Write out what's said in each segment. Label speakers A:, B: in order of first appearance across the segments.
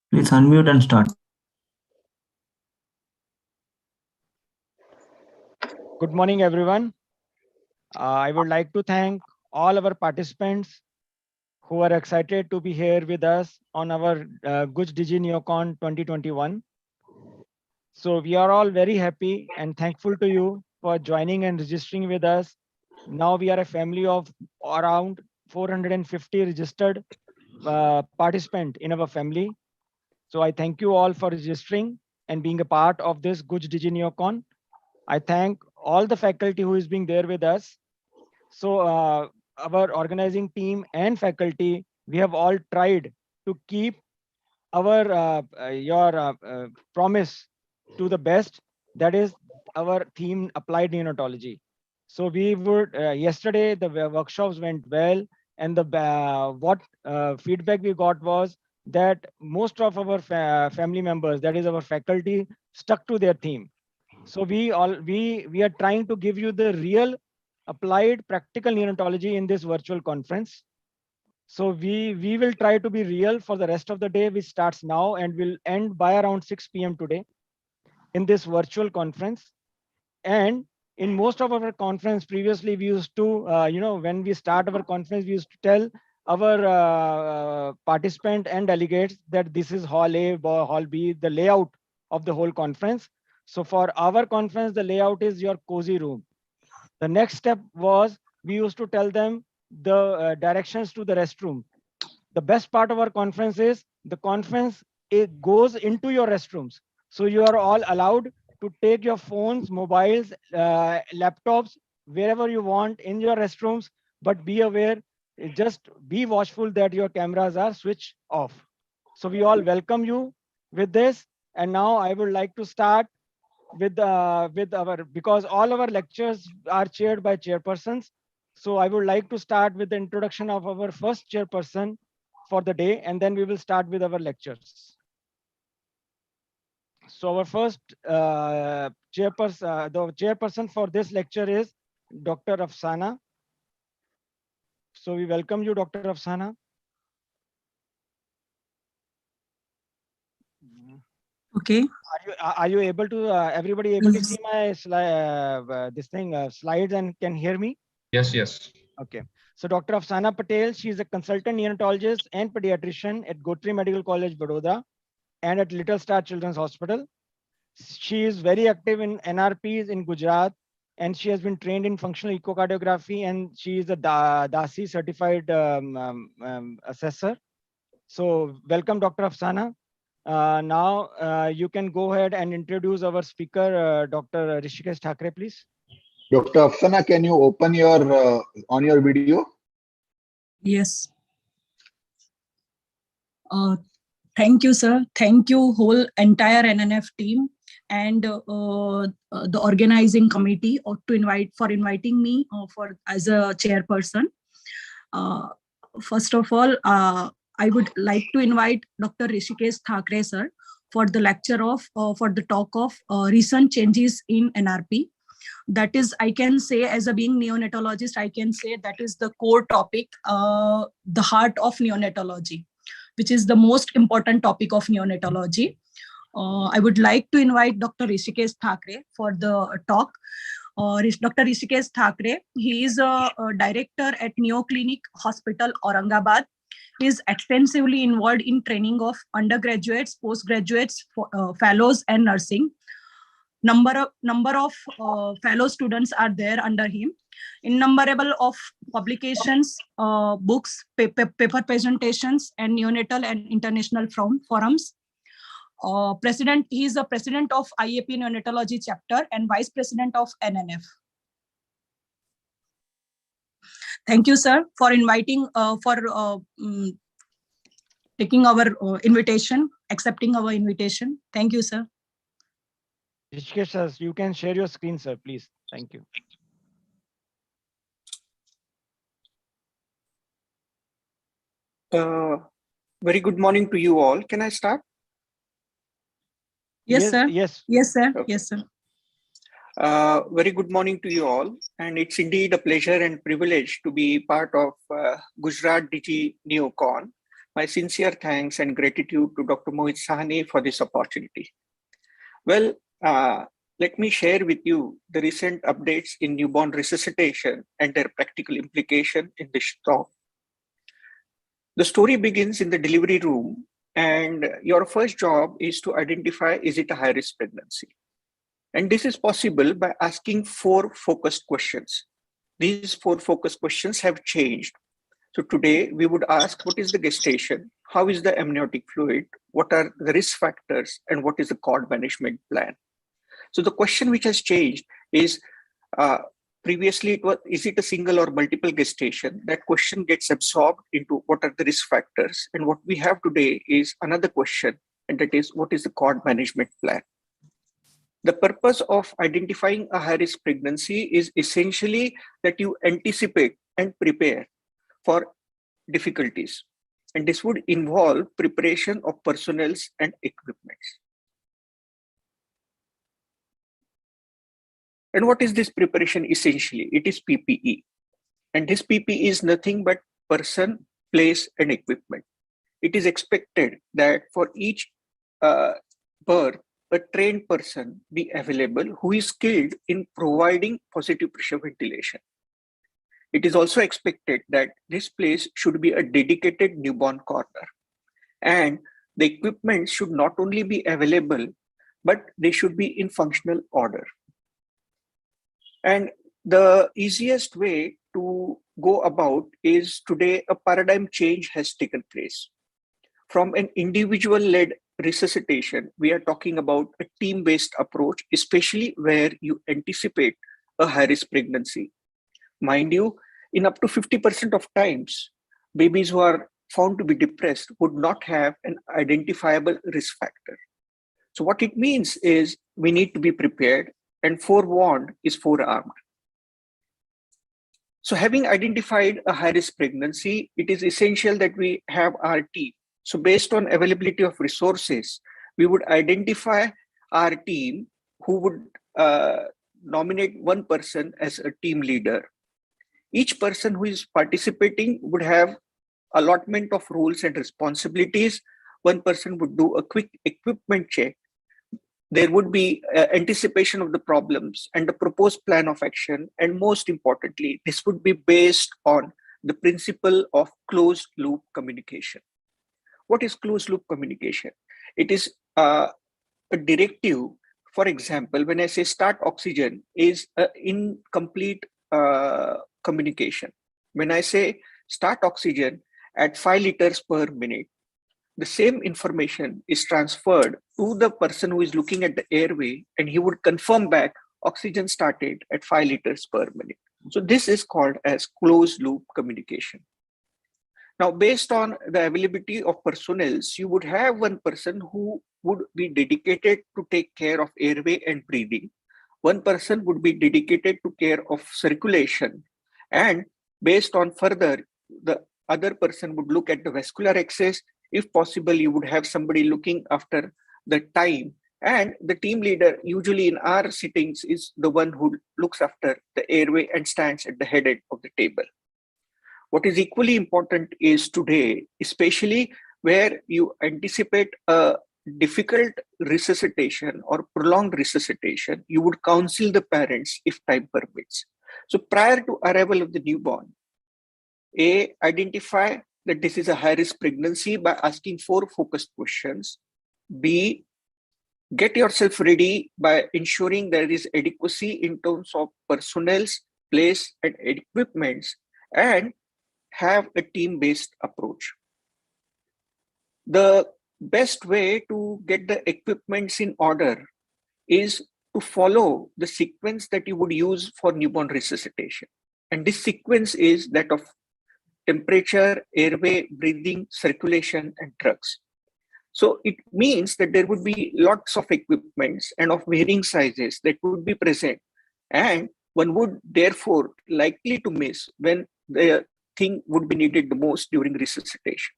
A: Please unmute and start.
B: Good morning, everyone. I would like to thank all our participants who are excited to be here with us on our GUJ DIGI NEOCON 2021. So we are all very happy and thankful to you for joining and registering with us. Now we are a family of around 450 registered participants in our family. So I thank you all for registering and being a part of this GUJ DIGI NEOCON. I thank all the faculty who is being there with us. So our organizing team and faculty, we have all tried to keep our your promise to the best. That is our theme, applied neonatology. So we would yesterday the workshops went well, and the what feedback we got was that most of our family members, that is our faculty, stuck to their theme. So we are trying to give you the real applied practical neonatology in this virtual conference. So we will try to be real for the rest of the day, which starts now and will end by around 6 p.m. today in this virtual conference. And in most of our conference previously, we used to, when we start our conference, we used to tell our participant and delegates that this is hall A, hall B, the layout of the whole conference. So for our conference, the layout is your cozy room. The next step was we used to tell them the directions to the restroom. The best part of our conference is the conference, it goes into your restrooms. So you are all allowed to take your phones, mobiles, laptops, wherever you want in your restrooms, but be aware, just be watchful that your cameras are switched off. So we all welcome you with this. And now I would like to start with our, because all our lectures are chaired by chairpersons. So I would like to start with the introduction of our first chairperson for the day, and then we will start with our lectures. So our first the chairperson for this lecture is Dr. Afsana. So we welcome you, Dr. Afsana.
C: Okay.
B: Are you able to, everybody able to see my slides and can hear me?
D: Yes.
B: Okay. So Dr. Afsana Patel, she is a consultant neonatologist and pediatrician at Gotri Medical College, Vadodara, and at Little Star Children's Hospital. She is very active in NRPs in Gujarat, and she has been trained in functional echocardiography, and she is a DASI certified assessor. So welcome, Dr. Afsana. Now you can go ahead and introduce our speaker, Dr. Rishikesh Thakre, please.
E: Dr. Afsana, can you open your on your video?
C: Yes. Thank you, sir. Thank you, whole entire NNF team and the organizing committee for inviting me as a chairperson. First of all, I would like to invite Dr. Rishikesh Thakre, sir, for the lecture for the talk of recent changes in NRP. That is, I can say, as a being neonatologist, I can say that is the core topic, the heart of neonatology, which is the most important topic of neonatology. I would like to invite Dr. Rishikesh Thakre for the talk. Dr. Rishikesh Thakre, he is a director at NEOClinic Hospital, Aurangabad. He is extensively involved in training of undergraduates, postgraduates, fellows, and nursing. Number of fellow students are there under him. Innumerable of publications, books, paper presentations, and neonatal and international forums. He is the president of IAP Neonatology chapter and vice president of NNF. Thank you, sir, for inviting, taking our invitation, accepting our invitation. Thank you, sir.
B: Rishikesh, sir, you can share your screen, sir, please. Thank you.
F: Very good morning to you all. Can I start?
C: Yes, sir.
B: Yes.
C: Yes, sir.
F: Okay.
C: Yes, sir.
F: Very good morning to you all. And it's indeed a pleasure and privilege to be part of Gujarat DIGI NEOCON. My sincere thanks and gratitude to Dr. Mohit Sahni for this opportunity. Well, let me share with you the recent updates in newborn resuscitation and their practical implication in this talk. The story begins in the delivery room, and your first job is to identify, is it a high-risk pregnancy? And this is possible by asking 4 focused questions. These 4 focused questions have changed. So today we would ask, what is the gestation? How is the amniotic fluid? What are the risk factors? And what is the cord management plan? So the question which has changed is, previously it was, is it a single or multiple gestation? That question gets absorbed into what are the risk factors? And what we have today is another question, and that is, what is the cord management plan? The purpose of identifying a high-risk pregnancy is essentially that you anticipate and prepare for difficulties. And this would involve preparation of personnel and equipments. And what is this preparation essentially? It is PPE. And this PPE is nothing but person, place, and equipment. It is expected that for each birth, a trained person be available who is skilled in providing positive pressure ventilation. It is also expected that this place should be a dedicated newborn corner. And the equipment should not only be available, but they should be in functional order. And the easiest way to go about is today a paradigm change has taken place. From an individual-led resuscitation, we are talking about a team-based approach, especially where you anticipate a high-risk pregnancy. Mind you, in up to 50% of times, babies who are found to be depressed would not have an identifiable risk factor. So what it means is we need to be prepared, and forewarned is forearmed. So having identified a high-risk pregnancy, it is essential that we have our team. So based on availability of resources, we would identify our team who would nominate one person as a team leader. Each person who is participating would have allotment of roles and responsibilities. One person would do a quick equipment check. There would be anticipation of the problems and the proposed plan of action. And most importantly, this would be based on the principle of closed loop communication. What is closed loop communication? It is a directive. For example, when I say start oxygen is incomplete communication. When I say start oxygen at 5 liters per minute, the same information is transferred to the person who is looking at the airway, and he would confirm back oxygen started at 5 liters per minute. So this is called as closed loop communication. Now, based on the availability of personnel, you would have one person who would be dedicated to take care of airway and breathing. One person would be dedicated to care of circulation. And based on further, the other person would look at the vascular access. If possible, you would have somebody looking after the time. And the team leader, usually in our sittings, is the one who looks after the airway and stands at the head end of the table. What is equally important is today, especially where you anticipate a difficult resuscitation or prolonged resuscitation, you would counsel the parents if time permits. So prior to arrival of the newborn, A, identify that this is a high-risk pregnancy by asking 4 focused questions. B, get yourself ready by ensuring there is adequacy in terms of personnel, place, and equipments, and have a team-based approach. The best way to get the equipments in order is to follow the sequence that you would use for newborn resuscitation. And this sequence is that of temperature, airway, breathing, circulation, and drugs. So it means that there would be lots of equipments and of varying sizes that would be present. And one would therefore likely to miss when the thing would be needed the most during resuscitation.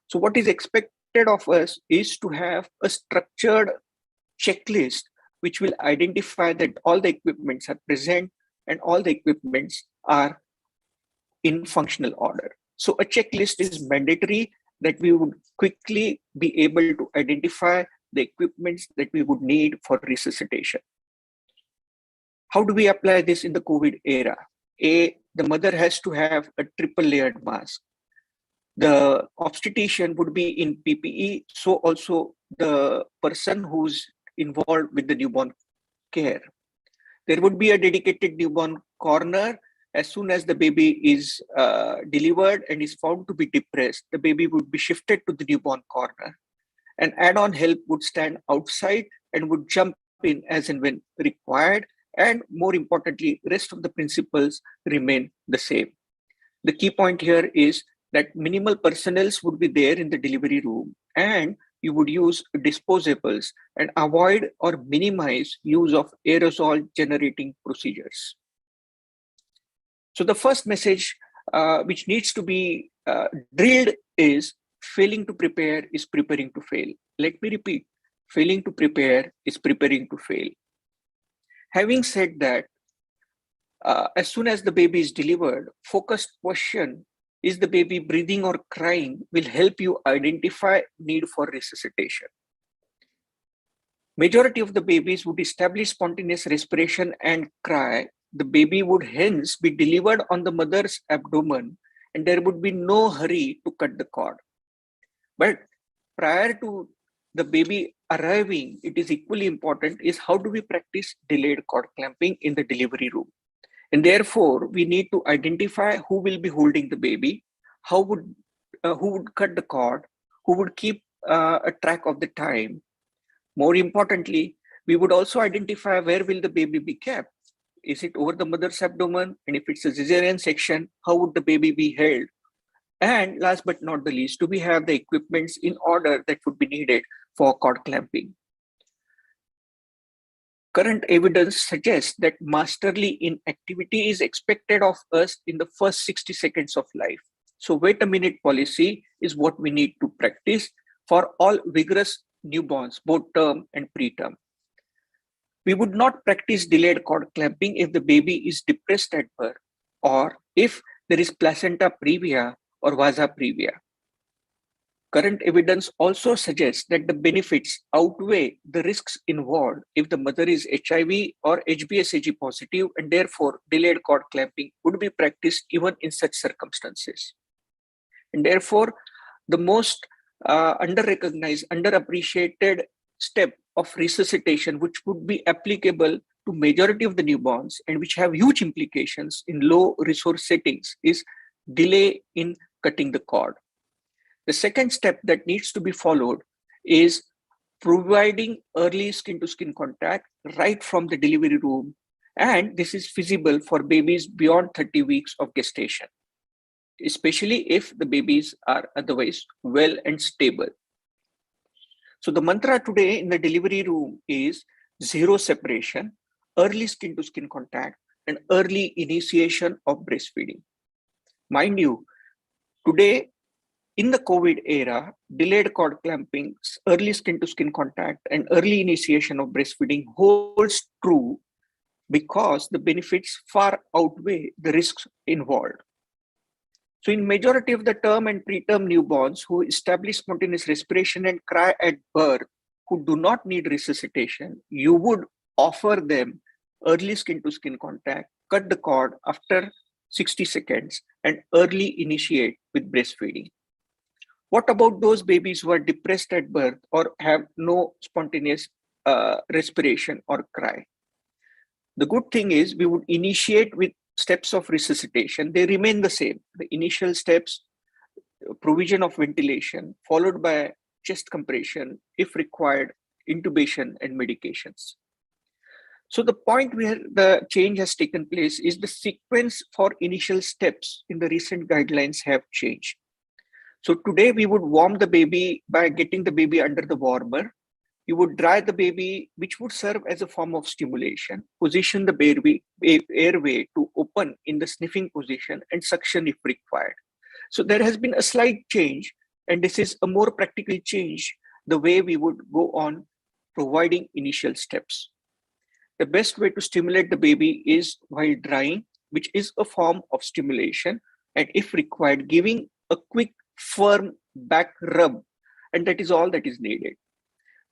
F: So what is expected of us is to have a structured checklist which will identify that all the equipments are present and all the equipments are in functional order. So a checklist is mandatory, that we would quickly be able to identify the equipments that we would need for resuscitation. How do we apply this in the COVID era? The mother has to have a triple layered mask. The obstetrician would be in PPE, so also the person who's involved with the newborn care. There would be a dedicated newborn corner. As soon as the baby is delivered and is found to be depressed, the baby would be shifted to the newborn corner. And add-on help would stand outside and would jump in as and when required. And more importantly, rest of the principles remain the same. The key point here is that minimal personnel would be there in the delivery room, and you would use disposables and avoid or minimize use of aerosol generating procedures. So the first message which needs to be drilled is failing to prepare is preparing to fail. Let me repeat, failing to prepare is preparing to fail. Having said that, as soon as the baby is delivered, focused question, is the baby breathing or crying, will help you identify need for resuscitation. Majority of the babies would establish spontaneous respiration and cry. The baby would hence be delivered on the mother's abdomen, and there would be no hurry to cut the cord. But prior to the baby arriving, it is equally important is how do we practice delayed cord clamping in the delivery room. And therefore, we need to identify who will be holding the baby, who would cut the cord, who would keep a track of the time. More importantly, we would also identify where will the baby be kept. Is it over the mother's abdomen? And if it's a cesarean section, how would the baby be held? And last but not the least, do we have the equipments in order that would be needed for cord clamping? Current evidence suggests that masterly inactivity is expected of us in the first 60 seconds of life. So wait a minute policy is what we need to practice for all vigorous newborns, both term and preterm. We would not practice delayed cord clamping if the baby is depressed at birth or if there is placenta previa or vasa previa. Current evidence also suggests that the benefits outweigh the risks involved if the mother is HIV or HBsAg positive, and therefore delayed cord clamping would be practiced even in such circumstances. And therefore, the most under-recognized, underappreciated step of resuscitation, which would be applicable to majority of the newborns and which have huge implications in low resource settings, is delay in cutting the cord. The second step that needs to be followed is providing early skin-to-skin contact right from the delivery room, and this is feasible for babies beyond 30 weeks of gestation, especially if the babies are otherwise well and stable. So the mantra today in the delivery room is zero separation, early skin-to-skin contact, and early initiation of breastfeeding. Mind you, today in the COVID era, delayed cord clamping, early skin-to-skin contact, and early initiation of breastfeeding holds true because the benefits far outweigh the risks involved. So in majority of the term and preterm newborns who establish spontaneous respiration and cry at birth, who do not need resuscitation, you would offer them early skin-to-skin contact, cut the cord after 60 seconds, and early initiate with breastfeeding. What about those babies who are depressed at birth or have no spontaneous respiration or cry? The good thing is we would initiate with steps of resuscitation. They remain the same. The initial steps, provision of ventilation, followed by chest compression, if required, intubation and medications. So the point where the change has taken place is the sequence for initial steps in the recent guidelines have changed. So today we would warm the baby by getting the baby under the warmer. You would dry the baby, which would serve as a form of stimulation, position the airway to open in the sniffing position and suction if required. So there has been a slight change, and this is a more practical change, the way we would go on providing initial steps. The best way to stimulate the baby is while drying, which is a form of stimulation, and if required, giving a quick, firm back rub, and that is all that is needed.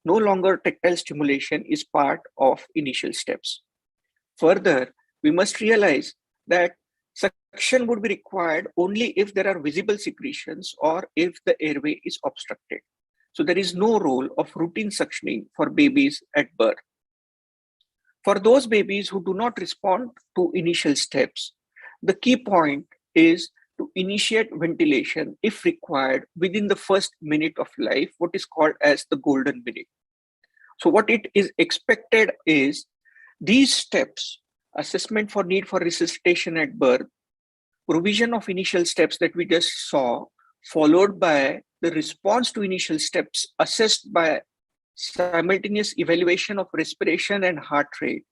F: No longer tactile stimulation is part of initial steps. Further, we must realize that suction would be required only if there are visible secretions or if the airway is obstructed. So there is no role of routine suctioning for babies at birth. For those babies who do not respond to initial steps, the key point is to initiate ventilation if required within the first minute of life, what is called as the golden minute. So what it is expected is these steps: assessment for need for resuscitation at birth, provision of initial steps that we just saw, followed by the response to initial steps assessed by simultaneous evaluation of respiration and heart rate,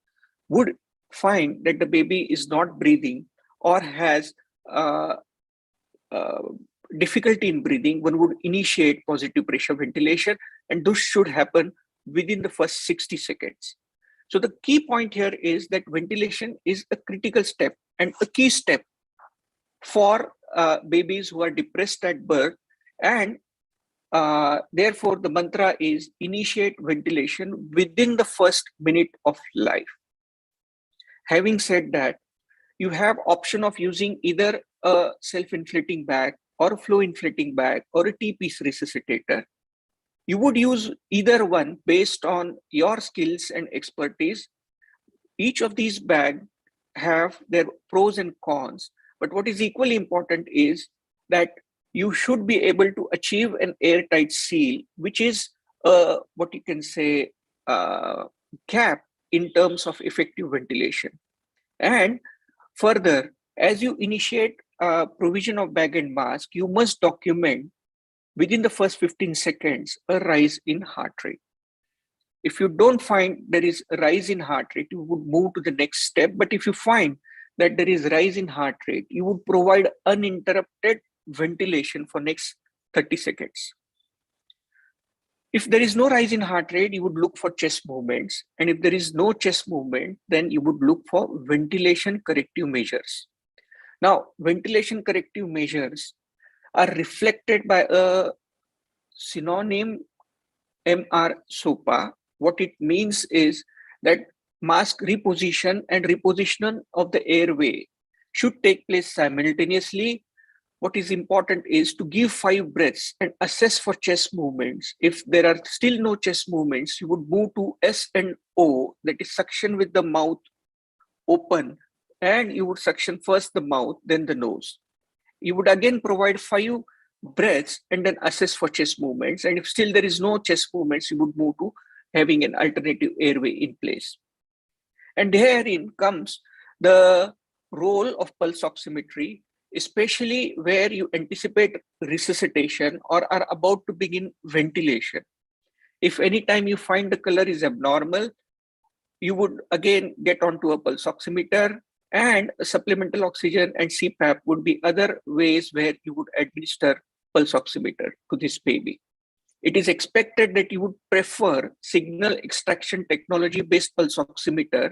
F: would find that the baby is not breathing or has difficulty in breathing. One would initiate positive pressure ventilation, and this should happen within the first 60 seconds. So the key point here is that ventilation is a critical step and a key step for babies who are depressed at birth, and therefore the mantra is initiate ventilation within the first minute of life. Having said that, you have option of using either a self-inflating bag or a flow-inflating bag or a T-piece resuscitator. You would use either one based on your skills and expertise. Each of these bags have their pros and cons, but what is equally important is that you should be able to achieve an airtight seal, which is what you can say gap in terms of effective ventilation. And further, as you initiate provision of bag and mask, you must document within the first 15 seconds a rise in heart rate. If you don't find there is a rise in heart rate, you would move to the next step. But if you find that there is rise in heart rate, you would provide uninterrupted ventilation for next 30 seconds. If there is no rise in heart rate, you would look for chest movements. And if there is no chest movement, then you would look for ventilation corrective measures. Now, ventilation corrective measures are reflected by a synonym MR-SOPA. What it means is that mask reposition and reposition of the airway should take place simultaneously. What is important is to give 5 breaths and assess for chest movements. If there are still no chest movements, you would move to S and O, that is suction with the mouth open, and you would suction first the mouth, then the nose. You would again provide 5 breaths and then assess for chest movements. And if still there is no chest movements, you would move to having an alternative airway in place. And therein comes the role of pulse oximetry, especially where you anticipate resuscitation or are about to begin ventilation. If any time you find the color is abnormal, you would again get onto a pulse oximeter, and supplemental oxygen and CPAP would be other ways where you would administer pulse oximeter to this baby. It is expected that you would prefer signal extraction technology based pulse oximeter.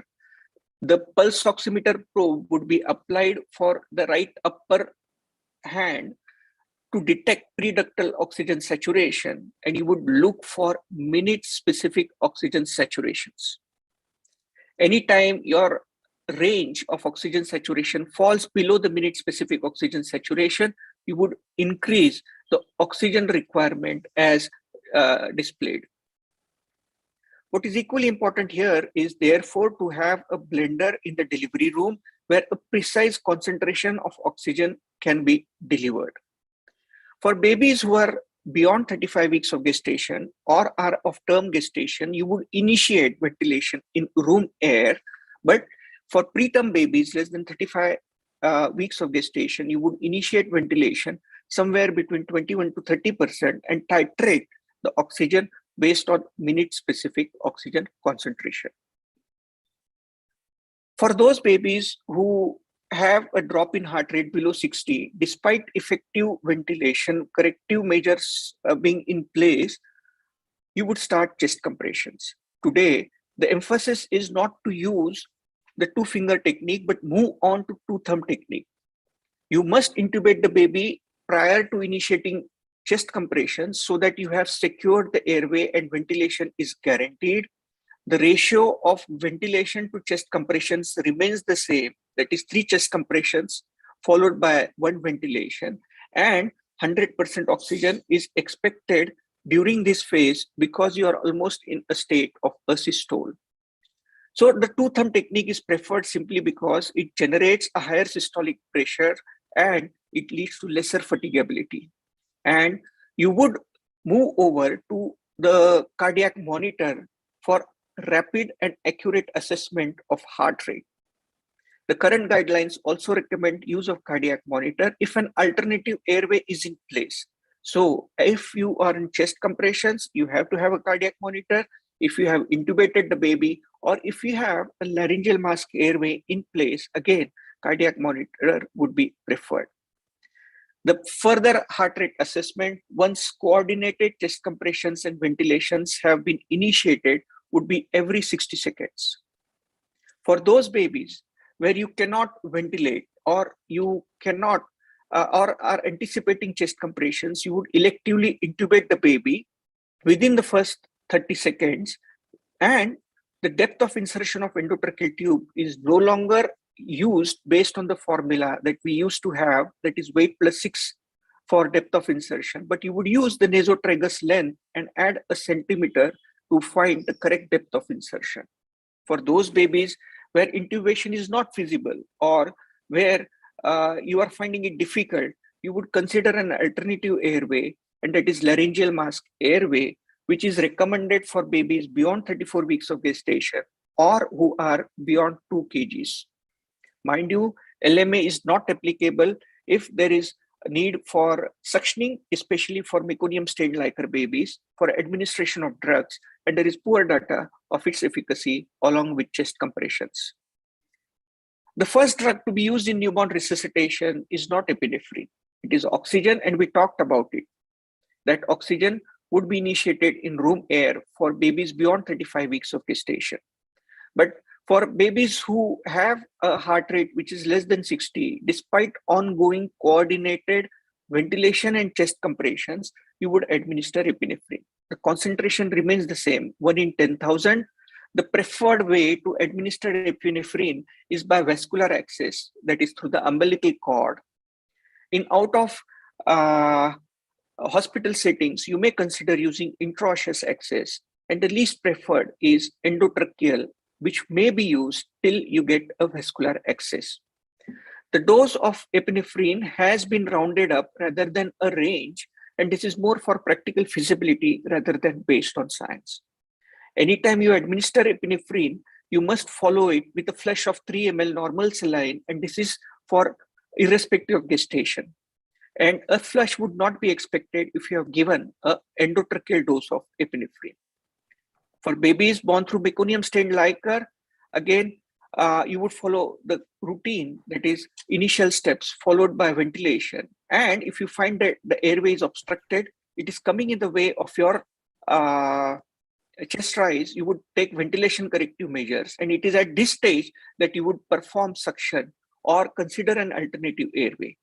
F: The pulse oximeter probe would be applied for the right upper hand to detect preductal oxygen saturation, and you would look for minute-specific oxygen saturations. Anytime your range of oxygen saturation falls below the minute-specific oxygen saturation, you would increase the oxygen requirement as displayed. What is equally important here is therefore to have a blender in the delivery room where a precise concentration of oxygen can be delivered. For babies who are beyond 35 weeks of gestation or are of term gestation, you would initiate ventilation in room air. But for preterm babies less than 35 weeks of gestation, you would initiate ventilation somewhere between 21 to 30% and titrate the oxygen based on minute-specific oxygen concentration. For those babies who have a drop in heart rate below 60, despite effective ventilation, corrective measures being in place, you would start chest compressions. Today, the emphasis is not to use the 2-finger technique, but move on to 2-thumb technique. You must intubate the baby prior to initiating chest compressions so that you have secured the airway and ventilation is guaranteed. The ratio of ventilation to chest compressions remains the same, that is 3 chest compressions followed by 1 ventilation, and 100% oxygen is expected during this phase because you are almost in a state of asystole. So the two-thumb technique is preferred simply because it generates a higher systolic pressure and it leads to lesser fatigability. And you would move over to the cardiac monitor for rapid and accurate assessment of heart rate. The current guidelines also recommend use of cardiac monitor if an alternative airway is in place. So if you are in chest compressions, you have to have a cardiac monitor. If you have intubated the baby, or if you have a laryngeal mask airway in place, again, cardiac monitor would be preferred. The further heart rate assessment, once coordinated chest compressions and ventilations have been initiated, would be every 60 seconds. For those babies where you cannot ventilate or you cannot or are anticipating chest compressions, you would electively intubate the baby within the first 30 seconds, and the depth of insertion of endotracheal tube is no longer used based on the formula that we used to have, that is weight plus 6 for depth of insertion, but you would use the nasotragus length and add a centimeter to find the correct depth of insertion. For those babies where intubation is not feasible or where you are finding it difficult, you would consider an alternative airway, and that is laryngeal mask airway, which is recommended for babies beyond 34 weeks of gestation or who are beyond 2 kgs. Mind you, LMA is not applicable if there is a need for suctioning, especially for meconium stained liquor babies, for administration of drugs, and there is poor data of its efficacy along with chest compressions. The first drug to be used in newborn resuscitation is not epinephrine. It is oxygen, and we talked about it. That oxygen would be initiated in room air for babies beyond 35 weeks of gestation. But for babies who have a heart rate which is less than 60, despite ongoing coordinated ventilation and chest compressions, you would administer epinephrine. The concentration remains the same, 1 in 10,000. The preferred way to administer epinephrine is by vascular access, that is through the umbilical cord. In out of hospital settings, you may consider using intraosseous access, and the least preferred is endotracheal, which may be used till you get a vascular access. The dose of epinephrine has been rounded up rather than a range, and this is more for practical feasibility rather than based on science. Anytime you administer epinephrine, you must follow it with a flush of 3 ml normal saline, and this is for irrespective of gestation. And a flush would not be expected if you have given an endotracheal dose of epinephrine. For babies born through meconium stained liquor, again, you would follow the routine, that is initial steps followed by ventilation. And if you find that the airway is obstructed, it is coming in the way of your chest rise, you would take ventilation corrective measures. And it is at this stage that you would perform suction or consider an alternative airway.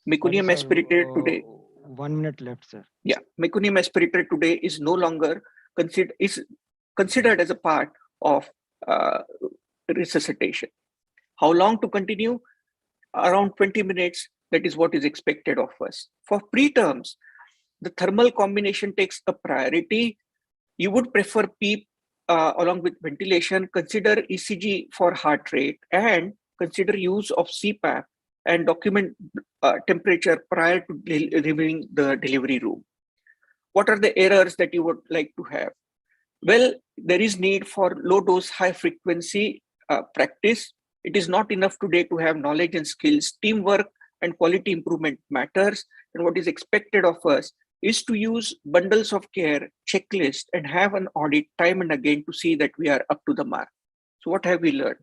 F: Meconium aspirator today.
B: 1 minute left, sir.
F: Yeah, meconium aspirator today is no longer considered as a part of resuscitation. How long to continue? Around 20 minutes. That is what is expected of us. For preterms, the thermal combination takes a priority. You would prefer PEEP along with ventilation, consider ECG for heart rate, and consider use of CPAP, and document temperature prior to leaving the delivery room. What are the errors that you would like to have? Well, there is need for low dose, high frequency practice. It is not enough today to have knowledge and skills. Teamwork and quality improvement matters. And what is expected of us is to use bundles of care, checklist, and have an audit time and again to see that we are up to the mark. So what have we learned?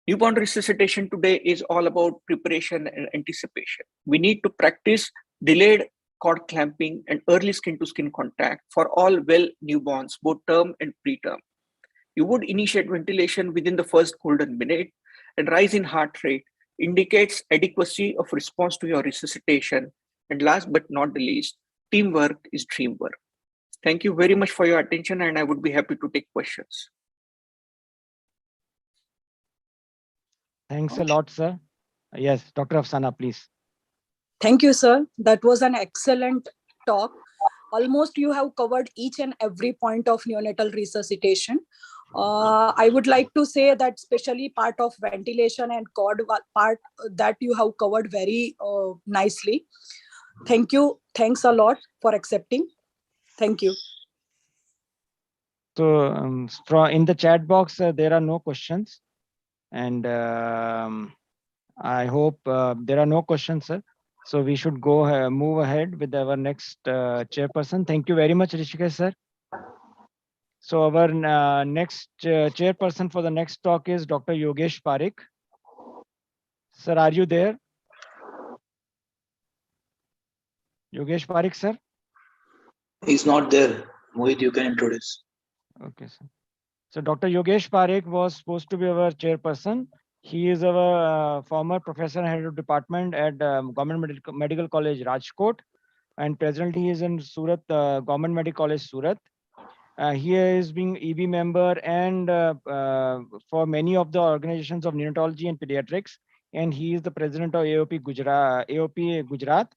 F: Newborn resuscitation today is all about preparation and anticipation. We need to practice delayed cord clamping and early skin-to-skin contact for all well newborns, both term and preterm. You would initiate ventilation within the first golden minute, and rise in heart rate indicates adequacy of response to your resuscitation. And last but not the least, teamwork is dream work. Thank you very much for your attention, and I would be happy to take questions.
B: Thanks a lot, sir. Yes, Dr. Afsana, please.
C: Thank you, sir. That was an excellent talk. Almost you have covered each and every point of neonatal resuscitation. I would like to say that especially part of ventilation and cord part that you have covered very nicely. Thank you. Thanks a lot for accepting. Thank you.
B: So in the chat box, there are no questions. And I hope there are no questions, sir. So we should go move ahead with our next chairperson. Thank you very much, Rishikesh, sir. So our next chairperson for the next talk is Dr. Yogesh Parekh. Sir, are you there? Yogesh Parekh, sir?
A: He's not there. Mohit, you can introduce.
B: Okay, sir. So Dr. Yogesh Parekh was supposed to be our chairperson. He is our former professor and head of department at Government Medical College, Rajkot. And presently he is in Surat, Government Medical College, Surat. He is being EB member and for many of the organizations of neonatology and pediatrics. And he is the president of AOP Gujarat.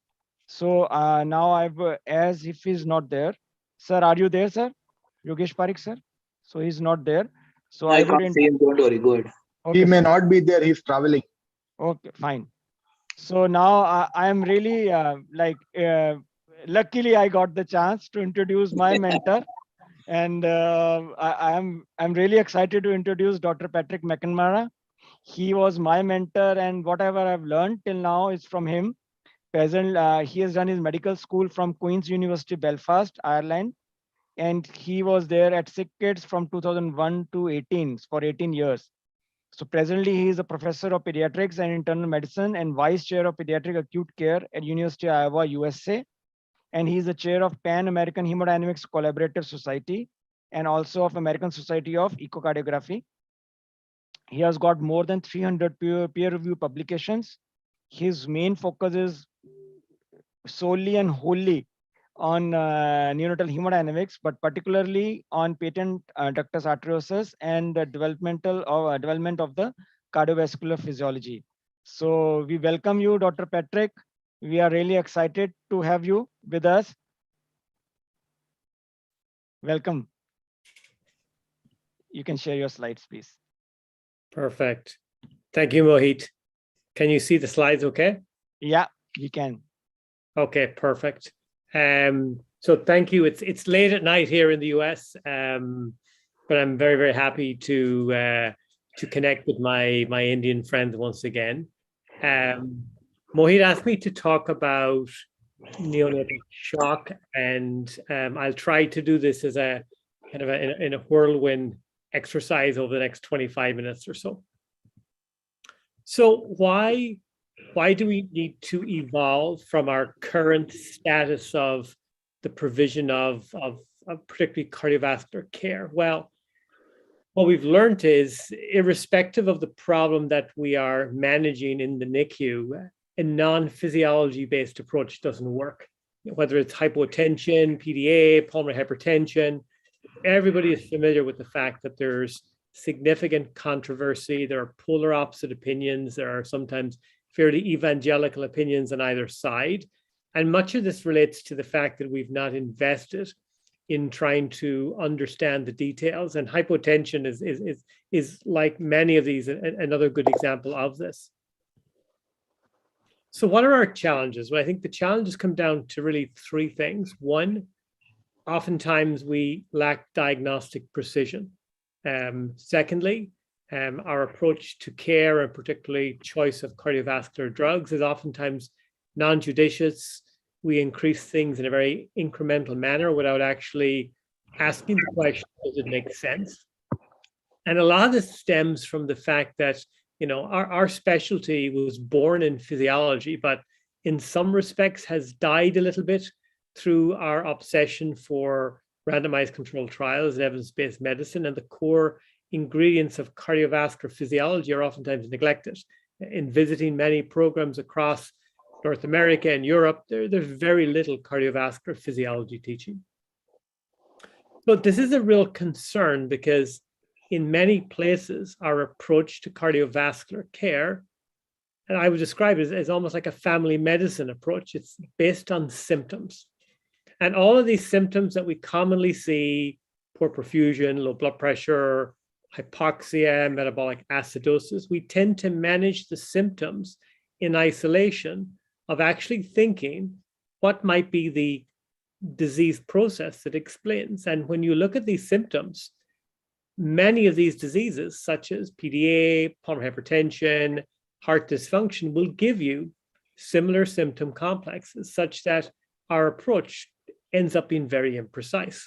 B: So now as if he's not there. Sir, are you there, sir? Yogesh Parekh, sir? So he's not there. So
A: I can't see him. Don't worry. Go ahead.
B: Okay,
E: He may
B: sir.
E: not be there. He's traveling.
B: Okay, fine. So now I am really luckily I got the chance to introduce my mentor, and I'm really excited to introduce Dr. Patrick McNamara. He was my mentor, and whatever I've learned till now is from him. He has done his medical school from Queen's University, Belfast, Ireland, and he was there at Sick Kids from 2001 to 18 for 18 years. So presently, he is a professor of pediatrics and internal medicine and vice chair of pediatric acute care at University of Iowa, USA. And he is the chair of Pan American Hemodynamics Collaborative Society and also of American Society of Echocardiography. He has got more than 300 peer-reviewed publications. His main focus is solely and wholly on neonatal hemodynamics, but particularly on patent ductus arteriosus and the development of the cardiovascular physiology. So we welcome you, Dr. Patrick. We are really excited to have you with us. Welcome. You can share your slides, please.
D: Perfect. Thank you, Mohit. Can you see the slides okay?
B: Yeah, we can.
D: Okay, perfect. So thank you. It's late at night here in the US, but I'm very, very happy to connect with my Indian friends once again. Mohit asked me to talk about neonatal shock, and I'll try to do this as a kind of in a whirlwind exercise over the next 25 minutes or so. So why do we need to evolve from our current status of the provision of particularly cardiovascular care? Well, what we've learned is, irrespective of the problem that we are managing in the NICU, a non-physiology-based approach doesn't work. Whether it's hypotension, PDA, pulmonary hypertension, everybody is familiar with the fact that there's significant controversy. There are polar opposite opinions. There are sometimes fairly evangelical opinions on either side. And much of this relates to the fact that we've not invested in trying to understand the details. And hypotension is like many of these, another good example of this. So what are our challenges? Well, I think the challenges come down to really three things. One, oftentimes we lack diagnostic precision. Secondly, our approach to care, and particularly choice of cardiovascular drugs, is oftentimes non-judicious. We increase things in a very incremental manner without actually asking the question, does it make sense? And a lot of this stems from the fact that, you know, our specialty was born in physiology, but in some respects has died a little bit through our obsession for randomized controlled trials and evidence-based medicine, and the core ingredients of cardiovascular physiology are oftentimes neglected. In visiting many programs across North America and Europe, there's very little cardiovascular physiology teaching. But this is a real concern because in many places, our approach to cardiovascular care, and I would describe it as almost like a family medicine approach. It's based on symptoms. And all of these symptoms that we commonly see, poor perfusion, low blood pressure, hypoxia, metabolic acidosis, we tend to manage the symptoms in isolation of actually thinking what might be the disease process that explains. And when you look at these symptoms, many of these diseases, such as PDA, pulmonary hypertension, heart dysfunction, will give you similar symptom complexes such that our approach ends up being very imprecise.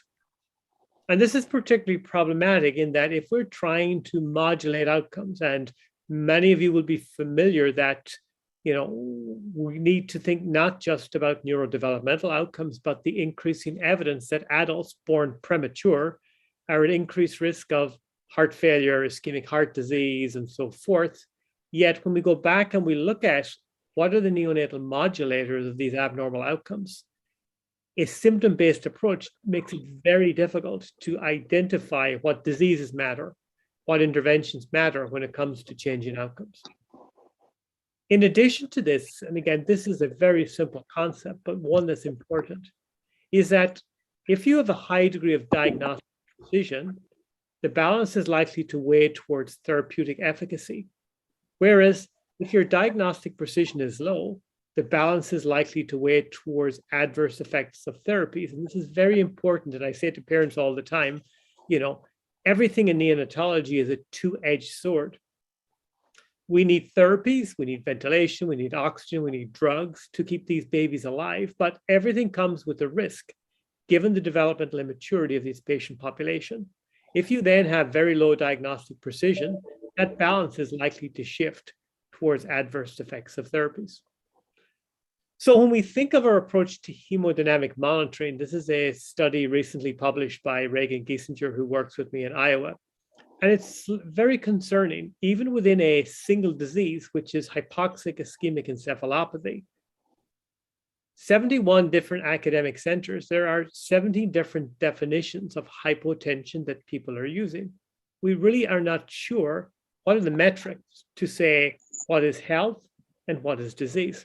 D: And this is particularly problematic in that if we're trying to modulate outcomes, and many of you will be familiar that, you know, we need to think not just about neurodevelopmental outcomes, but the increasing evidence that adults born premature are at increased risk of heart failure, ischemic heart disease, and so forth. Yet when we go back and we look at what are the neonatal modulators of these abnormal outcomes, a symptom-based approach makes it very difficult to identify what diseases matter, what interventions matter when it comes to changing outcomes. In addition to this, and again, this is a very simple concept, but one that's important, is that if you have a high degree of diagnostic precision, the balance is likely to weigh towards therapeutic efficacy. Whereas if your diagnostic precision is low, the balance is likely to weigh towards adverse effects of therapies. And this is very important. And I say to parents all the time, you know, everything in neonatology is a two-edged sword. We need therapies, we need ventilation, we need oxygen, we need drugs to keep these babies alive, but everything comes with a risk, given the developmental immaturity of this patient population. If you then have very low diagnostic precision, that balance is likely to shift towards adverse effects of therapies. So when we think of our approach to hemodynamic monitoring, this is a study recently published by Reagan Giesinger, who works with me in Iowa. And it's very concerning, even within a single disease, which is hypoxic ischemic encephalopathy. 71 different academic centers, there are 17 different definitions of hypotension that people are using. We really are not sure what are the metrics to say what is health and what is disease.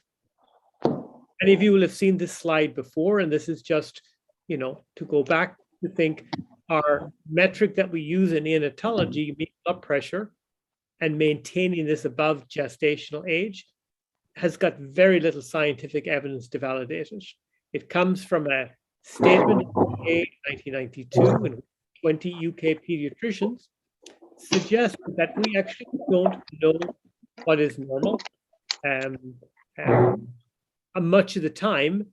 D: Many of you will have seen this slide before, and this is just, you know, to go back to think our metric that we use in neonatology, blood pressure, and maintaining this above gestational age, has got very little scientific evidence to validate it. It comes from a statement in 1992 in 20 UK pediatricians suggested that we actually don't know what is normal. Much of the time,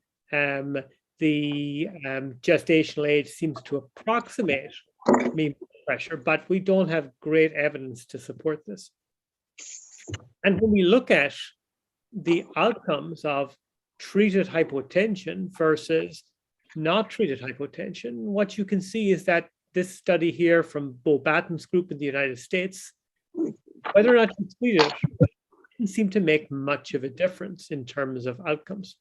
D: the gestational age seems to approximate mean blood pressure, but we don't have great evidence to support this. And when we look at the outcomes of treated hypotension versus not treated hypotension, what you can see is that this study here from Bo Batten's group in the United States, whether or not you treat it, didn't seem to make much of a difference in terms of outcomes.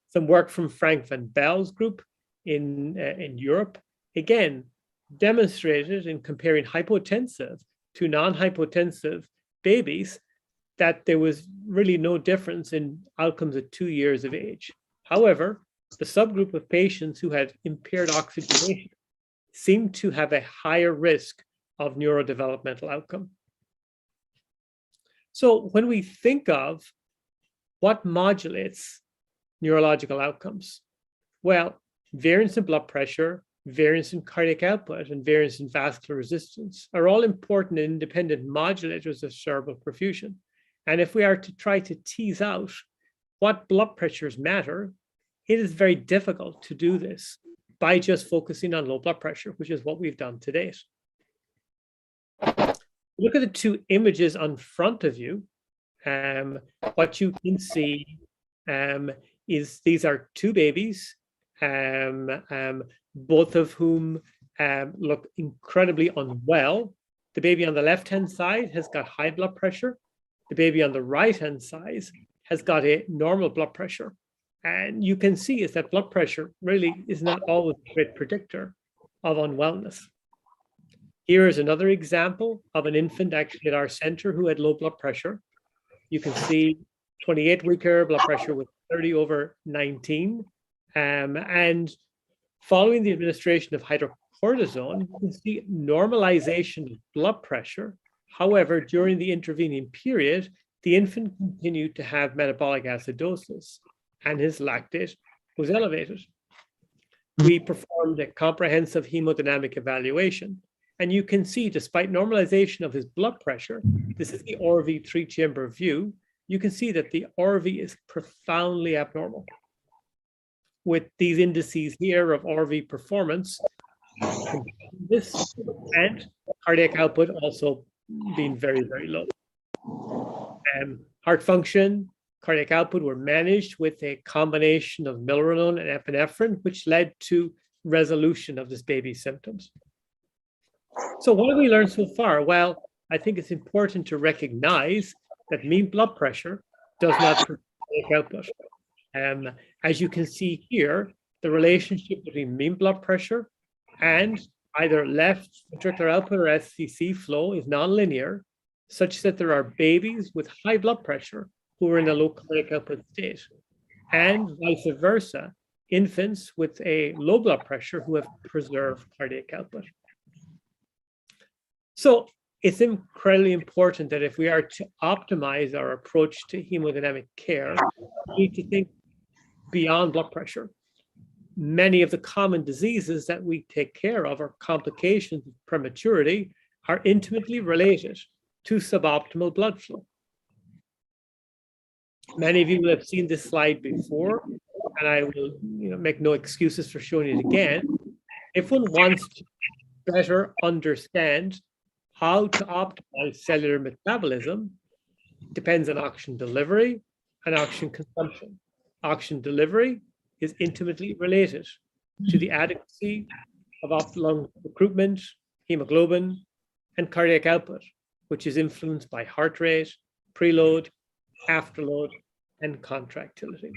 D: Some work from Frank van Bel's group in Europe, again, demonstrated in comparing hypotensive to non-hypotensive babies that there was really no difference in outcomes at 2 years of age. However, the subgroup of patients who had impaired oxygenation seemed to have a higher risk of neurodevelopmental outcome. So when we think of what modulates neurological outcomes, well, variance in blood pressure, variance in cardiac output, and variance in vascular resistance are all important and independent modulators of cerebral perfusion. And if we are to try to tease out what blood pressures matter, it is very difficult to do this by just focusing on low blood pressure, which is what we've done to date. Look at the two images on front of you. What you can see is these are two babies, both of whom look incredibly unwell. The baby on the left-hand side has got high blood pressure. The baby on the right-hand side has got a normal blood pressure. And you can see is that blood pressure really is not always a great predictor of unwellness. Here is another example of an infant actually at our center who had low blood pressure. You can see 28-weeker blood pressure with 30/19. And following the administration of hydrocortisone, you can see normalization of blood pressure. However, during the intervening period, the infant continued to have metabolic acidosis and his lactate was elevated. We performed a comprehensive hemodynamic evaluation, and you can see, despite normalization of his blood pressure, this is the RV 3-chamber view, you can see that the RV is profoundly abnormal. With these indices here of RV performance, this and cardiac output also being very, very low. Heart function, cardiac output were managed with a combination of milrinone and epinephrine, which led to resolution of this baby's symptoms. So what have we learned so far? Well, I think it's important to recognize that mean blood pressure does not predict cardiac output. As you can see here, the relationship between mean blood pressure and either left ventricular output or SCC flow is nonlinear, such that there are babies with high blood pressure who are in a low cardiac output state, and vice versa, infants with a low blood pressure who have preserved cardiac output. So it's incredibly important that if we are to optimize our approach to hemodynamic care, we need to think beyond blood pressure. Many of the common diseases that we take care of or complications of prematurity are intimately related to suboptimal blood flow. Many of you will have seen this slide before, and I will make no excuses for showing it again. If one wants to better understand how to optimize cellular metabolism, it depends on oxygen delivery and oxygen consumption. Oxygen delivery is intimately related to the adequacy of lung recruitment, hemoglobin, and cardiac output, which is influenced by heart rate, preload, afterload, and contractility.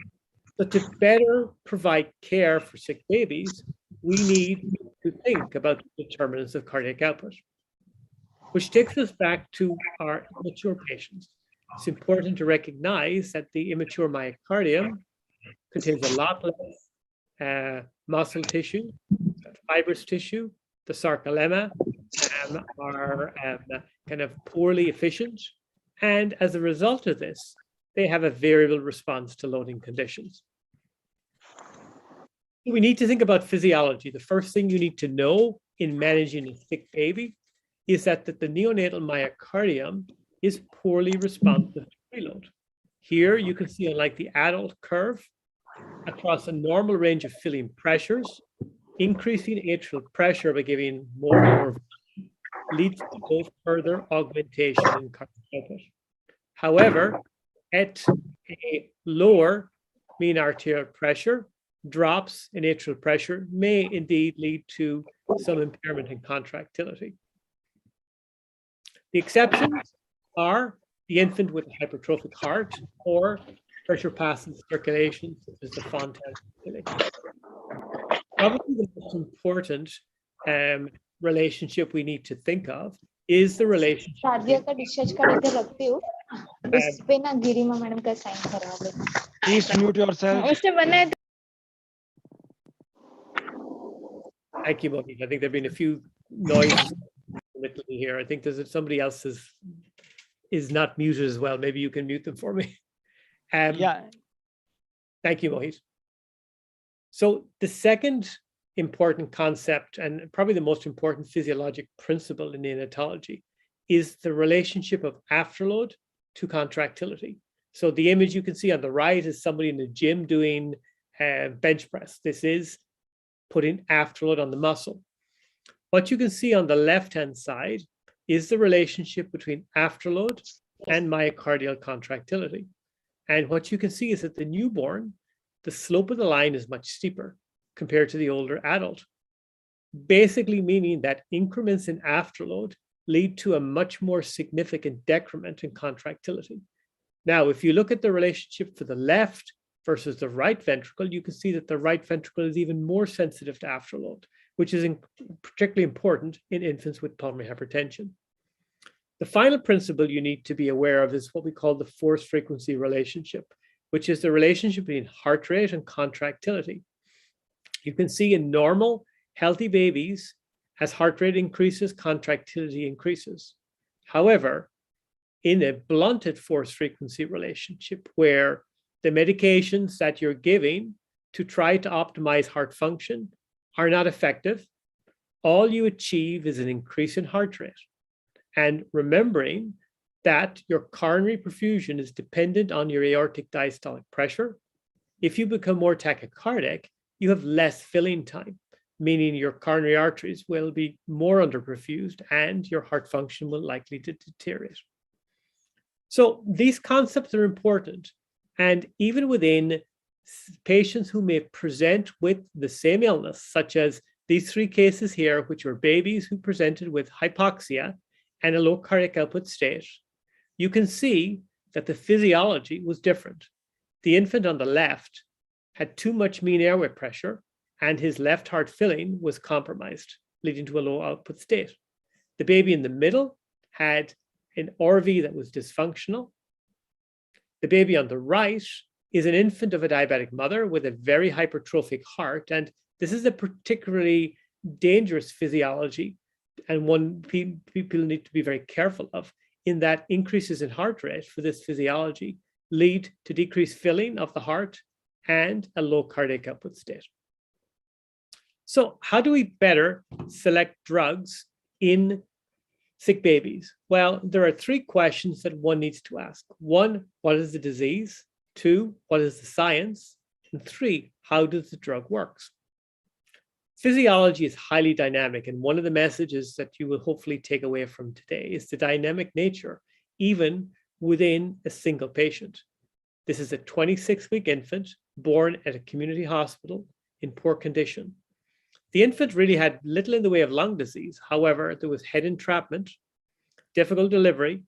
D: So to better provide care for sick babies, we need to think about the determinants of cardiac output, which takes us back to our immature patients. It's important to recognize that the immature myocardium contains a lot less muscle tissue, fibrous tissue. The sarcolemma are kind of poorly efficient. And as a result of this, they have a variable response to loading conditions. We need to think about physiology. The first thing you need to know in managing a sick baby is that the neonatal myocardium is poorly responsive to preload. Here you can see, unlike the adult curve, across a normal range of filling pressures, increasing atrial pressure by giving more and more volume leads to both further augmentation in cardiac output. However, at a lower mean arterial pressure, drops in atrial pressure may indeed lead to some impairment in contractility. The exceptions are the infant with a hypertrophic heart or pressure passing circulation, such as the Fontan clinic. Probably the most important relationship we need to think of is the relationship.
B: Please mute yourself.
D: Thank you, Mohit. I think there have been a few noises here. I think there's somebody else is not muted as well. Maybe you can mute them for me.
B: Yeah.
D: Thank you, Mohit. So the second important concept, and probably the most important physiologic principle in neonatology, is the relationship of afterload to contractility. So the image you can see on the right is somebody in the gym doing bench press. This is putting afterload on the muscle. What you can see on the left-hand side is the relationship between afterload and myocardial contractility. And what you can see is that the newborn, the slope of the line is much steeper compared to the older adult, basically meaning that increments in afterload lead to a much more significant decrement in contractility. Now, if you look at the relationship for the left versus the right ventricle, you can see that the right ventricle is even more sensitive to afterload, which is particularly important in infants with pulmonary hypertension. The final principle you need to be aware of is what we call the force frequency relationship, which is the relationship between heart rate and contractility. You can see in normal, healthy babies, as heart rate increases, contractility increases. However, in a blunted force frequency relationship where the medications that you're giving to try to optimize heart function are not effective, all you achieve is an increase in heart rate. And remembering that your coronary perfusion is dependent on your aortic diastolic pressure, if you become more tachycardic, you have less filling time, meaning your coronary arteries will be more underperfused and your heart function will likely to deteriorate. So these concepts are important. And even within patients who may present with the same illness, such as these three cases here, which were babies who presented with hypoxia and a low cardiac output state, you can see that the physiology was different. The infant on the left had too much mean airway pressure and his left heart filling was compromised, leading to a low output state. The baby in the middle had an RV that was dysfunctional. The baby on the right is an infant of a diabetic mother with a very hypertrophic heart. And this is a particularly dangerous physiology and one people need to be very careful of, in that increases in heart rate for this physiology lead to decreased filling of the heart and a low cardiac output state. So how do we better select drugs in sick babies? Well, there are three questions that one needs to ask. One, what is the disease? Two, what is the science? And three, how does the drug work? Physiology is highly dynamic, and one of the messages that you will hopefully take away from today is the dynamic nature, even within a single patient. This is a 26-week infant born at a community hospital in poor condition. The infant really had little in the way of lung disease. However, there was head entrapment, difficult delivery,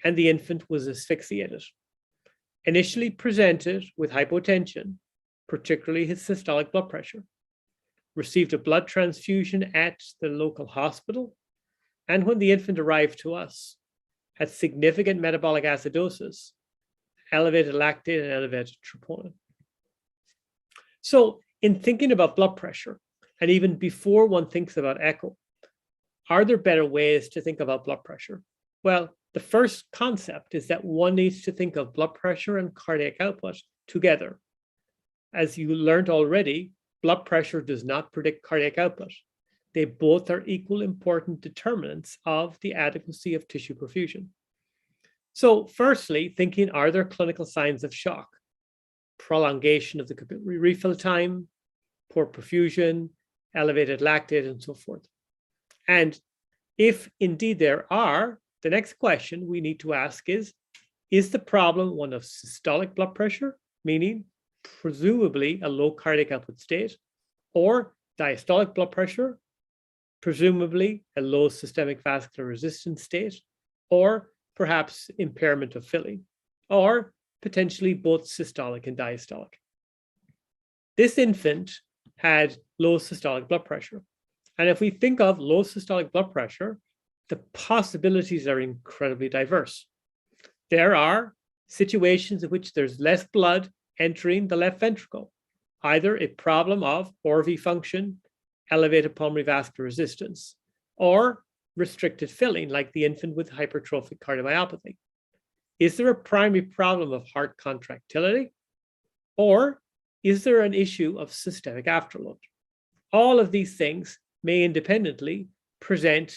D: and the infant was asphyxiated. Initially presented with hypotension, particularly his systolic blood pressure, received a blood transfusion at the local hospital, and when the infant arrived to us, had significant metabolic acidosis, elevated lactate and elevated troponin. So in thinking about blood pressure, and even before one thinks about echo, are there better ways to think about blood pressure? Well, the first concept is that one needs to think of blood pressure and cardiac output together. As you learned already, blood pressure does not predict cardiac output. They both are equal important determinants of the adequacy of tissue perfusion. So firstly, thinking, are there clinical signs of shock? Prolongation of the capillary refill time, poor perfusion, elevated lactate, and so forth. And if indeed there are, the next question we need to ask is the problem one of systolic blood pressure, meaning presumably a low cardiac output state, or diastolic blood pressure, presumably a low systemic vascular resistance state, or perhaps impairment of filling, or potentially both systolic and diastolic. This infant had low systolic blood pressure. And if we think of low systolic blood pressure, the possibilities are incredibly diverse. There are situations in which there's less blood entering the left ventricle, either a problem of RV function, elevated pulmonary vascular resistance, or restricted filling, like the infant with hypertrophic cardiomyopathy. Is there a primary problem of heart contractility, or is there an issue of systemic afterload? All of these things may independently present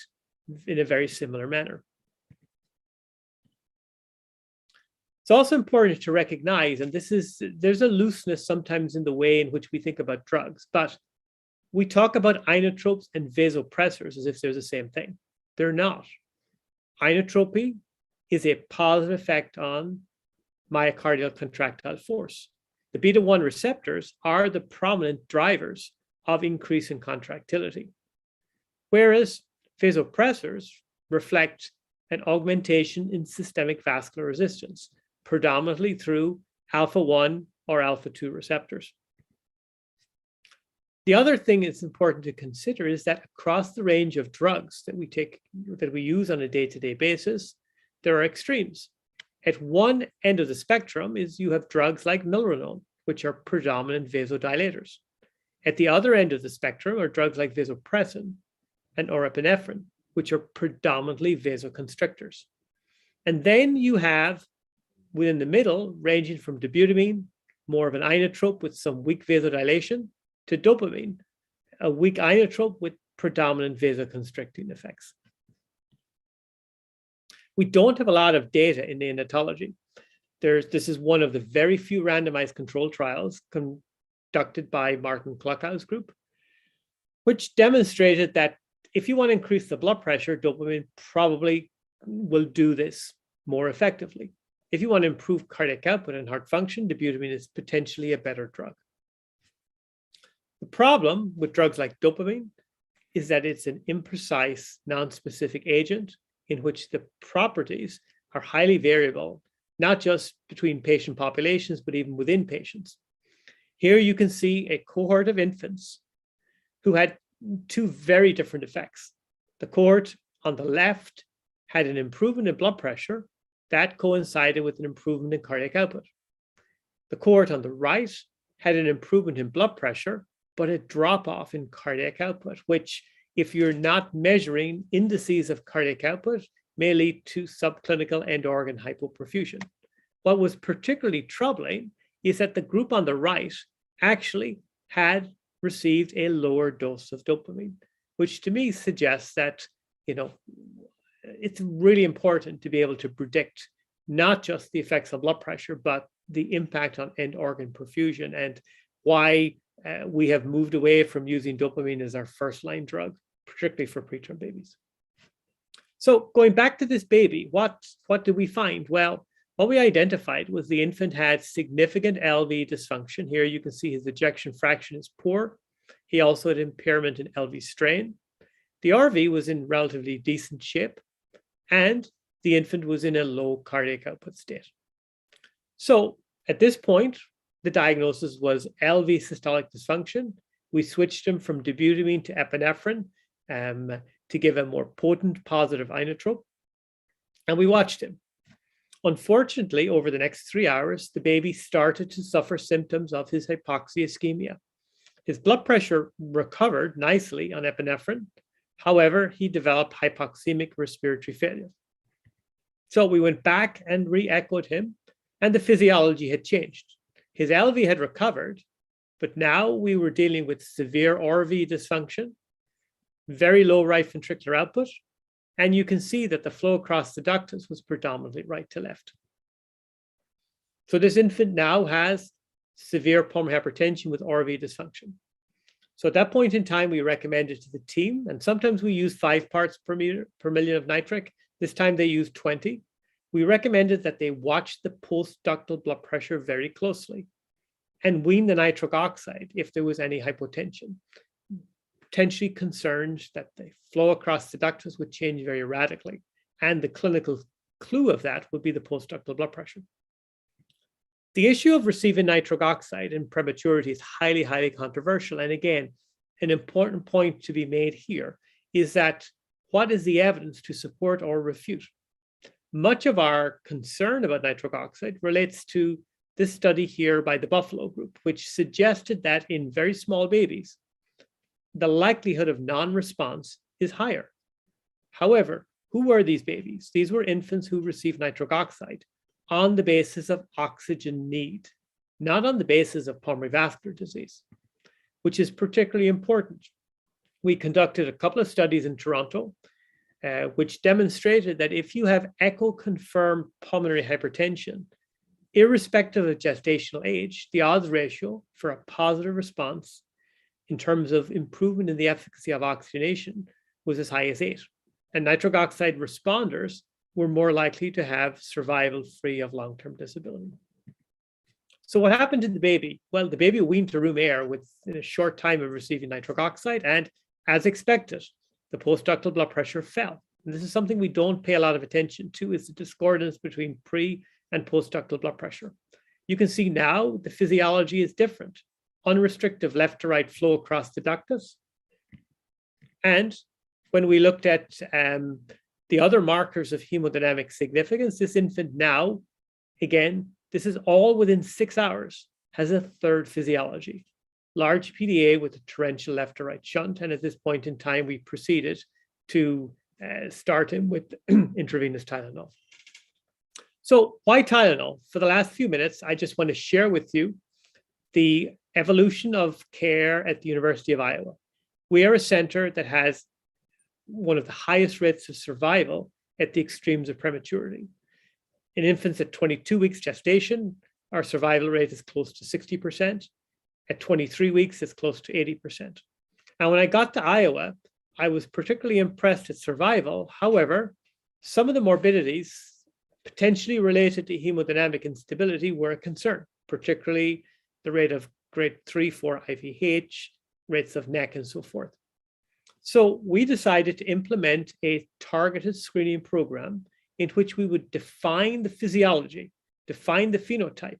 D: in a very similar manner. It's also important to recognize, and there's a looseness sometimes in the way in which we think about drugs, but we talk about inotropes and vasopressors as if they're the same thing. They're not. Inotropy is a positive effect on myocardial contractile force. The beta-1 receptors are the prominent drivers of increase in contractility, whereas vasopressors reflect an augmentation in systemic vascular resistance. predominantly through alpha-1 or alpha-2 receptors. The other thing that's important to consider is that across the range of drugs that we use on a day-to-day basis, there are extremes. At one end of the spectrum is you have drugs like milrinone, which are predominant vasodilators. At the other end of the spectrum are drugs like vasopressin and norepinephrine, which are predominantly vasoconstrictors. And then you have within the middle, ranging from dobutamine, more of an inotrope with some weak vasodilation, to dopamine, a weak inotrope with predominant vasoconstricting effects. We don't have a lot of data in neonatology. This is one of the very few randomized controlled trials conducted by Martin Kluckau's group, which demonstrated that if you want to increase the blood pressure, dopamine probably will do this more effectively. If you want to improve cardiac output and heart function, dobutamine is potentially a better drug. The problem with drugs like dopamine is that it's an imprecise, non-specific agent in which the properties are highly variable, not just between patient populations, but even within patients. Here you can see a cohort of infants who had two very different effects. The cohort on the left had an improvement in blood pressure that coincided with an improvement in cardiac output. The cohort on the right had an improvement in blood pressure, but a drop-off in cardiac output, which, if you're not measuring indices of cardiac output, may lead to subclinical end-organ hypoperfusion. What was particularly troubling is that the group on the right actually had received a lower dose of dopamine, which to me suggests that, it's really important to be able to predict not just the effects of blood pressure, but the impact on end organ perfusion, and why we have moved away from using dopamine as our first line drug, particularly for preterm babies. So going back to this baby, what did we find? Well, what we identified was the infant had significant LV dysfunction. Here you can see his ejection fraction is poor. He also had impairment in LV strain. The RV was in relatively decent shape, and the infant was in a low cardiac output state. So at this point, the diagnosis was LV systolic dysfunction. We switched him from dobutamine to epinephrine to give a more potent positive inotrope, and we watched him. Unfortunately, over the next 3 hours, the baby started to suffer symptoms of his hypoxia ischemia. His blood pressure recovered nicely on epinephrine. However, he developed hypoxemic respiratory failure. So we went back and re-echoed him, and the physiology had changed. His LV had recovered, but now we were dealing with severe RV dysfunction, very low right ventricular output, and you can see that the flow across the ductus was predominantly right to left. So this infant now has severe pulmonary hypertension with RV dysfunction. So at that point in time, we recommended to the team, and sometimes we use 5 parts per million of nitric. This time they used 20. We recommended that they watch the post-ductal blood pressure very closely and wean the nitric oxide if there was any hypotension, potentially concerned that the flow across the ductus would change very radically. And the clinical clue of that would be the post-ductal blood pressure. The issue of receiving nitric oxide in prematurity is highly, highly controversial. And again, an important point to be made here is that what is the evidence to support or refute? Much of our concern about nitric oxide relates to this study here by the Buffalo group, which suggested that in very small babies, the likelihood of non-response is higher. However, who were these babies? These were infants who received nitric oxide on the basis of oxygen need, not on the basis of pulmonary vascular disease, which is particularly important. We conducted a couple of studies in Toronto, which demonstrated that if you have echo-confirmed pulmonary hypertension, irrespective of gestational age, the odds ratio for a positive response in terms of improvement in the efficacy of oxygenation was as high as 8. And nitric oxide responders were more likely to have survival free of long-term disability. So what happened to the baby? Well, the baby weaned to room air within a short time of receiving nitric oxide, and as expected, the post-ductal blood pressure fell. And this is something we don't pay a lot of attention to, is the discordance between pre and postductal blood pressure. You can see now the physiology is different. Unrestricted left to right flow across the ductus. And when we looked at the other markers of hemodynamic significance, this infant now, again, this is all within 6 hours, has a third physiology. Large PDA with a torrential left to right shunt. And at this point in time, we proceeded to start him with intravenous Tylenol. So why Tylenol? For the last few minutes, I just want to share with you the evolution of care at the University of Iowa. We are a center that has one of the highest rates of survival at the extremes of prematurity. In infants at 22 weeks gestation, our survival rate is close to 60%. At 23 weeks, it's close to 80%. And when I got to Iowa, I was particularly impressed at survival. However, some of the morbidities potentially related to hemodynamic instability were a concern, particularly the rate of grade 3, 4 IVH, rates of NEC, and so forth. So we decided to implement a targeted screening program in which we would define the physiology, define the phenotype.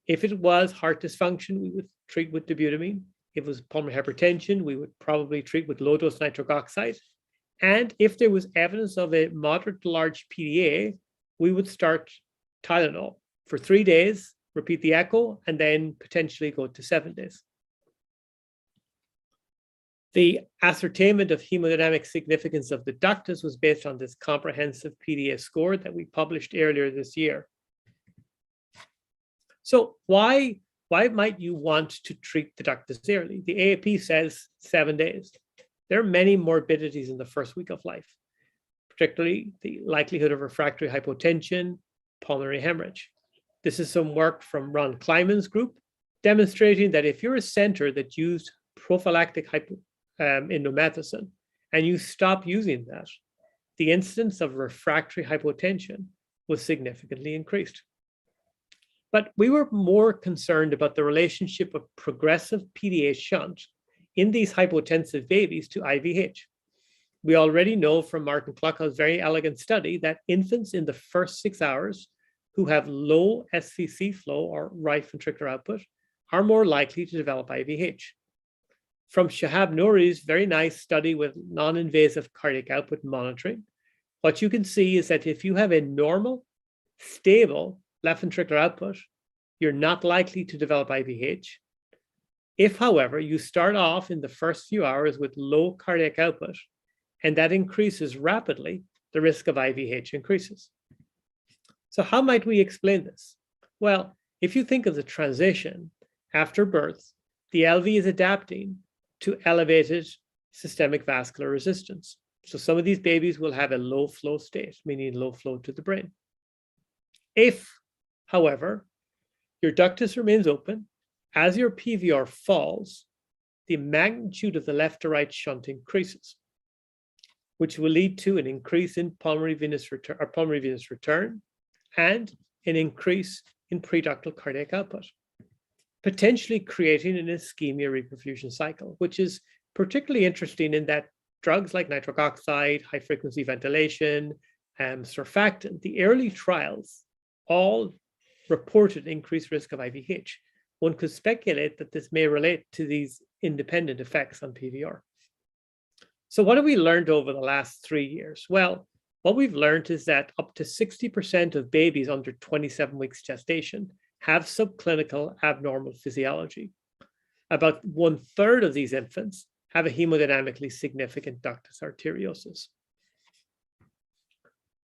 D: If it was heart dysfunction, we would treat with dobutamine. If it was pulmonary hypertension, we would probably treat with low-dose nitric oxide. And if there was evidence of a moderate to large PDA, we would start Tylenol for 3 days, repeat the echo, and then potentially go to 7 days. The ascertainment of hemodynamic significance of the ductus was based on this comprehensive PDA score that we published earlier this year. So why might you want to treat the ductus early? The AAP says 7 days. There are many morbidities in the first week of life, particularly the likelihood of refractory hypotension, pulmonary hemorrhage. This is some work from Ron Kleiman's group demonstrating that if you're a center that used prophylactic indomethacin and you stop using that, the incidence of refractory hypotension was significantly increased. But we were more concerned about the relationship of progressive PDA shunt in these hypotensive babies to IVH. We already know from Martin Kluckow's very elegant study that infants in the first 6 hours who have low SVC flow or right ventricular output are more likely to develop IVH. From Shahab Nouri's very nice study with non-invasive cardiac output monitoring, what you can see is that if you have a normal, stable left ventricular output, you're not likely to develop IVH. If, however, you start off in the first few hours with low cardiac output, and that increases rapidly, the risk of IVH increases. So how might we explain this? Well, if you think of the transition after birth, the LV is adapting to elevated systemic vascular resistance. So some of these babies will have a low flow state, meaning low flow to the brain. If, however, your ductus remains open, as your PVR falls, the magnitude of the left to right shunt increases, which will lead to an increase in pulmonary venous return and an increase in preductal cardiac output, potentially creating an ischemia reperfusion cycle, which is particularly interesting in that drugs like nitric oxide, high frequency ventilation, surfactant, the early trials all reported increased risk of IVH. One could speculate that this may relate to these independent effects on PVR. So what have we learned over the last 3 years? Well, what we've learned is that up to 60% of babies under 27 weeks gestation have subclinical abnormal physiology. About 1/3 of these infants have a hemodynamically significant ductus arteriosus.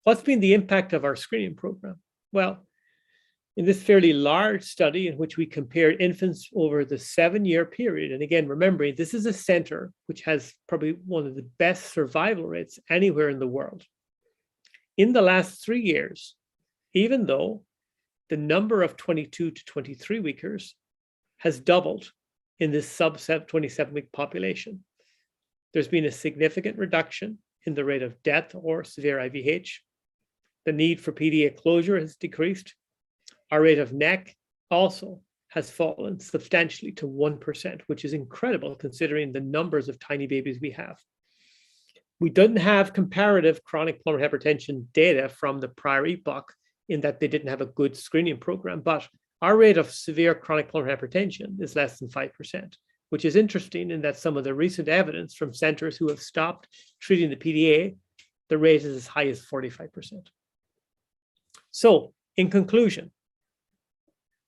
D: What's been the impact of our screening program? Well, in this fairly large study in which we compared infants over the 7-year period, and again, remembering this is a center which has probably one of the best survival rates anywhere in the world. In the last 3 years, even though the number of 22 to 23 weekers has doubled in this sub 27-week population, there's been a significant reduction in the rate of death or severe IVH. The need for PDA closure has decreased. Our rate of NEC also has fallen substantially to 1%, which is incredible considering the numbers of tiny babies we have. We didn't have comparative chronic pulmonary hypertension data from the prior epoch in that they didn't have a good screening program. But our rate of severe chronic pulmonary hypertension is less than 5%, which is interesting in that some of the recent evidence from centers who have stopped treating the PDA, the rate is as high as 45%. So in conclusion,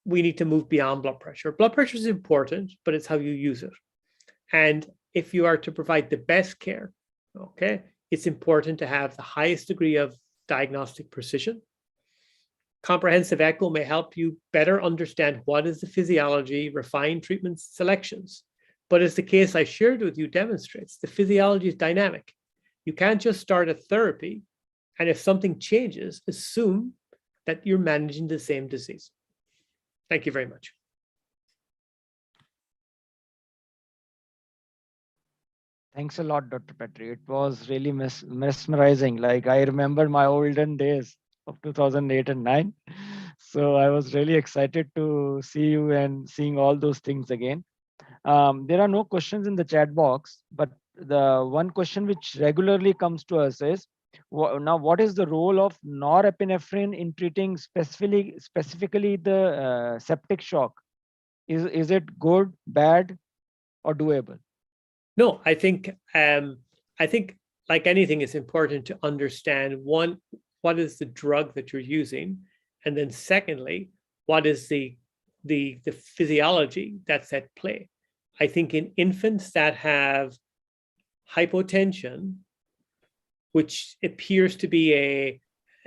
D: we need to move beyond blood pressure. Blood pressure is important, but it's how you use it. And if you are to provide the best care, okay, it's important to have the highest degree of diagnostic precision. Comprehensive echo may help you better understand what is the physiology, refine treatment selections. But as the case I shared with you demonstrates, the physiology is dynamic. You can't just start a therapy, and if something changes, assume that you're managing the same disease. Thank you very much.
B: Thanks a lot, Dr. Petri. It was really mesmerizing. Like I remember my olden days of 2008 and 9. So I was really excited to see you and seeing all those things again. There are no questions in the chat box, but the one question which regularly comes to us is, now what is the role of norepinephrine in treating specifically the septic shock? Is it good, bad, or doable?
D: No, I think like anything, it's important to understand one, what is the drug that you're using, and then secondly, what is the physiology that's at play. I think in infants that have hypotension, which appears to be a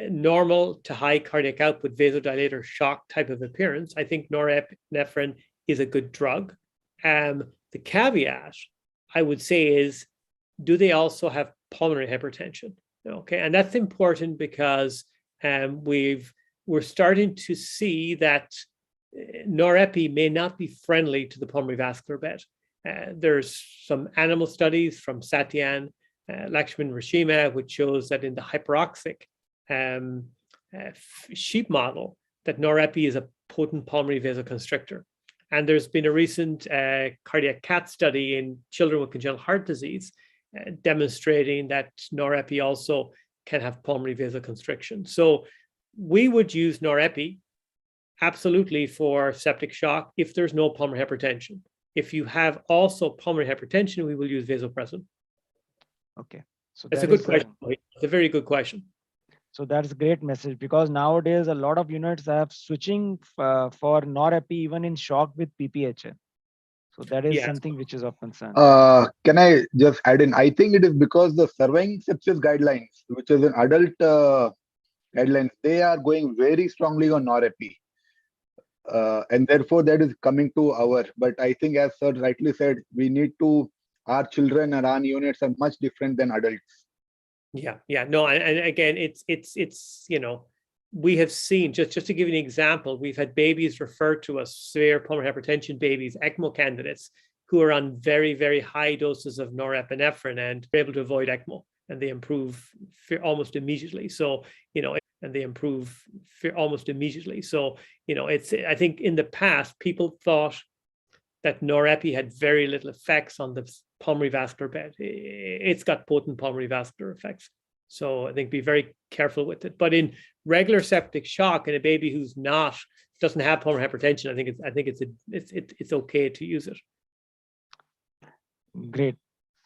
D: normal to high cardiac output vasodilator shock type of appearance, I think norepinephrine is a good drug. The caveat I would say is, do they also have pulmonary hypertension? Okay, and that's important because we're starting to see that norepi may not be friendly to the pulmonary vascular bed. There's some animal studies from Satyan, Lakshman Rashima, which shows that in the hyperoxic sheep model, that norepi is a potent pulmonary vasoconstrictor. And there's been a recent cardiac CAT study in children with congenital heart disease demonstrating that norepi also can have pulmonary vasoconstriction. So we would use norepi absolutely for septic shock if there's no pulmonary hypertension. If you have also pulmonary hypertension, we will use vasopressin.
B: Okay, so
D: that's a good question. It's a very good question.
B: So that's a great message, because nowadays a lot of units have switching for norepi even in shock with PPHN. So that is something which is of concern.
E: Can I just add in? I think it is because the surveying sepsis guidelines, which is an adult guidelines, they are going very strongly on norepi. And therefore that is coming to our, but I think as sir rightly said, we need to, our children and our units are much different than adults.
D: Yeah, no, and again, it's you know, we have seen, just to give you an example, we've had babies referred to as severe pulmonary hypertension babies, ECMO candidates, who are on very, very high doses of norepinephrine and are able to avoid ECMO, and they improve almost immediately. So, you know, So, you know, I think in the past, people thought that norepi had very little effects on the pulmonary vascular bed. It's got potent pulmonary vascular effects. So I think be very careful with it. But in regular septic shock in a baby who's doesn't have pulmonary hypertension, I think it's okay to use it.
B: Great.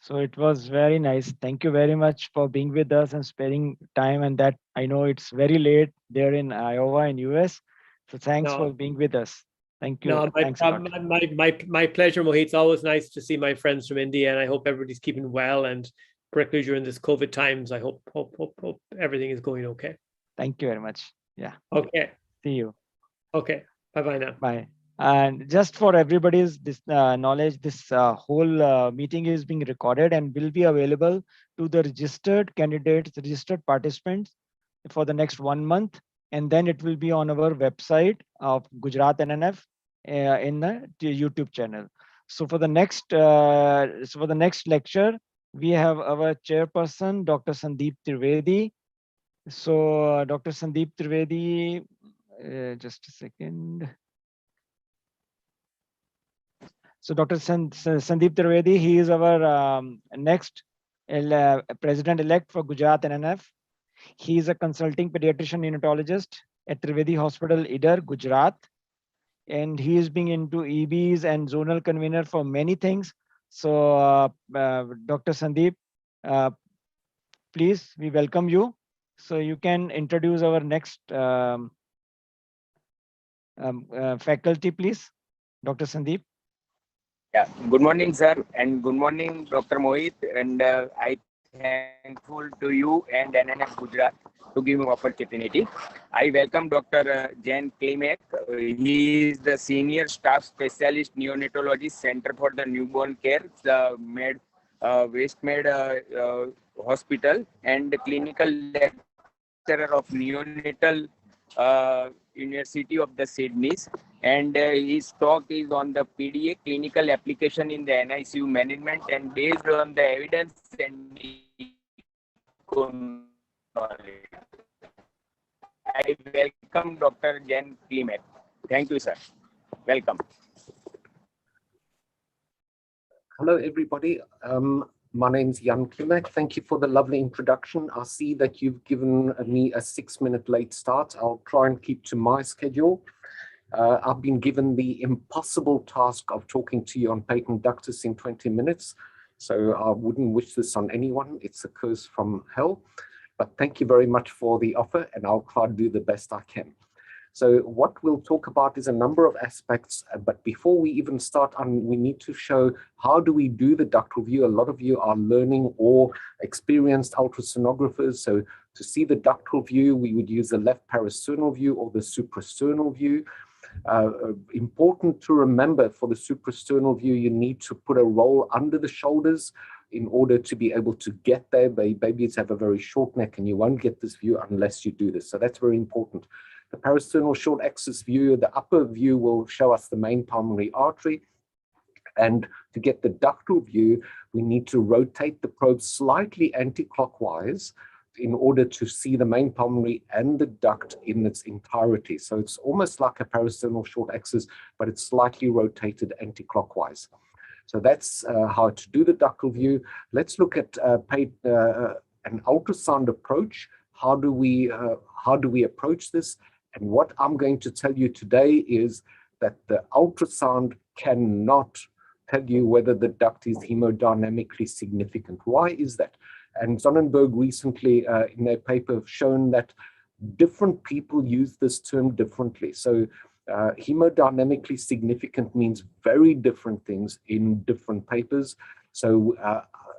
B: So it was very nice. Thank you very much for being with us and sparing time. And that I know it's very late there in Iowa in US. So thanks for being with us. Thank you.
D: No, my pleasure, Mohit. It's always nice to see my friends from India, and I hope everybody's keeping well. And particularly during this COVID times, I hope everything is going okay.
B: Thank you very much. Yeah.
D: Okay.
B: See you.
D: Okay. Bye-bye now.
B: Bye. And just for everybody's knowledge, this whole meeting is being recorded and will be available to the registered candidates, registered participants for the next 1 month. And then it will be on our website of Gujarat NNF in the YouTube channel. So for the next lecture, we have our chairperson, Dr. Sandeep Trivedi. So Dr. Sandeep Trivedi, just a second. So Dr. Sandeep Trivedi, he is our next president-elect for Gujarat NNF. He is a consulting pediatrician neonatologist at Trivedi Hospital, Idar, Gujarat. And he is being into EBs and zonal convener for many things. So, Dr. Sandeep, please, we welcome you. So you can introduce our next faculty, please, Dr. Sandeep.
G: Yeah, good morning, sir, and good morning, Dr. Mohit. And I thankful to you and NNS Gujarat to give me opportunity. I welcome Dr. Jan Klimek. He is the senior staff specialist neonatology center for the newborn care, the Westmead Hospital, and the clinical lecturer of neonatal University of the Sydney's. And his talk is on the PDA clinical application in the NICU management and based on the evidence and knowledge. I welcome Dr. Jan Klimek. Thank you, sir. Welcome.
H: Hello, everybody. My name's Jan Klimek. Thank you for the lovely introduction. I see that you've given me a 6-minute late start. I'll try and keep to my schedule. I've been given the impossible task of talking to you on patent ductus in 20 minutes. So I wouldn't wish this on anyone. It's a curse from hell. But thank you very much for the offer, and I'll try to do the best I can. So what we'll talk about is a number of aspects, but before we even start on, we need to show how do we do the ductal view. A lot of you are learning or experienced ultrasonographers. So to see the ductal view, we would use the left parasternal view or the suprasternal view. Important to remember, for the suprasternal view, you need to put a roll under the shoulders in order to be able to get there. Babies have a very short neck, and you won't get this view unless you do this. So that's very important. The parasternal short axis view, the upper view will show us the main pulmonary artery. And to get the ductal view, we need to rotate the probe slightly anti-clockwise in order to see the main pulmonary and the duct in its entirety. So it's almost like a parasternal short axis, but it's slightly rotated anti-clockwise. So that's how to do the ductal view. Let's look at an ultrasound approach. How do we approach this? And what I'm going to tell you today is that the ultrasound cannot tell you whether the duct is hemodynamically significant. Why is that? And Sonnenberg recently in their paper have shown that different people use this term differently. So hemodynamically significant means very different things in different papers. So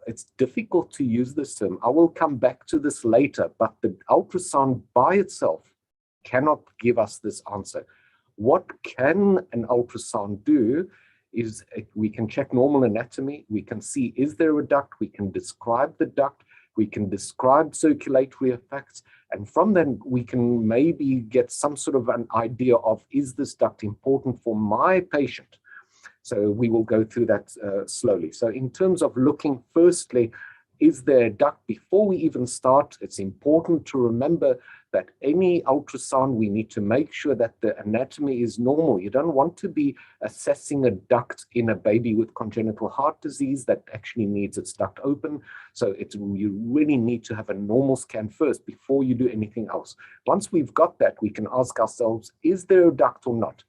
H: it's difficult to use this term. I will come back to this later, but the ultrasound by itself cannot give us this answer. What can an ultrasound do is we can check normal anatomy. We can see, is there a duct? We can describe the duct. We can describe circulatory effects. And from then, we can maybe get some sort of an idea of, is this duct important for my patient? So we will go through that slowly. So in terms of looking, firstly, is there a duct? Before we even start, it's important to remember that any ultrasound, we need to make sure that the anatomy is normal. You don't want to be assessing a duct in a baby with congenital heart disease that actually needs its duct open. So you really need to have a normal scan first before you do anything else. Once we've got that, we can ask ourselves, is there a duct or not?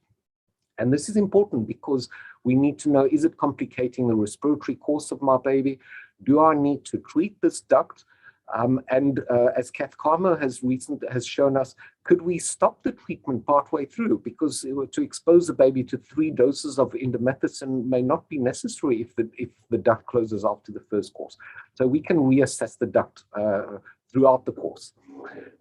H: And this is important because we need to know, is it complicating the respiratory course of my baby? Do I need to treat this duct? As Kath Karma has shown us, could we stop the treatment partway through? Because to expose the baby to 3 doses of indomethacin may not be necessary if the duct closes after the first course. So we can reassess the duct throughout the course.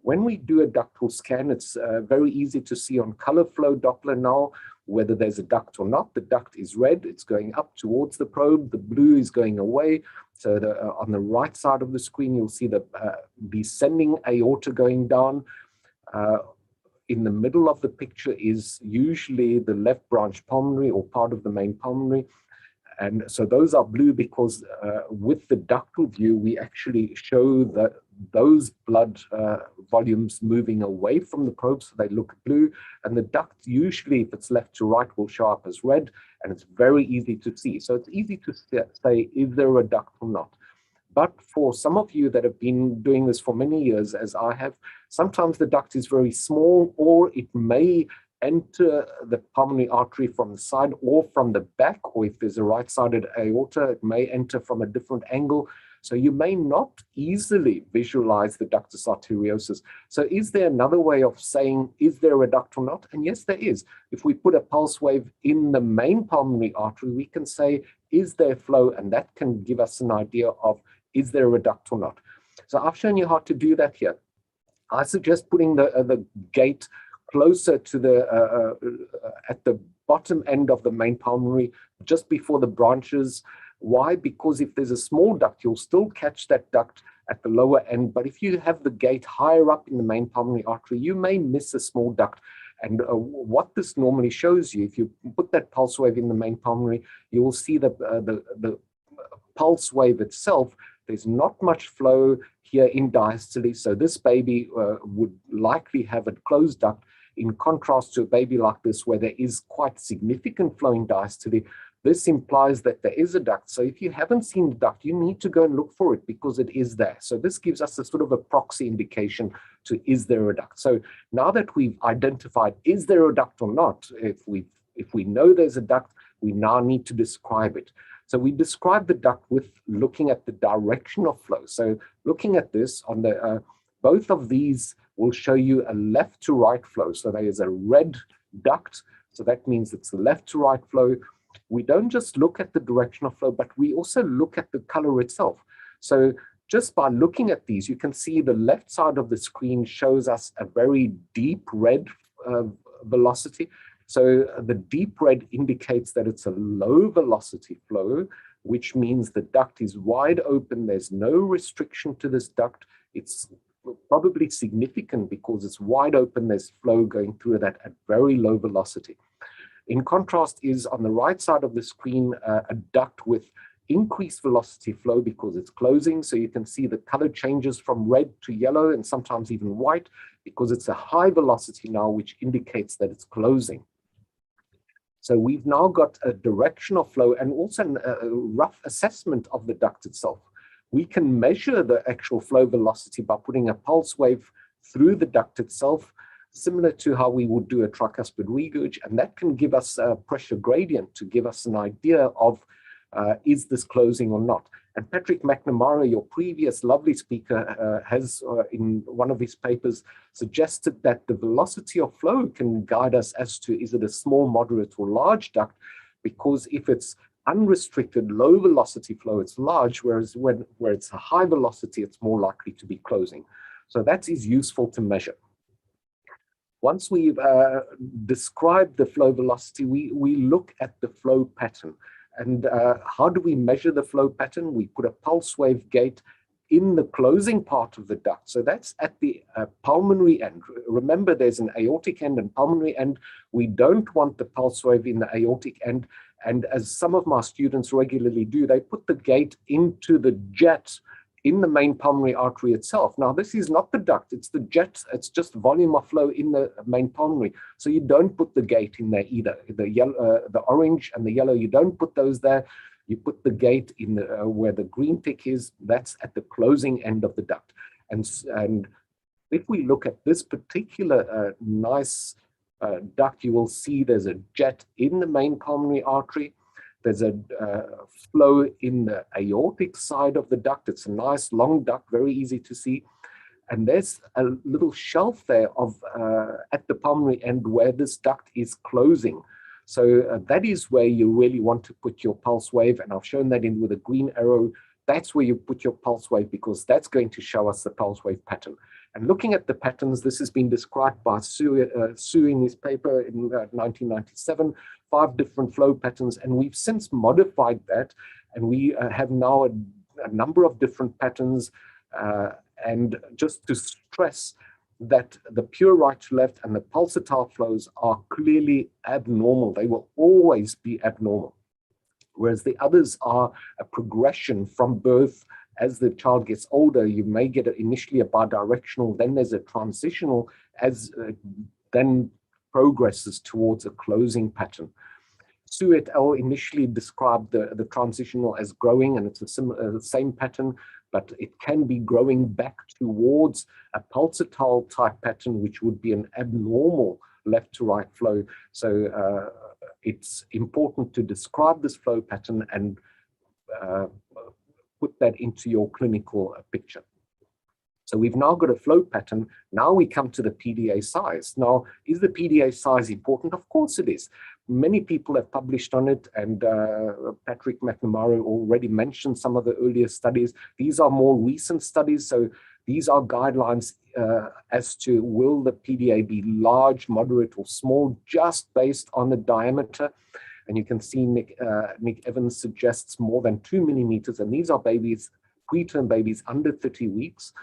H: When we do a ductal scan, it's very easy to see on color flow Doppler now whether there's a duct or not. The duct is red, it's going up towards the probe, the blue is going away. So on the right side of the screen, you'll see the descending aorta going down. In the middle of the picture is usually the left branch pulmonary or part of the main pulmonary. And so those are blue because with the ductal view, we actually show those blood volumes moving away from the probe, so they look blue. And the duct, usually, if it's left to right, will show up as red, and it's very easy to see. So it's easy to say, is there a duct or not? But for some of you that have been doing this for many years, as I have, sometimes the duct is very small, or it may enter the pulmonary artery from the side or from the back, or if there's a right-sided aorta, it may enter from a different angle. So you may not easily visualize the ductus arteriosus. So is there another way of saying, is there a duct or not? And yes, there is. If we put a pulse wave in the main pulmonary artery, we can say, is there flow? And that can give us an idea of, is there a duct or not? So I've shown you how to do that here. I suggest putting the gate closer to the, at the bottom end of the main pulmonary, just before the branches. Why? Because if there's a small duct, you'll still catch that duct at the lower end. But if you have the gate higher up in the main pulmonary artery, you may miss a small duct. And what this normally shows you, if you put that pulse wave in the main pulmonary, you will see that the pulse wave itself, there's not much flow here in diastole. So this baby would likely have a closed duct, in contrast to a baby like this, where there is quite significant flow in diastole. This implies that there is a duct. So if you haven't seen the duct, you need to go and look for it because it is there. So this gives us a sort of a proxy indication to, is there a duct? So now that we've identified, is there a duct or not? If we know there's a duct, we now need to describe it. So we describe the duct with looking at the direction of flow. So looking at this on the, both of these will show you a left to right flow. So there is a red duct. So that means it's the left to right flow. We don't just look at the direction of flow, but we also look at the color itself. So just by looking at these, you can see the left side of the screen shows us a very deep red velocity. So the deep red indicates that it's a low velocity flow, which means the duct is wide open. There's no restriction to this duct. It's probably significant because it's wide open. There's flow going through that at very low velocity. In contrast is on the right side of the screen, a duct with increased velocity flow because it's closing. So you can see the color changes from red to yellow and sometimes even white because it's a high velocity now, which indicates that it's closing. So we've now got a direction of flow and also a rough assessment of the duct itself. We can measure the actual flow velocity by putting a pulse wave through the duct itself, similar to how we would do a tricuspid re-GUJ, and that can give us a pressure gradient to give us an idea of is this closing or not. And Patrick McNamara, your previous lovely speaker, has in one of his papers suggested that the velocity of flow can guide us as to is it a small, moderate, or large duct, because if it's unrestricted, low velocity flow, it's large, whereas where it's a high velocity, it's more likely to be closing. So that is useful to measure. Once we've described the flow velocity, we look at the flow pattern. And how do we measure the flow pattern? We put a pulse wave gate in the closing part of the duct. So that's at the pulmonary end. Remember, there's an aortic end and pulmonary end. We don't want the pulse wave in the aortic end. And as some of my students regularly do, they put the gate into the jet in the main pulmonary artery itself. Now, this is not the duct, it's the jet, it's just volume of flow in the main pulmonary. So you don't put the gate in there either. The yellow, the orange and the yellow, you don't put those there. You put the gate in the, where the green tick is, that's at the closing end of the duct. And if we look at this particular nice duct, you will see there's a jet in the main pulmonary artery. There's a flow in the aortic side of the duct. It's a nice long duct, very easy to see. And there's a little shelf there of at the pulmonary end where this duct is closing. So that is where you really want to put your pulse wave. And I've shown that in with a green arrow. That's where you put your pulse wave because that's going to show us the pulse wave pattern. And looking at the patterns, this has been described by Sue in his paper in 1997, 5 different flow patterns. And we've since modified that. And we have now a number of different patterns. And just to stress that the pure right to left and the pulsatile flows are clearly abnormal. They will always be abnormal. Whereas the others are a progression from birth. As the child gets older, you may get initially a bidirectional, then there's a transitional, as then progresses towards a closing pattern. Sue et al. Initially described the transitional as growing, and it's a similar, the same pattern. but it can be growing back towards a pulsatile type pattern, which would be an abnormal left to right flow. So it's important to describe this flow pattern and put that into your clinical picture. So we've now got a flow pattern. Now we come to the PDA size. Now, is the PDA size important? Of course it is. Many people have published on it, and Patrick McNamara already mentioned some of the earlier studies. These are more recent studies, so these are guidelines as to will the PDA be large, moderate, or small, just based on the diameter. And you can see Nick Evans suggests more than 2 millimeters, and these are babies, preterm babies under 30 weeks.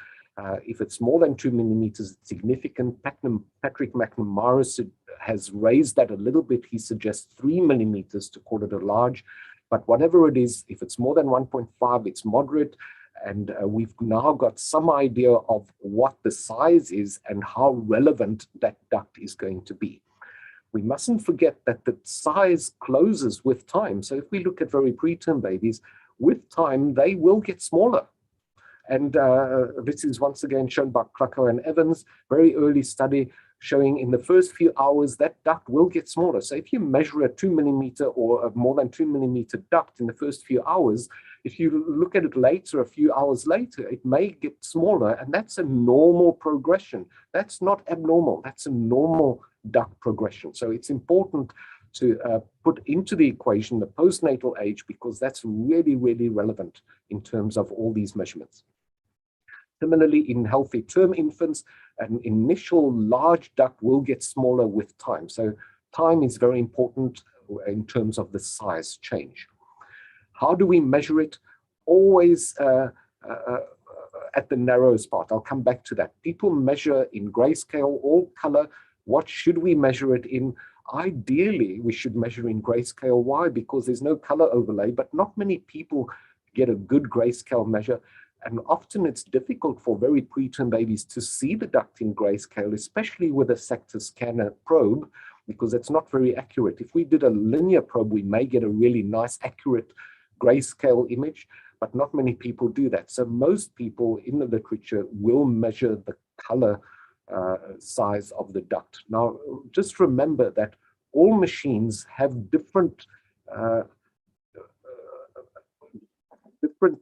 H: If it's more than 2 millimeters, it's significant. Patrick McNamara has raised that a little bit. He suggests 3 millimeters to call it a large, but whatever it is, if it's more than 1.5, it's moderate. And we've now got some idea of what the size is and how relevant that duct is going to be. We mustn't forget that the size closes with time. So if we look at very preterm babies, with time, they will get smaller. And this is once again shown by Krakow and Evans, very early study showing in the first few hours that duct will get smaller. So if you measure a 2 millimeter or a more than 2 millimeter duct in the first few hours, if you look at it later, a few hours later, it may get smaller, and that's a normal progression. That's not abnormal, that's a normal duct progression. So it's important to put into the equation the postnatal age, because that's really, really relevant in terms of all these measurements. Similarly, in healthy term infants, an initial large duct will get smaller with time. So time is very important in terms of the size change. How do we measure it? Always at the narrowest part. I'll come back to that. People measure in grayscale or color. What should we measure it in? Ideally, we should measure in grayscale. Why? Because there's no color overlay, but not many people get a good grayscale measure. And often it's difficult for very preterm babies to see the duct in grayscale, especially with a sector scanner probe, because it's not very accurate. If we did a linear probe, we may get a really nice, accurate grayscale image, but not many people do that. So most people in the literature will measure the color size of the duct. Now, just remember that all machines have different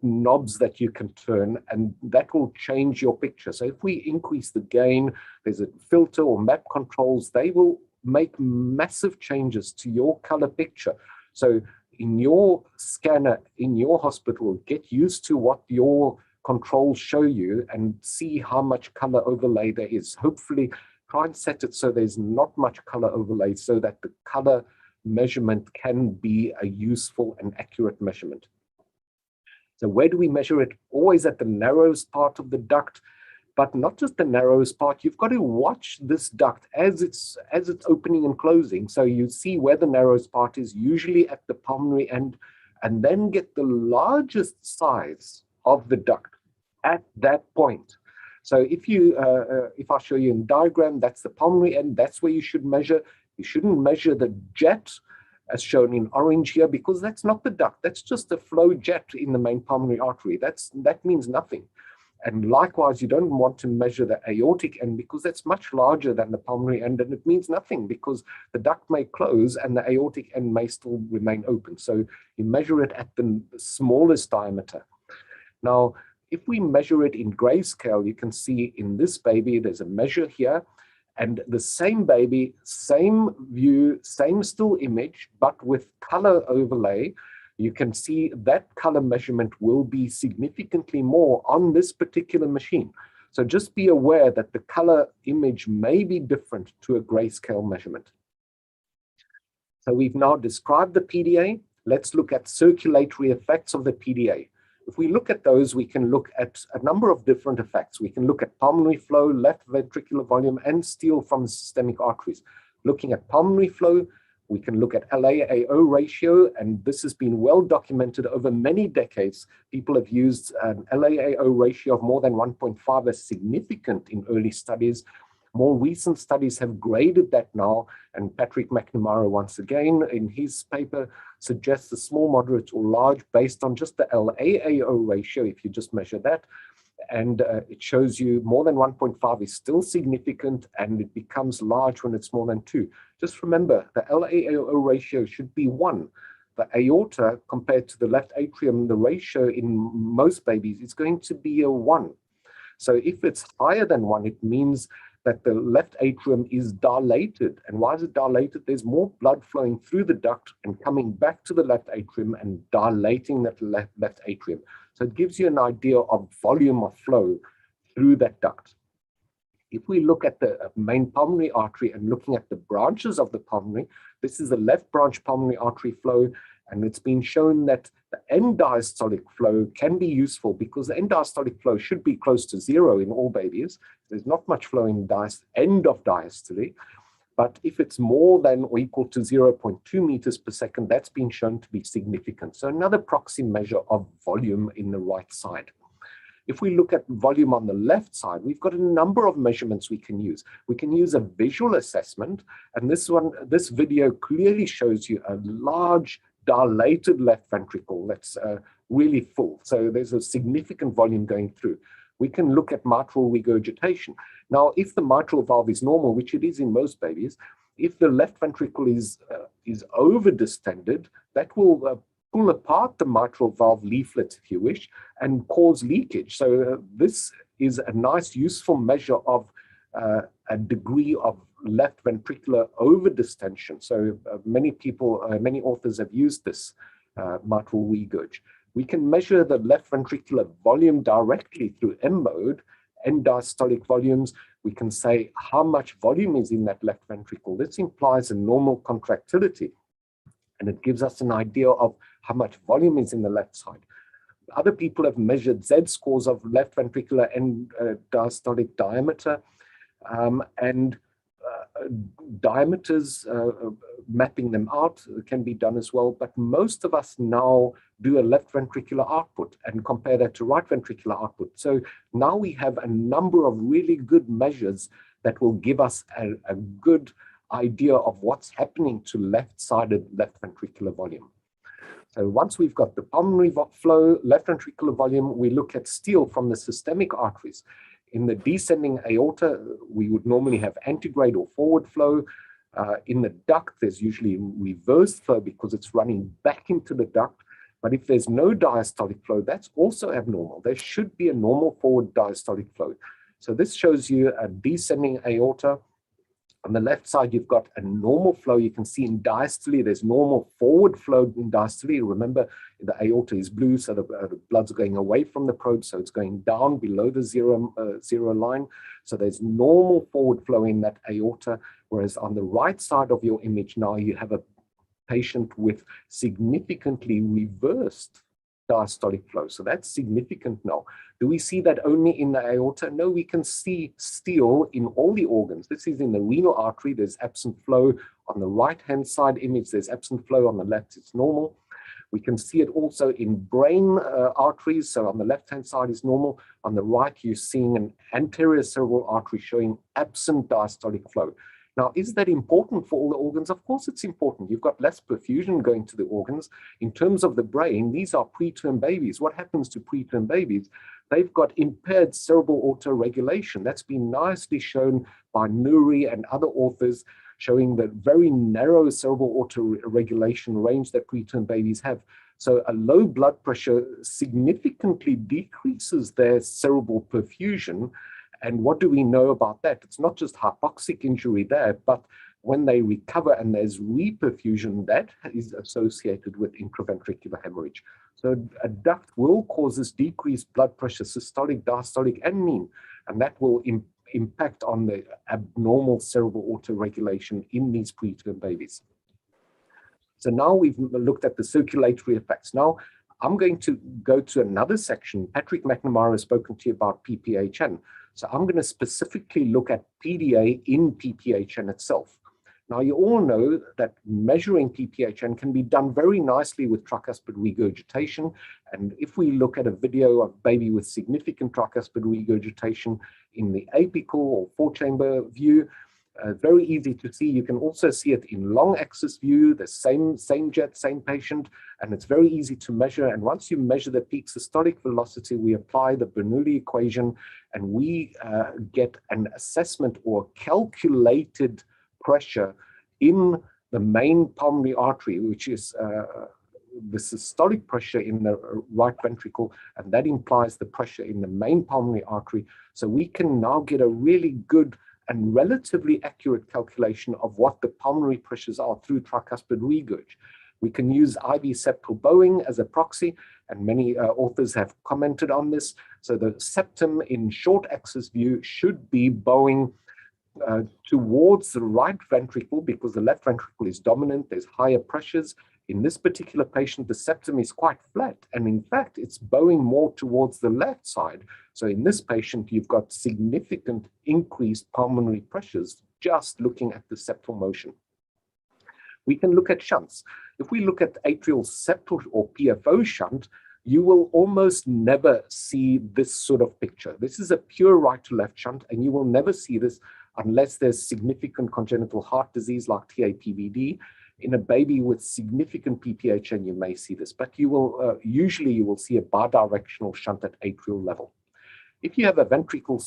H: knobs that you can turn, and that will change your picture. So if we increase the gain, there's a filter or map controls, they will make massive changes to your color picture. So in your scanner, in your hospital, get used to what your controls show you and see how much color overlay there is. Hopefully try and set it so there's not much color overlay, so that the color measurement can be a useful and accurate measurement. So where do we measure it? Always at the narrowest part of the duct, but not just the narrowest part. You've got to watch this duct as it's opening and closing. So you see where the narrowest part is, usually at the pulmonary end, and then get the largest size of the duct at that point. So if I show you in diagram, that's the pulmonary end, that's where you should measure. You shouldn't measure the jet as shown in orange here, because that's not the duct, that's just a flow jet in the main pulmonary artery. That means nothing. And likewise, you don't want to measure the aortic end, because that's much larger than the pulmonary end, and it means nothing because the duct may close and the aortic end may still remain open. So you measure it at the smallest diameter. Now, if we measure it in grayscale, you can see in this baby, there's a measure here, and the same baby, same view, same still image, but with color overlay. You can see that color measurement will be significantly more on this particular machine. So just be aware that the color image may be different to a grayscale measurement. So we've now described the PDA. Let's look at circulatory effects of the PDA. If we look at those, we can look at a number of different effects. We can look at pulmonary flow, left ventricular volume, and steal from the systemic arteries. Looking at pulmonary flow, we can look at LAAO ratio, and this has been well documented over many decades. People have used an LAAO ratio of more than 1.5 as significant in early studies. More recent studies have graded that now, and Patrick McNamara once again in his paper suggests a small, moderate, or large based on just the LAAO ratio, if you just measure that. And it shows you more than 1.5 is still significant, and it becomes large when it's more than 2. Just remember, the LAAO ratio should be 1. The aorta compared to the left atrium, the ratio in most babies is going to be a 1. So if it's higher than 1, it means that the left atrium is dilated. And why is it dilated? There's more blood flowing through the duct and coming back to the left atrium and dilating that left atrium. So it gives you an idea of volume of flow through that duct. If we look at the main pulmonary artery and looking at the branches of the pulmonary, this is the left branch pulmonary artery flow, and it's been shown that the end diastolic flow can be useful because the end diastolic flow should be close to 0 in all babies. There's not much flow in end of diastole, but if it's more than or equal to 0.2 meters per second, that's been shown to be significant. So another proxy measure of volume in the right side. If we look at volume on the left side, we've got a number of measurements we can use. We can use a visual assessment, and this video clearly shows you a large dilated left ventricle that's really full. So there's a significant volume going through. We can look at mitral regurgitation. Now, if the mitral valve is normal, which it is in most babies, if the left ventricle is over distended, that will pull apart the mitral valve leaflet, if you wish, and cause leakage. So this is a nice, useful measure of a degree of left ventricular overdistension. So many people, many authors have used this mitral regurg. We can measure the left ventricular volume directly through M mode, end diastolic volumes. We can say how much volume is in that left ventricle. This implies a normal contractility, and it gives us an idea of how much volume is in the left side. Other people have measured Z-scores of left ventricular end diastolic diameter, and diameters, mapping them out can be done as well, but most of us now do a left ventricular output and compare that to right ventricular output. So now we have a number of really good measures that will give us a good idea of what's happening to left-sided left ventricular volume. So once we've got the pulmonary flow, left ventricular volume, we look at steal from the systemic arteries. In the descending aorta, we would normally have antegrade or forward flow. In the duct, there's usually reverse flow because it's running back into the duct. But if there's no diastolic flow, that's also abnormal. There should be a normal forward diastolic flow. So this shows you a descending aorta. On the left side, you've got a normal flow. You can see in diastole, there's normal forward flow in diastole. Remember, the aorta is blue, so the blood's going away from the probe, so it's going down below the zero line. So there's normal forward flow in that aorta, whereas on the right side of your image now, you have a patient with significantly reversed diastolic flow. So that's significant now. Do we see that only in the aorta? No, we can see steal in all the organs. This is in the renal artery. There's absent flow. On the right-hand side image, there's absent flow. On the left, it's normal. We can see it also in brain arteries. So on the left-hand side is normal. On the right, you're seeing an anterior cerebral artery showing absent diastolic flow. Now, is that important for all the organs? Of course, it's important. You've got less perfusion going to the organs. In terms of the brain, these are preterm babies. What happens to preterm babies? They've got impaired cerebral autoregulation. That's been nicely shown by Nuri and other authors, showing the very narrow cerebral autoregulation range that preterm babies have. So a low blood pressure significantly decreases their cerebral perfusion. And what do we know about that? It's not just hypoxic injury there, but when they recover and there's reperfusion, that is associated with intraventricular hemorrhage. So a duct will cause this decreased blood pressure, systolic, diastolic, and mean, and that will impact on the abnormal cerebral autoregulation in these preterm babies. So now we've looked at the circulatory effects. Now I'm going to go to another section. Patrick McNamara has spoken to you about PPHN. So I'm going to specifically look at PDA in PPHN itself. Now, you all know that measuring PPHN can be done very nicely with tricuspid regurgitation. And if we look at a video of baby with significant tricuspid regurgitation in the apical or four-chamber view, very easy to see. You can also see it in long axis view, the same jet, same patient, and it's very easy to measure. And once you measure the peak systolic velocity, we apply the Bernoulli equation, and we get an assessment or calculated pressure in the main pulmonary artery, which is the systolic pressure in the right ventricle, and that implies the pressure in the main pulmonary artery. So we can now get a really good and relatively accurate calculation of what the pulmonary pressures are through tricuspid regurg. We can use IV septal bowing as a proxy, and many authors have commented on this. So the septum in short axis view should be bowing towards the right ventricle, because the left ventricle is dominant, there's higher pressures. In this particular patient, the septum is quite flat, and in fact, it's bowing more towards the left side. So in this patient, you've got significant increased pulmonary pressures just looking at the septal motion. We can look at shunts. If we look at atrial septal or PFO shunt, you will almost never see this sort of picture. This is a pure right to left shunt, and you will never see this unless there's significant congenital heart disease like TAPVD. In a baby with significant PPHN, you may see this, but you will usually you will see a bidirectional shunt at atrial level. If you have a ventricle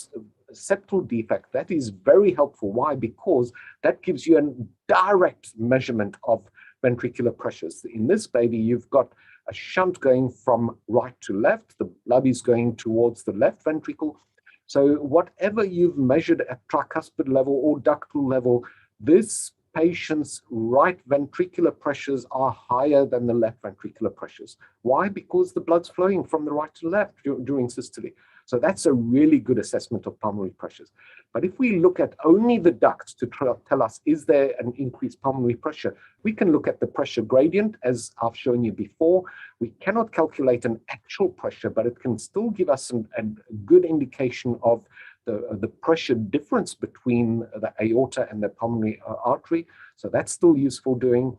H: septal defect, that is very helpful. Why? Because that gives you a direct measurement of ventricular pressures. In this baby, you've got a shunt going from right to left. The blood is going towards the left ventricle. So whatever you've measured at tricuspid level or ductal level, this patient's right ventricular pressures are higher than the left ventricular pressures. Why? Because the blood's flowing from the right to left during systole. So that's a really good assessment of pulmonary pressures. But if we look at only the ducts to tell us, is there an increased pulmonary pressure, we can look at the pressure gradient, as I've shown you before. We cannot calculate an actual pressure, but it can still give us a good indication of the pressure difference between the aorta and the pulmonary artery. So that's still useful doing.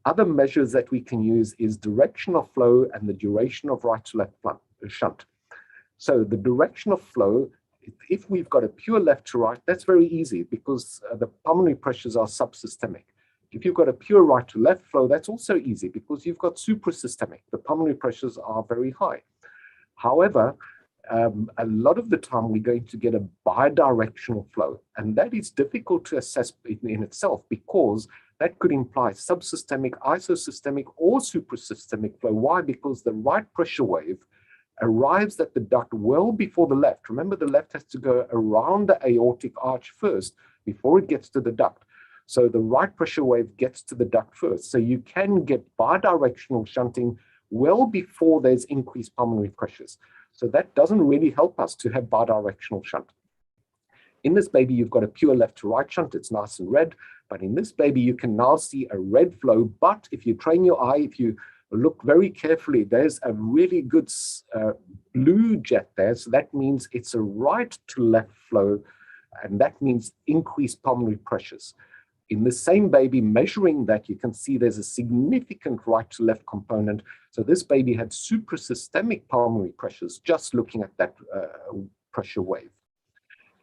H: Other measures that we can use is direction of flow and the duration of right to left shunt. So the direction of flow, if we've got a pure left to right, that's very easy because the pulmonary pressures are subsystemic. If you've got a pure right to left flow, that's also easy because you've got suprasystemic. The pulmonary pressures are very high. However, a lot of the time we're going to get a bidirectional flow, and that is difficult to assess in itself because that could imply subsystemic, isosystemic, or suprasystemic flow. Why? Because the right pressure wave arrives at the duct well before the left. Remember, the left has to go around the aortic arch first before it gets to the duct. So the right pressure wave gets to the duct first. So you can get bidirectional shunting well before there's increased pulmonary pressures. So that doesn't really help us to have bidirectional shunt. In this baby, you've got a pure left to right shunt. It's nice and red. But in this baby, you can now see a red flow. But if you train your eye, if you look very carefully, there's a really good blue jet there. So that means it's a right to left flow. And that means increased pulmonary pressures. In the same baby, measuring that, you can see there's a significant right to left component. So this baby had suprasystemic pulmonary pressures, just looking at that pressure wave.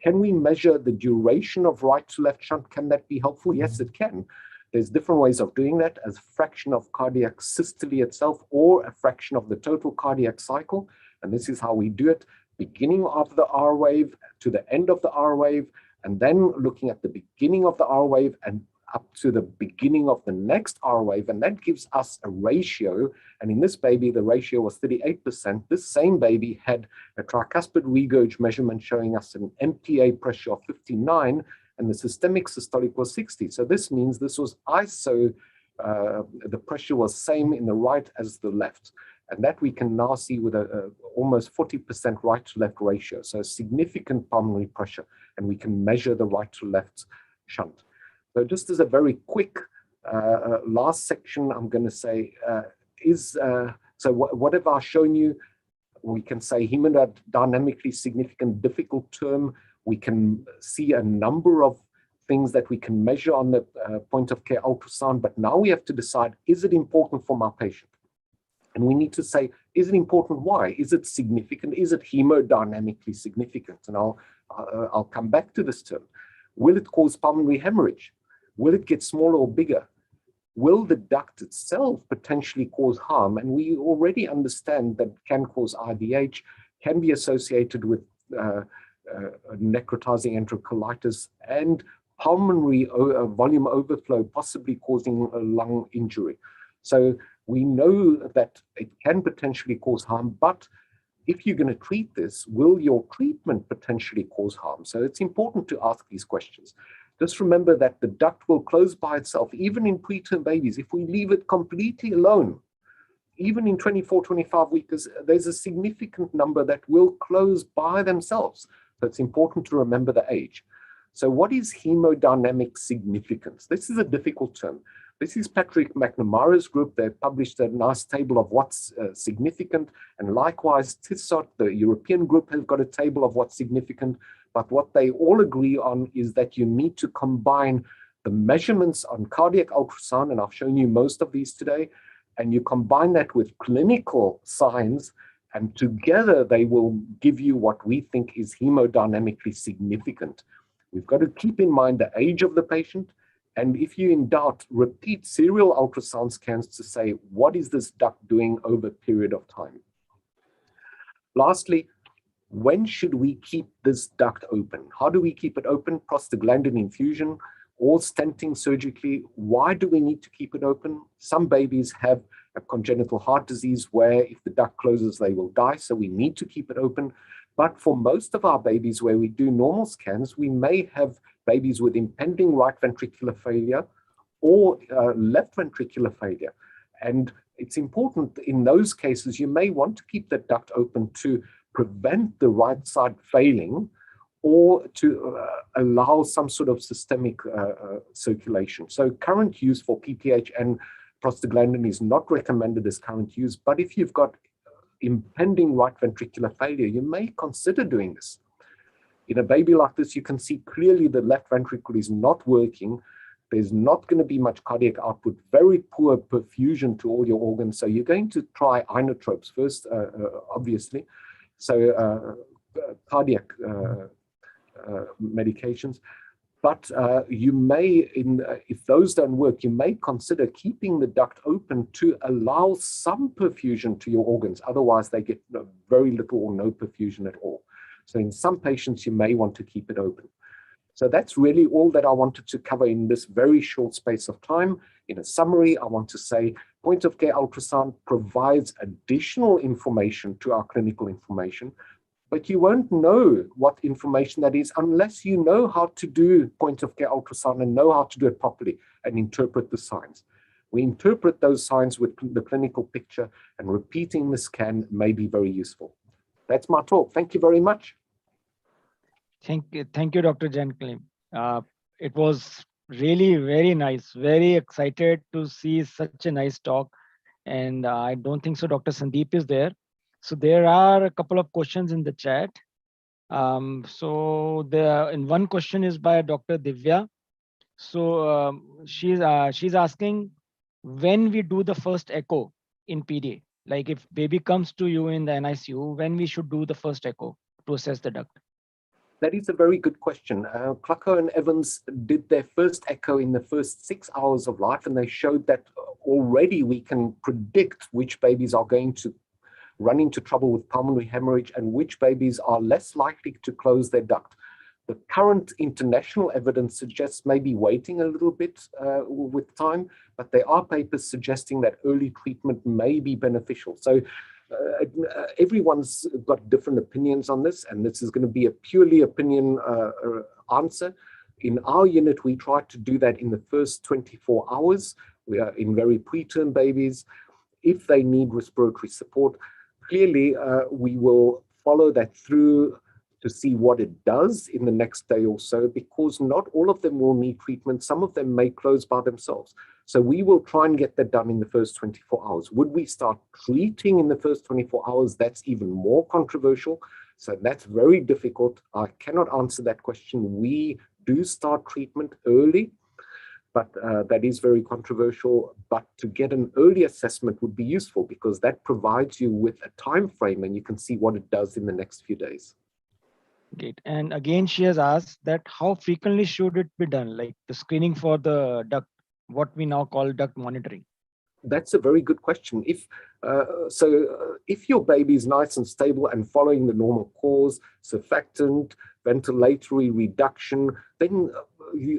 H: Can we measure the duration of right to left shunt? Can that be helpful? Yes, it can. There's different ways of doing that as a fraction of cardiac systole itself or a fraction of the total cardiac cycle. And this is how we do it. Beginning of the R wave to the end of the R wave, and then looking at the beginning of the R wave and up to the beginning of the next R wave, and that gives us a ratio. And in this baby, the ratio was 38%. This same baby had a tricuspid regurg measurement showing us an MPA pressure of 59, and the systemic systolic was 60. So this means this was ISO, the pressure was same in the right as the left. And that we can now see with a almost 40% right to left ratio. So significant pulmonary pressure, and we can measure the right to left shunt. So just as a very quick last section, I'm going to say so what have I shown you? We can say hemodynamically significant difficult term. We can see a number of things that we can measure on the point of care ultrasound, but now we have to decide, is it important for my patient? And we need to say, is it important? Why? Is it significant? Is it hemodynamically significant? And I'll come back to this term. Will it cause pulmonary hemorrhage? Will it get smaller or bigger? Will the duct itself potentially cause harm? And we already understand that it can cause IVH, can be associated with necrotizing enterocolitis and pulmonary volume overflow, possibly causing a lung injury. So we know that it can potentially cause harm, but if you're going to treat this, will your treatment potentially cause harm? So it's important to ask these questions. Just remember that the duct will close by itself, even in preterm babies. If we leave it completely alone, even in 24, 25 weeks, there's a significant number that will close by themselves. So it's important to remember the age. So what is hemodynamic significance? This is a difficult term. This is Patrick McNamara's group. They published a nice table of what's significant. And likewise, TISOT, the European group, has got a table of what's significant. But what they all agree on is that you need to combine the measurements on cardiac ultrasound, and I've shown you most of these today, and you combine that with clinical signs, and together they will give you what we think is hemodynamically significant. We've got to keep in mind the age of the patient, and if you're in doubt, repeat serial ultrasound scans to say, what is this duct doing over a period of time? Lastly, when should we keep this duct open? How do we keep it open? Prostaglandin infusion or stenting surgically. Why do we need to keep it open? Some babies have a congenital heart disease where if the duct closes, they will die. So we need to keep it open. But for most of our babies where we do normal scans, we may have babies with impending right ventricular failure or left ventricular failure. And it's important in those cases, you may want to keep the duct open to prevent the right side failing or to allow some sort of systemic circulation. So current use for PTH and prostaglandin is not recommended as current use, but if you've got impending right ventricular failure, you may consider doing this. In a baby like this, you can see clearly the left ventricle is not working. There's not going to be much cardiac output, very poor perfusion to all your organs. So you're going to try inotropes first, obviously. So cardiac medications. But you may, if those don't work, you may consider keeping the duct open to allow some perfusion to your organs. Otherwise, they get very little or no perfusion at all. So in some patients, you may want to keep it open. So that's really all that I wanted to cover in this very short space of time. In a summary, I want to say point of care ultrasound provides additional information to our clinical information, but you won't know what information that is unless you know how to do point of care ultrasound and know how to do it properly and interpret the signs. We interpret those signs with the clinical picture, and repeating the scan may be very useful. That's my talk. Thank you very much.
B: Thank you, Dr. Janklim. It was really very nice, very excited to see such a nice talk. And I don't think so Dr. Sandeep is there. So there are a couple of questions in the chat. And one question is by Dr. Divya. So she's asking, when we do the first echo in PD, like if baby comes to you in the NICU, when we should do the first echo to assess the duct?
H: That is a very good question. Clucko and Evans did their first echo in the first 6 hours of life, and they showed that already we can predict which babies are going to run into trouble with pulmonary hemorrhage and which babies are less likely to close their duct. The current international evidence suggests maybe waiting a little bit with time, but there are papers suggesting that early treatment may be beneficial. So everyone's got different opinions on this, and this is going to be a purely opinion answer. In our unit, we try to do that in the first 24 hours. We are in very preterm babies. If they need respiratory support, clearly we will follow that through to see what it does in the next day or so, because not all of them will need treatment. Some of them may close by themselves. So we will try and get that done in the first 24 hours. Would we start treating in the first 24 hours? That's even more controversial. So that's very difficult. I cannot answer that question. We do start treatment early, but that is very controversial. But to get an early assessment would be useful because that provides you with a time frame and you can see what it does in the next few days.
B: Great. And again, she has asked that how frequently should it be done, like the screening for the duct, what we now call duct monitoring?
H: That's a very good question. If your baby is nice and stable and following the normal course, surfactant, ventilatory reduction, then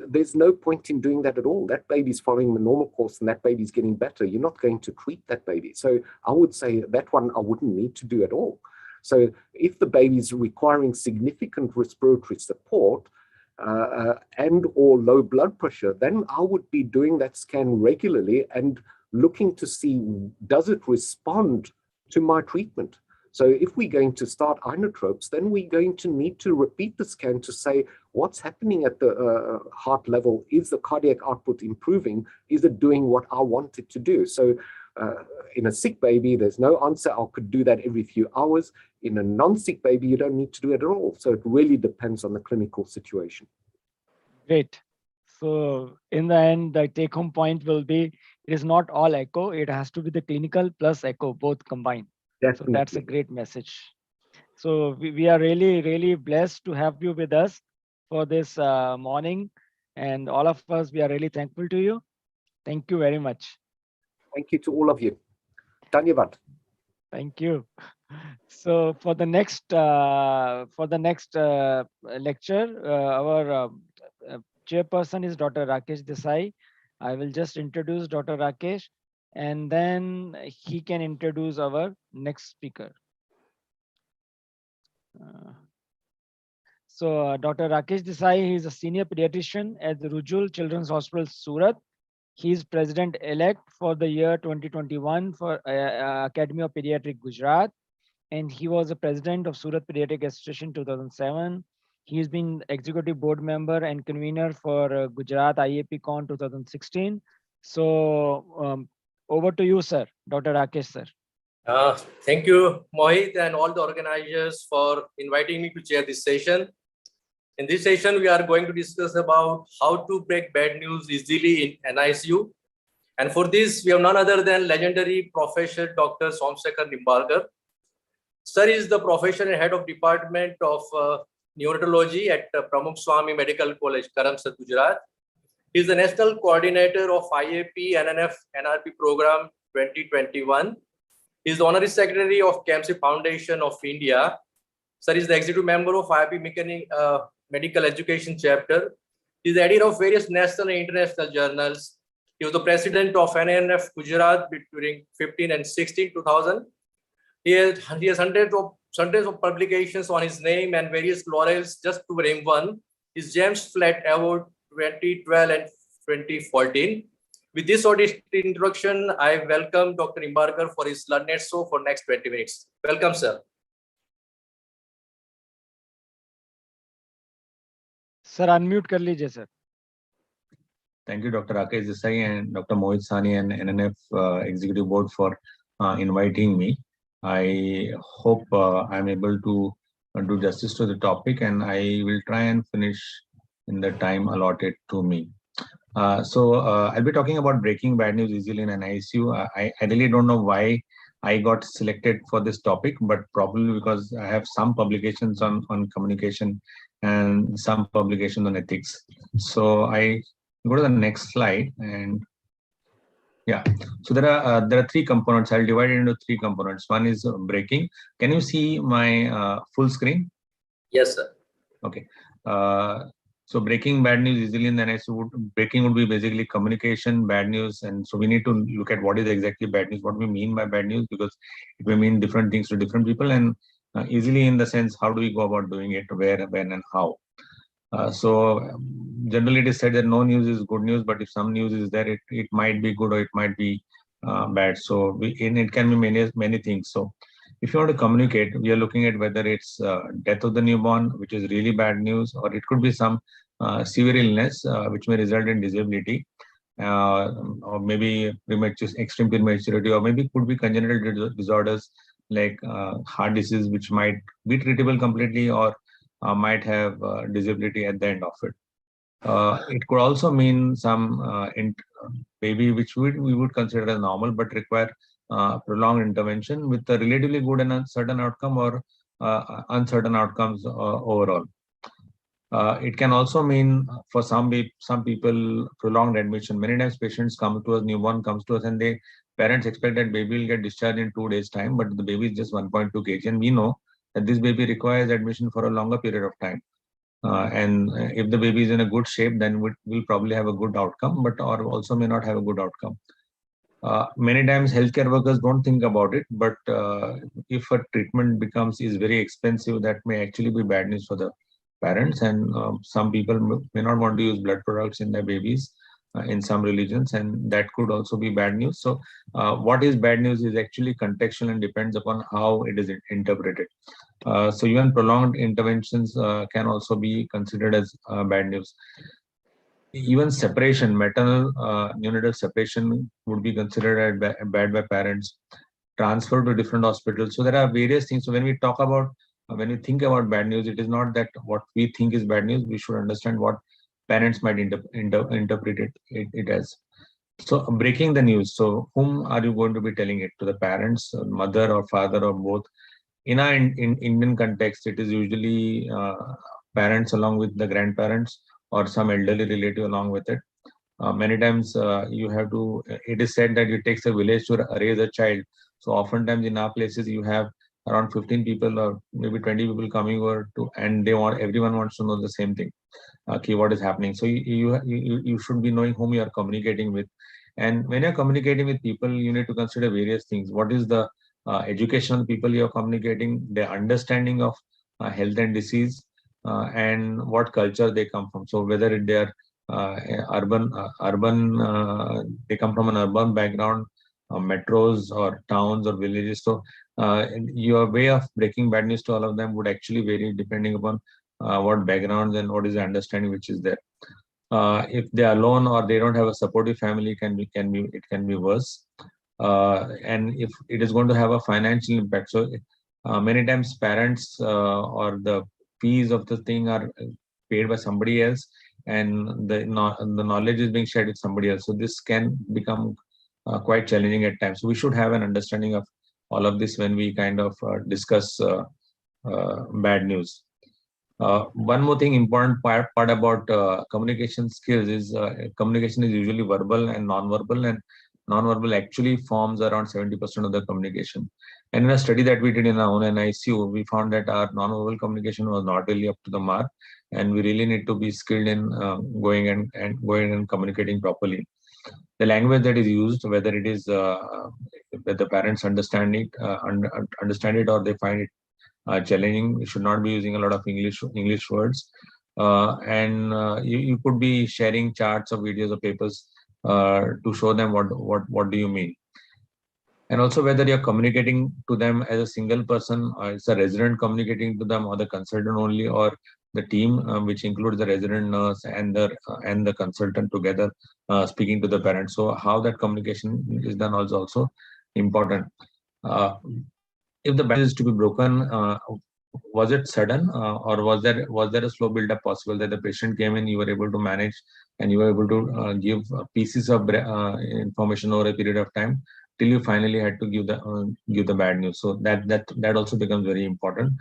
H: there's no point in doing that at all. That baby's following the normal course and that baby's getting better. You're not going to treat that baby. So I would say that one I wouldn't need to do at all. So if the baby's requiring significant respiratory support and or low blood pressure, then I would be doing that scan regularly and looking to see, does it respond to my treatment? So if we're going to start inotropes, then we're going to need to repeat the scan to say what's happening at the heart level. Is the cardiac output improving? Is it doing what I want it to do? So in a sick baby, there's no answer. I could do that every few hours. In a non-sick baby, you don't need to do it at all. So it really depends on the clinical situation.
B: Great. So in the end, the take-home point will be, it is not all echo. It has to be the clinical plus echo, both combined.
H: Definitely.
B: So that's a great message. So we are really, really blessed to have you with us for this morning. And all of us, we are really thankful to you. Thank you very much.
H: Thank you to all of you. Dhanyavad.
B: Thank you. So for the next lecture, our chairperson is Dr. Rakesh Desai. I will just introduce Dr. Rakesh, and then he can introduce our next speaker. Dr. Rakesh Desai, he is a senior pediatrician at the Rujul Children's Hospital, Surat. He is president-elect for the year 2021 for Academy of Pediatric Gujarat, and he was the president of Surat Pediatric Association 2007. He has been executive board member and convener for Gujarat IAPCon 2016. So over to you, sir, Dr. Rakesh, sir.
I: Thank you, Mohit, and all the organizers for inviting me to chair this session. In this session, we are going to discuss about how to break bad news easily in NICU. And for this, we have none other than legendary Professor Dr. Somsekhar Nimbalkar. Sir is the professor and head of Department of Neonatology at Pramukh Swami Medical College, Karamsad, Gujarat. He is the National Coordinator of IAP NNF NRP Program 2021. He is the Honorary Secretary of KEMSI Foundation of India. Sir is the Executive Member of IAP Medical Education Chapter. He is the editor of various national and international journals. He was the president of NNF Gujarat between 15 and 16, 2000. He has hundreds of publications on his name and various laurels. Just to name one, his James Flatt Award 2012 and 2014. With this introduction, I welcome Dr. Nimbalkar for his learned show for next 20 minutes. Welcome, sir.
B: Sir, unmute kar lijiye, sir.
J: Thank you, Dr. Rakesh Desai and Dr. Mohit Sani and NNF Executive Board for inviting me. I hope I'm able to do justice to the topic, and I will try and finish in the time allotted to me. I'll be talking about breaking bad news easily in an ICU. I really don't know why I got selected for this topic, but probably because I have some publications on communication and some publications on ethics. So I go to the next slide, and yeah. So there are three components. I'll divide it into three components. One is breaking. Can you see my full screen?
I: Yes, sir.
J: Okay. So breaking bad news easily in the NICU, breaking would be basically communication, bad news. And so we need to look at what is exactly bad news, what we mean by bad news, because it may mean different things to different people, and easily in the sense, how do we go about doing it, where, when, and how. Generally it is said that no news is good news, but if some news is there, it might be good or it might be bad. So it can be many things. So if you want to communicate, we are looking at whether it's death of the newborn, which is really bad news, or it could be some severe illness, which may result in disability, or maybe extreme prematurity, or maybe could be congenital disorders like heart disease, which might be treatable completely or might have disability at the end of it. It could also mean some baby which we would consider as normal but require prolonged intervention with a relatively good and uncertain outcome or uncertain outcomes overall. It can also mean for some people prolonged admission. Many times patients come to us, newborn comes to us, and parents expect that baby will get discharged in 2 days' time, but the baby is just 1.2 kg, and we know that this baby requires admission for a longer period of time. And if the baby is in a good shape, then we'll probably have a good outcome, but or also may not have a good outcome. Many times healthcare workers don't think about it, but if a treatment is very expensive, that may actually be bad news for the parents, and some people may not want to use blood products in their babies in some religions, and that could also be bad news. So what is bad news is actually contextual and depends upon how it is interpreted. So even prolonged interventions can also be considered as bad news. Even separation, maternal neonatal separation would be considered as bad by parents. Transfer to different hospitals. So there are various things. So when we talk about, when we think about bad news, it is not that what we think is bad news. We should understand what parents might interpret it as. So breaking the news. So whom are you going to be telling it? To the parents, mother or father or both? In our in Indian context, it is usually parents along with the grandparents or some elderly relative along with it. Many times you have to, it is said that it takes a village to raise a child. So oftentimes in our places, you have around 15 people or maybe 20 people coming over to, and everyone wants to know the same thing. Okay, what is happening? So you should be knowing whom you are communicating with. And when you're communicating with people, you need to consider various things. What is the educational people you're communicating, their understanding of health and disease, and what culture they come from. So whether they are they come from an urban background, metros or towns or villages. So your way of breaking bad news to all of them would actually vary depending upon what backgrounds and what is the understanding which is there. If they are alone or they don't have a supportive family, it can be worse. And if it is going to have a financial impact, so many times parents or the fees of the thing are paid by somebody else, and the knowledge is being shared with somebody else. So this can become quite challenging at times. So we should have an understanding of all of this when we kind of discuss bad news. One more thing, important part about communication skills is communication is usually verbal and non-verbal, and non-verbal actually forms around 70% of the communication. And in a study that we did in our own NICU, we found that our non-verbal communication was not really up to the mark, and we really need to be skilled in going and communicating properly. The language that is used, whether it is whether parents understand it or they find it challenging, you should not be using a lot of English words, and you could be sharing charts or videos or papers to show them what do you mean. And also whether you're communicating to them as a single person, or it's a resident communicating to them, or the consultant only, or the team which includes the resident nurse and the consultant together speaking to the parents. So how that communication is done is also important. If the barrier is to be broken, was it sudden or was there a slow build-up possible, that the patient came in, you were able to manage, and you were able to give pieces of information over a period of time till you finally had to give the bad news? So that also becomes very important.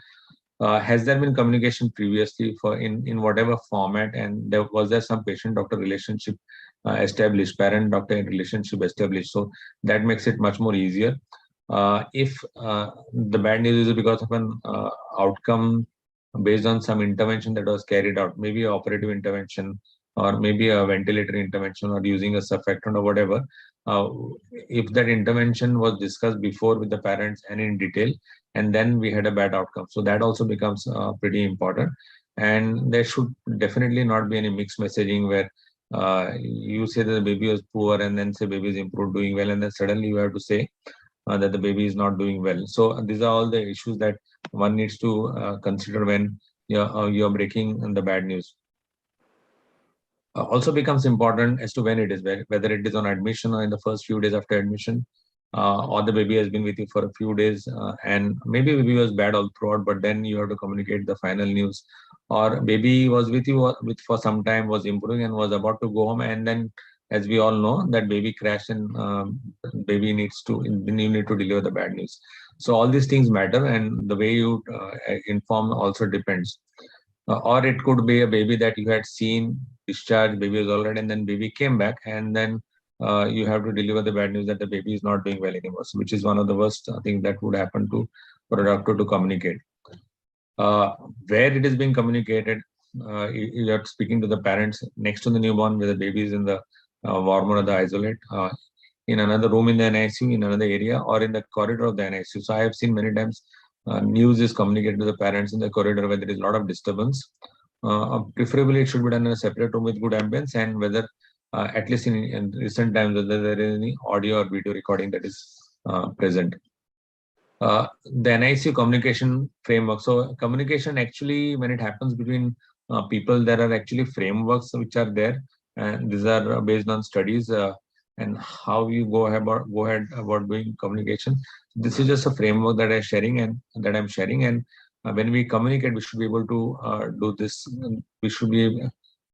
J: Has there been communication previously in whatever format, and was there some patient-doctor relationship established, parent-doctor relationship established? So that makes it much more easier. If the bad news is because of an outcome based on some intervention that was carried out, maybe an operative intervention or maybe a ventilator intervention or using a surfactant or whatever, if that intervention was discussed before with the parents and in detail, and then we had a bad outcome, so that also becomes pretty important. And there should definitely not be any mixed messaging where you say that the baby was poor and then say baby is improved, doing well, and then suddenly you have to say that the baby is not doing well. So these are all the issues that one needs to consider when you're breaking the bad news. Also becomes important as to when it is, whether it is on admission or in the first few days after admission, or the baby has been with you for a few days, and maybe baby was bad all throughout, but then you have to communicate the final news or baby was with you for some time, was improving and was about to go home, and then, as we all know, that baby crashed and baby needs to, then you need to deliver the bad news. So all these things matter, and the way you inform also depends. Or it could be a baby that you had seen discharged, baby was all right, and then baby came back, and then you have to deliver the bad news that the baby is not doing well anymore, so which is one of the worst things that would happen to for a doctor to communicate. Where it is being communicated, you are speaking to the parents next to the newborn, where the baby is in the warmer or the isolate, in another room in the NICU, in another area, or in the corridor of the NICU. So I have seen many times news is communicated to the parents in the corridor where there is a lot of disturbance. Preferably, it should be done in a separate room with good ambience, and whether, at least in recent times, whether there is any audio or video recording that is present. The NICU communication framework. So communication actually, when it happens between people, there are actually frameworks which are there, and these are based on studies and how you go ahead about doing communication. This is just a framework that I'm sharing, and when we communicate, we should be able to do this. We should be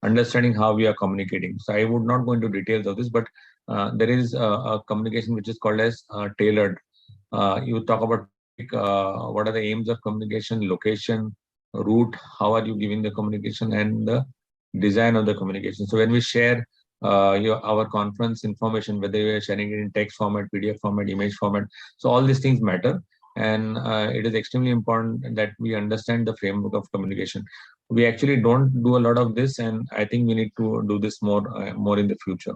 J: understanding how we are communicating. So I would not go into details of this, but there is a communication which is called as tailored. You talk about what are the aims of communication, location, route, how are you giving the communication, and the design of the communication. So when we share our conference information, whether we are sharing it in text format, PDF format, image format, so all these things matter, and it is extremely important that we understand the framework of communication. We actually don't do a lot of this, and I think we need to do this more in the future.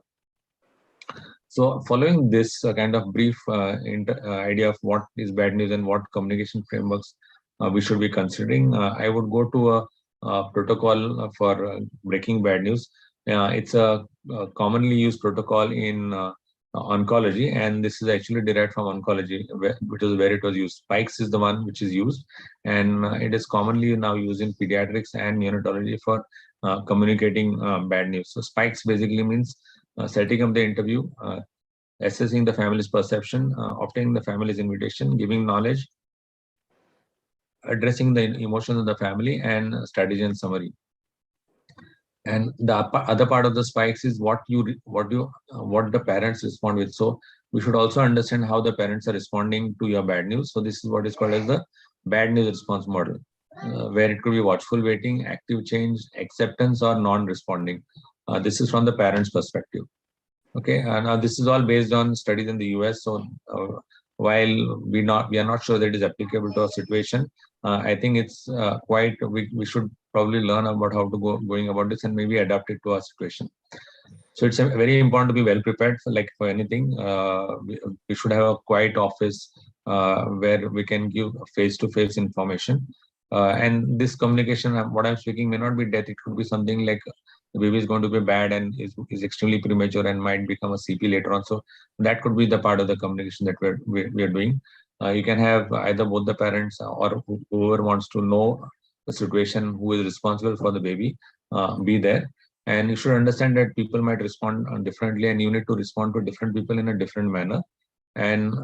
J: So following this kind of brief idea of what is bad news and what communication frameworks we should be considering, I would go to a protocol for breaking bad news. It's a commonly used protocol in oncology, and this is actually derived from oncology, which is where it was used. Spikes is the one which is used, and it is commonly now used in pediatrics and neonatology for communicating bad news. So spikes basically means setting up the interview, assessing the family's perception, obtaining the family's invitation, giving knowledge, addressing the emotions of the family, and strategy and summary. And the other part of the spikes is what the parents respond with. So we should also understand how the parents are responding to your bad news. So this is what is called as the bad news response model, where it could be watchful waiting, active change, acceptance, or non-responding. This is from the parents' perspective. Okay, now this is all based on studies in the US. So while we are not sure that it is applicable to our situation, I think it's we should probably learn about how to going about this and maybe adapt it to our situation. So it's very important to be well prepared for anything. We should have a quiet office where we can give face-to-face information. And this communication, what I'm speaking, may not be death. It could be something like the baby is going to be bad and is extremely premature and might become a CP later on. So that could be the part of the communication that we are doing. You can have either both the parents or whoever wants to know the situation, who is responsible for the baby, be there. And you should understand that people might respond differently, and you need to respond to different people in a different manner. And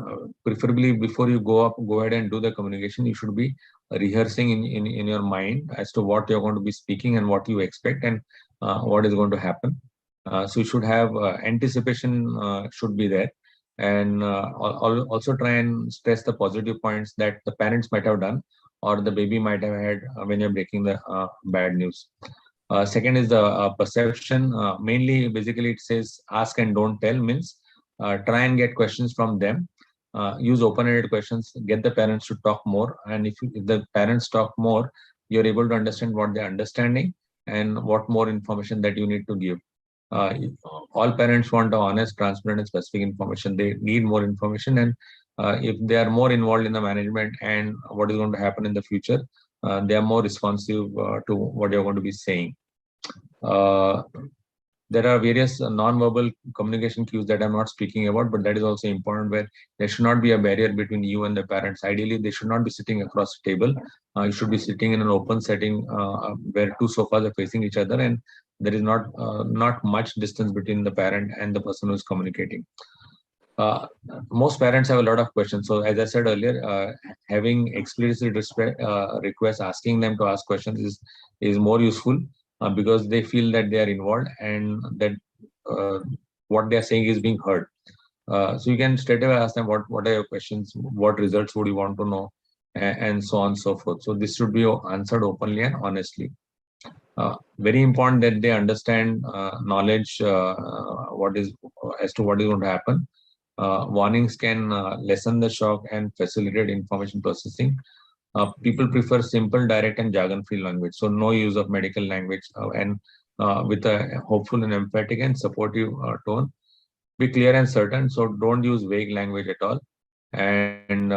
J: preferably, before you go ahead and do the communication, you should be rehearsing in your mind as to what you're going to be speaking and what you expect and what is going to happen. So you should have anticipation should be there. And also try and stress the positive points that the parents might have done or the baby might have had when you're breaking the bad news. Second is the perception. Mainly, basically, it says ask and don't tell, means try and get questions from them. Use open-ended questions, get the parents to talk more. And if the parents talk more, you're able to understand what they're understanding and what more information that you need to give. All parents want honest, transparent, and specific information. They need more information, and if they are more involved in the management and what is going to happen in the future, they are more responsive to what you're going to be saying. There are various non-verbal communication cues that I'm not speaking about, but that is also important, where there should not be a barrier between you and the parents. Ideally, they should not be sitting across the table. You should be sitting in an open setting where two sofas are facing each other, and there is not much distance between the parent and the person who is communicating. Most parents have a lot of questions. So as I said earlier, having explicit requests, asking them to ask questions is more useful because they feel that they are involved and that what they are saying is being heard. So you can straight away ask them what are your questions, what results would you want to know, and so on and so forth. So this should be answered openly and honestly. Very important that they understand knowledge as to what is going to happen. Warnings can lessen the shock and facilitate information processing. People prefer simple, direct, and jargon-free language. So no use of medical language and with a hopeful and emphatic and supportive tone. Be clear and certain. So don't use vague language at all. And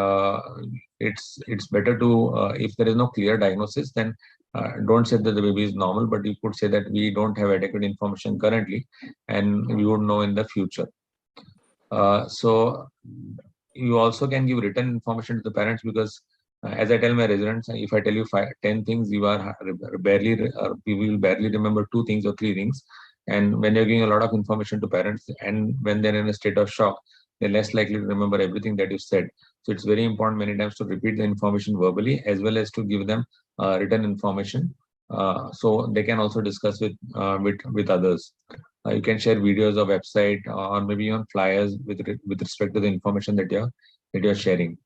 J: it's better to if there is no clear diagnosis, then don't say that the baby is normal, but you could say that we don't have adequate information currently, and we would know in the future. So you also can give written information to the parents because as I tell my residents, if I tell you 10 things, you will barely remember 2 things or 3 things. And when you're giving a lot of information to parents and when they're in a state of shock, they're less likely to remember everything that you said. So it's very important many times to repeat the information verbally as well as to give them written information. So they can also discuss with others. You can share videos of website or maybe on flyers with respect to the information that you're sharing.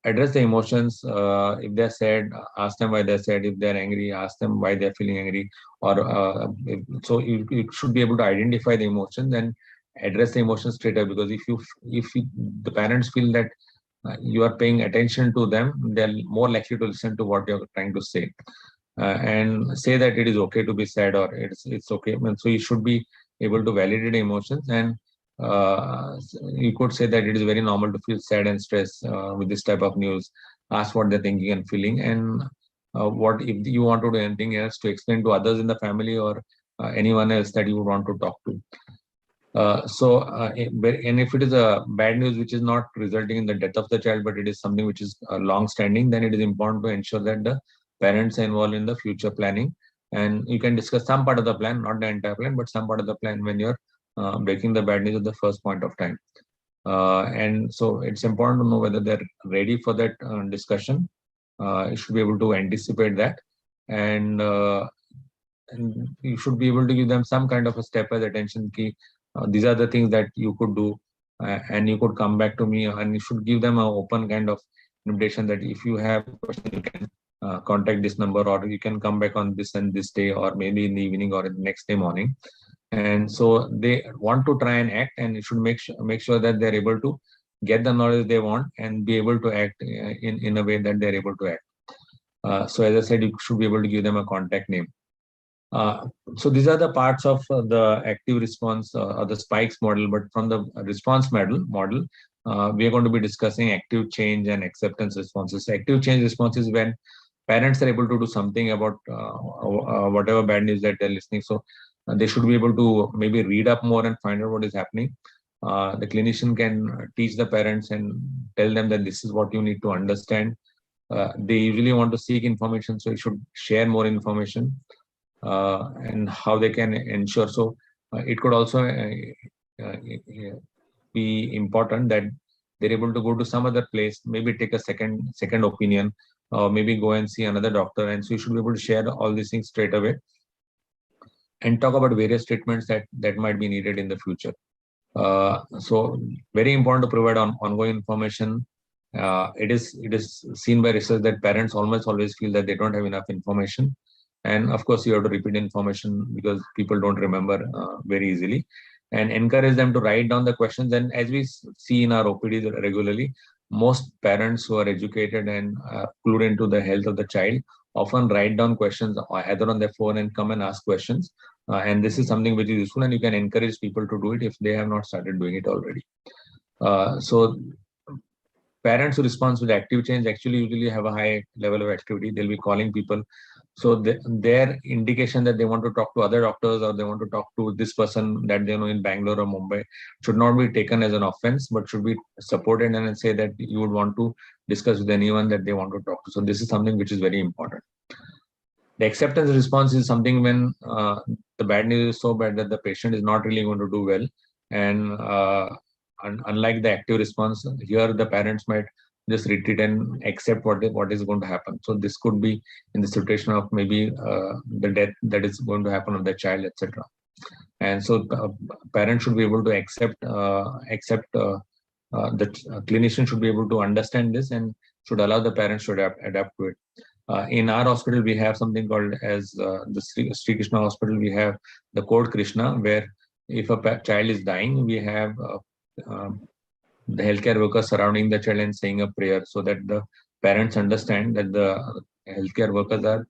J: Address the emotions. If they're sad, ask them why they're sad. If they're angry, ask them why they're feeling angry. Or so you should be able to identify the emotions and address the emotions straight away. Because if the parents feel that you are paying attention to them, they're more likely to listen to what you're trying to say. And say that it is okay to be sad or it's okay. And so you should be able to validate emotions, and you could say that it is very normal to feel sad and stressed with this type of news. Ask what they're thinking and feeling, and what if you want to do anything else to explain to others in the family or anyone else that you would want to talk to. And if it is a bad news which is not resulting in the death of the child, but it is something which is long standing, then it is important to ensure that the parents are involved in the future planning, and you can discuss some part of the plan, not the entire plan, but some part of the plan when you're breaking the bad news at the first point of time. And so it's important to know whether they're ready for that discussion. You should be able to anticipate that, and you should be able to give them some kind of a stepwise attention key. These are the things that you could do, and you could come back to me, and you should give them an open kind of invitation that if you have a question, you can contact this number, or you can come back on this and this day, or maybe in the evening or in the next day morning. And so they want to try and act, and you should make sure that they're able to get the knowledge they want and be able to act in a way that they're able to act. So as I said, you should be able to give them a contact name. So these are the parts of the active response or the spikes model, but from the response model, we are going to be discussing active change and acceptance responses. Active change response is when parents are able to do something about whatever bad news that they're listening. So they should be able to maybe read up more and find out what is happening. The clinician can teach the parents and tell them that this is what you need to understand. They usually want to seek information, so you should share more information and how they can ensure. So it could also be important that they're able to go to some other place, maybe take a second opinion, or maybe go and see another doctor. And so you should be able to share all these things straight away and talk about various treatments that might be needed in the future. So very important to provide ongoing information. It is seen by research that parents almost always feel that they don't have enough information. And of course, you have to repeat information because people don't remember very easily, and encourage them to write down the questions. And as we see in our OPDs regularly, most parents who are educated and clued into the health of the child often write down questions either on their phone and come and ask questions. And this is something which is useful, and you can encourage people to do it if they have not started doing it already. So parents who respond to the active change actually usually have a high level of activity. They'll be calling people. So their indication that they want to talk to other doctors or they want to talk to this person that they know in Bangalore or Mumbai should not be taken as an offense, but should be supported and say that you would want to discuss with anyone that they want to talk to. So this is something which is very important. The acceptance response is something when the bad news is so bad that the patient is not really going to do well. And unlike the active response, here the parents might just retreat and accept what is going to happen. So this could be in the situation of maybe the death that is going to happen of the child, etc. And so parents should be able to accept the clinician should be able to understand this and should allow the parents to adapt to it. In our hospital, we have something called as the Sri Krishna Hospital. We have the Code Krishna, where if a child is dying, we have the healthcare workers surrounding the child and saying a prayer, so that the parents understand that the healthcare workers are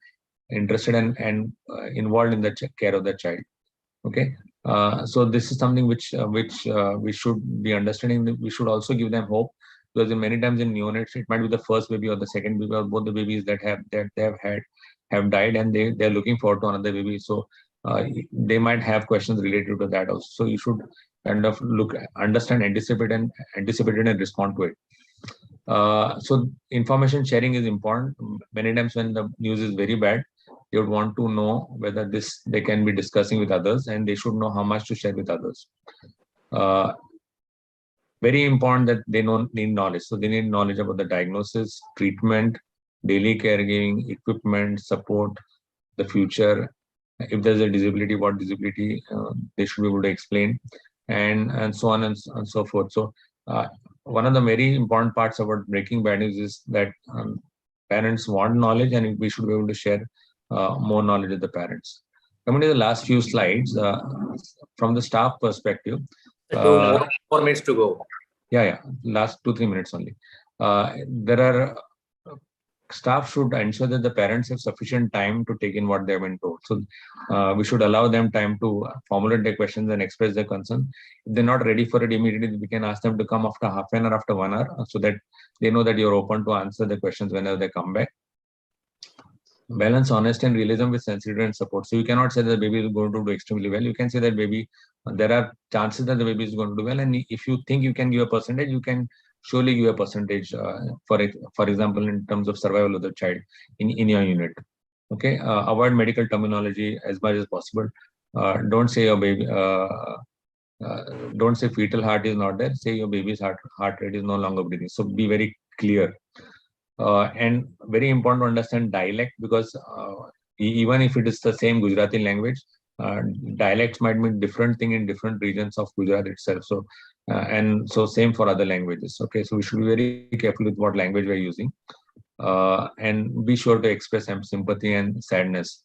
J: interested and involved in the care of the child. Okay, so this is something which we should be understanding. We should also give them hope, because many times in neonates it might be the first baby or the second baby or both the babies that have died, and they're looking forward to another baby. So they might have questions related to that also. So you should kind of understand, anticipate and respond to it. So information sharing is important. Many times when the news is very bad, they would want to know whether they can be discussing with others, and they should know how much to share with others. Very important that they need knowledge. So they need knowledge about the diagnosis, treatment, daily caregiving, equipment, support, the future. If there's a disability, what disability, they should be able to explain, and so on and so forth. So one of the very important parts about breaking bad news is that parents want knowledge, and we should be able to share more knowledge with the parents. Coming to the last few slides, from the staff perspective.
I: 4 minutes to go.
J: Yeah, last 2-3 minutes only. There are staff should ensure that the parents have sufficient time to take in what they've been told. So we should allow them time to formulate their questions and express their concern. If they're not ready for it immediately, we can ask them to come after half an hour, after 1 hour, so that they know that you're open to answer the questions whenever they come back. Balance honesty and realism with sensitivity and support. So you cannot say that the baby is going to do extremely well. You can say that there are chances that the baby is going to do well, and if you think you can give a percentage, you can surely give a percentage. For example, in terms of survival of the child in your unit. Okay, avoid medical terminology as much as possible. Don't say your baby. Don't say fetal heart is not there. Say your baby's heart rate is no longer breathing. So be very clear. And very important to understand dialect, because even if it is the same Gujarati language, dialects might mean different thing in different regions of Gujarat itself. So and so same for other languages. Okay, so we should be very careful with what language we're using, and be sure to express some sympathy and sadness.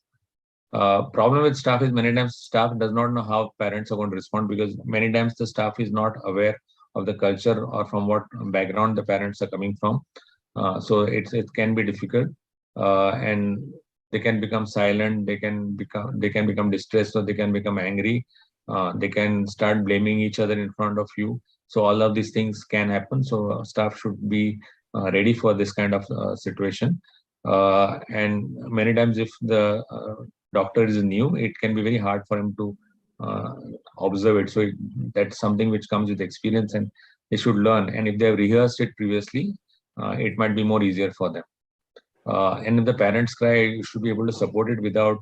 J: Problem with staff is many times staff does not know how parents are going to respond, because many times the staff is not aware of the culture or from what background the parents are coming from. So it can be difficult, and they can become silent. They can become distressed, or they can become angry. They can start blaming each other in front of you. So all of these things can happen. So staff should be ready for this kind of situation. And many times, if the doctor is new, it can be very hard for him to observe it. So that's something which comes with experience, and they should learn. And if they have rehearsed it previously, it might be more easier for them. And if the parents cry, you should be able to support it without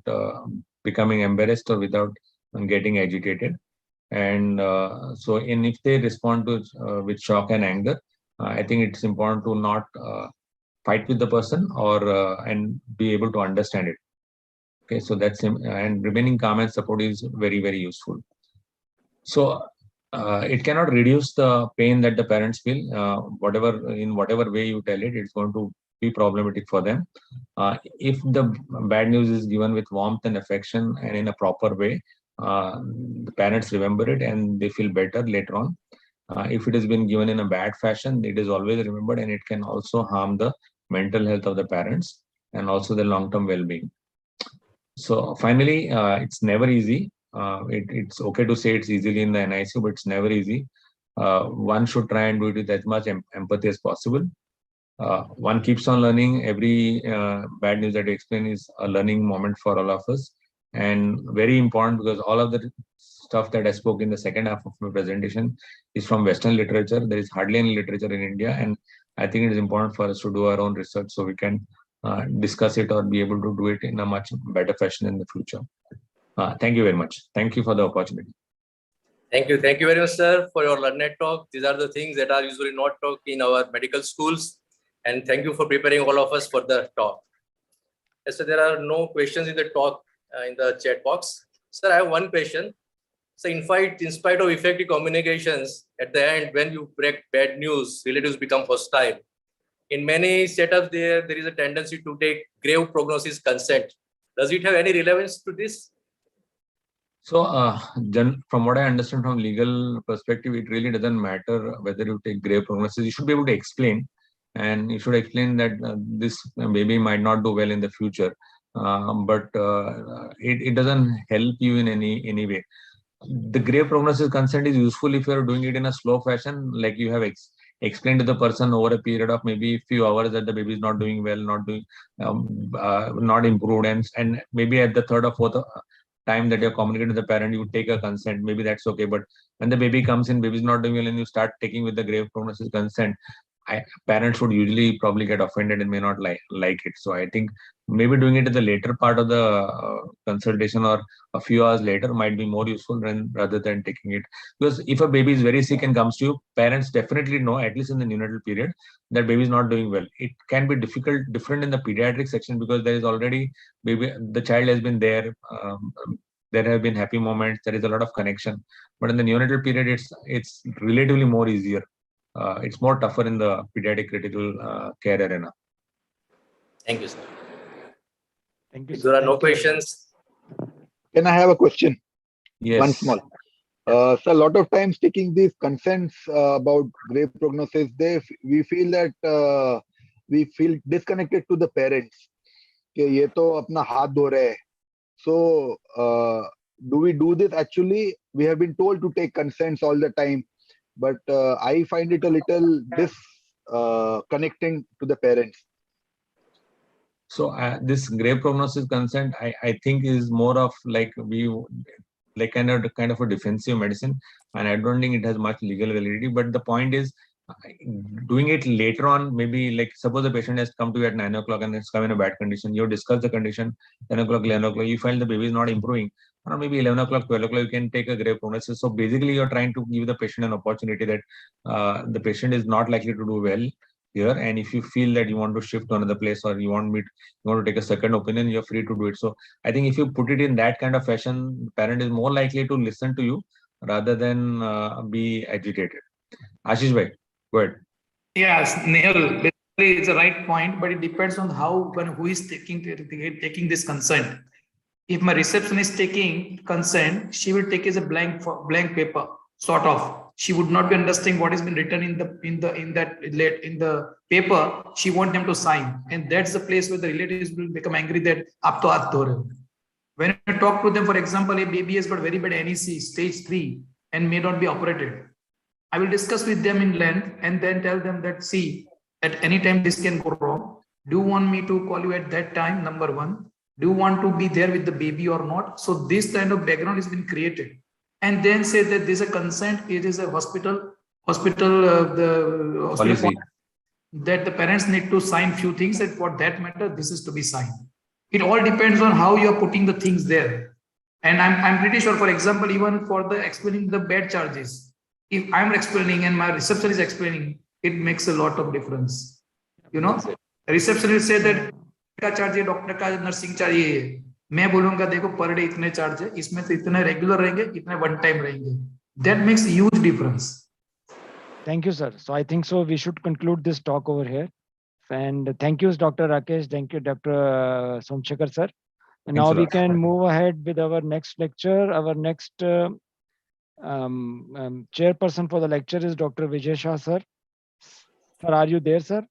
J: becoming embarrassed or without getting agitated. And if they respond to with shock and anger, I think it's important to not fight with the person, or and be able to understand it. Okay, so that's and remaining calm and support is very, very useful. So it cannot reduce the pain that the parents feel. In whatever way you tell it, it's going to be problematic for them. If the bad news is given with warmth and affection and in a proper way, the parents remember it and they feel better later on. If it has been given in a bad fashion, it is always remembered, and it can also harm the mental health of the parents and also the long-term well-being. So finally, it's never easy. It's okay to say it's easily in the NICU, but it's never easy. One should try and do it with as much empathy as possible. One keeps on learning. Every bad news that I explain is a learning moment for all of us, and very important, because all of the stuff that I spoke in the second half of my presentation is from Western literature. There is hardly any literature in India, and I think it is important for us to do our own research so we can discuss it or be able to do it in a much better fashion in the future. Thank you very much. Thank you for the opportunity.
I: Thank you. Thank you very much, sir, for your learned talk. These are the things that are usually not taught in our medical schools. And thank you for preparing all of us for the talk. Yes, so there are no questions in the talk in the chat box. Sir, I have one question. So in spite of effective communications, at the end, when you break bad news, relatives become hostile. In many setups, there is a tendency to take grave prognosis consent. Does it have any relevance to this?
J: So, from what I understand from legal perspective, it really doesn't matter whether you take grave prognosis. You should be able to explain, and you should explain that this baby might not do well in the future, but it doesn't help you in any way. The grave prognosis consent is useful if you're doing it in a slow fashion, like you have explained to the person over a period of maybe a few hours that the baby is not doing well, not improved, and maybe at the third or fourth time that you're communicating to the parent, you take a consent, maybe that's okay. But when the baby comes in, baby is not doing well, and you start taking with the grave prognosis consent, parents would usually probably get offended and may not like it. So I think maybe doing it at the later part of the consultation or a few hours later might be more useful rather than taking it. Because if a baby is very sick and comes to you, parents definitely know, at least in the neonatal period, that baby is not doing well. It can be different in the pediatric section because there is already the child has been there. There have been happy moments. There is a lot of connection. But in the neonatal period, it's relatively more easier. It's more tougher in the pediatric critical care arena.
I: Thank you, sir.
B: Thank you,
I: If
B: sir.
I: there are no
B: Thank you.
I: questions.
E: Can I have a question?
J: Yes.
E: One small. So a lot of times taking these consents about grave prognosis, we feel that we feel disconnected to the parents. कि ये तो अपना हाथ धो रहे हैं. So do we do this actually? We have been told to take consents all the time, but I find it a little disconnecting to the parents.
J: So this grave prognosis consent, I think is more of like kind of a defensive medicine, and I don't think it has much legal validity. But the point is, doing it later on, maybe like suppose the patient has come to you at 9 o'clock and it's come in a bad condition. You discuss the condition, 10 o'clock, 11 o'clock, you find the baby is not improving. Or maybe 11 o'clock, 12 o'clock, you can take a grave prognosis. So basically, you're trying to give the patient an opportunity that the patient is not likely to do well here. And if you feel that you want to shift to another place or you want to take a second opinion, you're free to do it. So I think if you put it in that kind of fashion, the parent is more likely to listen to you rather than be agitated. Ashish bhai, go ahead.
K: Yes, Nehal, basically it's the right point, but it depends on who is taking this consent. If my receptionist is taking consent, she will take as a blank paper, sort of. She would not be understanding what has been written in the paper. She wants them to sign, and that's the place where the relatives will become angry that aap to haath dho rahe ho. When I talk to them, for example, a baby has got very bad NEC, stage 3, and may not be operated. I will discuss with them in length and then tell them that, see, at any time this can go wrong. Do you want me to call you at that time? Number one. Do you want to be there with the baby or not? So this kind of background has been created. And then say that there's a consent, it is a hospital
J: Policy.
K: That the parents need to sign few things, and for that matter, this is to be signed. It all depends on how you're putting the things there. And I'm pretty sure, for example, even for the explaining the bed charges, if I'm explaining and my receptionist is explaining, it makes a lot of difference. You know, the receptionist say that का charge है, doctor का nursing charge है. मैं बोलूँगा देखो per day इतने charge है, इसमें तो इतने regular रहेंगे, इतने one time रहेंगे. That makes a huge difference.
B: Thank you, sir. So I think so we should conclude this talk over here. And thank you, Dr. Rakesh. Thank you, Dr. Somshekar, sir. And now we can move ahead with our next lecture. Our next chairperson for the lecture is Dr. Vijay Shah, sir. Sir, are you there, sir?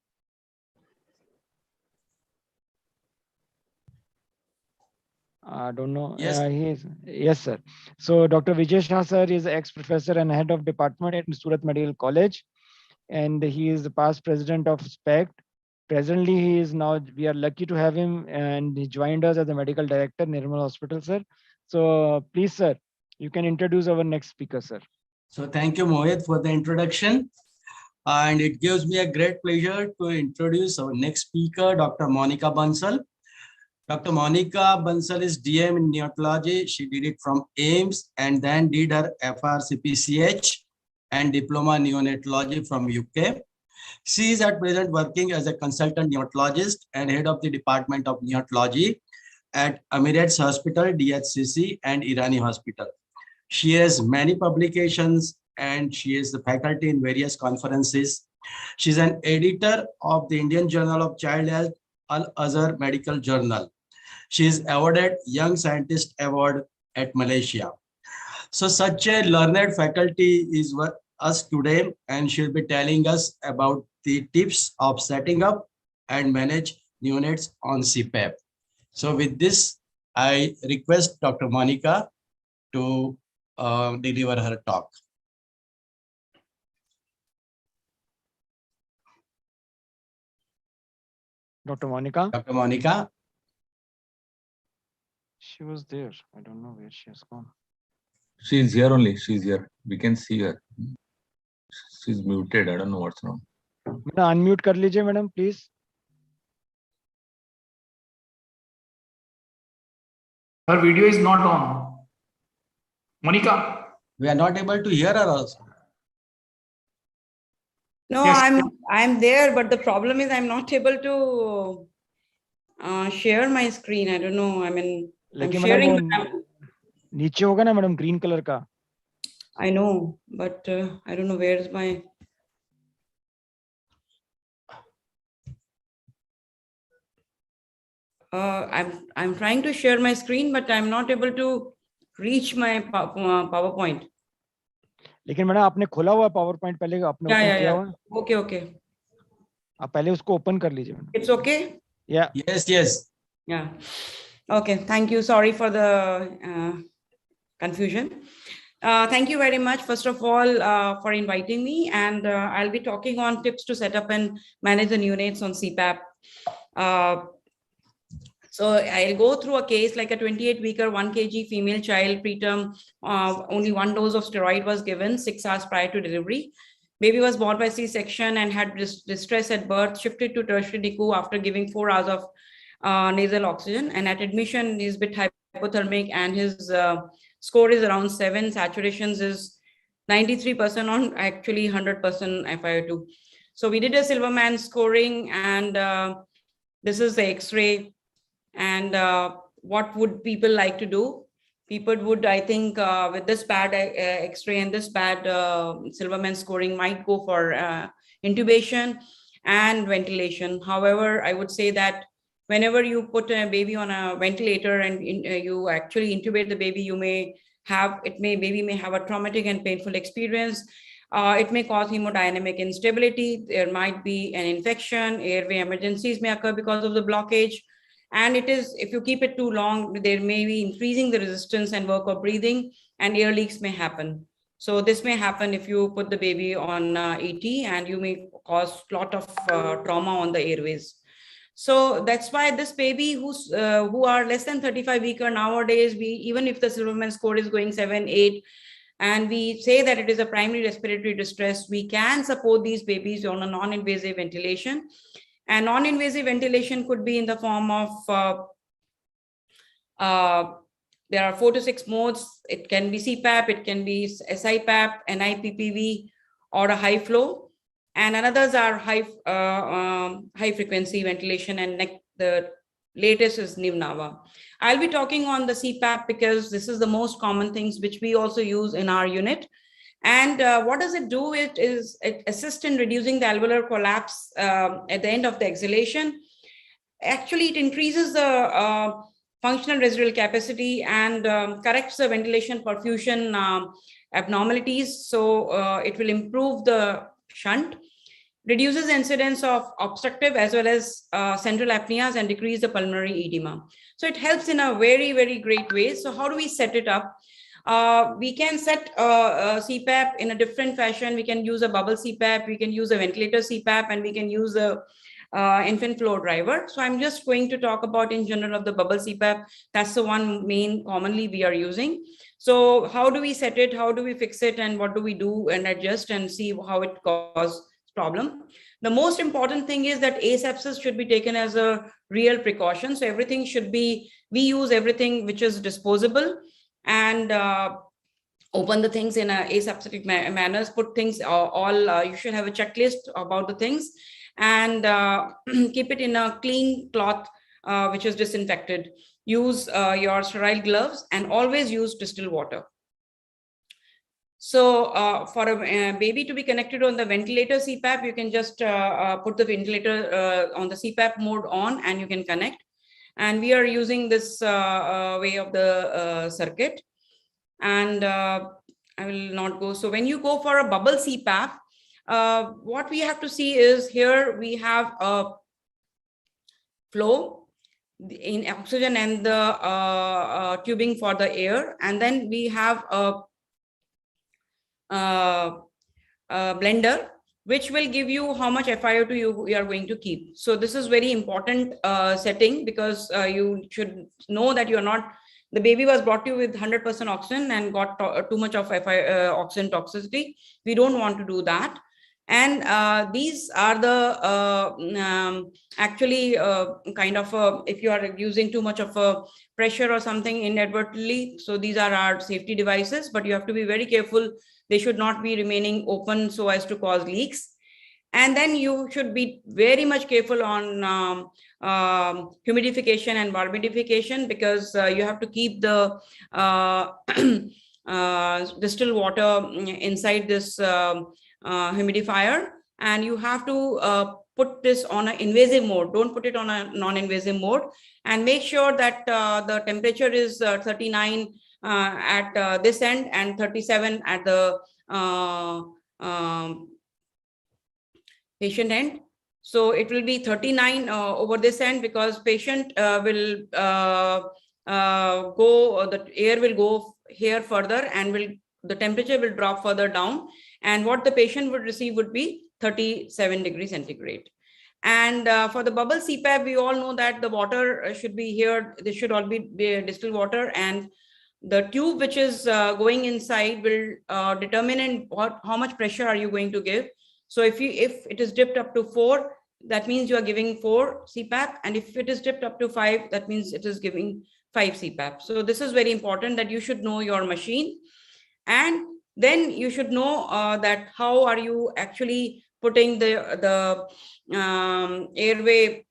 B: I don't know.
L: Yes.
B: Yes, sir. So Dr. Vijay Shah, sir, is ex-professor and head of department at Surat Medical College. And he is the past president of SPECT. Presently, he is now, we are lucky to have him, and he joined us as the medical director, Nirmal Hospital, sir. So please, sir, you can introduce our next speaker, sir.
L: So thank you, Mohit, for the introduction. And it gives me a great pleasure to introduce our next speaker, Dr. Monica Bansal. Dr. Monica Bansal is DM in neonatology. She did it from AIMS and then did her FRCPCH and diploma in neonatology from UK. She is at present working as a consultant neonatologist and head of the Department of Neonatology at Emirates Hospital, DHCC, and Irani Hospital. She has many publications and she is the faculty in various conferences. She's an editor of the Indian Journal of Child Health, Al-Azhar Medical Journal. She is awarded Young Scientist Award at Malaysia. So such a learned faculty is with us today, and she'll be telling us about the tips of setting up and manage neonates on CPAP. So with this, I request Dr. Monica to deliver her talk.
B: Dr. Monica?
L: Dr. Monica?
B: She was there. I don't know where she has gone.
J: She's here only. She's here. We can see her. She's muted. I don't know what's wrong.
B: Unmute kar lijiye, madam, please.
K: Her video is not on. Monica.
L: We are not able to hear her also.
M: No,
K: Yes.
M: I'm there, but the problem is I'm not able to share my screen. I don't know. I mean, I'm
B: लेकिन
M: sharing.
B: Madam वो नीचे होगा ना madam green colour का.
M: I know, but I don't know where's my. I'm trying to share my screen, but I'm not able to reach my PowerPoint.
B: लेकिन madam आपने खोला हुआ पावर पॉइंट पहले आपने ओपन किया हुआ.
M: Okay, okay.
B: आप पहले उसको ओपन कर लीजिए madam.
M: It's okay.
B: Yeah.
L: Yes.
M: Yeah. Okay. Thank you. Sorry for the confusion. Thank you very much, first of all, for inviting me. And I'll be talking on tips to set up and manage the neonates on CPAP. So I'll go through a case like a 28-weeker, 1 kg female child, preterm, only 1 dose of steroid was given 6 hours prior to delivery. Baby was born by C-section and had distress at birth, shifted to tertiary NICU after giving 4 hours of nasal oxygen. And at admission, he's a bit hypothermic and his score is around 7. Saturations is 93% on actually 100% FiO2. So we did a Silverman scoring and this is the X-ray. And what would people like to do? People would, I think, with this bad X-ray and this bad Silverman scoring might go for intubation and ventilation. However, I would say that whenever you put a baby on a ventilator and you actually intubate the baby, baby may have a traumatic and painful experience. It may cause hemodynamic instability. There might be an infection, airway emergencies may occur because of the blockage. And if you keep it too long, there may be increasing the resistance and work of breathing and air leaks may happen. So this may happen if you put the baby on ET and you may cause a lot of trauma on the airways. So that's why this baby who are less than 35 weeker nowadays, even if the Silverman score is going 7, 8, and we say that it is a primary respiratory distress, we can support these babies on a non-invasive ventilation. And non-invasive ventilation could be in the form of, there are 4 to 6 modes. It can be CPAP, it can be SIPAP, NIPPV, or a high flow. And others are high frequency ventilation, and the latest is NIVNAVA. I'll be talking on the CPAP because this is the most common things which we also use in our unit. And what does it do? It assists in reducing the alveolar collapse at the end of the exhalation. Actually, it increases the functional residual capacity and corrects the ventilation perfusion abnormalities. So it will improve the shunt, reduces the incidence of obstructive as well as central apneas and decrease the pulmonary edema. So it helps in a very, very great way. So how do we set it up? We can set CPAP in a different fashion. We can use a bubble CPAP, we can use a ventilator CPAP, and we can use a infant flow driver. So I'm just going to talk about in general of the bubble CPAP. That's the one main commonly we are using. So how do we set it? How do we fix it? And what do we do and adjust and see how it causes problem? The most important thing is that asepsis should be taken as a real precautions. So everything should be, we use everything which is disposable, and open the things in a aseptic manners, put things you should have a checklist about the things, and keep it in a clean cloth which is disinfected. Use your sterile gloves and always use distilled water. So for a baby to be connected on the ventilator CPAP, you can just put the ventilator on the CPAP mode on and you can connect. And we are using this way of the circuit. And I will not go. So when you go for a bubble CPAP, what we have to see is here we have a flow in oxygen and the tubing for the air. And then we have a blender, which will give you how much FiO2 you are going to keep. So this is very important setting, because you should know that you're not, the baby was brought to you with 100% oxygen and got too much of oxygen toxicity. We don't want to do that. And these are the actually kind of if you are using too much of a pressure or something inadvertently. So these are our safety devices, but you have to be very careful. They should not be remaining open so as to cause leaks. And then you should be very much careful on humidification and warmidification, because you have to keep the distilled water inside this humidifier, and you have to put this on an invasive mode. Don't put it on a non-invasive mode, and make sure that the temperature is 39 at this end and 37 at the patient end. So it will be 39 over this end, because patient will go, the air will go here further, and the temperature will drop further down, and what the patient would receive would be 37 degrees centigrade. And for the bubble CPAP, we all know that the water should be here. This should all be distilled water, and the tube which is going inside will determine how much pressure are you going to give. So if it is dipped up to 4, that means you are giving 4 CPAP, and if it is dipped up to 5, that means it is giving 5 CPAP. So this is very important, that you should know your machine, and then you should know that how are you actually putting the airway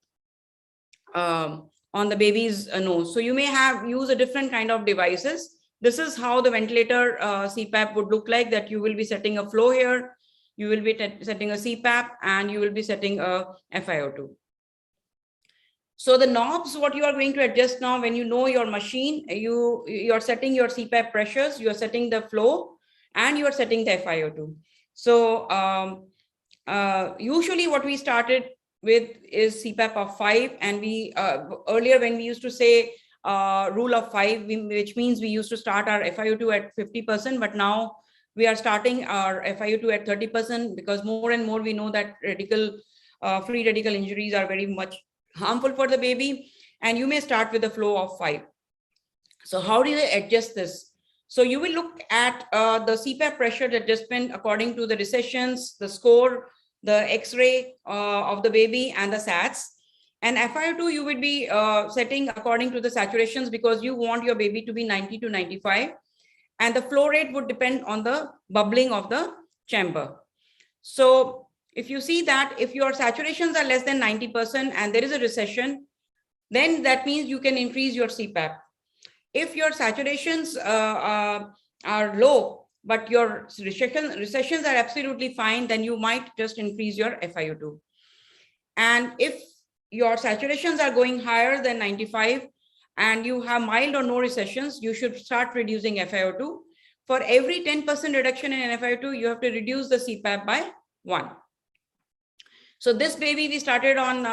M: on the baby's nose. So you may use a different kind of devices. This is how the ventilator CPAP would look like, that you will be setting a flow here, you will be setting a CPAP, and you will be setting a FiO2. So the knobs, what you are going to adjust now, when you know your machine, you are setting your CPAP pressures, you are setting the flow, and you are setting the FiO2. So usually what we started with is CPAP of 5, and we earlier when we used to say rule of 5, which means we used to start our FiO2 at 50%, but now we are starting our FiO2 at 30%, because more and more we know that free radical injuries are very much harmful for the baby, and you may start with a flow of 5. So how do you adjust this? So you will look at the CPAP pressure adjustment according to the recessions, the score, the X-ray of the baby, and the SATs. And FiO2 you will be setting according to the saturations, because you want your baby to be 90 to 95. And the flow rate would depend on the bubbling of the chamber. So if you see that if your saturations are less than 90% and there is a recession, then that means you can increase your CPAP. If your saturations are low, but your recessions are absolutely fine, then you might just increase your FiO2. And if your saturations are going higher than 95 and you have mild or no recessions, you should start reducing FiO2. For every 10% reduction in FiO2, you have to reduce the CPAP by 1. So this baby, we started on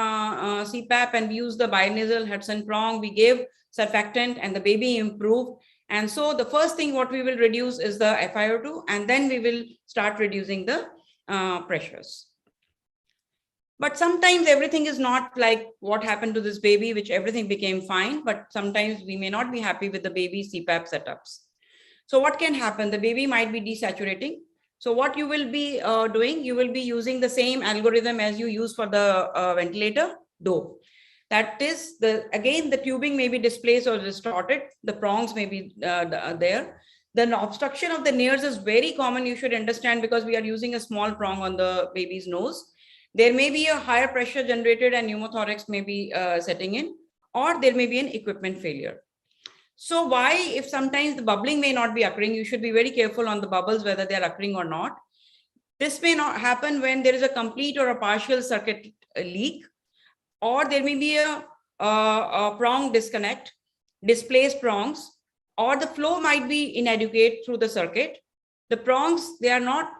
M: CPAP, and we used the binasal Hudson prong. We gave surfactant and the baby improved. And so the first thing what we will reduce is the FiO2, and then we will start reducing the pressures. But sometimes everything is not like what happened to this baby, which everything became fine, but sometimes we may not be happy with the baby CPAP setups. So what can happen? The baby might be desaturating. So what you will be doing, you will be using the same algorithm as you use for the ventilator, DOE. That is, again, the tubing may be displaced or distorted. The prongs may be there. The obstruction of the nares is very common, you should understand, because we are using a small prong on the baby's nose. There may be a higher pressure generated and pneumothorax may be setting in, or there may be an equipment failure. So why, if sometimes the bubbling may not be occurring, you should be very careful on the bubbles, whether they are occurring or not. This may not happen when there is a complete or a partial circuit leak, or there may be a prong disconnect, displaced prongs, or the flow might be inadequate through the circuit. The prongs, they are not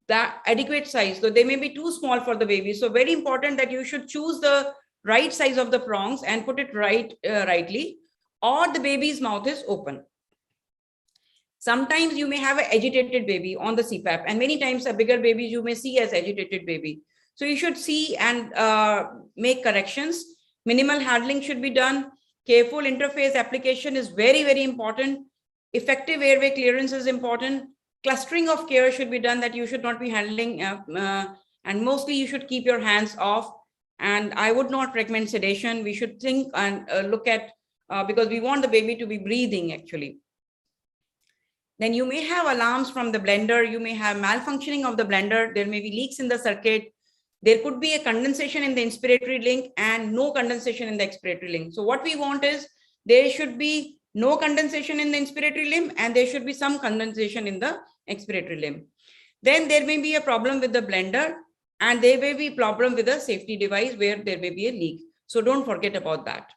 M: that adequate size, so they may be too small for the baby. So very important that you should choose the right size of the prongs and put it rightly, or the baby's mouth is open. Sometimes you may have an agitated baby on the CPAP, and many times a bigger baby you may see as agitated baby. So you should see and make corrections. Minimal handling should be done. Careful interface application is very, very important. Effective airway clearance is important. Clustering of care should be done, that you should not be handling, and mostly you should keep your hands off. And I would not recommend sedation. We should think and look at, because we want the baby to be breathing actually. Then you may have alarms from the blender. You may have malfunctioning of the blender. There may be leaks in the circuit. There could be a condensation in the inspiratory link and no condensation in the expiratory link. So what we want is there should be no condensation in the inspiratory limb and there should be some condensation in the expiratory limb. Then there may be a problem with the blender and there may be a problem with the safety device where there may be a leak. So don't forget about that.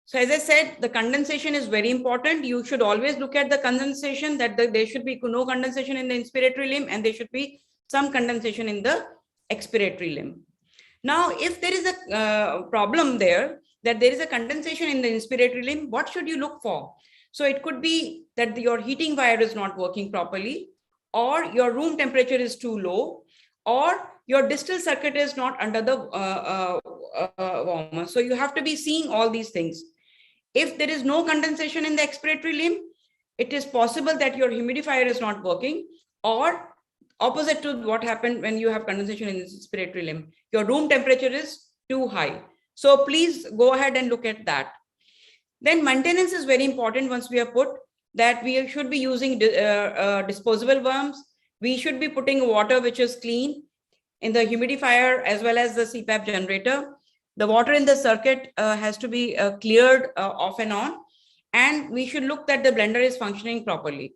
M: So as I said, the condensation is very important. You should always look at the condensation, that there should be no condensation in the inspiratory limb and there should be some condensation in the expiratory limb. Now, if there is a problem there, that there is a condensation in the inspiratory limb, what should you look for? So it could be that your heating wire is not working properly, or your room temperature is too low, or your distal circuit is not under the warmer. So you have to be seeing all these things. If there is no condensation in the expiratory limb, it is possible that your humidifier is not working, or opposite to what happened when you have condensation in the inspiratory limb, your room temperature is too high. So please go ahead and look at that. Then maintenance is very important. Once we have put that, we should be using disposable worms. We should be putting water which is clean in the humidifier as well as the CPAP generator. The water in the circuit has to be cleared off and on, and we should look that the blender is functioning properly.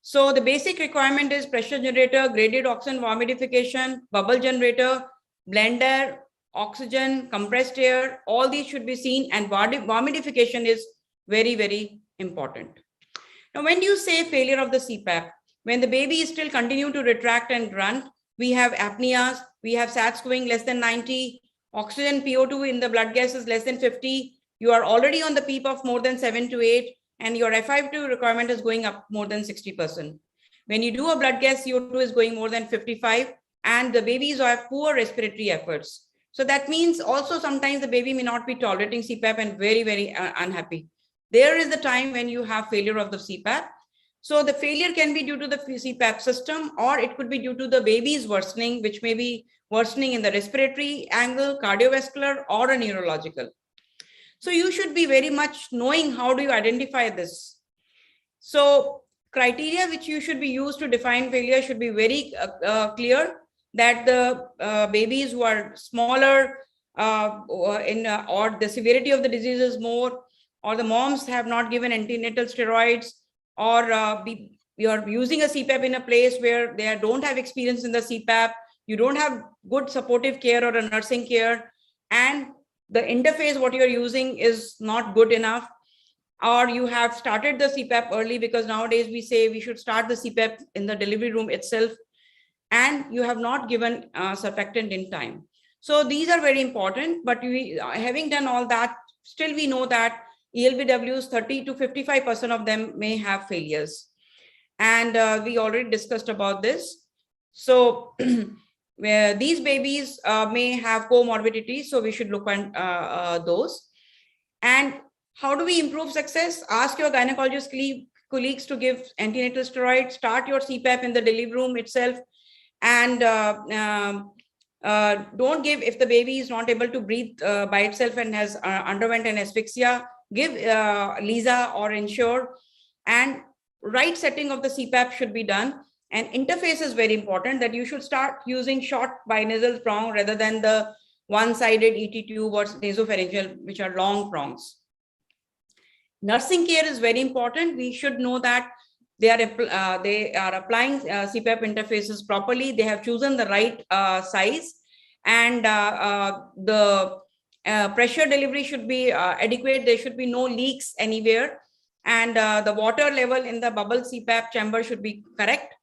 M: So the basic requirement is pressure generator, graded oxygen warmidification, bubble generator, blender, oxygen, compressed air, all these should be seen, and warmidification is very, very important. Now, when you say failure of the CPAP, when the baby is still continue to retract and grunt, we have apneas, we have SATs going less than 90, oxygen PO2 in the blood gas is less than 50, you are already on the PEEP of more than 7 to 8, and your FiO2 requirement is going up more than 60%. When you do a blood gas, CO2 is going more than 55, and the babies have poor respiratory efforts. So that means also sometimes the baby may not be tolerating CPAP and very, very unhappy. There is the time when you have failure of the CPAP. So the failure can be due to the CPAP system, or it could be due to the baby's worsening, which may be worsening in the respiratory angle, cardiovascular, or a neurological. So you should be very much knowing how do you identify this. So criteria which you should be used to define failure should be very clear, that the babies who are smaller or the severity of the disease is more, or the moms have not given antenatal steroids, or you're using a CPAP in a place where they don't have experience in the CPAP, you don't have good supportive care or a nursing care, and the interface what you're using is not good enough, or you have started the CPAP early, because nowadays we say we should start the CPAP in the delivery room itself, and you have not given surfactant in time. So these are very important, but having done all that, still we know that ELBWs, 30 to 55% of them may have failures. And we already discussed about this. So where these babies may have comorbidities, so we should look at those. And how do we improve success? Ask your gynecologist colleagues to give antenatal steroids, start your CPAP in the delivery room itself, And don't give, if the baby is not able to breathe by itself and has underwent an asphyxia, give Lisa or Ensure. And right setting of the CPAP should be done. And interface is very important, that you should start using short binasal prong rather than the one-sided ET tube or nasopharyngeal, which are long prongs. Nursing care is very important. We should know that they are applying CPAP interfaces properly. They have chosen the right size, and the pressure delivery should be adequate. There should be no leaks anywhere, and the water level in the bubble CPAP chamber should be correct.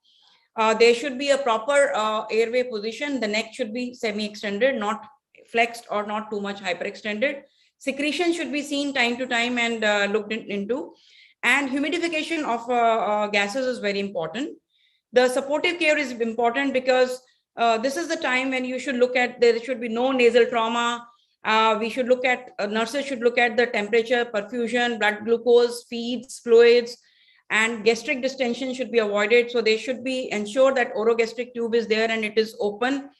M: There should be a proper airway position. The neck should be semi-extended, not flexed or not too much hyperextended. Secretion should be seen time to time and looked into. And humidification of gases is very important. The supportive care is important because this is the time when you should look at, there should be no nasal trauma. We should look at, nurses should look at the temperature, perfusion, blood glucose, feeds, fluids, and gastric distension should be avoided. So they should be ensure that orogastric tube is there and it is open.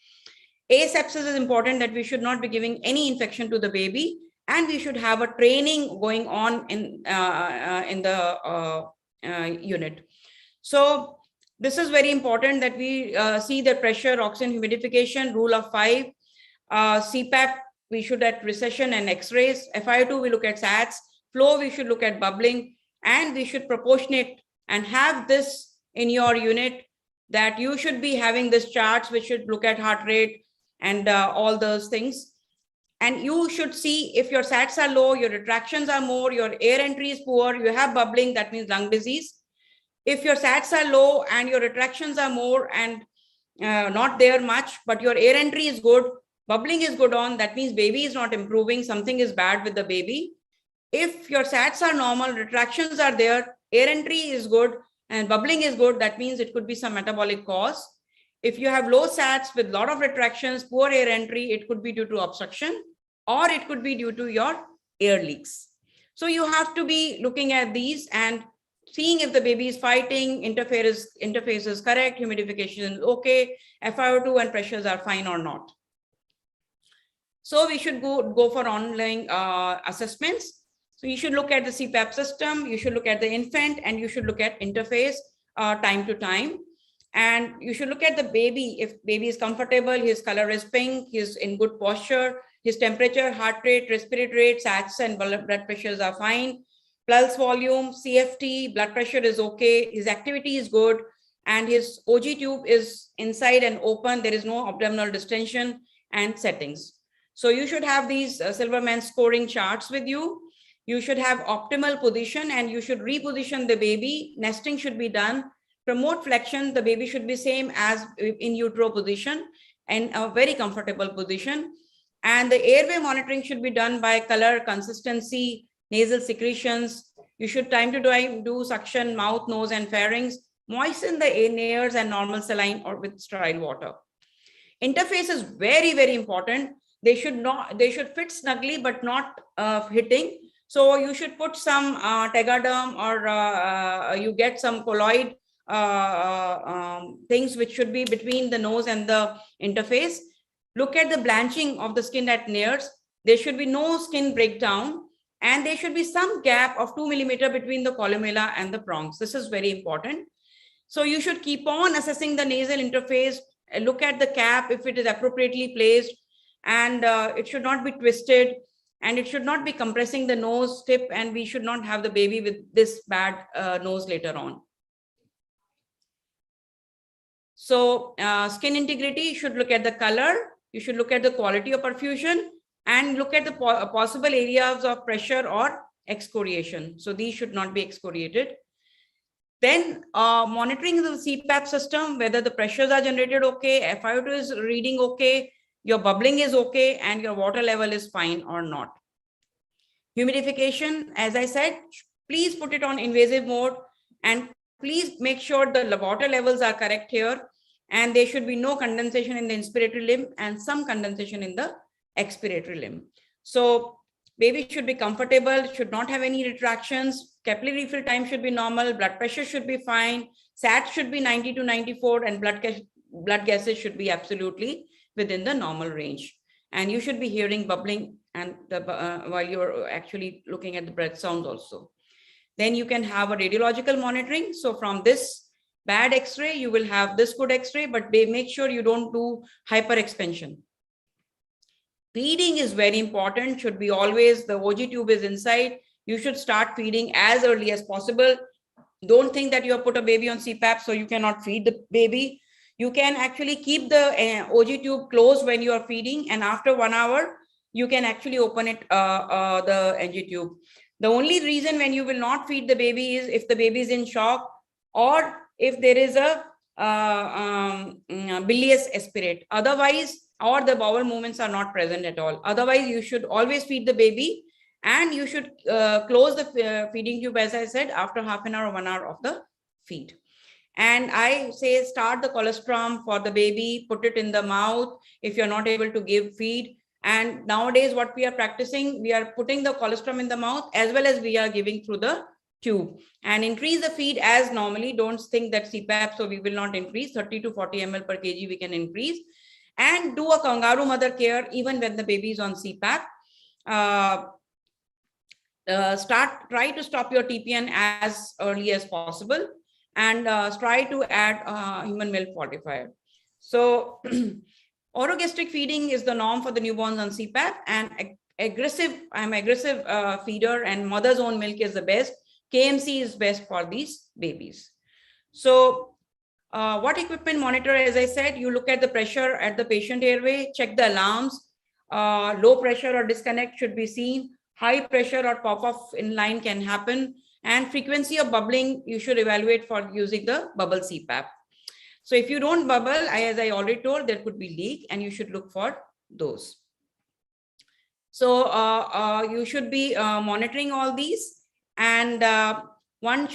M: Asepsis is important, that we should not be giving any infection to the baby, and we should have a training going on in the unit. So this is very important that we see the pressure, oxygen, humidification, rule of 5, CPAP, we should at recession and X-rays, FiO2 we look at SATs, flow we should look at bubbling, and we should proportionate and have this in your unit, that you should be having this charts which should look at heart rate and all those things. And you should see if your SATs are low, your retractions are more, your air entry is poor, you have bubbling, that means lung disease. If your SATs are low and your retractions are more and not there much, but your air entry is good, bubbling is good on, that means baby is not improving, something is bad with the baby. If your SATs are normal, retractions are there, air entry is good, and bubbling is good, that means it could be some metabolic cause. If you have low SATs with a lot of retractions, poor air entry, it could be due to obstruction, or it could be due to your air leaks. So you have to be looking at these and seeing if the baby is fighting, interface is correct, humidification is okay, FiO2 and pressures are fine or not. So we should go for online assessments. So you should look at the CPAP system, you should look at the infant, and you should look at interface time to time. And you should look at the baby. If baby is comfortable, his color is pink, he's in good posture, his temperature, heart rate, respiratory rate, SATs and blood pressures are fine. Pulse volume, CFT, blood pressure is okay, his activity is good, and his OG tube is inside and open, there is no abdominal distension, and settings. So you should have these Silverman scoring charts with you. You should have optimal position, and you should reposition the baby. Nesting should be done. Promote flexion, the baby should be same as in utero position and a very comfortable position. And the airway monitoring should be done by color, consistency, nasal secretions. You should time to time do suction, mouth, nose, and pharynx. Moisten the nares and normal saline or with sterile water. Interface is very, very important. They should fit snugly, but not hitting. So you should put some tegaderm or you get some colloid things which should be between the nose and the interface. Look at the blanching of the skin at nares. There should be no skin breakdown, and there should be some gap of 2 millimeters between the columella and the prongs. This is very important. So you should keep on assessing the nasal interface, look at the cap if it is appropriately placed, and it should not be twisted, and it should not be compressing the nose tip, and we should not have the baby with this bad nose later on. So skin integrity, you should look at the color, you should look at the quality of perfusion, and look at the possible areas of pressure or excoriation. So these should not be excoriated. Then monitoring the CPAP system, whether the pressures are generated okay, FiO2 is reading okay, your bubbling is okay, and your water level is fine or not. Humidification, as I said, please put it on invasive mode, and please make sure the water levels are correct here, and there should be no condensation in the inspiratory limb and some condensation in the expiratory limb. So baby should be comfortable, should not have any retractions, capillary refill time should be normal, blood pressure should be fine, SAT should be 90 to 94, and blood blood gases should be absolutely within the normal range. And you should be hearing bubbling and while you're actually looking at the breath sounds also. Then you can have a radiological monitoring. So from this bad X-ray, you will have this good X-ray, but make sure you don't do hyperexpansion. Feeding is very important, should be always, the OG tube is inside. You should start feeding as early as possible. Don't think that you have put a baby on CPAP, so you cannot feed the baby. You can actually keep the OG tube closed when you are feeding, and after 1 hour, you can actually open it, the NG tube. The only reason when you will not feed the baby is if the baby is in shock or if there is a bilious aspirate. Otherwise, or the bowel movements are not present at all. Otherwise, you should always feed the baby, and you should close the feeding tube, as I said, after half an hour or 1 hour of the feed. And I say start the colostrum for the baby, put it in the mouth if you're not able to give feed. And nowadays, what we are practicing, we are putting the colostrum in the mouth as well as we are giving through the tube, and increase the feed as normally. Don't think that CPAP, so we will not increase. 30 to 40 ml per kg we can increase, and do a kangaroo mother care even when the baby is on CPAP. Try to stop your TPN as early as possible, and try to add human milk fortifier. So orogastric feeding is the norm for the newborns on CPAP, and I'm aggressive feeder, and mother's own milk is the best. KMC is best for these babies. So what equipment monitor? As I said, you look at the pressure at the patient airway, check the alarms. Low pressure or disconnect should be seen. High pressure or pop-off in line can happen. And frequency of bubbling, you should evaluate for using the bubble CPAP. So if you don't bubble, as I already told, there could be leak, and you should look for those. So you should be monitoring all these, and one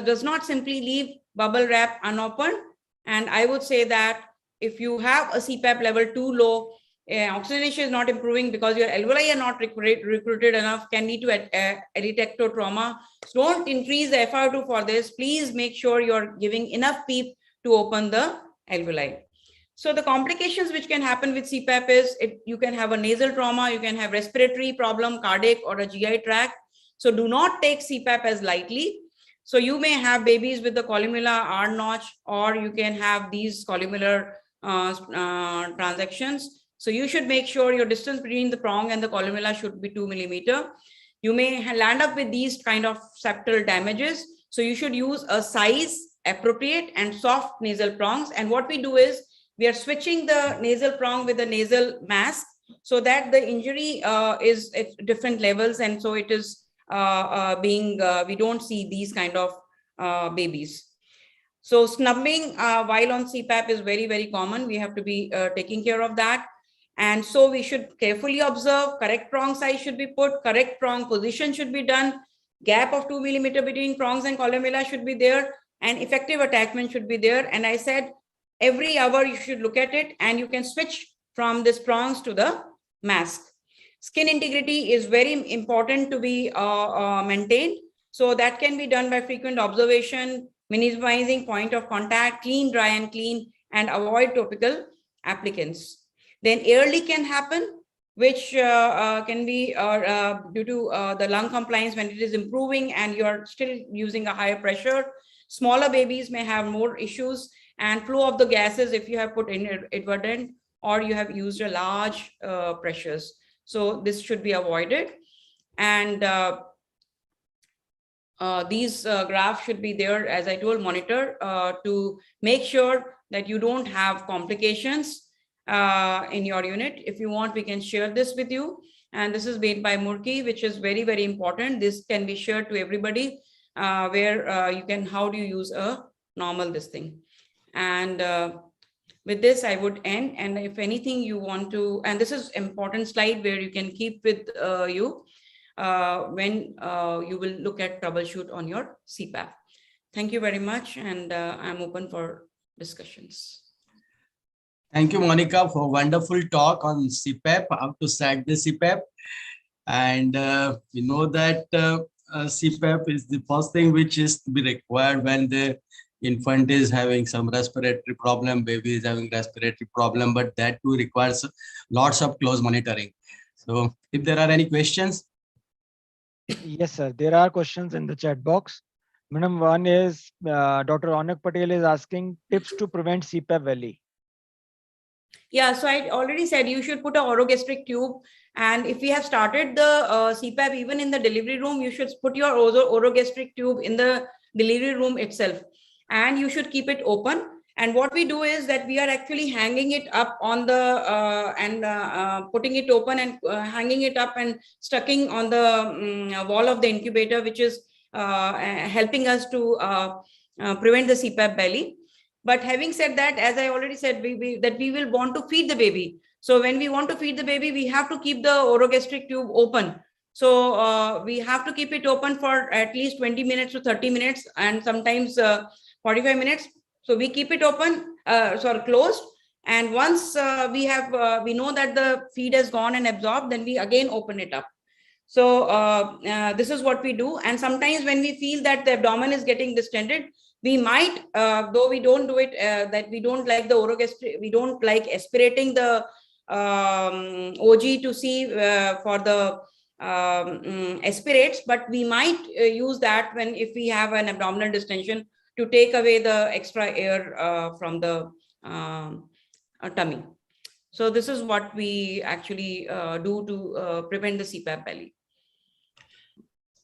M: does not simply leave bubble wrap unopened. And I would say that if you have a CPAP level too low, oxygenation is not improving because your alveoli are not recruited enough, can lead to erythectotrauma. So don't increase the FR2 for this. Please make sure you're giving enough PEEP to open the alveoli. So the complications which can happen with CPAP is you can have a nasal trauma, you can have respiratory problem, cardiac or a GI tract. So do not take CPAP as lightly. So you may have babies with the columella R notch, or you can have these columnar transactions. So you should make sure your distance between the prong and the columella should be 2 millimeter. You may land up with these kind of septal damages. So you should use a size appropriate and soft nasal prongs. And what we do is we are switching the nasal prong with the nasal mask so that the injury is at different levels. And so it is we don't see these kind of babies. So snubbing while on CPAP is very, very common. We have to be taking care of that. And so we should carefully observe, correct prong size should be put, correct prong position should be done, gap of 2 millimeter between prongs and columella should be there, and effective attachment should be there. And I said, every hour you should look at it, and you can switch from this prongs to the mask. Skin integrity is very important to be maintained. So that can be done by frequent observation, minimizing point of contact, clean, dry and clean, and avoid topical applicants. Then air leak can happen, which can be due to the lung compliance when it is improving and you're still using a higher pressure. Smaller babies may have more issues, and flow of the gases if you have put in advertent or you have used a large pressures. So this should be avoided. And these graphs should be there, as I told, monitor to make sure that you don't have complications in your unit. If you want, we can share this with you. And this is made by Murki, which is very, very important. This can be shared to everybody where you can, how do you use a normal this thing. And with this, I would end. And if anything you want to, and this is important slide where you can keep with you when you will look at troubleshoot on your CPAP. Thank you very much. And I'm open for discussions.
L: Thank you, Monica, for a wonderful talk on CPAP, how to set the CPAP. And we know that CPAP is the first thing which is to be required when the infant is having some respiratory problem, baby is having respiratory problem, but that too requires lots of close monitoring. So if there are any questions.
B: Yes, sir. There are questions in the chat box. Madam, one is Dr. Ronak Patel is asking tips to prevent CPAP valley.
M: Yeah, so I already said you should put a orogastric tube. And if we have started the CPAP even in the delivery room, you should put your orogastric tube in the delivery room itself. And you should keep it open. And what we do is that we are actually hanging it up on the putting it open and hanging it up and stucking on the wall of the incubator, which is helping us to prevent the CPAP belly. But having said that, as I already said, we will want to feed the baby. So when we want to feed the baby, we have to keep the orogastric tube open. So we have to keep it open for at least 20 minutes to 30 minutes and sometimes 45 minutes. So we keep it open, closed. And once we know that the feed has gone and absorbed, then we again open it up. So this is what we do. And sometimes when we feel that the abdomen is getting distended, we might, though we don't do it, that we don't like the orogastric, we don't like aspirating the OG to see for the aspirates, but we might use that if we have an abdominal distension to take away the extra air from the tummy. So this is what we actually do to prevent the CPAP belly.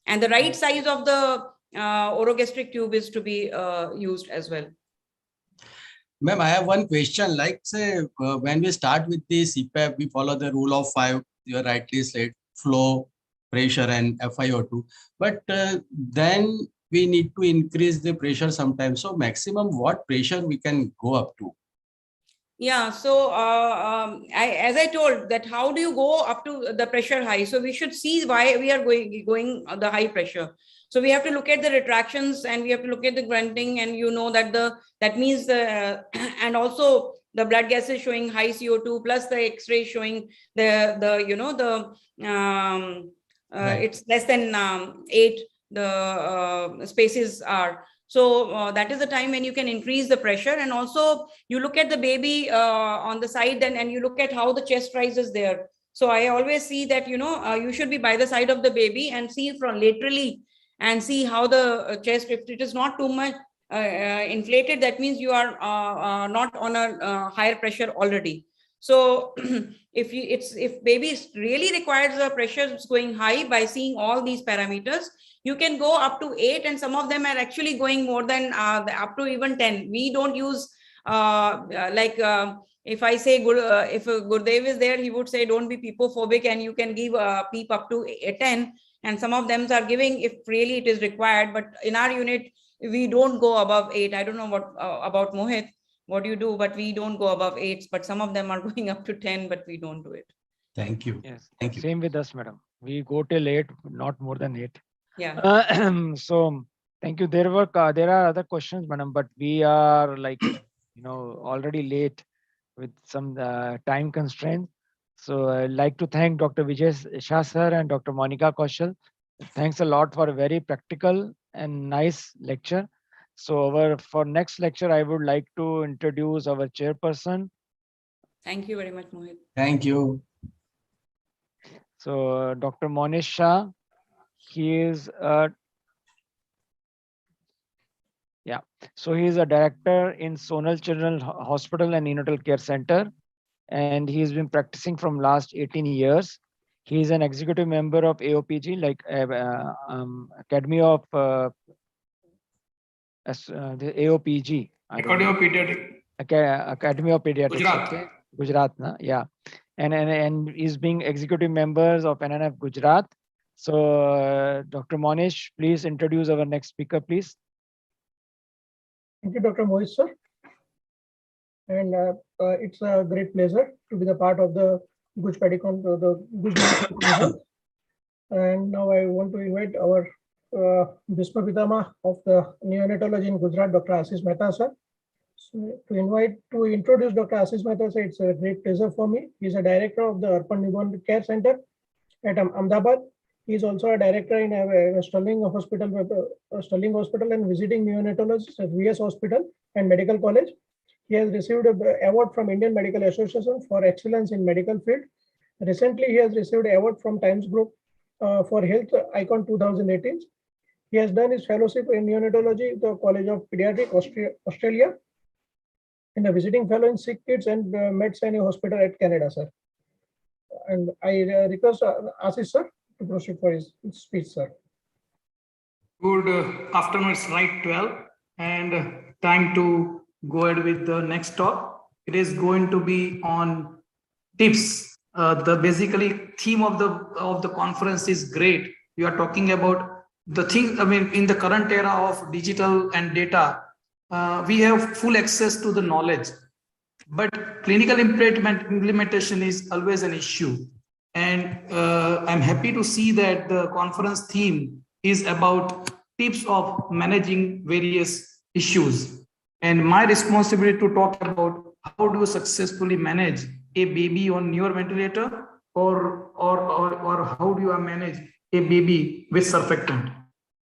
M: And the right size of the orogastric tube is to be used as well.
L: Ma'am, I have one question. Like, say, when we start with the CPAP, we follow the rule of 5. You rightly said flow, pressure, and FiO2. But then we need to increase the pressure sometimes. So maximum what pressure we can go up to?
M: Yeah, so as I told that, how do you go up to the pressure high? So we should see why we are going the high pressure. So we have to look at the retractions and we have to look at the grunting, and you know that that means the and also the blood gas is showing high CO2 plus the X-ray showing it's less than 8 the spaces are. So that is the time when you can increase the pressure. And also you look at the baby on the side and you look at how the chest rises there. So I always see that, you should be by the side of the baby and see from laterally and see how the chest, if it is not too much inflated, that means you are not on a higher pressure already. So if baby really requires the pressure is going high, by seeing all these parameters, you can go up to 8, and some of them are actually going more than up to even 10. We don't use if I say if Gurdev is there, he would say don't be peepophobic, and you can give a peep up to 10, and some of them are giving if really it is required. But in our unit, we don't go above 8. I don't know what about Mohit, what you do, but we don't go above 8. But some of them are going up to 10, but we don't do it.
L: Thank you.
B: Yes,
L: thank you.
B: Same with us, madam. We go till 8, not more than 8.
M: Yeah.
B: So thank you. There are other questions, madam, but we are already late with some time constraints. So I'd like to thank Dr. Vijay Shah sir and Dr. Monica Kaushal. Thanks a lot for a very practical and nice lecture. So for next lecture, I would like to introduce our chairperson.
M: Thank you very much, Mohit.
L: Thank you.
B: So Dr. Monish Shah, he is so he is a director in Sonal Children's Hospital and Neonatal Care Center, and he has been practicing from last 18 years. He is an executive member of AOPG, like Academy of the AOPG.
K: Academy of Pediatrics.
B: Academy of Pediatrics.
K: Gujarat.
B: Okay. Gujarat, na? Yeah. And is being executive members of NNF Gujarat. So Dr. Monish, please introduce our next speaker, please.
N: Thank you, Dr. Mohit, sir. And it's a great pleasure to be the part of the GUJ Pedicon, the GUJ. And now I want to invite our Bhisma Pitama of the neonatology in Gujarat, Dr. Ashish Mehta, sir. So to introduce Dr. Ashish Mehta, sir, it's a great pleasure for me. He's a director of the Urban Newborn Care Center at Ahmedabad. He is also a director in Sterling Hospital and visiting neonatologist at VS Hospital and Medical College. He has received an award from Indian Medical Association for excellence in medical field. Recently, he has received an award from Times Group for Health Icon 2018. He has done his fellowship in neonatology at the College of Pediatric, Australia, and a visiting fellow in Sick Kids and Medicine Hospital at Canada, sir. And I request Ashish, sir, to proceed for his speech, sir.
K: Good afternoon, it's right 12 and time to go ahead with the next talk. It is going to be on tips. The basically theme of the conference is great. We are talking about the thing, I mean, in the current era of digital and data, we have full access to the knowledge, but clinical implementation is always an issue. And I'm happy to see that the conference theme is about tips of managing various issues. And my responsibility to talk about how do you successfully manage a baby on newer ventilator or how do you manage a baby with surfactant.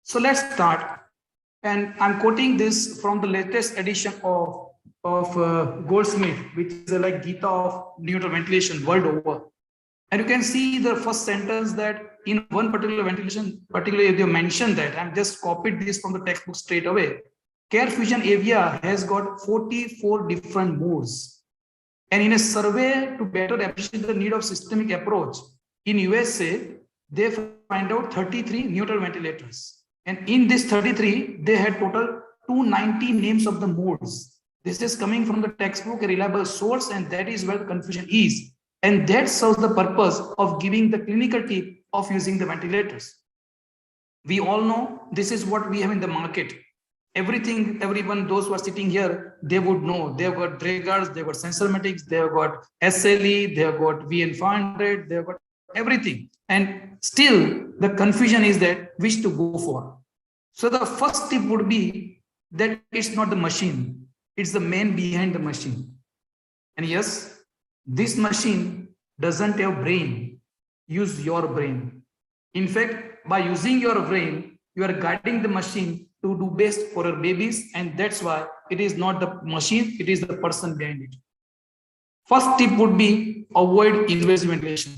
K: So let's start. And I'm quoting this from the latest edition of Goldsmith, which is like Gita of neonatal ventilation world over. And you can see the first sentence that in one particular ventilation, particularly they mentioned that, I'm just copied this from the textbook straight away. Care Fusion Avia has got 44 different modes. And in a survey to better appreciate the need of systemic approach, in USA, they find out 33 neonatal ventilators. And in this 33, they had total 290 names of the modes. This is coming from the textbook, a reliable source, and that is where the confusion is. And that serves the purpose of giving the clinical tip of using the ventilators. We all know this is what we have in the market. Everything, everyone, those who are sitting here, they would know. They've got Dragards, they've got Sensormatics, they've got SLE, they've got VN500, they've got everything. And still, the confusion is that which to go for. So the first tip would be that it's not the machine, it's the man behind the machine. And yes, this machine doesn't have brain. Use your brain. In fact, by using your brain, you are guiding the machine to do best for your babies, and that's why it is not the machine, it is the person behind it. First tip would be avoid invasive ventilation.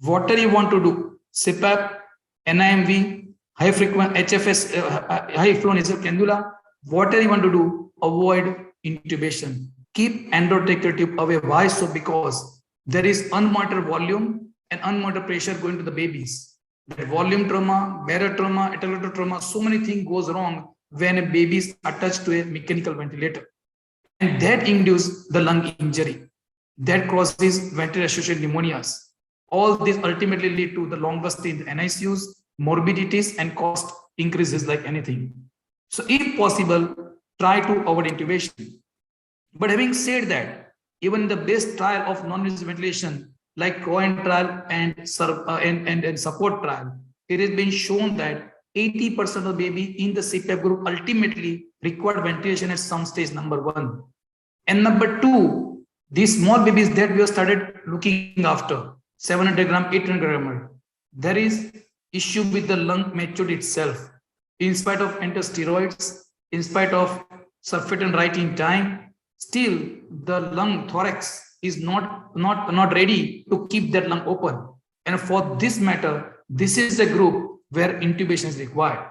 K: Whatever you want to do, CPAP, NIMV, high frequency HFS, high flow nasal cannula, whatever you want to do, avoid intubation. Keep endotracheal tube away. Why so? Because there is unmonitored volume and unmonitored pressure going to the babies. That volume trauma, barrier trauma, attenuator trauma, so many things goes wrong when a baby is attached to a mechanical ventilator. And that induces the lung injury. That causes ventilator-associated pneumonias. All this ultimately lead to the longer stay in the NICUs, morbidities, and cost increases like anything. So if possible, try to avoid intubation. But having said that, even the best trial of non-invasive ventilation, like Cohen trial and support trial, it has been shown that 80% of the baby in the CPAP group ultimately required ventilation at some stage, number one. And number two, these small babies that we have started looking after, 700 gram, 800 gram, there is issue with the lung maturity itself. In spite of antisteroids, in spite of surfactant right in time, still the lung thorax is not ready to keep that lung open. And for this matter, this is a group where intubation is required.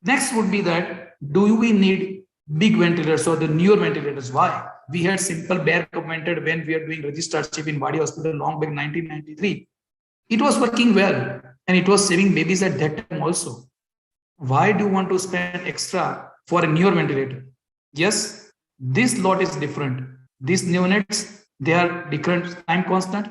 K: Next would be that, do we need big ventilators or the newer ventilators? Why? We had simple bare cup ventilator when we are doing registrarship in Wadi Hospital long back 1993. It was working well and it was saving babies at that time also. Why do you want to spend extra for a newer ventilator? Yes, this lot is different. These neonates, they are different time constant.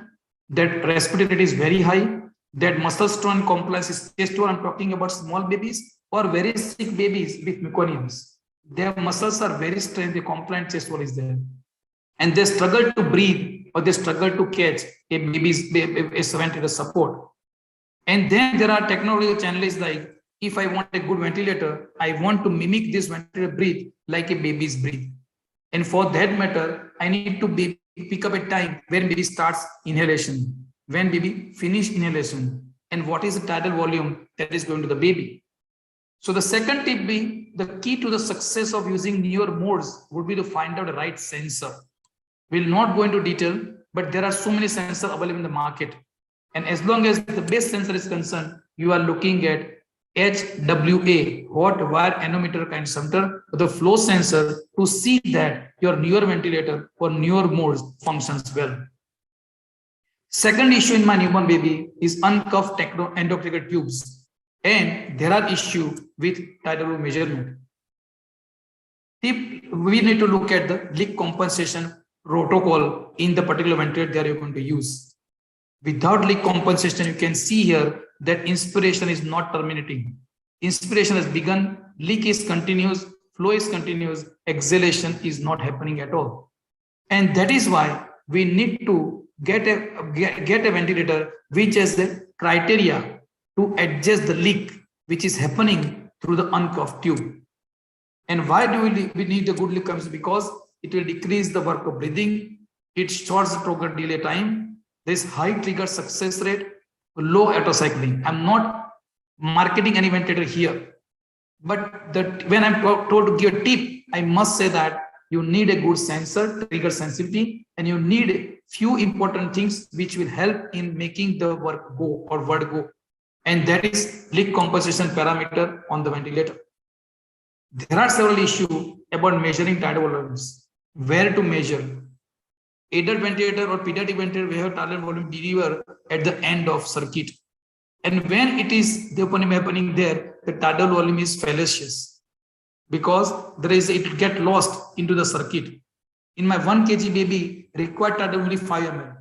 K: That respiratory rate is very high. That muscle strength compliance is chest wall. I'm talking about small babies or very sick babies with meconiums. Their muscles are very strained. The compliant chest wall is there. And they struggle to breathe or they struggle to catch a baby's ventilator support. And then there are technological challenges like, if I want a good ventilator, I want to mimic this ventilator breathe like a baby's breathe. And for that matter, I need to pick up a time when baby starts inhalation, when baby finish inhalation. and what is the tidal volume that is going to the baby. So the second tip being, the key to the success of using newer modes would be to find out the right sensor. We'll not go into detail, but there are so many sensors available in the market. And as long as the base sensor is concerned, you are looking at HWA, hot wire anemometer kind sensor, the flow sensor, to see that your newer ventilator or newer modes functions well. Second issue in my newborn baby is uncuffed endotracheal tubes, and there are issues with tidal volume measurement. We need to look at the leak compensation protocol in the particular ventilator that you're going to use. Without leak compensation, you can see here that inspiration is not terminating. Inspiration has begun, leak is continuous, flow is continuous, exhalation is not happening at all. And that is why we need to get a ventilator which has the criteria to adjust the leak which is happening through the uncuffed tube. And why do we need a good leak compensation? Because it will decrease the work of breathing, it shorts the trigger delay time, there is high trigger success rate, low auto-cycling. I'm not marketing any ventilator here, but when I'm told to give a tip, I must say that you need a good sensor, trigger sensitivity, and you need a few important things which will help in making the work go or word go. And that is leak compensation parameter on the ventilator. There are several issues about measuring tidal volumes. Where to measure? Adult ventilator or pediatric ventilator, we have tidal volume deliver at the end of circuit. And when it is the opening happening there, the tidal volume is fallacious because it get lost into the circuit. In my 1 kg baby, required tidal only 5 ml.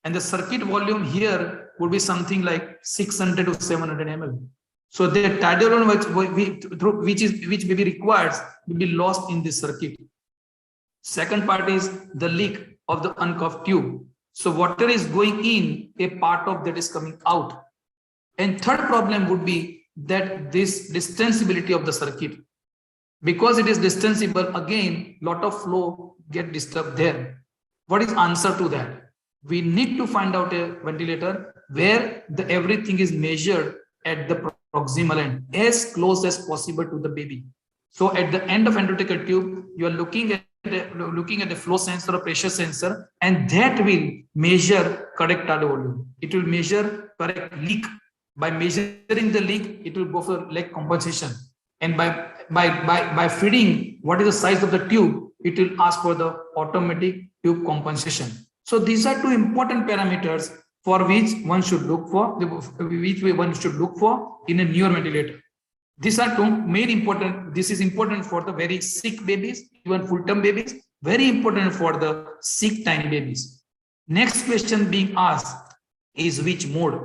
K: And the circuit volume here would be something like 600 to 700 ml. So the tidal volume which baby requires will be lost in this circuit. Second part is the leak of the uncuffed tube. So water is going in, a part of that is coming out. And third problem would be that this distensibility of the circuit. Because it is distensible, again, lot of flow get disturbed there. What is answer to that? We need to find out a ventilator where everything is measured at the proximal end, as close as possible to the baby. So at the end of endotracheal tube, you are looking at the flow sensor or pressure sensor, and that will measure correct tidal volume. It will measure correct leak. By measuring the leak, it will go for leak compensation. And by feeding what is the size of the tube, it will ask for the automatic tube compensation. So these are two important parameters for which one should look for, in a newer ventilator. These are two main important. This is important for the very sick babies, even full-term babies, very important for the sick tiny babies. Next question being asked is which mode?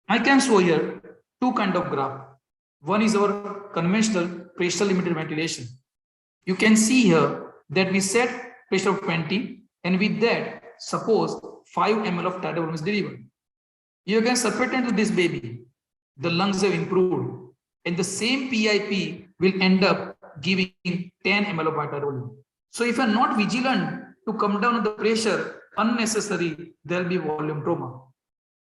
K: I can show here two kind of graph. One is our conventional pressure limited ventilation. You can see here that we set pressure of 20, and with that, suppose 5 ml of tidal volume is delivered. You can separate into this baby. The lungs have improved, and the same PIP will end up giving 10 ml of tidal volume. So if you are not vigilant to come down on the pressure unnecessary, there will be volume trauma.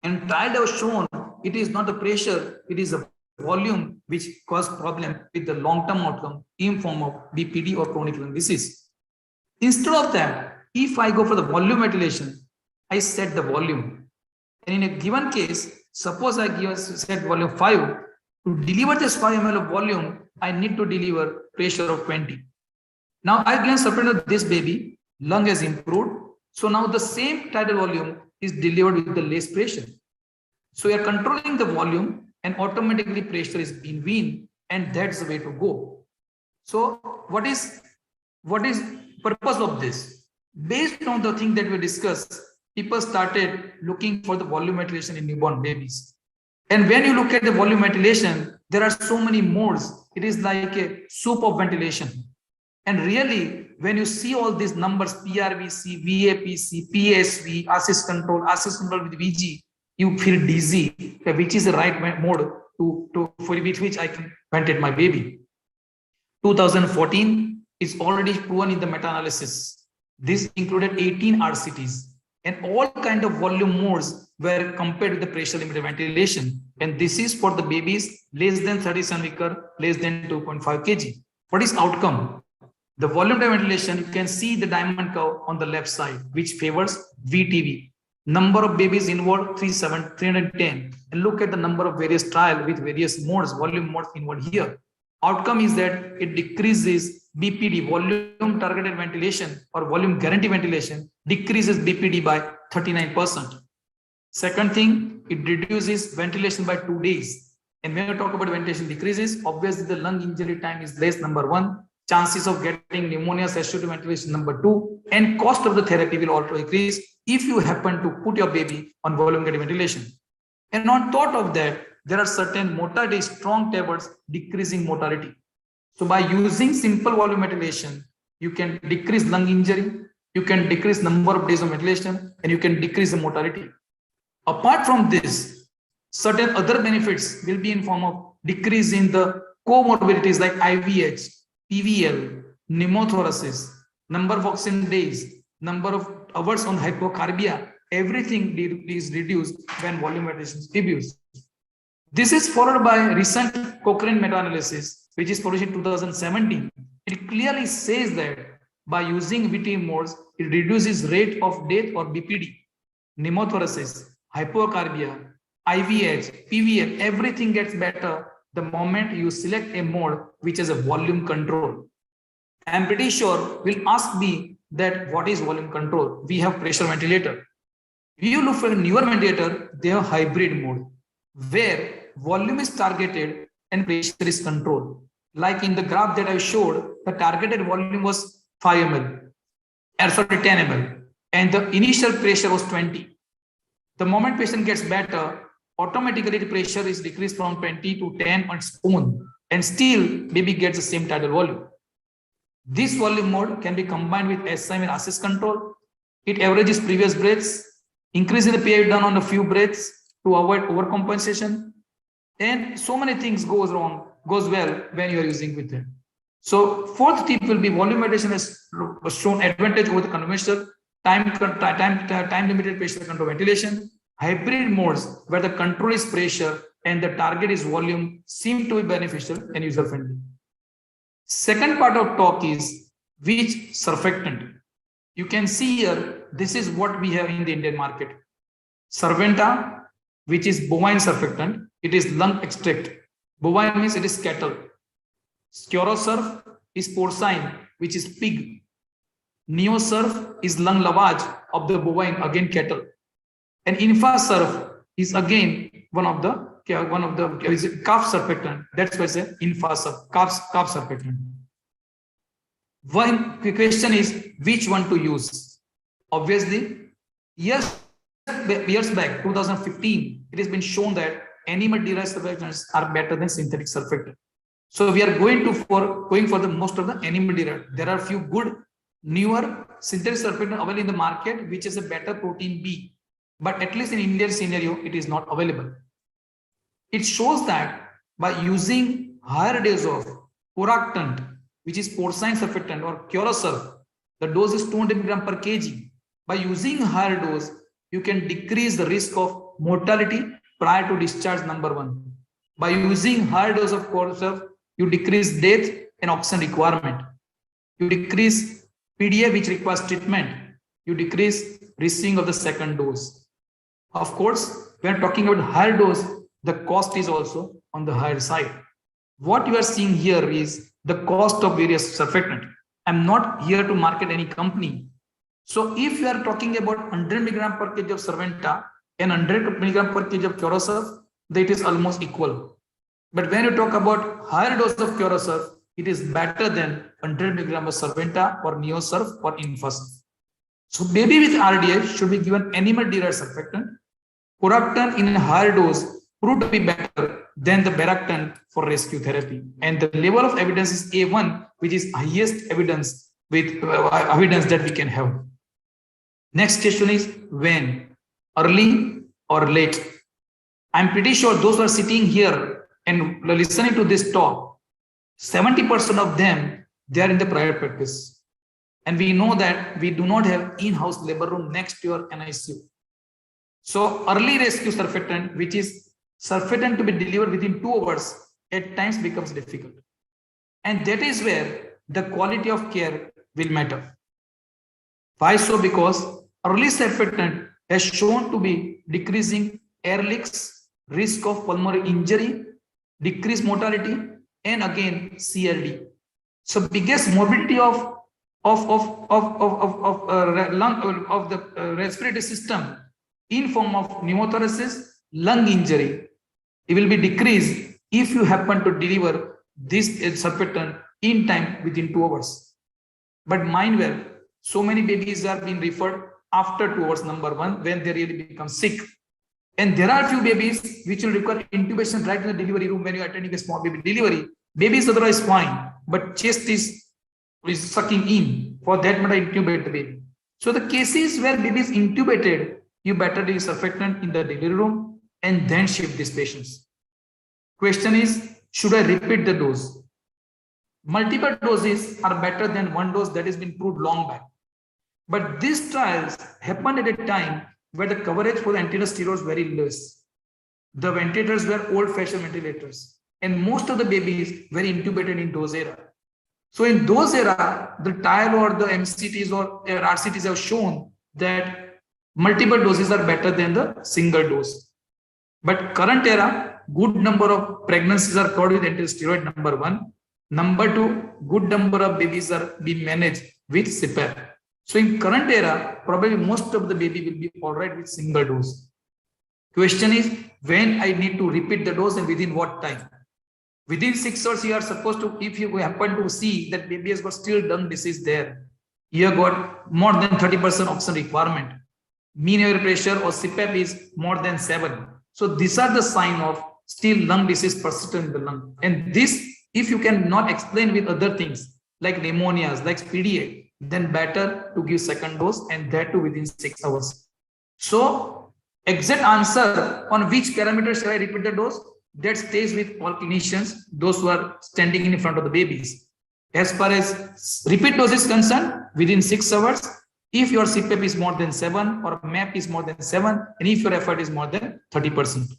K: And trial have shown it is not the pressure, it is a volume which cause problem with the long-term outcome in form of BPD or chronic lung disease. Instead of that, if I go for the volume ventilation, I set the volume. And in a given case, suppose I set volume 5. To deliver this 5 ml of volume, I need to deliver pressure of 20. Now I can separate this baby, lung has improved. So now the same tidal volume is delivered with the less pressure. So we are controlling the volume and automatically pressure is being weaned, and that's the way to go. So what is purpose of this? Based on the thing that we discussed, people started looking for the volume ventilation in newborn babies. And when you look at the volume ventilation, there are so many modes. It is like a soup of ventilation. And really, when you see all these numbers, PRVC, VAPC, PSV, assist control with VG, you feel dizzy, which is the right mode for which I can ventilate my baby. 2014 is already proven in the meta-analysis. This included 18 RCTs. and all kind of volume modes were compared with the pressure limited ventilation. And this is for the babies less than 37 weeker, less than 2.5 kg. What is outcome? The volume ventilation, you can see the diamond curve on the left side, which favors VTV. Number of babies involved 310. And look at the number of various trial with various modes, volume modes involved here. Outcome is that it decreases BPD, volume targeted ventilation or volume guarantee ventilation, decreases BPD by 39%. Second thing, it reduces ventilation by 2 days. And when you talk about ventilation decreases, obviously the lung injury time is less, number one. Chances of getting pneumonia associated with ventilation, number two. And cost of the therapy will also increase if you happen to put your baby on volume guarantee ventilation. And on top of that, there are certain mortality strong tables decreasing mortality. So by using simple volume ventilation, you can decrease lung injury, you can decrease number of days of ventilation, and you can decrease the mortality. Apart from this, certain other benefits will be in form of decrease in the comorbidities like IVH, PVL, pneumothorax, number of oxygen days, number of hours on hypocarbia, everything is reduced when volume ventilation is used. This is followed by recent Cochrane meta-analysis, which is published in 2017. It clearly says that by using VT modes, it reduces rate of death or BPD, pneumothorax, hypocarbia, IVH, PVL, everything gets better the moment you select a mode which has a volume control. I'm pretty sure will ask me that what is volume control? We have pressure ventilator. If you look for a newer ventilator, they have hybrid mode where volume is targeted and pressure is controlled. Like in the graph that I showed, the targeted volume was 5 ml, 10 ml, and the initial pressure was 20. The moment patient gets better, automatically the pressure is decreased from 20 to 10 on its own, and still baby gets the same tidal volume. This volume mode can be combined with SIM and assist control. It averages previous breaths, increasing the PI done on a few breaths to avoid overcompensation, and so many things goes well when you are using with it. So fourth tip will be volume ventilation has shown advantage over the conventional time limited pressure control ventilation. Hybrid modes where the control is pressure and the target is volume seem to be beneficial and user friendly. Second part of talk is which surfactant. You can see here, this is what we have in the Indian market. Surventa, which is bovine surfactant, it is lung extract. Bovine means it is cattle. Scorosurf is porcine, which is pig. Neosurf is lung lavage of the bovine, again cattle. And Infasurf is again one of the calf surfactant. That's why I say Infasurf, calf surfactant. One question is which one to use. Obviously, years back, 2015, it has been shown that animal-derived surfactants are better than synthetic surfactant. So we are going for the most of the animal-derived. There are few good newer synthetic surfactant available in the market, which is a better protein B. But at least in Indian scenario, it is not available. It shows that by using higher dose of coractant, which is porcine surfactant or Curasurf, the dose is 200 mg per kg. By using higher dose, you can decrease the risk of mortality prior to discharge, number one. By using higher dose of Curasurf, you decrease death and oxygen requirement. You decrease PDA, which requires treatment. You decrease receiving of the second dose. Of course, when talking about higher dose, the cost is also on the higher side. What you are seeing here is the cost of various surfactant. I'm not here to market any company. So if you are talking about 100 mg per kg of Surventa and 100 mg per kg of Curasurf, that is almost equal. But when you talk about higher dose of Curasurf, it is better than 100 mg of Surventa or Neosurf or Infasurf. So baby with RDI should be given animal-derived surfactant. Coractant in a higher dose proved to be better than the Beractant for rescue therapy. And the level of evidence is A1, which is highest evidence with evidence that we can have. Next question is when? Early or late? I'm pretty sure those who are sitting here and listening to this talk, 70% of them, they are in the private practice. And we know that we do not have in-house labor room next to your NICU. So early rescue surfactant, which is surfactant to be delivered within 2 hours, at times becomes difficult. And that is where the quality of care will matter. Why so? Because early surfactant has shown to be decreasing air leaks, risk of pulmonary injury, decreased mortality, and again CLD. So biggest morbidity of the respiratory system in form of pneumothorax, lung injury, it will be decreased if you happen to deliver this surfactant in time within 2 hours. But mind well, so many babies are being referred after 2 hours, number one, when they really become sick. And there are few babies which will require intubation right in the delivery room when you are attending a small baby delivery. Baby is otherwise fine, but chest is sucking in. For that matter, intubate the baby. So the cases where baby is intubated, you better do surfactant in the delivery room and then shift these patients. Question is, should I repeat the dose? Multiple doses are better than one dose that has been proved long back. But these trials happened at a time where the coverage for the anterior steroids was very less. The ventilators were old-fashioned ventilators, and most of the babies were intubated in those era. So in those era, the trial or the MCTs or RCTs have shown that multiple doses are better than the single dose. But current era, good number of pregnancies are covered with anti-steroid, number one. Number two, good number of babies are being managed with CPAP. So in current era, probably most of the baby will be all right with single dose. Question is, when I need to repeat the dose and within what time? Within 6 hours, you are supposed to, if you happen to see that baby has got still lung disease there, you have got more than 30% oxygen requirement. Mean air pressure or CPAP is more than 7. So these are the sign of still lung disease persistent in the lung. And this, if you cannot explain with other things like pneumonias, like PDA, then better to give second dose and that too within 6 hours. So exact answer on which parameters shall I repeat the dose, that stays with all clinicians, those who are standing in front of the babies. As far as repeat dose is concerned, within 6 hours, if your CPAP is more than 7 or MAP is more than 7, and if your effort is more than 30%.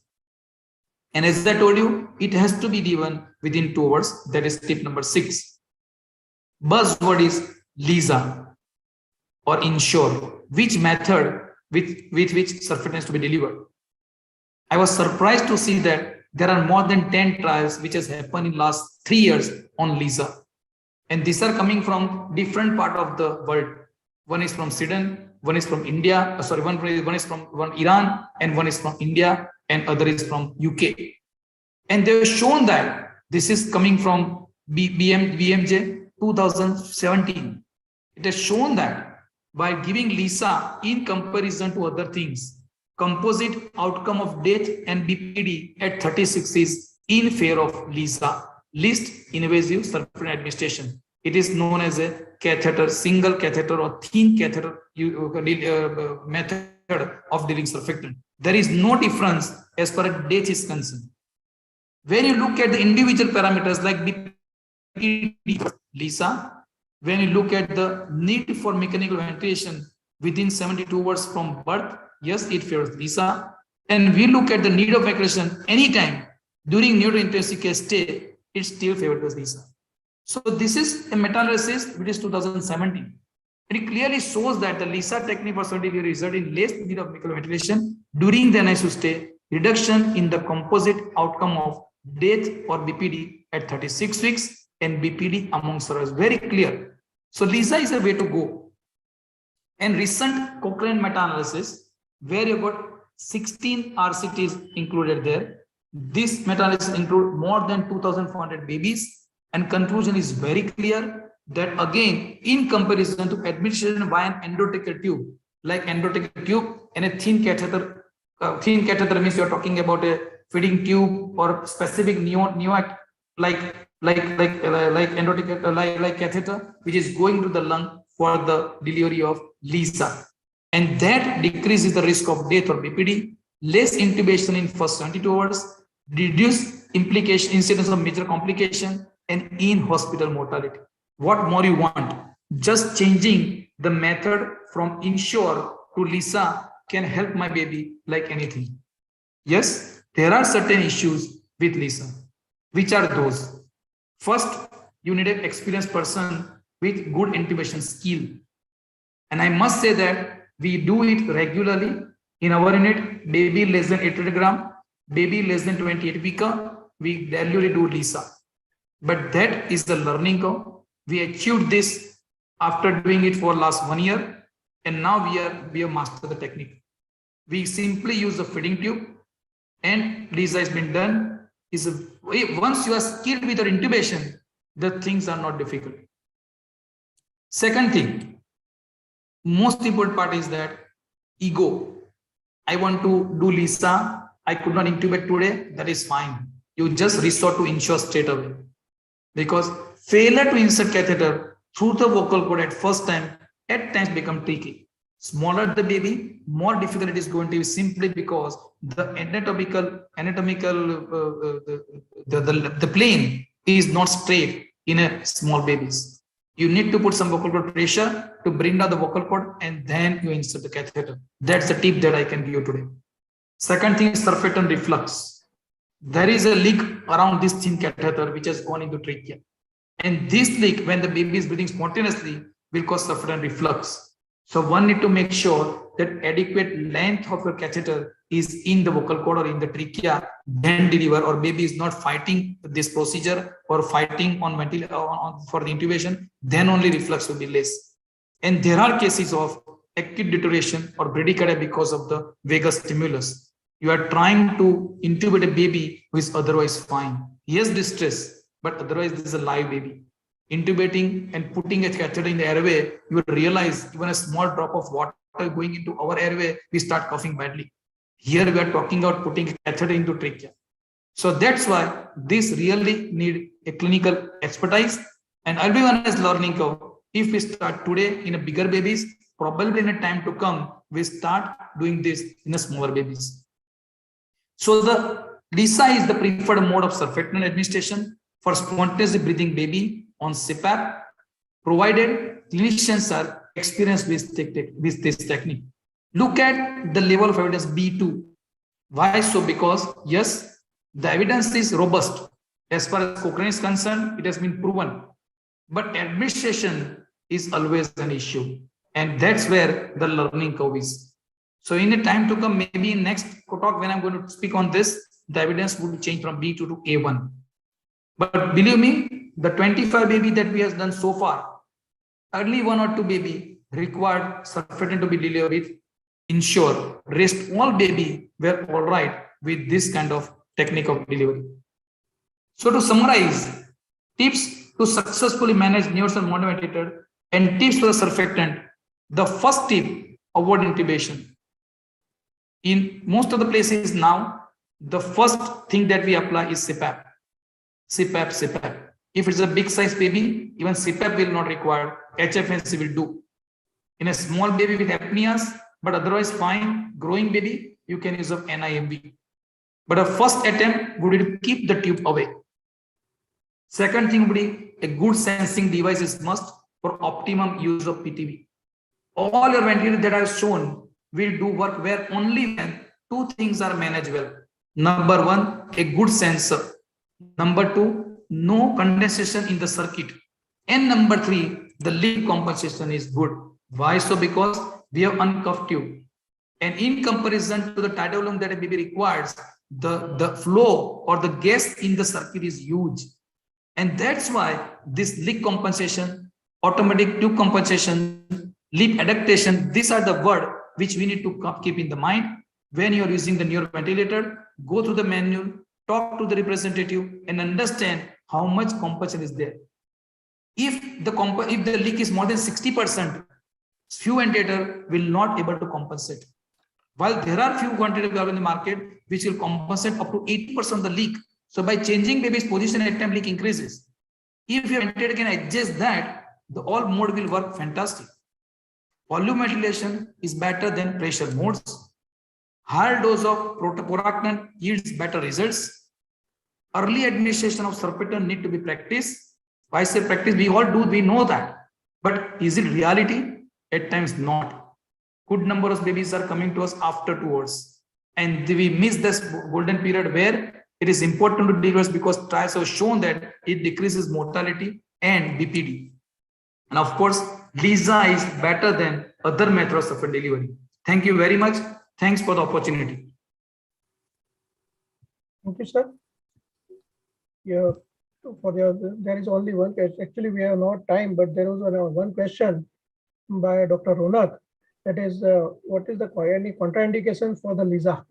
K: And as I told you, it has to be given within 2 hours. That is tip number 6. Buzzword is LISA or ensure, which method with which surfactant is to be delivered. I was surprised to see that there are more than 10 trials which has happened in last 3 years on LISA. And these are coming from different part of the world. One is from Sweden, one is from India, one is from Iran, and one is from India, and other is from UK. And they have shown that this is coming from BMJ 2017. It has shown that by giving LISA in comparison to other things, composite outcome of death and BPD at 36 is in favor of LISA, least invasive surfactant administration. It is known as a catheter, single catheter or thin catheter method of dealing surfactant. There is no difference as far as death is concerned. When you look at the individual parameters like BPD, LISA, when you look at the need for mechanical ventilation within 72 hours from birth, yes, it favors LISA. And we look at the need of ventilation anytime during neurointensive care stay, it still favors LISA. So this is a meta-analysis which is 2017. And it clearly shows that the LISA technique for surgery result in less need of mechanical ventilation during the NICU stay, reduction in the composite outcome of death or BPD at 36 weeks and BPD among survivors. Very clear. So LISA is a way to go. And recent Cochrane meta-analysis where you got 16 RCTs included there. This meta-analysis include more than 2,400 babies. And conclusion is very clear that again, in comparison to administration via an endotracheal tube, like endotracheal tube and a thin catheter means you are talking about a feeding tube or specific NEOCON like endotracheal like catheter, which is going to the lung for the delivery of LISA. And that decreases the risk of death or BPD, less intubation in first 72 hours, reduce incidence of major complication, and in hospital mortality. What more you want? just changing the method from Ensure to Lisa can help my baby like anything. Yes, there are certain issues with Lisa. Which are those? First, you need an experienced person with good intubation skill. And I must say that we do it regularly in our unit. Baby less than 800 gram, baby less than 28 weeker, we regularly do Lisa. But that is the learning curve. We achieved this after doing it for last 1 year, and now we have mastered the technique. We simply use the feeding tube, and Lisa has been done. Once you are skilled with your intubation, the things are not difficult. Second thing, most important part is that ego. I want to do Lisa. I could not intubate today. That is fine. You just resort to Ensure straight away. Because failure to insert catheter through the vocal cord at first time at times become tricky. Smaller the baby, more difficult it is going to be, simply because the the plane is not straight in a small babies. You need to put some vocal cord pressure to bring down the vocal cord, and then you insert the catheter. That's the tip that I can give you today. Second thing is surfactant reflux. There is a leak around this thin catheter which has gone into trachea. And this leak, when the baby is breathing spontaneously, will cause surfactant reflux. So one need to make sure that adequate length of your catheter is in the vocal cord or in the trachea, then deliver, or baby is not fighting this procedure or fighting on for the intubation, then only reflux will be less. And there are cases of acute deterioration or bradycardia because of the vagus stimulus. You are trying to intubate a baby who is otherwise fine. He has distress, but otherwise this is a live baby. Intubating and putting a catheter in the airway, you will realize even a small drop of water going into our airway, we start coughing badly. Here we are talking about putting a catheter into trachea. So that's why this really need a clinical expertise. And I'll be honest, learning curve. If we start today in a bigger babies, probably in a time to come, we start doing this in a smaller babies. So the Lisa is the preferred mode of surfactant administration for spontaneously breathing baby on CPAP, provided clinicians are experienced with this technique. Look at the level of evidence B2. Why so? Because yes, the evidence is robust. As far as Cochrane is concerned, it has been proven. But administration is always an issue. And that's where the learning curve is. So in a time to come, maybe in next talk when I'm going to speak on this, the evidence would change from B2 to A1. But believe me, the 25 baby that we have done so far, early 1 or 2 baby required surfactant to be delivered with Ensure. Rest all baby were all right with this kind of technique of delivery. So to summarize, tips to successfully manage neonatal monomethator and tips for the surfactant. The first tip, avoid intubation. In most of the places now, the first thing that we apply is CPAP. CPAP. If it's a big size baby, even CPAP will not require, HFNC will do. In a small baby with apneas, but otherwise fine, growing baby, you can use of NIMV. But a first attempt would be to keep the tube away. Second thing would be a good sensing device is must for optimum use of PTV. All your ventilators that I've shown will do work where only when 2 things are managed well. Number 1, a good sensor. Number 2, no condensation in the circuit. And number 3, the leak compensation is good. Why so? Because we have uncuffed tube. And in comparison to the tidal volume that a baby requires, the flow or the gas in the circuit is huge. And that's why this leak compensation, automatic tube compensation, leak adaptation, these are the words which we need to keep in the mind when you are using the neuro ventilator. Go through the manual, talk to the representative, and understand how much compensation is there. If the leak is more than 60%, few ventilators will not able to compensate. While there are few ventilators in the market which will compensate up to 80% of the leak. So by changing baby's position at time, leak increases. If your ventilator can adjust that, the all mode will work fantastic. Volume ventilation is better than pressure modes. Higher dose of protoractin yields better results. Early administration of surfactant need to be practiced. Why I say practice? We all do, we know that. But is it reality? At times not. Good number of babies are coming to us after 2 hours. And we miss this golden period where it is important to deliver because trials have shown that it decreases mortality and BPD. And of course, LISA is better than other methods of delivery. Thank you very much. Thanks for the opportunity.
N: Thank you, sir. Yeah, there is only one question. Actually, we have not time, but there was one question by Dr. Ronak. That is, what is the any contraindication for the LISA?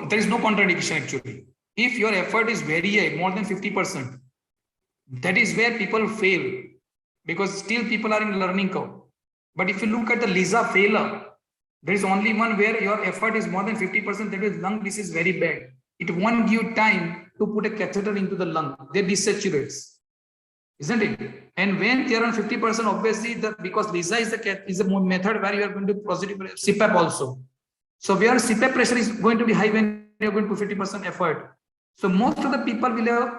K: There is no contraindication actually. If your effort is very high, more than 50%, that is where people fail because still people are in learning curve. But if you look at the LISA failure, there is only one where your effort is more than 50%, that is lung disease very bad. It won't give time to put a catheter into the lung. They desaturates, isn't it? And when they are on 50%, obviously, because LISA is a method where you are going to positive CPAP also. So where CPAP pressure is going to be high when you are going to 50% effort. So most of the people will have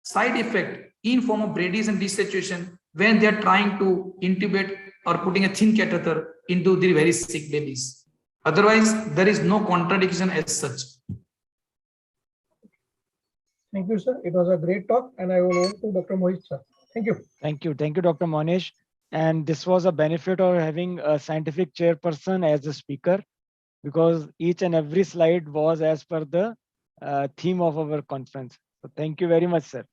K: side effect in form of brady's and desaturation when they are trying to intubate or putting a thin catheter into the very sick babies. Otherwise, there is no contradiction as such.
N: Thank you, sir. It was a great talk, and I will over to Dr. Mohit, sir. Thank you.
B: Thank you. Thank you, Dr. Monish. And this was a benefit of having a scientific chairperson as a speaker, because each and every slide was as per the theme of our conference. So thank you very much, sir.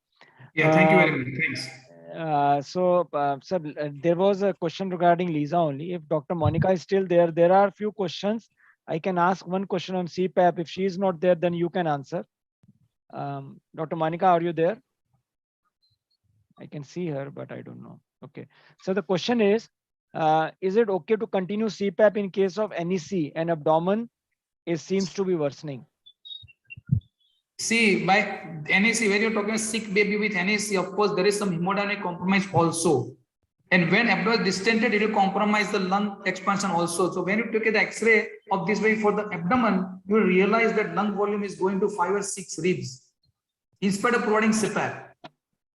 K: Yeah, thank you very much. Thanks.
B: Sir, there was a question regarding LISA only. If Dr. Monica is still there, there are a few questions. I can ask one question on CPAP. If she is not there, then you can answer. Dr. Monica, are you there? I can see her, but I don't know. Okay. So the question is it okay to continue CPAP in case of NEC and abdomen seems to be worsening?
K: See, by NEC, when you're talking a sick baby with NEC, of course, there is some hemodynamic compromise also. And when abdomen is distended, it will compromise the lung expansion also. So when you take the X-ray of this baby for the abdomen, you will realize that lung volume is going to 5 or 6 ribs in spite of providing CPAP.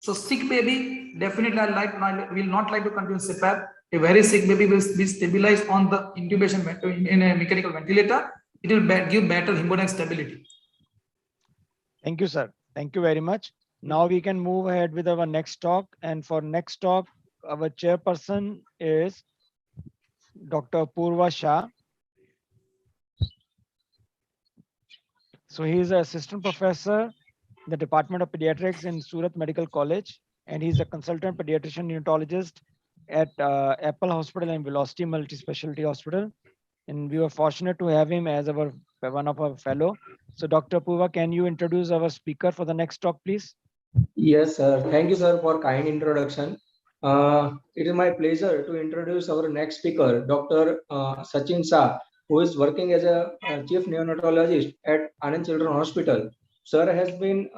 K: So sick baby, definitely will not like to continue CPAP. A very sick baby will be stabilized on the intubation in a mechanical ventilator. It will give better hemodynamic stability.
B: Thank you, sir. Thank you very much. Now we can move ahead with our next talk. And for next talk, our chairperson is Dr. Purva Shah. So he is an assistant professor in the Department of Pediatrics in Surat Medical College, and he's a consultant pediatrician neonatologist at Apple Hospital and Velocity Multi-Specialty Hospital. And we were fortunate to have him as one of our fellow. So Dr. Purva, can you introduce our speaker for the next talk, please?
O: Yes, sir. Thank you, sir, for kind introduction. It is my pleasure to introduce our next speaker, Dr. Sachin Shah, who is working as a chief neonatologist at Anand Children's Hospital. Sir has been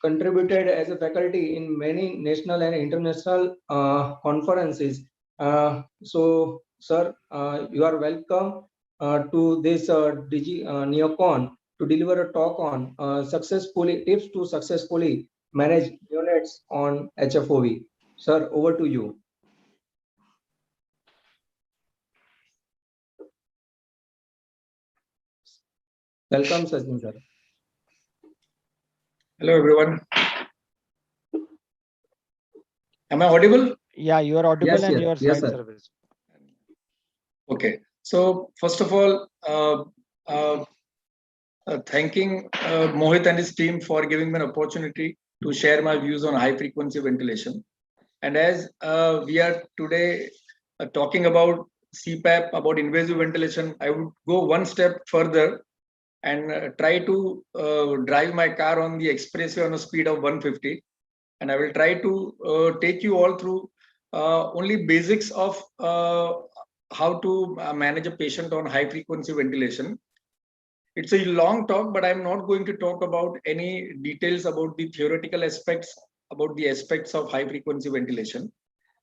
O: contributed as a faculty in many national and international conferences. So, sir, you are welcome to this DIGI NEOCON to deliver a talk on tips to successfully manage neonates on HFOV. Sir, over to you. Welcome, Sachin, sir.
P: Hello, everyone. Am I audible?
B: Yeah, you are audible,
O: yes,
B: and
O: yes,
B: your
O: yes,
B: slide
O: sir.
B: service.
P: Okay. So first of all, thanking Mohit and his team for giving me an opportunity to share my views on high frequency ventilation. And as we are today talking about CPAP, about invasive ventilation, I would go one step further and try to drive my car on the expressway on a speed of 150. And I will try to take you all through only basics of how to manage a patient on high frequency ventilation. It's a long talk, but I'm not going to talk about any details about the theoretical aspects, about the aspects of high frequency ventilation.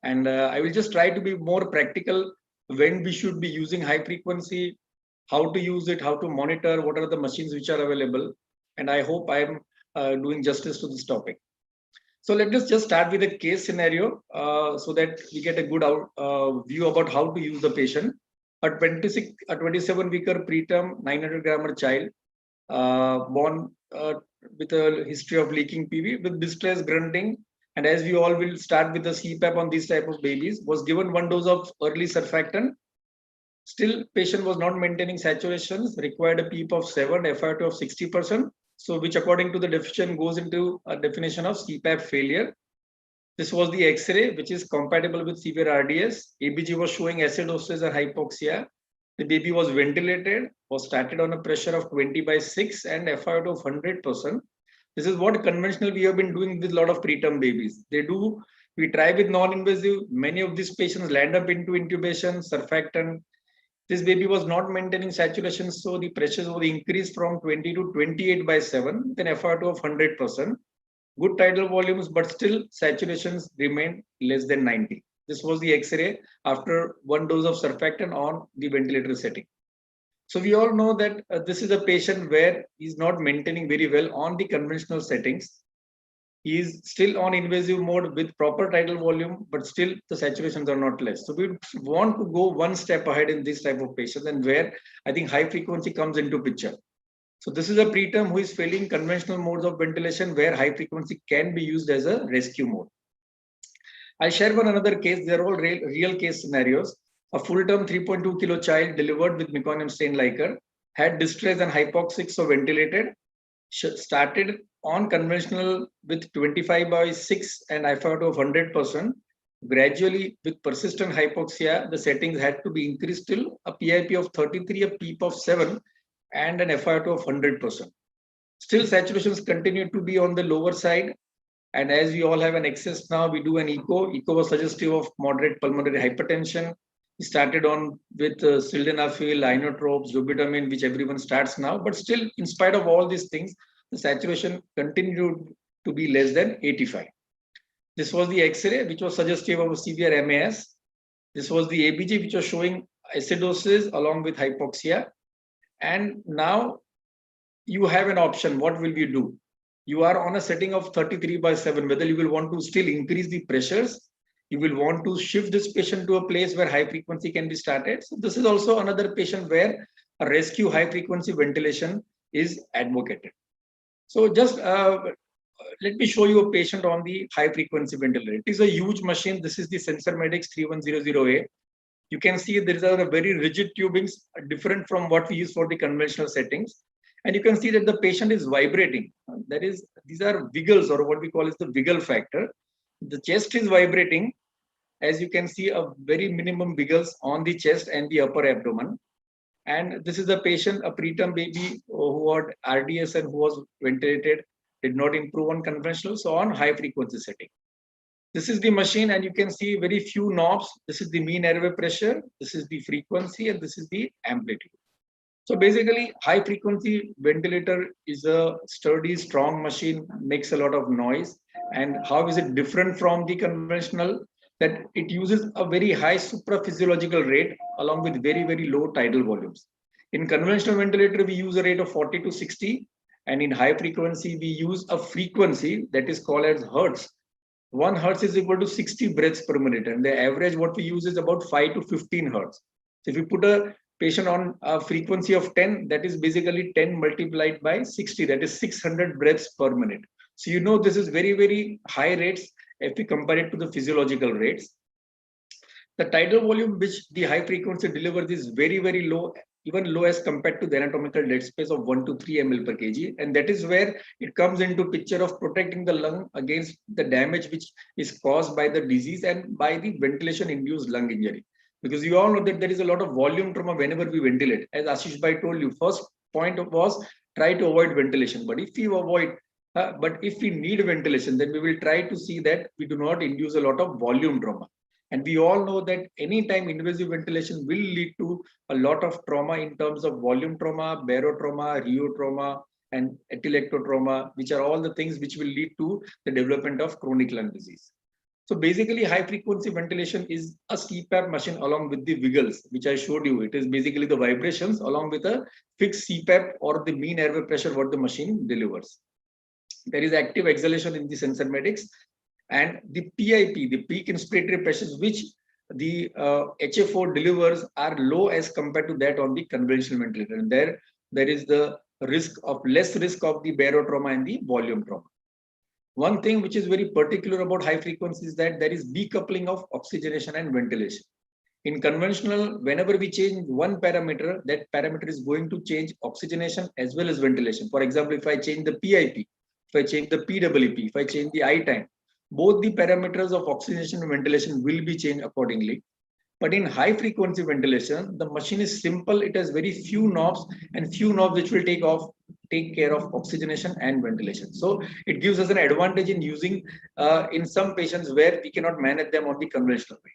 P: And I will just try to be more practical when we should be using high frequency, how to use it, how to monitor, what are the machines which are available. And I hope I am doing justice to this topic. So let us just start with a case scenario so that we get a good view about how to use the patient. A 27-weeker preterm 900-grammer child born with a history of leaking PV with distress, grunting, and as we all will start with the CPAP on these type of babies, was given 1 dose of early surfactant. Still, patient was not maintaining saturations, required a PEEP of 7, FiO2 of 60%. So which according to the definition goes into a definition of CPAP failure. This was the X-ray, which is compatible with severe RDS. ABG was showing acidosis and hypoxia. The baby was ventilated, was started on a pressure of 20/6 and FiO2 of 100%. This is what conventional we have been doing with a lot of preterm babies. We try with non-invasive. Many of these patients land up into intubation, surfactant. This baby was not maintaining saturation, so the pressures were increased from 20 to 28/7, then FiO2 of 100%. Good tidal volumes, but still saturations remained less than 90. This was the X-ray after 1 dose of surfactant on the ventilator setting. So we all know that this is a patient where he's not maintaining very well on the conventional settings. He is still on invasive mode with proper tidal volume, but still the saturations are not less. So we want to go one step ahead in this type of patients, and where I think high frequency comes into picture. So this is a preterm who is failing conventional modes of ventilation where high frequency can be used as a rescue mode. I'll share one another case. They're all real case scenarios. A full-term 3.2 kilo child delivered with meconium stain liquor, had distress and hypoxic, so ventilated, started on conventional with 25/6 and FiO2 of 100%. Gradually, with persistent hypoxia, the settings had to be increased till a PIP of 33, a PEEP of 7, and an FiO2 of 100%. Still, saturations continue to be on the lower side. And as we all have an excess now, we do an echo. Echo was suggestive of moderate pulmonary hypertension. We started on with sildenafil, inotropes, zolpidem, which everyone starts now. But still, in spite of all these things, the saturation continued to be less than 85. This was the X-ray, which was suggestive of a severe MAS. This was the ABG, which was showing acidosis along with hypoxia. And now you have an option. What will you do? You are on a setting of 33/7, whether you will want to still increase the pressures. You will want to shift this patient to a place where high frequency can be started. So this is also another patient where a rescue high frequency ventilation is advocated. So just let me show you a patient on the high frequency ventilator. It is a huge machine. This is the SensorMedics 3100A. You can see there is a very rigid tubings, different from what we use for the conventional settings. And you can see that the patient is vibrating. That is, these are wiggles, or what we call is the wiggle factor. The chest is vibrating. As you can see, a very minimum wiggles on the chest and the upper abdomen. And this is a patient, a preterm baby who had RDS and who was ventilated, did not improve on conventional, so on high frequency setting. This is the machine, and you can see very few knobs. This is the mean airway pressure, this is the frequency, and this is the amplitude. So basically, high frequency ventilator is a sturdy, strong machine, makes a lot of noise. And how is it different from the conventional? That it uses a very high supraphysiological rate along with very, very low tidal volumes. In conventional ventilator, we use a rate of 40 to 60. And in high frequency, we use a frequency that is called as hertz. 1 hertz is equal to 60 breaths per minute. And the average what we use is about 5 to 15 hertz. So if you put a patient on a frequency of 10, that is basically 10 multiplied by 60, that is 600 breaths per minute. So you know this is very, very high rates if we compare it to the physiological rates. The tidal volume which the high frequency delivers is very, very low, even low as compared to the anatomical dead space of 1 to 3 ml per kg. And that is where it comes into picture of protecting the lung against the damage which is caused by the disease and by the ventilation-induced lung injury. Because you all know that there is a lot of volume trauma whenever we ventilate. As Ashish Bhai told you, first point was try to avoid ventilation. But if we need ventilation, then we will try to see that we do not induce a lot of volume trauma. And we all know that anytime invasive ventilation will lead to a lot of trauma in terms of volume trauma, barotrauma, rheotrauma, and atelectotrauma, which are all the things which will lead to the development of chronic lung disease. So basically, high frequency ventilation is a CPAP machine along with the wiggles, which I showed you. It is basically the vibrations along with a fixed CPAP or the mean airway pressure what the machine delivers. There is active exhalation in the SensorMedics. and the PIP, the peak inspiratory pressures, which the HFO delivers are low as compared to that on the conventional ventilator. And there is the less risk of the barotrauma and the volume trauma. One thing which is very particular about high frequency is that there is decoupling of oxygenation and ventilation. In conventional, whenever we change one parameter, that parameter is going to change oxygenation as well as ventilation. For example, if I change the PIP, if I change the PWP, if I change the I time, both the parameters of oxygenation and ventilation will be changed accordingly. But in high frequency ventilation, the machine is simple. It has very few knobs and few knobs which will take care of oxygenation and ventilation. So it gives us an advantage in using in some patients where we cannot manage them on the conventional way.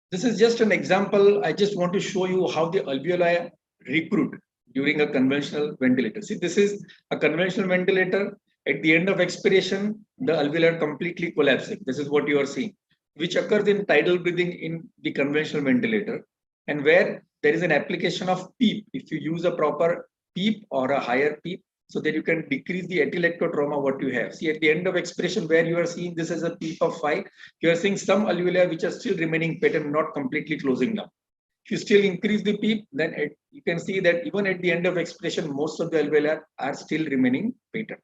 P: This is just an example. I just want to show you how the alveoli recruit during a conventional ventilator. See, this is a conventional ventilator. At the end of expiration, the alveoli are completely collapsing. This is what you are seeing, which occurs in tidal breathing in the conventional ventilator, and where there is an application of PEEP. If you use a proper PEEP or a higher PEEP, so that you can decrease the atelectotrauma what you have. See, at the end of expiration, where you are seeing this as a PEEP of 5, you are seeing some alveoli which are still remaining patent, not completely closing down. If you still increase the PEEP, then you can see that even at the end of expiration, most of the alveoli are still remaining patent.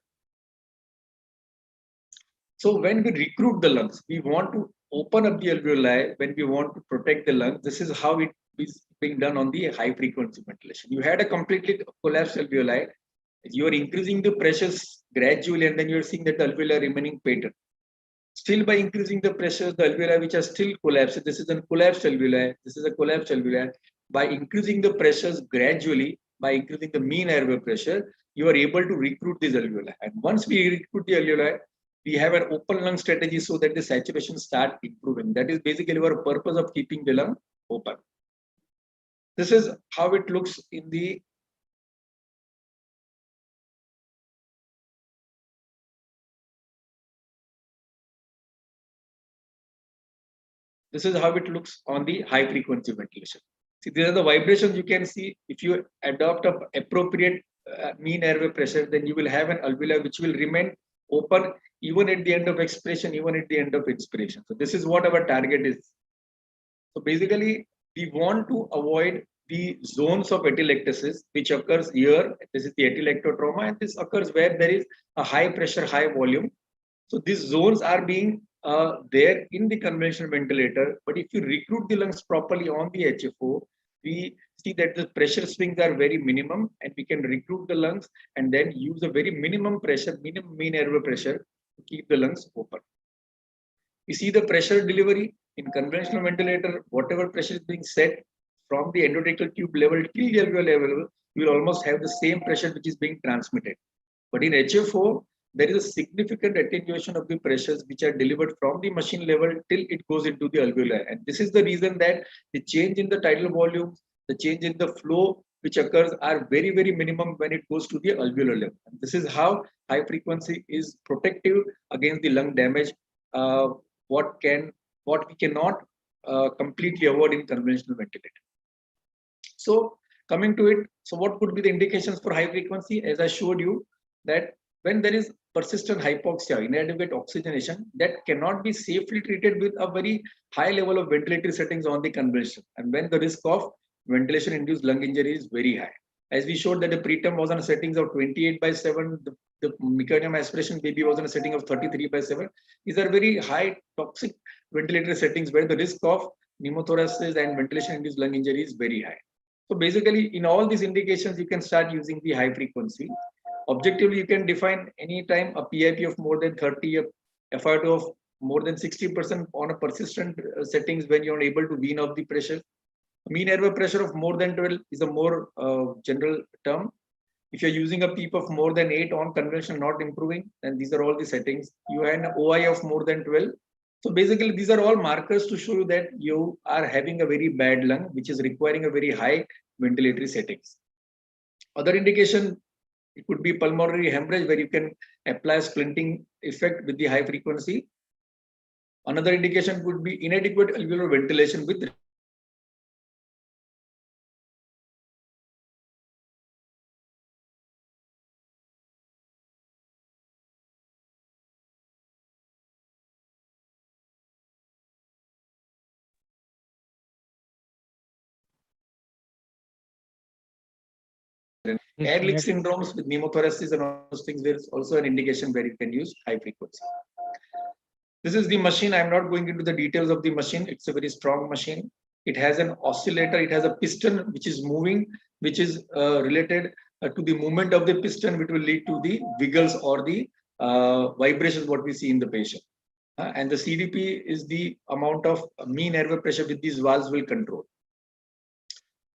P: So when we recruit the lungs, we want to open up the alveoli when we want to protect the lungs. This is how it is being done on the high frequency ventilation. You had a completely collapsed alveoli. You are increasing the pressures gradually, and then you are seeing that the alveoli are remaining patent. Still, by increasing the pressures, the alveoli which are still collapsed, this is a collapsed alveoli, this is a collapsed alveoli. By increasing the pressures gradually, by increasing the mean airway pressure, you are able to recruit these alveoli. And once we recruit the alveoli, we have an open lung strategy so that the saturation start improving. That is basically our purpose of keeping the lung open. This is how it looks in the This is how it looks on the high frequency ventilation. See, these are the vibrations you can see. If you adopt an appropriate mean airway pressure, then you will have an alveoli which will remain open even at the end of expiration, even at the end of inspiration. So this is what our target is. So basically, we want to avoid the zones of atelectasis, which occurs here. This is the atelectotrauma, and this occurs where there is a high pressure, high volume. So these zones are being there in the conventional ventilator, but if you recruit the lungs properly on the HFO, we see that the pressure swings are very minimum, and we can recruit the lungs and then use a very minimum pressure, minimum mean airway pressure to keep the lungs open. You see the pressure delivery in conventional ventilator, whatever pressure is being set from the endotracheal tube level till the alveolar level, you will almost have the same pressure which is being transmitted. But in HFO, there is a significant attenuation of the pressures which are delivered from the machine level till it goes into the alveoli. And this is the reason that the change in the tidal volume, the change in the flow which occurs are very, very minimum when it goes to the alveolar level. And this is how high frequency is protective against the lung damage, what we cannot completely avoid in conventional ventilator. So coming to it, so what could be the indications for high frequency? As I showed you, that when there is persistent hypoxia, inadequate oxygenation, that cannot be safely treated with a very high level of ventilatory settings on the conventional, and when the risk of ventilation-induced lung injury is very high. As we showed that the preterm was on settings of 28/7, the meconium aspiration baby was on a setting of 33/7. These are very high toxic ventilatory settings where the risk of pneumothoraces and ventilation-induced lung injury is very high. So basically, in all these indications, you can start using the high frequency. Objectively, you can define any time a PIP of more than 30, a FiO2 of more than 60% on a persistent settings when you're able to wean off the pressure. Mean airway pressure of more than 12 is a more general term. If you're using a PEEP of more than 8 on conventional, not improving, then these are all the settings. You have an OI of more than 12. So basically, these are all markers to show you that you are having a very bad lung, which is requiring a very high ventilatory settings. Other indication, it could be pulmonary hemorrhage, where you can apply a splinting effect with the high frequency. Another indication could be inadequate alveolar ventilation with
B: Yes,
P: Air leak
B: next.
P: syndromes with pneumothorax and all those things, there is also an indication where you can use high frequency. This is the machine. I'm not going into the details of the machine. It's a very strong machine. It has an oscillator. It has a piston which is moving, which is related to the movement of the piston, which will lead to the wiggles or the vibrations what we see in the patient. And the CDP is the amount of mean airway pressure with these valves will control.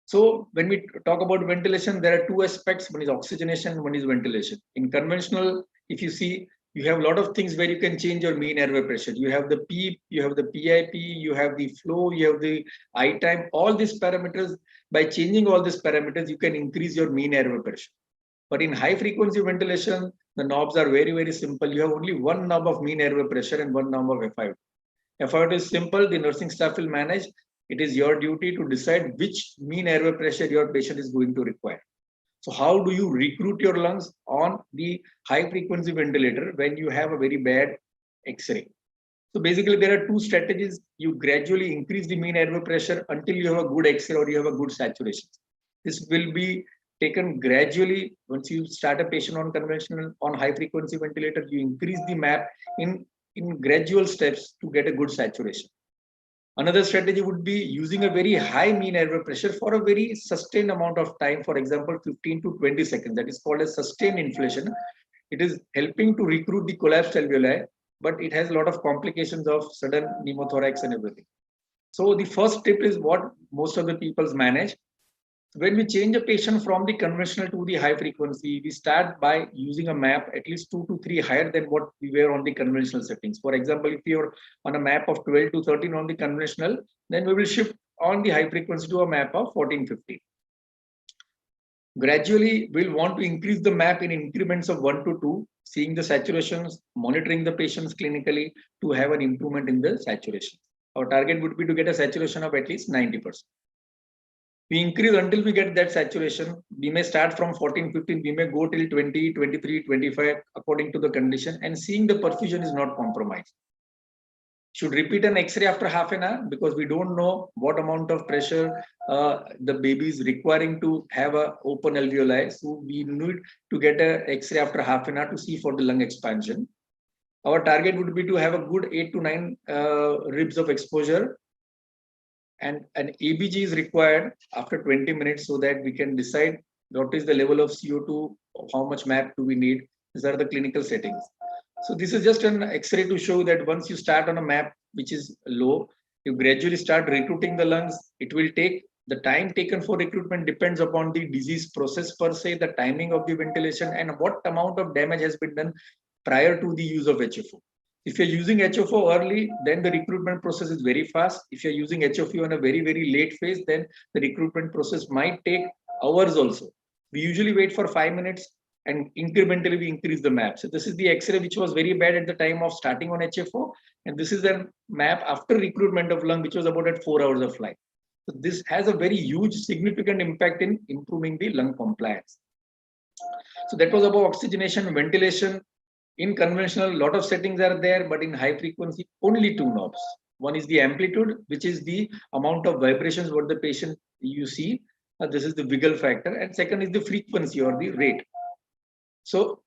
P: So when we talk about ventilation, there are two aspects. One is oxygenation, one is ventilation. In conventional, if you see, you have a lot of things where you can change your mean airway pressure. You have the PEEP, you have the PIP, you have the flow, you have the I time, all these parameters. By changing all these parameters, you can increase your mean airway pressure. But in high frequency ventilation, the knobs are very, very simple. You have only one knob of mean airway pressure and one knob of FIO. FIO is simple, the nursing staff will manage. It is your duty to decide which mean airway pressure your patient is going to require. So how do you recruit your lungs on the high frequency ventilator when you have a very bad X-ray? So basically there are two strategies. You gradually increase the mean airway pressure until you have a good X-ray or you have a good saturation. This will be taken gradually. Once you start a patient on conventional, on high frequency ventilator, you increase the MAP in gradual steps to get a good saturation. Another strategy would be using a very high mean airway pressure for a very sustained amount of time, for example, 15 to 20 seconds. That is called a sustained inflation. It is helping to recruit the collapsed alveoli, but it has a lot of complications of sudden pneumothorax and everything. So the first tip is what most of the people manage. When we change a patient from the conventional to the high frequency, we start by using a map at least 2 to 3 higher than what we were on the conventional settings. For example, if you're on a map of 12 to 13 on the conventional, then we will shift on the high frequency to a map of 14, 15. Gradually, we'll want to increase the map in increments of 1 to 2, seeing the saturations, monitoring the patients clinically to have an improvement in the saturation. Our target would be to get a saturation of at least 90%. We increase until we get that saturation. We may start from 14, 15, we may go till 20, 23, 25 according to the condition, and seeing the perfusion is not compromised. Should repeat an X-ray after half an hour because we don't know what amount of pressure the baby is requiring to have an open alveoli. So we need to get an X-ray after half an hour to see for the lung expansion. Our target would be to have a good 8 to 9 ribs of exposure. And an ABG is required after 20 minutes so that we can decide what is the level of CO2, how much MAP do we need. These are the clinical settings. So this is just an X-ray to show that once you start on a MAP which is low, you gradually start recruiting the lungs. It will take, the time taken for recruitment depends upon the disease process per se, the timing of the ventilation, and what amount of damage has been done prior to the use of HFO. If you're using HFO early, then the recruitment process is very fast. If you're using HFO in a very, very late phase, then the recruitment process might take hours also. We usually wait for 5 minutes and incrementally we increase the map. So this is the X-ray which was very bad at the time of starting on HFO. And this is a map after recruitment of lung, which was about at 4 hours of flight. So this has a very huge significant impact in improving the lung compliance. So that was about oxygenation, ventilation. In conventional, a lot of settings are there, but in high frequency, only 2 knobs. One is the amplitude, which is the amount of vibrations what the patient you see. This is the wiggle factor. And second is the frequency or the rate. So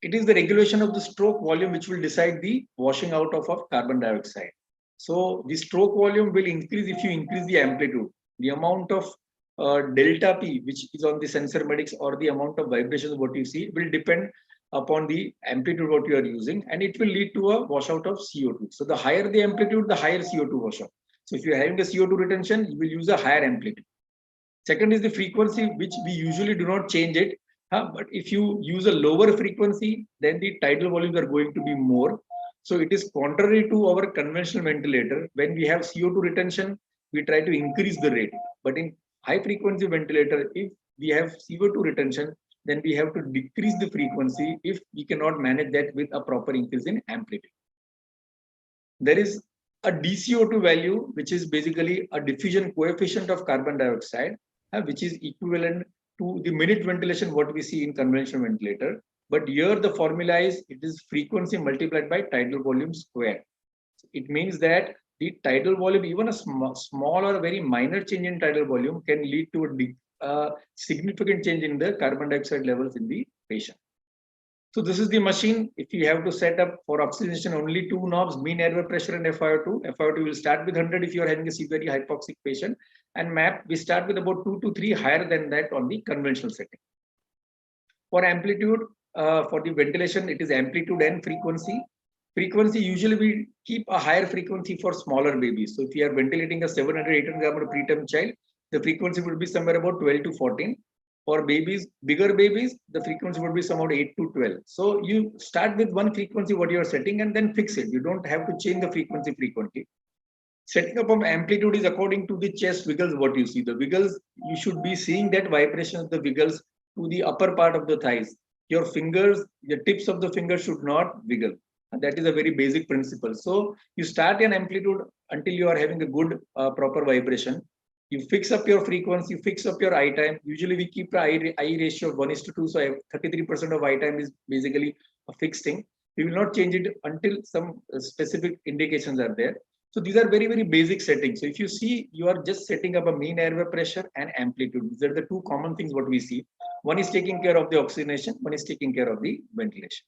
P: it is the regulation of the stroke volume which will decide the washing out of carbon dioxide. So the stroke volume will increase if you increase the amplitude. The amount of delta P, which is on the sensor medics, or the amount of vibrations what you see will depend upon the amplitude what you are using, and it will lead to a washout of CO2. So the higher the amplitude, the higher CO2 washout. So if you're having a CO2 retention, you will use a higher amplitude. Second is the frequency, which we usually do not change it. But if you use a lower frequency, then the tidal volumes are going to be more. So it is contrary to our conventional ventilator. When we have CO2 retention, we try to increase the rate. But in high frequency ventilator, if we have CO2 retention, then we have to decrease the frequency if we cannot manage that with a proper increase in amplitude. There is a DCO2 value, which is basically a diffusion coefficient of carbon dioxide, which is equivalent to the minute ventilation what we see in conventional ventilator. But here the formula is, it is frequency multiplied by tidal volume square. It means that the tidal volume, even a small or very minor change in tidal volume can lead to a significant change in the carbon dioxide levels in the patient. So this is the machine. If you have to set up for oxygenation only two knobs, mean airway pressure and FiO2. FiO2 will start with 100 if you are having a severely hypoxic patient, and MAP we start with about 2 to 3 higher than that on the conventional setting. For amplitude, for the ventilation, it is amplitude and frequency. Frequency, usually we keep a higher frequency for smaller babies. So if you are ventilating a 700-800 gram preterm child, the frequency would be somewhere about 12 to 14. For babies, bigger babies, the frequency would be somewhat 8 to 12. So you start with one frequency what you are setting and then fix it. You don't have to change the frequency frequently. Setting up of amplitude is according to the chest wiggles what you see. The wiggles, you should be seeing that vibration of the wiggles to the upper part of the thighs. Your fingers, the tips of the fingers should not wiggle. And that is a very basic principle. So you start an amplitude until you are having a good proper vibration. You fix up your frequency, you fix up your eye time. Usually we keep the eye ratio of 1:2. So 33% of eye time is basically a fixed thing. We will not change it until some specific indications are there. So these are very, very basic settings. So if you see, you are just setting up a mean airway pressure and amplitude. These are the two common things what we see. One is taking care of the oxygenation, one is taking care of the ventilation.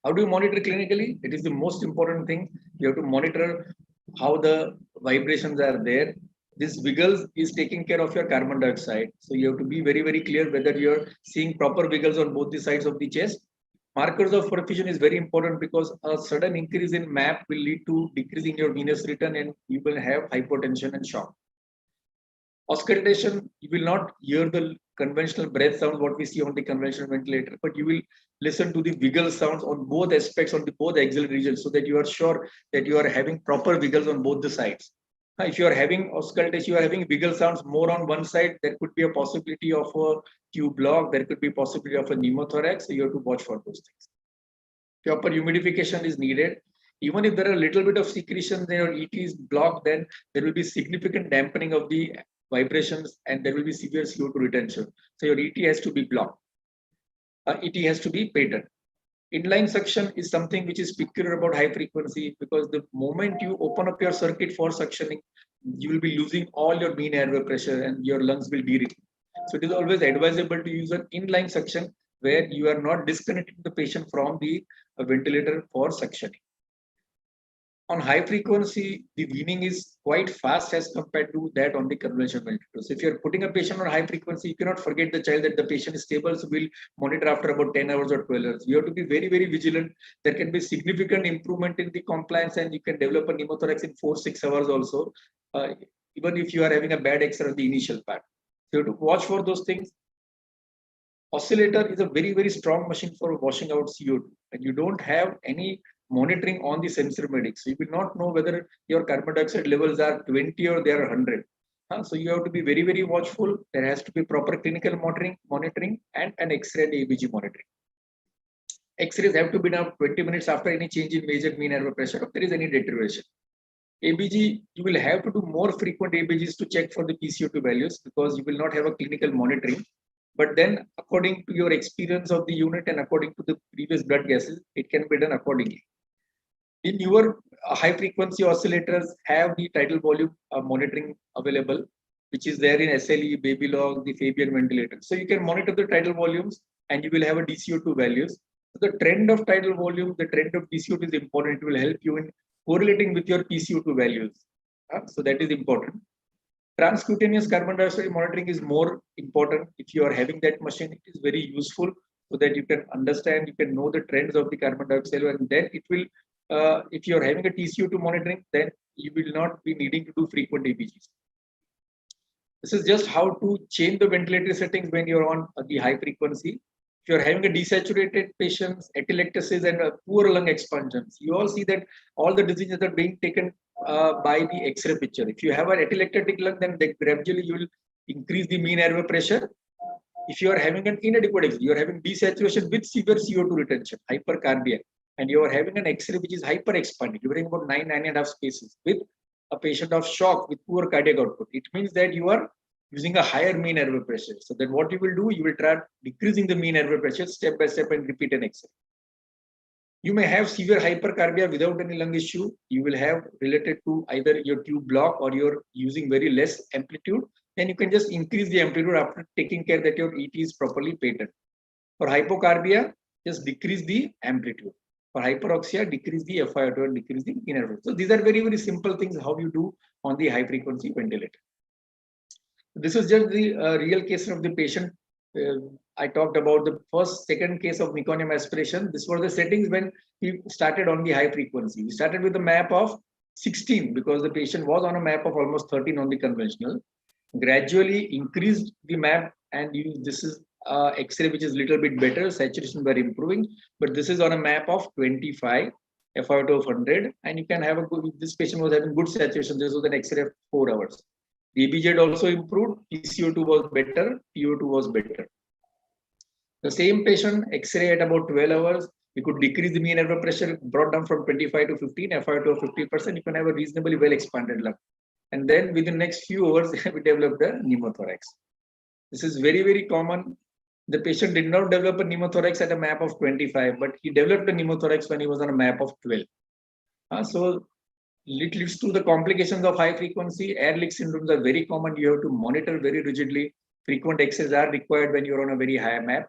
P: How do you monitor clinically? It is the most important thing. You have to monitor how the vibrations are there. This wiggles is taking care of your carbon dioxide. So you have to be very, very clear whether you're seeing proper wiggles on both the sides of the chest. Markers of perfusion is very important because a sudden increase in MAP will lead to decrease in your venous return and you will have hypotension and shock. Auscultation, you will not hear the conventional breath sounds what we see on the conventional ventilator, but you will listen to the wiggle sounds on both aspects on the both axillary regions so that you are sure that you are having proper wiggles on both the sides. If you are having auscultation, you are having wiggle sounds more on one side, there could be a possibility of a tube block, there could be possibility of a pneumothorax, so you have to watch for those things. Proper humidification is needed. Even if there are a little bit of secretion, your ET is blocked, then there will be significant dampening of the vibrations and there will be severe CO2 retention. So your ET has to be blocked. ET has to be patent. Inline suction is something which is peculiar about high frequency because the moment you open up your circuit for suctioning, you will be losing all your mean airway pressure and your lungs will be rhythm. So it is always advisable to use an inline suction where you are not disconnecting the patient from the ventilator for suctioning. On high frequency, the weaning is quite fast as compared to that on the conventional ventilator. So if you're putting a patient on high frequency, you cannot forget the child that the patient is stable. So we'll monitor after about 10 hours or 12 hours. You have to be very, very vigilant. There can be significant improvement in the compliance and you can develop a pneumothorax in 4-6 hours also, even if you are having a bad X-ray of the initial part. So you have to watch for those things. Oscillator is a very, very strong machine for washing out CO2 and you don't have any monitoring on the sensor medics. So you will not know whether your carbon dioxide levels are 20 or they are 100. So you have to be very, very watchful. There has to be proper clinical monitoring and an X-ray and ABG monitoring. X-rays have to be done 20 minutes after any change in major mean airway pressure if there is any deterioration. ABG, you will have to do more frequent ABGs to check for the PCO2 values because you will not have a clinical monitoring. But then according to your experience of the unit and according to the previous blood gases, it can be done accordingly. In your high frequency oscillators have the tidal volume monitoring available, which is there in SLE, Babylog, the Fabian ventilator. So you can monitor the tidal volumes and you will have a DCO2 values. So the trend of tidal volume, the trend of DCO2 is important. It will help you in correlating with your PCO2 values. So that is important. Transcutaneous carbon dioxide monitoring is more important. If you are having that machine, it is very useful so that you can understand, you can know the trends of the carbon dioxide, and then it will, if you are having a TCO2 monitoring, then you will not be needing to do frequent ABGs. This is just how to change the ventilator settings when you're on the high frequency. If you're having a desaturated patients, atelectasis and poor lung expansions, you all see that all the diseases are being taken by the X-ray picture. If you have an atelectatic lung, then gradually you will increase the mean airway pressure. If you are having an inadequate X-ray, you are having desaturation with severe CO2 retention, hypercarbia, and you are having an X-ray which is hyper expanded, you are having about 9.5 spaces with a patient of shock with poor cardiac output. It means that you are using a higher mean airway pressure. So then what you will do, you will try decreasing the mean airway pressure step by step and repeat an X-ray. You may have severe hypercarbia without any lung issue. You will have related to either your tube block or you're using very less amplitude, then you can just increase the amplitude after taking care that your ET is properly patent. For hypocarbia, just decrease the amplitude. For hyperoxia, decrease the FiO2 and decrease the inner. So these are very, very simple things how you do on the high frequency ventilator. This is just the real case of the patient. I talked about the second case of meconium aspiration. This was the settings when we started on the high frequency. We started with a map of 16 because the patient was on a map of almost 13 on the conventional. Gradually increased the map, and this is X-ray which is a little bit better. Saturation were improving, but this is on a map of 25, FiO2 of 100, and you can have a good. This patient was having good saturation. This was an X-ray of 4 hours. DBZ also improved. PCO2 was better. PO2 was better. The same patient, X-ray at about 12 hours, we could decrease the mean airway pressure, brought down from 25 to 15, FiO2 of 50%. You can have a reasonably well expanded lung. And then within the next few hours, we developed a pneumothorax. This is very, very common. The patient did not develop a pneumothorax at a map of 25, but he developed a pneumothorax when he was on a map of 12. So it leads to the complications of high frequency. Air leak syndromes are very common. You have to monitor very rigidly. Frequent X-rays are required when you're on a very high map.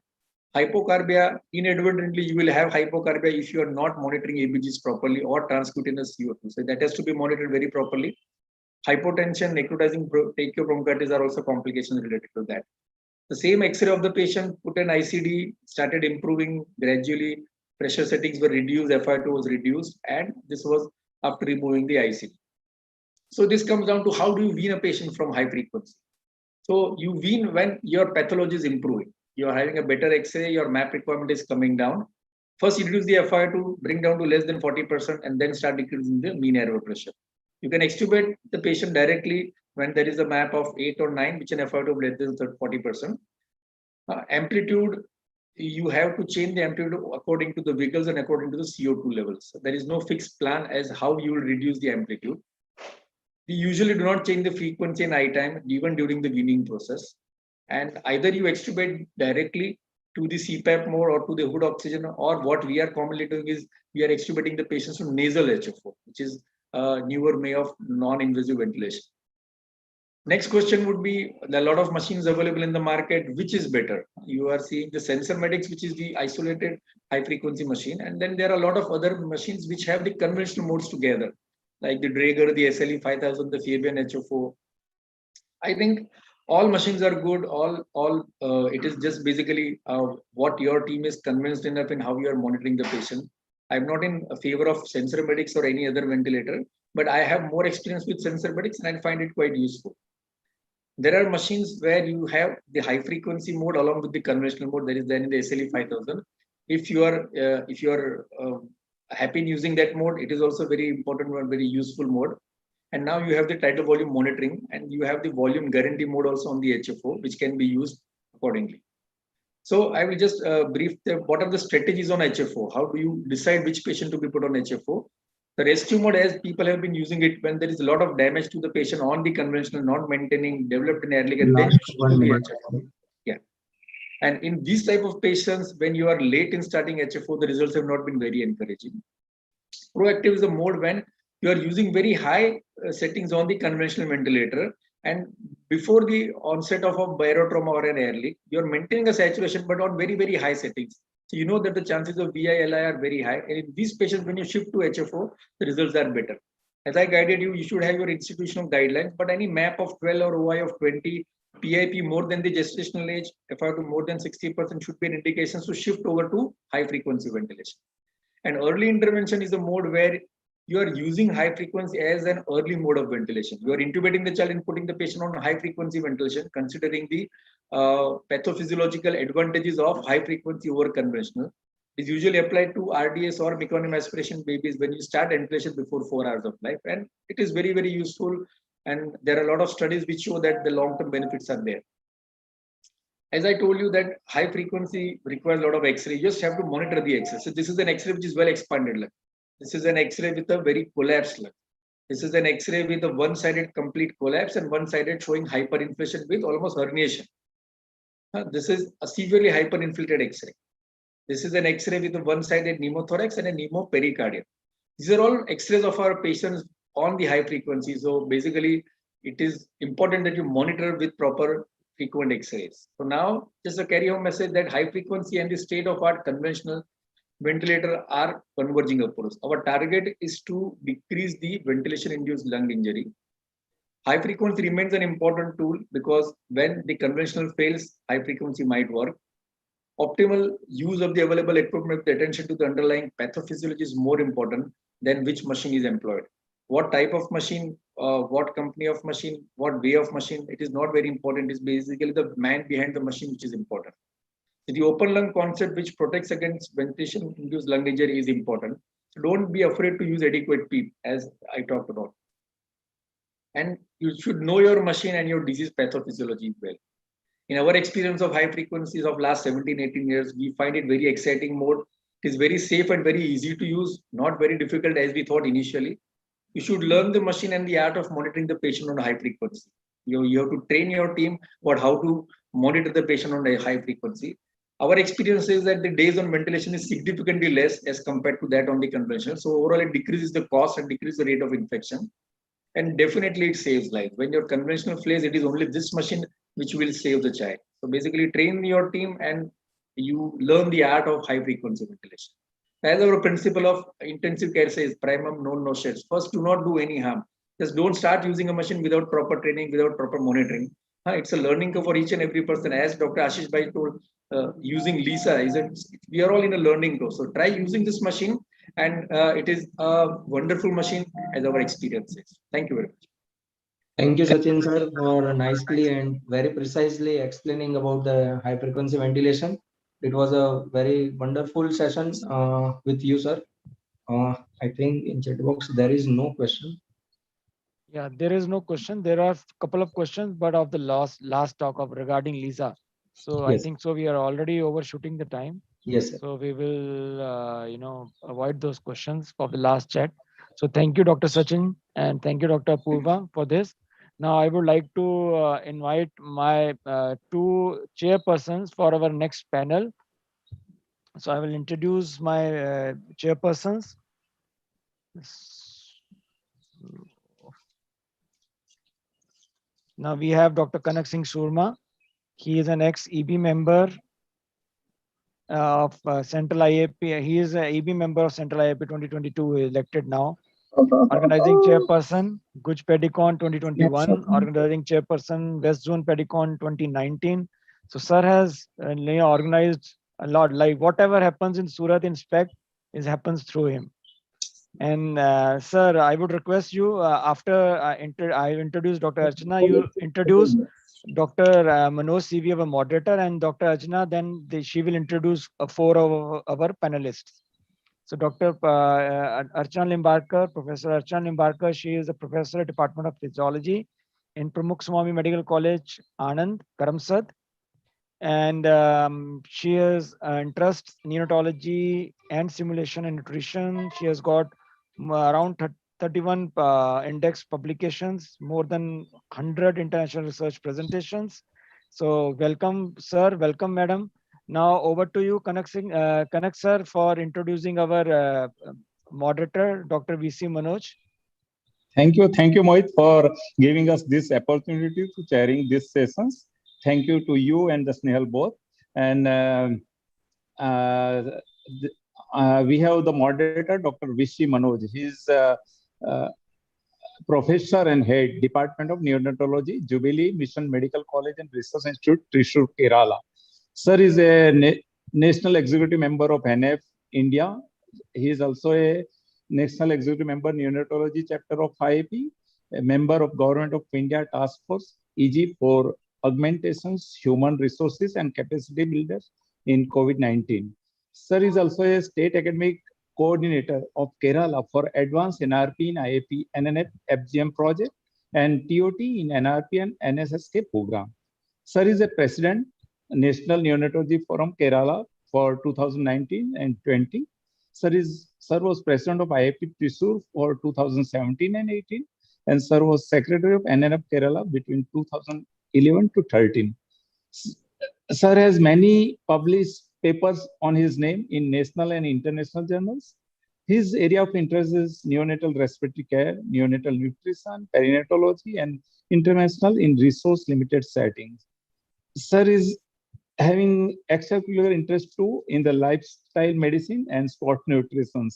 P: Hypocarbia, inadvertently, you will have hypocarbia if you are not monitoring ABGs properly or transcutaneous CO2. So that has to be monitored very properly. Hypotension, necrotizing tracheobronchitis are also complications related to that. The same X-ray of the patient, put an ICD, started improving gradually. Pressure settings were reduced, FiO2 was reduced, and this was after removing the ICD. So this comes down to how do you wean a patient from high frequency. So you wean when your pathology is improving. You're having a better X-ray, your map requirement is coming down. First, you reduce the FiO2, bring down to less than 40%, and then start decreasing the mean airway pressure. You can extubate the patient directly when there is a map of 8 or 9, which an FiO2 of less than 40%. Amplitude, you have to change the amplitude according to the vehicles and according to the CO2 levels. There is no fixed plan as how you will reduce the amplitude. We usually do not change the frequency in eye time, even during the weaning process. And either you extubate directly to the CPAP mode or to the hood oxygen, or what we are commonly doing is we are extubating the patients to nasal HFO, which is a newer way of non-invasive ventilation. Next question would be, there are a lot of machines available in the market, which is better? You are seeing the SensorMedics, which is the isolated high frequency machine. And then there are a lot of other machines which have the conventional modes together, like the Draeger, the SLE 5000, the Fabian HFO. I think all machines are good. It is just basically what your team is convinced enough in how you are monitoring the patient. I'm not in favor of SensorMedics or any other ventilator, but I have more experience with SensorMedics and I find it quite useful. There are machines where you have the high frequency mode along with the conventional mode that is there in the SLE 5000. If you are happy in using that mode, it is also very important and very useful mode. And now you have the tidal volume monitoring and you have the volume guarantee mode also on the HFO, which can be used accordingly. So I will just brief what are the strategies on HFO. How do you decide which patient to be put on HFO? The rescue mode, as people have been using it when there is a lot of damage to the patient on the conventional, not maintaining, developed in air leak, and then yeah. And in these type of patients, when you are late in starting HFO, the results have not been very encouraging. Proactive is a mode when you are using very high settings on the conventional ventilator, and before the onset of a barotrauma or an air leak, you are maintaining a saturation, but on very, very high settings. So you know that the chances of VI-LI are very high. And in these patients, when you shift to HFO, the results are better. As I guided you, you should have your institutional guidelines, but any map of 12 or OI of 20, PIP more than the gestational age, FiO2 more than 60% should be an indication to shift over to high frequency ventilation. And early intervention is a mode where you are using high frequency as an early mode of ventilation. You are intubating the child and putting the patient on high frequency ventilation, considering the pathophysiological advantages of high frequency over conventional. It is usually applied to RDS or meconium aspiration babies when you start ventilation before 4 hours of life. And it is very, very useful. And there are a lot of studies which show that the long-term benefits are there. As I told you that high frequency requires a lot of X-ray. You just have to monitor the X-ray. So this is an X-ray which is well expanded. This is an X-ray with a very collapsed lung. This is an X-ray with a one-sided complete collapse and one-sided showing hyperinflation with almost herniation. This is a severely hyperinflated X-ray. This is an X-ray with a one-sided pneumothorax and a pneumopericardium. These are all X-rays of our patients on the high frequency. So basically, it is important that you monitor with proper frequent X-rays. So now, just a carry-home message that high frequency and the state-of-art conventional ventilator are converging upwards. Our target is to decrease the ventilation-induced lung injury. High frequency remains an important tool because when the conventional fails, high frequency might work. Optimal use of the available equipment with attention to the underlying pathophysiology is more important than which machine is employed. What type of machine, what company of machine, what way of machine, it is not very important. It's basically the man behind the machine which is important. The open lung concept, which protects against ventilation-induced lung injury, is important. So don't be afraid to use adequate PEEP, as I talked about. And you should know your machine and your disease pathophysiology well. In our experience of high frequencies of last 17, 18 years, we find it very exciting mode. It is very safe and very easy to use, not very difficult as we thought initially. You should learn the machine and the art of monitoring the patient on high frequency. You have to train your team about how to monitor the patient on a high frequency. Our experience is that the days on ventilation is significantly less as compared to that on the conventional. So overall, it decreases the cost and decreases the rate of infection. And definitely it saves lives. When your conventional fails, it is only this machine which will save the child. So basically train your team and you learn the art of high frequency ventilation. As our principle of intensive care says, primum non nocere. First, do not do any harm. Just don't start using a machine without proper training, without proper monitoring. It's a learning curve for each and every person. As Dr. Ashish Bhai told, using Lisa, we are all in a learning curve. So try using this machine, and it is a wonderful machine as our experience is. Thank you very much.
O: Thank you, Sachin sir, for nicely and very precisely explaining about the high frequency ventilation. It was a very wonderful session with you, sir. I think in chat box there is no question.
B: Yeah, there is no question. There are a couple of questions, but of the last talk of regarding Lisa. So
O: Yes.
B: I think so we are already overshooting the time.
O: Yes, sir.
B: So we will, avoid those questions for the last chat. So thank you, Dr. Sachin, and thank you, Dr. Purva, for this. Now I would like to invite my two chairpersons for our next panel. So I will introduce my chairpersons. Now we have Dr. Kanak Singh Surma. He is an ex-EB member of Central IAP. He is an EB member of Central IAP 2022, elected now. Organizing chairperson, GUJ Pedicon 2021. Organizing chairperson, West Zone Pedicon 2019. So sir has organized a lot. Like whatever happens in Surat in SPEC happens through him. And sir, I would request you after I introduce Dr. Archana, you introduce Dr. Manoj CV, our moderator, and Dr. Archana, then she will introduce four of our panelists. So Dr. Archana Limbarkar, Professor Archana Limbarkar, she is a professor at Department of Physiology in Pramukh Swami Medical College, Anand, Karamsad. And she has interests neonatology and simulation and nutrition. She has got around 31 index publications, more than 100 international research presentations. So welcome, sir. Welcome, madam. Now over to you, Kanak sir, for introducing our moderator, Dr. VC Manoj.
Q: Thank you, Mohit, for giving us this opportunity to chairing these sessions. Thank you to you and the Snehal both. And we have the moderator, Dr. VC Manoj. He's professor and head, Department of Neonatology, Jubilee Mission Medical College and Research Institute, Thrissur, Kerala. Sir is a national executive member of NF India. He is also a national executive member, Neonatology chapter of IAP, a member of Government of India Task Force, EG for augmentations, human resources and capacity builders in COVID-19. Sir is also a state academic coordinator of Kerala for advanced NRP in IAP, NNF, FGM project and TOT in NRP and NSSK program. Sir is a president, National Neonatology Forum Kerala for 2019 and 20. Sir was president of IAP Thrissur for 2017 and 18, and Sir was secretary of NNF Kerala between 2011 to 13. Sir has many published papers on his name in national and international journals. His area of interest is neonatal respiratory care, neonatal nutrition, perinatology, and international in resource limited settings. Sir is having extracurricular interest too in the lifestyle medicine and sport nutrition.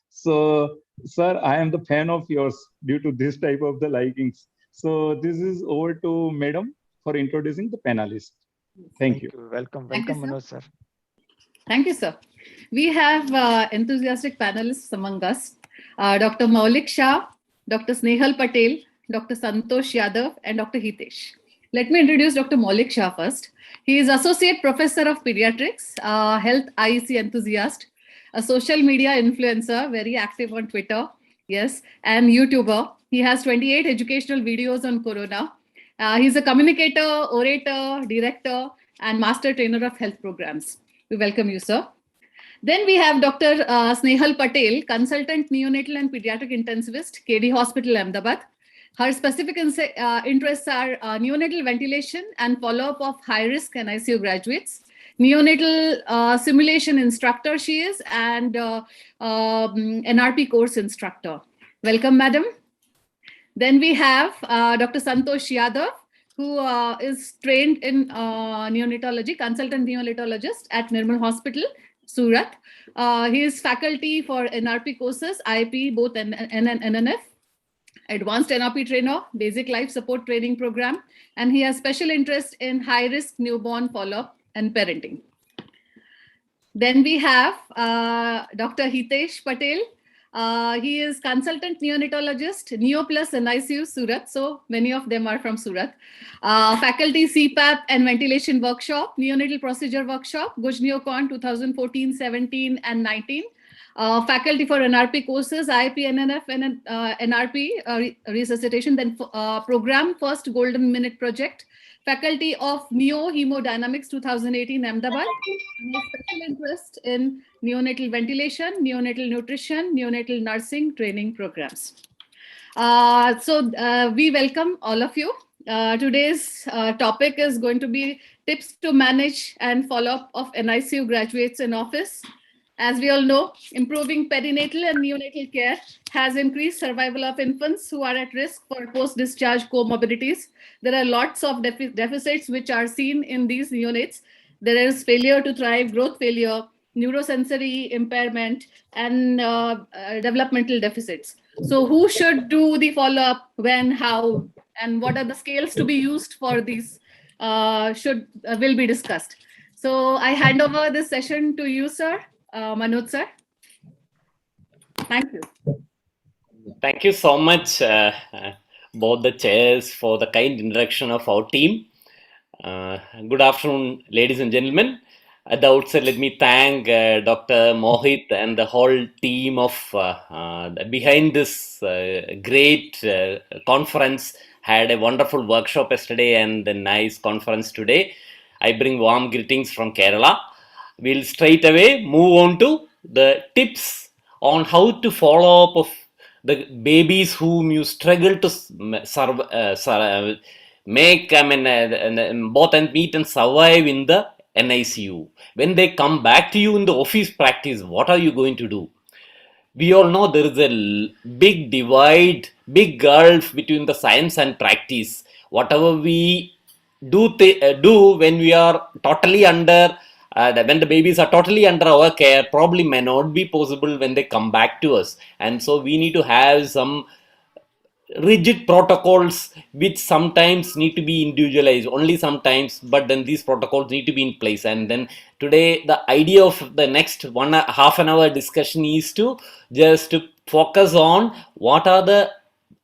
Q: So, sir, I am the fan of yours due to this type of the likings. So this is over to Madam for introducing the panelists. Thank you.
B: Welcome,
R: Thank you,
B: Manoj sir.
R: Thank you, sir. We have enthusiastic panelists among us, Dr. Maulik Shah, Dr. Snehal Patel, Dr. Santosh Yadav, and Dr. Hitesh. Let me introduce Dr. Maulik Shah first. He is Associate Professor of Pediatrics, Health IEC enthusiast, a social media influencer, very active on Twitter, yes, and YouTuber. He has 28 educational videos on Corona. He's a communicator, orator, director, and master trainer of health programs. We welcome you, sir. Then we have Dr. Snehal Patel, consultant neonatal and pediatric intensivist, KD Hospital, Ahmedabad. Her specific interests are neonatal ventilation and follow-up of high-risk NICU graduates. Neonatal simulation instructor she is, and NRP course instructor. Welcome, madam. Then we have Dr. Santosh Yadav, who is trained in neonatology, consultant neonatologist at Nirmal Hospital, Surat. He is faculty for NRP courses, IIP, both NNF, advanced NRP trainer, basic life support training program, and he has special interest in high-risk newborn follow-up and parenting. Then we have Dr. Hitesh Patel. He is consultant neonatologist, Neo Plus NICU, Surat. So many of them are from Surat. Faculty CPAP and ventilation workshop, neonatal procedure workshop, GUJ NEOCON 2014, 17, and 19. Faculty for NRP courses, IIP, NNF, and NRP resuscitation. Then program First Golden Minute Project. Faculty of Neo Hemodynamics 2018, Ahmedabad. Special interest in neonatal ventilation, neonatal nutrition, neonatal nursing training programs. We welcome all of you. Today's topic is going to be tips to manage and follow-up of NICU graduates in office. As we all know, improving perinatal and neonatal care has increased survival of infants who are at risk for post-discharge comorbidities. There are lots of deficits which are seen in these neonates. There is failure to thrive, growth failure, neurosensory impairment, and developmental deficits. So who should do the follow-up, when, how, and what are the scales to be used for these will be discussed. So I hand over this session to you, sir. Manoj sir. Thank you.
S: Thank you so much, both the chairs, for the kind introduction of our team. Good afternoon, ladies and gentlemen. At the outset, let me thank Dr. Mohit and the whole team of behind this great conference. Had a wonderful workshop yesterday and a nice conference today. I bring warm greetings from Kerala. We'll straight away move on to the tips on how to follow up of the babies whom you struggle to make, both and meet and survive in the NICU. When they come back to you in the office practice, what are you going to do? We all know there is a big divide, big gulf between the science and practice. Whatever we do when we are totally under when the babies are totally under our care, probably may not be possible when they come back to us. And so we need to have some rigid protocols which sometimes need to be individualized, only sometimes, but then these protocols need to be in place. And then today the idea of the next half an hour discussion is to just to focus on what are the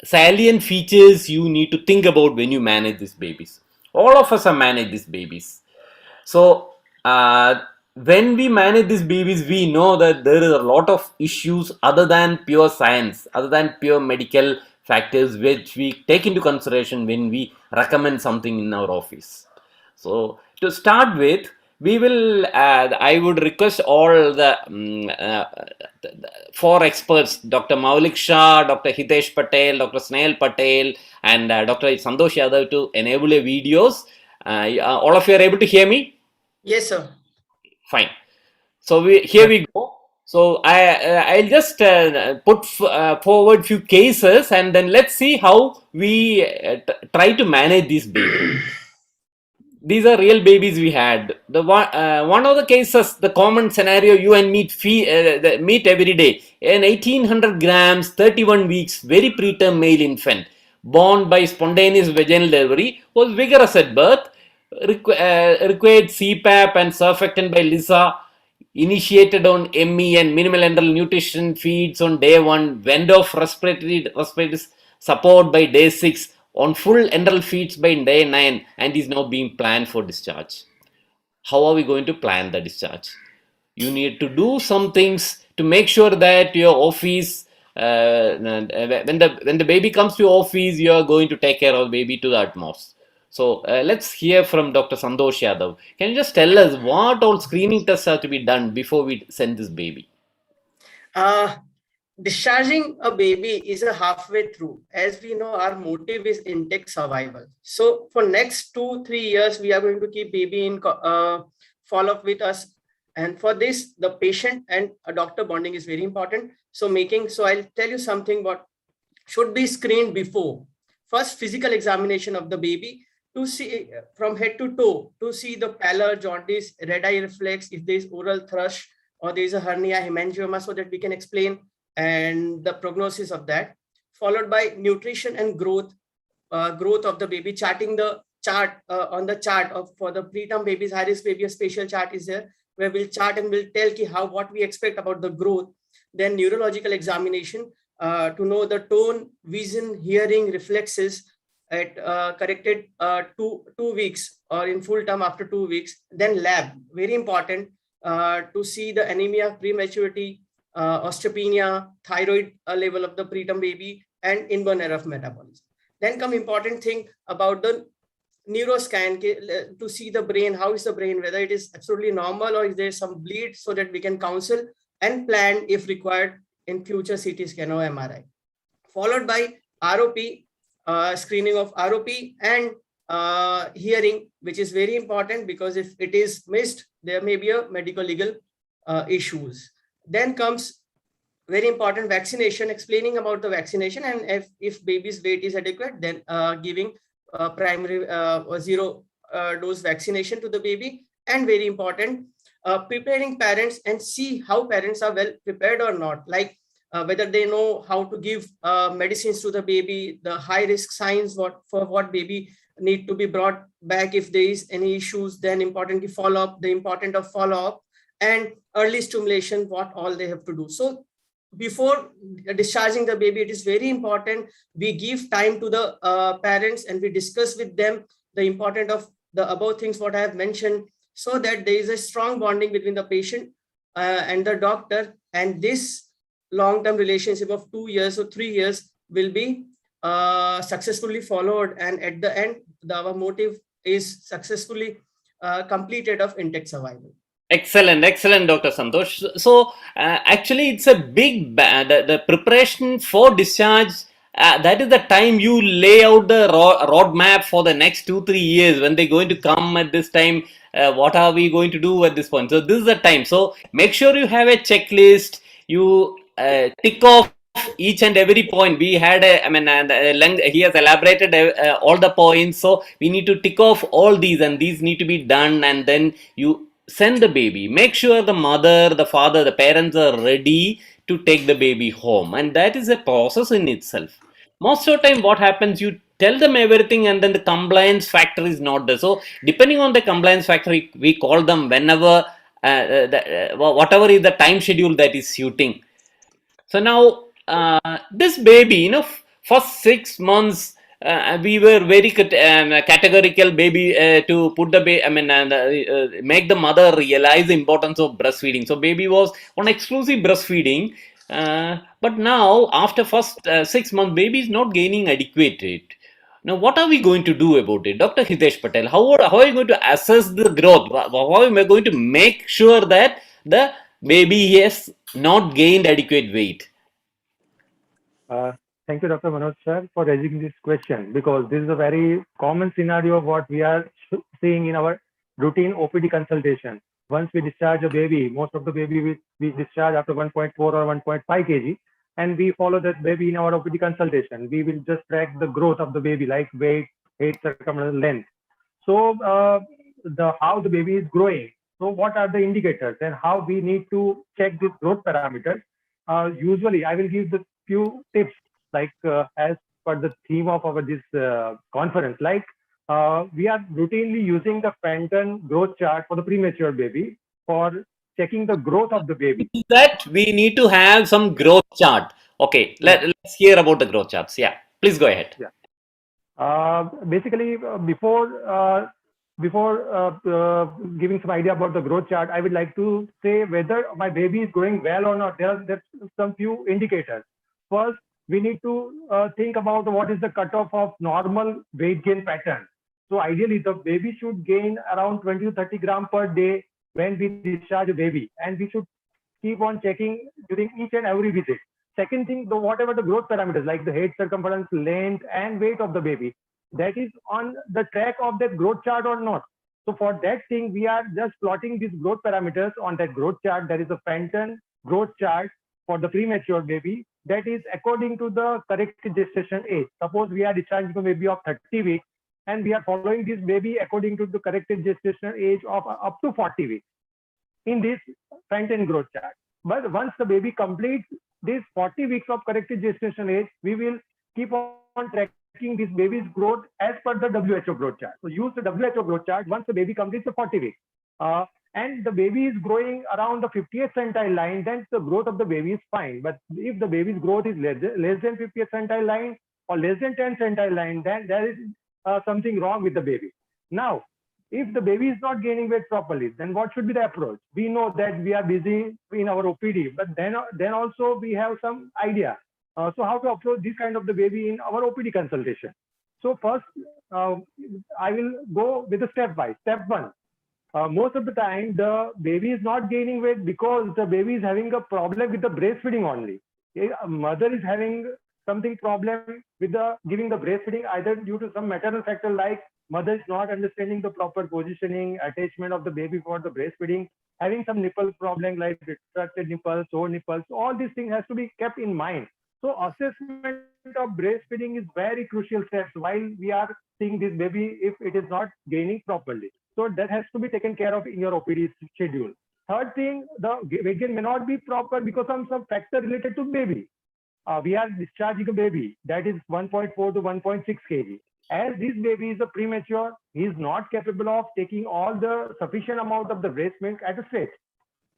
S: salient features you need to think about when you manage these babies. All of us are manage these babies. So when we manage these babies, we know that there is a lot of issues other than pure science, other than pure medical factors which we take into consideration when we recommend something in our office. So to start with, we will I would request all the 4 experts, Dr. Maulik Shah, Dr. Hitesh Patel, Dr. Snehal Patel, and Dr. Santosh Yadav to enable a videos. All of you are able to hear me?
T: Yes, sir.
S: Fine. So here we go. So I'll just put forward few cases, and then let's see how we try to manage these babies. These are real babies we had. The one of the cases, the common scenario you and meet every day. An 1800 grams, 31 weeks, very preterm male infant, born by spontaneous vaginal delivery, was vigorous at birth, required CPAP and surfactant by Lisa, initiated on ME and minimal enteral nutrition feeds on day 1, went off respiratory support by day 6, on full enteral feeds by day 9, and is now being planned for discharge. How are we going to plan the discharge? You need to do some things to make sure that your office, when the baby comes to your office, you are going to take care of the baby to the utmost. So let's hear from Dr. Santosh Yadav. Can you just tell us what all screening tests have to be done before we send this baby?
T: Discharging a baby is a halfway through. As we know, our motive is intact survival. So for next 2-3 years, we are going to keep baby in follow-up with us. And for this, the patient and a doctor bonding is very important. So I'll tell you something what should be screened before. First, physical examination of the baby to see from head to toe, to see the pallor, jaundice, red eye reflex, if there is oral thrush or there is a hernia, hemangioma, so that we can explain and the prognosis of that, followed by nutrition and growth of the baby, charting the chart on the chart for the preterm babies, high risk baby, a spatial chart is there where we'll chart and we'll tell what we expect about the growth. Then neurological examination to know the tone, vision, hearing, reflexes at corrected 2 weeks or in full term after 2 weeks. Then lab, very important to see the anemia, prematurity, osteopenia, thyroid level of the preterm baby, and inborn error of metabolism. Then come important thing about the neuroscan to see the brain, how is the brain, whether it is absolutely normal or is there some bleed, so that we can counsel and plan if required in future CT scan or MRI. Followed by ROP, screening of ROP and hearing, which is very important because if it is missed, there may be a medical legal issues. Then comes very important vaccination, explaining about the vaccination, and if baby's weight is adequate, then giving primary zero dose vaccination to the baby. And very important, preparing parents and see how parents are well prepared or not, like whether they know how to give medicines to the baby, the high risk signs, what baby need to be brought back if there is any issues. Then importantly, follow up, the importance of follow up, and early stimulation, what all they have to do. So before discharging the baby, it is very important we give time to the parents and we discuss with them the importance of the above things what I have mentioned, so that there is a strong bonding between the patient and the doctor, and this long-term relationship of 2 years or 3 years will be successfully followed, and at the end our motive is successfully completed of intact survival.
S: Excellent, Dr. Santosh. So actually, it's a big the preparation for discharge. That is the time you lay out the roadmap for the next 2-3 years when they're going to come at this time. What are we going to do at this point? So this is the time. So make sure you have a checklist. You tick off each and every point. We had he has elaborated all the points. So we need to tick off all these, and these need to be done, and then you send the baby. Make sure the mother, the father, the parents are ready to take the baby home, and that is a process in itself. Most of the time what happens, you tell them everything and then the compliance factor is not there. So depending on the compliance factor, we call them whenever whatever is the time schedule that is suiting. So now this baby, first 6 months we were very categorical baby to put the baby, make the mother realize the importance of breastfeeding. So baby was on exclusive breastfeeding, but now after first 6 months, baby is not gaining adequate rate. Now what are we going to do about it? Dr. Hitesh Patel, how are you going to assess the growth? How are we going to make sure that the baby has not gained adequate weight?
U: Thank you, Dr. Manoj sir, for raising this question, because this is a very common scenario of what we are seeing in our routine OPD consultation. once we discharge a baby, most of the baby we discharge after 1.4 or 1.5 kg, and we follow that baby in our OPD consultation. We will just track the growth of the baby, like weight, height, circumference, length. So how the baby is growing. So what are the indicators and how we need to check these growth parameters? Usually, I will give the few tips, like as per the theme of our this conference. Like we are routinely using the Fenton growth chart for the premature baby for checking the growth of the baby.
S: That we need to have some growth chart. Okay, let's hear about the growth charts. Yeah, please go ahead.
U: Yeah. Basically, before giving some idea about the growth chart, I would like to say whether my baby is growing well or not. There's some few indicators. First, we need to think about what is the cutoff of normal weight gain pattern. So ideally, the baby should gain around 20 to 30 grams per day when we discharge a baby, and we should keep on checking during each and every visit. Second thing, whatever the growth parameters like the head circumference, length, and weight of the baby, that is on the track of that growth chart or not. So for that thing, we are just plotting these growth parameters on that growth chart. There is a Fenton growth chart for the premature baby that is according to the corrected gestation age. Suppose we are discharging a baby of 30 weeks and we are following this baby according to the corrected gestation age of up to 40 weeks in this Fenton growth chart. But once the baby completes this 40 weeks of corrected gestation age, we will keep on tracking this baby's growth as per the WHO growth chart. So use the WHO growth chart once the baby completes the 40 weeks. And the baby is growing around the 50th centile line, then the growth of the baby is fine. But if the baby's growth is less than 50th centile line or less than 10th centile line, then there is something wrong with the baby. Now, if the baby is not gaining weight properly, then what should be the approach? We know that we are busy in our OPD, but then also we have some idea. So how to approach this kind of the baby in our OPD consultation. So first, I will go with the step by step one. Most of the time, the baby is not gaining weight because the baby is having a problem with the breastfeeding only. A mother is having something problem with the giving the breastfeeding either due to some maternal factor like mother is not understanding the proper positioning, attachment of the baby for the breastfeeding, having some nipple problem like retracted nipples, sore nipples. All these things has to be kept in mind. So assessment of breastfeeding is very crucial steps while we are seeing this baby if it is not gaining properly. So that has to be taken care of in your OPD schedule. Third thing, the weight gain may not be proper because of some factor related to baby. We are discharging a baby that is 1.4 to 1.6 kg. As this baby is a premature, he is not capable of taking all the sufficient amount of the breast milk at a stretch.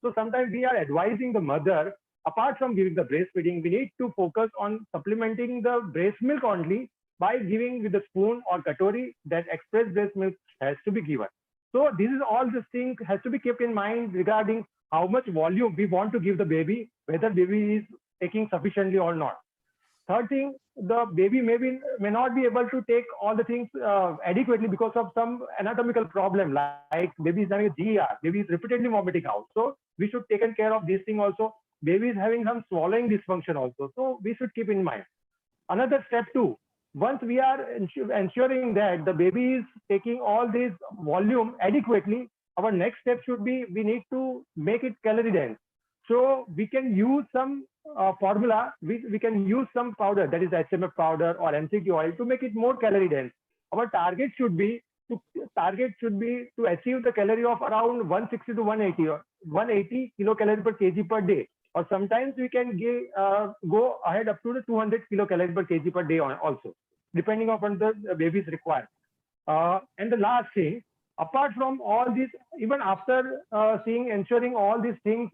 U: So sometimes we are advising the mother, apart from giving the breastfeeding, we need to focus on supplementing the breast milk only by giving with a spoon or katori. That express breast milk has to be given. So this is all this thing has to be kept in mind regarding how much volume we want to give the baby, whether baby is taking sufficiently or not. Third thing, the baby may not be able to take all the things adequately because of some anatomical problem, like baby is having a GER, baby is repeatedly vomiting out. So we should take care of this thing also. Baby is having some swallowing dysfunction also. So we should keep in mind. Another step two, once we are ensuring that the baby is taking all this volume adequately, our next step should be we need to make it calorie dense. So we can use some formula, we can use some powder, that is HMF powder or MCT oil to make it more calorie dense. Our target should be to achieve the calorie of around 160 to 180 or 180 kilocalorie per kg per day. Or sometimes we can go ahead up to the 200 kilocalorie per kg per day also, depending upon the baby's requirement. And the last thing, apart from all this, even after ensuring all these things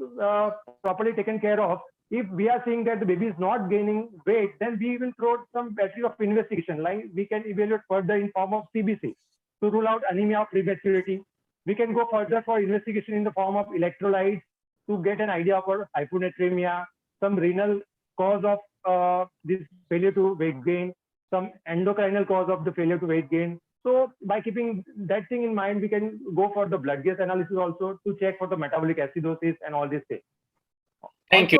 U: properly taken care of, if we are seeing that the baby is not gaining weight, then we will throw some battery of investigation. Like we can evaluate further in form of CBC to rule out anemia of prematurity. We can go further for investigation in the form of electrolytes to get an idea of hyponatremia, some renal cause of this failure to weight gain, some endocrinal cause of the failure to weight gain. So by keeping that thing in mind, we can go for the blood gas analysis also to check for the metabolic acidosis and all these things.
S: Thank you.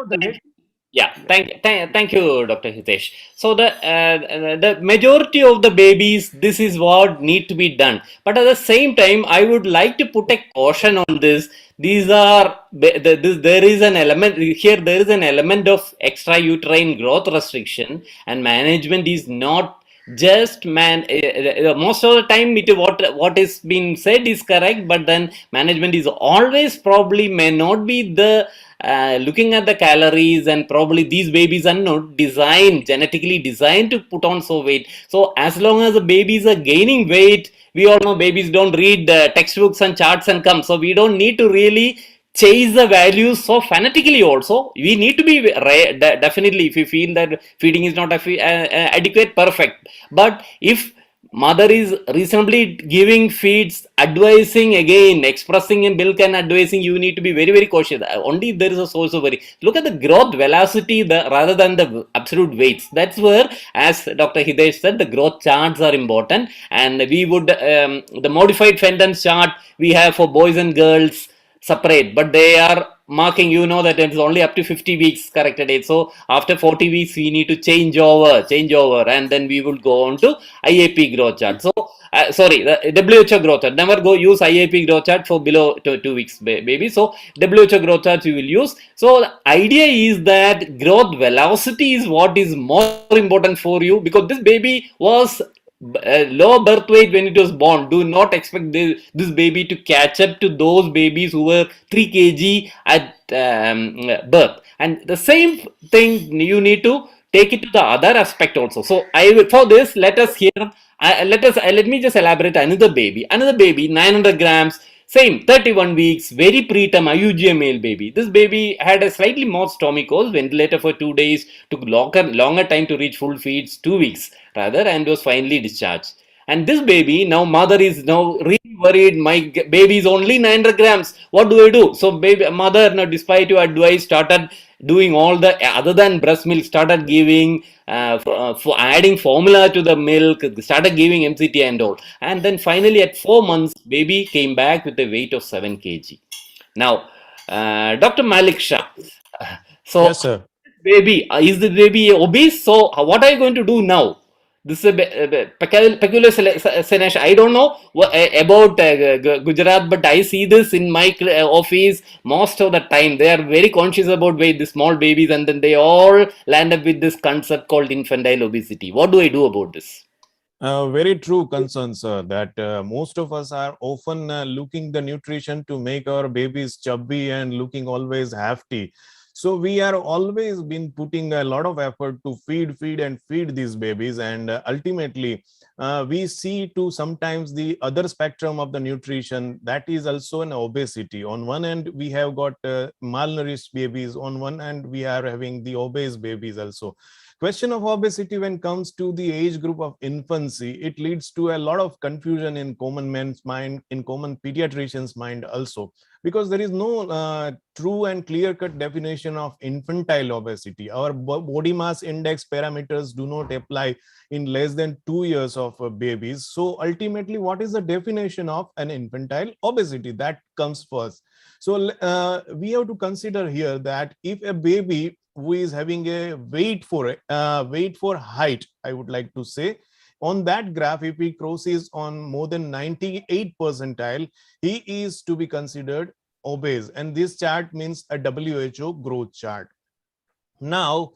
S: Yeah, thank you, Dr. Hitesh. So the majority of the babies, this is what need to be done. But at the same time, I would like to put a caution on this. These are there is an element here. There is an element of extrauterine growth restriction, and management is not just most of the time what is being said is correct, but then management is always probably may not be the looking at the calories, and probably these babies are not designed genetically designed to put on so weight. So as long as the babies are gaining weight, we all know babies don't read textbooks and charts and come, so we don't need to really chase the values so fanatically. Also we need to be definitely, if we feel that feeding is not adequate, perfect. But if mother is reasonably giving feeds, advising, again expressing in milk and advising, you need to be very very cautious. Only there is a source of worry. Look at the growth velocity rather than the absolute weights. That's where, as Dr. Hitesh said, the growth charts are important. And we would the modified Fenton's chart we have for boys and girls separate, but they are marking, you know, that it's only up to 50 weeks corrected age. So after 40 weeks we need to change over, and then we will go on to IAP growth chart. So sorry, the WHO growth chart, never go use IAP growth chart for below 2 weeks baby. So WHO growth chart you will use. So the idea is that growth velocity is what is more important for you, because this baby was low birth weight when it was born. Do not expect this baby to catch up to those babies who were 3 kg at birth. And the same thing you need to take it to the other aspect also. So for this, let us hear. Let me just elaborate. Another baby, 900 grams. Same, 31 weeks, very preterm IUGA male baby. This baby had a slightly more stomachos, ventilator for 2 days, took longer time to reach full feeds, 2 weeks rather, and was finally discharged. And this baby, now mother is now really worried. My baby is only 900 grams. What do I do? So baby, mother, now, despite your advice, started doing all the other than breast milk, started giving for adding formula to the milk, started giving MCT and all. And then finally at 4 months, baby came back with a weight of 7 kg. Now, Dr. Malik Shah. So,
F: yes, sir.
S: Baby, is the baby obese? So, what are you going to do now? This is a peculiar scenario. I don't know about Gujarat, but I see this in my office most of the time. They are very conscious about weight, the small babies, and then they all land up with this concept called infantile obesity. What do I do about this?
F: Very true concern, sir, that most of us are often looking the nutrition to make our babies chubby and looking always hefty. So we are always been putting a lot of effort to feed these babies, and ultimately we see to sometimes the other spectrum of the nutrition, that is also an obesity. On one end we have got malnourished babies, on one end we are having the obese babies also. Question of obesity when comes to the age group of infancy, it leads to a lot of confusion in common men's mind, in common pediatricians' mind also, because there is no true and clear-cut definition of infantile obesity. Our body mass index parameters do not apply in less than 2 years of babies. So ultimately, what is the definition of an infantile obesity? That comes first. So we have to consider here that if a baby who is having a weight for height, I would like to say, on that graph, if he crosses on more than 98 percentile, he is to be considered obese. And this chart means a WHO growth chart. Now,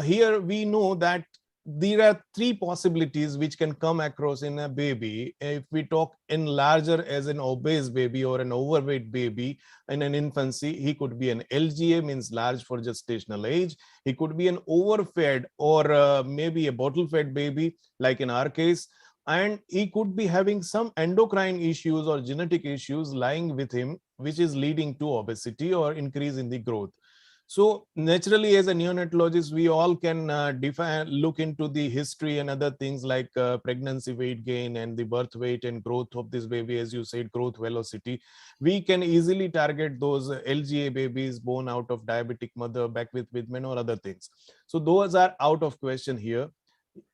F: here we know that there are 3 possibilities which can come across in a baby. If we talk in larger as an obese baby or an overweight baby in an infancy, he could be an LGA, means large for gestational age. He could be an overfed or maybe a bottle fed baby, like in our case. And he could be having some endocrine issues or genetic issues lying with him, which is leading to obesity or increase in the growth. So naturally, as a neonatologist, we all can look into the history and other things like pregnancy weight gain and the birth weight and growth of this baby, as you said, growth velocity. We can easily target those LGA babies born out of diabetic mother, back with women or other things. So those are out of question here.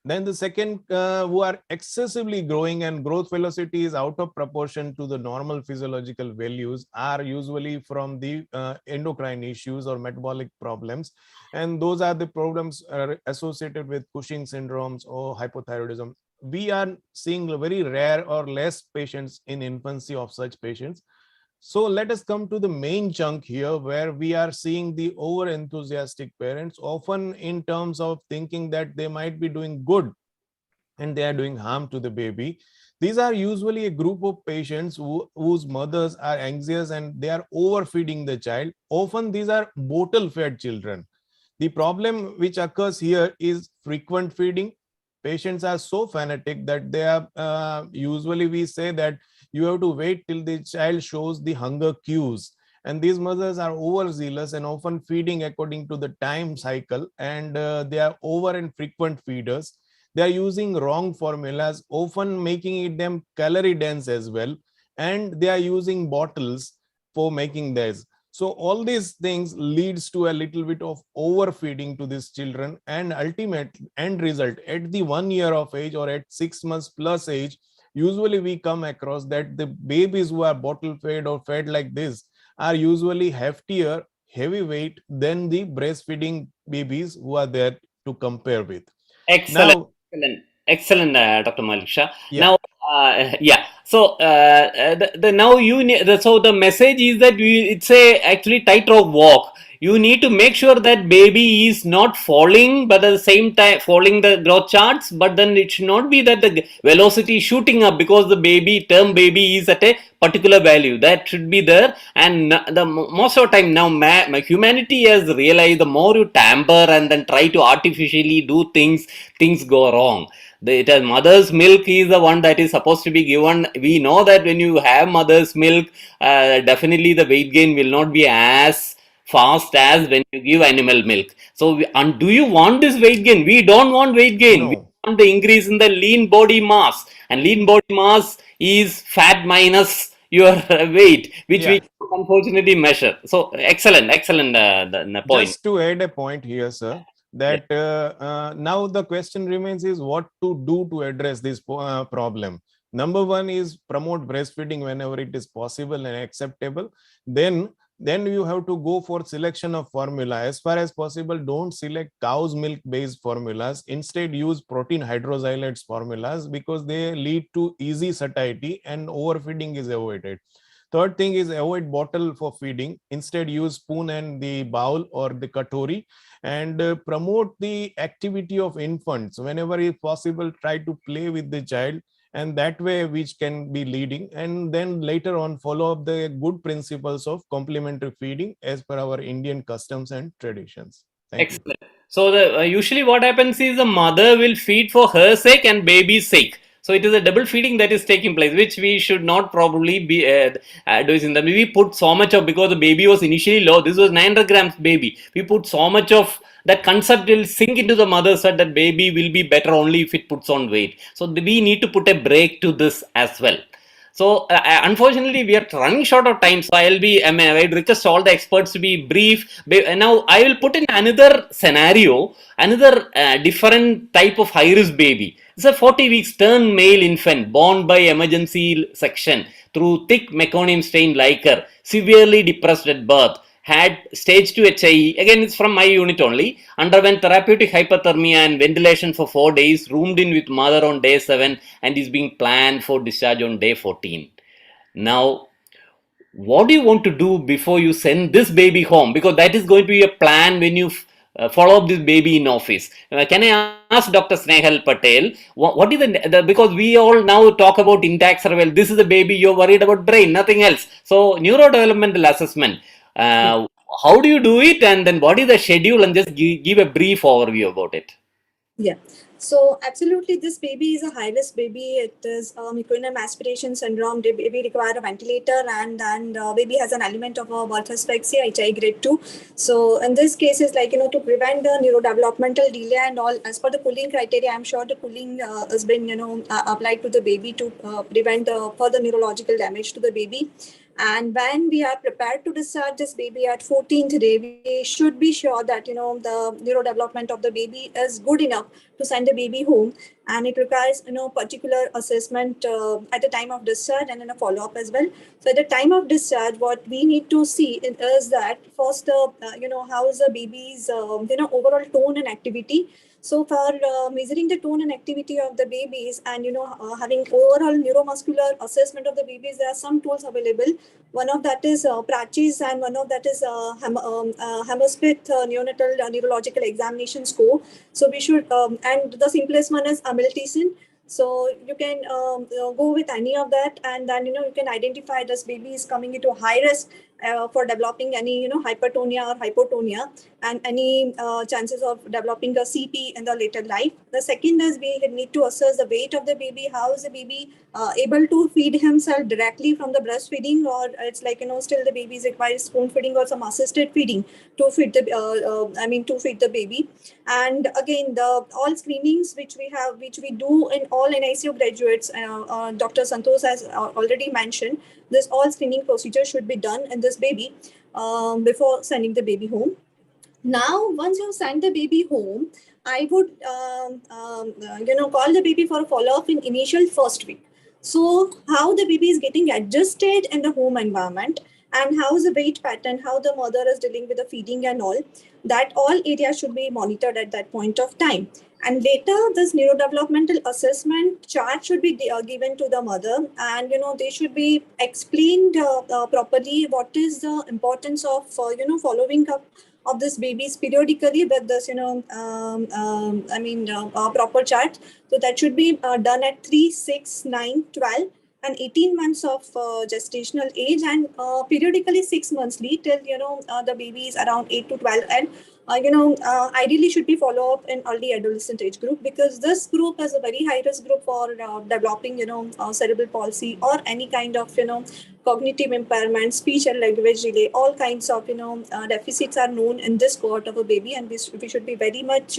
F: Then the second, who are excessively growing and growth velocity is out of proportion to the normal physiological values, are usually from the endocrine issues or metabolic problems. And those are the problems associated with Cushing syndromes or hypothyroidism. We are seeing very rare or less patients in infancy of such patients. So let us come to the main chunk here, where we are seeing the over enthusiastic parents, often in terms of thinking that they might be doing good and they are doing harm to the baby. These are usually a group of patients whose mothers are anxious and they are overfeeding the child. Often these are bottle fed children. The problem which occurs here is frequent feeding. Patients are so fanatic that they are usually we say that you have to wait till the child shows the hunger cues. And these mothers are overzealous and often feeding according to the time cycle, and they are over and frequent feeders. They are using wrong formulas, often making it them calorie dense as well, and they are using bottles for making theirs. So all these things leads to a little bit of overfeeding to these children, and ultimate end result at the 1 year of age or at 6 months plus age, usually we come across that the babies who are bottle fed or fed like this are usually heftier, heavyweight than the breastfeeding babies who are there to compare with.
S: Excellent,
F: Now,
S: excellent, Dr. Malik Shah.
F: yeah.
S: Now, yeah. So now you need, so the message is that it's a actually tightrope walk. You need to make sure that baby is not falling, but at the same time falling the growth charts. But then it should not be that the velocity is shooting up because the term baby is at a particular value. That should be there. And the most of the time now, humanity has realized the more you tamper and then try to artificially do things go wrong. The mother's milk is the one that is supposed to be given. We know that when you have mother's milk, definitely the weight gain will not be as fast as when you give animal milk. So, and do you want this weight gain? We don't want weight gain.
F: No.
S: We want the increase in the lean body mass, and lean body mass is fat minus your weight, which we unfortunately measure. So, excellent the point.
F: Just to add a point here, sir, that now the question remains is what to do to address this problem. Number one is promote breastfeeding whenever it is possible and acceptable. Then you have to go for selection of formula. As far as possible, don't select cow's milk based formulas. Instead, use protein hydroxylates formulas because they lead to easy satiety and overfeeding is avoided. Third thing is avoid bottle for feeding. Instead, use spoon and the bowl or the katori, and promote the activity of infants. Whenever is possible, try to play with the child, and that way which can be leading. And then later on, follow up the good principles of complementary feeding as per our Indian customs and traditions. Thank you.
S: So usually what happens is the mother will feed for her sake and baby's sake. So it is a double feeding that is taking place, which we should not probably be doing. We put so much of, because the baby was initially low, this was 900 grams baby. We put so much of that concept will sink into the mother's head that baby will be better only if it puts on weight. So we need to put a break to this as well. So unfortunately, we are running short of time. So I will request all the experts to be brief. Now I will put in another scenario, another different type of high-risk baby. It's a 40 weeks term male infant born by emergency section through thick meconium stained liquor, severely depressed at birth, had stage 2 HIE, again it's from my unit only, underwent therapeutic hypothermia and ventilation for 4 days, roomed in with mother on day 7 and is being planned for discharge on day 14. Now, what do you want to do before you send this baby home? Because that is going to be a plan when you follow up this baby in office. Can I ask Dr. Snehal Patel, what is the because we all now talk about intact survival, this is the baby, you're worried about brain, nothing else. So neurodevelopmental assessment, how do you do it, and then what is the schedule, and just give a brief overview about it.
C: Yeah, so absolutely, this baby is a high-risk baby. It is meconium aspiration syndrome. The baby require a ventilator, and baby has an element of a birth asphyxia, HI grade 2. So in this case, is like, to prevent the neurodevelopmental delay and all, as per the cooling criteria, I'm sure the cooling has been, applied to the baby to prevent further neurological damage to the baby. And when we are prepared to discharge this baby at 14th day, we should be sure that, the neurodevelopment of the baby is good enough to send the baby home. And it requires, particular assessment at the time of discharge and in a follow-up as well. So at the time of discharge, what we need to see is that first, how is the baby's, overall tone and activity. So for measuring the tone and activity of the babies and, having overall neuromuscular assessment of the babies, there are some tools available. One of that is Prachi's, and one of that is Hammersmith neonatal neurological examination score. So we should, and the simplest one is Hamilton. So you can go with any of that, and then you can identify this baby is coming into high risk for developing any hypertonia or hypotonia, and any chances of developing a CP in the later life. The second is we need to assess the weight of the baby. How is the baby able to feed himself directly from the breastfeeding, or it's like still the baby requires spoon feeding or some assisted feeding to feed the to feed the baby. And again, the all screenings which we do in all NICU graduates, Dr. Santosh has already mentioned, this all screening procedure should be done in this baby before sending the baby home. Now, once you send the baby home, I would call the baby for a follow-up in initial first week. So how the baby is getting adjusted in the home environment, and how is the weight pattern, how the mother is dealing with the feeding and all, that all areas should be monitored at that point of time. And later, this neurodevelopmental assessment chart should be given to the mother, and they should be explained properly what is the importance of following up of this babies periodically with this proper chart. So that should be done at 3, 6, 9, 12 and 18 months of gestational age, and periodically 6 monthly till the baby is around 8 to 12, and ideally should be follow up in early adolescent age group, because this group is a very high risk group for developing cerebral palsy or any kind of cognitive impairment, speech and language delay. All kinds of deficits are known in this cohort of a baby, and we should be very much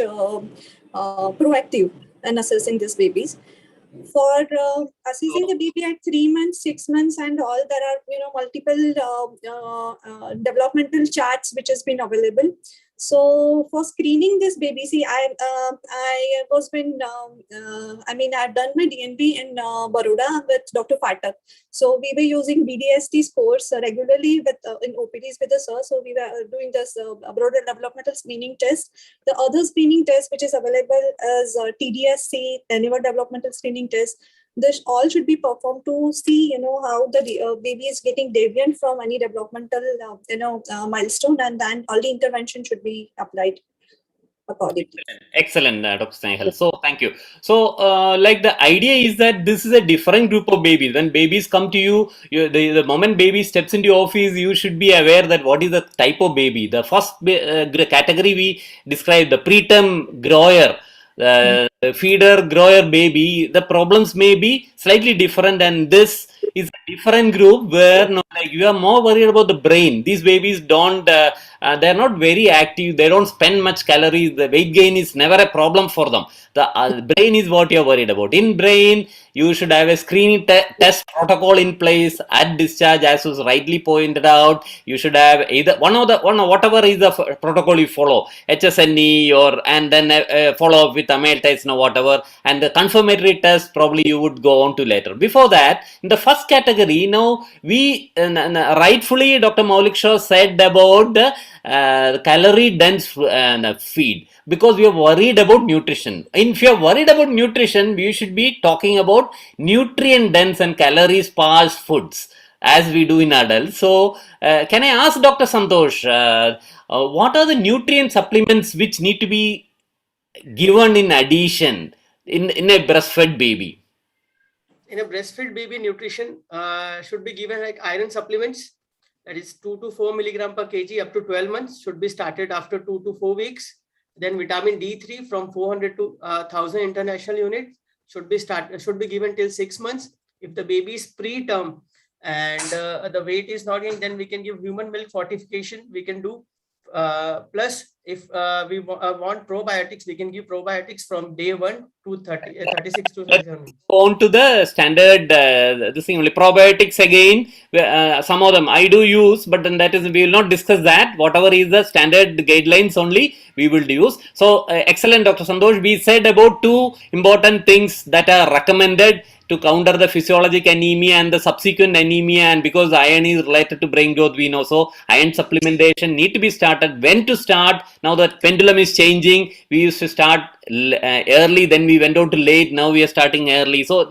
C: proactive in assessing these babies. For assessing the baby at 3 months, 6 months, and all, there are multiple developmental charts which has been available. So for screening this baby, see, I've done my DNB in Baroda with Dr. Phatak. So we were using BDST scores regularly with in OPDs with the sir. So we were doing this broader developmental screening test. The other screening test which is available is TDSC, neurodevelopmental screening test. This all should be performed to see, how the baby is getting deviant from any developmental, milestone, and then early intervention should be applied accordingly.
S: Excellent, Dr. Snehal. So thank you. So like the idea is that this is a different group of babies. When babies come to you, the moment baby steps into your office, you should be aware that what is the type of baby. The first category we described, the preterm grower, feeder grower baby, the problems may be slightly different, and this is a different group where like you are more worried about the brain. These babies don't they're not very active, they don't spend much calories, the weight gain is never a problem for them. The brain is what you're worried about. In brain, you should have a screening test protocol in place at discharge, as was rightly pointed out. You should have either whatever is the protocol you follow, HSNE, or and then follow up with amyl test, whatever, and the confirmatory test probably you would go on to later. Before that, in the first category, now we rightfully Dr. Maulik Shah said about calorie dense feed, because we are worried about nutrition. If you are worried about nutrition, we should be talking about nutrient dense and calorie sparse foods, as we do in adults. So can I ask Dr. Santosh, what are the nutrient supplements which need to be given in addition in a breastfed baby?
T: In a breastfed baby, nutrition should be given like iron supplements, that is 2 to 4 milligram per kg up to 12 months, should be started after 2 to 4 weeks. Then vitamin D3 from 400 to 1000 international units should be given till 6 months. If the baby is preterm and the weight is not in, then we can give human milk fortification. We can do plus if we want probiotics, we can give probiotics from day 1 to 36 to 37 weeks.
S: On to the standard this thing only. Probiotics again, some of them I do use, but then that is, we will not discuss that. Whatever is the standard guidelines only we will use. So excellent, Dr. Santosh. We said about 2 important things that are recommended to counter the physiologic anemia and the subsequent anemia, and because iron is related to brain growth, we know. So iron supplementation need to be started. When to start? Now that pendulum is changing, we used to start early, then we went on to late, now we are starting early. So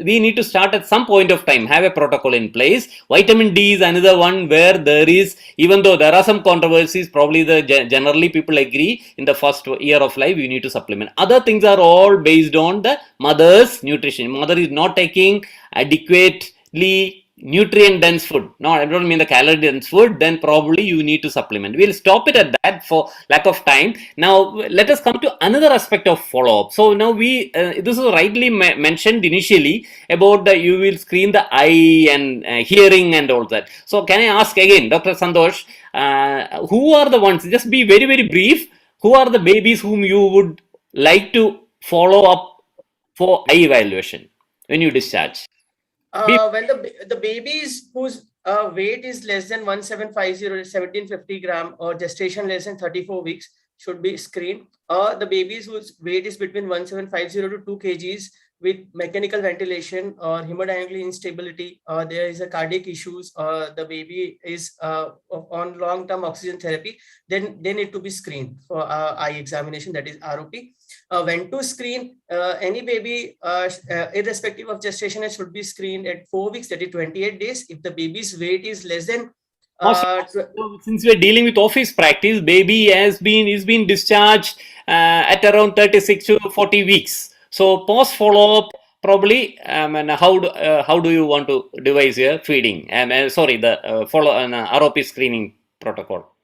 S: we need to start at some point of time, have a protocol in place. Vitamin D is another one where there is, even though there are some controversies, probably generally people agree in the first year of life you need to supplement. Other things are all based on the mother's nutrition. Mother is not taking adequately nutrient dense food, no, I don't mean the calorie dense food, then probably you need to supplement. We'll stop it at that for lack of time. Now let us come to another aspect of follow-up. So now we this is rightly mentioned initially about the, you will screen the eye and hearing and all that. So can I ask again, Dr. Santosh, who are the ones, just be very very brief, who are the babies whom you would like to follow up for eye evaluation when you discharge?
T: When the babies whose weight is less than 1750, 1750 gram, or gestation less than 34 weeks should be screened. The babies whose weight is between 1750 to 2 kgs with mechanical ventilation or hemodynamic instability, there is a cardiac issues, the baby is on long-term oxygen therapy, then they need to be screened for eye examination, that is ROP. When to screen any baby, irrespective of gestation, it should be screened at 4 weeks, that is 28 days. If the baby's weight is less than
S: since we're dealing with office practice, baby is been discharged at around 36 to 40 weeks. So post follow-up, probably, and how do you want to devise your feeding? Sorry, the ROP screening protocol.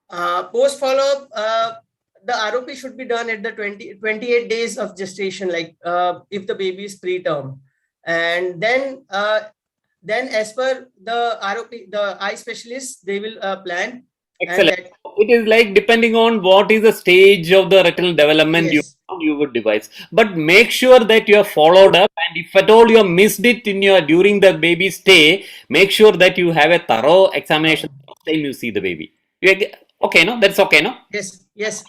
T: Post follow-up, the ROP should be done at the 28 days of gestation, like if the baby is preterm, and then as per the ROP, the eye specialist, they will plan.
S: Excellent. It is like depending on what is the stage of the retinal development, yes, you would devise. But make sure that you are followed up, and if at all you have missed it in your during the baby stay, make sure that you have a thorough examination the next time you see the baby. Okay, no? That's okay, no?
T: Yes, yes.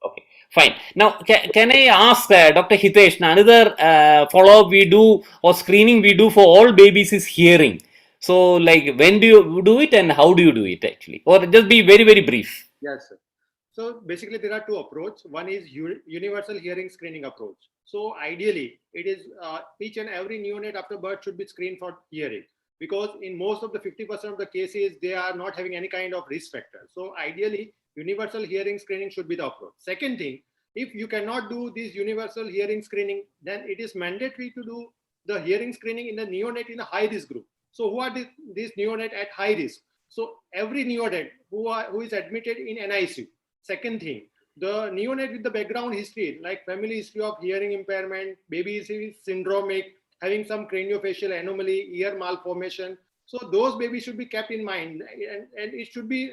S: Okay, fine. Now, can I ask Dr. Hitesh, another follow-up we do or screening we do for all babies is hearing. So, like, when do you do it and how do you do it actually? Or just be very, very brief.
A: Yes, sir. So, basically, there are 2 approaches. One is universal hearing screening approach. So, ideally, it is each and every neonate after birth should be screened for hearing, because in most of the 50% of the cases, they are not having any kind of risk factor. So, ideally, universal hearing screening should be the approach. Second thing, if you cannot do this universal hearing screening, then it is mandatory to do the hearing screening in the neonate in a high risk group. So who are these neonate at high risk? So every neonate who is admitted in NICU. Second thing, the neonate with the background history, like family history of hearing impairment, baby is syndromic, having some craniofacial anomaly, ear malformation. So those babies should be kept in mind, and it should be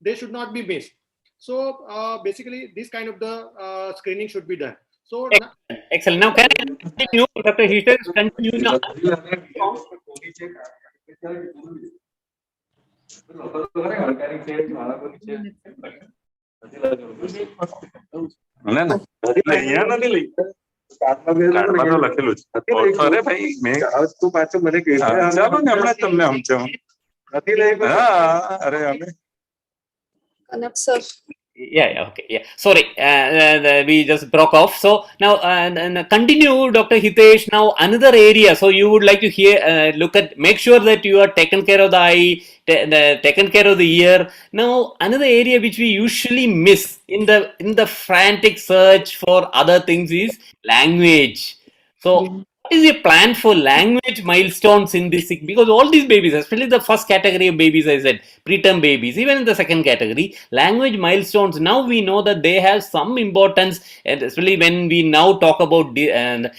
A: they should not be missed. So basically, this kind of the screening should be done. So
S: excellent. Now, can I continue, Dr. Hitesh, continue now? Yeah, okay, yeah. Sorry, we just broke off. So now, continue, Dr. Hitesh. Now, another area. So you would like to hear, look at, make sure that you are taken care of the eye, taken care of the ear. Now, another area which we usually miss in the frantic search for other things is language. So is your plan for language milestones in this? Because all these babies, especially the first category of babies, I said, preterm babies, even in the second category, language milestones, now we know that they have some importance, and especially when we now talk about the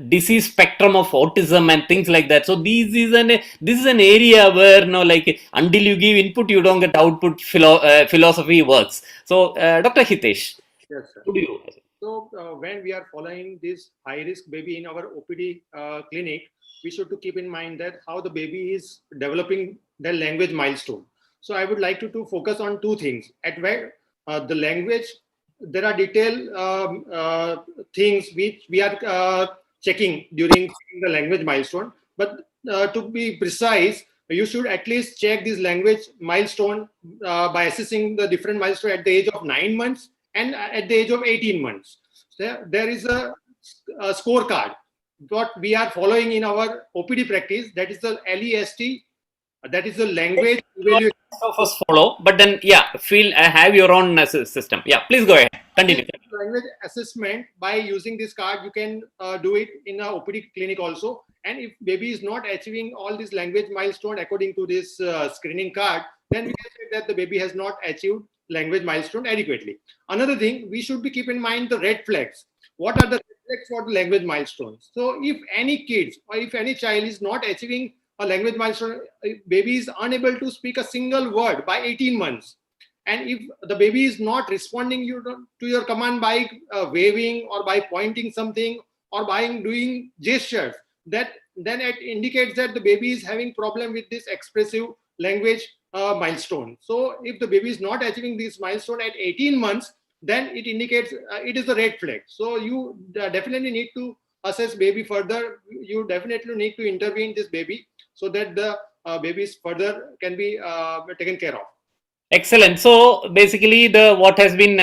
S: disease spectrum of autism and things like that. So this is an area where, like, until you give input, you don't get output. Philosophy works. So, Dr. Hitesh,
A: Yes, sir.
S: what do you?
A: So when we are following this high-risk baby in our OPD clinic, we should to keep in mind that how the baby is developing their language milestone. So I would like to focus on two things. At where the language, there are detailed things which we are checking during the language milestone. But to be precise, you should at least check this language milestone by assessing the different milestone at the age of 9 months and at the age of 18 months. There is a scorecard. What we are following in our OPD practice, that is the LEST, that is the language evaluation.
S: Of us follow, but then have your own system. Yeah, please go ahead. Continue.
A: Language assessment, by using this card, you can do it in a OPD clinic also. And if baby is not achieving all these language milestone according to this screening card, then we can say that the baby has not achieved language milestone adequately. Another thing, we should be keep in mind the red flags. What are the red flags for the language milestones? So if any kids or if any child is not achieving a language milestone, baby is unable to speak a single word by 18 months. And if the baby is not responding to your command by waving or by pointing something or by doing gestures, then it indicates that the baby is having problem with this expressive language milestone. So if the baby is not achieving this milestone at 18 months, then it indicates it is a red flag. So you definitely need to assess baby further. You definitely need to intervene this baby so that the babies further can be taken care of.
S: Excellent. So basically, what has been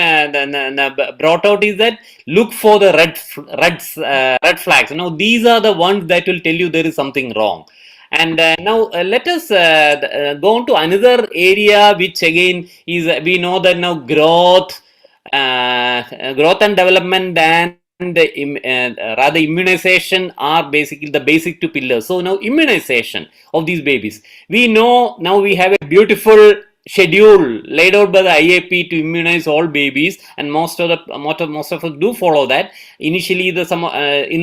S: brought out is that look for the red flags. These are the ones that will tell you there is something wrong. And now let us go on to another area, which again is we know that now growth and development and rather immunization are basically the basic two pillars. So now immunization of these babies, we know now we have a beautiful schedule laid out by the IAP to immunize all babies, and most of us do follow that. Initially, in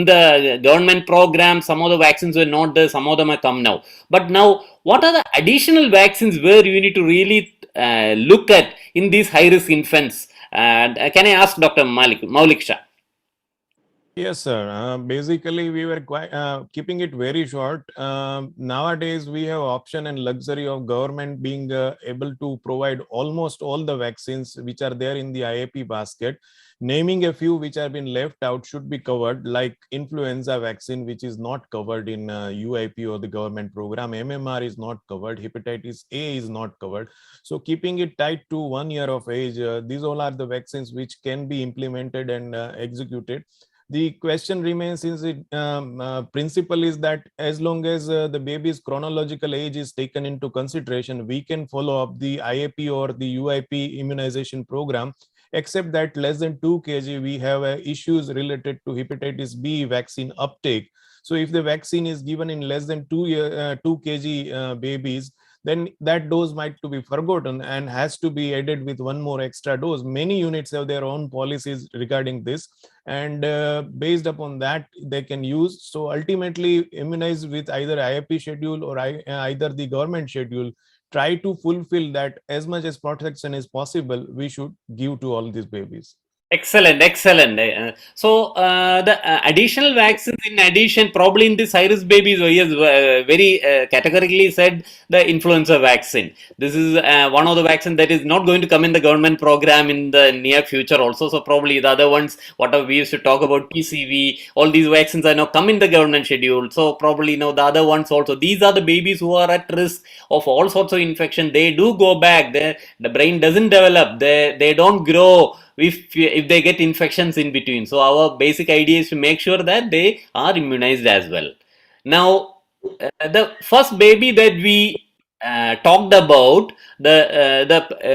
S: the government program, some of the vaccines were not there, some of them have come now. But now, what are the additional vaccines where you need to really look at in these high-risk infants? Can I ask Dr. Maulik Shah?
F: Yes, sir. Basically, we were keeping it very short. Nowadays, we have option and luxury of government being able to provide almost all the vaccines which are there in the IAP basket. Naming a few which have been left out should be covered, like influenza vaccine, which is not covered in UIP or the government program. MMR is not covered. Hepatitis A is not covered. So keeping it tight to 1 year of age, these all are the vaccines which can be implemented and executed. The question remains, since principle is that as long as the baby's chronological age is taken into consideration, we can follow up the IAP or the UIP immunization program, except that less than 2 kg, we have issues related to hepatitis B vaccine uptake. So if the vaccine is given in less than 2 kg babies, then that dose might to be forgotten and has to be added with one more extra dose. Many units have their own policies regarding this, and based upon that, they can use. So ultimately, immunize with either IAP schedule or either the government schedule. Try to fulfill that as much as protection is possible, we should give to all these babies.
S: Excellent. So the additional vaccines, in addition, probably in this high-risk babies, yes, very categorically said the influenza vaccine. This is one of the vaccines that is not going to come in the government program in the near future also. So probably the other ones, whatever we used to talk about, PCV, all these vaccines are now come in the government schedule. So probably the other ones also. These are the babies who are at risk of all sorts of infection. They do go back. The brain doesn't develop. They don't grow if they get infections in between. So our basic idea is to make sure that they are immunized as well. Now, the first baby that we talked about, the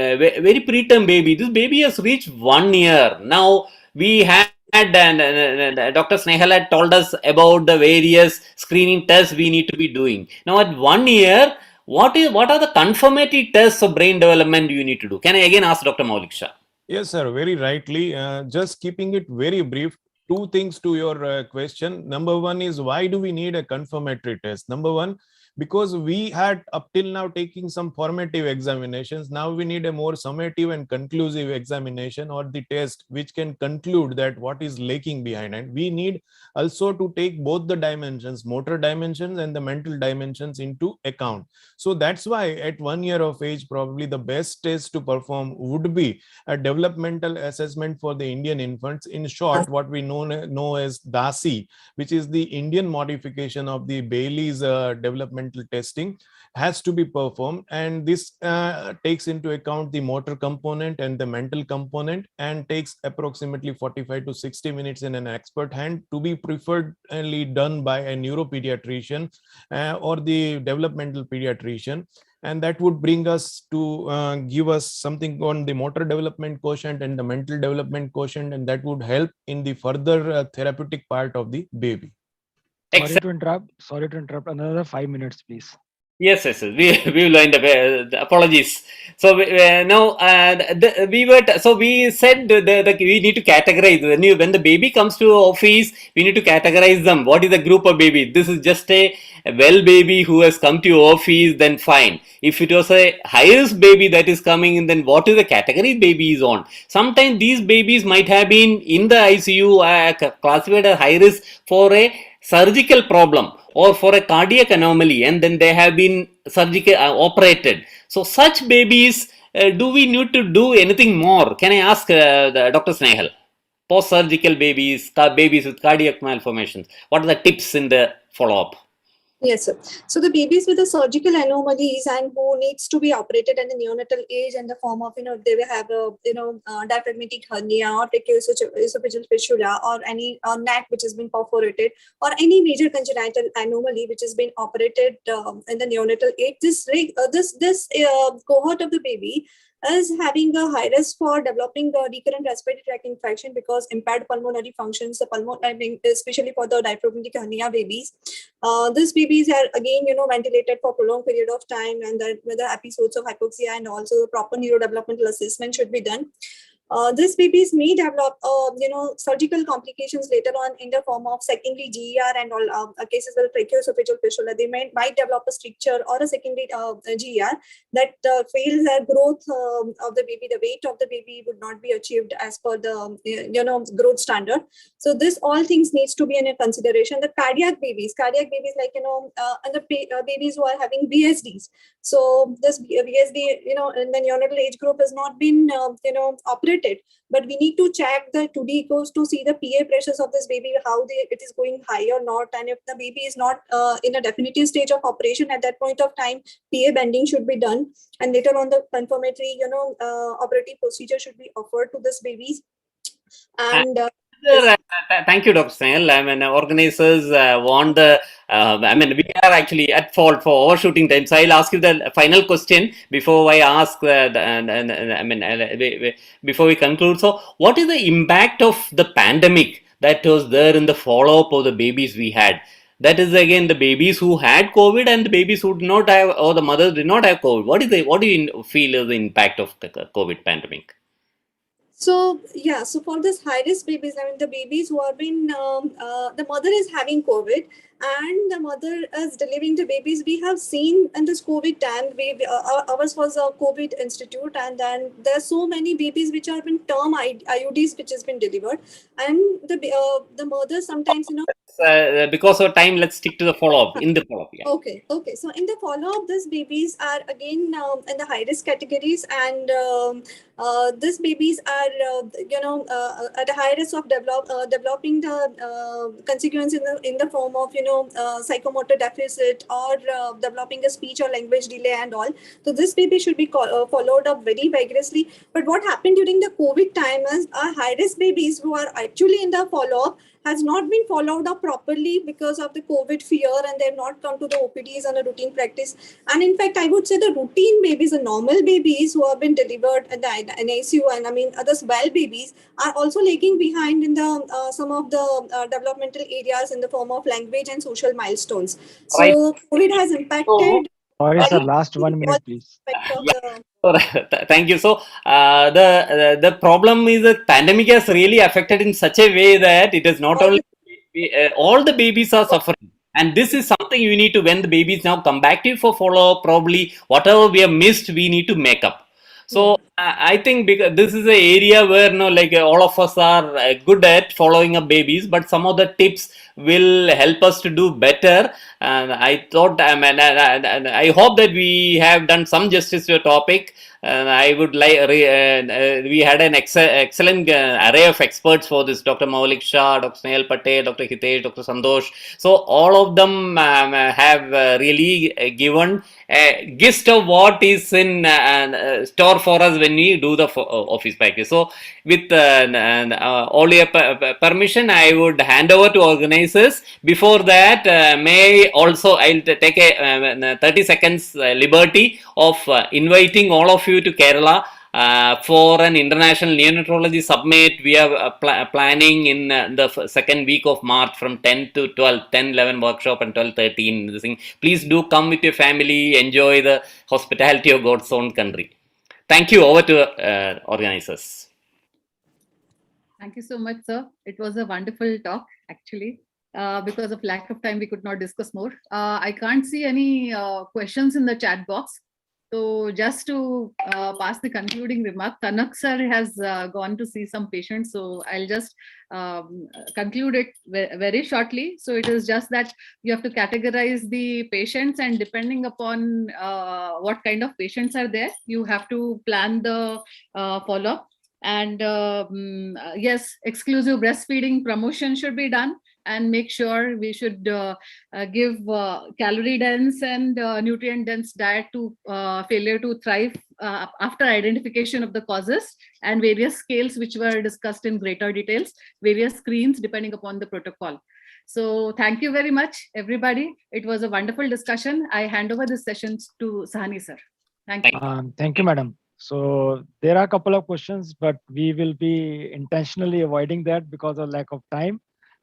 S: very preterm baby, this baby has reached 1 year. Now we have Dr. Snehal had told us about the various screening tests we need to be doing. Now, at 1 year, what are the confirmatory tests of brain development you need to do? Can I again ask Dr. Maulik Shah?
F: Yes, sir. Very rightly. Just keeping it very brief. Two things to your question. Number one is, why do we need a confirmatory test? Number one, because we had up till now taking some formative examinations. Now we need a more summative and conclusive examination or the test which can conclude that what is lacking behind. And we need also to take both the dimensions, motor dimensions and the mental dimensions into account. So that's why at 1 year of age, probably the best test to perform would be a developmental assessment for the Indian infants. In short, what we know as DASI, which is the Indian modification of the Bailey's developmental testing, has to be performed. And this takes into account the motor component and the mental component, and takes approximately 45 to 60 minutes in an expert hand, to be preferably done by a neuropediatrician or the developmental pediatrician. And that would bring us to give us something on the motor development quotient and the mental development quotient, and that would help in the further therapeutic part of the baby.
B: Sorry to interrupt. Another 5 minutes, please.
S: Yes. We will wind up. Apologies. So now we said that we need to categorize when the baby comes to office. We need to categorize them. What is the group of baby? This is just a well baby who has come to office. Then fine. If it was a high risk baby that is coming in, then what is the category baby is on? Sometimes these babies might have been in the ICU classified as high risk for a surgical problem or for a cardiac anomaly, and then they have been surgically operated. So such babies, do we need to do anything more? Can I ask Dr. Snehal? Post-surgical babies, babies with cardiac malformations, what are the tips in the follow-up?
C: Yes, sir. So the babies with the surgical anomalies and who needs to be operated at the neonatal age in the form of, they will have a, diaphragmatic hernia or tracheoesophageal fistula or any neck which has been perforated or any major congenital anomaly which has been operated in the neonatal age. This cohort of the baby is having a high risk for developing the recurrent respiratory tract infection because impaired pulmonary functions, especially for the diaphragmatic hernia babies. These babies are again, ventilated for prolonged period of time, and with the episodes of hypoxia, and also proper neurodevelopmental assessment should be done. These babies may develop, surgical complications later on in the form of secondary GER and all cases with tracheoesophageal fistula. They might develop a stricture or a secondary GER that fails their growth of the baby. The weight of the baby would not be achieved as per the growth standard. So this all things needs to be in a consideration. The cardiac babies like and the babies who are having VSDs. So this VSD, in the neonatal age group has not been operated. But we need to check the 2D echoes to see the PA pressures of this baby, how it is going high or not. And if the baby is not in a definitive stage of operation at that point of time, PA bending should be done. And later on the confirmatory, operative procedure should be offered to this babies. And
S: thank you, Dr. Snehal. I mean, organizers want we are actually at fault for overshooting time. So I'll ask you the final question before I ask before we conclude. So what is the impact of the pandemic that was there in the follow-up of the babies we had? That is again the babies who had COVID and the babies who did not have, or the mothers did not have COVID. What do you feel is the impact of the COVID pandemic?
C: So for this high risk babies, the babies who have been, the mother is having COVID and the mother is delivering the babies. We have seen in this COVID time, ours was a COVID institute, and then there are so many babies which have been term IUDs which has been delivered, and the mother sometimes
S: because of time, let's stick to the follow-up. In the follow-up, yeah.
C: Okay. So in the follow-up, these babies are again in the high risk categories, and these babies are at a high risk of developing the consequence in the form of psychomotor deficit or developing a speech or language delay and all. So this baby should be followed up very vigorously. But what happened during the COVID time is our high risk babies who are actually in the follow-up, has not been followed up properly because of the COVID fear, and they have not come to the OPDs on a routine practice. And in fact, I would say the routine babies, the normal babies who have been delivered at the NICU, and I mean others well babies, are also lagging behind in the some of the developmental areas in the form of language and social milestones.
S: Right.
C: So COVID has impacted.
B: Sorry, sir. Last 1 minute, please.
S: Thank you. So the problem is that pandemic has really affected in such a way that it is not only all the babies are suffering, and this is something you need to, when the babies now come back to you for follow up, probably whatever we have missed, we need to make up. So I think because this is an area where all of us are good at following up babies, but some of the tips will help us to do better. And I thought, and I hope that we have done some justice to the topic. And I would like, we had an excellent array of experts for this: Dr. Maulik Shah, Dr. Snehal Patel, Dr. Hitesh, Dr. Santosh. So all of them have really given a gist of what is in store for us when we do the office practice. So with all your permission, I would hand over to organizers. Before that, I'll take a 30 seconds liberty of inviting all of you to Kerala for an international neonatology summit. We are planning in the second week of March from 10 to 12, 10, 11 workshop and 12, 13. This thing. Please do come with your family, enjoy the hospitality of God's own country. Thank you. Over to organizers.
R: Thank you so much, sir. It was a wonderful talk, actually. Because of lack of time, we could not discuss more. I can't see any questions in the chat box. So just to pass the concluding remark, Tanak sir has gone to see some patients. So I'll just conclude it very shortly. So it is just that you have to categorize the patients, and depending upon what kind of patients are there, you have to plan the follow-up. And yes, exclusive breastfeeding promotion should be done, and make sure we should give calorie dense and nutrient dense diet to failure to thrive after identification of the causes, and various scales which were discussed in greater details, various screens depending upon the protocol. So thank you very much, everybody. It was a wonderful discussion. I hand over this session to Sahani sir. Thank you.
B: Thank you, madam. So there are a couple of questions, but we will be intentionally avoiding that because of lack of time.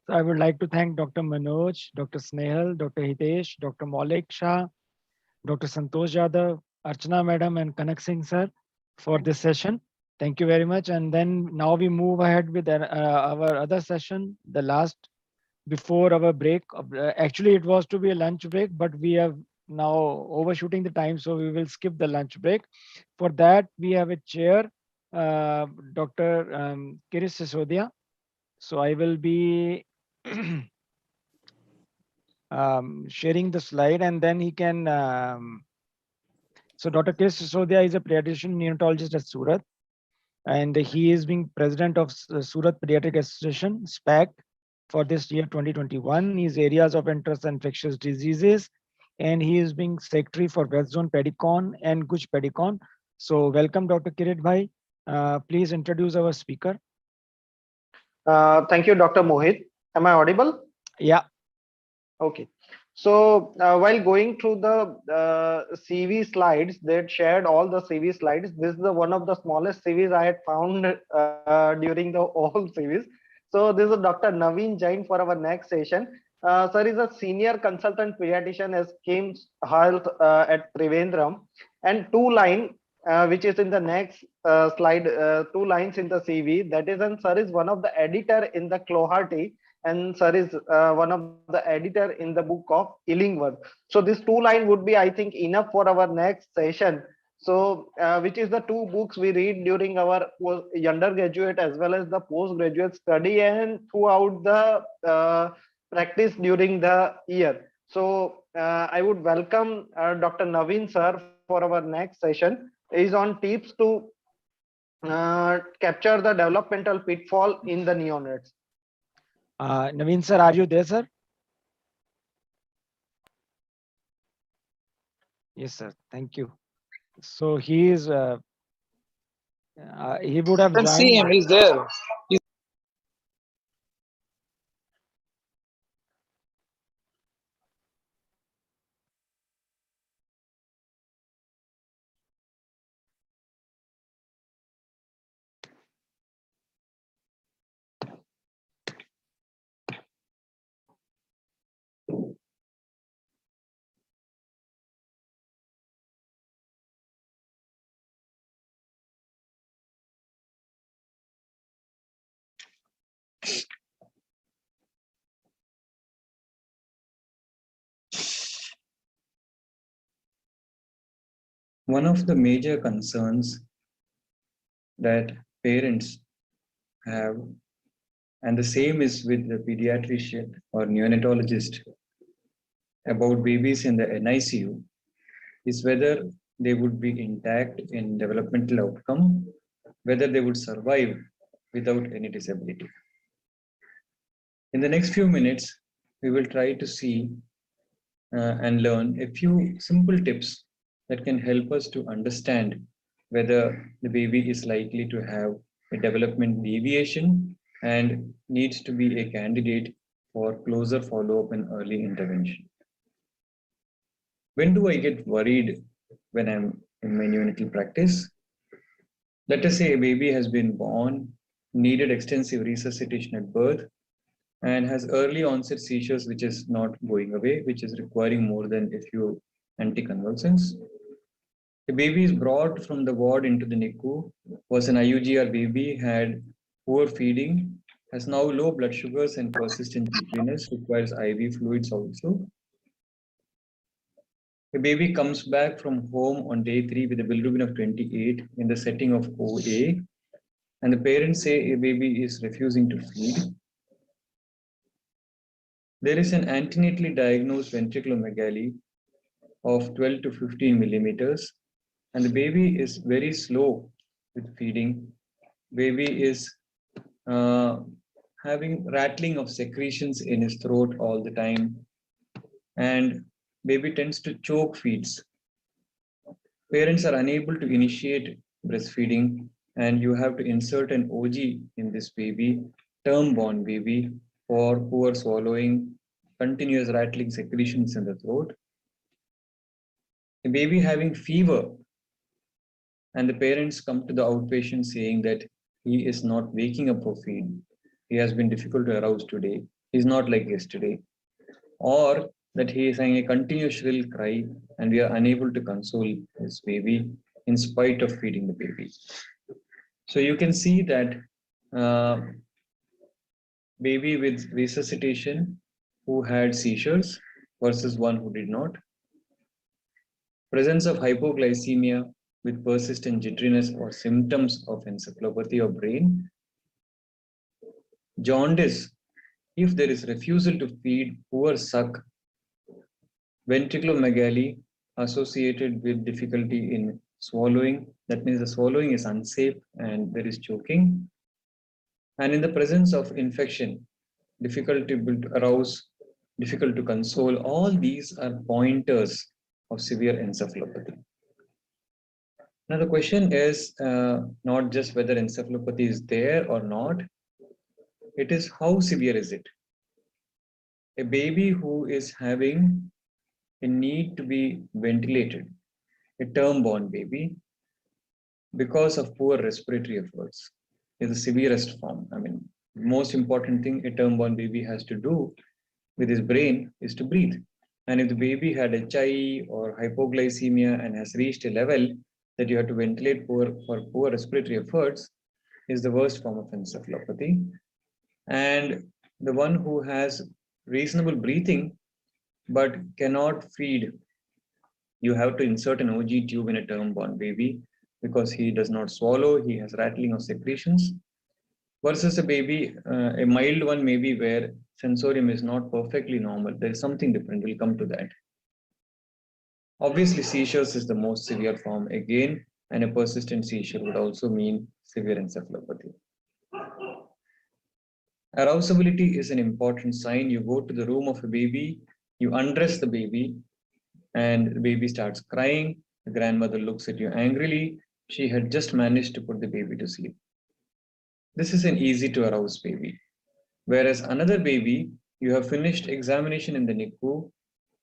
B: So I would like to thank Dr. Manoj, Dr. Snehal, Dr. Hitesh, Dr. Maulik Shah, Dr. Santosh Yadav, Archana madam, and Kanak Singh sir for this session. Thank you very much. And then now we move ahead with our other session, the last before our break. Actually, it was to be a lunch break, but we have now overshooting the time, so we will skip the lunch break. For that, we have a chair, Dr. Kirish Sisodia. So I will be sharing the slide, and then he can. So Dr. Kirish Sisodia is a pediatrician neonatologist at Surat, and he is being president of Surat Pediatric Association, SPAC, for this year 2021. His areas of interest are infectious diseases, and he is being secretary for West Zone Pedicon and GUJ Pedicon. So welcome, Dr. Kirit Bhai. Please introduce our speaker.
D: Thank you, Dr. Mohit. Am I audible?
B: Yeah.
D: Okay. So while going through the CV slides, they had shared all the CV slides. This is one of the smallest CVs I had found during the whole CVs. So this is Dr. Naveen Jain for our next session. Sir is a senior consultant pediatrician at KIMS Health at Trivandrum, and two line, which is in the next slide, 2 lines in the CV. That is, and sir is one of the editor in the Cloharty, and sir is one of the editor in the book of Illingworth. So this 2 line would be, I think, enough for our next session. So which is the 2 books we read during our undergraduate as well as the postgraduate study and throughout the practice during the year. So I would welcome Dr. Naveen sir for our next session. Is on tips to capture the developmental pitfall in the neonates.
B: Naveen sir, are you there, sir? Yes, sir. Thank you. So he is. He would have
V: I can
B: joined.
V: see him. He's there.
J: One of the major concerns that parents have, and the same is with the pediatrician or neonatologist about babies in the NICU, is whether they would be intact in developmental outcome, whether they would survive without any disability. In the next few minutes, we will try to see and learn a few simple tips that can help us to understand whether the baby is likely to have a development deviation and needs to be a candidate for closer follow-up and early intervention. When do I get worried when I'm in my neonatal practice? Let us say a baby has been born, needed extensive resuscitation at birth, and has early onset seizures which is not going away, which is requiring more than a few anticonvulsants. The baby is brought from the ward into the NICU, was an IUGR baby, had poor feeding, has now low blood sugars and persistent weakness, requires IV fluids also. The baby comes back from home on day 3 with a bilirubin of 28 in the setting of OA, and the parents say a baby is refusing to feed. There is an antenatally diagnosed ventriculomegaly of 12 to 15 millimeters, and the baby is very slow with feeding. Baby is having rattling of secretions in his throat all the time, and baby tends to choke feeds. Parents are unable to initiate breastfeeding, and you have to insert an OG in this baby, term-born baby, for poor swallowing, continuous rattling secretions in the throat. A baby having fever, and the parents come to the outpatient saying that he is not waking up for feed. He has been difficult to arouse today. He's not like yesterday. Or that he is having a continuous shrill cry and we are unable to console this baby in spite of feeding the baby. So you can see that baby with resuscitation who had seizures versus one who did not. Presence of hypoglycemia with persistent jitteriness or symptoms of encephalopathy of brain. Jaundice, if there is refusal to feed, poor suck. Ventriculomegaly associated with difficulty in swallowing. That means the swallowing is unsafe and there is choking. And in the presence of infection, difficulty to arouse, difficult to console, all these are pointers of severe encephalopathy. Now the question is not just whether encephalopathy is there or not, it is how severe is it? A baby who is having a need to be ventilated, a term-born baby, because of poor respiratory efforts, is the severest form. I mean, the most important thing a term-born baby has to do with his brain is to breathe. And if the baby had HI or hypoglycemia and has reached a level that you have to ventilate for poor respiratory efforts, is the worst form of encephalopathy. And the one who has reasonable breathing but cannot feed, you have to insert an OG tube in a term-born baby because he does not swallow, he has rattling of secretions. Versus a baby, a mild one maybe where sensorium is not perfectly normal. There is something different, we'll come to that. Obviously, seizures is the most severe form again, and a persistent seizure would also mean severe encephalopathy. Arousability is an important sign. You go to the room of a baby, you undress the baby, and the baby starts crying. The grandmother looks at you angrily. She had just managed to put the baby to sleep. This is an easy to arouse baby. Whereas another baby, you have finished examination in the NICU,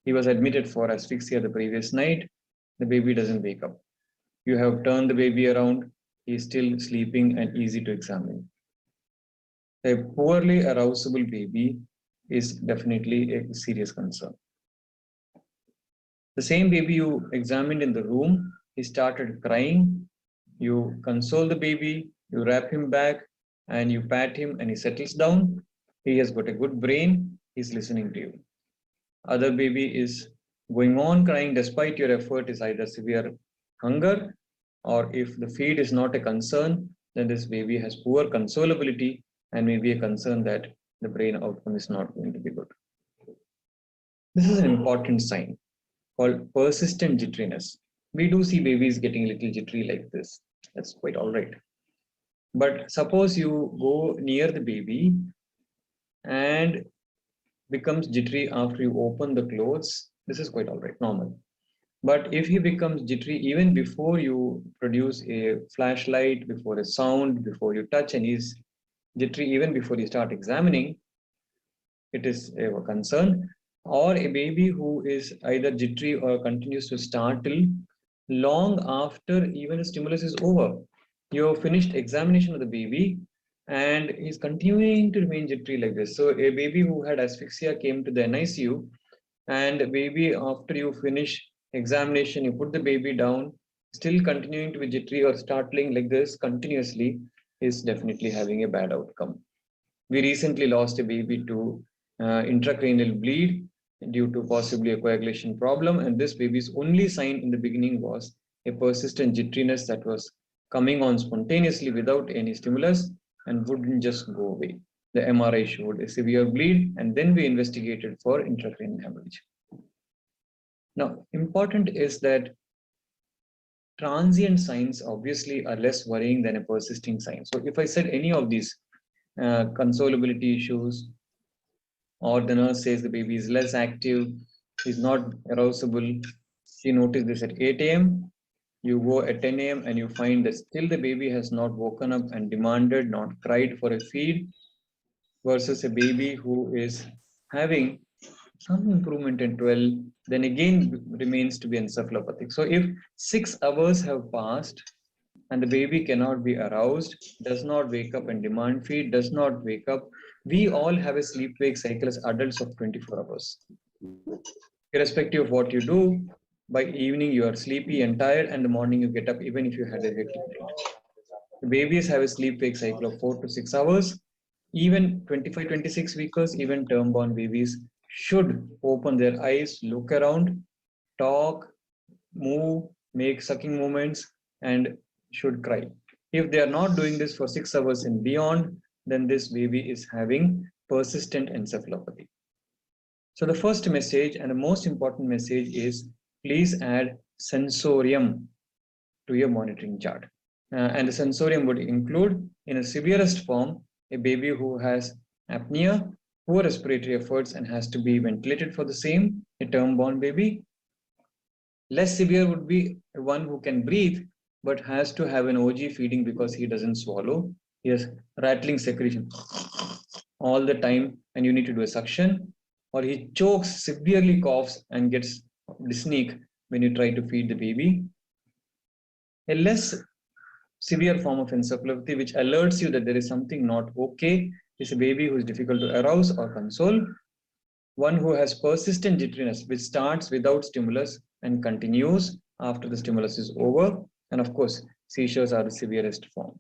J: he was admitted for asphyxia the previous night, the baby doesn't wake up. You have turned the baby around, he is still sleeping and easy to examine. A poorly arousable baby is definitely a serious concern. The same baby you examined in the room, he started crying, you console the baby, you wrap him back, and you pat him and he settles down, he has got a good brain, he's listening to you. Other baby is going on crying despite your effort, is either severe hunger, or if the feed is not a concern, then this baby has poor consolability and maybe a concern that the brain outcome is not going to be good. This is an important sign called persistent jitteriness. We do see babies getting a little jittery like this. That's quite all right. But suppose you go near the baby and becomes jittery after you open the clothes, this is quite all right, normal. But if he becomes jittery even before you produce a flashlight, before a sound, before you touch, and he's jittery even before you start examining, it is a concern. Or a baby who is either jittery or continues to startle long after even the stimulus is over. You have finished examination of the baby and he's continuing to remain jittery like this. So a baby who had asphyxia came to the NICU, and a baby, after you finish examination, you put the baby down, still continuing to be jittery or startling like this continuously, is definitely having a bad outcome. We recently lost a baby to intracranial bleed due to possibly a coagulation problem, and this baby's only sign in the beginning was a persistent jitteriness that was coming on spontaneously without any stimulus and wouldn't just go away. The MRI showed a severe bleed, and then we investigated for intracranial hemorrhage. Now, important is that transient signs obviously are less worrying than a persisting sign. So if I said any of these consolability issues, or the nurse says the baby is less active, is not arousable, she noticed this at 8 a.m., you go at 10 a.m. and you find that still the baby has not woken up and demanded, not cried for a feed, versus a baby who is having some improvement in 12, then again remains to be encephalopathic. So if 6 hours have passed and the baby cannot be aroused, does not wake up and demand feed, does not wake up, we all have a sleep-wake cycle as adults of 24 hours. Irrespective of what you do, by evening you are sleepy and tired, and the morning you get up even if you had a hectic night. The babies have a sleep-wake cycle of 4 to 6 hours. Even 25, 26 weekers, even term-born babies should open their eyes, look around, talk, move, make sucking movements, and should cry. If they are not doing this for 6 hours and beyond, then this baby is having persistent encephalopathy. So the first message and the most important message is, please add sensorium to your monitoring chart. And the sensorium would include, in a severest form, a baby who has apnea, poor respiratory efforts, and has to be ventilated for the same, a term-born baby. Less severe would be one who can breathe, but has to have an OG feeding because he doesn't swallow. He has rattling secretion all the time, and you need to do a suction, or he chokes, severely coughs, and gets dyspneic when you try to feed the baby. A less severe form of encephalopathy, which alerts you that there is something not okay, is a baby who is difficult to arouse or console. One who has persistent jitteriness, which starts without stimulus and continues after the stimulus is over. And of course, seizures are the severest form.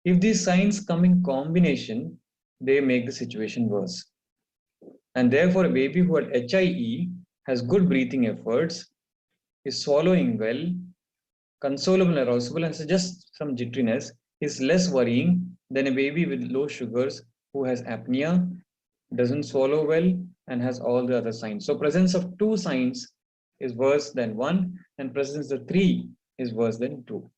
J: If these signs come in combination, they make the situation worse. And therefore, a baby who had HIE has good breathing efforts, is swallowing well, consolable and arousable, and just some jitteriness, is less worrying than a baby with low sugars who has apnea, doesn't swallow well, and has all the other signs. So presence of 2 signs is worse than 1, and presence of 3 is worse than 2.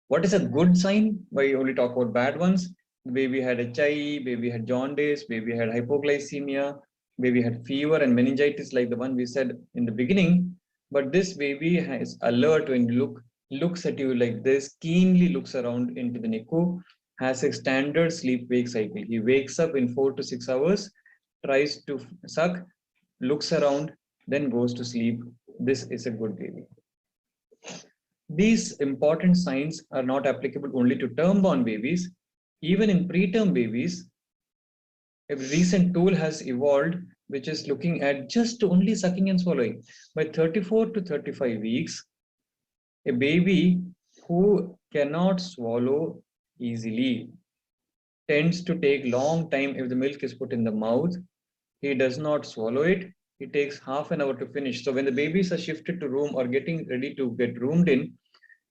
J: What is a good sign? Why you only talk about bad ones? The baby had HIE, baby had jaundice, baby had hypoglycemia, baby had fever and meningitis like the one we said in the beginning. But this baby is alert when you looks at you like this, keenly looks around into the NICU, has a standard sleep-wake cycle. He wakes up in 4 to 6 hours, tries to suck, looks around, then goes to sleep. This is a good baby. These important signs are not applicable only to term-born babies. Even in preterm babies, a recent tool has evolved which is looking at just only sucking and swallowing. By 34 to 35 weeks, a baby who cannot swallow easily. Tends to take long time if the milk is put in the mouth. He does not swallow it. It takes half an hour to finish. So when the babies are shifted to room or getting ready to get roomed in,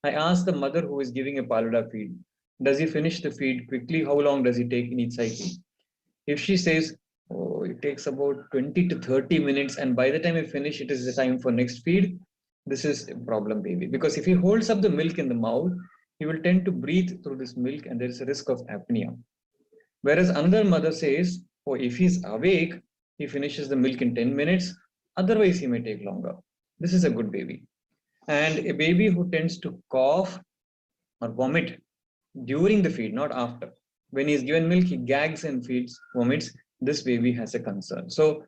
J: I ask the mother who is giving a Paluda feed, does he finish the feed quickly? How long does he take in each cycle? If she says, oh, it takes about 20 to 30 minutes, and by the time I finish, it is the time for next feed, this is a problem, baby. Because if he holds up the milk in the mouth, he will tend to breathe through this milk and there is a risk of apnea. Whereas another mother says, oh, if he's awake, he finishes the milk in 10 minutes, otherwise he may take longer. This is a good baby. And a baby who tends to cough or vomit during the feed, not after. When he's given milk, he gags and feeds, vomits. This baby has a concern. So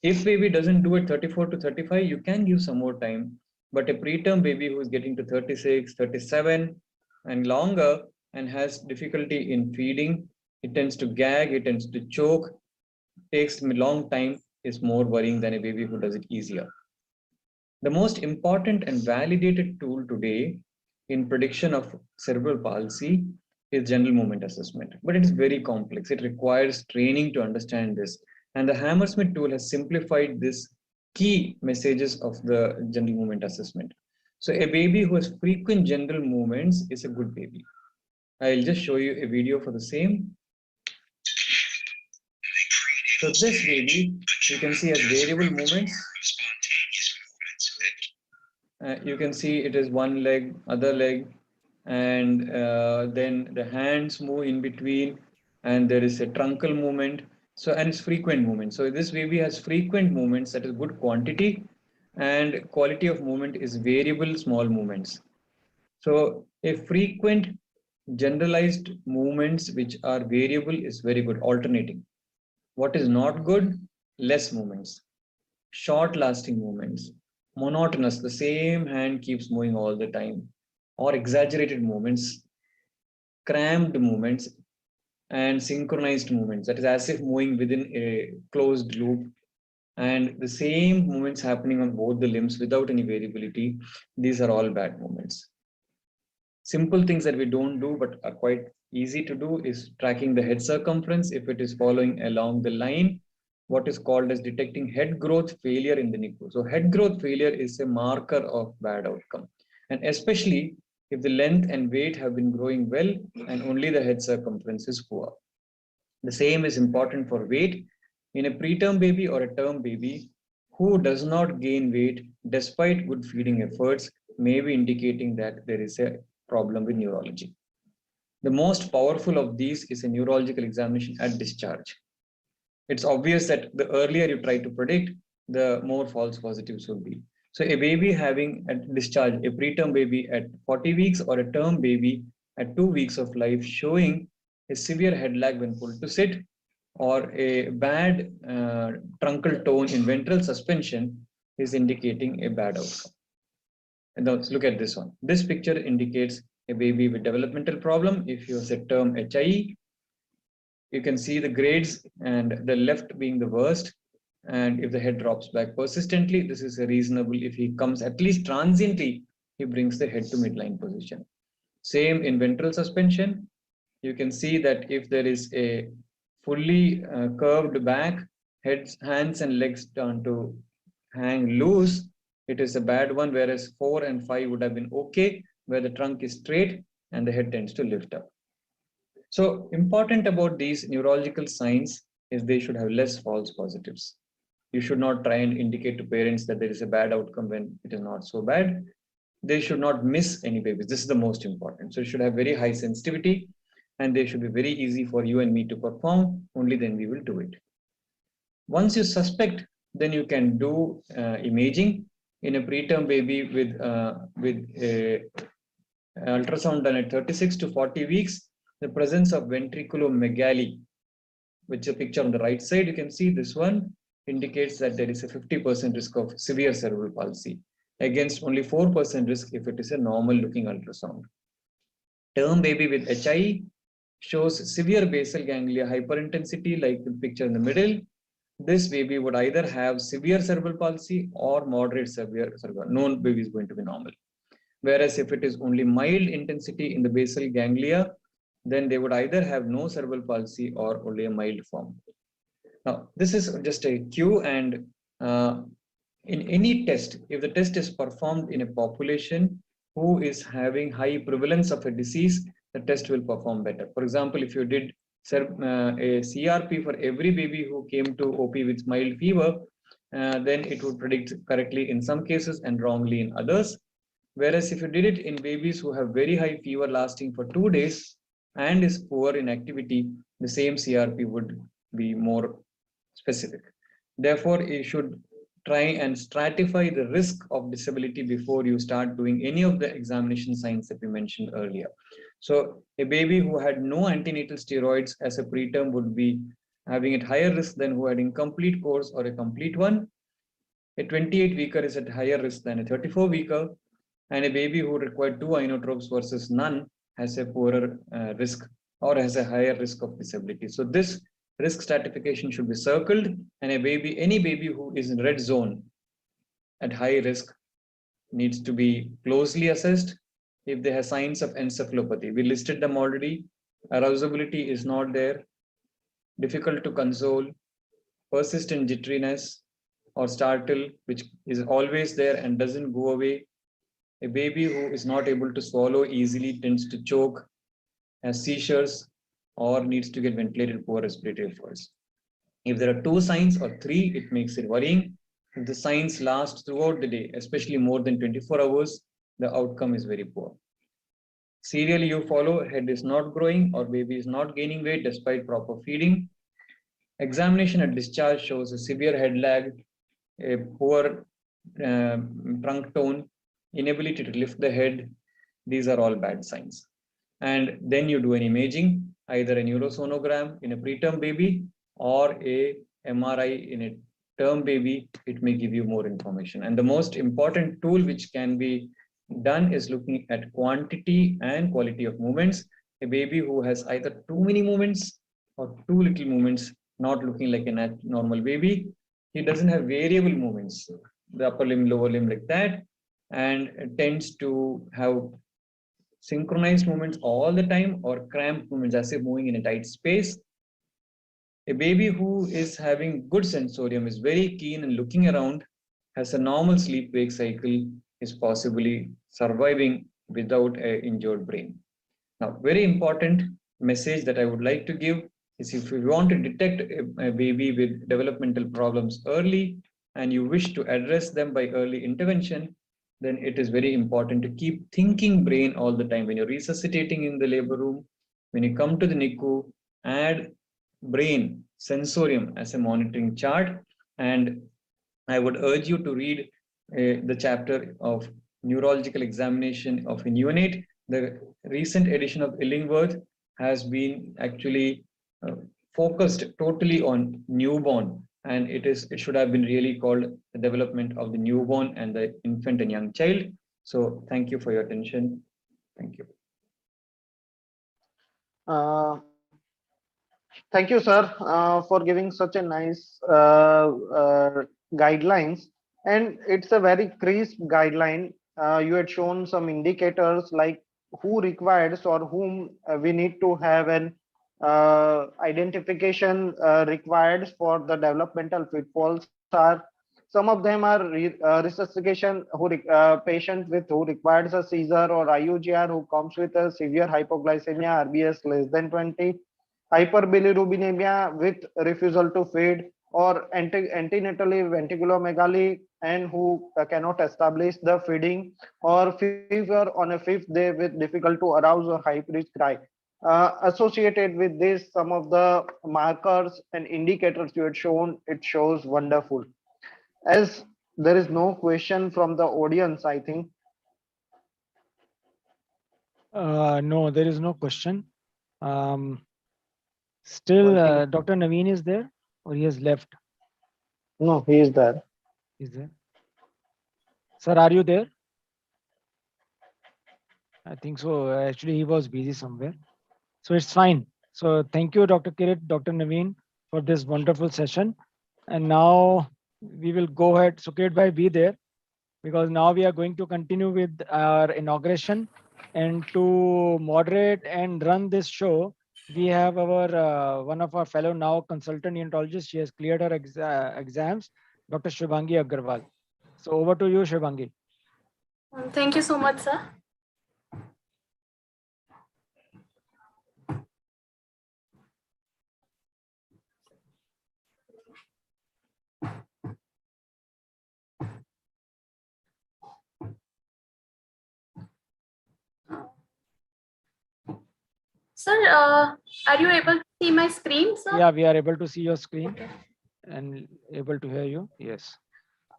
J: if baby doesn't do it 34 to 35, you can give some more time. But a preterm baby who is getting to 36, 37 and longer and has difficulty in feeding, it tends to gag, it tends to choke, takes a long time, is more worrying than a baby who does it easier. The most important and validated tool today in prediction of cerebral palsy is general movement assessment, but it is very complex. It requires training to understand this. And the Hammersmith tool has simplified this key messages of the general movement assessment. So a baby who has frequent general movements is a good baby. I'll just show you a video for the same. So this baby, you can see has variable movements. You can see it is one leg, other leg, and then the hands move in between, and there is a truncal movement. So, and it's frequent movement. So this baby has frequent movements, that is good quantity, and quality of movement is variable small movements. So a frequent generalized movements which are variable is very good, alternating. What is not good? Less movements, short lasting movements, monotonous, the same hand keeps moving all the time, or exaggerated movements, cramped movements, and synchronized movements, that is as if moving within a closed loop, and the same movements happening on both the limbs without any variability. These are all bad movements. Simple things that we don't do but are quite easy to do is tracking the head circumference if it is following along the line, what is called as detecting head growth failure in the NICU. So head growth failure is a marker of bad outcome, and especially if the length and weight have been growing well and only the head circumference is poor. The same is important for weight. In a preterm baby or a term baby who does not gain weight despite good feeding efforts may be indicating that there is a problem with neurology. The most powerful of these is a neurological examination at discharge. It's obvious that the earlier you try to predict, the more false positives will be. So a baby having at discharge, a preterm baby at 40 weeks or a term baby at 2 weeks of life showing a severe head lag when pulled to sit, or a bad truncal tone in ventral suspension is indicating a bad outcome. And now let's look at this one. This picture indicates a baby with developmental problem. If you use a term HIE, you can see the grades and the left being the worst. And if the head drops back persistently, this is a reasonable. If he comes at least transiently, he brings the head to midline position. Same in ventral suspension. You can see that if there is a fully curved back, heads, hands and legs turn to hang loose, it is a bad one, whereas 4 and 5 would have been okay, where the trunk is straight and the head tends to lift up. So important about these neurological signs is they should have less false positives. You should not try and indicate to parents that there is a bad outcome when it is not so bad. They should not miss any babies. This is the most important. So you should have very high sensitivity and they should be very easy for you and me to perform. Only then we will do it. Once you suspect, then you can do imaging in a preterm baby with a ultrasound done at 36 to 40 weeks. The presence of ventriculomegaly, which is a picture on the right side, you can see this one indicates that there is a 50% risk of severe cerebral palsy against only 4% risk if it is a normal looking ultrasound. Term baby with HIE shows severe basal ganglia hyperintensity like the picture in the middle. This baby would either have severe cerebral palsy or moderate severe cerebral. No baby is going to be normal. Whereas if it is only mild intensity in the basal ganglia, then they would either have no cerebral palsy or only a mild form. Now, this is just a cue, and in any test, if the test is performed in a population who is having high prevalence of a disease, the test will perform better. For example, if you did a CRP for every baby who came to OP with mild fever, then it would predict correctly in some cases and wrongly in others. Whereas if you did it in babies who have very high fever lasting for 2 days and is poor in activity, the same CRP would be more specific. Therefore, you should try and stratify the risk of disability before you start doing any of the examination signs that we mentioned earlier. So a baby who had no antenatal steroids as a preterm would be having it higher risk than who had incomplete course or a complete one. A 28-weeker is at higher risk than a 34-weeker, and a baby who required 2 inotropes versus none has a poorer risk or has a higher risk of disability. So this risk stratification should be circled, and any baby who is in red zone at high risk needs to be closely assessed if they have signs of encephalopathy. We listed them already. Arousability is not there, difficult to console, persistent jitteriness or startle, which is always there and doesn't go away. A baby who is not able to swallow easily tends to choke, has seizures, or needs to get ventilated, poor respiratory efforts. If there are 2 signs or 3, it makes it worrying. If the signs last throughout the day, especially more than 24 hours, the outcome is very poor. Serially you follow, head is not growing or baby is not gaining weight despite proper feeding. Examination at discharge shows a severe head lag, a poor trunk tone, inability to lift the head. These are all bad signs. And then you do an imaging, either a neurosonogram in a preterm baby or a MRI in a term baby. It may give you more information. And the most important tool which can be done is looking at quantity and quality of movements. A baby who has either too many movements or too little movements, not looking like a normal baby. He doesn't have variable movements, the upper limb, lower limb like that, and tends to have synchronized movements all the time or cramped movements as if moving in a tight space. A baby who is having good sensorium, is very keen and looking around, has a normal sleep-wake cycle, is possibly surviving without an injured brain. Now, very important message that I would like to give is, if you want to detect a baby with developmental problems early and you wish to address them by early intervention, then it is very important to keep thinking brain all the time. When you're resuscitating in the labor room, when you come to the NICU, add brain sensorium as a monitoring chart. And I would urge you to read the chapter of neurological examination of a neonate. The recent edition of Illingworth has been actually focused totally on newborn, and it should have been really called the development of the newborn and the infant and young child. So thank you for your attention. Thank you.
D: Thank you, sir, for giving such a nice guidelines. And it's a very crisp guideline. You had shown some indicators like who requires or whom we need to have an identification required for the developmental pitfalls are. Some of them are resuscitation patient with who requires a seizure, or IUGR who comes with a severe hypoglycemia, RBS less than 20, hyperbilirubinemia with refusal to feed, or antenatally ventriculomegaly and who cannot establish the feeding, or fever on a 5th day with difficult to arouse or high pitched cry. Associated with this, some of the markers and indicators you had shown, it shows wonderful. As there is no question from the audience, I think.
B: No, there is no question. Still, Dr. Naveen is there, or he has left?
D: No, he is there.
B: Is there? Sir, are you there? I think so. Actually, he was busy somewhere. So it's fine. So thank you, Dr. Kirit, Dr. Naveen, for this wonderful session. And now we will go ahead. So Kirit bhai, be there, because now we are going to continue with our inauguration And to moderate and run this show, we have our one of our fellow now consultant neonatologist. She has cleared her exams, Dr. Shubhangi Agarwal. So over to you, Shubhangi.
G: Thank you so much, sir. Sir, are you able to see my screen, sir?
B: Yeah, we are able to see your screen and able to hear you. Yes.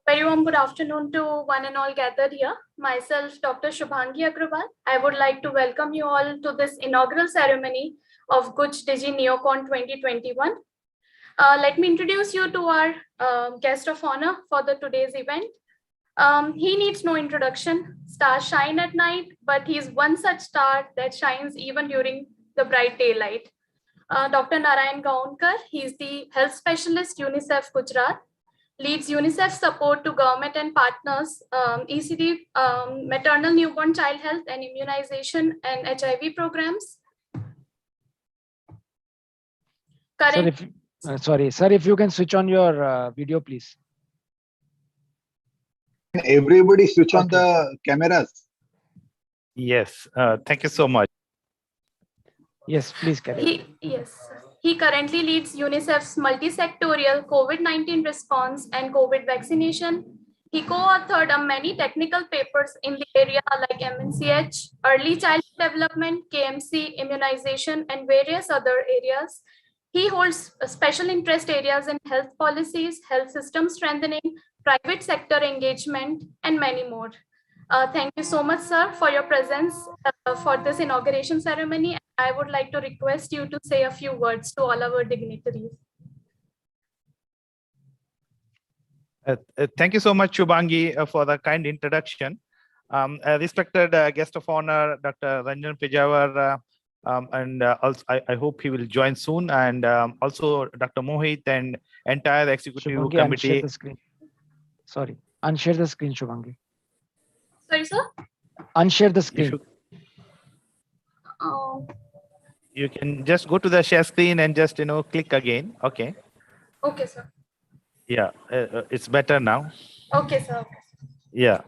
G: Very warm good afternoon to one and all gathered here. Myself, Dr. Shubhangi Agrawal. I would like to welcome you all to this inaugural ceremony of GUJ DIGI NEOCON 2021. Let me introduce you to our guest of honor for the today's event. He needs no introduction. Stars shine at night, but he's one such star that shines even during the bright daylight. Dr. Narayan Gaonkar, he's the health specialist, UNICEF Gujarat, leads UNICEF support to government and partners, ECD, maternal newborn child health and immunization and HIV programs.
B: Sir, if you can switch on your video, please.
E: Everybody switch on the cameras.
V: Yes, thank you so much.
B: Yes, please carry.
G: He currently leads UNICEF's multi-sectorial COVID-19 response and COVID vaccination. He co-authored many technical papers in the area like MNCH, early child development, KMC, immunization, and various other areas. He holds special interest areas in health policies, health system strengthening, private sector engagement, and many more. Thank you so much, sir, for your presence for this inauguration ceremony. I would like to request you to say a few words to all our dignitaries.
V: Thank you so much, Shubhangi, for the kind introduction. Respected guest of honor, Dr. Ranjan Pejawar, and also I hope he will join soon, and also Dr. Mohit and entire executive
B: Shubhangi,
V: committee.
B: unshare the screen. Sorry, unshare the screen, Shubhangi.
G: Sorry, sir?
B: Unshare the screen.
V: You can just go to the share screen and just click again. Okay.
G: Okay, sir.
V: Yeah, it's better now.
G: Okay, sir.
V: Yeah.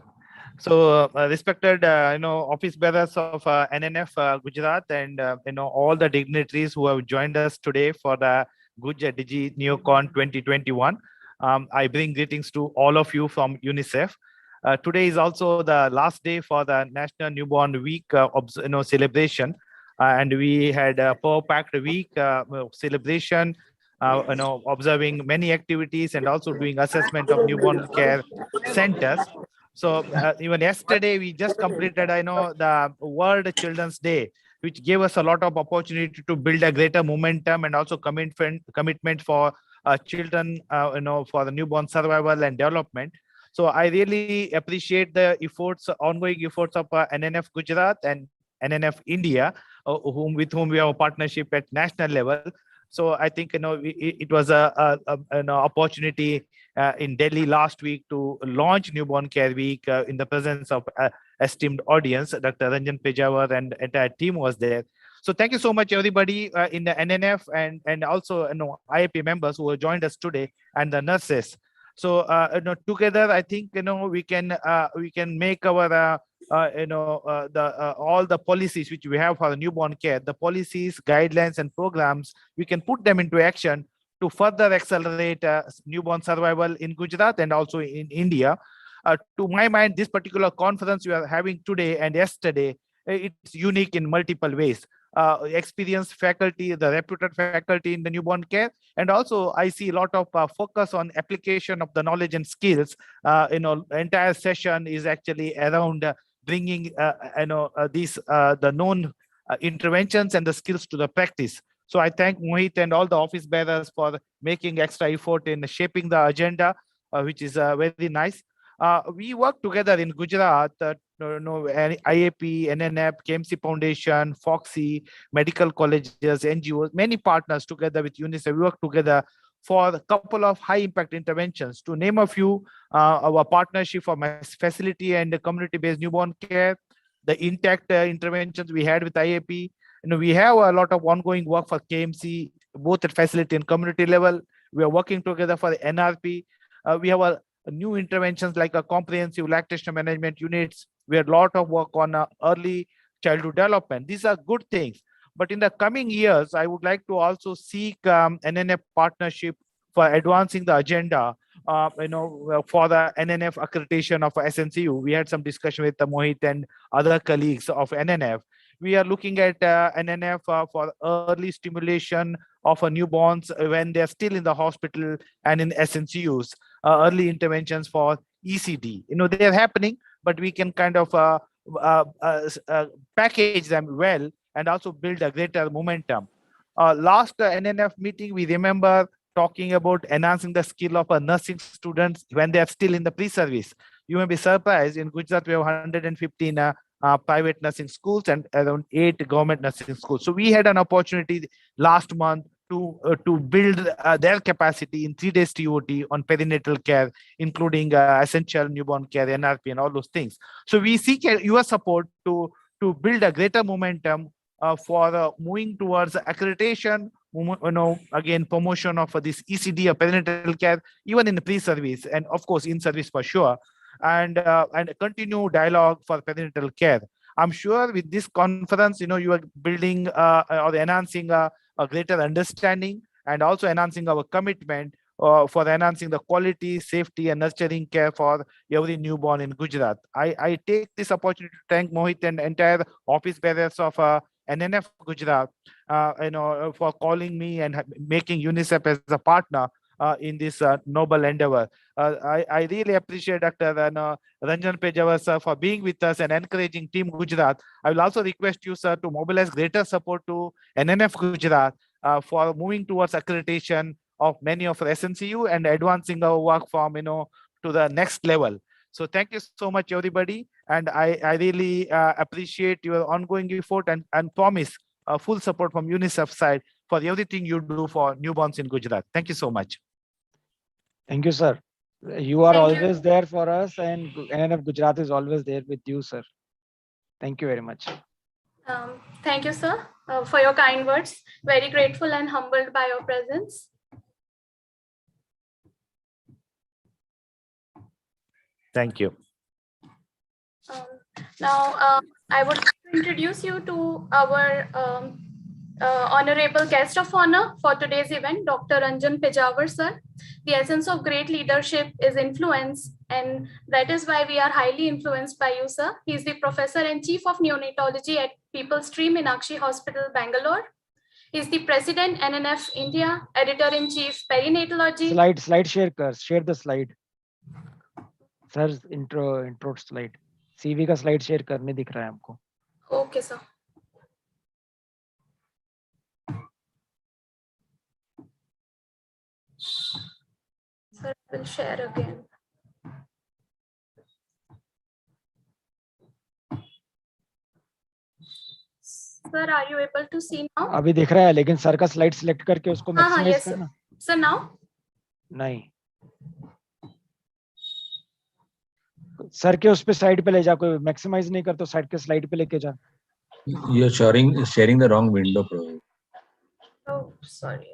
V: So respected office bearers of NNF Gujarat and all the dignitaries who have joined us today for the GUJ DIGI NEOCON 2021. I bring greetings to all of you from UNICEF. Today is also the last day for the National Newborn Week celebration, and we had a power-packed week celebration, observing many activities and also doing assessment of newborn care centers. So even yesterday we just completed, the World Children's Day, which gave us a lot of opportunity to build a greater momentum and also commitment for children, for the newborn survival and development. So I really appreciate the efforts, ongoing efforts of NNF Gujarat and NNF India, with whom we have a partnership at national level. So I think it was an opportunity in Delhi last week to launch Newborn Care Week in the presence of esteemed audience. Dr. Ranjan Pejawar and entire team was there. So thank you so much, everybody in the NNF and also IAP members who have joined us today, and the nurses. So together, I think we can make our all the policies which we have for the newborn care, the policies, guidelines, and programs. We can put them into action to further accelerate newborn survival in Gujarat and also in India. To my mind, this particular conference we are having today and yesterday, it's unique in multiple ways. Experienced faculty, the reputed faculty in the newborn care, and also I see a lot of focus on application of the knowledge and skills. Entire session is actually around bringing the known interventions and the skills to the practice. So I thank Mohit and all the office bearers for making extra effort in shaping the agenda, which is very nice. We work together in Gujarat, IAP, NNF, KMC Foundation, Foxy, medical colleges, NGOs, many partners together with UNICEF. We work together for a couple of high impact interventions. To name a few, our partnership for facility and community-based newborn care, the intact interventions we had with IAP. We have a lot of ongoing work for KMC, both at facility and community level. We are working together for the NRP. We have a new interventions like a comprehensive lactation management units. We have a lot of work on early childhood development. These are good things. But in the coming years, I would like to also seek NNF partnership for advancing the agenda, for the NNF accreditation of SNCU. We had some discussion with Mohit and other colleagues of NNF. We are looking at NNF for early stimulation of newborns when they're still in the hospital and in SNCUs, early interventions for ECD. They are happening, but we can kind of package them well and also build a greater momentum. Last NNF meeting, we remember talking about enhancing the skill of nursing students when they are still in the pre-service. You may be surprised, in Gujarat, we have 115 private nursing schools and around 8 government nursing schools. So we had an opportunity last month to build their capacity in 3 days TOT on perinatal care, including essential newborn care, NRP, and all those things. So we seek your support to build a greater momentum for moving towards accreditation, again, promotion of this ECD or perinatal care, even in the pre-service, and of course in service for sure, and continue dialogue for perinatal care. I'm sure with this conference, you are building or enhancing a greater understanding and also enhancing our commitment for enhancing the quality, safety, and nurturing care for every newborn in Gujarat. I take this opportunity to thank Mohit and entire office bearers of NNF Gujarat, for calling me and making UNICEF as a partner in this noble endeavor. I really appreciate Dr. Ranjan Pejawar sir for being with us and encouraging Team Gujarat. I will also request you, sir, to mobilize greater support to NNF Gujarat for moving towards accreditation of many of our SNCU and advancing our work from to the next level. So thank you so much, everybody. And I really appreciate your ongoing effort and promise full support from UNICEF side for everything you do for newborns in Gujarat. Thank you so much.
B: Thank you, sir. You are always there for us, and NNF Gujarat is always there with you, sir. Thank you very much.
G: Thank you, sir, for your kind words. Very grateful and humbled by your presence.
V: Thank you.
G: Now, I would like to introduce you to our honorable guest of honor for today's event, Dr. Ranjan Pejawar, sir. The essence of great leadership is influence, and that is why we are highly influenced by you, sir. He is the Professor and Chief of Neonatology at People's Stream Meenakshi Hospital, Bangalore. He is the President, NNF India, Editor-in-Chief, Perinatology.
B: Slide share the slide. Sir, intro slide. CV का slide share करने दिख रहा है हमको.
G: Okay, sir. Sir, I will share again. Sir, are you able to see now?
B: अभी दिख रहा है, लेकिन सर का slide select करके उसको maximize
G: yes,
B: करना.
G: Sir, now?
B: नहीं. सर के उस पे साइड पे ले जा, कोई मैक्सिमाइज नहीं कर तो साइड के स्लाइड पे लेके जा.
J: You are sharing the wrong window, bro.
G: Oh, sorry.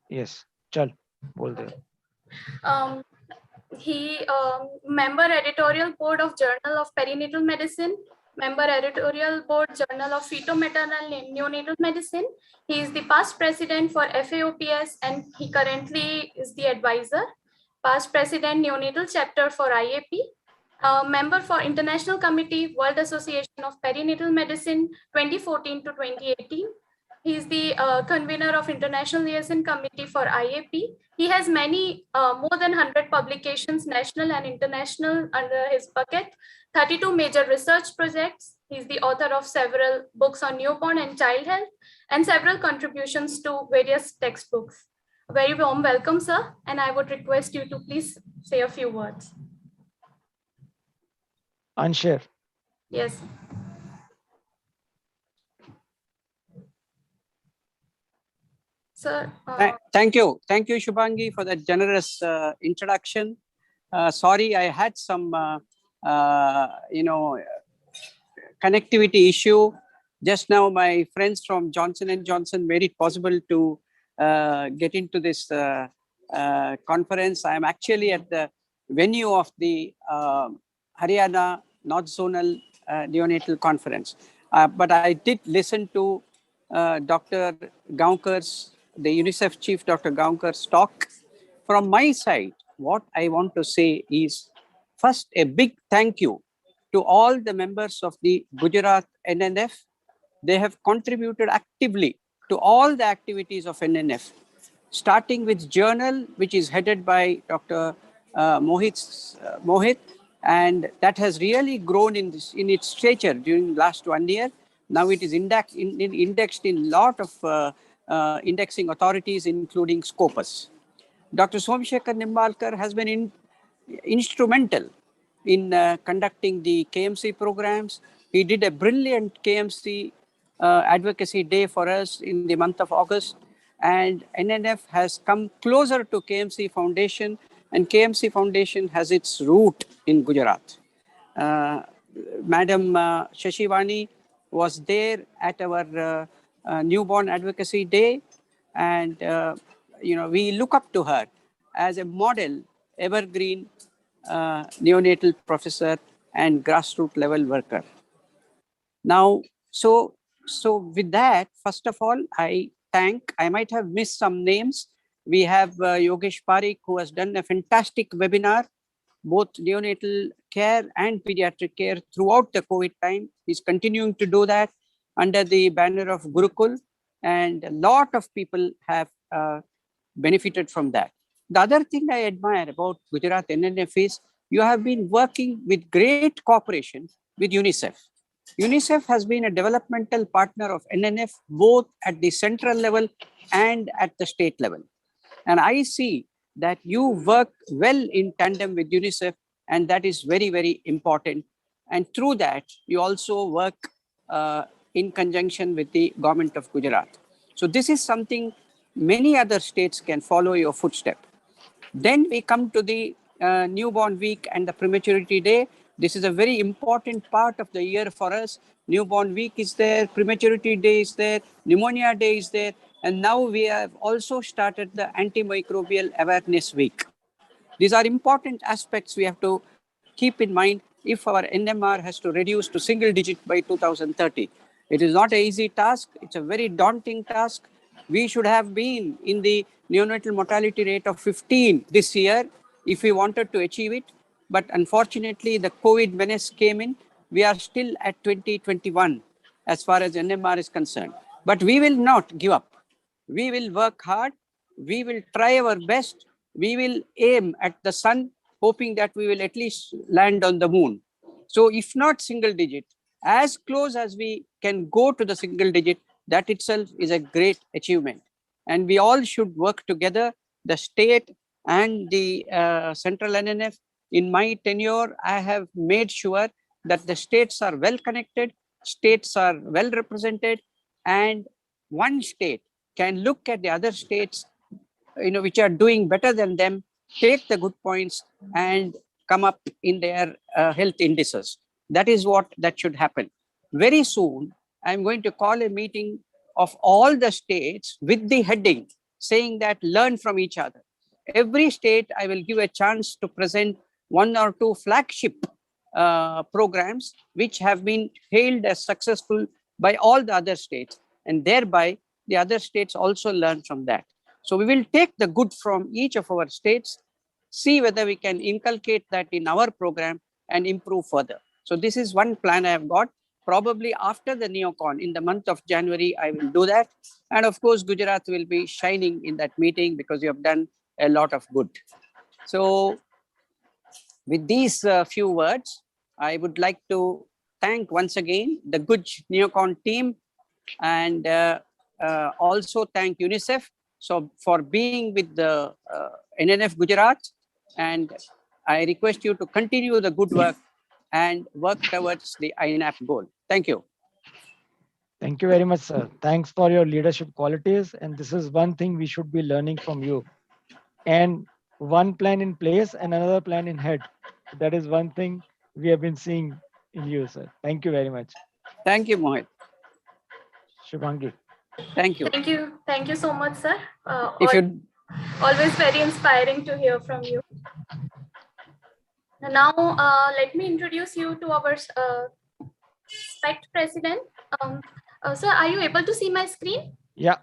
B: Yes, चल बोल दे.
G: He member editorial board of Journal of Perinatal Medicine, member editorial board Journal of Feto-Maternal Neonatal Medicine. He is the past president for FAOPS and he currently is the advisor. Past president neonatal chapter for IAP, member for International Committee World Association of Perinatal Medicine 2014 to 2018. He is the convener of International Liaison Committee for IAP. He has many, more than 100 publications, national and international, under his bucket, 32 major research projects. He is the author of several books on newborn and child health and several contributions to various textbooks. A very warm welcome, sir, and I would request you to please say a few words.
B: Unshare.
G: Yes. Sir.
H: Thank you, Shubhangi, for that generous introduction. Sorry, I had some connectivity issue. Just now, my friends from Johnson & Johnson made it possible to get into this conference. I am actually at the venue of the Haryana North Zonal Neonatal Conference. But I did listen to Dr. Gaonkar's, the UNICEF chief, Dr. Gaonkar's talk. From my side, what I want to say is, first, a big thank you to all the members of the Gujarat NNF. They have contributed actively to all the activities of NNF, starting with journal, which is headed by Dr. Mohit, and that has really grown in its stature during last 1 year. Now it is indexed in lot of indexing authorities, including Scopus. Dr. Somsekhar Nimbalkar has been instrumental in conducting the KMC programs. He did a brilliant KMC advocacy day for us in the month of August, and NNF has come closer to KMC Foundation, and KMC Foundation has its root in Gujarat. Madam Shashivani was there at our newborn advocacy day, and we look up to her as a model, evergreen neonatal professor and grassroots level worker. Now, so with that, first of all, I might have missed some names. We have Yogesh Parikh, who has done a fantastic webinar, both neonatal care and pediatric care throughout the COVID time. He's continuing to do that under the banner of Gurukul, and a lot of people have benefited from that. The other thing I admire about Gujarat NNF is you have been working with great cooperation with UNICEF. UNICEF has been a developmental partner of NNF both at the central level and at the state level. And I see that you work well in tandem with UNICEF, and that is very, very important. And through that, you also work in conjunction with the government of Gujarat. So this is something many other states can follow your footstep. Then we come to the newborn week and the prematurity day. This is a very important part of the year for us. Newborn week is there, prematurity day is there, pneumonia day is there, and now we have also started the antimicrobial awareness week. These are important aspects we have to keep in mind if our NMR has to reduce to single digit by 2030. It is not an easy task. It's a very daunting task. We should have been in the neonatal mortality rate of 15 this year if we wanted to achieve it. But unfortunately, the COVID menace came in. We are still at 2021 as far as NMR is concerned. But we will not give up. We will work hard. We will try our best. We will aim at the sun, hoping that we will at least land on the moon. So if not single digit, as close as we can go to the single digit, that itself is a great achievement. And we all should work together, the state and the central NNF. In my tenure, I have made sure that the states are well connected, states are well represented, and one state can look at the other states which are doing better than them, take the good points and come up in their health indices. That is what that should happen. Very soon, I'm going to call a meeting of all the states with the heading saying that learn from each other. Every state, I will give a chance to present 1 or 2 flagship programs which have been hailed as successful by all the other states, and thereby the other states also learn from that. So we will take the good from each of our states, see whether we can inculcate that in our program and improve further. So this is one plan I have got. Probably after the NEOCON in the month of January, I will do that. And of course, Gujarat will be shining in that meeting because you have done a lot of good. So with these few words, I would like to thank once again the GUJ NEOCON team, and also thank UNICEF for being with the NNF Gujarat. And I request you to continue the good work and work towards the INAP goal. Thank you.
B: Thank you very much, sir. Thanks for your leadership qualities. And this is one thing we should be learning from you. And one plan in place and another plan in head. That is one thing we have been seeing in you, sir. Thank you very much.
H: Thank you, Mohit.
B: Shubhangi.
H: Thank you.
G: Thank you so much, sir.
H: If you
G: Always very inspiring to hear from you. Now, let me introduce you to our SPECT president. Sir, are you able to see my screen?
B: Yeah.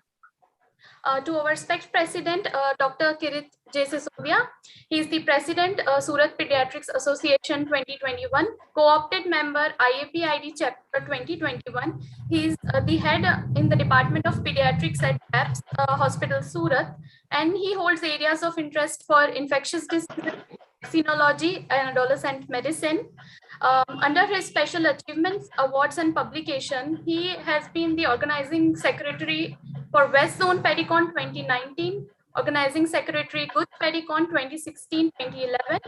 G: To our SPECT president, Dr. Kirit J. Sisodia. He is the president, Surat Pediatrics Association 2021, co-opted member, IAPID chapter 2021. He is the head in the Department of Pediatrics at BAPS Hospital, Surat, and he holds areas of interest for infectious diseases, vaccinology, and adolescent medicine. Under his special achievements, awards, and publication, he has been the organizing secretary for West Zone Pedicon 2019, organizing secretary GUJ Pedicon 2016-2011,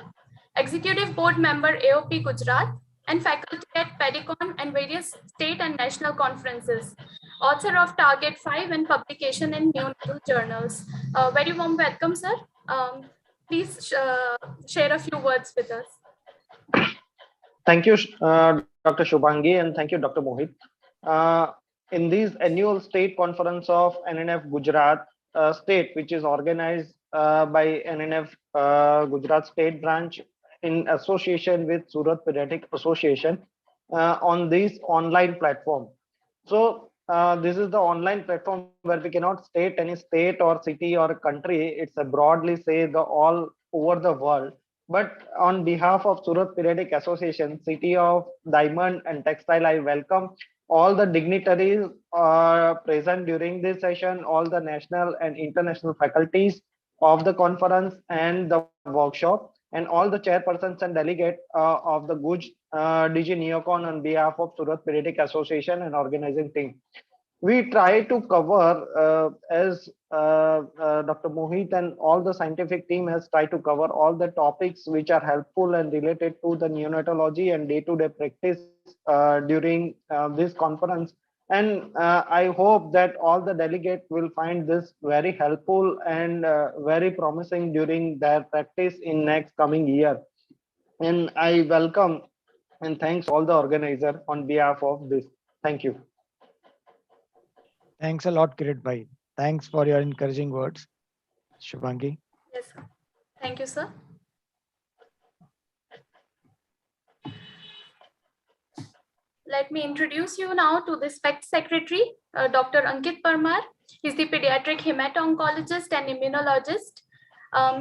G: executive board member AOP Gujarat, and faculty at Pedicon and various state and national conferences. Author of Target 5 and publication in neonatal journals. Very warm welcome, sir. Please share a few words with us.
D: Thank you, Dr. Shubhangi, and thank you, Dr. Mohit. In this annual state conference of NNF Gujarat state, which is organized by NNF Gujarat state branch in association with Surat Pediatric Association on this online platform. So this is the online platform where we cannot state any state or city or country. It's a broadly say the all over the world. But on behalf of Surat Pediatric Association, City of Diamond and Textile, I welcome all the dignitaries present during this session, all the national and international faculties of the conference and the workshop, and all the chairpersons and delegates of the GUJ DIGI NEOCON on behalf of Surat Pediatric Association and organizing team. We try to cover, as Dr. Mohit and all the scientific team has tried to cover all the topics which are helpful and related to the neonatology and day-to-day practice during this conference. And I hope that all the delegates will find this very helpful and very promising during their practice in next coming year. And I welcome and thanks all the organizer on behalf of this. Thank you.
B: Thanks a lot, Kirit Bhai. Thanks for your encouraging words. Shubhangi.
G: Yes, sir. Thank you, sir. Let me introduce you now to the SPECT secretary, Dr. Ankit Parmar. He's the pediatric hemato-oncologist and immunologist.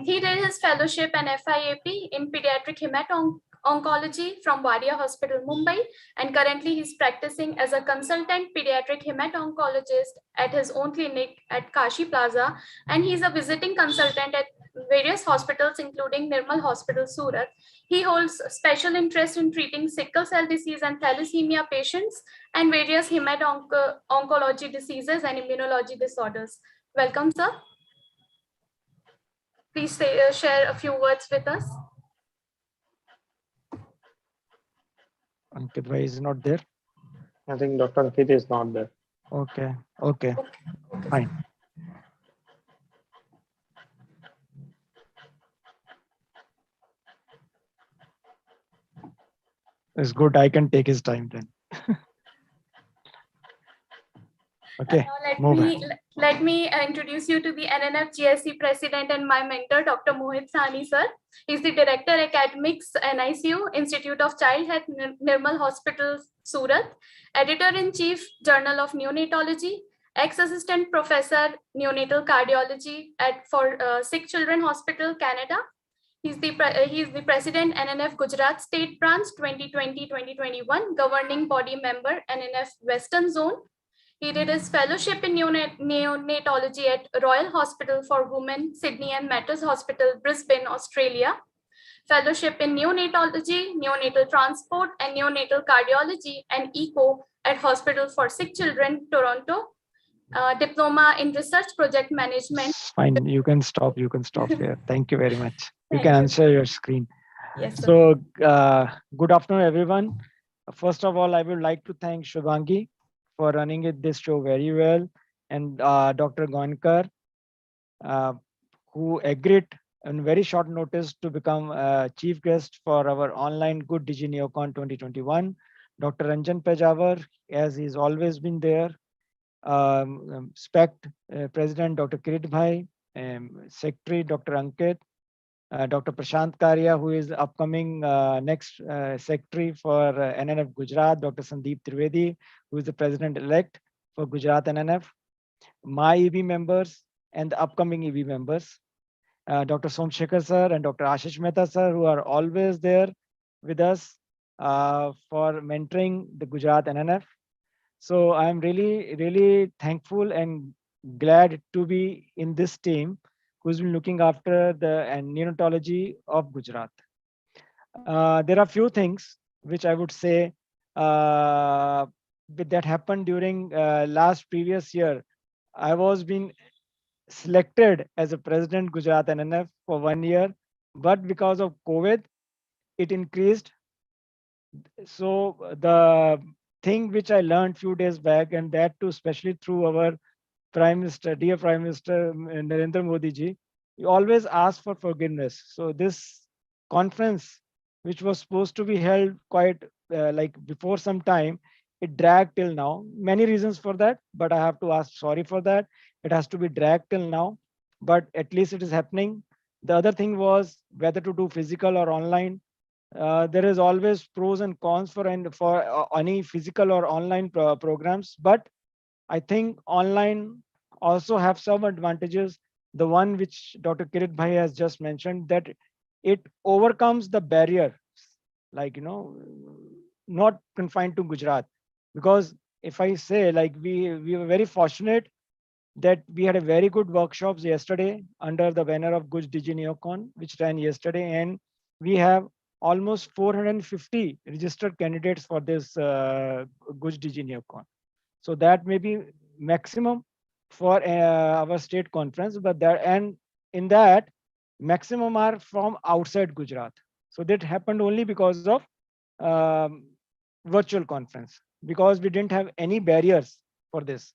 G: He did his fellowship and FIAP in pediatric hemato-oncology from Wadia Hospital, Mumbai, and currently he's practicing as a consultant pediatric hemato-oncologist at his own clinic at Kashi Plaza, and he's a visiting consultant at various hospitals, including Nirmal Hospital, Surat. He holds special interest in treating sickle cell disease and thalassemia patients and various hemato-oncology diseases and immunology disorders. Welcome, sir. Please share a few words with us.
B: Ankit Bhai is not there.
D: I think Dr. Ankit is not there.
B: Okay. Fine. It's good. I can take his time then. Okay.
G: Let me introduce you to the NNF GSC president and my mentor, Dr. Mohit Sahni, sir. He's the director academics NICU, Institute of Child Health, Nirmal Hospital, Surat, editor-in-chief, Journal of Neonatology, ex-assistant professor, neonatal cardiology for Sick Children Hospital, Canada. He's the president, NNF Gujarat State Branch 2020-2021, governing body member, NNF Western Zone. He did his fellowship in neonatology at Royal Hospital for Women, Sydney, and Matters Hospital, Brisbane, Australia. Fellowship in neonatology, neonatal transport, and neonatal cardiology and echo at Hospital for Sick Children, Toronto. Diploma in research project management.
B: Fine, you can stop here. Thank you very much. You can answer your screen.
G: Yes, sir.
B: So good afternoon, everyone. First of all, I would like to thank Shubhangi for running this show very well, and Dr. Goenkar, who agreed on very short notice to become chief guest for our online Good Digi NEOCON 2021. Dr. Ranjan Pejawar, as he's always been there. SPECT President Dr. Kirit Bhai, Secretary Dr. Ankit, Dr. Prashant Karia, who is upcoming next secretary for NNF Gujarat, Dr. Sandeep Trivedi, who is the president-elect for Gujarat NNF, my EB members and the upcoming EB members, Dr. Somsekhar sir and Dr. Ashish Mehta sir, who are always there with us for mentoring the Gujarat NNF. So I'm really, really thankful and glad to be in this team who's been looking after the neonatology of Gujarat. There are few things which I would say that happened during last previous year. I was being selected as a president Gujarat NNF for 1 year, but because of COVID, it increased. So the thing which I learned few days back, and that too, especially through our Prime Minister, dear Prime Minister Narendra Modi ji, he always ask for forgiveness. So this conference, which was supposed to be held quite like before some time, it dragged till now. Many reasons for that, but I have to ask sorry for that. It has to be dragged till now, but at least it is happening. The other thing was whether to do physical or online. There is always pros and cons for any physical or online programs, but I think online also have some advantages. The one which Dr. Kirit Bhai has just mentioned, that it overcomes the barrier, like, not confined to Gujarat. Because if I say, like, we were very fortunate that we had a very good workshops yesterday under the banner of GUJ Digi NEOCON, which ran yesterday, and we have almost 450 registered candidates for this GUJ Digi NEOCON. So that may be maximum for our state conference, but in that maximum are from outside Gujarat. So that happened only because of virtual conference, because we didn't have any barriers for this.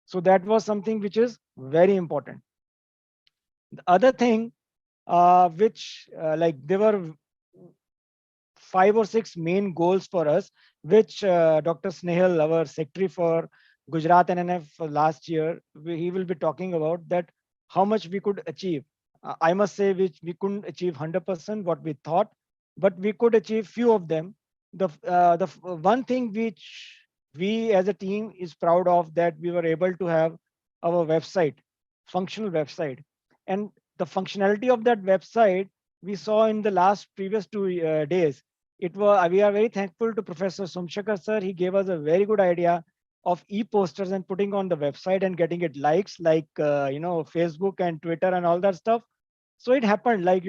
B: So that was something which is very important. The other thing, which like there were 5 or 6 main goals for us, which Dr. Snehal, our secretary for Gujarat NNF for last year, he will be talking about that how much we could achieve. I must say, which we couldn't achieve 100% what we thought, but we could achieve few of them. The one thing which we as a team is proud of, that we were able to have our website, functional website, and the functionality of that website we saw in the last previous 2 days. We are very thankful to Professor Somsekhar sir. He gave us a very good idea of e-posters and putting on the website and getting it likes, like Facebook and Twitter and all that stuff. So it happened, like,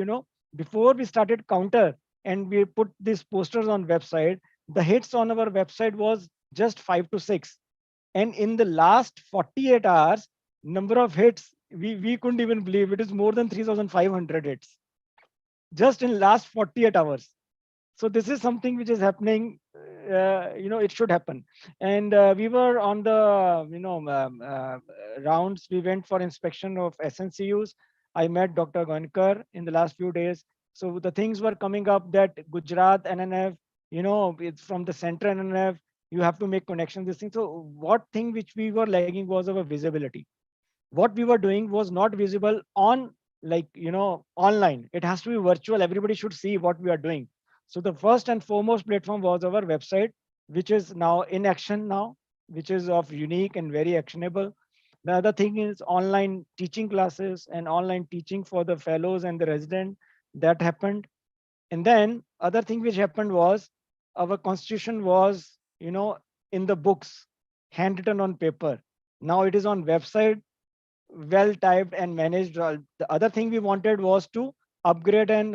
B: before we started counter and we put these posters on website, the hits on our website was just 5 to 6, and in the last 48 hours, number of hits, we couldn't even believe it is more than 3,500 hits just in last 48 hours. So this is something which is happening. It should happen. And we were on the rounds. We went for inspection of SNCUs. I met Dr. Gonkar in the last few days. So the things were coming up that Gujarat NNF, it's from the center NNF, you have to make connections, this thing. So what thing which we were lagging was our visibility. What we were doing was not visible on, like, online. It has to be virtual. Everybody should see what we are doing. So the first and foremost platform was our website, which is now in action now, which is of unique and very actionable. The other thing is online teaching classes and online teaching for the fellows and the resident. That happened. And then other thing which happened was our constitution was, in the books, handwritten on paper. Now it is on website, well typed and managed. The other thing we wanted was to upgrade and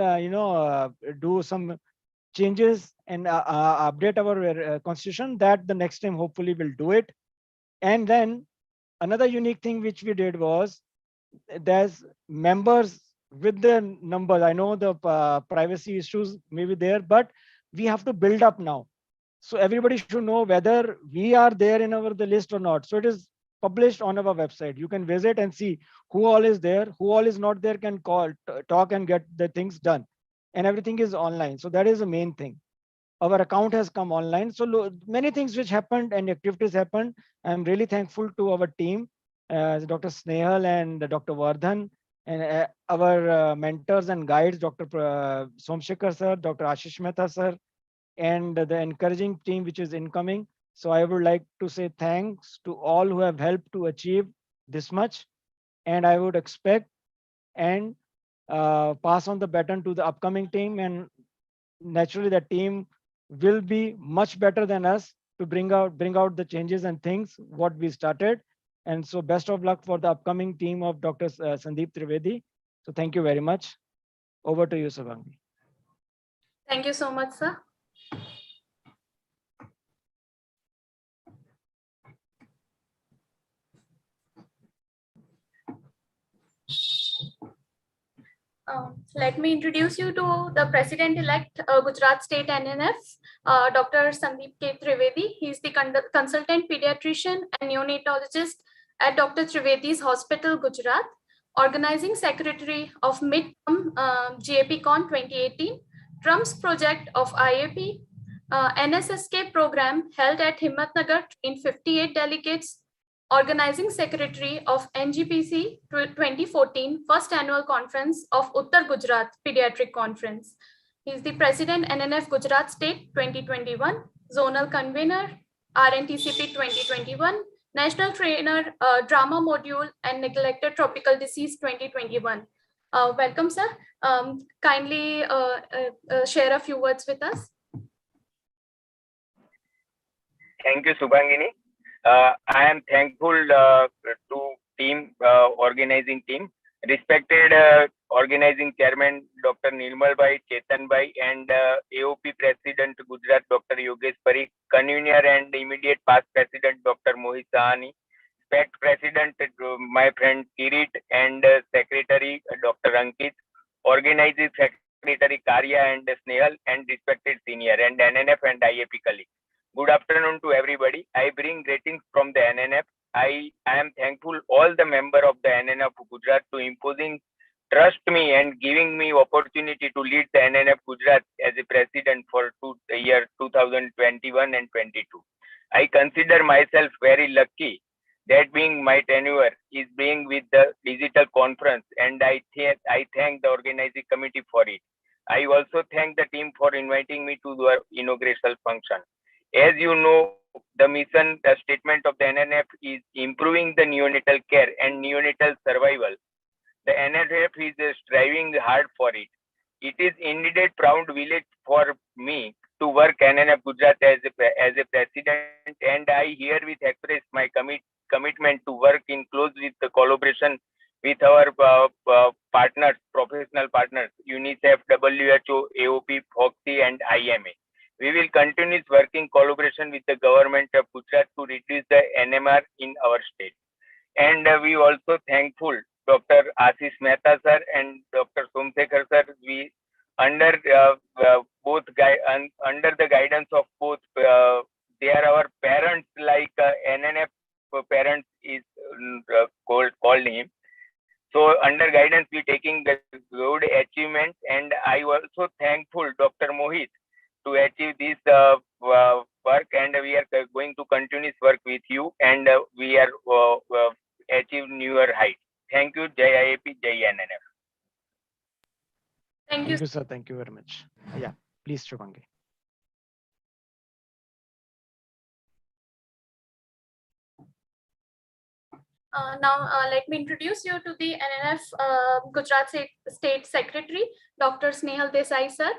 B: do some changes and update our constitution. That the next time hopefully we'll do it. And then another unique thing which we did was, there's members with the numbers. I know the privacy issues may be there, but we have to build up now. So everybody should know whether we are there in the list or not. So it is published on our website. You can visit and see who all is there, who all is not there, can call, talk and get the things done. And everything is online. So that is the main thing. Our account has come online. So many things which happened and activities happened. I'm really thankful to our team, Dr. Snehal and Dr. Vardhan, and our mentors and guides, Dr. Somshekar sir, Dr. Ashish Mehta sir, and the encouraging team which is incoming. So I would like to say thanks to all who have helped to achieve this much. And I would expect and pass on the baton to the upcoming team. And naturally the team will be much better than us to bring out the changes and things what we started. And so best of luck for the upcoming team of Dr. Sandeep Trivedi. So thank you very much. Over to you, Subhangi.
G: Thank you so much, sir. Let me introduce you to the President-elect Gujarat State NNF, Dr. Sandeep K. Trivedi. He is the consultant pediatrician and neonatologist at Dr. Trivedi's Hospital, Gujarat, organizing secretary of Mid-Term GAPCon 2018, Trump's project of IAP, NSSK program held at Himmatnagar in 58 delegates, organizing secretary of NGPC 2014 first annual conference of Uttar Gujarat Pediatric Conference. He is the president NNF Gujarat State 2021, zonal convener RNTCP 2021, national trainer drama module and neglected tropical disease 2021. Welcome, sir. Kindly share a few words with us.
I: Thank you, Subhangini. I am thankful to team, organizing team, respected organizing chairman, Dr. Nirmal Bhai, Chetan Bhai, and AOP President Gujarat, Dr. Yogesh Parikh, convener and immediate past President, Dr. Mohit Sahani, SPECT President, my friend Kirit, and Secretary, Dr. Ankit, organizing Secretary Karya and Snehal, and respected senior and NNF and IAP colleagues. Good afternoon to everybody. I bring greetings from the NNF. I am thankful all the member of the NNF Gujarat to imposing trust me and giving me opportunity to lead the NNF Gujarat as a president for the year 2021 and 22. I consider myself very lucky that being my tenure is being with the digital conference, and I thank the organizing committee for it. I also thank the team for inviting me to the inaugural function. As you know, the mission statement of the NNF is improving the neonatal care and neonatal survival. The NNF is striving hard for it. It is indeed a proud village for me to work NNF Gujarat as a president, and I herewith express my commitment to work in close with the collaboration with our partners, professional partners, UNICEF, WHO, AOP, FOXI, and IMA. We will continue working collaboration with the government of Gujarat to reduce the NMR in our state. And we also thankful Dr. Ashish Mehta sir and Dr. Somshekar sir. We under under the guidance of both, they are our parents, like NNF parents is called him. So under guidance we taking the good achievement, and I also thankful Dr. Mohit to achieve this work, and we are going to continue work with you, and we are achieve newer height. Thank you. Jai IAP, Jai NNF.
G: Thank you,
B: sir. Thank you very much. Yeah, please, Shubhangi.
G: Now, let me introduce you to the NNF Gujarat State Secretary, Dr. Snehal Desai sir.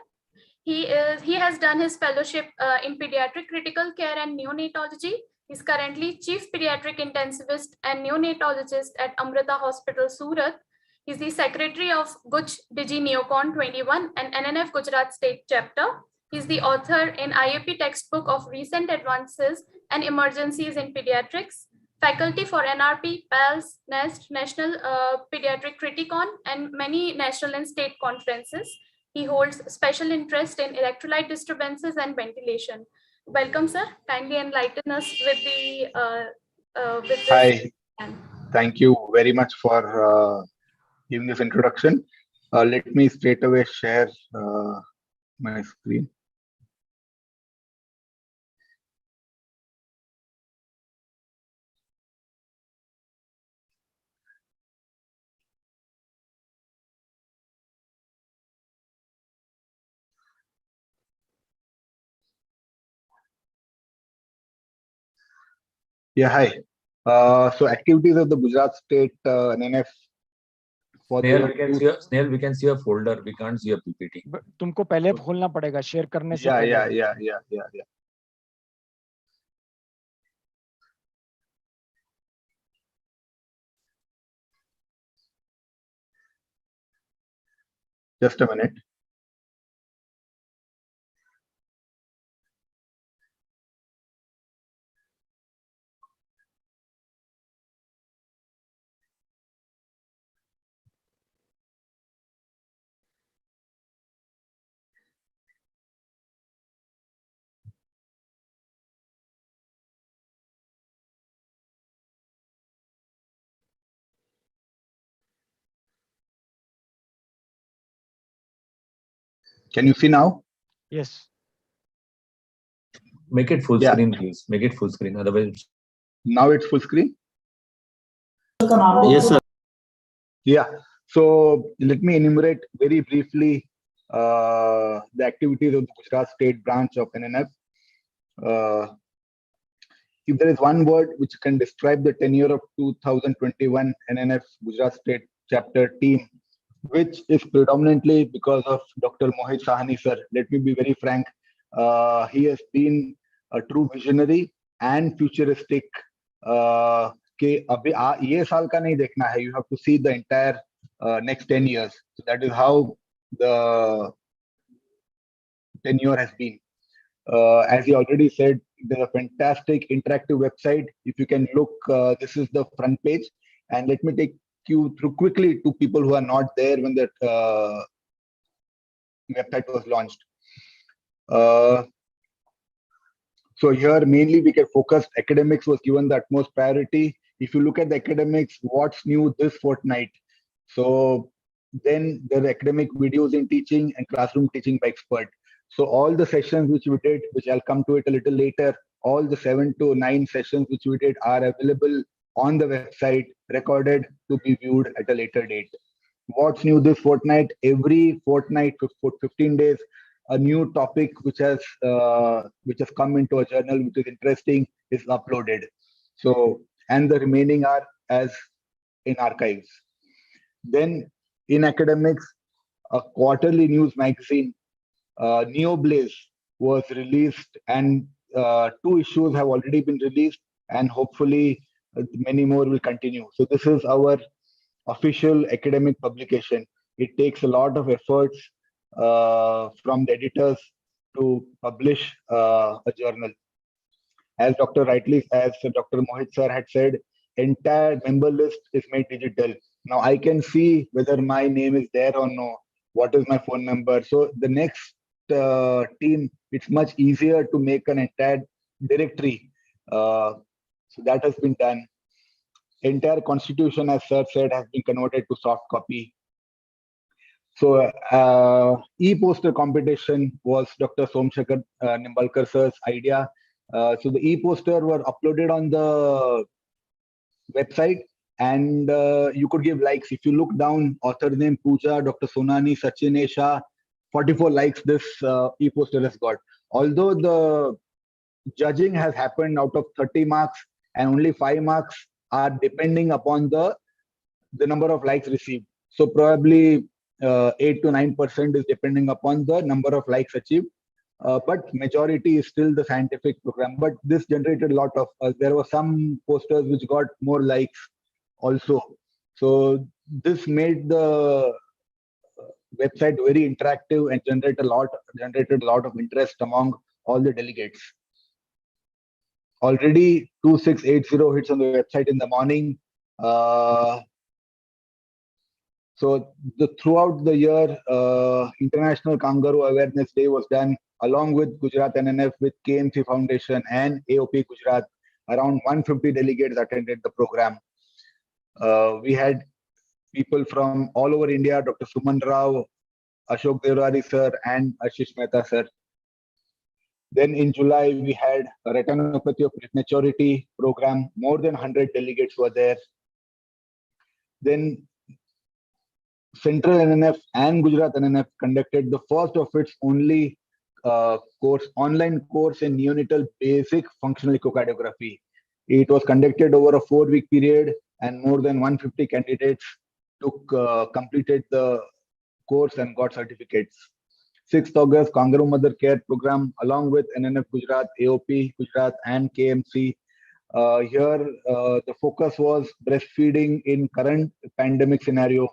G: He has done his fellowship in pediatric critical care and neonatology. He's currently chief pediatric intensivist and neonatologist at Amrita Hospital, Surat. He's the secretary of GUJ DIGI NEOCON 21 and NNF Gujarat State Chapter. He's the author in IAP textbook of recent advances and emergencies in pediatrics, faculty for NRP, PALS, NEST, National Pediatric Criticon, and many national and state conferences. He holds special interest in electrolyte disturbances and ventilation. Welcome, sir. Kindly enlighten us with the with this.
E: Hi, thank you very much for giving this introduction. Let me straight away share my screen. Yeah, hi. So activities of the Gujarat State NNF for the
J: Snail,
E: year
J: we can see a folder. We can't see a PPT.
B: तुमको पहले खोलना पड़ेगा share करने से पहले.
E: Yeah. Just a minute. Can you see now?
B: Yes.
J: Make it full
E: Yeah.
J: screen, please. Make it full screen. Otherwise,
E: Now it's full screen.
J: yes, sir.
E: Yeah. So let me enumerate very briefly the activities of the Gujarat State branch of NNF. If there is one word which can describe the tenure of 2021 NNF Gujarat State chapter team, which is predominantly because of Dr. Mohit Sahani sir. Let me be very frank. He has been a true visionary and futuristic. कि अभी ये साल का नहीं देखना है. You have to see the entire next 10 years. So that is how the tenure has been. As he already said, there's a fantastic interactive website. If you can look, this is the front page. And let me take you through quickly to people who are not there when that website was launched. So here mainly we can focus, academics was given the utmost priority. If you look at the academics, what's new this fortnight? So then there are academic videos in teaching and classroom teaching by expert. So all the sessions which we did, which I'll come to it a little later, all the 7 to 9 sessions which we did are available on the website, recorded to be viewed at a later date. What's new this fortnight? Every fortnight for 15 days, a new topic which has come into a journal which is interesting is uploaded. So, and the remaining are as in archives. Then in academics, a quarterly news magazine, NeoBlaze, was released, and 2 issues have already been released, and hopefully many more will continue. So this is our official academic publication. It takes a lot of efforts from the editors to publish a journal. As Dr. Mohit sir had said, entire member list is made digital. Now I can see whether my name is there or no, what is my phone number. So the next team, it's much easier to make an entire directory. So that has been done. Entire constitution, as sir said, has been converted to soft copy. So e-poster competition was Dr. Somshakar Nimbalkar sir's idea. So the e-poster were uploaded on the website, and you could give likes. If you look down, author name Pooja, Dr. Sonani, Sachin Esha, 44 likes this e-poster has got. Although the judging has happened out of 30 marks, and only 5 marks are depending upon the number of likes received. So probably 8 to 9% is depending upon the number of likes achieved. But majority is still the scientific program. But this generated a lot of, there were some posters which got more likes also. So this made the website very interactive and generated a lot of interest among all the delegates. Already 2680 hits on the website in the morning. So throughout the year, International Kangaroo Awareness Day was done along with Gujarat NNF, with KMC Foundation and AOP Gujarat. Around 150 delegates attended the program. We had people from all over India, Dr. Suman Rao, Ashok Devdari sir, and Ashish Mehta sir. Then in July, we had a retinopathy of maturity program. More than 100 delegates were there. Then Central NNF and Gujarat NNF conducted the first of its only online course in neonatal basic functional echocardiography. It was conducted over a 4-week period, and more than 150 candidates completed the course and got certificates. 6th August, Kangaroo Mother Care Program, along with NNF Gujarat, AOP Gujarat, and KMC. Here, the focus was breastfeeding in current pandemic scenario.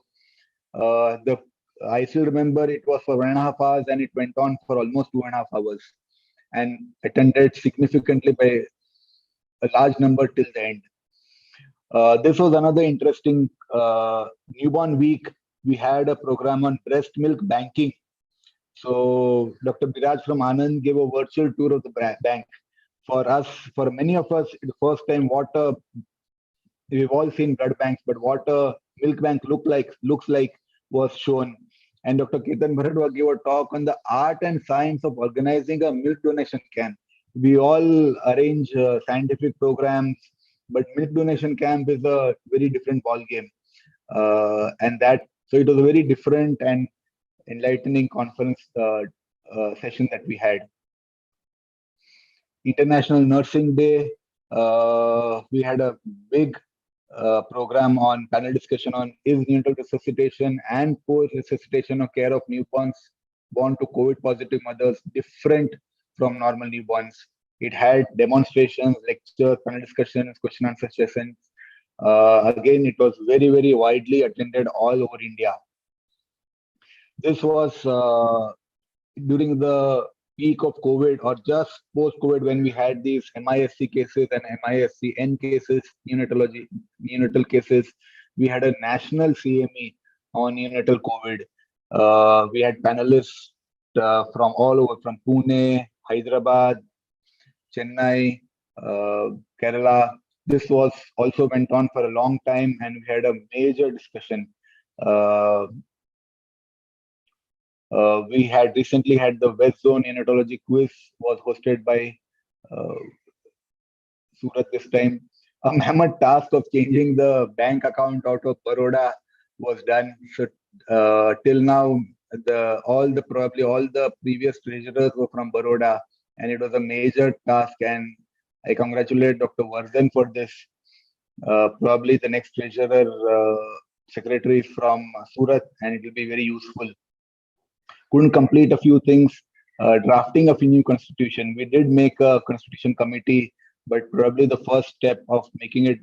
E: I still remember it was for 1.5 hours, and it went on for almost 2.5 hours, and attended significantly by a large number till the end. This was another interesting newborn week. We had a program on breast milk banking. So Dr. Biraj from Anand gave a virtual tour of the bank. For us, for many of us, the first time we've all seen blood banks, but what a milk bank looks like was shown. And Dr. Ketan Bharadwaj gave a talk on the art and science of organizing a milk donation camp. We all arrange scientific programs, but milk donation camp is a very different ball game. So it was a very different and enlightening conference session that we had. International Nursing Day, we had a big program on panel discussion on is neonatal resuscitation and post-resuscitation of care of newborns born to COVID positive mothers different from normal newborns. It had demonstrations, lectures, panel discussions, question answer sessions. Again, it was very, very widely attended all over India. This was during the peak of COVID or just post-COVID when we had these MISC cases and MISCN cases, neonatal cases. We had a national CME on neonatal COVID. We had panelists from all over, from Pune, Hyderabad, Chennai, Kerala. This was also went on for a long time, and we had a major discussion. We had recently had the West Zone Neonatology quiz was hosted by Surat this time. A mammoth task of changing the bank account out of Baroda was done. So till now, probably all the previous treasurers were from Baroda, and it was a major task. And I congratulate Dr. Vardhan for this. Probably the next treasurer secretary is from Surat, and it will be very useful. Couldn't complete a few things. Drafting of a new constitution. We did make a constitution committee, but probably the first step of making it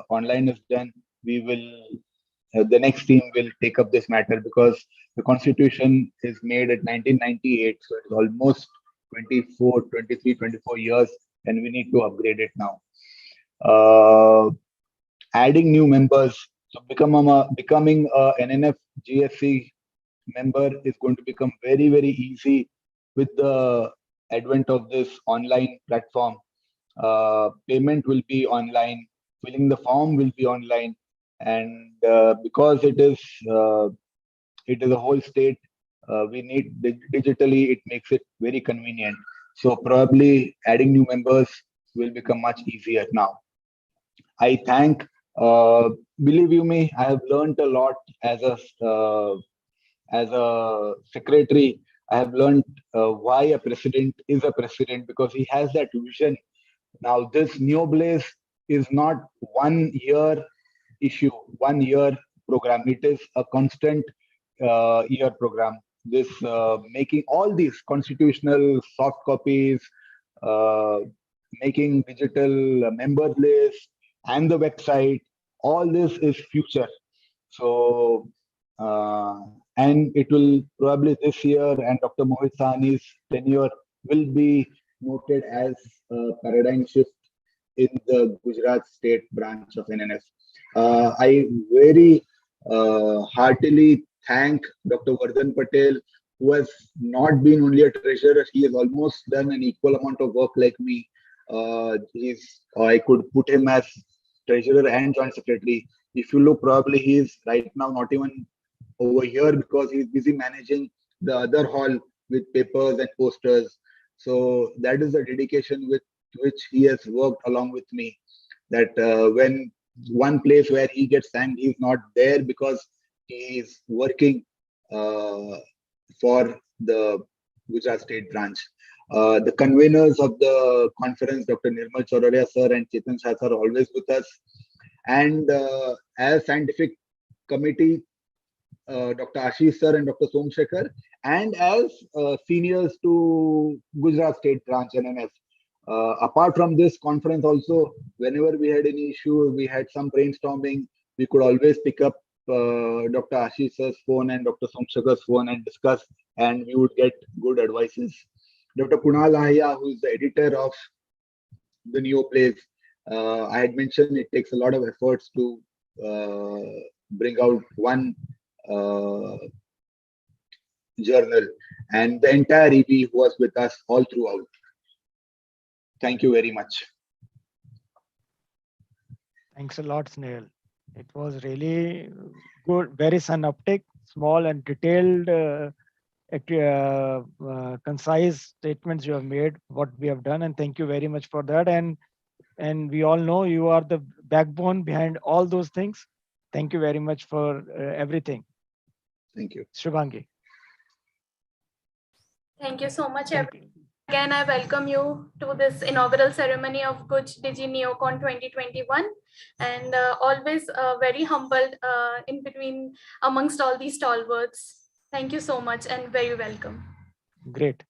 E: online is done. We will, the next team will take up this matter because the constitution is made at 1998. So it's almost 24 years, and we need to upgrade it now. Adding new members. So becoming a NNF GSC member is going to become very, very easy with the advent of this online platform. Payment will be online, filling the form will be online, and because it is a whole state, we need digitally, it makes it very convenient. So probably adding new members will become much easier now. I thank, believe you me, I have learned a lot as a secretary. I have learned why a president is a president, because he has that vision. Now, this NeoBlaze is not 1 year issue, 1 year program. It is a constant year program. This making all these constitutional soft copies, making digital member list and the website, all this is future. So, and it will probably this year, and Dr. Mohit Sahni's tenure will be noted as a paradigm shift in the Gujarat state branch of NNF. I very heartily thank Dr. Vardhan Patel, who has not been only a treasurer, he has almost done an equal amount of work like me. I could put him as treasurer and joint secretary. If you look, probably he is right now not even over here because he's busy managing the other hall with papers and posters. So that is the dedication with which he has worked along with me. That when one place where he gets thanked, he's not there because he is working for the Gujarat State branch. The conveners of the conference, Dr. Nirmal Chororia sir and Chetan Shah sir, are always with us. And as scientific committee, Dr. Ashish sir and Dr. Somshekhar, and as seniors to Gujarat State branch NNF. Apart from this conference also, whenever we had any issue, we had some brainstorming, we could always pick up Dr. Ashish sir's phone and Dr. Somshekhar's phone and discuss, and we would get good advices. Dr. Kunal Ahya, who is the editor of the Neo Plays, I had mentioned it takes a lot of efforts to bring out one journal, and the entire EB was with us all throughout. Thank you very much.
B: Thanks a lot, Snail. It was really good, very synoptic, small and detailed, concise statements you have made, what we have done, and thank you very much for that. And we all know you are the backbone behind all those things. Thank you very much for everything.
E: Thank you.
B: Shubhangi.
G: Thank you so much, everyone. Again, I welcome you to this inaugural ceremony of GUJ DIGI NEOCON 2021, and always very humbled in between amongst all these stalwarts. Thank you so much and very welcome.
B: Great.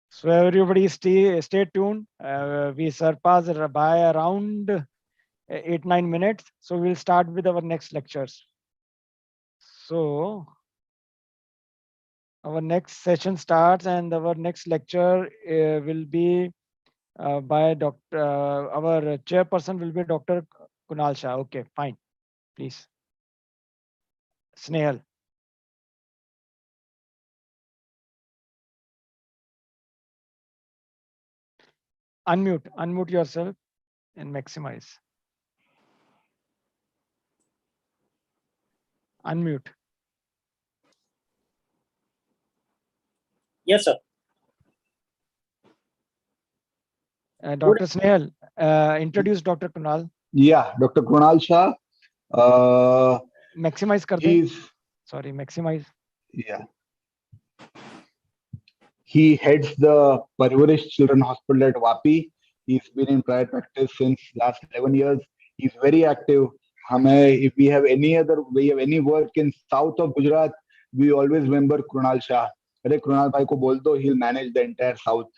B: So everybody stay tuned. We surpassed by around 8-9 minutes. So we'll start with our next lectures. So our next session starts, and our next lecture will be by our chairperson will be Dr. Kunal Shah. Okay, fine. Please. Snehal. Unmute yourself and maximize. Unmute.
L: Yes, sir.
B: Dr. Snehal, introduce Dr. Kunal.
E: Yeah, Dr. Kunal Shah.
B: Maximize kar de. Sorry, maximize.
E: Yeah. He heads the Parvarish Children Hospital at Vapi. He's been in private practice since last 11 years. He's very active. If we have any work in south of Gujarat, we always remember Kunal Shah. Kunal bhai ko bol do, he'll manage the entire south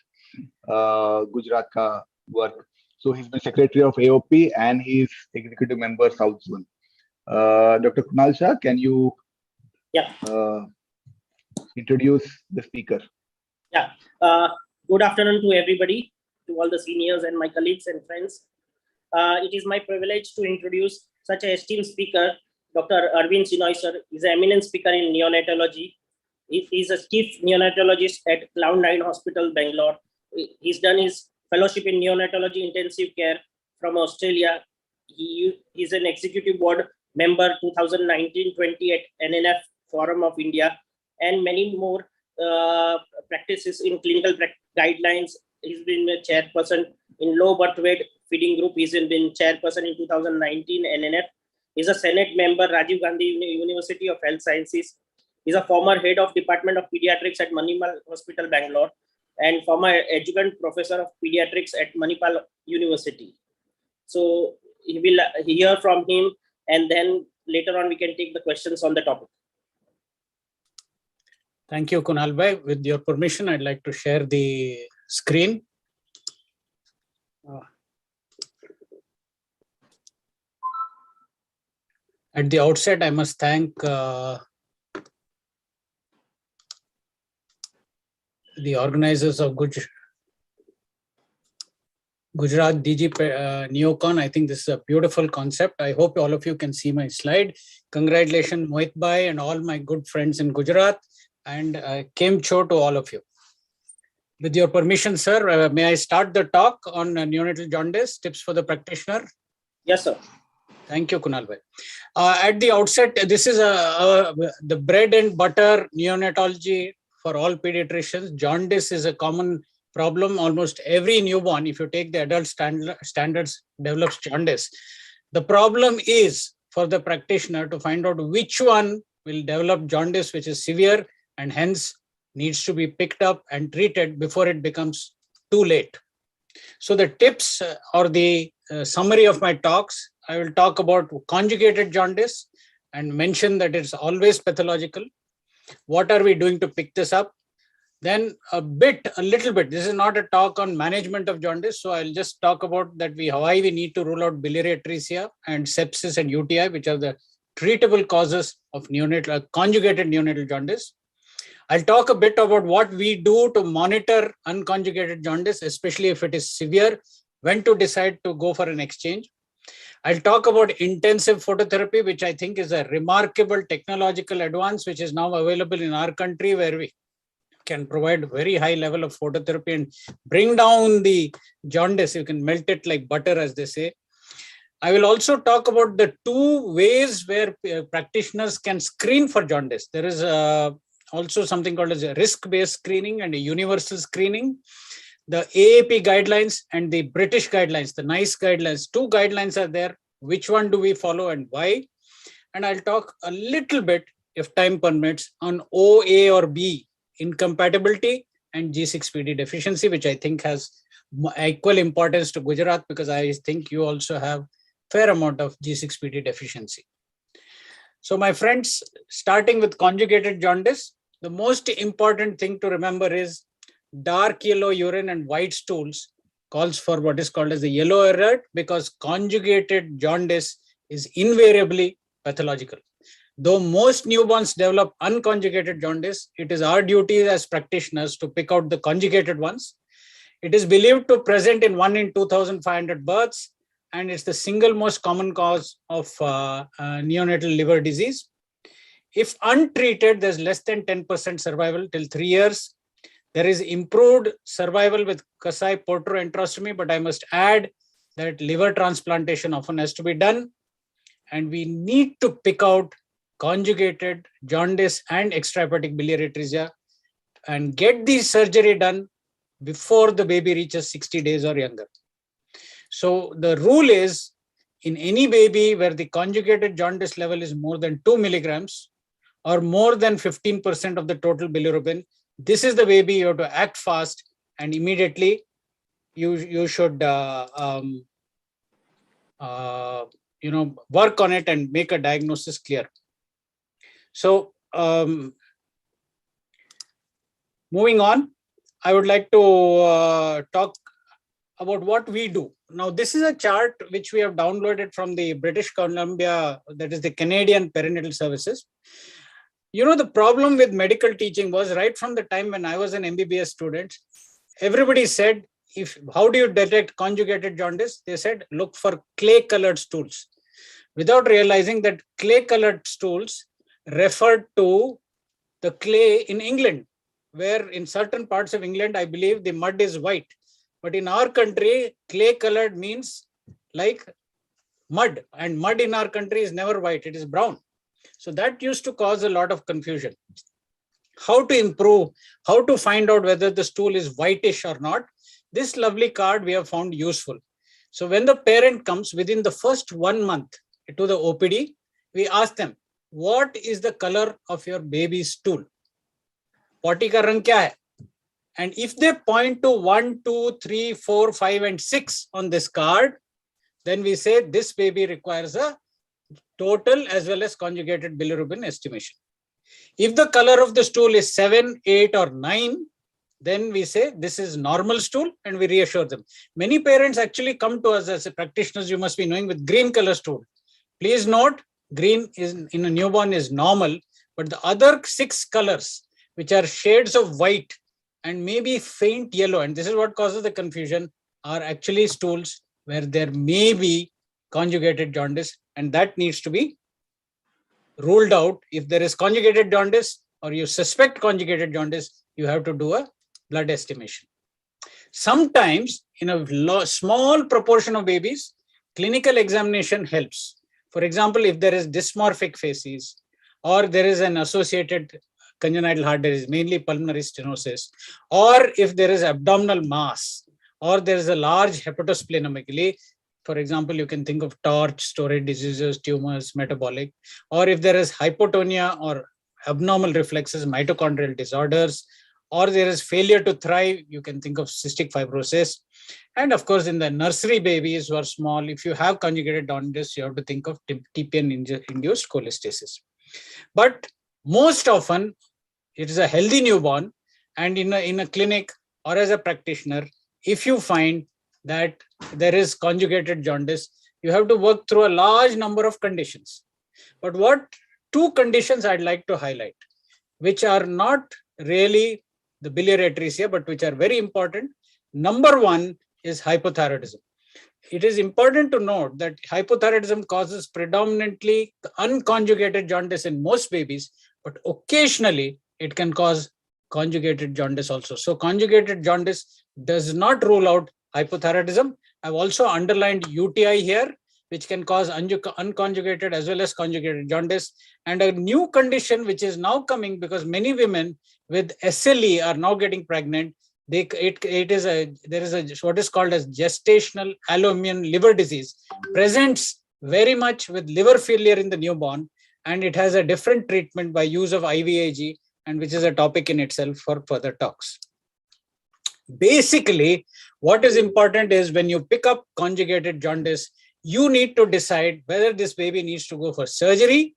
E: Gujarat ka work. So he's been secretary of AOP and he's executive member South Zone. Dr. Kunal Shah, can you introduce the speaker?
L: Yeah. Good afternoon to everybody, to all the seniors and my colleagues and friends. It is my privilege to introduce such an esteemed speaker, Dr. Arvind Sinoy sir. He's an eminent speaker in neonatology. He is a chief neonatologist at Cloud9 Hospital, Bangalore. He's done his fellowship in neonatology intensive care from Australia. He is an executive board member 2019-20 at NNF Forum of India, and many more practices in clinical guidelines. He's been a chairperson in low birth weight feeding group. He's been chairperson in 2019 NNF. He's a Senate member, Rajiv Gandhi University of Health Sciences. He's a former head of Department of Pediatrics at Manipal Hospital, Bangalore, and former adjunct professor of pediatrics at Manipal University. So we will hear from him, and then later on we can take the questions on the topic.
M: Thank you, Kunal bhai. With your permission, I'd like to share the screen. At the outset, I must thank the organizers of Gujarat DIGI NEOCON. I think this is a beautiful concept. I hope all of you can see my slide. Congratulations, Mohit bhai, and all my good friends in Gujarat, and Kem Cho to all of you. With your permission, sir, may I start the talk on neonatal jaundice, tips for the practitioner?
L: Yes, sir.
M: Thank you, Kunal bhai. At the outset, this is the bread and butter neonatology for all pediatricians. Jaundice is a common problem. Almost every newborn, if you take the adult standards, develops jaundice. The problem is for the practitioner to find out which one will develop jaundice, which is severe and hence needs to be picked up and treated before it becomes too late. So the tips or the summary of my talks, I will talk about conjugated jaundice and mention that it's always pathological. What are we doing to pick this up? Then a little bit, this is not a talk on management of jaundice, so I'll just talk about that why we need to rule out biliary atresia and sepsis and UTI, which are the treatable causes of conjugated neonatal jaundice. I'll talk a bit about what we do to monitor unconjugated jaundice, especially if it is severe, when to decide to go for an exchange. I'll talk about intensive phototherapy, which I think is a remarkable technological advance, which is now available in our country, where we can provide very high level of phototherapy and bring down the jaundice. You can melt it like butter, as they say. I will also talk about the two ways where practitioners can screen for jaundice. There is also something called as a risk-based screening and a universal screening. The AAP guidelines and the British guidelines, the NICE guidelines, two guidelines are there. Which one do we follow and why? And I'll talk a little bit, if time permits, on OA or B incompatibility and G6PD deficiency, which I think has equal importance to Gujarat, because I think you also have fair amount of G6PD deficiency. So my friends, starting with conjugated jaundice, the most important thing to remember is dark yellow urine and white stools calls for what is called as the yellow alert, because conjugated jaundice is invariably pathological. Though most newborns develop unconjugated jaundice, it is our duty as practitioners to pick out the conjugated ones. It is believed to present in 1 in 2,500 births, and it's the single most common cause of neonatal liver disease. If untreated, there's less than 10% survival till 3 years. There is improved survival with Kasai-Porter enterostomy, but I must add that liver transplantation often has to be done. And we need to pick out conjugated jaundice and extrahepatic biliary atresia and get the surgery done before the baby reaches 60 days or younger. So the rule is, in any baby where the conjugated jaundice level is more than 2 milligrams or more than 15% of the total bilirubin, this is the baby you have to act fast, and immediately you should work on it and make a diagnosis clear. So moving on, I would like to talk about what we do. Now, this is a chart which we have downloaded from the British Columbia, that is the Canadian Perinatal Services. You know, the problem with medical teaching was right from the time when I was an MBBS student, everybody said, how do you detect conjugated jaundice? They said, look for clay-colored stools, without realizing that clay-colored stools referred to the clay in England, where in certain parts of England, I believe the mud is white. But in our country, clay-colored means like mud, and mud in our country is never white, it is brown. So that used to cause a lot of confusion. How to improve, how to find out whether the stool is whitish or not, this lovely card we have found useful. So when the parent comes within the first 1 month to the OPD, we ask them, what is the color of your baby's stool? Potty ka rang kya hai? And if they point to 1, 2, 3, 4, 5, and 6 on this card, then we say this baby requires a total as well as conjugated bilirubin estimation. If the color of the stool is 7, 8, or 9, then we say this is normal stool, and we reassure them. Many parents actually come to us as practitioners, you must be knowing, with green color stool. Please note, green is in a newborn is normal, but the other 6 colors, which are shades of white and maybe faint yellow, and this is what causes the confusion, are actually stools where there may be conjugated jaundice, and that needs to be ruled out. If there is conjugated jaundice or you suspect conjugated jaundice, you have to do a blood estimation. Sometimes in a small proportion of babies, clinical examination helps. For example, if there is dysmorphic facies or there is an associated congenital heart disease, mainly pulmonary stenosis, or if there is abdominal mass, or there is a large hepatosplenomegaly, for example, you can think of torch, storage diseases, tumors, metabolic, or if there is hypotonia or abnormal reflexes, mitochondrial disorders, or there is failure to thrive, you can think of cystic fibrosis. And of course, in the nursery babies who are small, if you have conjugated jaundice, you have to think of TPN-induced cholestasis. But most often, it is a healthy newborn, and in a clinic or as a practitioner, if you find that there is conjugated jaundice, you have to work through a large number of conditions. But what two conditions I'd like to highlight, which are not really the biliary atresia, but which are very important. Number one is hypothyroidism. It is important to note that hypothyroidism causes predominantly unconjugated jaundice in most babies, but occasionally it can cause conjugated jaundice also. So conjugated jaundice does not rule out hypothyroidism. I've also underlined UTI here, which can cause unconjugated as well as conjugated jaundice. And a new condition which is now coming, because many women with SLE are now getting pregnant. There is what is called as gestational alloimmune liver disease, presents very much with liver failure in the newborn, and it has a different treatment by use of IVIG, and which is a topic in itself for further talks. Basically, what is important is when you pick up conjugated jaundice, you need to decide whether this baby needs to go for surgery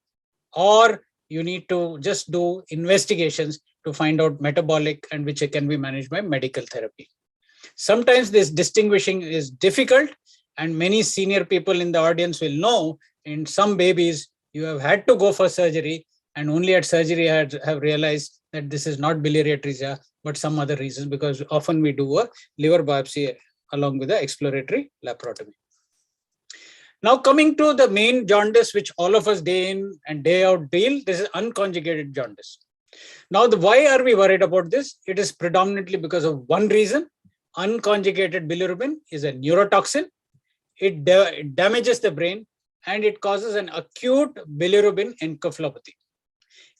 M: or you need to just do investigations to find out metabolic, and which can be managed by medical therapy. Sometimes this distinguishing is difficult, and many senior people in the audience will know in some babies you have had to go for surgery, and only at surgery have realized that this is not biliary atresia, but some other reasons, because often we do a liver biopsy along with the exploratory laparotomy. Now coming to the main jaundice, which all of us day in and day out deal, this is unconjugated jaundice. Now, why are we worried about this? It is predominantly because of one reason. Unconjugated bilirubin is a neurotoxin. It damages the brain and it causes an acute bilirubin encephalopathy.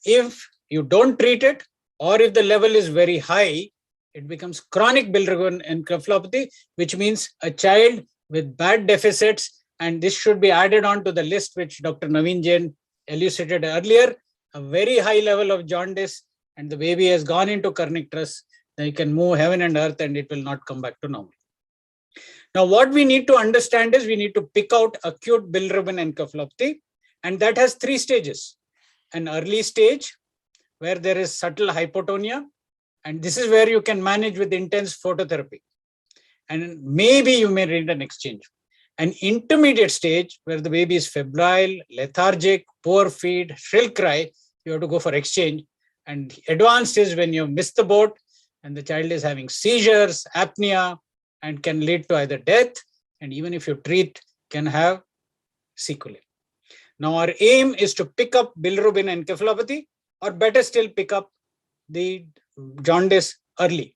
M: If you don't treat it, or if the level is very high, it becomes chronic bilirubin encephalopathy, which means a child with bad deficits. And this should be added on to the list which Dr. Naveen Jain elucidated earlier. A very high level of jaundice and the baby has gone into kernicterus, then you can move heaven and earth and it will not come back to normal. Now, what we need to understand is we need to pick out acute bilirubin encephalopathy, and that has three stages. An early stage where there is subtle hypotonia, and this is where you can manage with intense phototherapy. And maybe you may need an exchange. An intermediate stage where the baby is febrile, lethargic, poor feed, shrill cry, you have to go for exchange. And advanced is when you miss the boat and the child is having seizures, apnea, and can lead to either death, and even if you treat, can have sequelae. Now our aim is to pick up bilirubin encephalopathy, or better still pick up the jaundice early.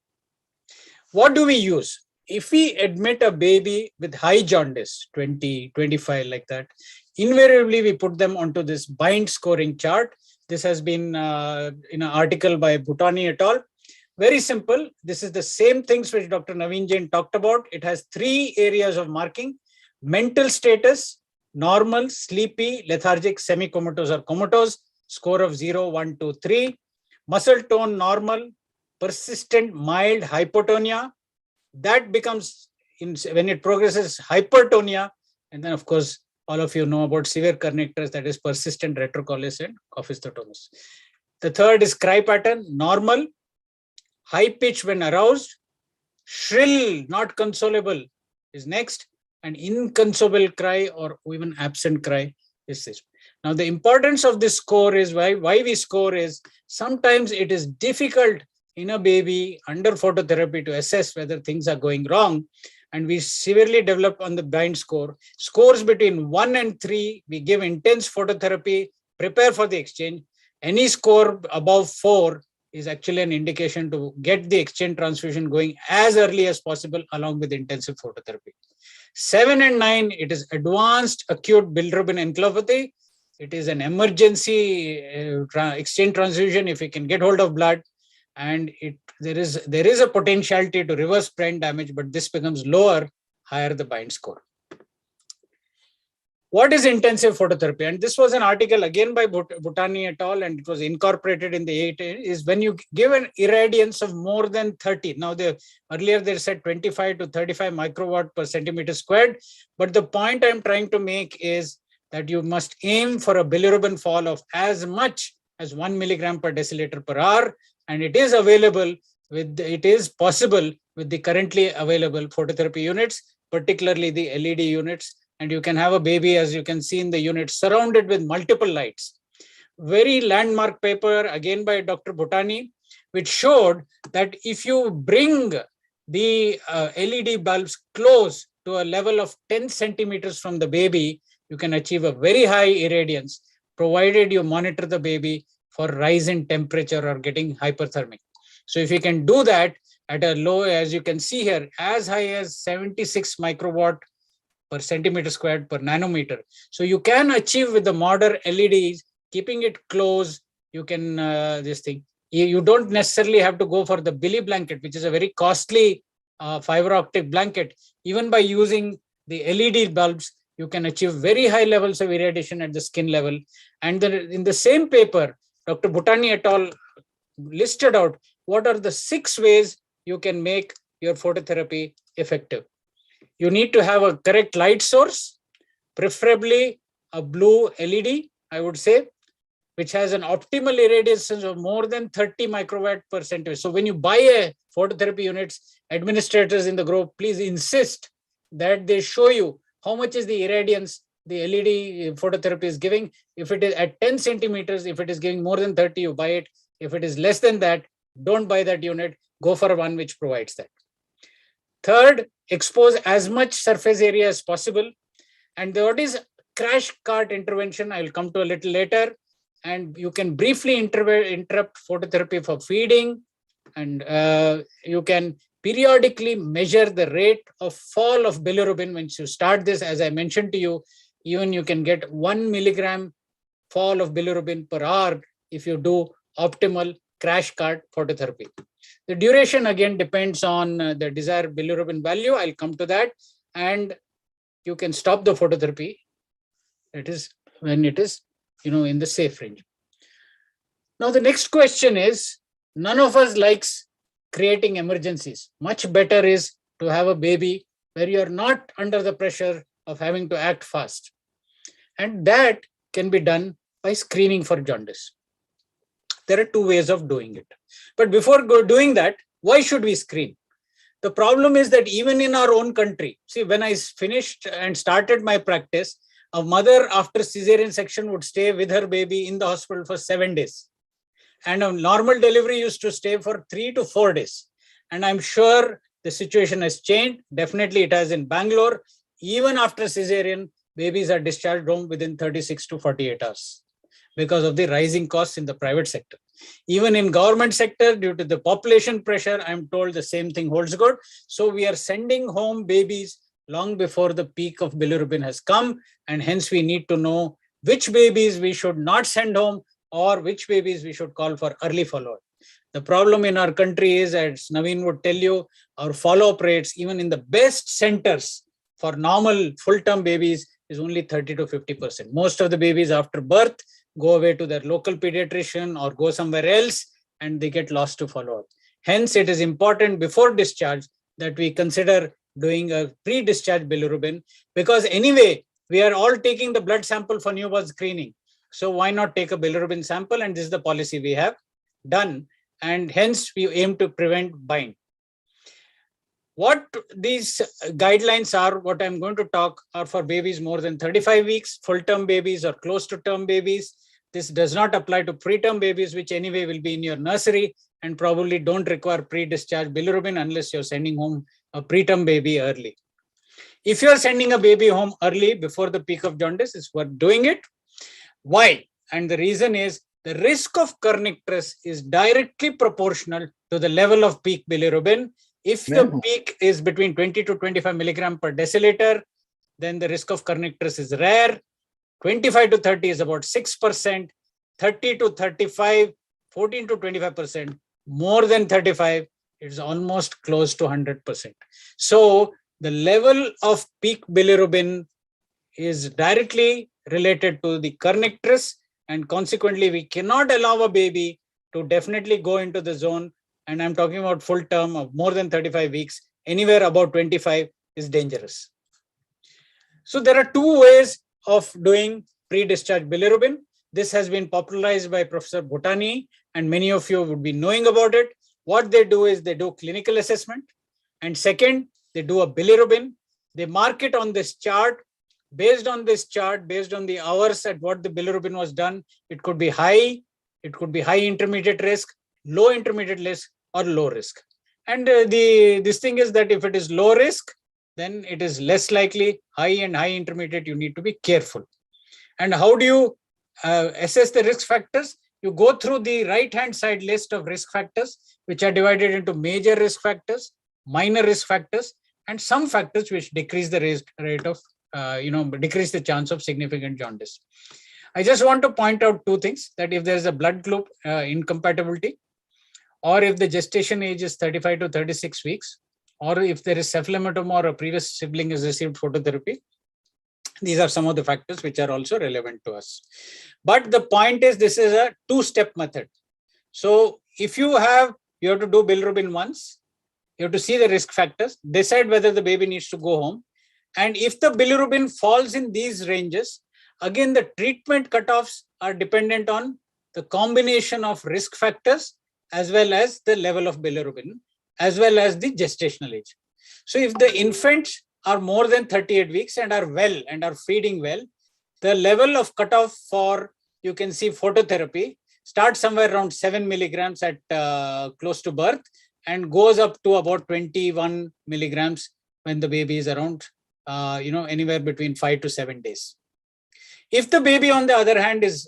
M: What do we use? If we admit a baby with high jaundice, 20, 25 like that, invariably we put them onto this bind scoring chart. This has been in an article by Bhutani et al. Very simple. This is the same things which Dr. Naveen Jain talked about. It has three areas of marking: mental status, normal, sleepy, lethargic, semi-comatose or comatose, score of 0, 1, 2, 3. Muscle tone normal, persistent mild hypotonia. That becomes, when it progresses, hypertonia. And then, of course, all of you know about severe kernicterus, that is persistent retrocolis and opisthotomus. The third is cry pattern, normal, high pitch when aroused, shrill, not consolable is next, and inconsolable cry or even absent cry is this. Now, the importance of this score is why we score is sometimes it is difficult in a baby under phototherapy to assess whether things are going wrong. And we severely develop on the bind score. Scores between 1 and 3, we give intense phototherapy, prepare for the exchange. Any score above 4, is actually an indication to get the exchange transfusion going as early as possible along with intensive phototherapy. 7 and 9, it is advanced acute bilirubin encephalopathy. It is an emergency exchange transfusion if we can get hold of blood, and there is a potentiality to reverse brain damage, but this becomes lower, higher the bind score. What is intensive phototherapy? And this was an article again by Bhutani et al. And it was incorporated in the 8, is when you give an irradiance of more than 30. Now, earlier they said 25 to 35 microwatt per centimeter squared. But the point I'm trying to make is that you must aim for a bilirubin fall of as much as 1 milligram per deciliter per hour. And it is available it is possible with the currently available phototherapy units, particularly the LED units. And you can have a baby, as you can see in the unit, surrounded with multiple lights. Very landmark paper, again by Dr. Bhutani, which showed that if you bring the LED bulbs close to a level of 10 centimeters from the baby, you can achieve a very high irradiance, provided you monitor the baby for rise in temperature or getting hyperthermic. So if you can do that at a low, as you can see here, as high as 76 microwatt per centimeter squared per nanometer. So you can achieve with the modern LEDs, keeping it close, you can, this thing. You don't necessarily have to go for the Billy blanket, which is a very costly fiber optic blanket. Even by using the LED bulbs, you can achieve very high levels of irradiation at the skin level. And then in the same paper, Dr. Bhutani et al. Listed out what are the 6 ways you can make your phototherapy effective. You need to have a correct light source, preferably a blue LED, I would say, which has an optimal irradiance of more than 30 microwatt per centimeter. So when you buy a phototherapy units, administrators in the group, please insist that they show you how much is the irradiance the LED phototherapy is giving. If it is at 10 centimeters, if it is giving more than 30, you buy it. If it is less than that, don't buy that unit, go for one which provides that. Third, expose as much surface area as possible. And what is crash cart intervention? I'll come to a little later. And you can briefly interrupt phototherapy for feeding. And you can periodically measure the rate of fall of bilirubin. Once you start this, as I mentioned to you, even you can get 1 milligram fall of bilirubin per hour if you do optimal crash cart phototherapy. The duration again depends on the desired bilirubin value. I'll come to that. And you can stop the phototherapy. It is when it is, in the safe range. Now, the next question is, none of us likes creating emergencies. Much better is to have a baby where you are not under the pressure of having to act fast. And that can be done by screening for jaundice. There are 2 ways of doing it. But before doing that, why should we screen? The problem is that even in our own country, see, when I finished and started my practice, a mother after cesarean section would stay with her baby in the hospital for 7 days. And a normal delivery used to stay for 3 to 4 days. And I'm sure the situation has changed. Definitely it has in Bangalore. Even after cesarean, babies are discharged home within 36 to 48 hours because of the rising costs in the private sector. Even in government sector, due to the population pressure, I'm told the same thing holds good. So we are sending home babies long before the peak of bilirubin has come. And hence we need to know which babies we should not send home or which babies we should call for early follow-up. The problem in our country is, as Naveen would tell you, our follow-up rates, even in the best centers for normal full-term babies, is only 30 to 50%. Most of the babies after birth go away to their local pediatrician or go somewhere else and they get lost to follow-up. Hence, it is important before discharge that we consider doing a pre-discharge bilirubin, because anyway, we are all taking the blood sample for newborn screening. So why not take a bilirubin sample? And this is the policy we have done. And hence we aim to prevent bind. What these guidelines are, what I'm going to talk are for babies more than 35 weeks, full-term babies or close to term babies. This does not apply to preterm babies, which anyway will be in your nursery and probably don't require pre-discharge bilirubin unless you're sending home a preterm baby early. If you're sending a baby home early before the peak of jaundice, it's worth doing it. Why? And the reason is the risk of kernicterus is directly proportional to the level of peak bilirubin. If the peak is between 20 to 25 milligram per deciliter, then the risk of kernicterus is rare. 25 to 30 is about 6%, 30 to 35, 14 to 25%, more than 35, it is almost close to 100%. So the level of peak bilirubin is directly related to the kernicterus, and consequently, we cannot allow a baby to definitely go into the zone. And I'm talking about full term of more than 35 weeks, anywhere above 25 is dangerous. So there are two ways of doing pre-discharge bilirubin. This has been popularized by Professor Bhutani, and many of you would be knowing about it. What they do is they do clinical assessment. And second, they do a bilirubin. They mark it on this chart. Based on this chart, based on the hours at what the bilirubin was done, it could be high, it could be high intermediate risk, low intermediate risk, or low risk. And this thing is that if it is low risk, then it is less likely. High and high intermediate, you need to be careful. And how do you assess the risk factors? You go through the right-hand side list of risk factors, which are divided into major risk factors, minor risk factors, and some factors which decrease the rate of, decrease the chance of significant jaundice. I just want to point out two things, that if there is a blood group incompatibility, or if the gestation age is 35 to 36 weeks, or if there is cephalometoma or a previous sibling has received phototherapy, these are some of the factors which are also relevant to us. But the point is, this is a two-step method. So if you have to do bilirubin once, you have to see the risk factors, decide whether the baby needs to go home. And if the bilirubin falls in these ranges, again, the treatment cutoffs are dependent on the combination of risk factors as well as the level of bilirubin, as well as the gestational age. So if the infants are more than 38 weeks and are well and are feeding well, the level of cutoff for, you can see, phototherapy starts somewhere around 7 milligrams at close to birth and goes up to about 21 milligrams when the baby is around, anywhere between 5 to 7 days. If the baby, on the other hand, is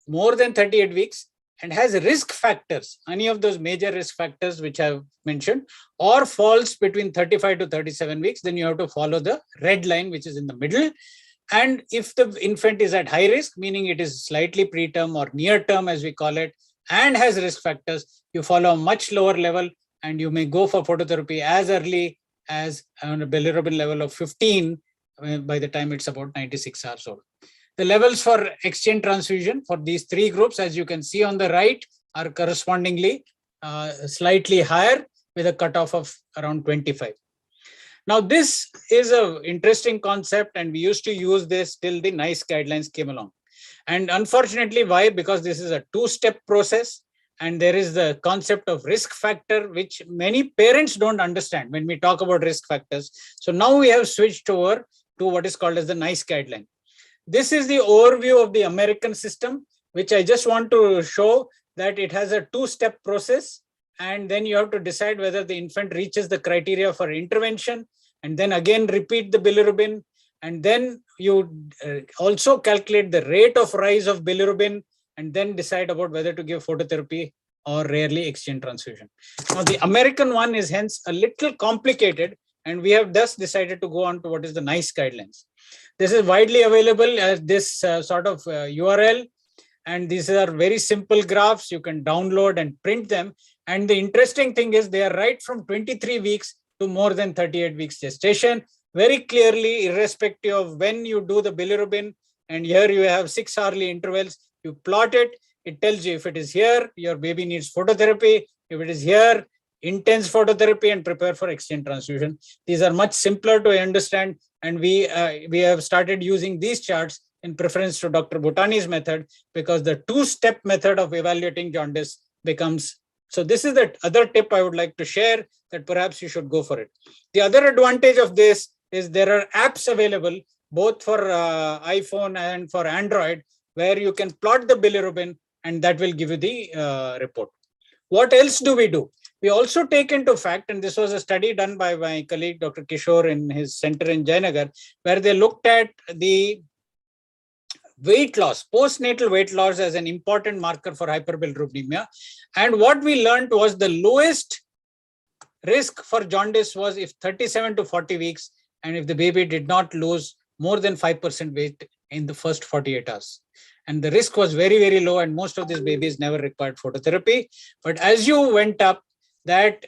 M: more than 38 weeks and has risk factors, any of those major risk factors which I've mentioned, or falls between 35 to 37 weeks, then you have to follow the red line, which is in the middle. And if the infant is at high risk, meaning it is slightly preterm or near term, as we call it, and has risk factors, you follow a much lower level, and you may go for phototherapy as early as on a bilirubin level of 15 by the time it's about 96 hours old. The levels for exchange transfusion for these three groups, as you can see on the right, are correspondingly slightly higher with a cutoff of around 25. Now, this is an interesting concept, and we used to use this till the NICE guidelines came along. And unfortunately, why? Because this is a two-step process, and there is the concept of risk factor, which many parents don't understand when we talk about risk factors. So now we have switched over to what is called as the NICE guideline. This is the overview of the American system, which I just want to show that it has a two-step process, and then you have to decide whether the infant reaches the criteria for intervention, and then again repeat the bilirubin, and then you also calculate the rate of rise of bilirubin, and then decide about whether to give phototherapy or rarely exchange transfusion. Now, the American one is hence a little complicated, and we have thus decided to go on to what is the NICE guidelines. This is widely available as this sort of URL, and these are very simple graphs. You can download and print them. And the interesting thing is they are right from 23 weeks to more than 38 weeks gestation, very clearly, irrespective of when you do the bilirubin. And here you have 6 hourly intervals. You plot it. It tells you if it is here, your baby needs phototherapy. If it is here, intense phototherapy and prepare for exchange transfusion. These are much simpler to understand, and we have started using these charts in preference to Dr. Bhutani's method, because the two-step method of evaluating jaundice becomes. So this is the other tip I would like to share, that perhaps you should go for it. The other advantage of this is there are apps available both for iPhone and for Android, where you can plot the bilirubin, and that will give you the report. What else do we do? We also take into fact, and this was a study done by my colleague, Dr. Kishore, in his center in Jayanagar, where they looked at the weight loss, postnatal weight loss as an important marker for hyperbilirubinemia. And what we learned was the lowest risk for jaundice was if 37 to 40 weeks, and if the baby did not lose more than 5% weight in the first 48 hours. And the risk was very, very low, and most of these babies never required phototherapy. But as you went up, that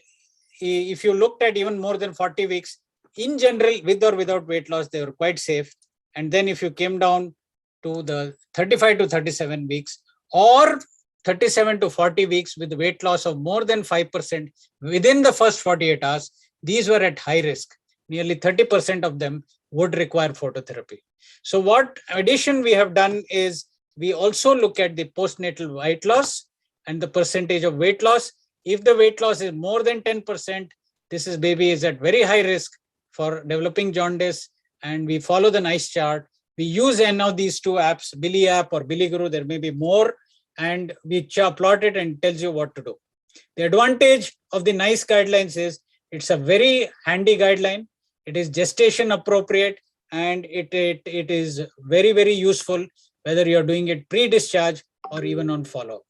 M: if you looked at even more than 40 weeks, in general, with or without weight loss, they were quite safe. And then if you came down to the 35 to 37 weeks or 37 to 40 weeks with weight loss of more than 5% within the first 48 hours, these were at high risk. Nearly 30% of them would require phototherapy. So what addition we have done is we also look at the postnatal weight loss and the percentage of weight loss. If the weight loss is more than 10%, this baby is at very high risk for developing jaundice, and we follow the NICE chart. We use any of these two apps, Billy app or Billy Guru, there may be more, and we plot it and tells you what to do. The advantage of the NICE guidelines is it's a very handy guideline. It is gestation appropriate, and it is very, very useful whether you're doing it pre-discharge or even on follow-up.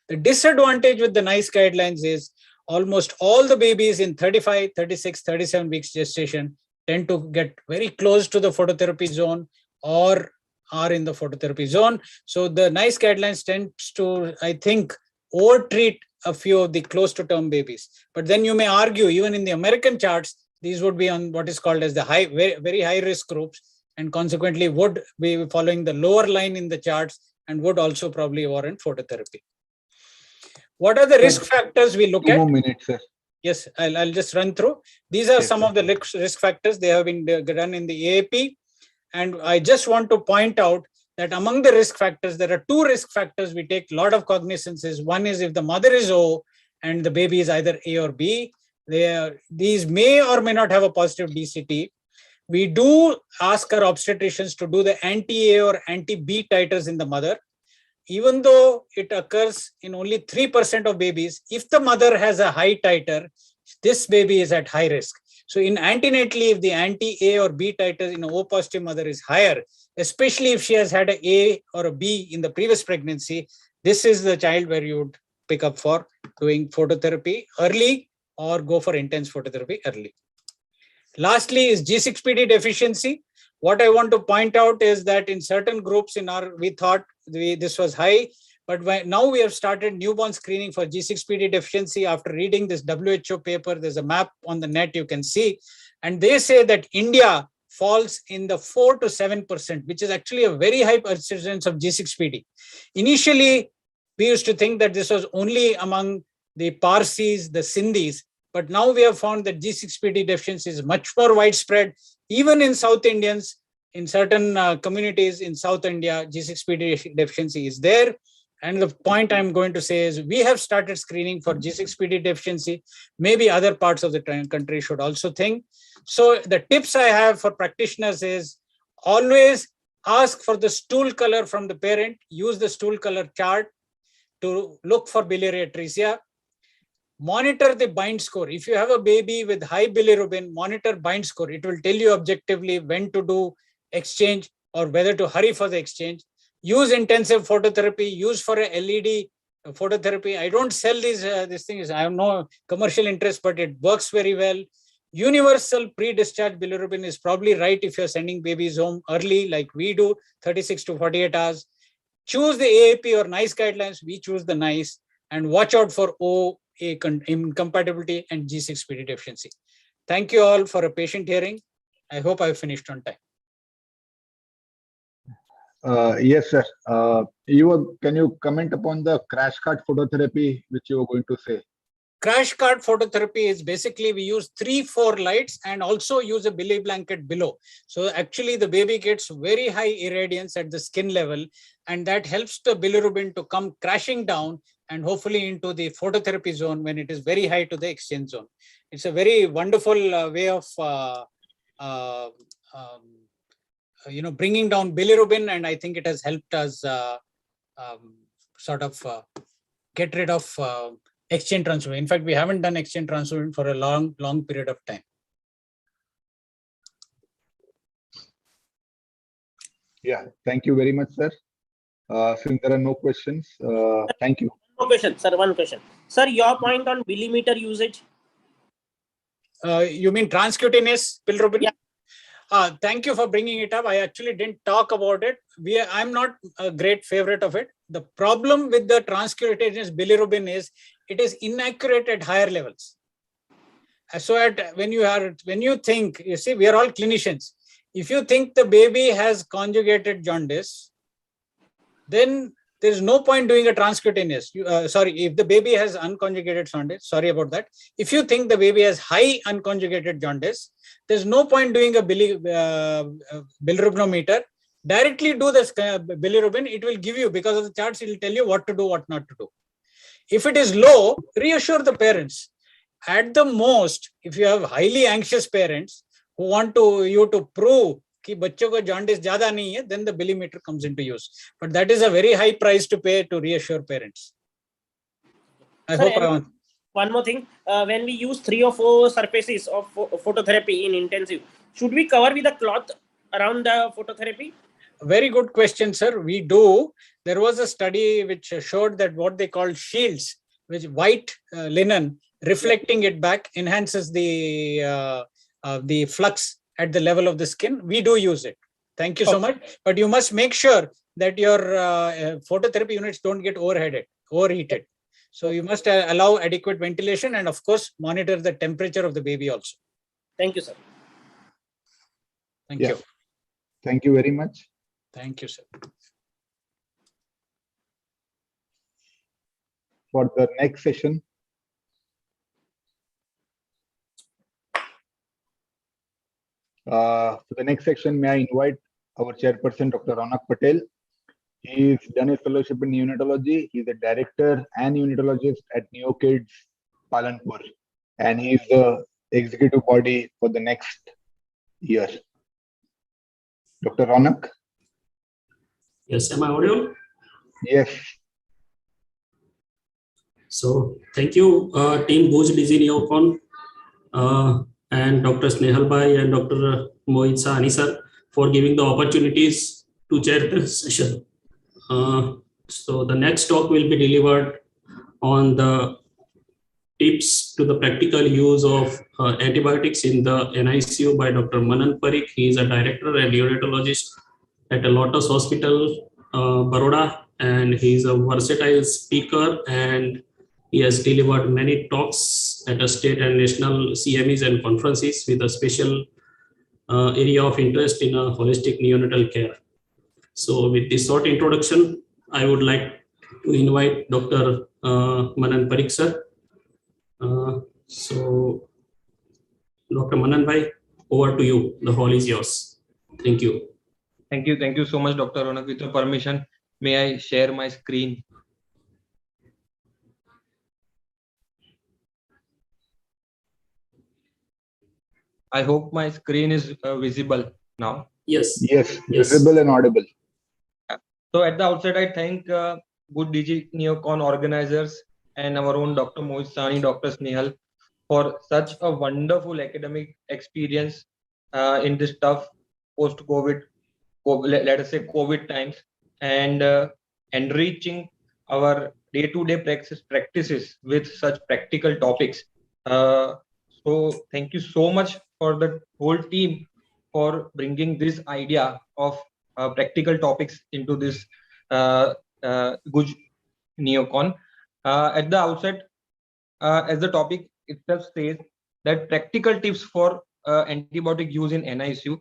M: The disadvantage with the NICE guidelines is almost all the babies in 35, 36, 37 weeks gestation tend to get very close to the phototherapy zone or are in the phototherapy zone. So the NICE guidelines tends to, I think, over-treat a few of the close to term babies. But then you may argue, even in the American charts, these would be on what is called as the high, very, very high risk groups, and consequently would be following the lower line in the charts and would also probably warrant phototherapy. What are the risk factors we look at? 2 more minutes, sir. Yes, I'll just run through. These are some of the risk factors. They have been done in the AAP. And I just want to point out that among the risk factors, there are 2 risk factors we take a lot of cognizance is. One is if the mother is O and the baby is either A or B, these may or may not have a positive DCT. We do ask our obstetricians to do the anti-A or anti-B titers in the mother. Even though it occurs in only 3% of babies, if the mother has a high titer, this baby is at high risk. So in antenatally, if the anti-A or B titer in an O positive mother is higher, especially if she has had an A or a B in the previous pregnancy, this is the child where you would pick up for doing phototherapy early or go for intense phototherapy early. Lastly is G6PD deficiency. What I want to point out is that in certain groups we thought this was high, but now we have started newborn screening for G6PD deficiency. After reading this WHO paper, there's a map on the net you can see, and they say that India falls in the 4 to 7%, which is actually a very high incidence of G6PD. Initially, we used to think that this was only among the Parsis, the Sindhis, but now we have found that G6PD deficiency is much more widespread. Even in South Indians, in certain communities in South India, G6PD deficiency is there. And the point I'm going to say is we have started screening for G6PD deficiency. Maybe other parts of the country should also think. So the tips I have for practitioners is always ask for the stool color from the parent. Use the stool color chart to look for biliary atresia. Monitor the bind score. If you have a baby with high bilirubin, monitor bind score. It will tell you objectively when to do exchange or whether to hurry for the exchange. Use intensive phototherapy. Use for a LED phototherapy. I don't sell these things. I have no commercial interest, but it works very well. Universal pre-discharge bilirubin is probably right if you're sending babies home early, like we do, 36 to 48 hours. Choose the AAP or NICE guidelines. We choose the NICE, and watch out for OA incompatibility and G6PD deficiency. Thank you all for a patient hearing. I hope I finished on time.
E: Yes, sir. Can you comment upon the crash cart phototherapy which you were going to say?
M: Crash cart phototherapy is basically we use 3-4 lights and also use a billy blanket below. So actually the baby gets very high irradiance at the skin level, and that helps the bilirubin to come crashing down and hopefully into the phototherapy zone when it is very high to the exchange zone. It's a very wonderful way of bringing down bilirubin, and I think it has helped us get rid of exchange transfusion. In fact, we haven't done exchange transfusion for a long period of time.
E: Yeah, thank you very much, sir. Since there are no questions, thank you.
L: No question, sir. One question, sir. Your point on millimeter usage.
M: You mean transcutaneous bilirubin?
L: Yeah.
M: Thank you for bringing it up. I actually didn't talk about it. I'm not a great favorite of it. The problem with the transcutaneous bilirubin is it is inaccurate at higher levels. So when you think, you see, we are all clinicians. If you think the baby has conjugated jaundice, then there's no point doing a transcutaneous. If the baby has unconjugated jaundice, sorry about that. If you think the baby has high unconjugated jaundice, there's no point doing a bilirubinometer. Directly do this bilirubin, it will give you, because of the charts, it will tell you what to do, what not to do. If it is low, reassure the parents. At the most, if you have highly anxious parents who want you to prove कि बच्चों को jaundice ज़्यादा नहीं है, then the billimeter comes into use. But that is a very high price to pay to reassure parents. I hope I want.
L: One more thing, when we use 3 or 4 surfaces of phototherapy in intensive, should we cover with a cloth around the phototherapy?
M: Very good question, sir. We do. There was a study which showed that what they call shields, which white linen, reflecting it back enhances the flux at the level of the skin. We do use it. Thank you so much. But you must make sure that your phototherapy units don't get overheated. So you must allow adequate ventilation and, of course, monitor the temperature of the baby also.
L: Thank you, sir.
M: Thank you.
E: Thank you very much.
M: Thank you, sir.
E: For the next session, may I invite our chairperson, Dr. Ronak Patel. He's done his fellowship in neonatology. He's a director and neonatologist at NeoKids, Palanpur, and he's the executive body for the next year. Dr. Ronak?
K: Yes, am I audible?
E: Yes.
K: So thank you, team GUJ DIGI NEOCON and Dr. Snehal Bhai and Dr. Mohit Sahani sir for giving the opportunities to chair this session. So the next talk will be delivered on the tips to the practical use of antibiotics in the NICU by Dr. Manan Parikh. He is a director and neonatologist at a Lotus Hospital, Baroda, and he is a versatile speaker and he has delivered many talks at a state and national CMEs and conferences with a special area of interest in a holistic neonatal care. So with this short introduction, I would like to invite Dr. Manan Parikh sir. So Dr. Manan Bhai, over to you. The hall is yours. Thank you.
O: Thank you so much, Dr. Ronak. With your permission, may I share my screen? I hope my screen is visible now.
K: Yes.
E: Yes, visible and audible.
O: So at the outset, I thank GUJ DIGI NEOCON organizers and our own Dr. Mohit Sahani, Dr. Snehal for such a wonderful academic experience in this tough post-COVID, let us say COVID times, and enriching our day-to-day practices with such practical topics. So thank you so much for the whole team for bringing this idea of practical topics into this GUJ NEOCON. At the outset, as the topic itself says, that practical tips for antibiotic use in NICU,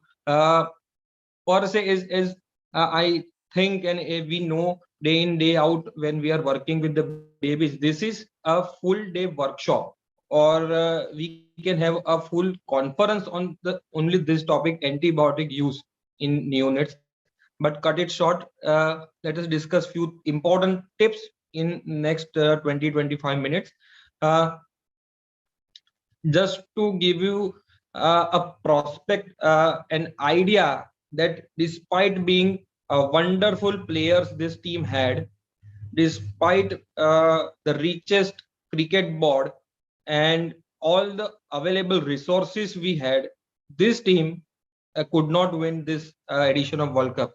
O: or say is I think, and we know day in day out when we are working with the babies, this is a full day workshop, or we can have a full conference on the only this topic, antibiotic use in neonates. But cut it short, let us discuss few important tips in next 20-25 minutes. Just to give you a prospect, an idea that despite being wonderful players this team had, despite the richest cricket board and all the available resources we had, this team could not win this edition of World Cup.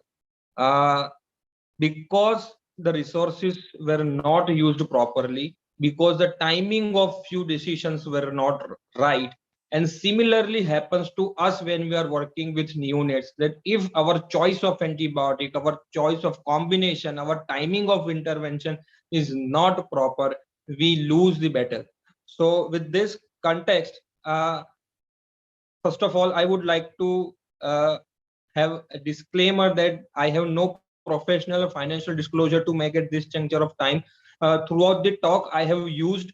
O: because the resources were not used properly, because the timing of few decisions were not right. And similarly happens to us when we are working with neonates, that if our choice of antibiotic, our choice of combination, our timing of intervention is not proper, we lose the battle. So with this context, first of all, I would like to have a disclaimer that I have no professional or financial disclosure to make at this juncture of time. Throughout the talk, I have used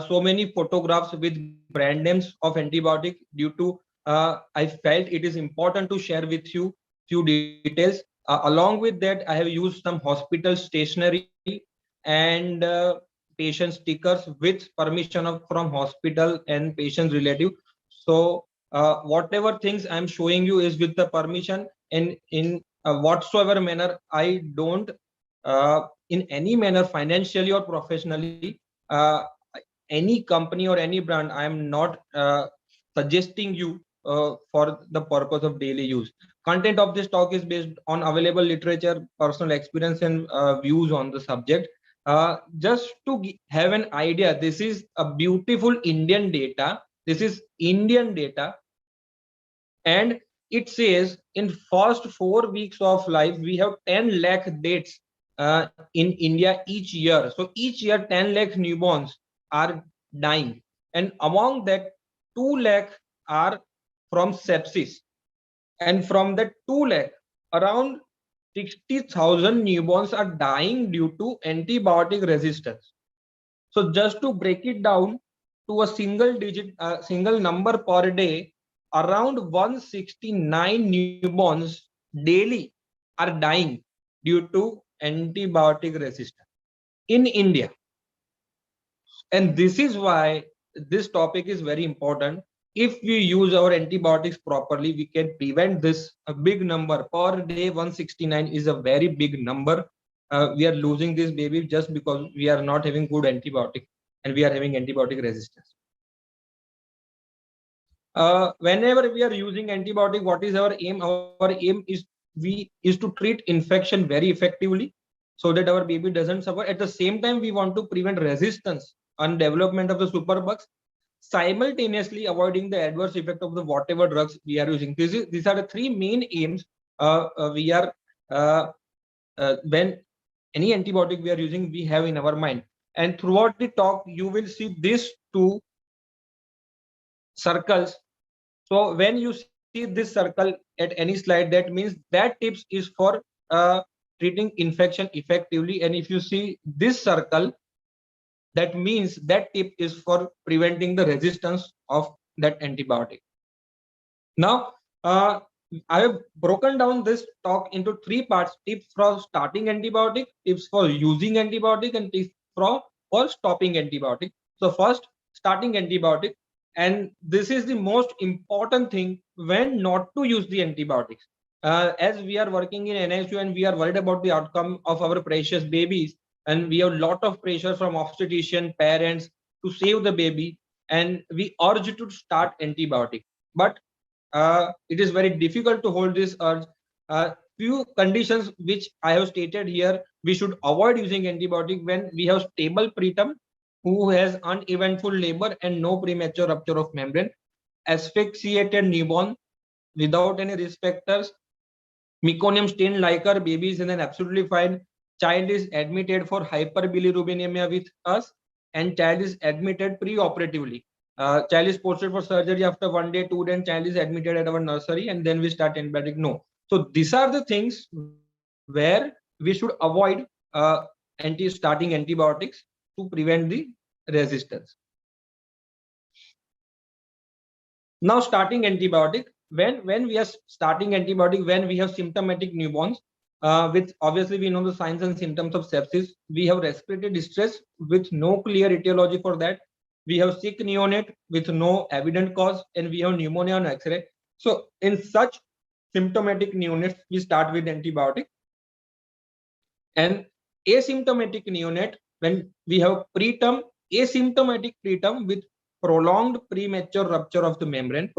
O: so many photographs with brand names of antibiotic due to I felt it is important to share with you few details. Along with that, I have used some hospital stationery and patient stickers with permission from hospital and patient's relative. So whatever things I'm showing you is with the permission, and in whatsoever manner I don't in any manner financially or professionally any company or any brand I am not suggesting you for the purpose of daily use. Content of this talk is based on available literature, personal experience, and views on the subject. Just to have an idea, this is a beautiful Indian data. This is Indian data, and it says in first 4 weeks of life we have 10 lakh deaths in India each year. So each year 10 lakh newborns are dying, and among that 2 lakh are from sepsis, and from that 2 lakh around 60,000 newborns are dying due to antibiotic resistance. So just to break it down to a single number per day, around 169 newborns daily are dying due to antibiotic resistance in India. And this is why this topic is very important. If we use our antibiotics properly, we can prevent this. A big number per day, 169 is a very big number. We are losing this baby just because we are not having good antibiotic and we are having antibiotic resistance. Whenever we are using antibiotic, what is our aim? Our aim is to treat infection very effectively so that our baby doesn't suffer. At the same time, we want to prevent resistance and development of the superbugs, simultaneously avoiding the adverse effect of the whatever drugs we are using. These are the three main aims when any antibiotic we are using, we have in our mind. And throughout the talk, you will see these two circles. So when you see this circle at any slide, that means that tips is for treating infection effectively. And if you see this circle, that means that tip is for preventing the resistance of that antibiotic. Now, I have broken down this talk into 3 parts: tips for starting antibiotic, tips for using antibiotic, and tips for stopping antibiotic. So first, starting antibiotic. And this is the most important thing when not to use the antibiotics. As we are working in NICU and we are worried about the outcome of our precious babies, and we have a lot of pressure from obstetrician parents to save the baby, and we urge you to start antibiotic. But it is very difficult to hold this urge. Few conditions which I have stated here, we should avoid using antibiotic when we have stable preterm who has uneventful labor and no premature rupture of membrane, asphyxiated newborn without any risk factors, meconium stained liquor, babies and then absolutely fine, child is admitted for hyperbilirubinemia with us, and child is admitted pre-operatively. Child is posted for surgery after 1 day, 2 days, and child is admitted at our nursery, and then we start antibiotic. No. So these are the things where we should avoid starting antibiotics to prevent the resistance. Now, starting antibiotic, when we are starting antibiotic, when we have symptomatic newborns, with obviously we know the signs and symptoms of sepsis, we have respiratory distress with no clear etiology for that, we have sick neonate with no evident cause, and we have pneumonia on X-ray. So in such symptomatic neonates, we start with antibiotic. And asymptomatic neonate, when we have preterm, asymptomatic preterm with prolonged premature rupture of the membrane,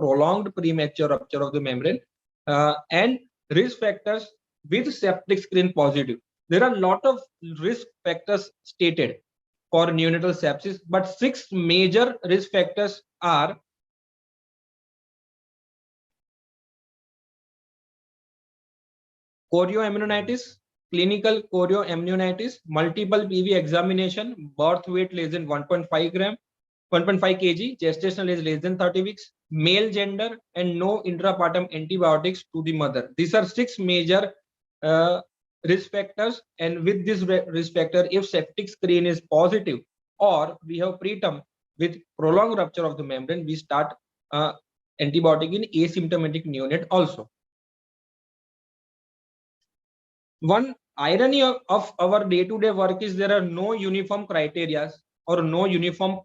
O: and risk factors with septic screen positive. There are a lot of risk factors stated for neonatal sepsis, but 6 major risk factors are chorioamnionitis, clinical chorioamnionitis, multiple PV examination, birth weight less than 1.5 gram, 1.5 kg, gestational age less than 30 weeks, male gender, and no intrapartum antibiotics to the mother. These are 6 major risk factors. And with this risk factor, if septic screen is positive or we have preterm with prolonged rupture of the membrane, we start antibiotic in asymptomatic neonate also. One irony of our day-to-day work is there are no uniform criteria or no uniform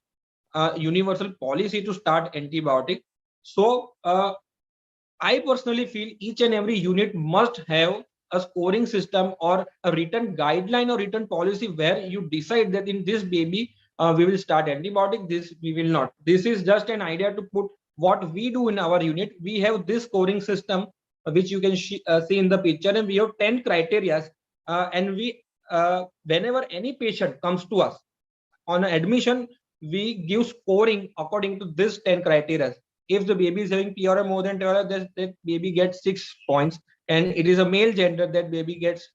O: universal policy to start antibiotic. So I personally feel each and every unit must have a scoring system or a written guideline or written policy where you decide that in this baby we will start antibiotic, this we will not. This is just an idea to put what we do in our unit. We have this scoring system which you can see in the picture, and we have 10 criteria, and we whenever any patient comes to us on admission, we give scoring according to this 10 criteria. If the baby is having PRA more than 12, that baby gets 6 points, and it is a male gender, that baby gets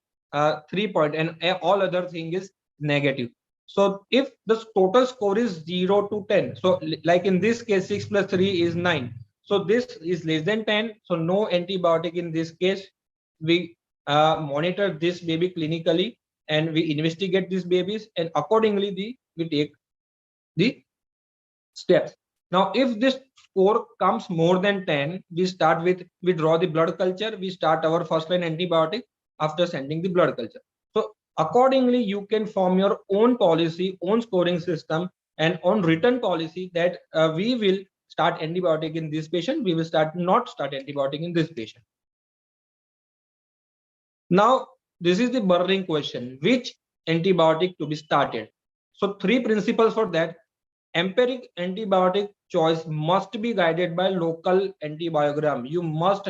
O: 3 points, and all other thing is negative. So if the total score is 0 to 10, so like in this case 6 plus 3 is 9, so this is less than 10, so no antibiotic in this case. We monitor this baby clinically and we investigate these babies, and accordingly we take the steps. Now if this score comes more than 10, we draw the blood culture, we start our first line antibiotic after sending the blood culture. So accordingly you can form your own policy, own scoring system, and own written policy that we will start antibiotic in this patient, we will not start antibiotic in this patient. Now this is the burning question, which antibiotic to be started. So 3 principles for that. Empiric antibiotic choice must be guided by local antibiogram. You must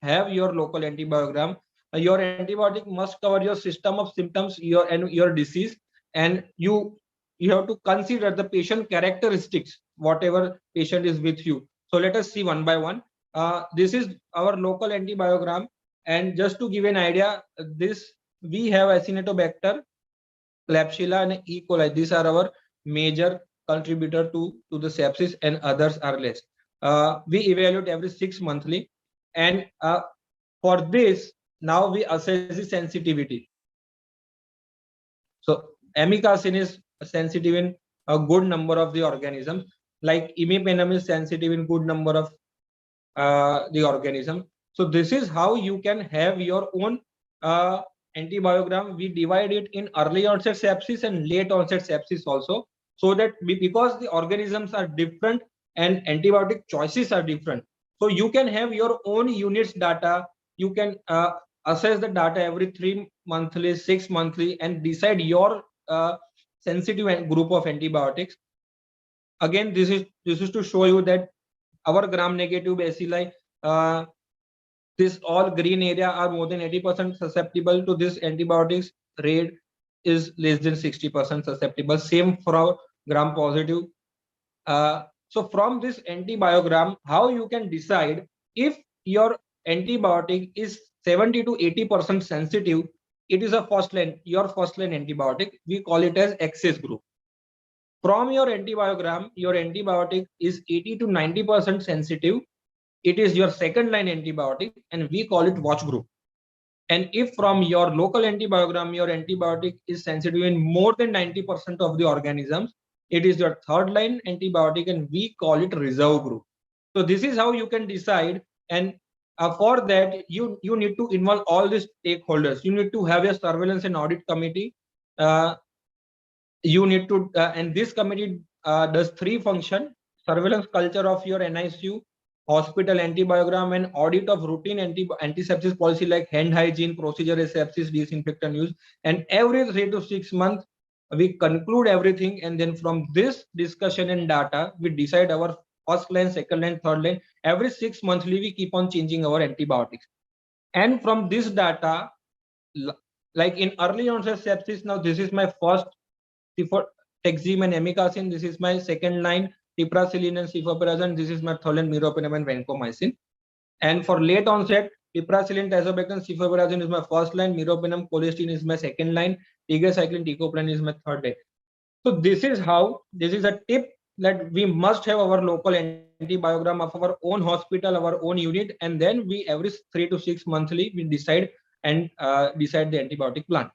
O: have your local antibiogram. Your antibiotic must cover your system of symptoms, your disease, and you have to consider the patient characteristics, whatever patient is with you. So let us see one by one. This is our local antibiogram, and just to give an idea, this we have Acinetobacter, Klebsiella, and E. coli. These are our major contributor to the sepsis, and others are less. We evaluate every 6 monthly, and for this now we assess the sensitivity. So amikacin is sensitive in a good number of the organisms, like imipenem is sensitive in good number of the organism. So this is how you can have your own antibiogram. We divide it in early onset sepsis and late onset sepsis also, so that because the organisms are different and antibiotic choices are different, so you can have your own units data. You can assess the data every 3 monthly, 6 monthly, and decide your sensitive group of antibiotics. Again, this is to show you that our gram negative bacilli, this all green area are more than 80% susceptible to this antibiotics. Red is less than 60% susceptible. Same for our gram positive. So from this antibiogram, how you can decide if your antibiotic is 70 to 80% sensitive, it is a your first line antibiotic. We call it as excess group. From your antibiogram, your antibiotic is 80 to 90% sensitive. It is your second line antibiotic, and we call it watch group. And if from your local antibiogram, your antibiotic is sensitive in more than 90% of the organisms, it is your third line antibiotic, and we call it reserve group. So this is how you can decide. And for that, you need to involve all the stakeholders. You need to have a surveillance and audit committee. You need to, and this committee does 3 functions: surveillance culture of your NICU, hospital antibiogram, and audit of routine antisepsis policy like hand hygiene, procedure asepsis, disinfectant use. And every 3 to 6 months, we conclude everything. And then from this discussion and data, we decide our first line, second line, third line. Every 6 monthly, we keep on changing our antibiotics. And from this data, like in early onset sepsis, now this is my first cefotaxime and amikacin. This is my second line piperacillin and cefoperazone. This is my third line meropenem and vancomycin. And for late onset, piperacillin, tazobactam, cefoperazone is my first line. Meropenem, colistin is my second line. Tigecycline, teicoplanin is my third line. So this is how, this is a tip that we must have our local antibiogram of our own hospital, our own unit, and then we every 3 to 6 monthly we decide and decide the antibiotic plan.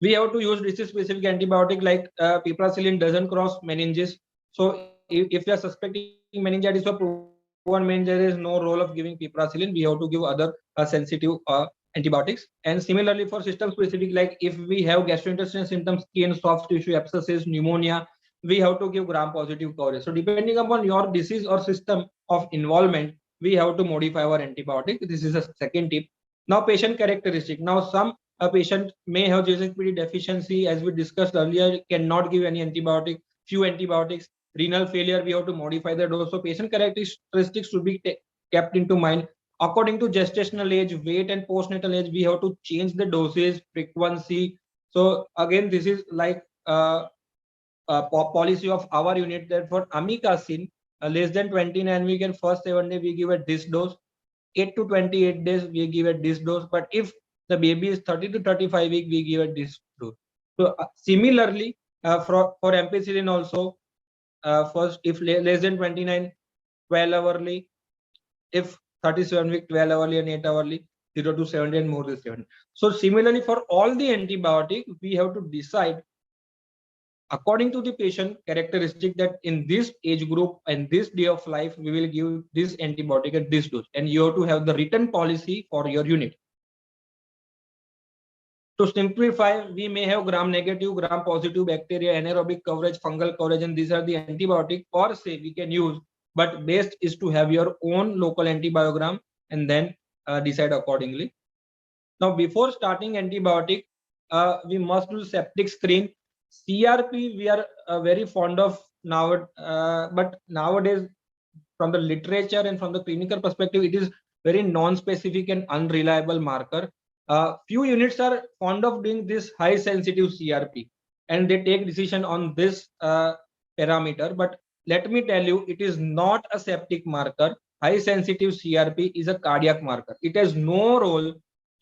O: We have to use disease specific antibiotic like piperacillin doesn't cross meninges. So if we are suspecting meningitis or proven meningitis, there is no role of giving piperacillin. We have to give other sensitive antibiotics. And similarly for system specific, like if we have gastrointestinal symptoms, skin, soft tissue, abscesses, pneumonia, we have to give gram positive coverage. So depending upon your disease or system of involvement, we have to modify our antibiotic. This is a second tip. Now patient characteristic. Now a patient may have GSHPD deficiency, as we discussed earlier, cannot give any antibiotic, few antibiotics. Renal failure, we have to modify the dose. So patient characteristics should be kept into mind. According to gestational age, weight, and postnatal age, we have to change the dosage, frequency. So again, this is like policy of our unit that for amikacin, less than 29 week and first 7 days, we give at this dose. 8 to 28 days, we give at this dose. But if the baby is 30 to 35 week, we give at this dose. So similarly, for ampicillin also, first if less than 29, 12 hourly. If 37 week, 12 hourly and 8 hourly, 0 to 70 and more than 7. So similarly for all the antibiotic, we have to decide according to the patient characteristic that in this age group and this day of life, we will give this antibiotic at this dose. And you have to have the written policy for your unit. To simplify, we may have gram negative, gram positive bacteria, anaerobic coverage, fungal coverage, and these are the antibiotic or say we can use, but best is to have your own local antibiogram and then decide accordingly. Now, before starting antibiotic, we must do septic screen. CRP, we are very fond of now, but nowadays from the literature and from the clinical perspective, it is very non-specific and unreliable marker. Few units are fond of doing this high sensitive CRP and they take decision on this parameter. But let me tell you, it is not a septic marker. High sensitive CRP is a cardiac marker. It has no role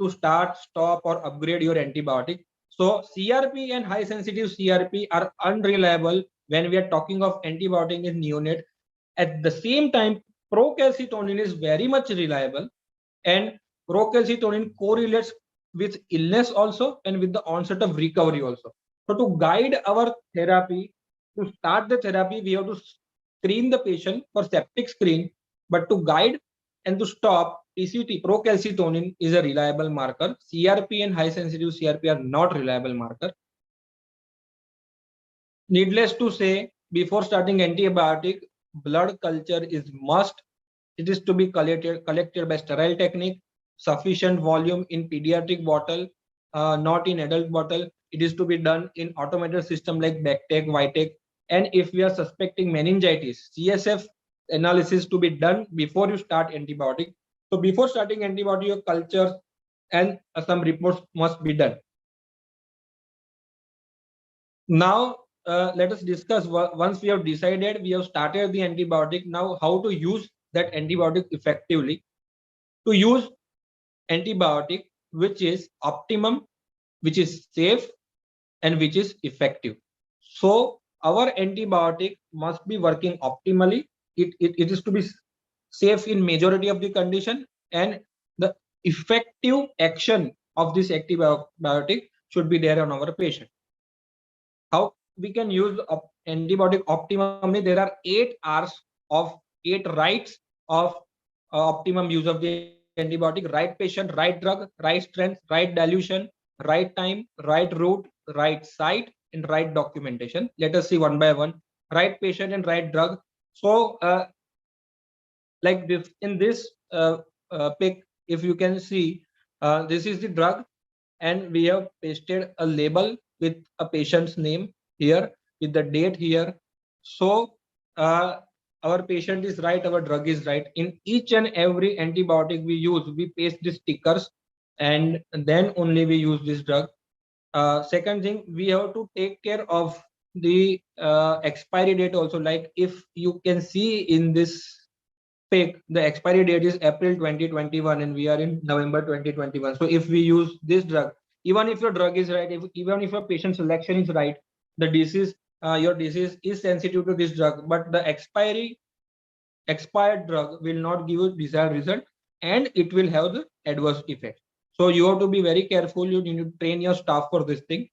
O: to start, stop, or upgrade your antibiotic. So CRP and high sensitive CRP are unreliable when we are talking of antibiotic in neonate. At the same time, procalcitonin is very much reliable, and procalcitonin correlates with illness also and with the onset of recovery also. So to guide our therapy, to start the therapy, we have to screen the patient for septic screen, but to guide and to stop, PCT, procalcitonin is a reliable marker. CRP and high sensitive CRP are not reliable marker. Needless to say, before starting antibiotic, blood culture is must. It is to be collected by sterile technique, sufficient volume in pediatric bottle, not in adult bottle. It is to be done in automated system like Bactec, Vitec. And if we are suspecting meningitis, CSF analysis to be done before you start antibiotic. So before starting antibiotic, your cultures and some reports must be done. Now, let us discuss, once we have decided, we have started the antibiotic, now how to use that antibiotic effectively. To use antibiotic which is optimum, which is safe, and which is effective. So our antibiotic must be working optimally. It is to be safe in majority of the condition, and the effective action of this antibiotic should be there on our patient. How we can use antibiotic optimally? There are 8 R's of 8 rights of optimum use of the antibiotic: right patient, right drug, right strength, right dilution, right time, right route, right site, and right documentation. Let us see one by one. Right patient and right drug. So like this, in this pic, if you can see, this is the drug, and we have pasted a label with a patient's name here, with the date here. So our patient is right, our drug is right. In each and every antibiotic we use, we paste the stickers and then only we use this drug. Second thing, we have to take care of the expiry date also. Like if you can see in this pic, the expiry date is April 2021 and we are in November 2021. So if we use this drug, even if your drug is right, even if your patient selection is right, the disease, your disease is sensitive to this drug, but the expired drug will not give you desired result and it will have the adverse effect. So you have to be very careful. You need to train your staff for this thing.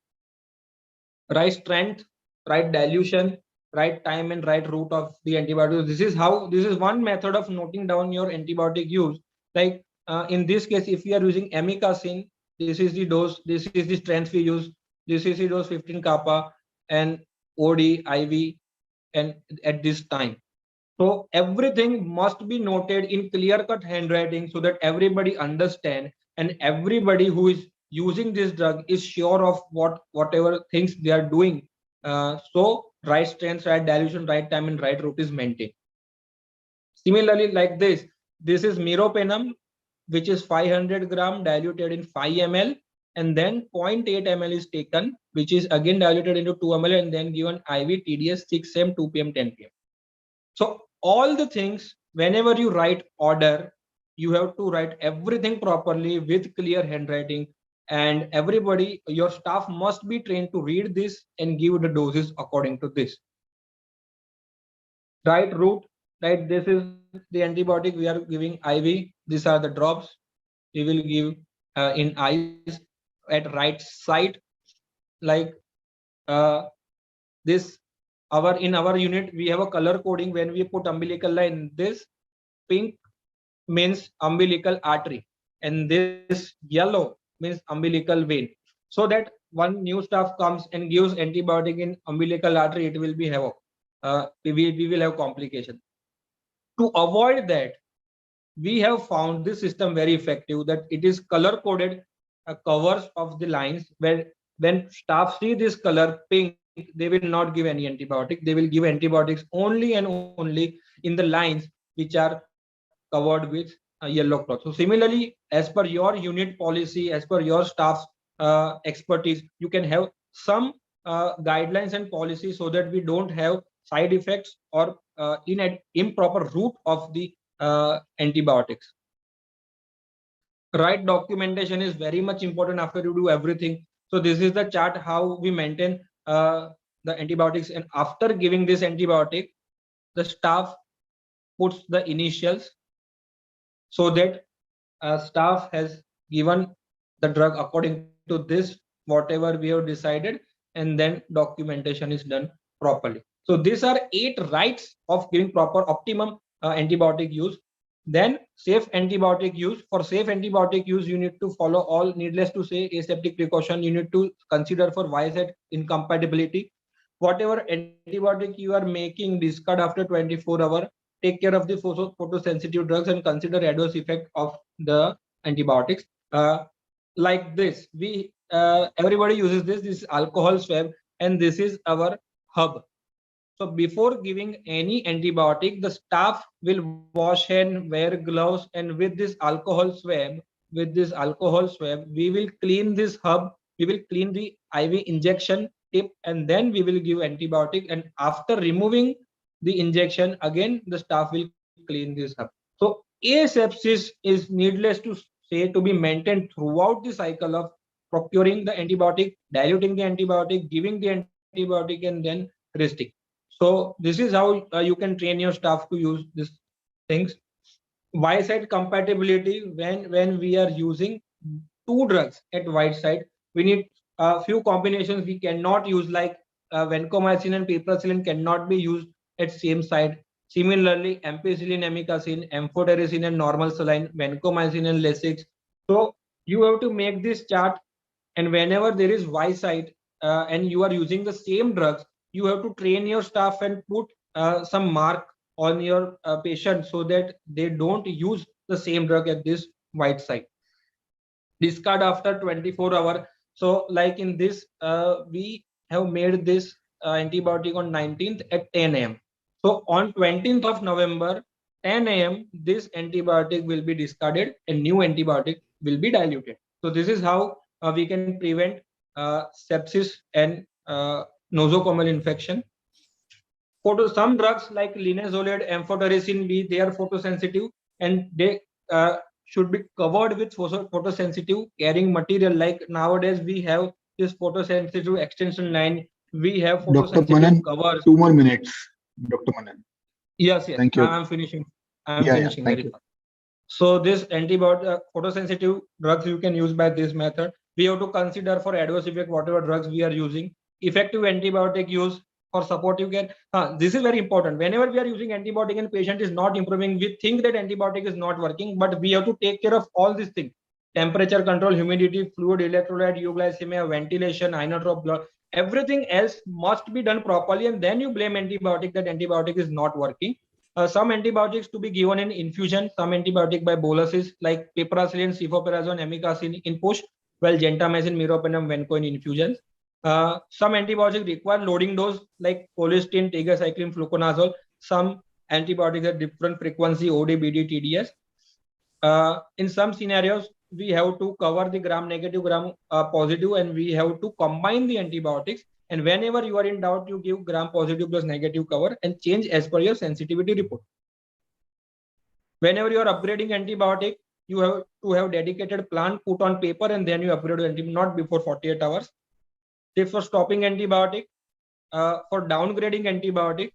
O: Right strength, right dilution, right time and right route of the antibiotics. This is one method of noting down your antibiotic use. Like in this case, if we are using amikacin, this is the dose, this is the strength we use, this is the dose 15 kappa and OD, IV, and at this time. So everything must be noted in clear-cut handwriting so that everybody understand and everybody who is using this drug is sure of whatever things they are doing. So right strength, right dilution, right time, and right route is maintained. Similarly, like this is meropenem, which is 500 gram diluted in 5 ml, and then 0.8 ml is taken, which is again diluted into 2 ml and then given IV TDS 6 am, 2 pm, 10 pm. So all the things, whenever you write order, you have to write everything properly with clear handwriting, and everybody, your staff must be trained to read this and give the doses according to this. Right route, right, this is the antibiotic we are giving IV. These are the drops we will give in eyes at right side. Like this, in our unit, we have a color coding. When we put umbilical line, this pink means umbilical artery and this yellow means umbilical vein. So that one new staff comes and gives antibiotic in umbilical artery, it will be havoc. We will have complication. To avoid that, we have found this system very effective, that it is color coded covers of the lines, where when staff see this color pink, they will not give any antibiotic. They will give antibiotics only and only in the lines which are covered with yellow cloth. So similarly, as per your unit policy, as per your staff's expertise, you can have some guidelines and policies so that we don't have side effects or improper route of the antibiotics. Right documentation is very much important after you do everything. So this is the chart how we maintain the antibiotics, and after giving this antibiotic, the staff puts the initials so that staff has given the drug according to this, whatever we have decided, and then documentation is done properly. So these are 8 rights of giving proper optimum antibiotic use. Then safe antibiotic use. For safe antibiotic use, you need to follow all, needless to say, aseptic precaution. You need to consider for YZ incompatibility. Whatever antibiotic you are making, discard after 24 hours. Take care of the photosensitive drugs and consider adverse effect of the antibiotics. Like this, everybody uses this. This is alcohol swab, and this is our hub. So before giving any antibiotic, the staff will wash hand, wear gloves, and with this alcohol swab, we will clean this hub. We will clean the IV injection tip, and then we will give antibiotic. And after removing the injection, again the staff will clean this hub. So asepsis is, needless to say, to be maintained throughout the cycle of procuring the antibiotic, diluting the antibiotic, giving the antibiotic, and then resting. So this is how you can train your staff to use these things. Y side compatibility, when we are using 2 drugs at white side, we need a few combinations we cannot use, like vancomycin and piperacillin cannot be used at same side. Similarly, ampicillin, amikacin, amphotericin and normal saline, vancomycin and Lasix. So you have to make this chart, and whenever there is Y side and you are using the same drugs, you have to train your staff and put some mark on your patient so that they don't use the same drug at this white side. Discard after 24 hours. So like in this, we have made this antibiotic on 19th at 10 am. So on 20th of November, 10 am, this antibiotic will be discarded and new antibiotic will be diluted. So this is how we can prevent sepsis and nosocomial infection. Some drugs like linezolid, amphotericin B, they are photosensitive, and they should be covered with photosensitive carrying material. Like nowadays we have this photosensitive extension line. We have
E: Dr.
O: photosensitive
E: Manan,
O: covers.
E: 2 more minutes. Dr. Manan.
O: Yes,
E: Thank you.
O: I'm finishing. I'm
E: Yeah,
O: finishing
E: thank
O: very
E: you.
O: fast. So this photosensitive drugs you can use by this method. We have to consider for adverse effect whatever drugs we are using. Effective antibiotic use for supportive care. This is very important. Whenever we are using antibiotic and patient is not improving, we think that antibiotic is not working, but we have to take care of all these things. Temperature control, humidity, fluid, electrolyte, euglycemia, ventilation, inotrope blood. Everything else must be done properly, and then you blame antibiotic that antibiotic is not working. Some antibiotics to be given in infusion, some antibiotic by boluses like piperacillin, cefoperazone, amikacin in push, while gentamicin, meropenem, venco in infusions. Some antibiotics require loading dose like colistin, tigecycline, fluconazole. Some antibiotics at different frequency, OD, BD, TDS. In some scenarios, we have to cover the gram negative, gram positive, and we have to combine the antibiotics. And whenever you are in doubt, you give gram positive plus negative cover and change as per your sensitivity report. Whenever you are upgrading antibiotic, you have to have dedicated plan put on paper and then you upgrade antibiotic, not before 48 hours. Tips for stopping antibiotic, for downgrading antibiotic.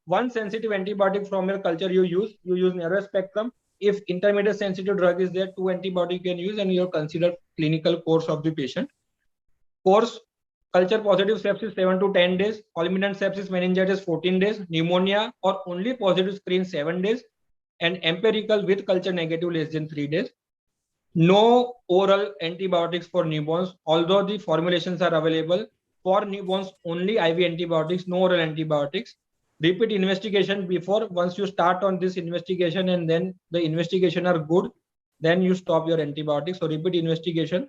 O: One sensitive antibiotic from your culture you use narrow spectrum. If intermediate sensitive drug is there, 2 antibiotic you can use and you consider clinical course of the patient. Course, culture positive sepsis 7 to 10 days, fulminant sepsis meningitis 14 days, pneumonia or only positive screen 7 days, and empirical with culture negative less than 3 days. No oral antibiotics for newborns, although the formulations are available. For newborns, only IV antibiotics, no oral antibiotics. Repeat investigation before, once you start on this investigation and then the investigation are good, then you stop your antibiotics. So repeat investigation.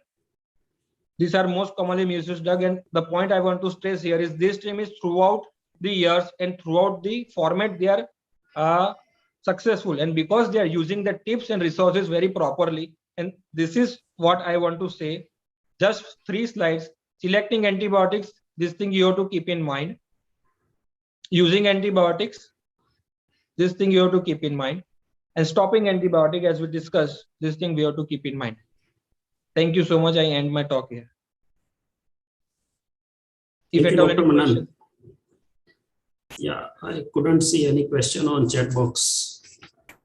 O: These are most commonly misused drug, and the point I want to stress here is this team is throughout the years and throughout the format they are successful, and because they are using the tips and resources very properly. And this is what I want to say. Just 3 slides. Selecting antibiotics, this thing you have to keep in mind. Using antibiotics, this thing you have to keep in mind. And stopping antibiotic, as we discussed, this thing we have to keep in mind. Thank you so much. I end my talk here. If
K: Thank
O: at
K: you,
O: all
K: Dr.
O: any
K: Manan.
O: question.
K: Yeah, I couldn't see any question on chat box.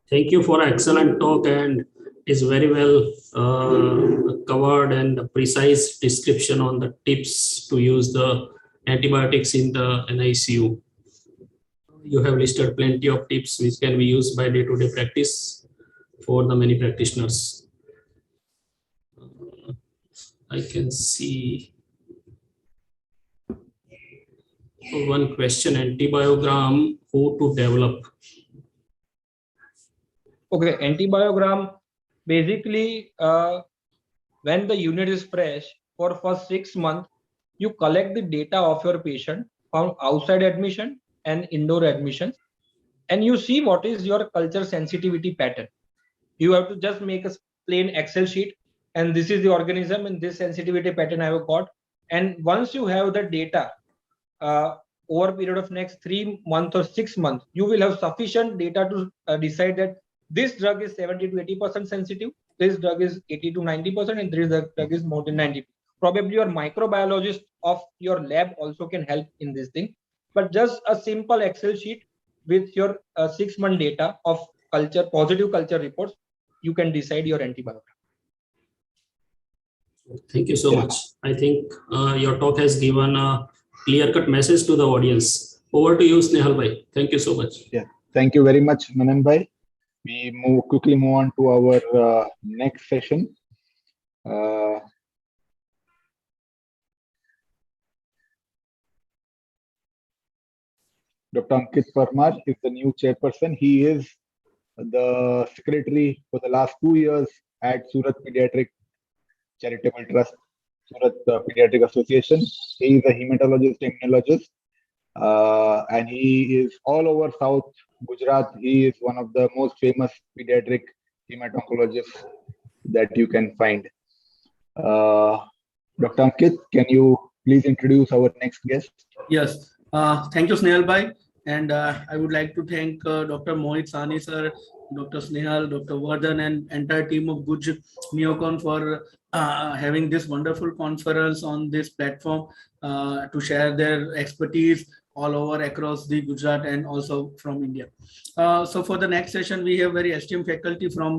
K: Thank you for an excellent talk, and it's very well covered and a precise description on the tips to use the antibiotics in the NICU. You have listed plenty of tips which can be used by day-to-day practice for the many practitioners. I can see one question: antibiogram, who to develop?
O: Okay, antibiogram, basically when the unit is fresh for first 6 months, you collect the data of your patient from outside admission and indoor admissions, and you see what is your culture sensitivity pattern. You have to just make a plain Excel sheet, and this is the organism and this sensitivity pattern I have got. And once you have the data over a period of next 3 months or 6 months, you will have sufficient data to decide that this drug is 70 to 80% sensitive, this drug is 80 to 90%, and this drug is more than 90%. Probably your microbiologist of your lab also can help in this thing. But just a simple Excel sheet with your 6-month data of culture, positive culture reports, you can decide your antibiotic.
K: Thank you so much. I think your talk has given a clear-cut message to the audience. Over to you, Snehal bhai. Thank you so much.
E: Yeah, thank you very much, Manan bhai. We quickly move on to our next session. Dr. Ankit Parmar is the new chairperson. He is the secretary for the last 2 years at Surat Pediatric Charitable Trust, Surat Pediatric Association. He is a hematologist, immunologist, and he is all over South Gujarat. He is one of the most famous pediatric hematologists that you can find. Dr. Ankit, can you please introduce our next guest?
N: Yes, thank you, Snehal Bhai. And I would like to thank Dr. Mohit Sani sir, Dr. Snehal, Dr. Vardhan, and entire team of GUJ NEOCON for having this wonderful conference on this platform to share their expertise all over across the Gujarat and also from India. So for the next session, we have very esteemed faculty from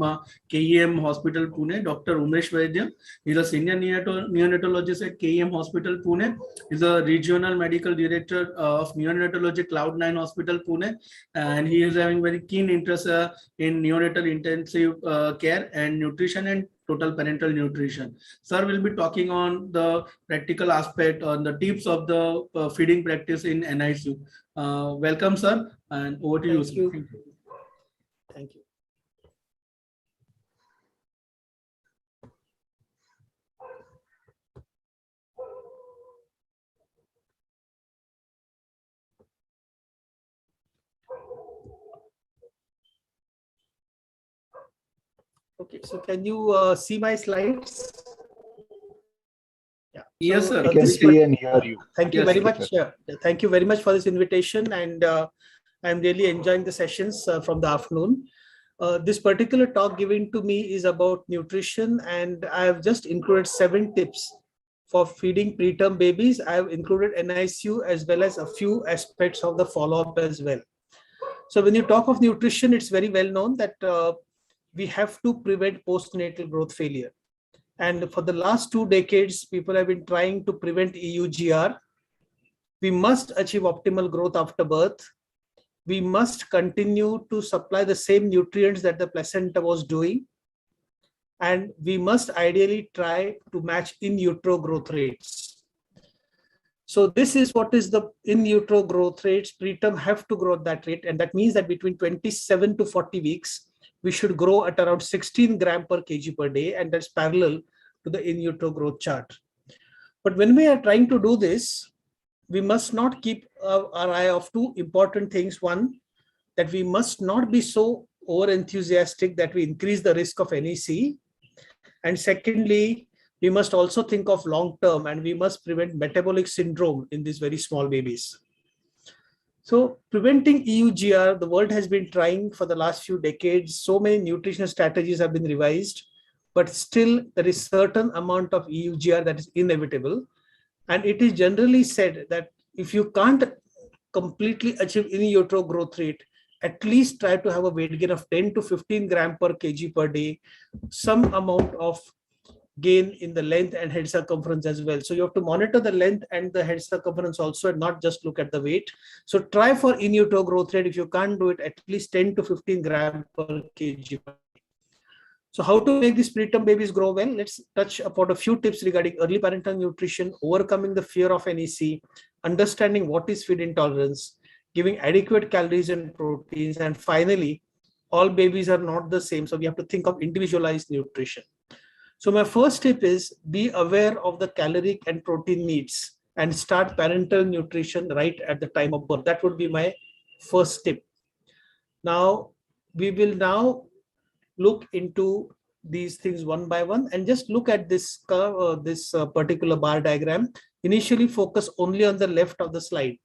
N: KEM Hospital, Pune, Dr. Umesh Vaidya. He's a senior neonatologist at KEM Hospital, Pune. He's a regional medical director of neonatology Cloud9 Hospital, Pune. And he is having very keen interest in neonatal intensive care and nutrition and total parental nutrition. Sir will be talking on the practical aspect on the tips of the feeding practice in NICU. Welcome, sir, and over to you. Thank you.
P: Thank you. Okay, so can you see my slides? Yeah.
N: Yes, sir.
E: I can see and hear you.
P: Thank you
N: Yes,
P: very
N: sir.
P: much. Thank you very much for this invitation, and I'm really enjoying the sessions from the afternoon. This particular talk given to me is about nutrition, and I have just included 7 tips for feeding preterm babies. I have included NICU as well as a few aspects of the follow-up as well. So when you talk of nutrition, it's very well known that we have to prevent postnatal growth failure. And for the last 2 decades, people have been trying to prevent EUGR. We must achieve optimal growth after birth. We must continue to supply the same nutrients that the placenta was doing. And we must ideally try to match in utero growth rates. So this is what is the in utero growth rates. Preterm have to grow at that rate. And that means that between 27 to 40 weeks, we should grow at around 16 gram per kg per day. And that's parallel to the in utero growth chart. But when we are trying to do this, we must not keep our eye off 2 important things. One, that we must not be so over enthusiastic that we increase the risk of NEC. And secondly, we must also think of long term, and we must prevent metabolic syndrome in these very small babies. So preventing EUGR, the world has been trying for the last few decades. So many nutritional strategies have been revised, but still there is certain amount of EUGR that is inevitable. And it is generally said that if you can't completely achieve in utero growth rate, at least try to have a weight gain of 10 to 15 gram per kg per day, some amount of gain in the length and head circumference as well. So you have to monitor the length and the head circumference also, and not just look at the weight. So try for in utero growth rate. If you can't do it, at least 10 to 15 gram per kg per day. So how to make these preterm babies grow well? Let's touch upon a few tips regarding early parental nutrition, overcoming the fear of NEC, understanding what is feed intolerance, giving adequate calories and proteins, and finally, all babies are not the same. So we have to think of individualized nutrition. So my first tip is be aware of the caloric and protein needs and start parental nutrition right at the time of birth. That would be my first tip. Now, we will now look into these things one by one and just look at this curve, particular bar diagram. Initially focus only on the left of the slide.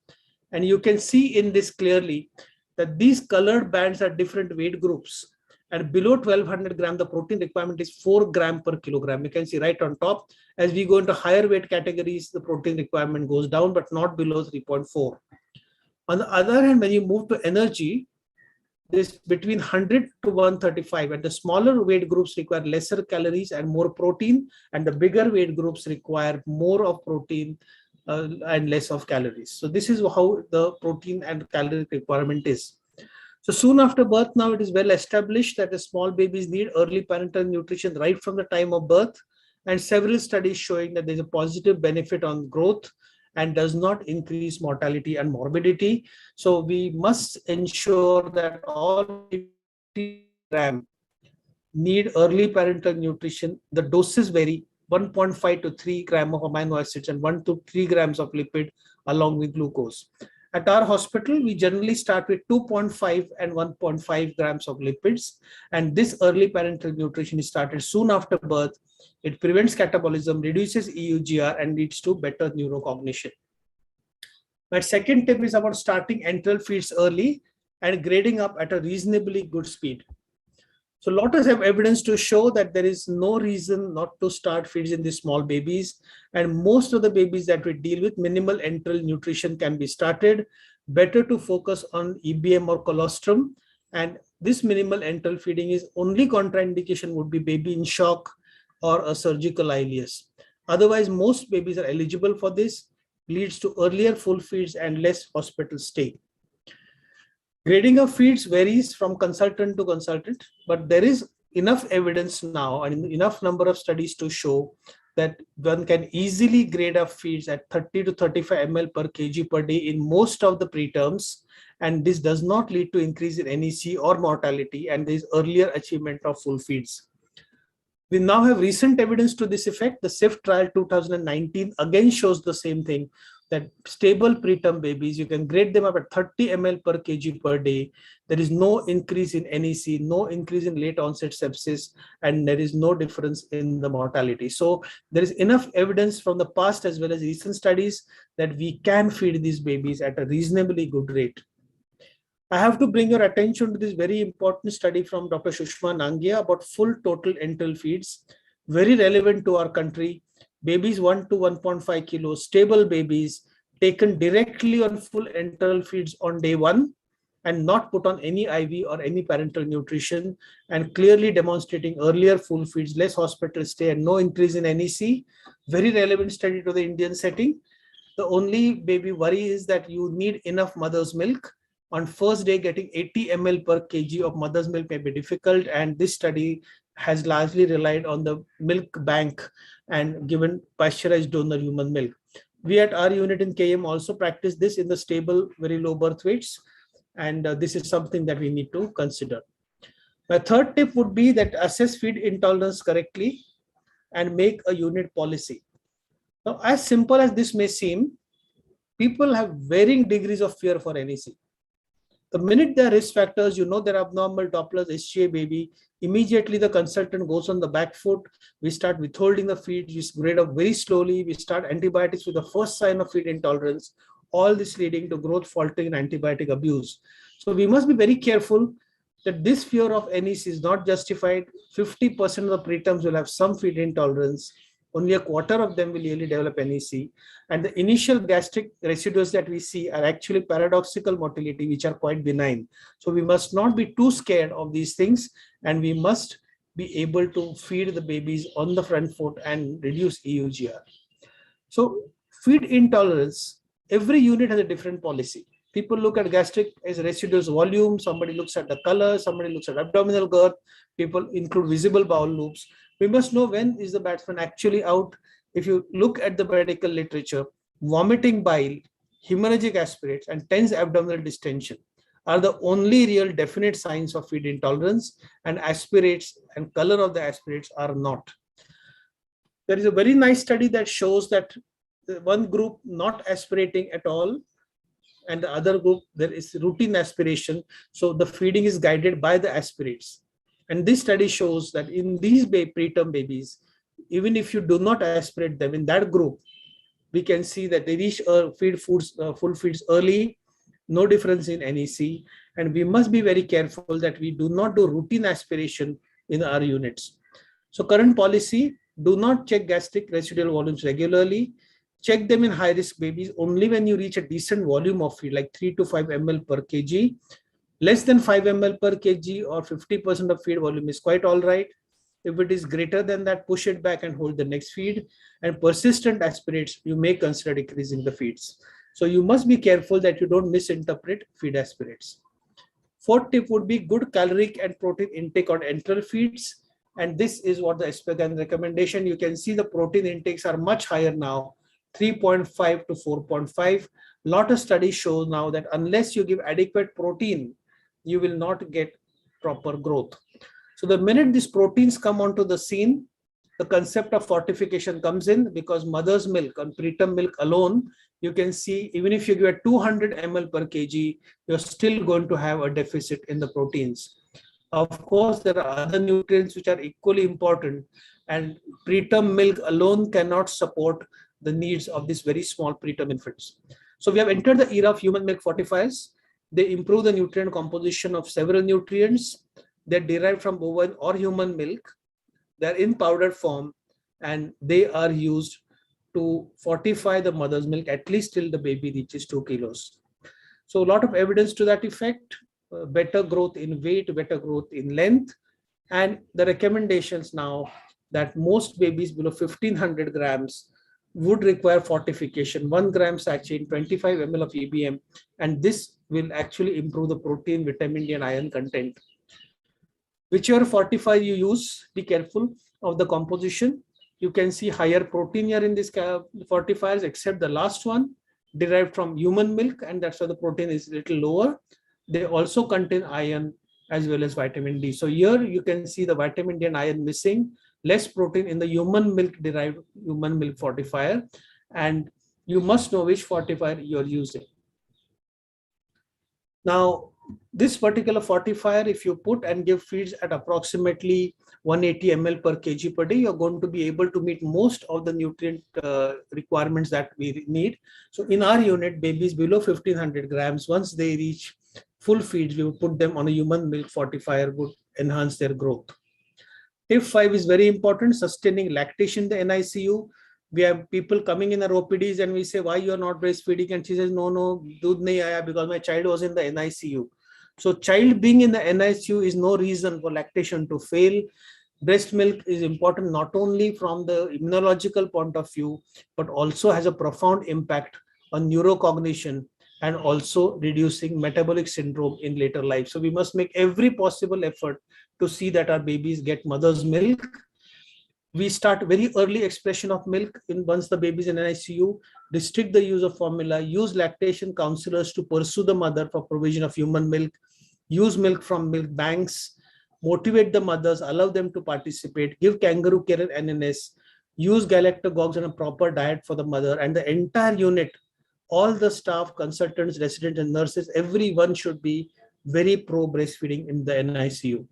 P: And you can see in this clearly that these colored bands are different weight groups. And below 1200 gram, the protein requirement is 4 gram per kilogram. You can see right on top. As we go into higher weight categories, the protein requirement goes down, but not below 3.4. On the other hand, when you move to energy, this between 100 to 135, and the smaller weight groups require lesser calories and more protein, and the bigger weight groups require more of protein and less of calories. So this is how the protein and calorie requirement is. So soon after birth, now it is well established that the small babies need early parental nutrition right from the time of birth, and several studies showing that there's a positive benefit on growth and does not increase mortality and morbidity. So we must ensure that all need early parental nutrition. The doses vary, 1.5 to 3 gram of amino acids and 1 to 3 grams of lipid along with glucose. At our hospital, we generally start with 2.5 and 1.5 grams of lipids. And this early parenteral nutrition is started soon after birth. It prevents catabolism, reduces EUGR, and leads to better neurocognition. My second tip is about starting enteral feeds early and grading up at a reasonably good speed. So lot of evidence to show that there is no reason not to start feeds in these small babies. And most of the babies that we deal with, minimal enteral nutrition can be started. Better to focus on EBM or colostrum. And this minimal enteral feeding is only contraindication would be baby in shock or a surgical ileus. Otherwise, most babies are eligible for this, leads to earlier full feeds and less hospital stay. Grading of feeds varies from consultant to consultant, but there is enough evidence now and enough number of studies to show that one can easily grade up feeds at 30 to 35 ml per kg per day in most of the preterms, and this does not lead to increase in NEC or mortality, and there is earlier achievement of full feeds. We now have recent evidence to this effect. The SIFT trial 2019 again shows the same thing, that stable preterm babies, you can grade them up at 30 ml per kg per day. There is no increase in NEC, no increase in late onset sepsis, and there is no difference in the mortality. So there is enough evidence from the past as well as recent studies that we can feed these babies at a reasonably good rate. I have to bring your attention to this very important study from Dr. Sushma Nangia about full total enteral feeds, very relevant to our country. Babies 1 to 1.5 kilos, stable babies taken directly on full enteral feeds on day 1 and not put on any IV or any parenteral nutrition, and clearly demonstrating earlier full feeds, less hospital stay, and no increase in NEC. Very relevant study to the Indian setting. The only baby worry is that you need enough mother's milk. On first day, getting 80 ml per kg of mother's milk may be difficult, and this study has largely relied on the milk bank and given pasteurized donor human milk. We at our unit in KM also practice this in the stable, very low birth weights, and this is something that we need to consider. My third tip would be that assess feed intolerance correctly and make a unit policy. Now, as simple as this may seem, people have varying degrees of fear for NEC. The minute there are risk factors, you know there are abnormal Dopplers, SGA baby, immediately the consultant goes on the back foot. We start withholding the feed, we grade up very slowly, we start antibiotics with the first sign of feed intolerance, all this leading to growth faulting and antibiotic abuse. So we must be very careful that this fear of NEC is not justified. 50% of the preterms will have some feed intolerance. Only a quarter of them will really develop NEC. And the initial gastric residues that we see are actually paradoxical motility, which are quite benign. So we must not be too scared of these things, and we must be able to feed the babies on the front foot and reduce EUGR. So feed intolerance, every unit has a different policy. People look at gastric as residuals volume, somebody looks at the color, somebody looks at abdominal girth, people include visible bowel loops. We must know when is the batsman actually out. If you look at the medical literature, vomiting bile, hemorrhagic aspirates, and tense abdominal distension are the only real definite signs of feed intolerance, and aspirates and color of the aspirates are not. There is a very nice study that shows that one group not aspirating at all, and the other group there is routine aspiration. So the feeding is guided by the aspirates. And this study shows that in these preterm babies, even if you do not aspirate them in that group, we can see that they reach full feeds early, no difference in NEC, and we must be very careful that we do not do routine aspiration in our units. So current policy, do not check gastric residual volumes regularly. Check them in high-risk babies only when you reach a decent volume of feed, like 3 to 5 ml per kg. Less than 5 ml per kg or 50% of feed volume is quite all right. If it is greater than that, push it back and hold the next feed. And persistent aspirates, you may consider decreasing the feeds. So you must be careful that you don't misinterpret feed aspirates. Fourth tip would be good caloric and protein intake on enteral feeds. And this is what the ESPGHAN recommendation. You can see the protein intakes are much higher now, 3.5 to 4.5. Lot of studies show now that unless you give adequate protein, you will not get proper growth. So the minute these proteins come onto the scene, the concept of fortification comes in, because mother's milk and preterm milk alone you can see even if you give a 200 ml per kg, you're still going to have a deficit in the proteins. Of course, there are other nutrients which are equally important, and preterm milk alone cannot support the needs of these very small preterm infants. So we have entered the era of human milk fortifiers. They improve the nutrient composition of several nutrients. They're derived from bovine or human milk. They're in powdered form, and they are used to fortify the mother's milk at least till the baby reaches 2 kilos. So a lot of evidence to that effect, better growth in weight, better growth in length, and the recommendations now that most babies below 1500 grams would require fortification, 1 gram sachet, 25 ml of EBM, and this will actually improve the protein, vitamin D and iron content. Whichever fortifier you use, be careful of the composition. You can see higher protein here in these fortifiers, except the last one derived from human milk, and that's why the protein is a little lower. They also contain iron as well as vitamin D. So here you can see the vitamin D and iron missing, less protein in the human milk derived human milk fortifier, and you must know which fortifier you're using. Now, this particular fortifier, if you put and give feeds at approximately 180 ml per kg per day, you're going to be able to meet most of the nutrient requirements that we need. So in our unit, babies below 1500 grams, once they reach full feeds, we will put them on a human milk fortifier, would enhance their growth. Tip 5 is very important, sustaining lactation in the NICU. We have people coming in our OPDs and we say, why you are not breastfeeding? And she says, no, doodh nahi aaya because my child was in the NICU. So child being in the NICU is no reason for lactation to fail. Breast milk is important not only from the immunological point of view, but also has a profound impact on neurocognition and also reducing metabolic syndrome in later life. So we must make every possible effort to see that our babies get mother's milk. We start very early expression of milk in once the baby is in NICU, restrict the use of formula, use lactation counselors to pursue the mother for provision of human milk, use milk from milk banks, motivate the mothers, allow them to participate, give kangaroo care and NNS, use galactogogues and a proper diet for the mother, and the entire unit, all the staff, consultants, residents and nurses, everyone should be very pro breastfeeding in the NICU.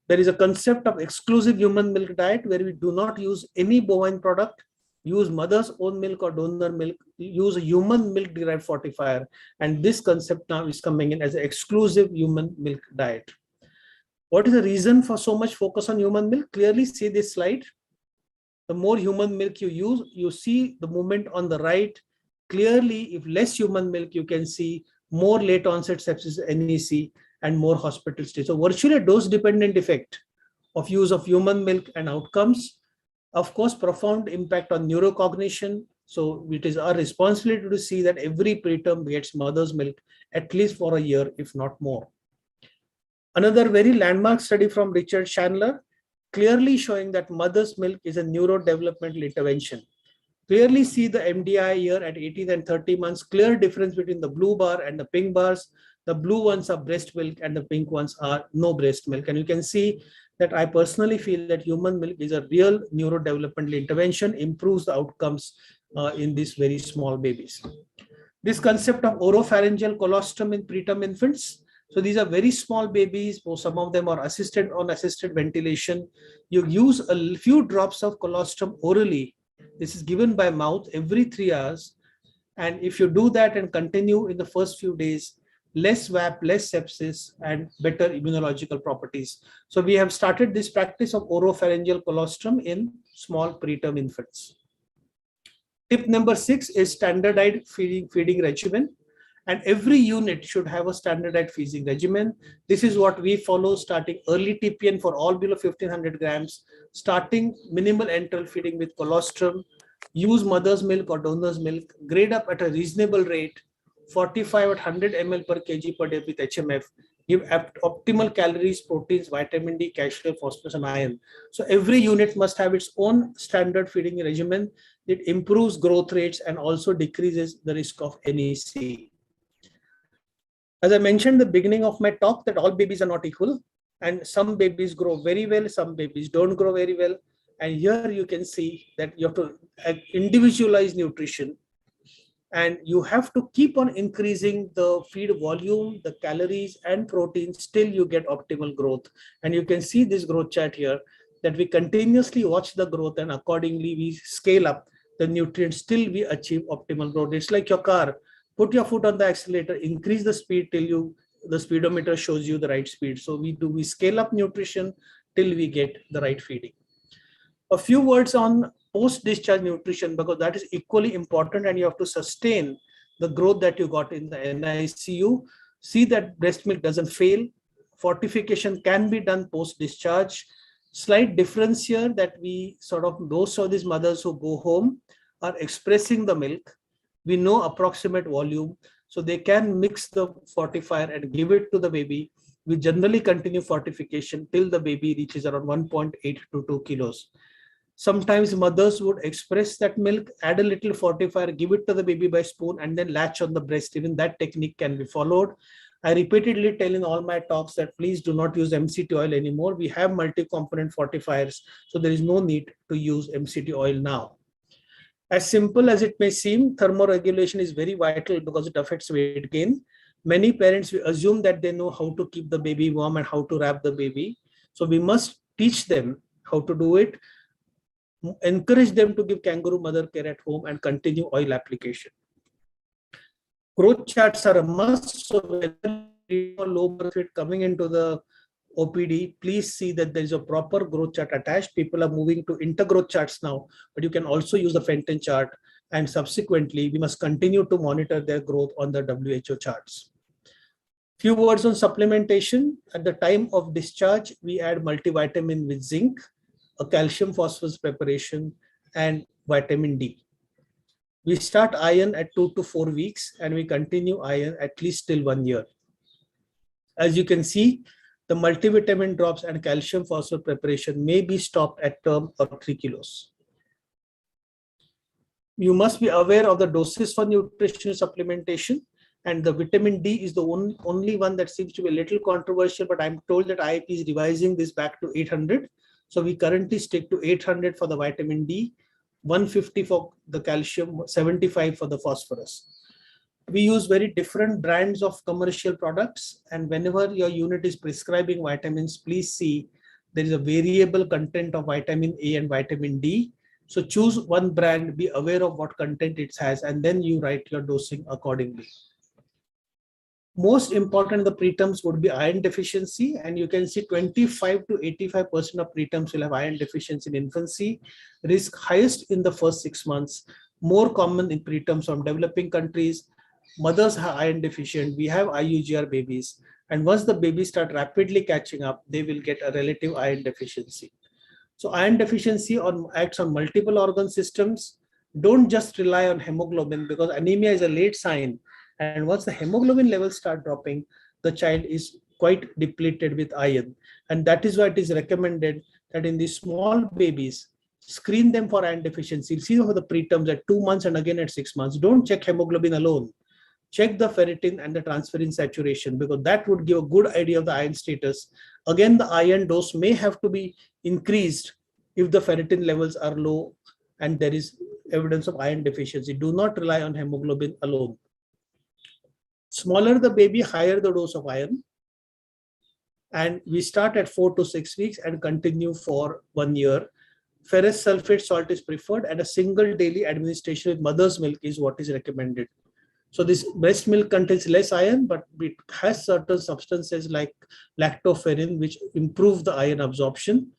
P: There is a concept of exclusive human milk diet where we do not use any bovine product, use mother's own milk or donor milk, use a human milk derived fortifier. And this concept now is coming in as an exclusive human milk diet. What is the reason for so much focus on human milk? Clearly see this slide. The more human milk you use, you see the movement on the right. Clearly, if less human milk, you can see more late onset sepsis, NEC, and more hospital stays. So virtually a dose-dependent effect of use of human milk and outcomes. Of course, profound impact on neurocognition. So it is our responsibility to see that every preterm gets mother's milk at least for a year, if not more. Another very landmark study from Richard Chandler, clearly showing that mother's milk is a neurodevelopmental intervention. Clearly see the MDI here at 18 and 30 months, clear difference between the blue bar and the pink bars. The blue ones are breast milk and the pink ones are no breast milk. And you can see that I personally feel that human milk is a real neurodevelopmental intervention, improves the outcomes in these very small babies. This concept of oropharyngeal colostrum in preterm infants. So these are very small babies, some of them are assisted ventilation. You use a few drops of colostrum orally. This is given by mouth every 3 hours. And if you do that and continue in the first few days, less VAP, less sepsis, and better immunological properties. So we have started this practice of oropharyngeal colostrum in small preterm infants. Tip number 6 is standardized feeding regimen. And every unit should have a standardized feeding regimen. This is what we follow, starting early TPN for all below 1500 grams, starting minimal enteral feeding with colostrum, use mother's milk or donor's milk, grade up at a reasonable rate, 45 at 100 ml per kg per day with HMF, give optimal calories, proteins, vitamin D, calcium, phosphorus, and iron. So every unit must have its own standard feeding regimen. It improves growth rates and also decreases the risk of NEC. As I mentioned at the beginning of my talk, that all babies are not equal, and some babies grow very well, some babies don't grow very well. And here you can see that you have to individualize nutrition And you have to keep on increasing the feed volume, the calories and proteins till you get optimal growth. And you can see this growth chart here, that we continuously watch the growth and accordingly we scale up the nutrients till we achieve optimal growth. It's like your car. Put your foot on the accelerator, increase the speed till the speedometer shows you the right speed. So we scale up nutrition till we get the right feeding. A few words on post-discharge nutrition, because that is equally important and you have to sustain the growth that you got in the NICU. See that breast milk doesn't fail. Fortification can be done post-discharge. Slight difference here that those of these mothers who go home are expressing the milk. We know approximate volume, so they can mix the fortifier and give it to the baby. We generally continue fortification till the baby reaches around 1.8 to 2 kilos. Sometimes mothers would express that milk, add a little fortifier, give it to the baby by spoon, and then latch on the breast. Even that technique can be followed. I repeatedly tell in all my talks that please do not use MCT oil anymore. We have multi-component fortifiers, so there is no need to use MCT oil now. As simple as it may seem, thermoregulation is very vital because it affects weight gain. Many parents assume that they know how to keep the baby warm and how to wrap the baby. So we must teach them how to do it, encourage them to give kangaroo mother care at home and continue oil application. Growth charts are a must. So whether low birth weight coming into the OPD, please see that there is a proper growth chart attached. People are moving to intergrowth charts now, but you can also use the Fenton chart, and subsequently we must continue to monitor their growth on the WHO charts. Few words on supplementation. At the time of discharge, we add multivitamin with zinc, a calcium phosphorus preparation, and vitamin D. We start iron at 2 to 4 weeks and we continue iron at least till 1 year. As you can see, the multivitamin drops and calcium phosphorus preparation may be stopped at term or 3 kilos. You must be aware of the doses for nutritional supplementation, and the vitamin D is the only one that seems to be a little controversial, but I'm told that IIP is revising this back to 800. So we currently stick to 800 for the vitamin D, 150 for the calcium, 75 for the phosphorus. We use very different brands of commercial products, and whenever your unit is prescribing vitamins, please see there is a variable content of vitamin A and vitamin D. So choose one brand, be aware of what content it has, and then you write your dosing accordingly. Most important in the preterms would be iron deficiency, and you can see 25 to 85% of preterms will have iron deficiency in infancy. Risk highest in the first 6 months, more common in preterms from developing countries. Mothers are iron deficient. We have IUGR babies, and once the babies start rapidly catching up, they will get a relative iron deficiency. So iron deficiency acts on multiple organ systems. Don't just rely on hemoglobin, because anemia is a late sign. And once the hemoglobin levels start dropping, the child is quite depleted with iron. And that is why it is recommended that in these small babies, screen them for iron deficiency. See for the preterms at 2 months and again at 6 months. Don't check hemoglobin alone. Check the ferritin and the transferrin saturation, because that would give a good idea of the iron status. Again, the iron dose may have to be increased if the ferritin levels are low and there is evidence of iron deficiency. Do not rely on hemoglobin alone. Smaller the baby, higher the dose of iron. And we start at 4 to 6 weeks and continue for 1 year. Ferrous sulfate salt is preferred, and a single daily administration with mother's milk is what is recommended. So this breast milk contains less iron, but it has certain substances like lactoferrin, which improve the iron absorption.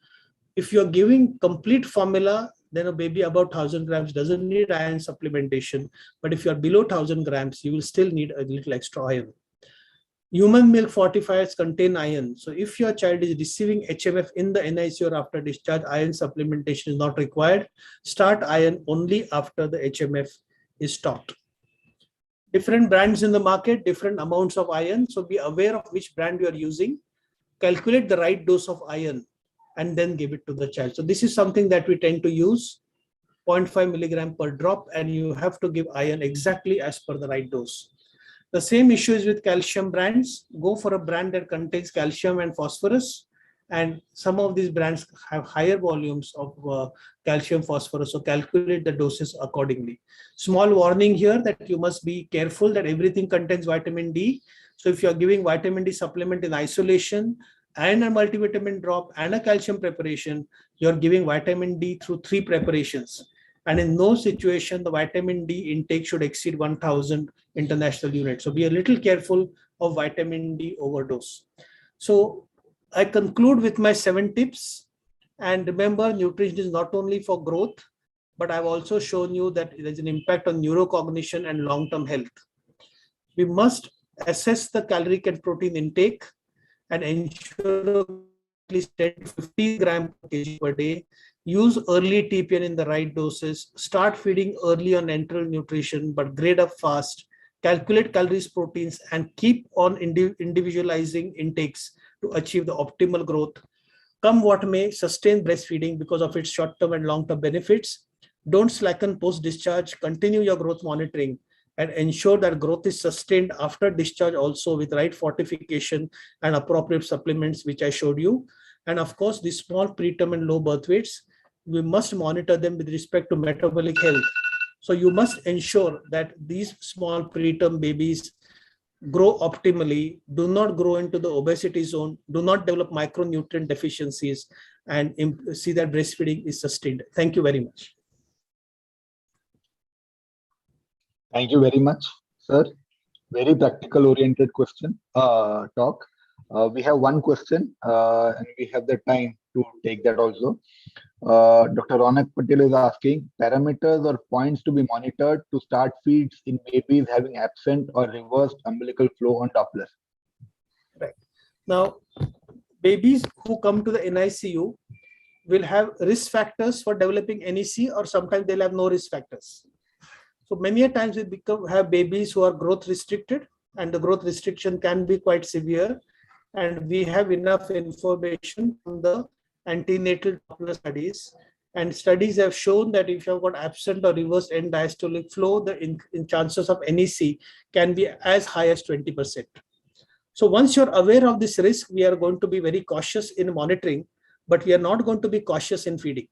P: If you're giving complete formula, then a baby about 1000 grams doesn't need iron supplementation. But if you're below 1000 grams, you will still need a little extra iron. Human milk fortifiers contain iron. So if your child is receiving HMF in the NICU or after discharge, iron supplementation is not required. Start iron only after the HMF is stopped. Different brands in the market, different amounts of iron. So be aware of which brand you are using. Calculate the right dose of iron and then give it to the child. So this is something that we tend to use, 0.5 milligram per drop, and you have to give iron exactly as per the right dose. The same issue is with calcium brands. Go for a brand that contains calcium and phosphorus, And some of these brands have higher volumes of calcium phosphorus, so calculate the doses accordingly. Small warning here that you must be careful that everything contains vitamin D. So if you are giving vitamin D supplement in isolation and a multivitamin drop and a calcium preparation, you're giving vitamin D through 3 preparations. And in no situation, the vitamin D intake should exceed 1000 international units. So be a little careful of vitamin D overdose. So I conclude with my 7 tips. And remember, nutrition is not only for growth, but I've also shown you that there's an impact on neurocognition and long-term health. We must assess the caloric and protein intake and ensure at least 10 to 15 grams per kg per day. Use early TPN in the right doses. Start feeding early on enteral nutrition, but grade up fast. Calculate calories, proteins, and keep on individualizing intakes to achieve the optimal growth. Come what may, sustain breastfeeding because of its short-term and long-term benefits. Don't slacken post-discharge. Continue your growth monitoring and ensure that growth is sustained after discharge also with right fortification and appropriate supplements, which I showed you. And of course, these small preterm and low birth weights, we must monitor them with respect to metabolic health. So you must ensure that these small preterm babies grow optimally, do not grow into the obesity zone, do not develop micronutrient deficiencies, and see that breastfeeding is sustained. Thank you very much.
E: Thank you very much, sir. Very practical oriented question, talk. We have one question and we have the time to take that also. Dr. Ronak Patel is asking parameters or points to be monitored to start feeds in babies having absent or reversed umbilical flow on Doppler.
P: Right. Now, babies who come to the NICU will have risk factors for developing NEC, or sometimes they'll have no risk factors. So many a times we have babies who are growth restricted, and the growth restriction can be quite severe. And we have enough information from the antenatal Doppler studies. And studies have shown that if you've got absent or reversed end diastolic flow, the in chances of NEC can be as high as 20%. So once you're aware of this risk, we are going to be very cautious in monitoring, but we are not going to be cautious in feeding.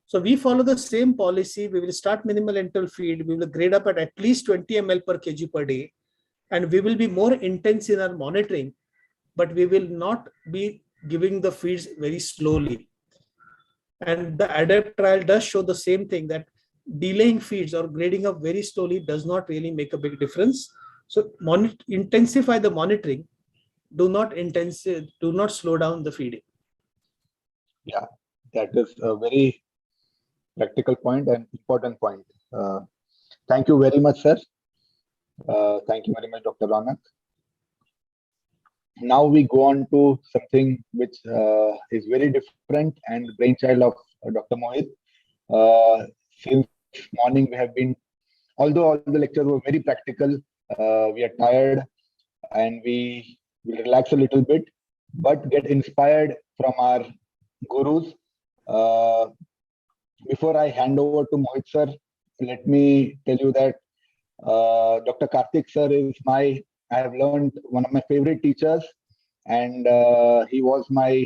P: So we follow the same policy. We will start minimal enteral feed. We will grade up at least 20 ml per kg per day. And we will be more intense in our monitoring, but we will not be giving the feeds very slowly. And the ADAPT trial does show the same thing, that delaying feeds or grading up very slowly does not really make a big difference. So intensify the monitoring. Do not slow down the feeding.
E: Yeah, that is a very practical point and important point. Thank you very much, sir. Thank you very much, Dr. Ronak. Now we go on to something which is very different and brainchild of Dr. Mohit. Since morning we have been, although all the lectures were very practical, we are tired and we will relax a little bit, but get inspired from our gurus. Before I hand over to Mohit sir, let me tell you that Dr. Karthik sir is I have learned one of my favorite teachers, and he was my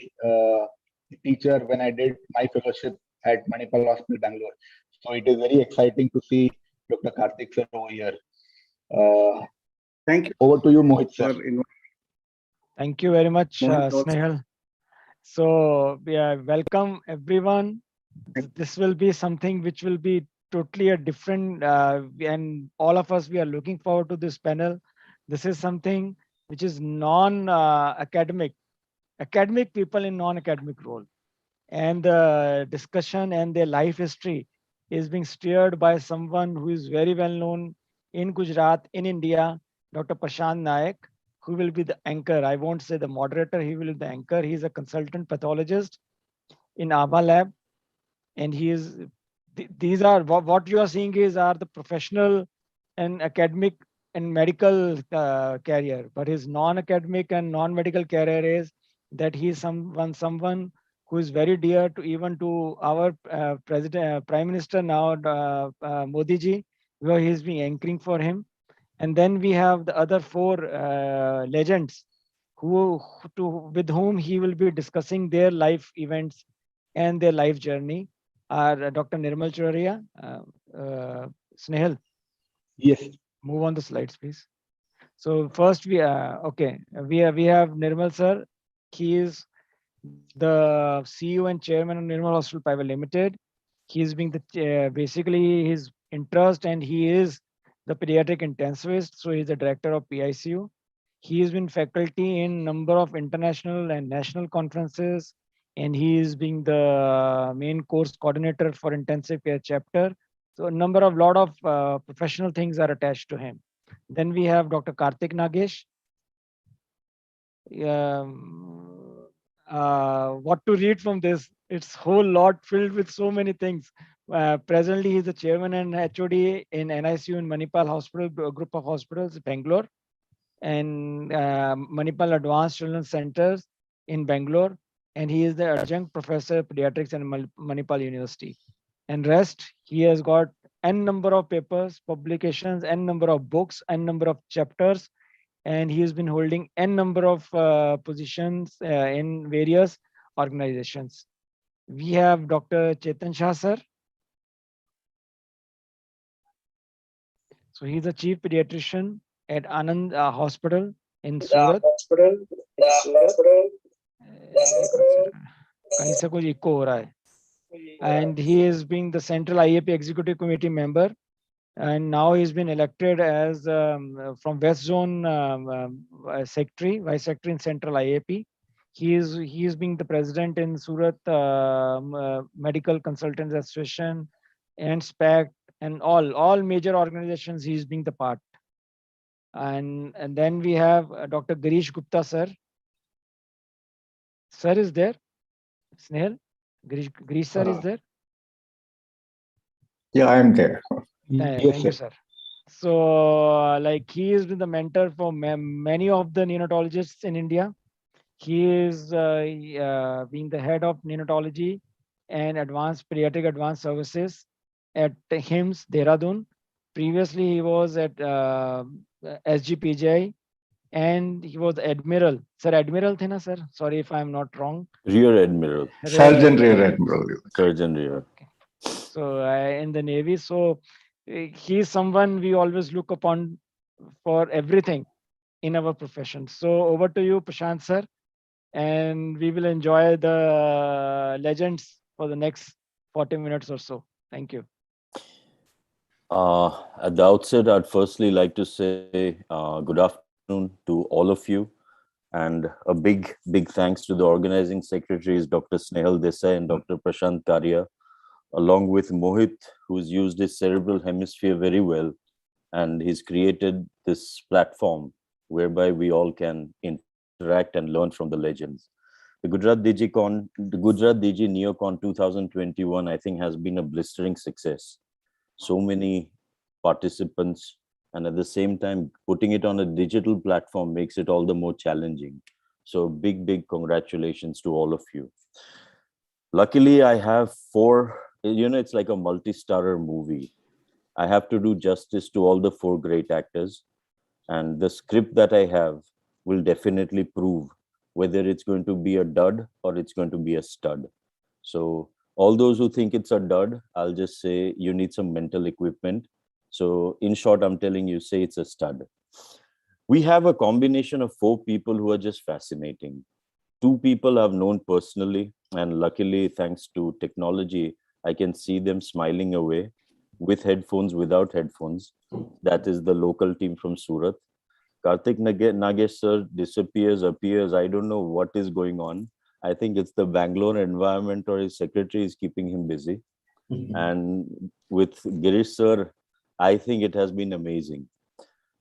E: teacher when I did my fellowship at Manipal Hospital, Bangalore. So it is very exciting to see Dr. Karthik sir over here.
Q: Thank you.
E: Over to you, Mohit sir.
B: Thank you very much,
Q: Mohit also.
B: Snehal. So yeah, welcome everyone. This will be something which will be totally a different, and all of us, we are looking forward to this panel. This is something which is non-academic, academic people in non-academic role. And the discussion and their life history is being steered by someone who is very well known in Gujarat, in India, Dr. Prashant Nayak, who will be the anchor. I won't say the moderator, he will be the anchor. He is a consultant pathologist in ABHA lab. And he is, these are, what you are seeing are the professional and academic and medical career, but his non-academic and non-medical career is that he is someone who is very dear to even to our Prime Minister now, Modi ji, where he has been anchoring for him. And then we have the other four legends with whom he will be discussing their life events and their life journey are Dr. Nirmal Choria. Snehal.
E: Yes.
B: Move on the slides, please. So first we have Nirmal sir. He is the CEO and chairman of Nirmal Hospital Private Limited. He is being the basically his interest, and he is the pediatric intensivist. So he's the director of PICU. He has been faculty in number of international and national conferences, and he is being the main course coordinator for intensive care chapter. So a lot of professional things are attached to him. Then we have Dr. Karthik Nagesh. What to read from this? It's whole lot filled with so many things. Presently, he's the chairman and HOD in NICU in Manipal Hospital, group of hospitals, Bangalore, and Manipal Advanced Children's Centers in Bangalore. And he is the adjunct professor of pediatrics in Manipal University. And rest, he has got n number of papers, publications, n number of books, n number of chapters, and he has been holding n number of positions in various organizations. We have Dr. Chetan Shah sir. So he's the chief pediatrician at Anand Hospital in Surat. कहीं से कुछ eco हो रहा है. And he is being the central IAP executive committee member, and now he's been elected as from West Zone secretary, vice secretary in central IAP. He is being the president in Surat Medical Consultants Association and SPAC and all major organizations. He's being the part. And then we have Dr. Girish Gupta sir. Sir is there. Snehal, Girish sir is there.
Q: Yeah, I am there.
B: Thank you, sir. So, like, he has been the mentor for many of the neonatologists in India. He is being the head of neonatology and pediatric advanced services at HIMSS, Dehradun. Previously, he was at SGPJ, and he was Admiral. Sir, Admiral the na, sir? Sorry if I'm not wrong.
Q: Rear Admiral. Sergeant Rear Admiral.
F: Surgeon Rear.
B: So in the Navy, so he is someone we always look upon for everything in our profession. So over to you, Prashant sir, and we will enjoy the legends for the next 40 minutes or so. Thank you.
Q: At the outset, I'd firstly like to say good afternoon to all of you, and a big thanks to the organizing secretaries, Dr. Snehal Desai and Dr. Prashant Karia, along with Mohit, who's used his cerebral hemisphere very well, and he's created this platform whereby we all can interact and learn from the legends. The Gujarat DIGI NEOCON 2021, I think, has been a blistering success. So many participants, and at the same time, putting it on a digital platform makes it all the more challenging. So big congratulations to all of you. Luckily, I have four. It's like a multi-starrer movie. I have to do justice to all the four great actors, and the script that I have will definitely prove whether it's going to be a dud or it's going to be a stud. So all those who think it's a dud, I'll just say you need some mental equipment. So in short, I'm telling you, say it's a stud. We have a combination of four people who are just fascinating. Two people I've known personally, and luckily, thanks to technology, I can see them smiling away with headphones, without headphones. That is the local team from Surat. Karthik Nagesh sir disappears, appears. I don't know what is going on. I think it's the Bangalore environment, or his secretary is keeping him busy. And with Girish sir, I think it has been amazing,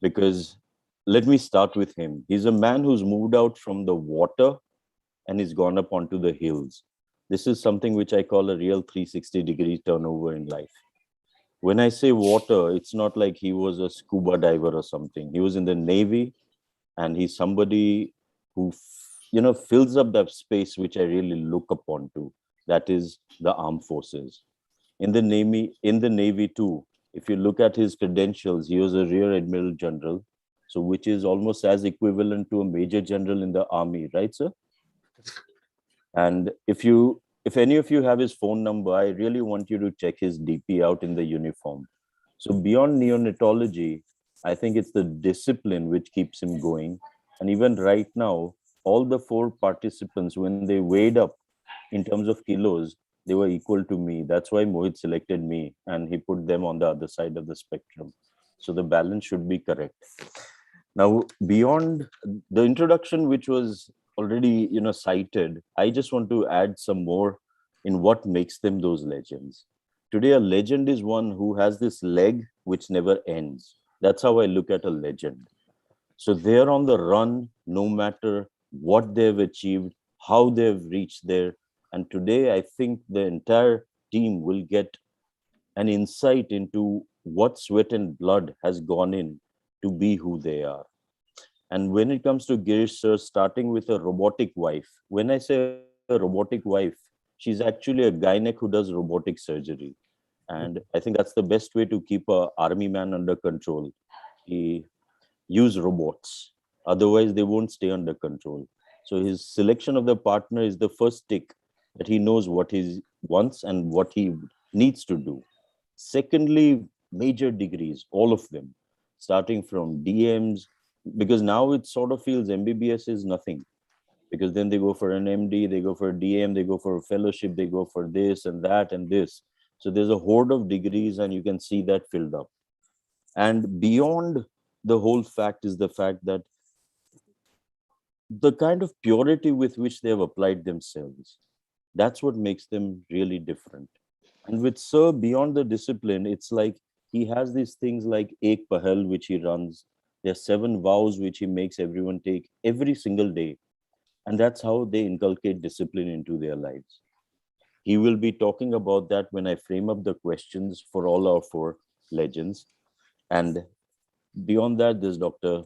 Q: because let me start with him. He's a man who's moved out from the water and he's gone up onto the hills. This is something which I call a real 360-degree turnover in life. When I say water, it's not like he was a scuba diver or something. He was in the Navy, and he's somebody who fills up that space which I really look upon to. That is the armed forces. In the Navy too, if you look at his credentials, he was a Rear Admiral General. So which is almost as equivalent to a major general in the army, right, sir? And if any of you have his phone number, I really want you to check his DP out in the uniform. So beyond neonatology, I think it's the discipline which keeps him going. And even right now, all the 4 participants, when they weighed up in terms of kilos, they were equal to me. That's why Mohit selected me and he put them on the other side of the spectrum. So the balance should be correct. Now, beyond the introduction, which was already, cited, I just want to add some more in what makes them those legends. Today, a legend is one who has this leg which never ends. That's how I look at a legend. So they're on the run, no matter what they've achieved, how they've reached there. And today, I think the entire team will get an insight into what sweat and blood has gone in to be who they are. And when it comes to Girish sir, starting with a robotic wife, when I say a robotic wife, she's actually a gynec who does robotic surgery. And I think that's the best way to keep a army man under control. He use robots. Otherwise, they won't stay under control. So his selection of the partner is the first tick that he knows what he wants and what he needs to do. Secondly, major degrees, all of them, starting from DMs, because now it sort of feels MBBS is nothing. Because then they go for an MD, they go for a DM, they go for a fellowship, they go for this and that and this. So there's a horde of degrees and you can see that filled up. And beyond the whole fact is the fact that the kind of purity with which they have applied themselves, that's what makes them really different. And with Sir, beyond the discipline, it's like he has these things like Ek Pahal, which he runs. There are 7 vows which he makes everyone take every single day. And that's how they inculcate discipline into their lives. He will be talking about that when I frame up the questions for all our 4 legends. And beyond that, there's Dr.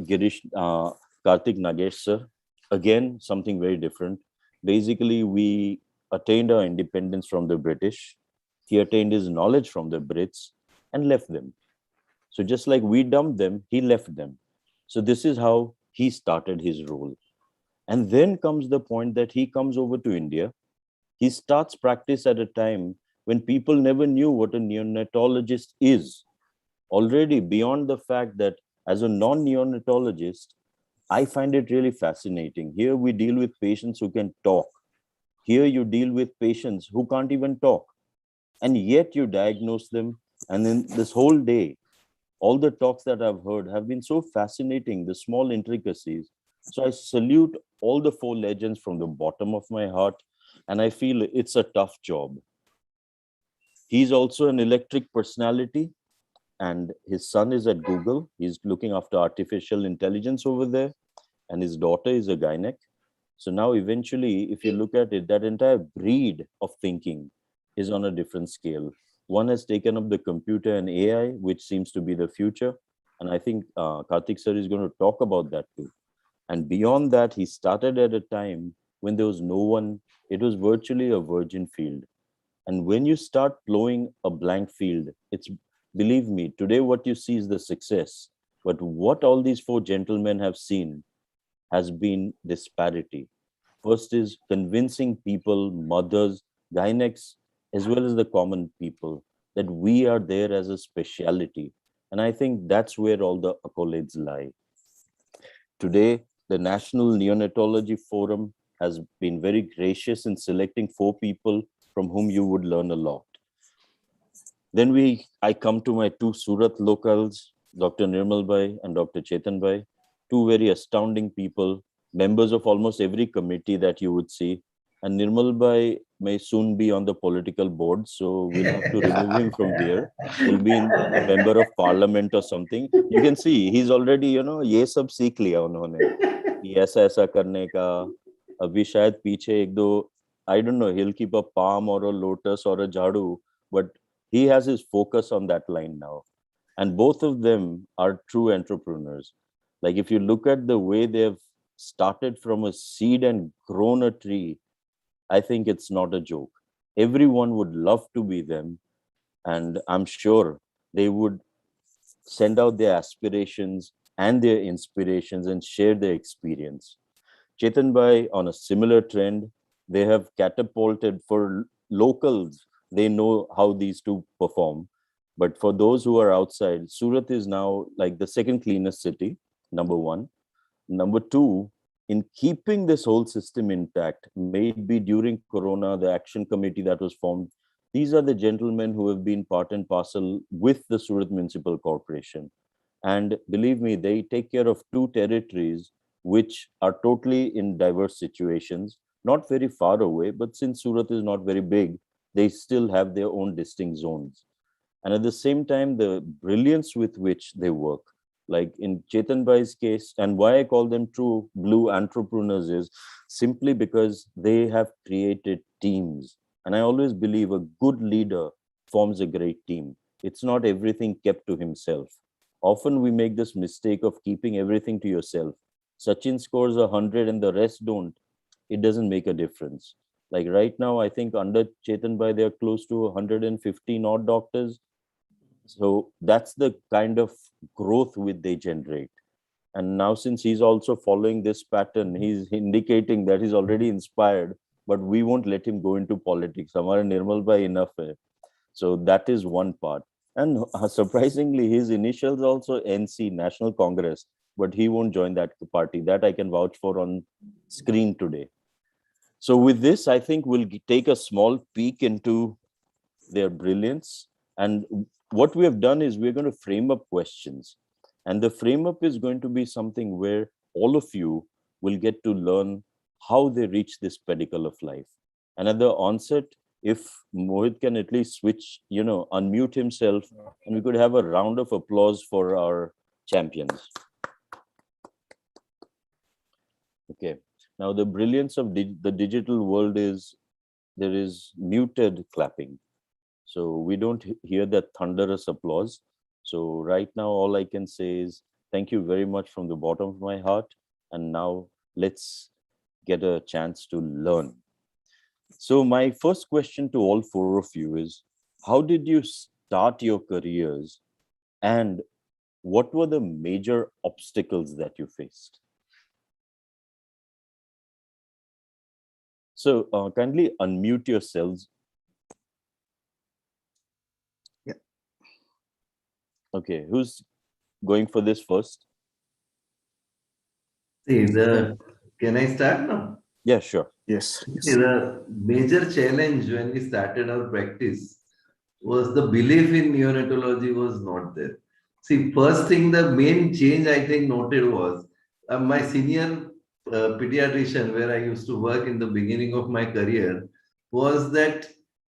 Q: Girish Karthik Nagesh sir. Again, something very different. Basically, we attained our independence from the British. He attained his knowledge from the Brits and left them. So just like we dumped them, he left them. So this is how he started his role. And then comes the point that he comes over to India. He starts practice at a time when people never knew what a neonatologist is. Already beyond the fact that as a non-neonatologist, I find it really fascinating. Here we deal with patients who can talk. Here you deal with patients who can't even talk. And yet you diagnose them. And then this whole day, all the talks that I've heard have been so fascinating, the small intricacies. So I salute all the 4 legends from the bottom of my heart. And I feel it's a tough job. He's also an electric personality. And his son is at Google. He's looking after artificial intelligence over there. And his daughter is a gynec. So now eventually, if you look at it, that entire breed of thinking is on a different scale. One has taken up the computer and AI, which seems to be the future. And I think Karthik sir is going to talk about that too. And beyond that, he started at a time when there was no one. It was virtually a virgin field. And when you start plowing a blank field, it's, believe me, today what you see is the success. But what all these 4 gentlemen have seen has been disparity. First is convincing people, mothers, gynecs, as well as the common people, that we are there as a specialty. And I think that's where all the accolades lie. Today, the National Neonatology Forum has been very gracious in selecting 4 people from whom you would learn a lot. Then I come to my 2 Surat locals, Dr. Nirmal Bhai and Dr. Chetan Bhai, 2 very astounding people, members of almost every committee that you would see. And Nirmal Bhai may soon be on the political board, so we'll have to remove him from here. He'll be a member of parliament or something. You can see he's already, ye sab seekh liya unhone. Ye aisa karne ka. Abhi shayad piche ek do, I don't know, he'll keep a palm or a lotus or a jhadu, but he has his focus on that line now. And both of them are true entrepreneurs. Like if you look at the way they've started from a seed and grown a tree, I think it's not a joke. Everyone would love to be them. And I'm sure they would send out their aspirations and their inspirations and share their experience. Chetan Bhai, on a similar trend, they have catapulted for locals. They know how these two perform. But for those who are outside, Surat is now like the second cleanest city, number one. Number two, in keeping this whole system intact, may it be during Corona, the action committee that was formed, these are the gentlemen who have been part and parcel with the Surat Municipal Corporation. And believe me, they take care of two territories which are totally in diverse situations, not very far away, but since Surat is not very big, they still have their own distinct zones. And at the same time, the brilliance with which they work, like in Chetan Bhai's case, and why I call them true blue entrepreneurs is simply because they have created teams. And I always believe a good leader forms a great team. It's not everything kept to himself. Often we make this mistake of keeping everything to yourself. Sachin scores 100 and the rest don't. It doesn't make a difference. Like right now, I think under Chetan Bhai, they're close to 115 odd doctors. So that's the kind of growth which they generate. And now since he's also following this pattern, he's indicating that he's already inspired, but we won't let him go into politics. Hamara Nirmal Bhai enough hai. So that is one part. And surprisingly, his initials also NC, National Congress, but he won't join that party. That I can vouch for on screen today. So with this, I think we'll take a small peek into their brilliance. And what we have done is we're going to frame up questions. And the frame up is going to be something where all of you will get to learn how they reach this pinnacle of life. And at the onset, if Mohit can at least switch, unmute himself, and we could have a round of applause for our champions. Okay. Now, the brilliance of the digital world is there is muted clapping. So we don't hear that thunderous applause. So right now, all I can say is thank you very much from the bottom of my heart. And now let's get a chance to learn. So my first question to all four of you is, how did you start your careers and what were the major obstacles that you faced? So kindly unmute yourselves.
T: Yeah.
Q: Okay, who's going for this first?
U: See, can I start now?
Q: Yeah, sure.
T: Yes.
U: See, the major challenge when we started our practice was the belief in neonatology was not there. See, first thing, the main change I think noted was my senior pediatrician, where I used to work in the beginning of my career, was that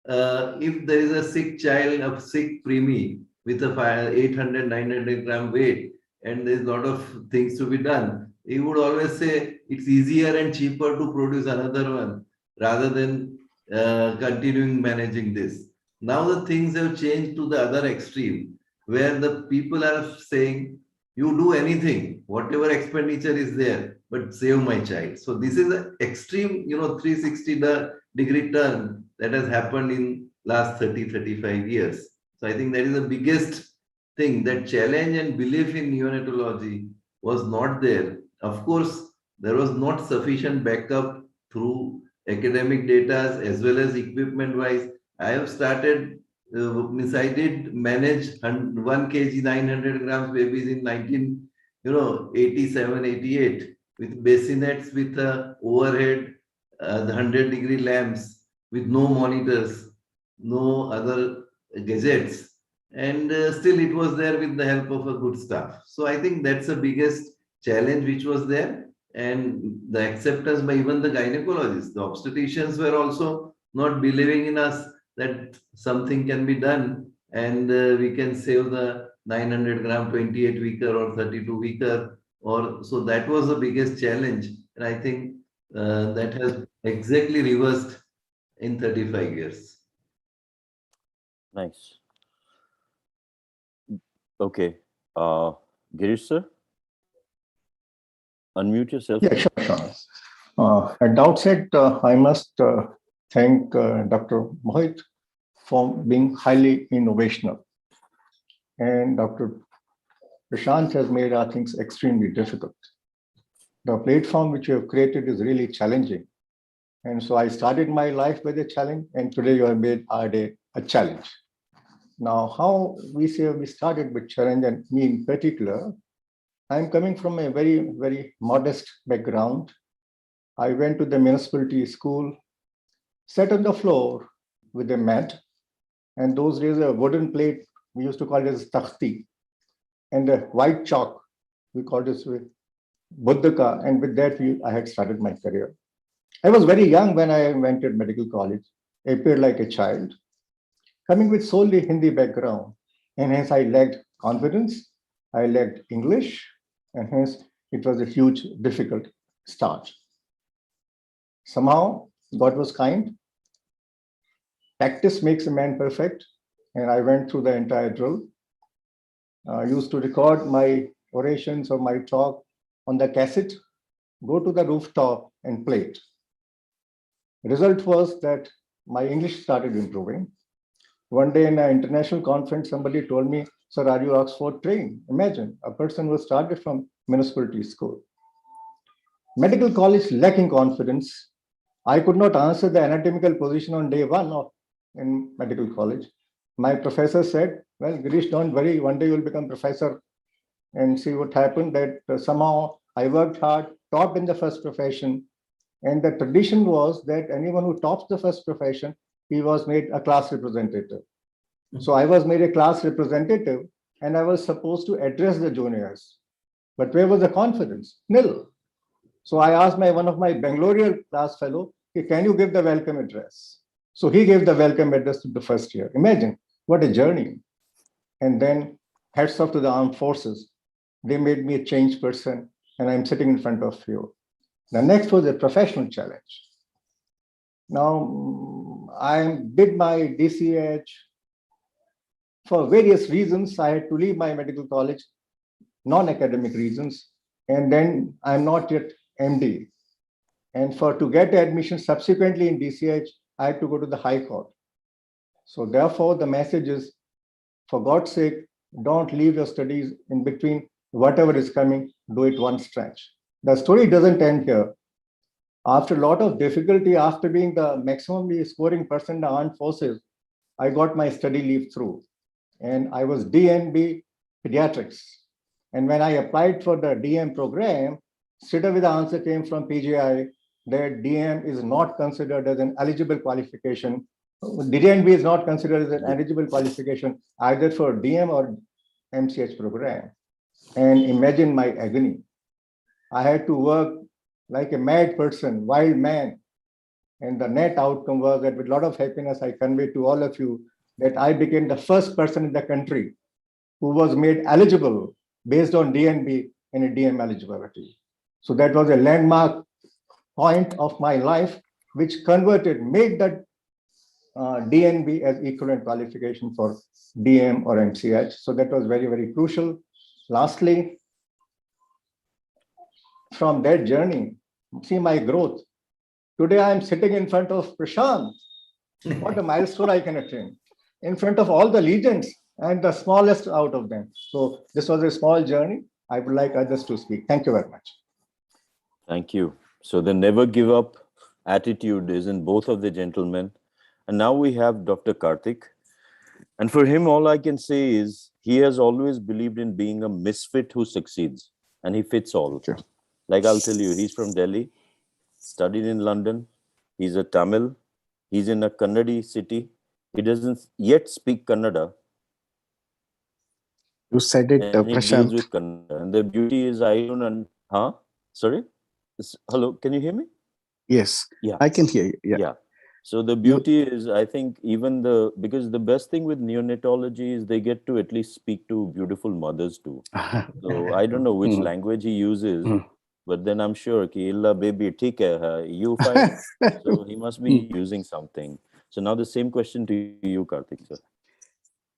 U: if there is a sick child, a sick preemie with a 800, 900 gram weight, and there's a lot of things to be done, he would always say it's easier and cheaper to produce another one rather than continuing managing this. Now the things have changed to the other extreme, where the people are saying, you do anything, whatever expenditure is there, but save my child. So this is an extreme, 360-degree turn that has happened in last 30, 35 years. So I think that is the biggest thing, that challenge and belief in neonatology was not there. Of course, there was not sufficient backup through academic data as well as equipment wise. I have started, I did manage 1 kg 900 grams babies in 1987, 88 with bassinets, with overhead, the 100-degree lamps, with no monitors, no other gadgets. And still it was there with the help of a good staff. So I think that's the biggest challenge which was there. And the acceptance by even the gynecologists, the obstetricians were also not believing in us that something can be done and we can save the 900 gram 28 weeker or 32 weeker. So that was the biggest challenge. And I think that has exactly reversed in 35 years.
Q: Nice. Okay. Girish sir? Unmute yourself.
T: Yeah, sure. At the outset, I must thank Dr. Mohit for being highly innovational, and Dr. Prashant has made our things extremely difficult. The platform which you have created is really challenging. And so I started my life with a challenge, and today you have made our day a challenge. Now, how we say we started with challenge, and me in particular, I'm coming from a very, very modest background. I went to the municipality school, sat on the floor with a mat, and those days a wooden plate, we used to call it as takhti, and a white chalk, we called it buddhaka, and with that I had started my career. I was very young when I went to medical college, I appeared like a child, coming with solely Hindi background, and hence I lacked confidence, I lacked English, and hence it was a huge, difficult start. Somehow, God was kind. Practice makes a man perfect, and I went through the entire drill. I used to record my orations or my talk on the cassette, go to the rooftop and play it. Result was that my English started improving. One day in an international conference, somebody told me, "Sir, are you Oxford trained?" Imagine a person who started from municipality school. Medical college lacking confidence. I could not answer the anatomical position on day one in medical college. My professor said, "Well, Girish, don't worry. One day you'll become professor." And see what happened, that somehow I worked hard, topped in the first profession. And the tradition was that anyone who tops the first profession, he was made a class representative. So I was made a class representative, and I was supposed to address the juniors. But where was the confidence? Nil. So I asked one of my Bangalorean class fellow, "Hey, can you give the welcome address?" So he gave the welcome address to the first year. Imagine what a journey. And then hats off to the armed forces. They made me a changed person, and I'm sitting in front of you. The next was a professional challenge. Now, I did my DCH. For various reasons, I had to leave my medical college, non-academic reasons, and then I'm not yet MD. And to get admission subsequently in DCH, I had to go to the High Court. So therefore, the message is, for God's sake, don't leave your studies in between. Whatever is coming, do it one stretch. The story doesn't end here. After a lot of difficulty, after being the maximum scoring person in the armed forces, I got my study leave through. And I was DNB pediatrics. And when I applied for the DM program, straight away the answer came from PGI that DM is not considered as an eligible qualification. DNB is not considered as an eligible qualification either for DM or MCH program. And imagine my agony. I had to work like a mad person, wild man. And the net outcome was that with a lot of happiness, I convey to all of you that I became the first person in the country who was made eligible based on DNB and a DM eligibility. So that was a landmark point of my life, which made that DNB as equivalent qualification for DM or MCH. So that was very, very crucial. Lastly, from that journey, see my growth. Today I am sitting in front of Prashant. What a milestone I can attain. In front of all the legends and the smallest out of them. So this was a small journey. I would like others to speak. Thank you very much.
Q: Thank you. So the never give up attitude is in both of the gentlemen. And now we have Dr. Karthik. And for him, all I can say is he has always believed in being a misfit who succeeds, and he fits all.
A: Sure.
Q: Like I'll tell you, he's from Delhi, studied in London. He's a Tamil. He's in a Kannadi city. He doesn't yet speak Kannada.
A: You said it,
Q: and he deals
A: Prashant.
Q: with Kannada. And the beauty is, I don't. Sorry. Hello. Can you hear me?
A: Yes.
Q: Yeah.
A: I can hear you.
Q: Yeah. So the beauty is, I think, because the best thing with neonatology is they get to at least speak to beautiful mothers too. So I don't know which language he uses, but then I'm sure ki illa baby theek hai, you fine. So he must be using something. So now the same question to you, Karthik sir.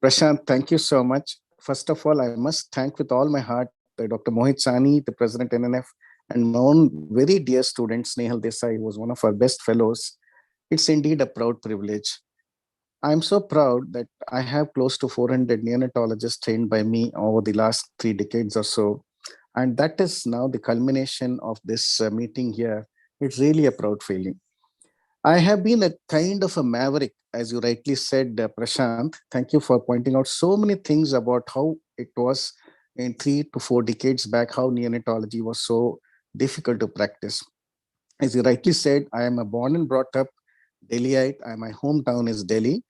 A: Prashant, thank you so much. First of all, I must thank with all my heart Dr. Mohit Sani, the President NNF, and my own very dear student, Snehal Desai, who was one of our best fellows. It's indeed a proud privilege. I'm so proud that I have close to 400 neonatologists trained by me over the last 3 decades or so. And that is now the culmination of this meeting here. It's really a proud feeling. I have been a kind of a maverick, as you rightly said, Prashant. Thank you for pointing out so many things about how it was in 3 to 4 decades back, how neonatology was so difficult to practice. As you rightly said, I am a born and brought up Delhiite. My hometown is Delhi.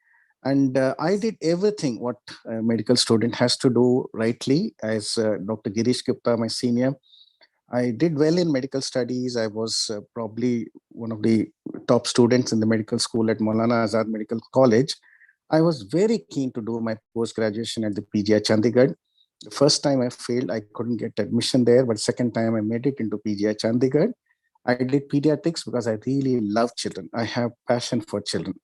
A: And I did everything what a medical student has to do rightly. As Dr. Girish Gupta, my senior, I did well in medical studies. I was probably one of the top students in the medical school at Maulana Azad Medical College. I was very keen to do my post-graduation at the PGI Chandigarh. The first time I failed, I couldn't get admission there, but second time I made it into PGI Chandigarh. I did pediatrics because I really love children. I have passion for children.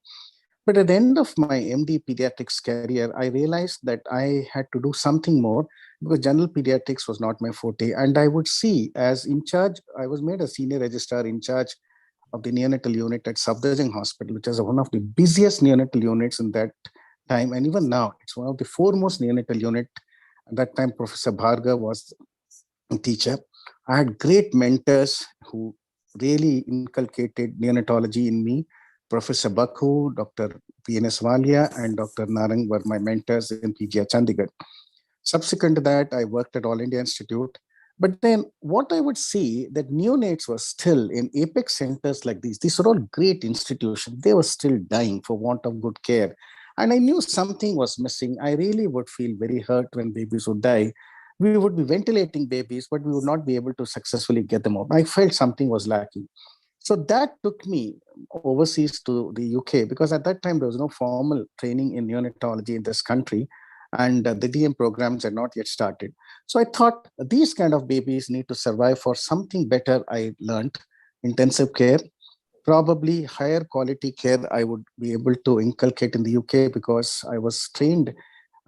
A: But at the end of my MD pediatrics career, I realized that I had to do something more because general pediatrics was not my forte. And I would see as in charge, I was made a senior registrar in charge of the neonatal unit at Safdarjung Hospital, which is one of the busiest neonatal units in that time. And even now, it's one of the foremost neonatal unit. At that time, Professor Bhargav was a teacher. I had great mentors who really inculcated neonatology in me. Professor Bakhu, Dr. P.N.S. Walia, and Dr. Narang were my mentors in PGI Chandigarh. Subsequent to that, I worked at All India Institute. But then what I would see that neonates were still in apex centers like these. These are all great institutions. They were still dying for want of good care. And I knew something was missing. I really would feel very hurt when babies would die. We would be ventilating babies, but we would not be able to successfully get them out. I felt something was lacking. So that took me overseas to the UK because at that time there was no formal training in neonatology in this country, and the DM programs had not yet started. So I thought these kind of babies need to survive for something better. I learned intensive care, probably higher quality care I would be able to inculcate in the UK because I was trained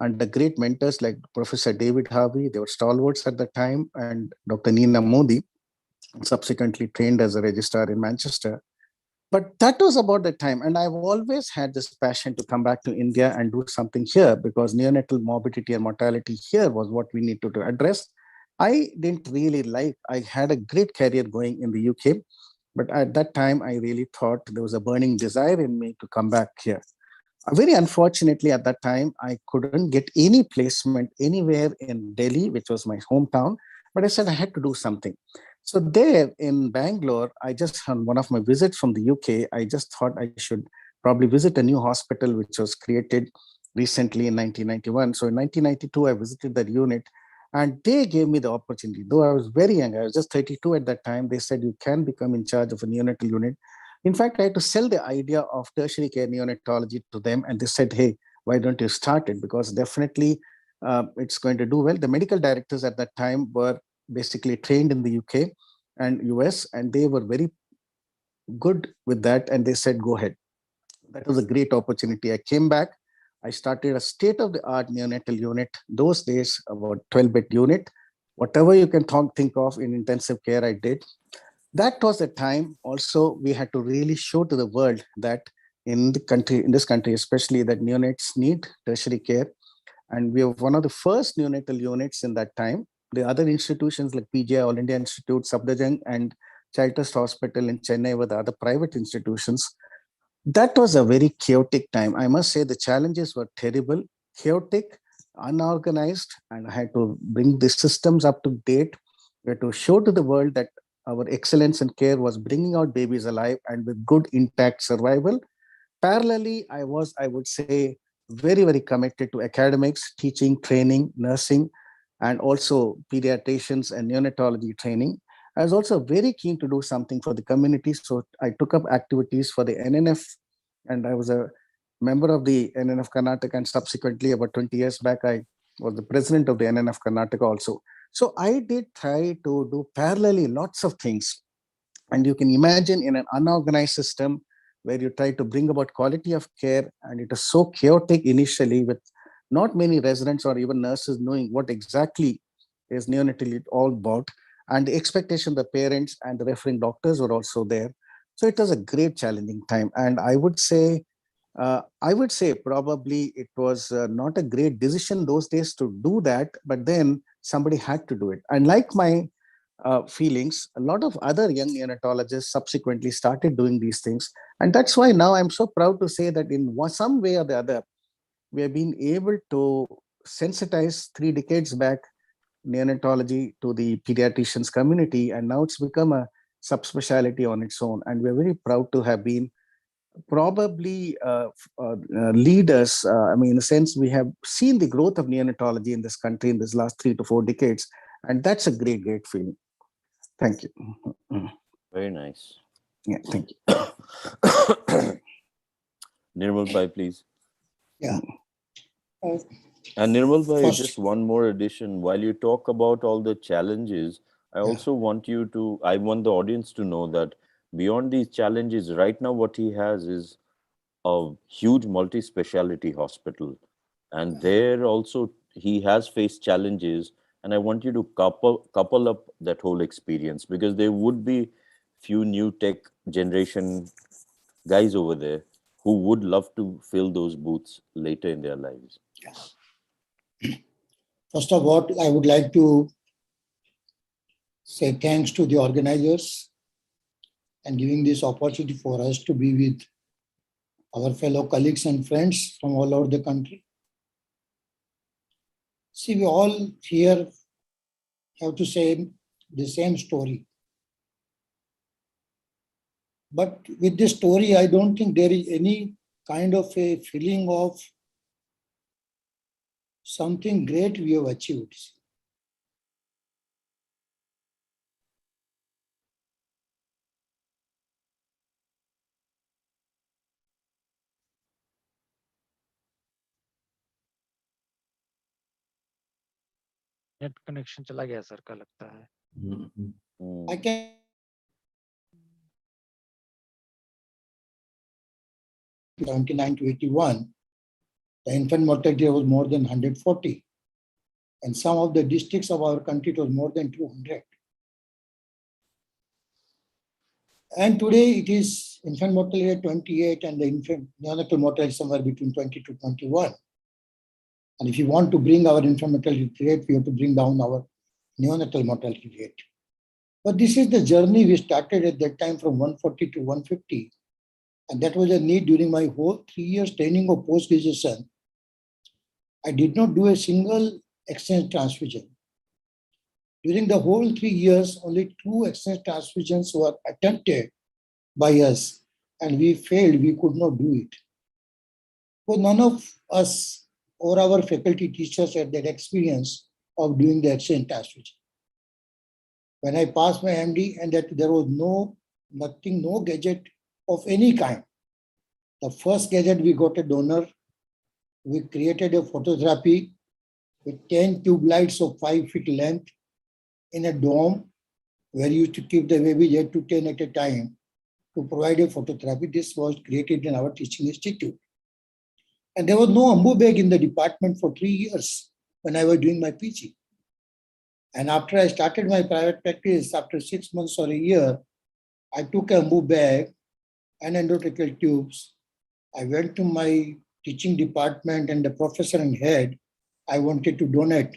A: under great mentors like Professor David Harvey. They were stalwarts at the time, and Dr. Nina Modi, subsequently trained as a registrar in Manchester. But that was about the time. And I've always had this passion to come back to India and do something here because neonatal morbidity and mortality here was what we needed to address. I didn't really like, I had a great career going in the UK, but at that time, I really thought there was a burning desire in me to come back here. Very unfortunately, at that time, I couldn't get any placement anywhere in Delhi, which was my hometown. But I said I had to do something. So there in Bangalore, I just on one of my visits from the UK, I just thought I should probably visit a new hospital which was created recently in 1991. So in 1992, I visited that unit and they gave me the opportunity. Though I was very young, I was just 32 at that time, they said you can become in charge of a neonatal unit. In fact, I had to sell the idea of tertiary care neonatology to them and they said, hey, why don't you start it? Because definitely it's going to do well. The medical directors at that time were basically trained in the UK and US, and they were very good with that. And they said, go ahead. That was a great opportunity. I came back. I started a state-of-the-art neonatal unit. Those days, about 12-bed unit. Whatever you can think of in intensive care, I did. That was the time also we had to really show to the world that in this country, especially that neonates need tertiary care. And we were one of the first neonatal units in that time. The other institutions like PGI, All India Institute, Safdarjung, and Child Trust Hospital in Chennai were the other private institutions. That was a very chaotic time. I must say the challenges were terrible, chaotic, unorganized, and I had to bring the systems up to date. We had to show to the world that our excellence in care was bringing out babies alive and with good intact survival. Parallelly, I would say, very, very committed to academics, teaching, training, nursing, and also pediatricians and neonatology training. I was also very keen to do something for the community. So I took up activities for the NNF, and I was a member of the NNF Karnataka, and subsequently about 20 years back, I was the president of the NNF Karnataka also. So I did try to do parallelly lots of things. And you can imagine in an unorganized system where you try to bring about quality of care, and it is so chaotic initially with not many residents or even nurses knowing what exactly is neonatal all about, and the expectation the parents and the referring doctors were also there. So it was a great challenging time. And I would say I would say probably it was not a great decision those days to do that, but then somebody had to do it. And like my feelings, a lot of other young neonatologists subsequently started doing these things. And that's why now I'm so proud to say that in some way or the other, we have been able to sensitize 3 decades back neonatology to the pediatricians community. And now it's become a subspecialty on its own. And we're very proud to have been probably leaders. I mean, in a sense, we have seen the growth of neonatology in this country in this last 3 to 4 decades. And that's a great, great feeling. Thank you.
Q: Very nice.
A: Yeah, thank you.
Q: Nirmal Bhai, please.
C: Yeah.
Q: And Nirmal Bhai,
C: First-
Q: just one more addition. While you talk about all the challenges, I also want I want the audience to know that beyond these challenges, right now what he has is a huge multi-speciality hospital. And there also he has faced challenges. And I want you to couple up that whole experience, because there would be few new tech generation guys over there who would love to fill those booths later in their lives.
C: First of all, I would like to say thanks to the organizers and giving this opportunity for us to be with our fellow colleagues and friends from all over the country. See, we all here have to say the same story. But with this story, I don't think there is any kind of a feeling of something great we have achieved.
B: Net connection चला गया sir का लगता है.
C: I can 79 to 81, the infant mortality was more than 140. And some of the districts of our country, it was more than 200. And today it is infant mortality at 28 and the infant neonatal mortality somewhere between 20 to 21. And if you want to bring our infant mortality rate, we have to bring down our neonatal mortality rate. But this is the journey we started at that time from 140 to 150. And that was a need during my whole 3 years training of post-graduation. I did not do a single exchange transfusion. During the whole 3 years, only 2 exchange transfusions were attempted by us, and we failed. We could not do it. So none of us or our faculty teachers had that experience of doing the exchange transfusion. When I passed my MD, and that there was no gadget of any kind. The first gadget, we got a donor. We created a phototherapy with 10 tube lights of 5 feet length in a dome where you used to keep the babies 8 to 10 at a time to provide a phototherapy. This was created in our teaching institute. And there was no ambu bag in the department for 3 years when I was doing my PG. And after I started my private practice, after 6 months or a year, I took a ambu bag and endotracheal tubes. I went to my teaching department and the professor and head, I wanted to donate.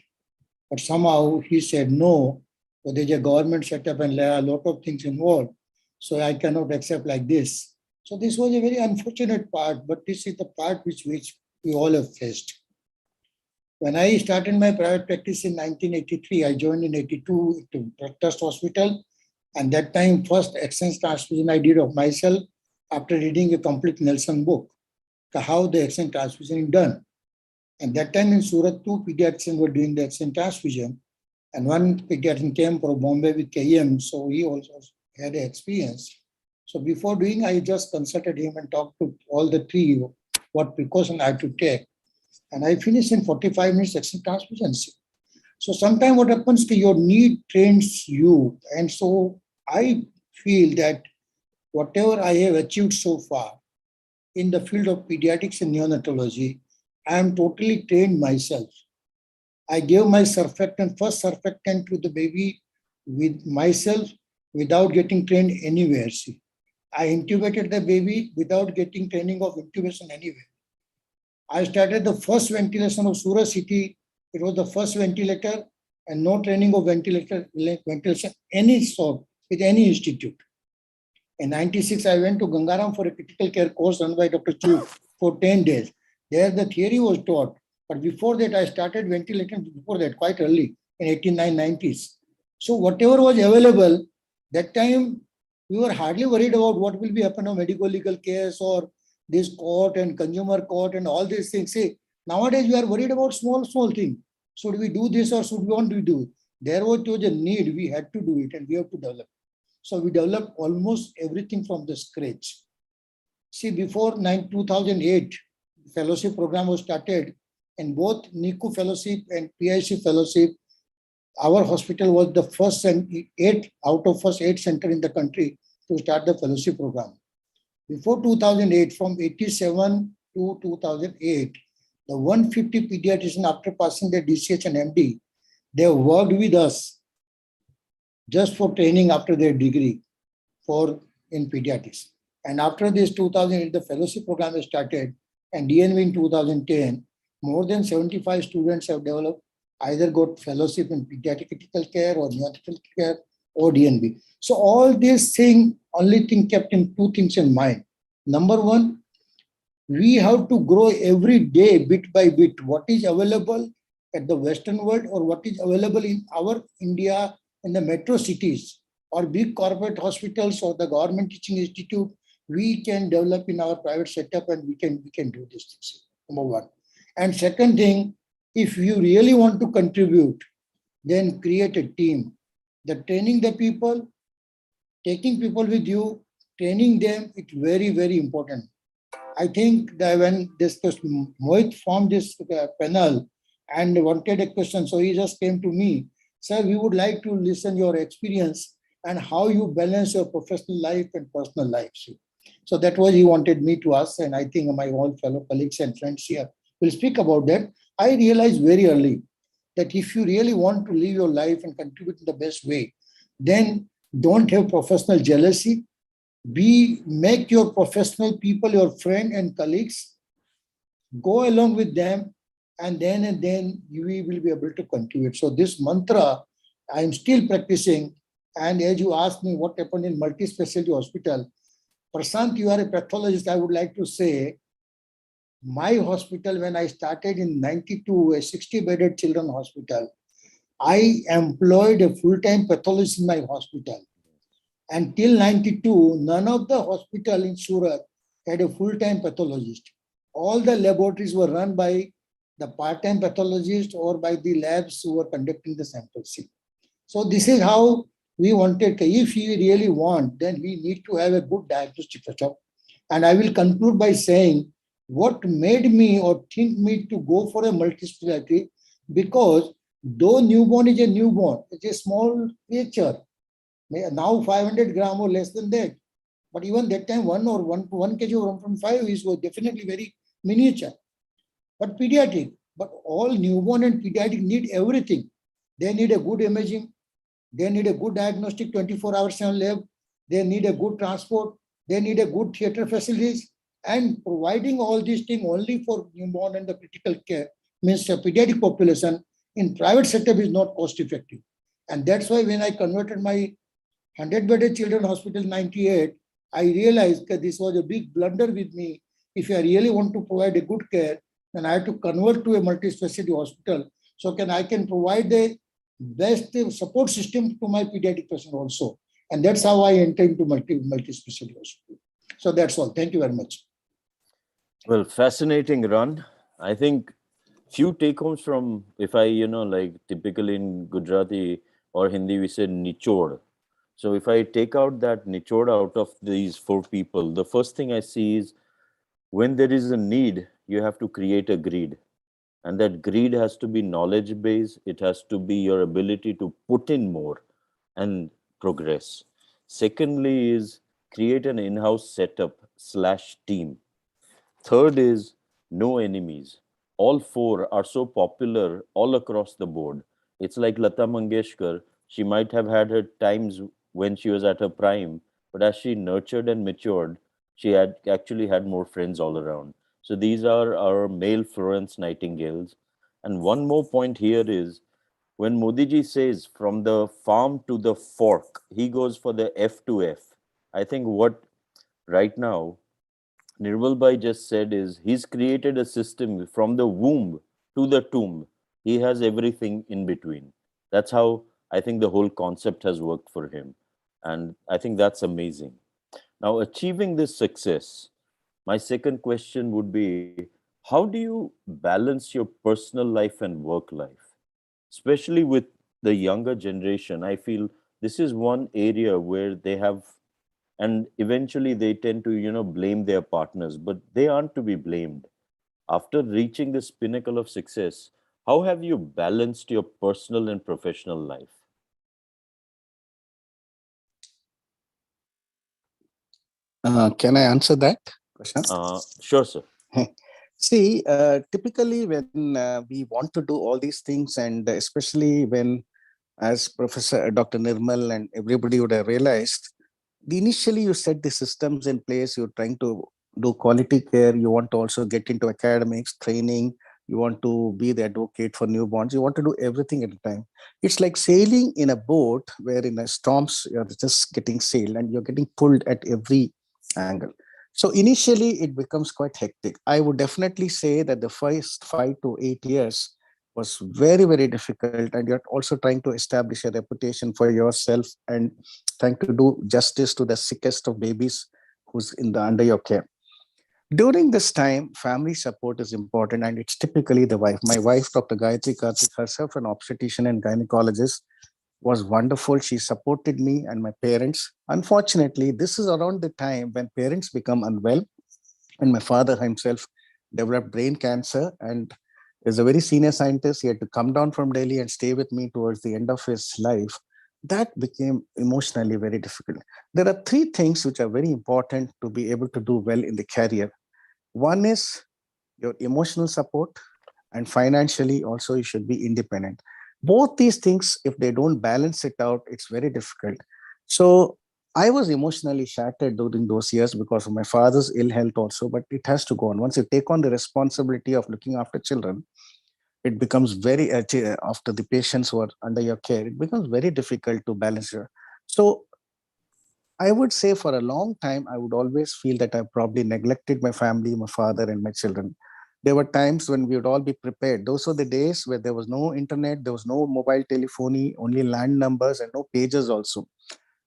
C: But somehow he said no, so there's a government setup and there are a lot of things involved. So I cannot accept like this. So this was a very unfortunate part, but this is the part which we all have faced. When I started my private practice in 1983, I joined in 82 to Trust Hospital. And that time, first exchange transfusion I did of myself after reading a complete Nelson book, how the exchange transfusion is done. And that time in Surat, 2 pediatricians were doing the exchange transfusion. And one pediatrician came from Bombay with KM, so he also had experience. So before doing, I just consulted him and talked to all the 3, what precaution I had to take. And I finished in 45 minutes exchange transfusion. So sometimes what happens to your need trains you. And so I feel that whatever I have achieved so far in the field of pediatrics and neonatology, I am totally trained myself. I gave my surfactant, first surfactant to the baby with myself without getting trained anywhere. See, I intubated the baby without getting training of intubation anywhere. I started the first ventilation of Surat city. It was the first ventilator and no training of ventilation any sort with any institute. In 96, I went to Gangaram for a critical care course run by Dr. Chu for 10 days. There the theory was taught. But before that, I started ventilating before that, quite early in 89-90s. So whatever was available, that time we were hardly worried about what will be happen on medical legal case or this court and consumer court and all these things. See, nowadays we are worried about small things. Should we do this or should we want to do it? There was a need, we had to do it and we have to develop. So we developed almost everything from the scratch. See, before 2008, fellowship program was started, and both NICU fellowship and PIC fellowship, our hospital was the first 8 out of first 8 center in the country to start the fellowship program. Before 2008, from 87 to 2008, the 150 pediatricians after passing their DCH and MD, they worked with us just for training after their degree in pediatrics. And after this 2008, the fellowship program is started, and DNV in 2010, more than 75 students have developed, either got fellowship in pediatric critical care or neonatal care or DNB. So all these things, only thing kept in 2 things in mind. Number 1, we have to grow every day bit by bit what is available at the Western world or what is available in our India in the metro cities or big corporate hospitals or the government teaching institute. We can develop in our private setup and we can do these things. Number 1. And second thing, if you really want to contribute, then create a team. The training the people, taking people with you, training them, it's very, very important. I think that when this Mohit formed this panel and wanted a question, so he just came to me, sir, we would like to listen your experience and how you balance your professional life and personal life. So that was he wanted me to ask, and I think my all fellow colleagues and friends here will speak about that. I realized very early that if you really want to live your life and contribute in the best way, then don't have professional jealousy. Make your professional people your friend and colleagues. Go along with them, and then you will be able to contribute. So this mantra, I am still practicing. And as you asked me what happened in multi-specialty hospital, Prashant, you are a pathologist. I would like to say, my hospital, when I started in 92, a 60-bedded children hospital, I employed a full-time pathologist in my hospital. Until 92, none of the hospital in Surat had a full-time pathologist. All the laboratories were run by the part-time pathologist or by the labs who were conducting the samples. So this is how we wanted. If we really want, then we need to have a good diagnostic setup. And I will conclude by saying what made me or think me to go for a multispecialty, because though newborn is a newborn, it's a small creature. Now 500 gram or less than that. But even that time, 1 kg or 1.5 was definitely very miniature. But pediatric, but all newborn and pediatric need everything. They need a good imaging. They need a good diagnostic 24 hours in lab. They need a good transport. They need a good theater facilities. And providing all these things only for newborn and the critical care means a pediatric population in private setup is not cost effective. And that's why when I converted my 100-bedded children hospital in 98, I realized that this was a big blunder with me. If I really want to provide a good care, then I have to convert to a multi-specialty hospital. So I can provide the best support system to my pediatric patient also. And that's how I entered into multi-specialty hospital. So that's all. Thank you very much.
Q: Well, fascinating run. I think few take-homes from, if I, like typically in Gujarati or Hindi, we say nichod. So if I take out that nichod out of these 4 people, the first thing I see is when there is a need, you have to create a greed. And that greed has to be knowledge-based. It has to be your ability to put in more and progress. Secondly is create an in-house setup / team. Third is no enemies. All 4 are so popular all across the board. It's like Lata Mangeshkar. She might have had her times when she was at her prime, but as she nurtured and matured, she had actually had more friends all around. So these are our male Florence Nightingales. And one more point here is when Modiji says from the farm to the fork, he goes for the F to F. I think what right now Nirmal Bhai just said is he's created a system from the womb to the tomb. He has everything in between. That's how I think the whole concept has worked for him. And I think that's amazing. Now, achieving this success, my second question would be how do you balance your personal life and work life? Especially with the younger generation, I feel this is one area where they have, and eventually they tend to, blame their partners, but they aren't to be blamed. After reaching this pinnacle of success, how have you balanced your personal and professional life?
A: Can I answer that question?
Q: Sure, sir.
A: See, typically when we want to do all these things, and especially when, as Professor Dr. Nirmal and everybody would have realized, initially you set the systems in place, you're trying to do quality care, you want to also get into academics, training, you want to be the advocate for newborns, you want to do everything at a time. It's like sailing in a boat where in a storms you're just getting sailed and you're getting pulled at every angle. So initially it becomes quite hectic. I would definitely say that the first 5 to 8 years was very, very difficult, and you're also trying to establish a reputation for yourself and trying to do justice to the sickest of babies who's under your care. During this time, family support is important, and it's typically the wife. My wife, Dr. Gayatri Karthik, herself an obstetrician and gynecologist, was wonderful. She supported me and my parents. Unfortunately, this is around the time when parents become unwell, and my father himself developed brain cancer and is a very senior scientist. He had to come down from Delhi and stay with me towards the end of his life. That became emotionally very difficult. There are three things which are very important to be able to do well in the career. One is your emotional support, and financially also you should be independent. Both these things, if they don't balance it out, it's very difficult. So I was emotionally shattered during those years because of my father's ill health also, but it has to go on. Once you take on the responsibility of looking after children, it becomes very, after the patients who are under your care, it becomes very difficult to balance your. So I would say for a long time, I would always feel that I probably neglected my family, my father, and my children. There were times when we would all be prepared. Those were the days where there was no internet, there was no mobile telephony, only land numbers and no pages also.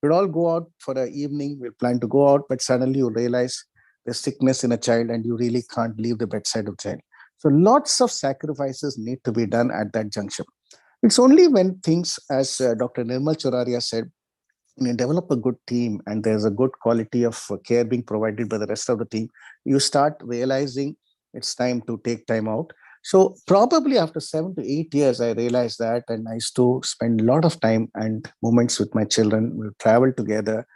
A: We'd all go out for an evening, we plan to go out, but suddenly you realize there's sickness in a child and you really can't leave the bedside of the child. So lots of sacrifices need to be done at that juncture. It's only when things, as Dr. Nirmal Choraria said, when you develop a good team and there's a good quality of care being provided by the rest of the team, you start realizing it's time to take time out. So probably after 7 to 8 years, I realized that, and I used to spend a lot of time and moments with my children. We travel together,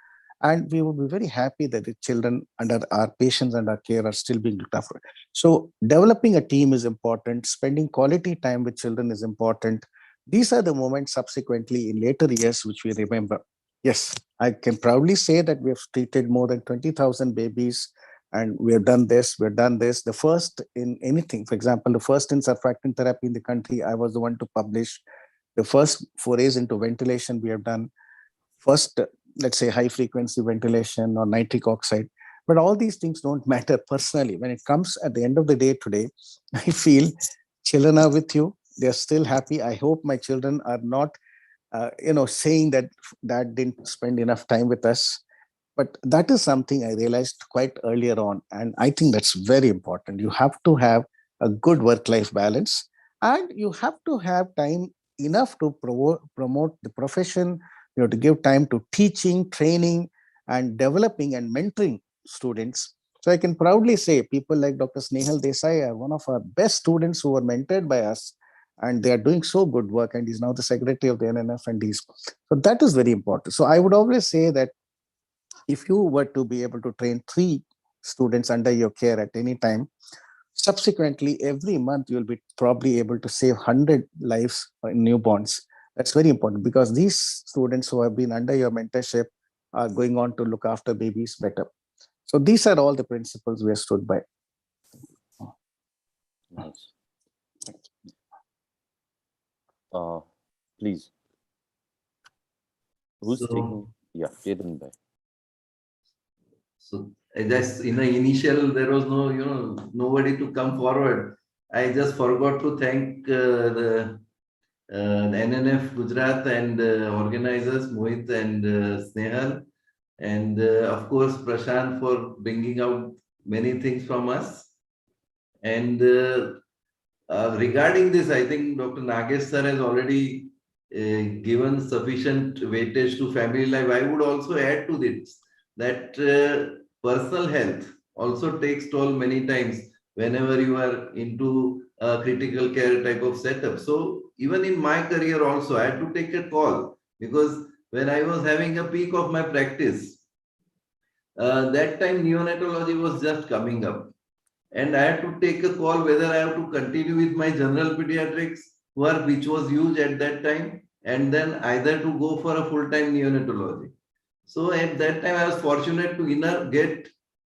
A: and we would be very happy that the children under our patients and our care are still being looked after. So developing a team is important. Spending quality time with children is important. These are the moments subsequently in later years which we remember. Yes, I can proudly say that we have treated more than 20,000 babies, and we have done this, we've done this. The first in anything, for example, the first in surfactant therapy in the country, I was the one to publish. The first forays into ventilation we have done. First, let's say high frequency ventilation or nitric oxide. But all these things don't matter personally. When it comes at the end of the day today, I feel children are with you. They're still happy. I hope my children are not saying that dad didn't spend enough time with us. But that is something I realized quite earlier on. And I think that's very important. You have to have a good work-life balance, and you have to have time enough to promote the profession. You have to give time to teaching, training, and developing and mentoring students. So I can proudly say people like Dr. Snehal Desai are one of our best students who were mentored by us, and they are doing so good work, and he's now the secretary of the NNF, and so that is very important. So I would always say that if you were to be able to train 3 students under your care at any time, subsequently every month you'll be probably able to save 100 lives in newborns. That's very important, because these students who have been under your mentorship are going on to look after babies better. So these are all the principles we are stood by.
Q: Nice. Please. Who's taking? Yeah, Chetan Bhai.
U: So I just in the initial there was no nobody to come forward. I just forgot to thank the NNF Gujarat and organizers Mohit and Snehal, and of course Prashant for bringing out many things from us. And regarding this, I think Dr. Nagesh sir has already given sufficient weightage to family life. I would also add to this that personal health also takes toll many times whenever you are into a critical care type of setup. So even in my career also, I had to take a call because when I was having a peak of my practice, that time neonatology was just coming up. And I had to take a call whether I have to continue with my general pediatrics work, which was huge at that time, and then either to go for a full-time neonatology. So at that time, I was fortunate to get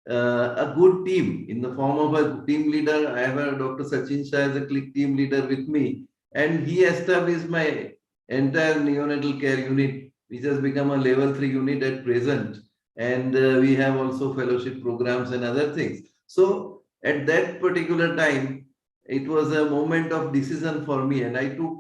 U: a good team in the form of a team leader. I have a Dr. Sachin Shah as a team leader with me, and he established my entire neonatal care unit, which has become a level 3 unit at present. And we have also fellowship programs and other things. So at that particular time, it was a moment of decision for me, and I took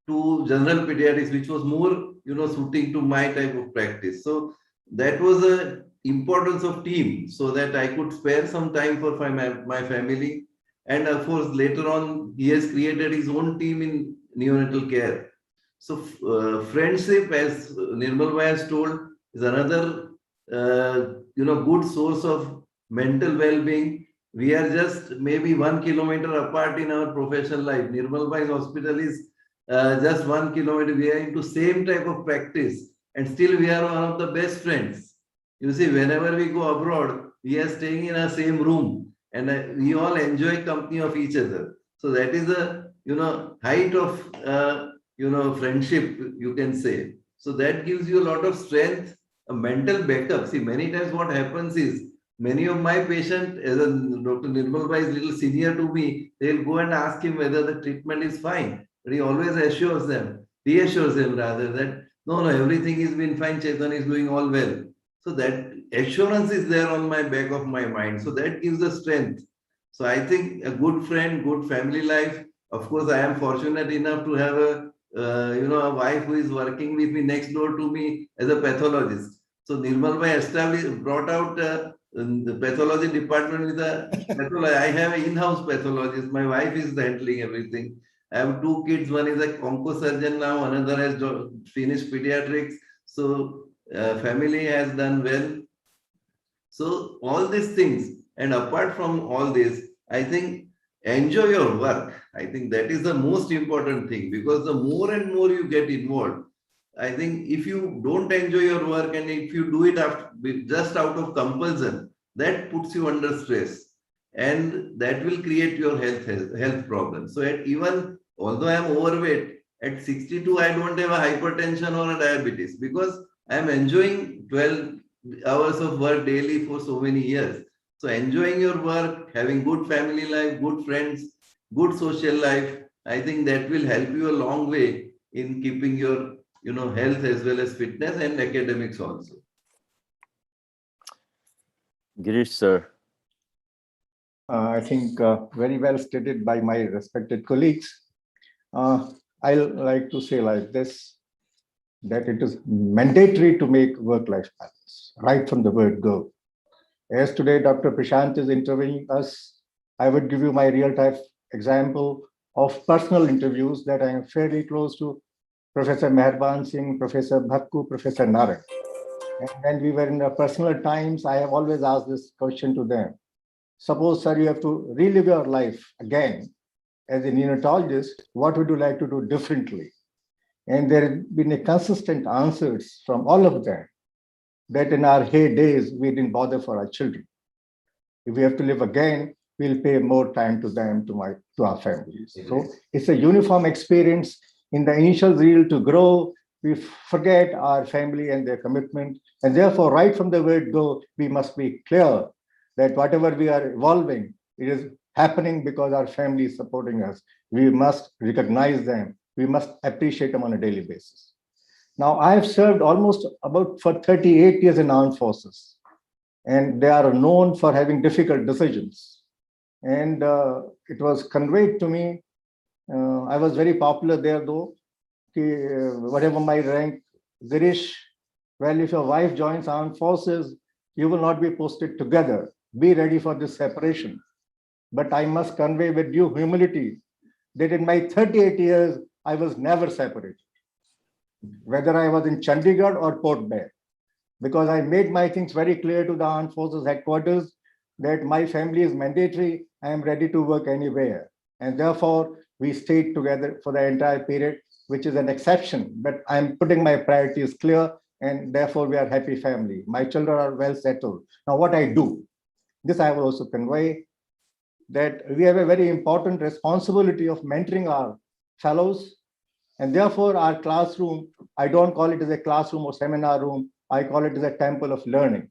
U: to general pediatrics, which was more suiting to my type of practice. So that was the importance of team, so that I could spare some time for my family. And of course, later on, he has created his own team in neonatal care. So friendship, as Nirmal Bhai has told, is another good source of mental well-being. We are just maybe 1 kilometer apart in our professional life. Nirmal Bhai's hospital is just 1 kilometer. We are into same type of practice, and still we are one of the best friends. You see, whenever we go abroad, we are staying in a same room, and we all enjoy company of each other. So that is a height of friendship, you can say. So that gives you a lot of strength, a mental backup. See, many times what happens is, many of my patients, as a Dr. Nirmal Bhai is little senior to me, they'll go and ask him whether the treatment is fine. But he always reassures them rather, that no, everything is been fine, Chetan is doing all well. So that assurance is there on my back of my mind. So that gives the strength. So I think a good friend, good family life. Of course, I am fortunate enough to have a wife who is working with me next door to me as a pathologist. So Nirmal Bhai brought out the pathology department with a pathologist. I have an in-house pathologist. My wife is handling everything. I have 2 kids. One is a oncosurgeon now. Another has finished pediatrics. So family has done well. So all these things, and apart from all this, I think enjoy your work. I think that is the most important thing, because the more and more you get involved, I think if you don't enjoy your work and if you do it just out of compulsion, that puts you under stress, and that will create your health problems. So even although I am overweight, at 62 I don't have a hypertension or a diabetes, because I am enjoying 12 hours of work daily for so many years. So enjoying your work, having good family life, good friends, good social life, I think that will help you a long way in keeping your health as well as fitness and academics also.
Q: Girish, sir.
T: I think very well stated by my respected colleagues. I like to say like this, that it is mandatory to make work-life balance right from the word go. As today Dr. Prashant is interviewing us, I would give you my real-time example of personal interviews that I am fairly close to Professor Meherban Singh, Professor Bhakku, Professor Narak. And when we were in the personal times, I have always asked this question to them. Suppose, sir, you have to relive your life again as a neonatologist, what would you like to do differently? And there have been a consistent answers from all of them that in our heydays, we didn't bother for our children. If we have to live again, we'll pay more time to them, to our families. So it's a uniform experience in the initial zeal to grow, we forget our family and their commitment. And therefore, right from the word go, we must be clear that whatever we are evolving, it is happening because our family is supporting us. We must recognize them. We must appreciate them on a daily basis. Now, I have served almost about for 38 years in armed forces, and they are known for having difficult decisions. And it was conveyed to me, I was very popular there though, whatever my rank, Girish, well, if your wife joins armed forces, you will not be posted together. Be ready for this separation. But I must convey with due humility that in my 38 years, I was never separated, whether I was in Chandigarh or Port Blair, because I made my things very clear to the armed forces headquarters that my family is mandatory. I am ready to work anywhere. And therefore, we stayed together for the entire period, which is an exception, but I'm putting my priorities clear, and therefore we are a happy family. My children are well settled. Now, what I do, this I will also convey, that we have a very important responsibility of mentoring our fellows, and therefore our classroom, I don't call it as a classroom or seminar room, I call it as a temple of learning.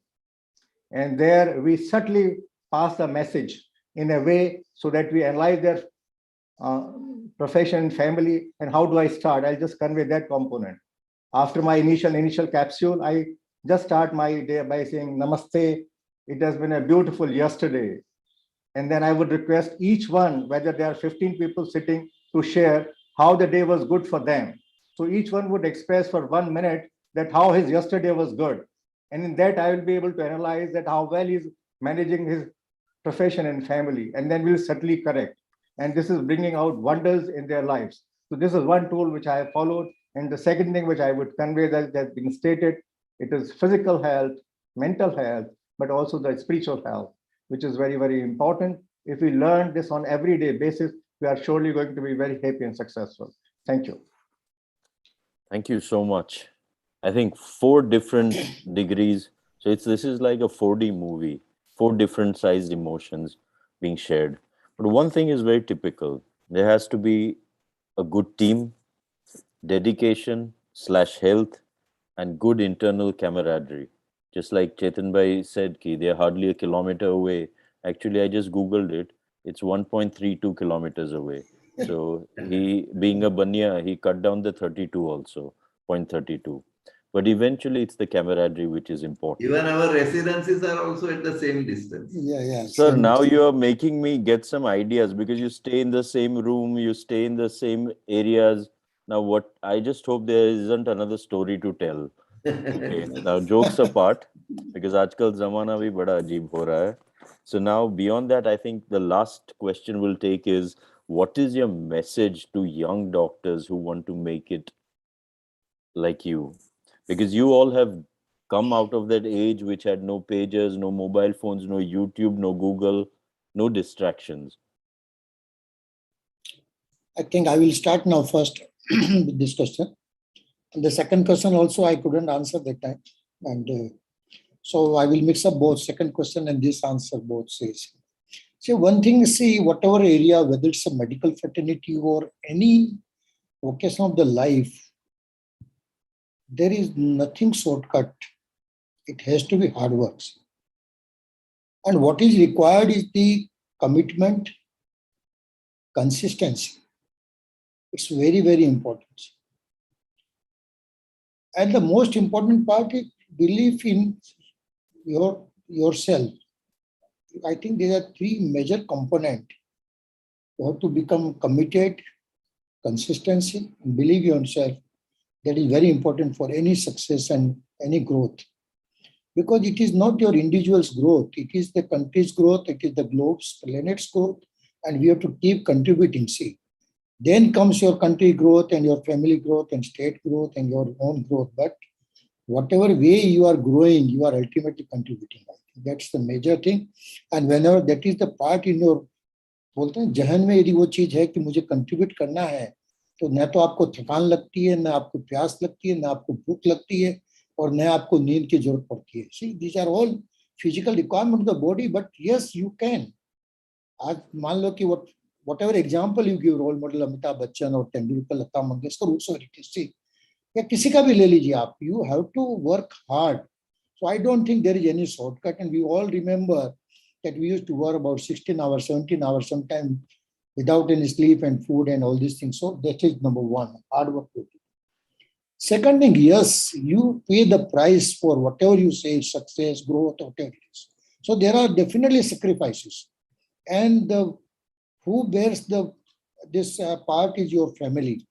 T: And there we subtly pass the message in a way so that we analyze their profession, family, and how do I start? I'll just convey that component. After my initial capsule, I just start my day by saying, Namaste, it has been a beautiful yesterday. And then I would request each one, whether there are 15 people sitting, to share how the day was good for them. So each one would express for 1 minute that how his yesterday was good. And in that, I will be able to analyze that how well he's managing his profession and family. And then we'll certainly correct. And this is bringing out wonders in their lives. So this is one tool which I have followed. And the second thing which I would convey that has been stated, it is physical health, mental health, but also the spiritual health, which is very, very important. If we learn this on everyday basis, we are surely going to be very happy and successful. Thank you.
Q: Thank you so much. I think 4 different degrees. So this is like a 4D movie, 4 different sized emotions being shared. But one thing is very typical. There has to be a good team, dedication / health, and good internal camaraderie. Just like Chetan Bhai said, they're hardly a kilometer away. Actually, I just Googled it. It's 1.32 kilometers away. So he, being a Banya, he cut down the 32 also, 0.32. But eventually, it's the camaraderie which is important.
U: Even our residences are also at the same distance.
C: Yeah.
Q: Sir, now you are making me get some ideas because you stay in the same room, you stay in the same areas. Now, what I just hope there isn't another story to tell. Okay. Now, jokes apart, because आजकल ज़माना भी बड़ा अजीब हो रहा है. So now, beyond that, I think the last question we'll take is, what is your message to young doctors who want to make it like you? Because you all have come out of that age which had no pagers, no mobile phones, no YouTube, no Google, no distractions.
C: I think I will start now first with this question. And the second question also I couldn't answer that time. And so I will mix up both second question and this answer both says. See, one thing, see, whatever area, whether it's a medical fraternity or any vocation of the life, there is nothing shortcut. It has to be hard work. And what is required is the commitment, consistency. It's very, very important. And the most important part is belief in yourself. I think there are 3 major components. You have to become committed, consistency, and believe in yourself. That is very important for any success and any growth. Because it is not your individual's growth, it is the country's growth, it is the globe's, planet's growth, and we have to keep contributing. See, then comes your country growth and your family growth and state growth and your own growth. But whatever way you are growing, you are ultimately contributing. That's the major thing. And whenever that is the part in your, बोलते हैं जहन में यदि वो चीज है कि मुझे कंट्रीब्यूट करना है, तो न तो आपको थकान लगती है, न आपको प्यास लगती है, न आपको भूख लगती है, और न आपको नींद की जरूरत पड़ती है. See, these are all physical requirements of the body, but yes, you can. आज मान लो कि whatever example you give, role model Amitabh Bachchan or Tendulkar, Lata Mangeshkar, whosoever it is, see, या किसी का भी ले लीजिए आप, you have to work hard. So I don't think there is any shortcut, and we all remember that we used to work about 16 hours, 17 hours, sometimes without any sleep and food and all these things. So that is number one, hard work. Second thing, yes, you pay the price for whatever you say, success, growth, whatever it is. So there are definitely sacrifices, and who bears this part is your family.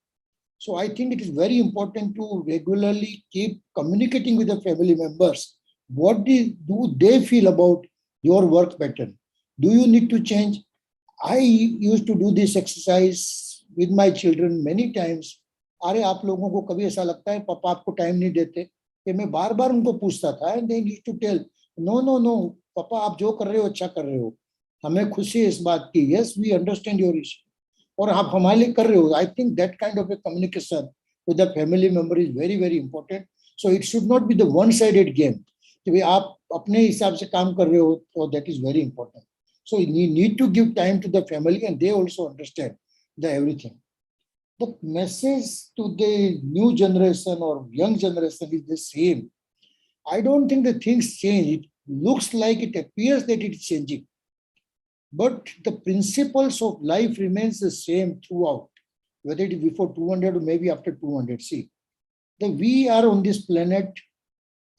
C: So I think it is very important to regularly keep communicating with the family members. What do they feel about your work pattern? Do you need to change? I used to do this exercise with my children many times. अरे आप लोगों को कभी ऐसा लगता है पापा आपको टाइम नहीं देते? कि मैं बार बार उनको पूछता था, and they used to tell, no, पापा आप जो कर रहे हो अच्छा कर रहे हो, हमें खुशी है इस बात की. Yes, we understand your issue. और आप हमारे लिए कर रहे हो. I think that kind of a communication with the family member is very, very important. So it should not be the one-sided game. कि भाई आप अपने हिसाब से काम कर रहे हो, so that is very important. So you need to give time to the family, and they also understand the everything. The message to the new generation or young generation is the same. I don't think the things change. It looks like, it appears that it's changing, but the principles of life remains the same throughout, whether it is before 200 or maybe after 200. See, we are on this planet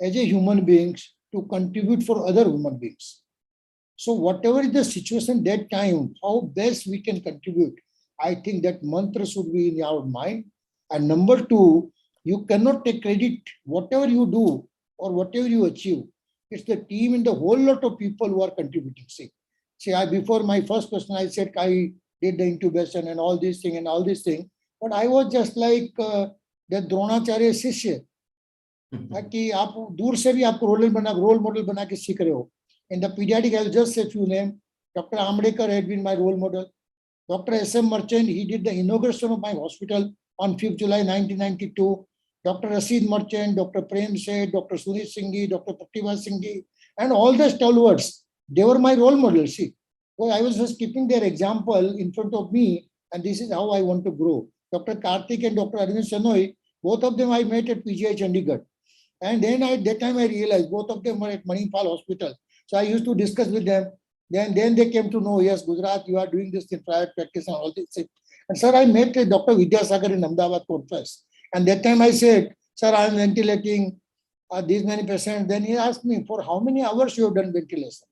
C: as a human beings to contribute for other human beings. So whatever is the situation that time, how best we can contribute, I think that mantra should be in our mind. And number two, you cannot take credit whatever you do or whatever you achieve. It's the team and the whole lot of people who are contributing. See, before my first question, I said I did the incubation and all these things, but I was just like the Dronacharya Shishya. कि आप दूर से भी आपको role model बना के सीख रहे हो. In the pediatric, I'll just say a few names. Dr. Ambedkar had been my role model. Dr. S.M. Merchant, he did the inauguration of my hospital on 5th July 1992. Dr. Rashid Merchant, Dr. Prem Seth, Dr. Sunit Singhi, Dr. Pratibha Singhi, and all the stalwarts, they were my role models. See, so I was just keeping their example in front of me, and this is how I want to grow. Dr. Karthik and Dr. Arvind Shenoy, both of them I met at PGI Chandigarh. And then at that time I realized both of them were at Manipal Hospital. So I used to discuss with them. Then they came to know, yes, Gujarat, you are doing this in private practice and all this. And sir, I met Dr. Vidyasagar in Ahmedabad conference. And that time I said, sir, I am ventilating these many patients. Then he asked me, for how many hours you have done ventilation?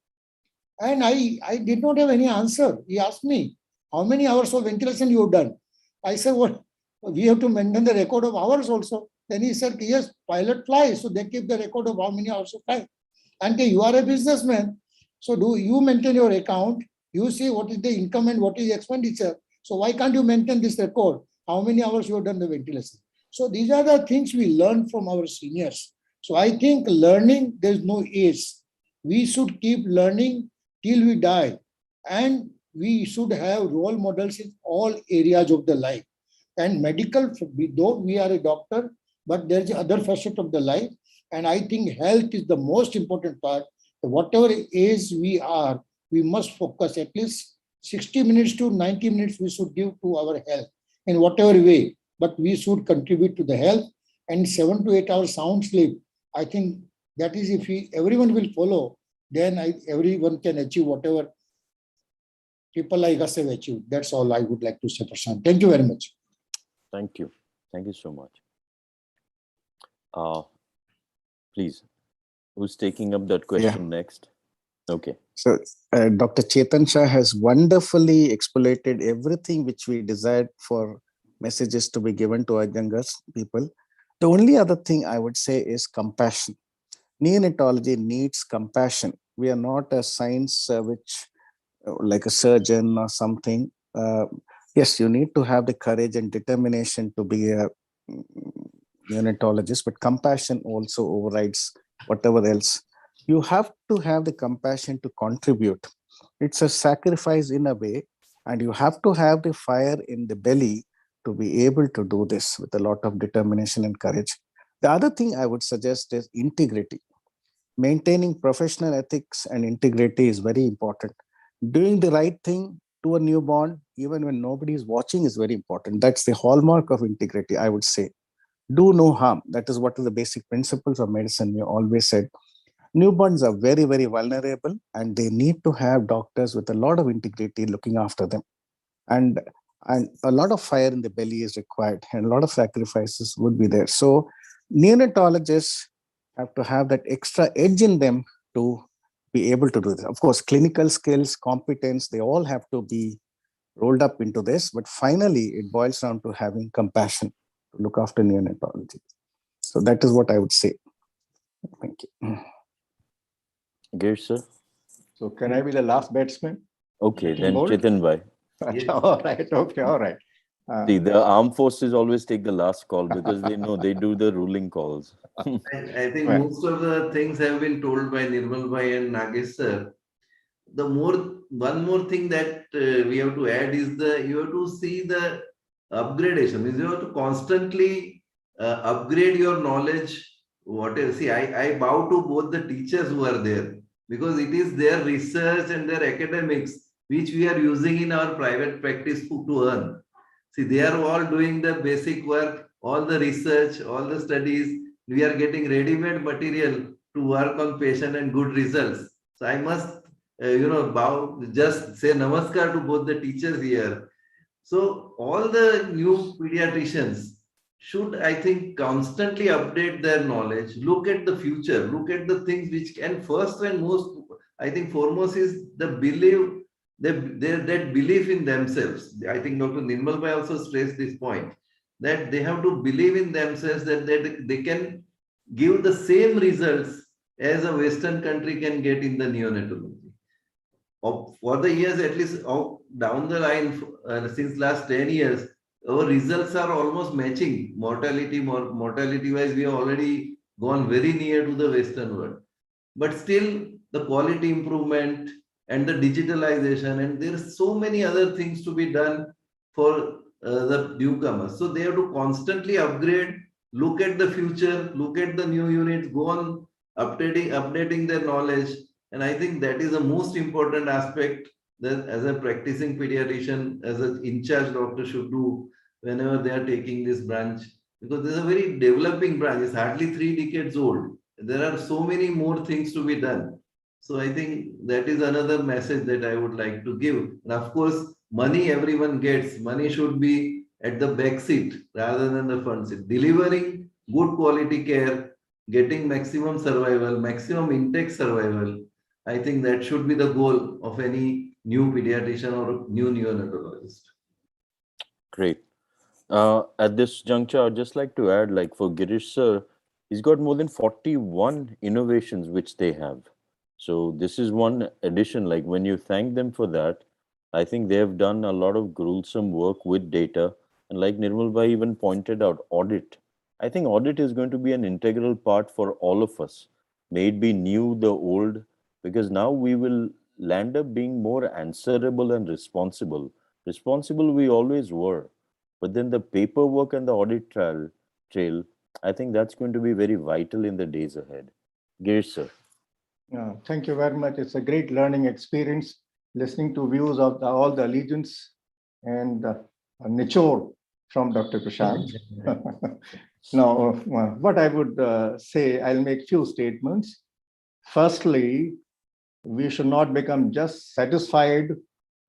C: And I did not have any answer. He asked me, how many hours of ventilation you have done? I said, well, we have to maintain the record of hours also. Then he said, yes, pilot flies. So they keep the record of how many hours you fly. And you are a businessman. So do you maintain your account? You see what is the income and what is the expenditure. So why can't you maintain this record? How many hours you have done the ventilation? So these are the things we learn from our seniors. So I think learning, there's no age. We should keep learning till we die. And we should have role models in all areas of the life. And medical, though we are a doctor, but there's other facet of the life. And I think health is the most important part. Whatever age we are, we must focus at least 60 minutes to 90 minutes we should give to our health in whatever way. But we should contribute to the health, and 7 to 8 hours sound sleep. I think that is, if everyone will follow, then everyone can achieve whatever people like us have achieved. That's all I would like to say, Prashant. Thank you very much.
Q: Thank you. Thank you so much. Please, who's taking up that question next? Okay.
A: So Dr. Chetan Shah has wonderfully explained everything which we desired for messages to be given to our younger people. The only other thing I would say is compassion. Neonatology needs compassion. We are not a science which like a surgeon or something. Yes, you need to have the courage and determination to be a neonatologist, but compassion also overrides whatever else. You have to have the compassion to contribute. It's a sacrifice in a way, and you have to have the fire in the belly to be able to do this with a lot of determination and courage. The other thing I would suggest is integrity. Maintaining professional ethics and integrity is very important. Doing the right thing to a newborn, even when nobody is watching, is very important. That's the hallmark of integrity, I would say. do no harm. That is what is the basic principles of medicine. We always said newborns are very, very vulnerable and they need to have doctors with a lot of integrity looking after them. And a lot of fire in the belly is required and a lot of sacrifices would be there. So neonatologists have to have that extra edge in them to be able to do this. Of course, clinical skills, competence, they all have to be rolled up into this, but finally it boils down to having compassion to look after neonatology. So that is what I would say. Thank you.
Q: Girish, sir?
T: So can I be the last batsman?
Q: Okay, then
T: Bold?
Q: Chetan bhai.
T: All right, okay, all right.
Q: See, the armed forces always take the last call because they know they do the ruling calls.
U: I think most of the things have been told by Nirmal Bhai and Nagesh sir. One more thing that we have to add is you have to see the upgradation. Means you have to constantly upgrade your knowledge. Whatever. See, I bow to both the teachers who are there because it is their research and their academics which we are using in our private practice to earn. See, they are all doing the basic work, all the research, all the studies. We are getting ready-made material to work on patient and good results. So I must, bow, just say namaskar to both the teachers here. So all the new pediatricians should, I think, constantly update their knowledge, look at the future, look at the things which can first and most, I think foremost is the belief, that belief in themselves. I think Dr. Nirmal Bhai also stressed this point, that they have to believe in themselves that they can give the same results as a Western country can get in the neonatology. For the years, at least down the line, since last 10 years, our results are almost matching. Mortality wise, we have already gone very near to the Western world. But still, the quality improvement and the digitalization, and there are so many other things to be done for the newcomers. So they have to constantly upgrade, look at the future, look at the new units, go on updating their knowledge. And I think that is the most important aspect that as a practicing pediatrician, as an in-charge doctor should do whenever they are taking this branch. Because this is a very developing branch. It's hardly 3 decades old. There are so many more things to be done. So I think that is another message that I would like to give. And of course, money everyone gets. Money should be at the back seat rather than the front seat. Delivering good quality care, getting maximum survival, maximum intake survival. I think that should be the goal of any new pediatrician or new neonatologist.
Q: Great. At this juncture, I'd just like to add, like for Girish sir, he's got more than 41 innovations which they have. So this is one addition. Like when you thank them for that, I think they have done a lot of gruesome work with data. And like Nirmal Bhai even pointed out, audit. I think audit is going to be an integral part for all of us. May it be new, the old, because now we will land up being more answerable and responsible. Responsible we always were. But then the paperwork and the audit trail, I think that's going to be very vital in the days ahead. Girish sir.
T: Thank you very much. It's a great learning experience, listening to views of all the allegiance and nichor from Dr. Prashant. Now, what I would say, I'll make few statements. Firstly, we should not become just satisfied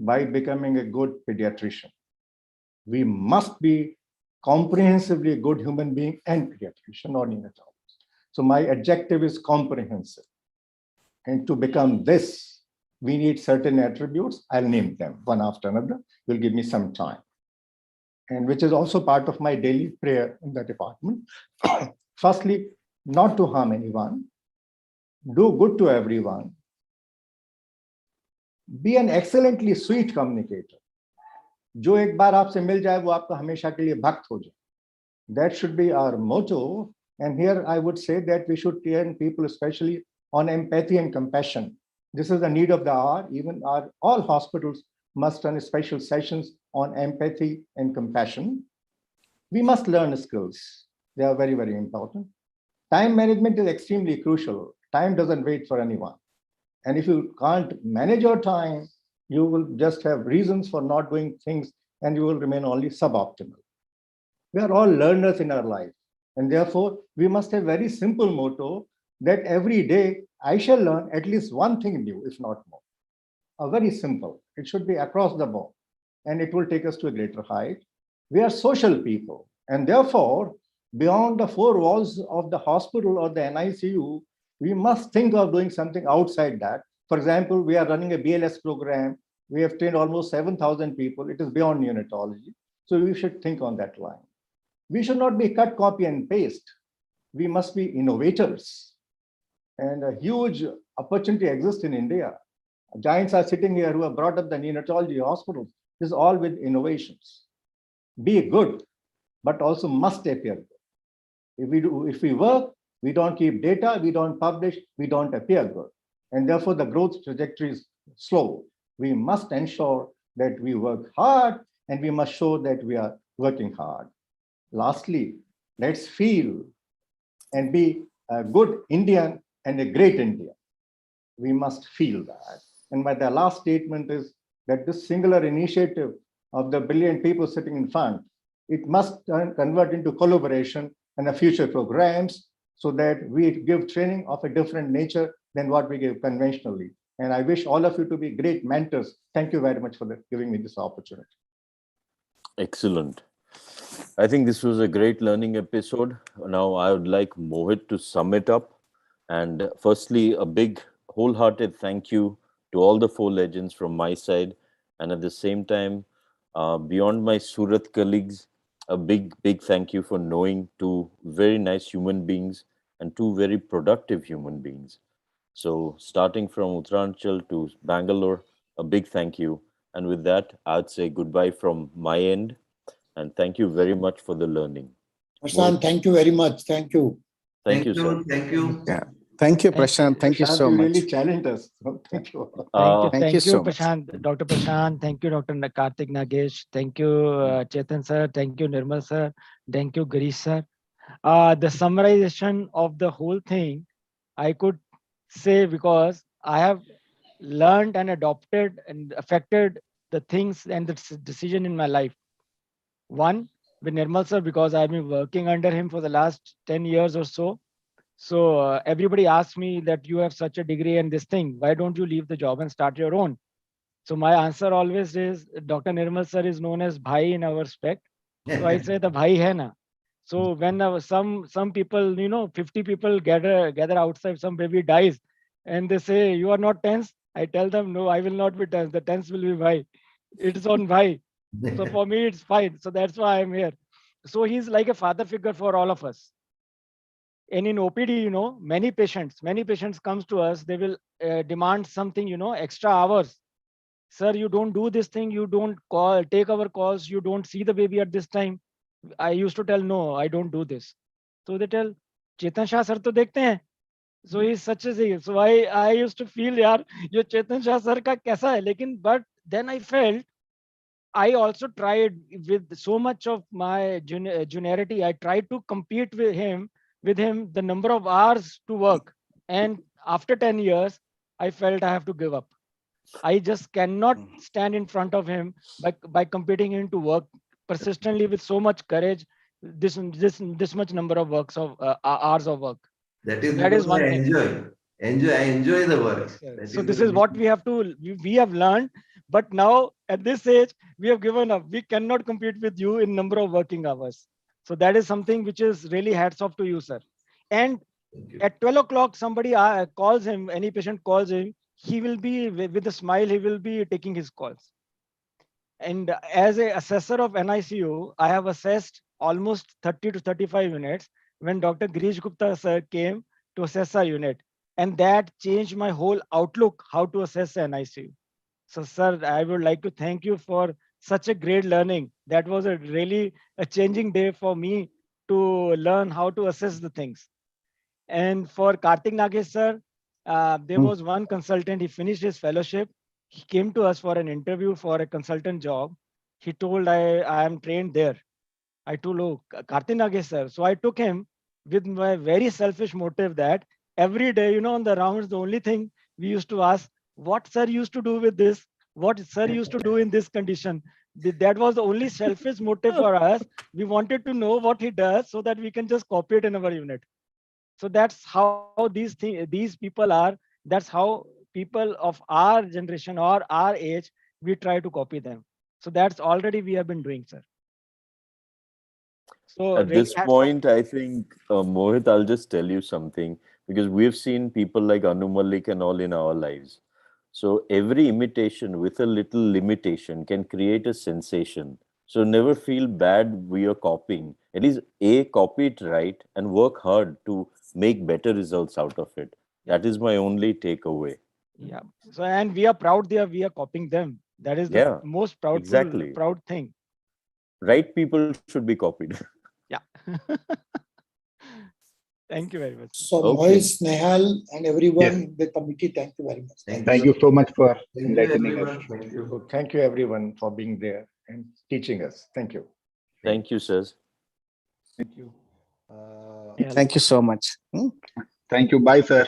T: by becoming a good pediatrician. We must be comprehensively a good human being and pediatrician or neonatologist. So my objective is comprehensive. And to become this, we need certain attributes. I'll name them one after another. You'll give me some time. And which is also part of my daily prayer in the department. Firstly, not to harm anyone. Do good to everyone. Be an excellently sweet communicator. जो एक बार आपसे मिल जाए वो आपका हमेशा के लिए भक्त हो जाए. That should be our motto. And here I would say that we should train people especially on empathy and compassion. This is the need of the hour. Even all hospitals must run special sessions on empathy and compassion. We must learn skills. They are very, very important. Time management is extremely crucial. Time doesn't wait for anyone. And if you can't manage your time, you will just have reasons for not doing things and you will remain only suboptimal. We are all learners in our life. And therefore, we must have very simple motto that every day I shall learn at least one thing new, if not more. A very simple. It should be across the board, and it will take us to a greater height. We are social people, and therefore, beyond the four walls of the hospital or the NICU, we must think of doing something outside that. For example, we are running a BLS program. We have trained almost 7,000 people. It is beyond neonatology. So we should think on that line. We should not be cut, copy, and paste. We must be innovators. And a huge opportunity exists in India. Giants are sitting here who have brought up the neonatology hospitals. This is all with innovations. Be good, but also must appear good. If we work, we don't keep data, we don't publish, we don't appear good. And therefore, the growth trajectory is slow. We must ensure that we work hard, and we must show that we are working hard. Lastly, let's feel and be a good Indian and a great Indian. We must feel that. And my the last statement is that this singular initiative of the brilliant people sitting in front, it must convert into collaboration and the future programs so that we give training of a different nature than what we give conventionally. And I wish all of you to be great mentors. Thank you very much for giving me this opportunity.
Q: Excellent. I think this was a great learning episode. Now I would like Mohit to sum it up. And firstly, a big wholehearted thank you to all the four legends from my side. And at the same time, beyond my Surat colleagues, a big thank you for knowing two very nice human beings and two very productive human beings. So starting from Uttaranchal to Bangalore, a big thank you. And with that, I'd say goodbye from my end. And thank you very much for the learning.
C: Prashant, thank you very much. Thank you.
Q: Thank you, sir.
U: Thank you.
A: Yeah. Thank you, Prashant. Thank you
T: Prashant,
A: so
T: you
A: much.
T: really challenged us. Thank you.
B: Thank you,
A: so much.
B: Prashant, Dr. Prashant. Thank you, Dr. Karthik Nagesh. Thank you, Chetan sir. Thank you, Nirmal sir. Thank you, Girish sir. The summarization of the whole thing, I could say because I have learned and adopted and affected the things and the decision in my life. One, with Nirmal sir, because I've been working under him for the last 10 years or so. So everybody asks me that you have such a degree and this thing, why don't you leave the job and start your own? So my answer always is Dr. Nirmal sir is known as Bhai in our respect. So I say the Bhai hai na. So when some people, 50 people gather outside, some baby dies, and they say you are not tense. I tell them no, I will not be tense. The tense will be Bhai. It's on Bhai. So for me, it's fine. So that's why I'm here. So he's like a father figure for all of us. And in OPD, many patients comes to us, they will demand something, extra hours. Sir, you don't do this thing, you don't take our calls, you don't see the baby at this time. I used to tell, no, I don't do this. So they tell, Chetan Shah sir to dekhte hain. So he's such a thing. So I used to feel, yaar, ye Chetan Shah sir ka kaisa hai? But then I felt, I also tried with so much of my juniority, I tried to compete with him the number of hours to work. And after 10 years, I felt I have to give up. I just cannot stand in front of him by competing him to work persistently with so much courage, this much number of hours of work.
U: That is
B: That is
U: because
B: one
U: I
B: thing.
U: enjoy the work.
B: So this is what we have learned. But now at this age, we have given up. We cannot compete with you in number of working hours. So that is something which is really hats off to you, sir. And at 12 o'clock, somebody calls him, any patient calls him, he will be with a smile, he will be taking his calls. And as an assessor of NICU, I have assessed almost 30 to 35 units when Dr. Girish Gupta sir came to assess our unit. And that changed my whole outlook, how to assess NICU. So, sir, I would like to thank you for such a great learning. That was really a changing day for me to learn how to assess the things. And for Karthik Nagesh, sir, there was one consultant, he finished his fellowship. He came to us for an interview for a consultant job. He told, I am trained there. I told, oh, Karthik Nagesh, sir. So I took him with my very selfish motive that every day, on the rounds, the only thing we used to ask, what sir used to do with this? What sir used to do in this condition? That was the only selfish motive for us. We wanted to know what he does so that we can just copy it in our unit. So that's how these people are. That's how people of our generation or our age, we try to copy them. So that's already we have been doing, sir. So
Q: At
B: really
Q: this point, I think, Mohit, I'll just tell you something, because we've seen people like Anu Malik and all in our lives. So every imitation with a little limitation can create a sensation. So never feel bad we are copying. At least copy it right and work hard to make better results out of it. That is my only takeaway.
B: Yeah. So and we are proud there. We are copying them. That is the
Q: Yeah,
B: most
Q: exactly.
B: proud thing.
Q: Right people should be copied.
B: Yeah. Thank you very much.
C: So
Q: Okay.
C: Mohit, Snehal, and everyone in the committee, thank you very much.
E: Thank you so much for
U: Thank you,
E: enlightening us.
U: everyone. Thank you.
T: So thank you everyone for being there and teaching us. Thank you.
Q: Thank you, sirs.
T: Thank you.
A: Thank you so much.
E: Thank you. Bye, sir.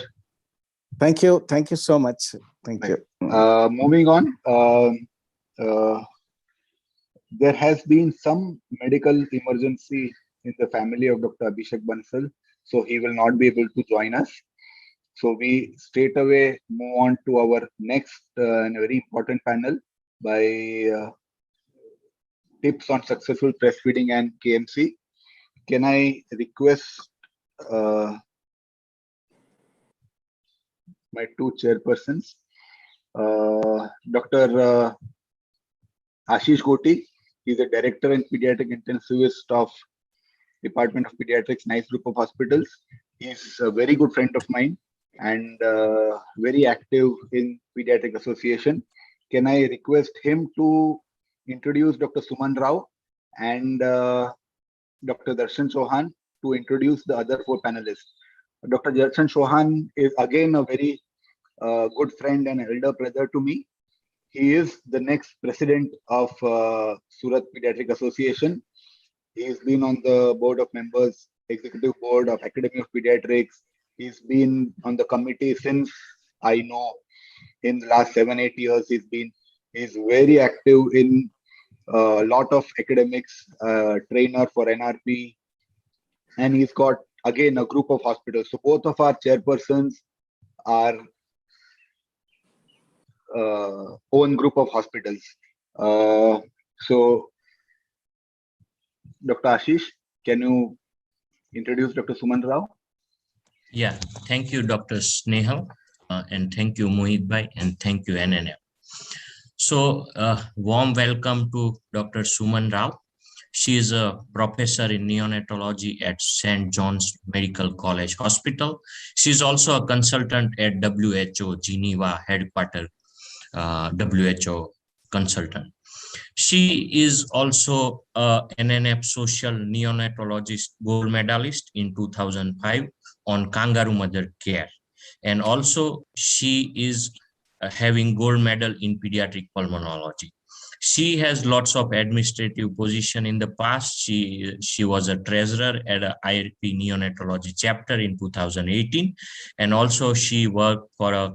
A: Thank you. Thank you so much. Thank you.
E: Moving on, there has been some medical emergency in the family of Dr. Abhishek Bansal, so he will not be able to join us. So we straight away move on to our next and very important panel by tips on successful breastfeeding and KMC. Can I request my two chairpersons, Dr. Ashish Goti. He's a director and pediatric intensivist of Department of Pediatrics, nice group of hospitals. He's a very good friend of mine and very active in Pediatric Association. Can I request him to introduce Dr. Suman Rao and Dr. Darshan Chauhan to introduce the other four panelists. Dr. Darshan Chauhan is again a very good friend and elder brother to me. He is the next president of Surat Pediatric Association. He's been on the board of members, executive board of Academy of Pediatrics. He's been on the committee since I know in the last 7-8 years. He's very active in a lot of academics, trainer for NRP, and he's got again a group of hospitals. So both of our chairpersons are own group of hospitals. So Dr. Ashish, can you introduce Dr. Suman Rao?
R: Yeah, thank you, Dr. Snehal, and thank you, Mohit Bhai, and thank you, NNF. So, warm welcome to Dr. Suman Rao. She is a professor in neonatology at St. John's Medical College Hospital. She is also a consultant at WHO Geneva headquarters, WHO consultant. She is also a NNF social neonatologist gold medalist in 2005 on kangaroo mother care. And also she is having gold medal in pediatric pulmonology. She has lots of administrative position in the past. She was a treasurer at a IRP neonatology chapter in 2018. And also she worked for a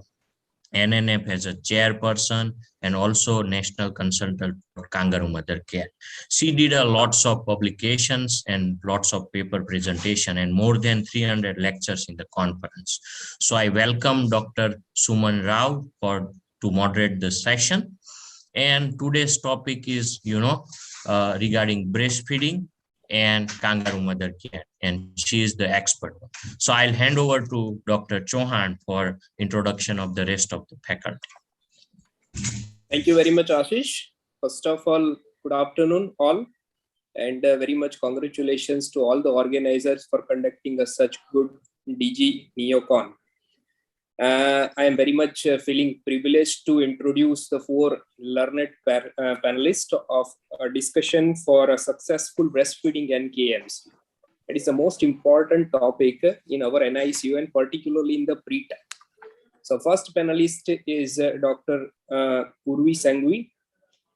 R: NNF as a chairperson and also national consultant for kangaroo mother care. She did a lots of publications and lots of paper presentation and more than 300 lectures in the conference. So I welcome Dr. Suman Rao to moderate the session. And today's topic is, regarding breastfeeding and kangaroo mother care, and she is the expert. So I'll hand over to Dr. Chauhan for introduction of the rest of the faculty.
S: Thank you very much, Ashish. First of all, good afternoon all, and very much congratulations to all the organizers for conducting such good DIGI NEOCON. I am very much feeling privileged to introduce the four learned panelists of a discussion for a successful breastfeeding and KMC. It is the most important topic in our NICU and particularly in the pre-time. So first panelist is Dr. Purvi Sangvi.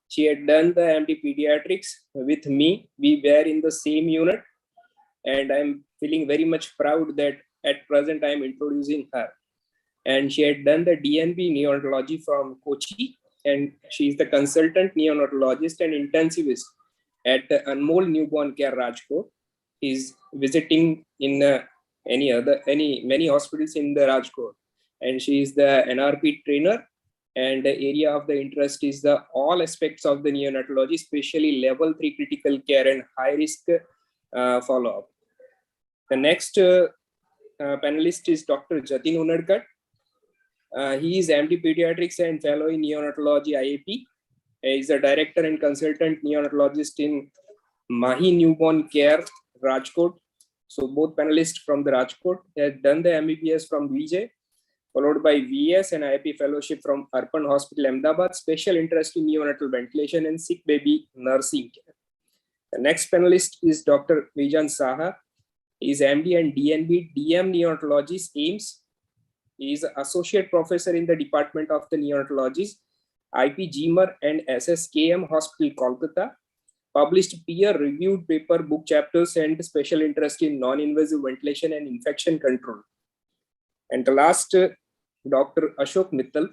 S: She had done the MD Pediatrics with me. We were in the same unit, and I'm feeling very much proud that at present I am introducing her. And she had done the DNB neonatology from Kochi, and she is the consultant neonatologist and intensivist at Anmol Newborn Care Rajkot. Is visiting in many hospitals in the Rajkot, and she is the NRP trainer. And the area of the interest is the all aspects of the neonatology, especially level 3 critical care and high risk follow-up. The next panelist is Dr. Jatin Unadkat. He is MD Pediatrics and Fellow in Neonatology IAP. He is a director and consultant neonatologist in Mahi Newborn Care Rajkot. So both panelists from the Rajkot have done the MBBS from GUJ, followed by VS and IAP fellowship from Arpan Hospital, Ahmedabad, special interest in neonatal ventilation and sick baby nursing care. The next panelist is Dr. Vijan Saha. He is MD and DNB DM Neonatology, AIMS. He is Associate Professor in the Department of the Neonatology, IP GMR and SSKM Hospital, Kolkata. Published peer-reviewed paper, book chapters, and special interest in non-invasive ventilation and infection control. And the last, Dr. Ashok Mittal.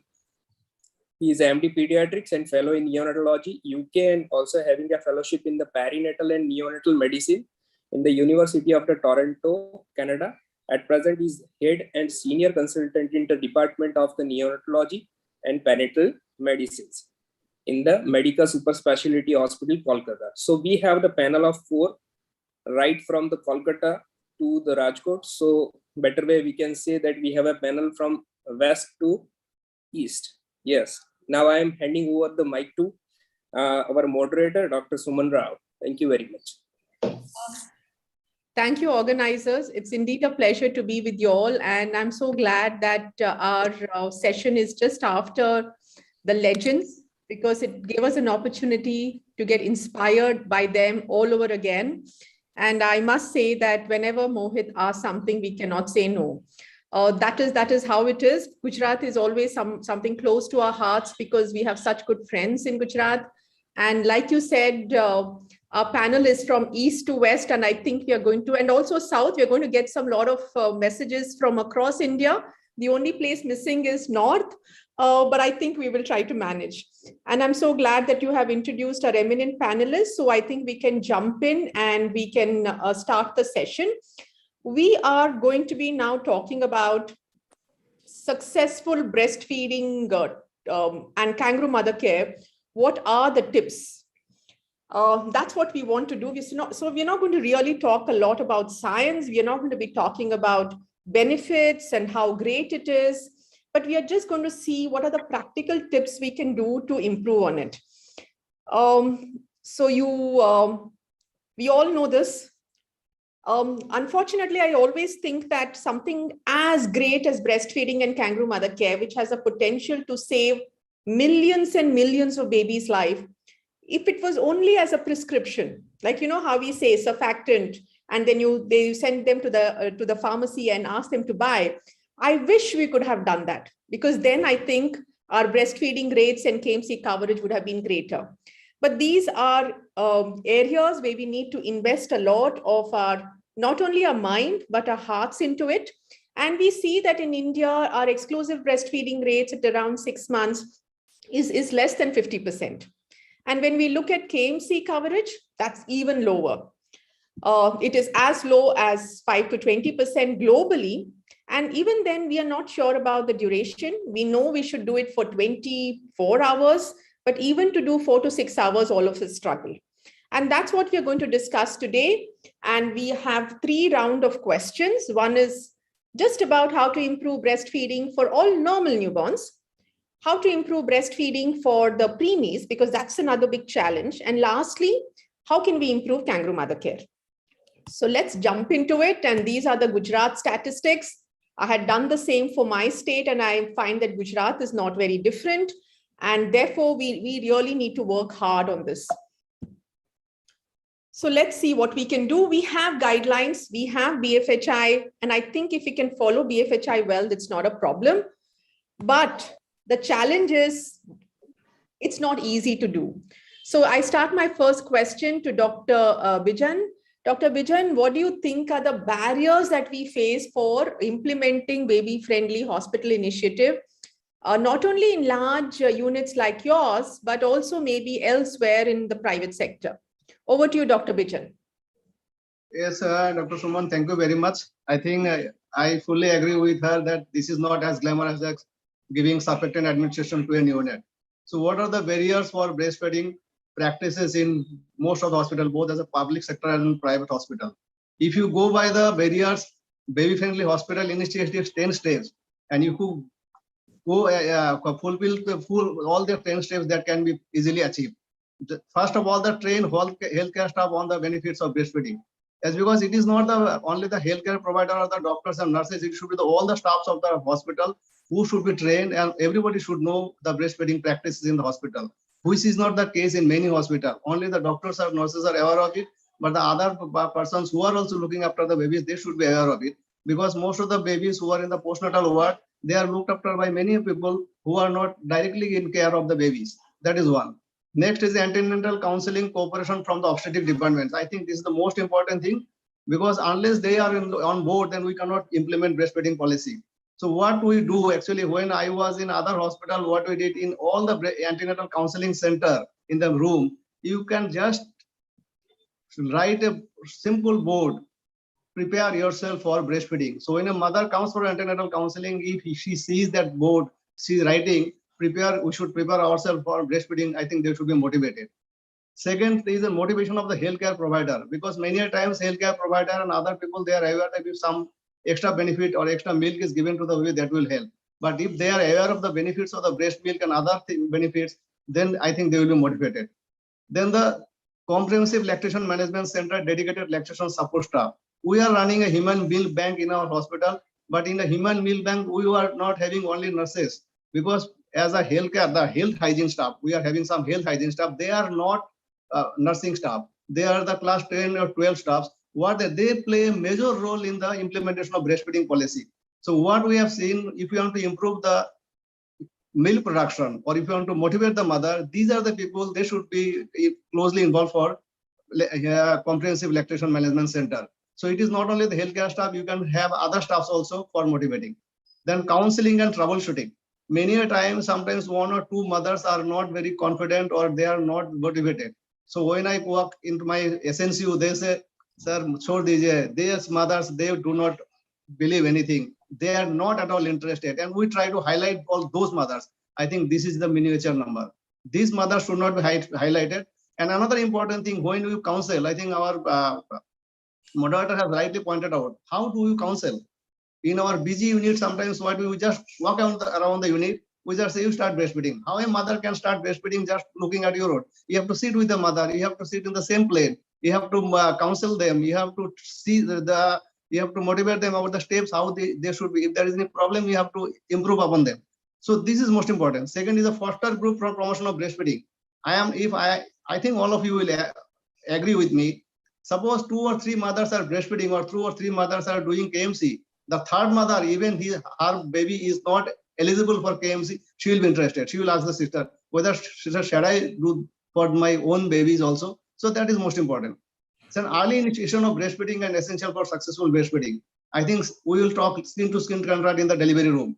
S: He is MD Pediatrics and Fellow in Neonatology, UK, and also having a fellowship in the perinatal and neonatal medicine in the University of Toronto, Canada. At present, he is head and senior consultant in the Department of the Neonatology and Perinatal Medicines in the Medica Super Specialty Hospital, Kolkata. So we have the panel of 4, right from the Kolkata to the Rajkot. So better way we can say that we have a panel from west to east. Yes. Now I am handing over the mic to our moderator, Dr. Suman Rao. Thank you very much.
H: Thank you, organizers. It's indeed a pleasure to be with you all. And I'm so glad that our session is just after the legends, because it gave us an opportunity to get inspired by them all over again. And I must say that whenever Mohit asks something, we cannot say no. That is how it is. Gujarat is always something close to our hearts because we have such good friends in Gujarat. And like you said, our panel is from east to west, and I think we are going to, and also south, we're going to get some lot of messages from across India. The only place missing is north, but I think we will try to manage. And I'm so glad that you have introduced our eminent panelists. So I think we can jump in and we can start the session. We are going to be now talking about successful breastfeeding and kangaroo mother care. What are the tips? That's what we want to do. So we're not going to really talk a lot about science. We're not going to be talking about benefits and how great it is, but we are just going to see what are the practical tips we can do to improve on it. We all know this. Unfortunately, I always think that something as great as breastfeeding and kangaroo mother care, which has a potential to save millions and millions of babies' life, if it was only as a prescription, like you know how we say surfactant, and then they send them to the pharmacy and ask them to buy. I wish we could have done that, because then I think our breastfeeding rates and KMC coverage would have been greater. But these are areas where we need to invest a lot of not only our mind, but our hearts into it. And we see that in India, our exclusive breastfeeding rates at around 6 months is less than 50%. And when we look at KMC coverage, that's even lower. It is as low as 5 to 20% globally. And even then, we are not sure about the duration. We know we should do it for 24 hours, but even to do 4 to 6 hours, all of us struggle. And that's what we're going to discuss today. And we have 3 rounds of questions. One is just about how to improve breastfeeding for all normal newborns, how to improve breastfeeding for the preemies, because that's another big challenge. And lastly, how can we improve kangaroo mother care? So let's jump into it. And these are the Gujarat statistics. I had done the same for my state, and I find that Gujarat is not very different. And therefore, we really need to work hard on this. So let's see what we can do. We have guidelines, we have BFHI, and I think if we can follow BFHI well, that's not a problem. But the challenge is, it's not easy to do. So I start my first question to Dr. Bijan. Dr. Bijan, what do you think are the barriers that we face for implementing baby-friendly hospital initiative? not only in large units like yours, but also maybe elsewhere in the private sector. Over to you, Dr. Bijan.
D: Yes, Dr. Suman, thank you very much. I think I fully agree with her that this is not as glamorous as giving surfactant administration to a neonate. So what are the barriers for breastfeeding practices in most of the hospital, both as a public sector and private hospital? If you go by the barriers, baby-friendly hospital initiatives 10 steps, and you could go fulfill all the 10 steps that can be easily achieved. First of all, the train healthcare staff on the benefits of breastfeeding. As because it is not only the healthcare provider or the doctors and nurses, it should be all the staffs of the hospital who should be trained, and everybody should know the breastfeeding practices in the hospital, which is not the case in many hospitals. Only the doctors or nurses are aware of it, but the other persons who are also looking after the babies, they should be aware of it, because most of the babies who are in the postnatal ward, they are looked after by many people who are not directly in care of the babies. That is one. Next is antenatal counseling cooperation from the obstetric departments. I think this is the most important thing, because unless they are on board, then we cannot implement breastfeeding policy. So what we do actually, when I was in other hospital, what we did in all the antenatal counseling center in the room, you can just write a simple board, prepare yourself for breastfeeding. So when a mother comes for antenatal counseling, if she sees that board, she's writing, we should prepare ourselves for breastfeeding, I think they should be motivated. Second is the motivation of the healthcare provider, because many times healthcare provider and other people, they are aware that if some extra benefit or extra milk is given to the baby, that will help. But if they are aware of the benefits of the breast milk and other benefits, then I think they will be motivated. Then the comprehensive lactation management center, dedicated lactation support staff. We are running a human milk bank in our hospital, but in the human milk bank, we are not having only nurses, because as a healthcare, the health hygiene staff, we are having some health hygiene staff. They are not nursing staff. They are the class 10 or 12 staffs. They play a major role in the implementation of breastfeeding policy. So what we have seen, if you want to improve the milk production, or if you want to motivate the mother, these are the people, they should be closely involved for comprehensive lactation management center. So it is not only the healthcare staff, you can have other staffs also for motivating. Then counseling and troubleshooting. Many a time, sometimes one or two mothers are not very confident, or they are not motivated. So when I walk into my SNCU, they say, sir, chhod dijiye. These mothers, they do not believe anything. They are not at all interested. And we try to highlight all those mothers. I think this is the miniature number. These mothers should not be highlighted. And another important thing, when you counsel, I think our moderator has rightly pointed out, how do you counsel? In our busy unit, sometimes what we just walk around the unit, we just say you start breastfeeding. How a mother can start breastfeeding just looking at your road? You have to sit with the mother. You have to sit in the same plane. You have to counsel them. You have to see you have to motivate them about the steps, how they should be. If there is any problem, you have to improve upon them. So this is most important. Second is a foster group for promotion of breastfeeding. I think all of you will agree with me. Suppose 2 or 3 mothers are breastfeeding, or 2 or 3 mothers are doing KMC. The third mother, even her baby is not eligible for KMC, she will be interested. She will ask the sister whether should I do for my own babies also. So that is most important. So early initiation of breastfeeding and essential for successful breastfeeding. I think we will talk skin to skin contact in the delivery room.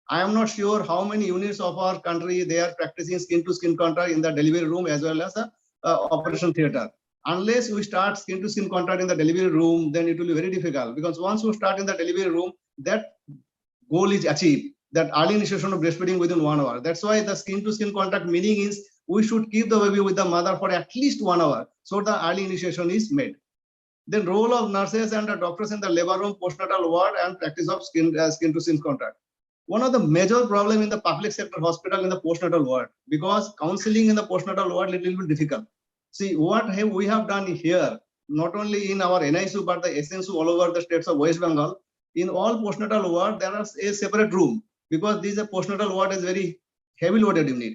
D: I am not sure how many units of our country they are practicing skin to skin contact in the delivery room as well as the operation theater. Unless we start skin to skin contact in the delivery room, then it will be very difficult, because once we start in the delivery room, that goal is achieved, that early initiation of breastfeeding within 1 hour. That's why the skin to skin contact meaning is we should keep the baby with the mother for at least 1 hour, so the early initiation is made. Then role of nurses and the doctors in the labor room, postnatal ward, and practice of skin to skin contact. One of the major problem in the public sector hospital in the postnatal ward, because counseling in the postnatal ward is a little bit difficult. See, what we have done here, not only in our NICU, but the SNCU all over the states of West Bengal, in all postnatal ward, there is a separate room, because this postnatal ward is very heavy loaded unit.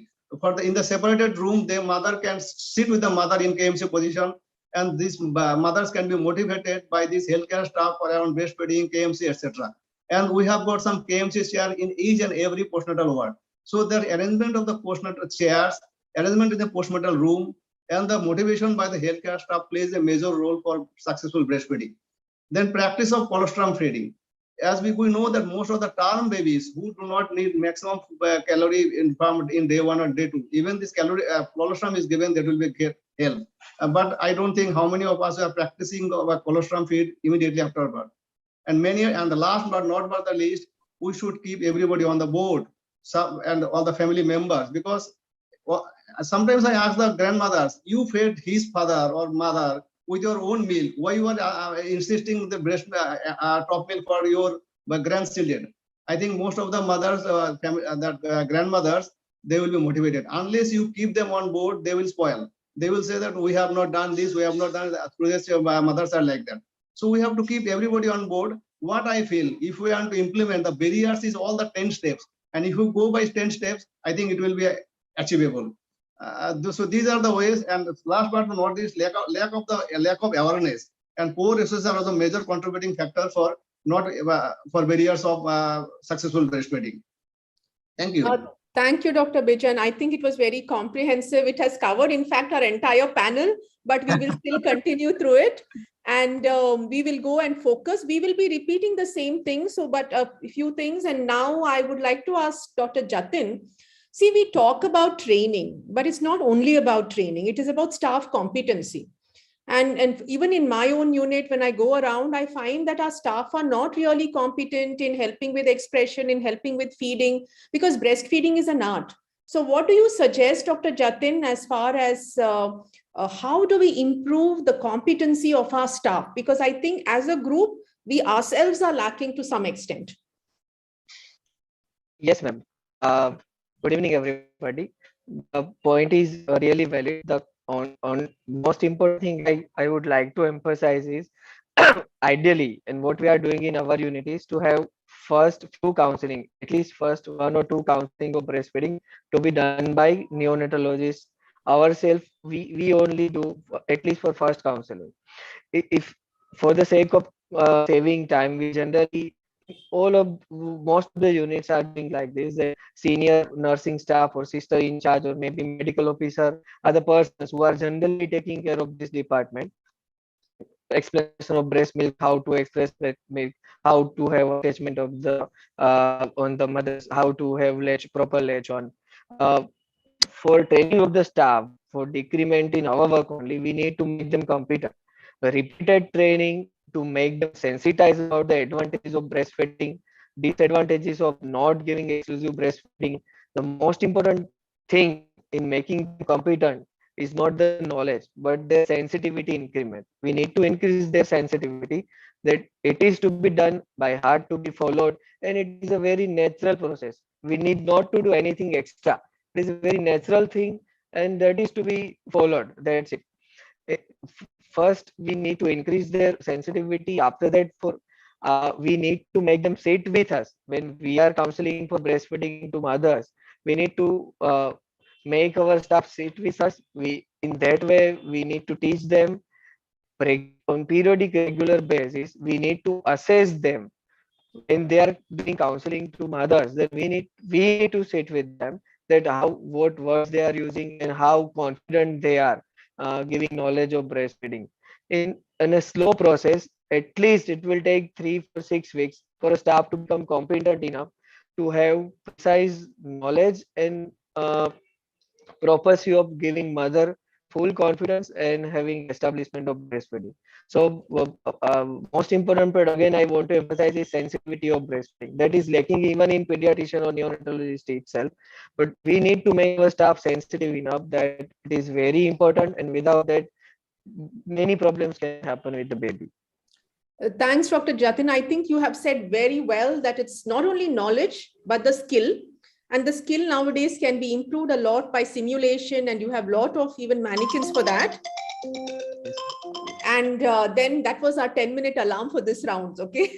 D: In the separated room, the mother can sit with the mother in KMC position, and these mothers can be motivated by this healthcare staff around breastfeeding, KMC, etc. And we have got some KMC chair in each and every postnatal ward. So the arrangement of the postnatal chairs, arrangement in the postnatal room, and the motivation by the healthcare staff plays a major role for successful breastfeeding. Then practice of colostrum feeding. as we know that most of the term babies who do not need maximum calorie in day 1 or day 2, even this calorie colostrum is given, that will be help. But I don't think how many of us are practicing our colostrum feed immediately after birth. And the last but not but the least, we should keep everybody on the board, and all the family members, because sometimes I ask the grandmothers, you fed his father or mother with your own milk, why you are insisting the breast top milk for your grandchildren? I think most of the mothers, grandmothers, they will be motivated. Unless you keep them on board, they will spoil. They will say that we have not done this, we have not done that. Mothers are like that. So we have to keep everybody on board. What I feel, if we want to implement the barriers, is all the 10 steps. And if you go by 10 steps, I think it will be achievable. So these are the ways. And last but not least, lack of awareness and poor resources are the major contributing factor for for barriers of successful breastfeeding. Thank you.
H: Thank you, Dr. Bijan. I think it was very comprehensive. It has covered, in fact, our entire panel, but we will still continue through it. And we will go and focus. We will be repeating the same thing. So, but a few things. And now I would like to ask Dr. Jatin. See, we talk about training, but it's not only about training. It is about staff competency. And even in my own unit, when I go around, I find that our staff are not really competent in helping with expression, in helping with feeding, because breastfeeding is an art. So what do you suggest, Dr. Jatin, as far as how do we improve the competency of our staff? Because I think as a group, we ourselves are lacking to some extent.
I: Yes, ma'am. Good evening, everybody. The point is really valid. The on most important thing I would like to emphasize is ideally, and what we are doing in our unit is to have first few counseling, at least first 1 or 2 counseling of breastfeeding to be done by neonatologists. Ourselves, we only do at least for first counseling. If for the sake of saving time, we generally most of the units are doing like this. The senior nursing staff or sister in charge or maybe medical officer are the persons who are generally taking care of this department. Explanation of breast milk, how to express breast milk, how to have attachment of the on the mothers, how to have proper latch on. For training of the staff, for decrement in our work only, we need to make them competent. Repeated training to make them sensitize about the advantages of breastfeeding, disadvantages of not giving exclusive breastfeeding. The most important thing in making them competent is not the knowledge, but their sensitivity increment. We need to increase their sensitivity, that it is to be done by heart, to be followed, and it is a very natural process. We need not to do anything extra. It is a very natural thing, and that is to be followed. That's it. First, we need to increase their sensitivity. After that, we need to make them sit with us when we are counseling for breastfeeding to mothers. We need to make our staff sit with us. In that way, we need to teach them on periodic, regular basis. We need to assess them when they are doing counseling to mothers. Then we need to sit with them, that what words they are using and how confident they are giving knowledge of breastfeeding. In a slow process, at least it will take 3 or 6 weeks for a staff to become competent enough to have precise knowledge and proper of giving mother full confidence and having establishment of breastfeeding. So most important part again I want to emphasize is sensitivity of breastfeeding. That is lacking even in pediatrician or neonatologist itself. But we need to make our staff sensitive enough that it is very important, and without that, many problems can happen with the baby.
H: Thanks, Dr. Jatin. I think you have said very well that it's not only knowledge, but the skill. And the skill nowadays can be improved a lot by simulation, and you have a lot of even mannequins for that. And then that was our 10-minute alarm for this round, okay?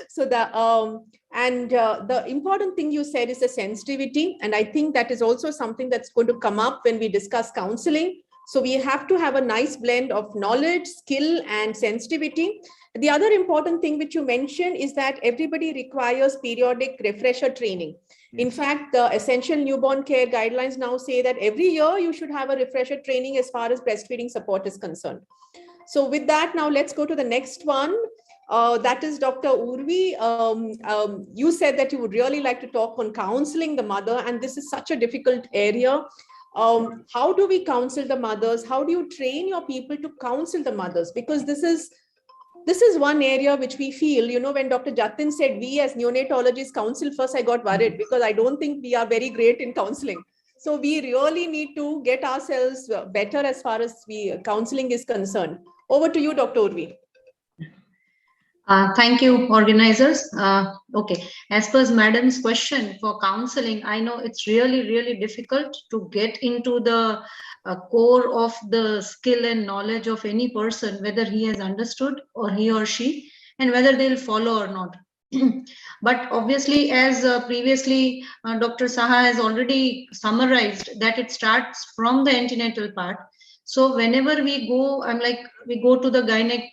H: So the important thing you said is the sensitivity. And I think that is also something that's going to come up when we discuss counseling. So we have to have a nice blend of knowledge, skill, and sensitivity. The other important thing which you mentioned is that everybody requires periodic refresher training. In fact, the essential newborn care guidelines now say that every year you should have a refresher training as far as breastfeeding support is concerned. So with that, now let's go to the next one. That is Dr. Urvi. You said that you would really like to talk on counseling the mother, and this is such a difficult area. How do we counsel the mothers? How do you train your people to counsel the mothers? Because this is one area which we feel, when Dr. Jatin said we as neonatologists counsel first, I got worried because I don't think we are very great in counseling. So we really need to get ourselves better as far as counseling is concerned. Over to you, Dr. Urvi.
J: Thank you, organizers. Okay, as per Madam's question for counseling, I know it's really, really difficult to get into the core of the skill and knowledge of any person, whether he has understood or he or she, and whether they'll follow or not. But obviously, as previously Dr. Saha has already summarized, that it starts from the antenatal part. So whenever we go, we go to the gynec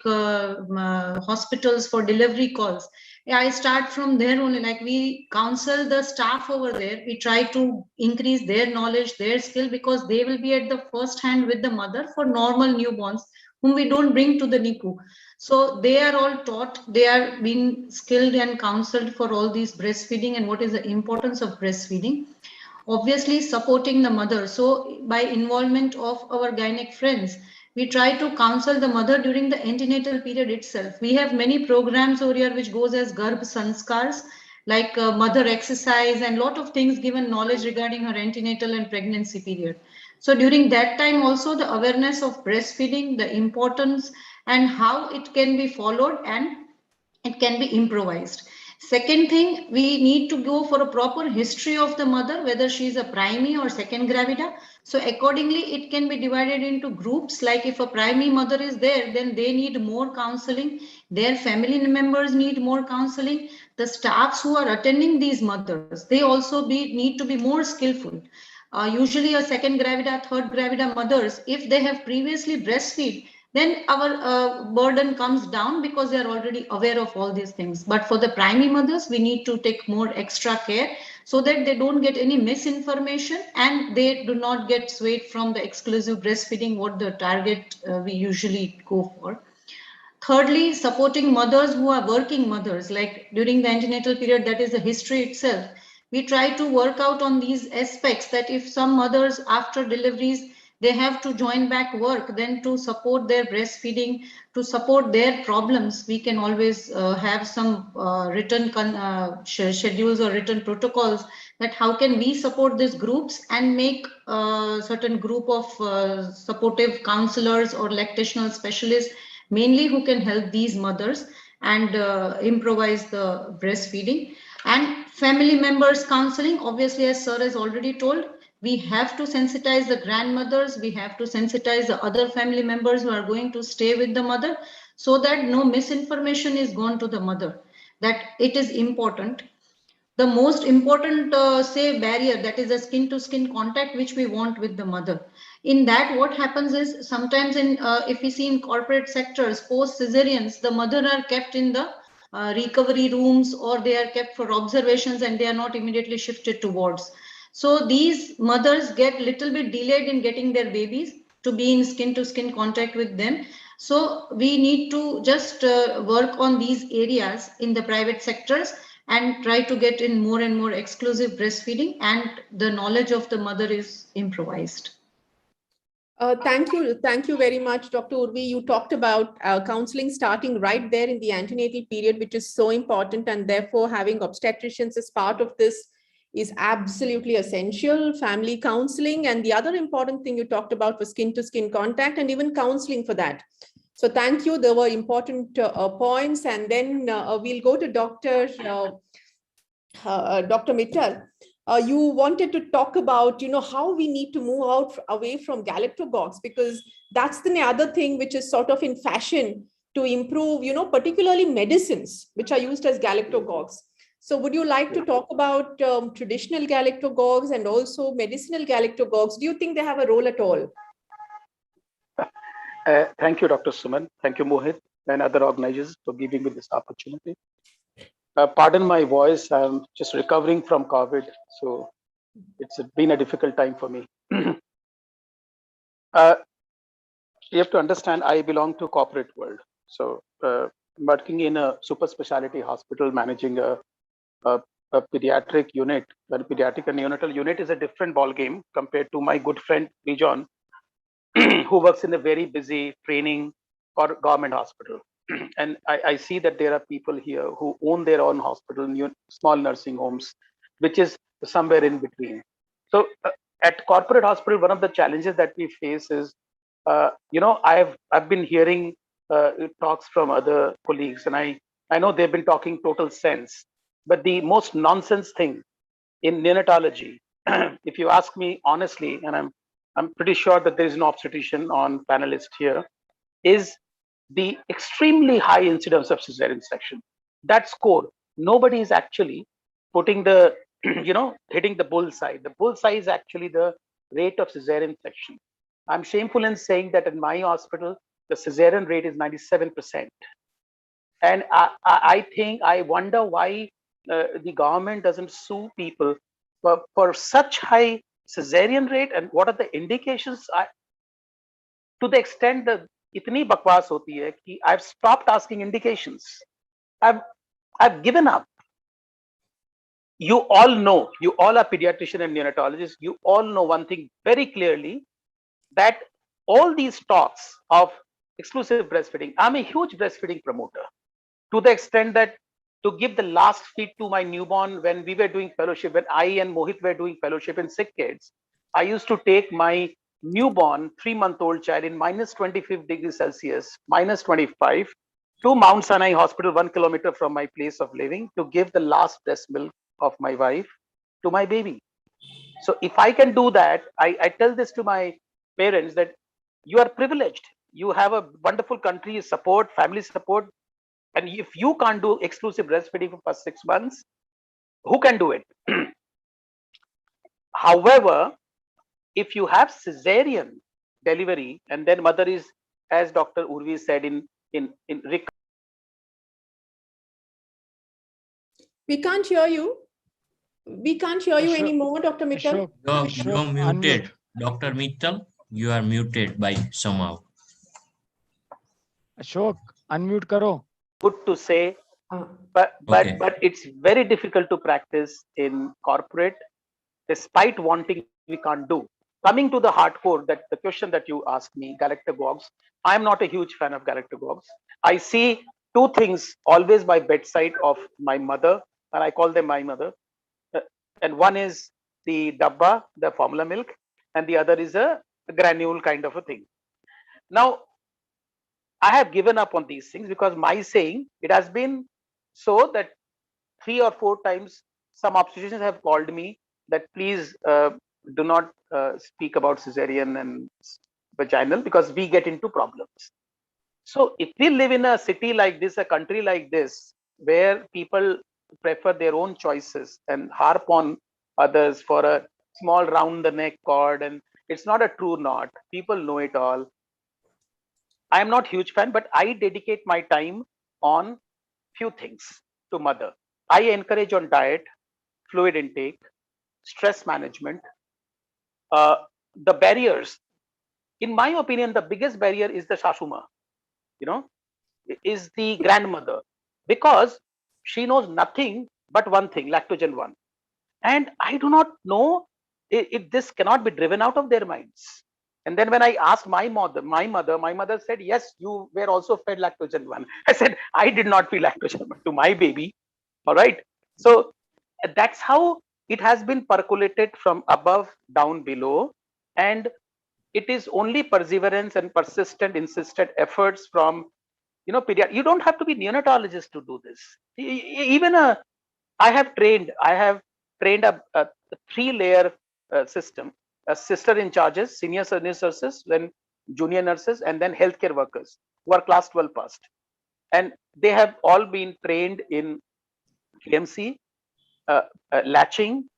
J: hospitals for delivery calls. Yeah, I start from there only, like we counsel the staff over there. We try to increase their knowledge, their skill, because they will be at the first hand with the mother for normal newborns whom we don't bring to the NICU. So they are all taught, they are being skilled and counseled for all these breastfeeding and what is the importance of breastfeeding. Obviously supporting the mother. So by involvement of our gynec friends, we try to counsel the mother during the antenatal period itself. We have many programs over here which goes as Garbh Sanskars, like mother exercise and lot of things given knowledge regarding her antenatal and pregnancy period. So during that time also the awareness of breastfeeding, the importance and how it can be followed and it can be improvised. Second thing, we need to go for a proper history of the mother, whether she is a primary or second gravida. So accordingly, it can be divided into groups. Like if a primary mother is there, then they need more counseling. Their family members need more counseling. The staffs who are attending these mothers, they also need to be more skillful. Usually a second gravida, third gravida mothers, if they have previously breastfeed, then our burden comes down because they are already aware of all these things. But for the primary mothers, we need to take more extra care so that they don't get any misinformation and they do not get swayed from the exclusive breastfeeding, what the target we usually go for. Thirdly, supporting mothers who are working mothers, like during the antenatal period, that is the history itself. We try to work out on these aspects that if some mothers after deliveries, they have to join back work, then to support their breastfeeding, to support their problems, we can always have some written schedules or written protocols that how can we support these groups and make a certain group of supportive counselors or lactational specialists, mainly who can help these mothers and improvise the breastfeeding. And family members counseling, obviously, as sir has already told, we have to sensitize the grandmothers, we have to sensitize the other family members who are going to stay with the mother so that no misinformation is gone to the mother, that it is important. The most important barrier, that is the skin to skin contact which we want with the mother. In that, what happens is sometimes in if we see in corporate sectors post cesareans, the mother are kept in the recovery rooms or they are kept for observations and they are not immediately shifted to wards. So these mothers get little bit delayed in getting their babies to be in skin to skin contact with them. So we need to just work on these areas in the private sectors and try to get in more and more exclusive breastfeeding, and the knowledge of the mother is improvised.
H: Thank you very much, Dr. Urvi. You talked about counseling starting right there in the antenatal period, which is so important, and therefore having obstetricians as part of this is absolutely essential. Family counseling, and the other important thing you talked about was skin to skin contact and even counseling for that. So thank you. There were important points, and then we'll go to Dr. Mittal. You wanted to talk about, how we need to move away from galactogogues, because that's the other thing which is sort of in fashion to improve, particularly medicines which are used as galactogogues. So would you like to talk about traditional galactogogues and also medicinal galactogogues? Do you think they have a role at all?
V: Thank you, Dr. Suman. Thank you, Mohit, and other organizers for giving me this opportunity. Pardon my voice, I'm just recovering from COVID, so it's been a difficult time for me. You have to understand, I belong to corporate world. So working in a super specialty hospital, managing a, a pediatric unit. But pediatric and neonatal unit is a different ball game compared to my good friend Bijon, who works in a very busy training or government hospital. And I see that there are people here who own their own hospital, small nursing homes, which is somewhere in between. So at corporate hospital, one of the challenges that we face is, I've been hearing talks from other colleagues, and I know they've been talking total sense. But the most nonsense thing in neonatology, if you ask me honestly, and I'm pretty sure that there is an obstetrician on panelist here, is the extremely high incidence of cesarean section. That's core. Nobody is actually putting the, hitting the bullseye. The bullseye is actually the rate of cesarean section. I'm shameful in saying that in my hospital, the cesarean rate is 97%. And I wonder why the government doesn't sue people for such high cesarean rate, and what are the indications? To the extent that itni bakwas hoti hai ki I've stopped asking indications. I've given up. You all are pediatrician and neonatologists. You all know one thing very clearly, that all these talks of exclusive breastfeeding, I'm a huge breastfeeding promoter, to the extent that to give the last feed to my newborn when we were doing fellowship, when I and Mohit were doing fellowship in sick kids, I used to take my newborn 3-month-old child in minus 25 degrees Celsius, minus 25, to Mount Sinai Hospital, 1 kilometer from my place of living, to give the last breast milk of my wife to my baby. So if I can do that, I tell this to my parents that you are privileged. You have a wonderful country support, family support. And if you can't do exclusive breastfeeding for first 6 months, who can do it? However, if you have cesarean delivery, and then mother is, as Dr. Urvi said, in
H: We can't hear you. We can't hear you anymore, Dr. Mittal.
R: You're muted. Dr. Mittal, you are muted by somehow.
B: Ashok, unmute karo.
V: Good to say, but it's very difficult to practice in corporate. Despite wanting, we can't do. Coming to the hardcore, that the question that you asked me, galactagogues, I'm not a huge fan of galactagogues. I see two things always by bedside of my mother, and I call them my mother. And one is the dabba, the formula milk, and the other is a granule kind of a thing. Now, I have given up on these things because my saying, it has been so that 3 or 4 times some obstetricians have called me that please do not speak about cesarean and vaginal because we get into problems. So if we live in a city like this, a country like this, where people prefer their own choices and harp on others for a small round the neck cord, and it's not a true knot, people know it all. I am not huge fan, but I dedicate my time on few things to mother. I encourage on diet, fluid intake, stress management, the barriers. In my opinion, the biggest barrier is the shashuma, is the grandmother, because she knows nothing but one thing, lactogen 1. And I do not know if this cannot be driven out of their minds. And then when I asked my mother said, yes, you were also fed lactogen 1. I said, I did not feed lactogen 1 to my baby. All right. So that's how it has been percolated from above down below. And it is only perseverance and persistent, insistent efforts from, you don't have to be neonatologist to do this. Even I have trained a 3-layer system, a sister in charges, senior nurses, then junior nurses, and then healthcare workers who are class 12 passed. And they have all been trained in KMC, latching,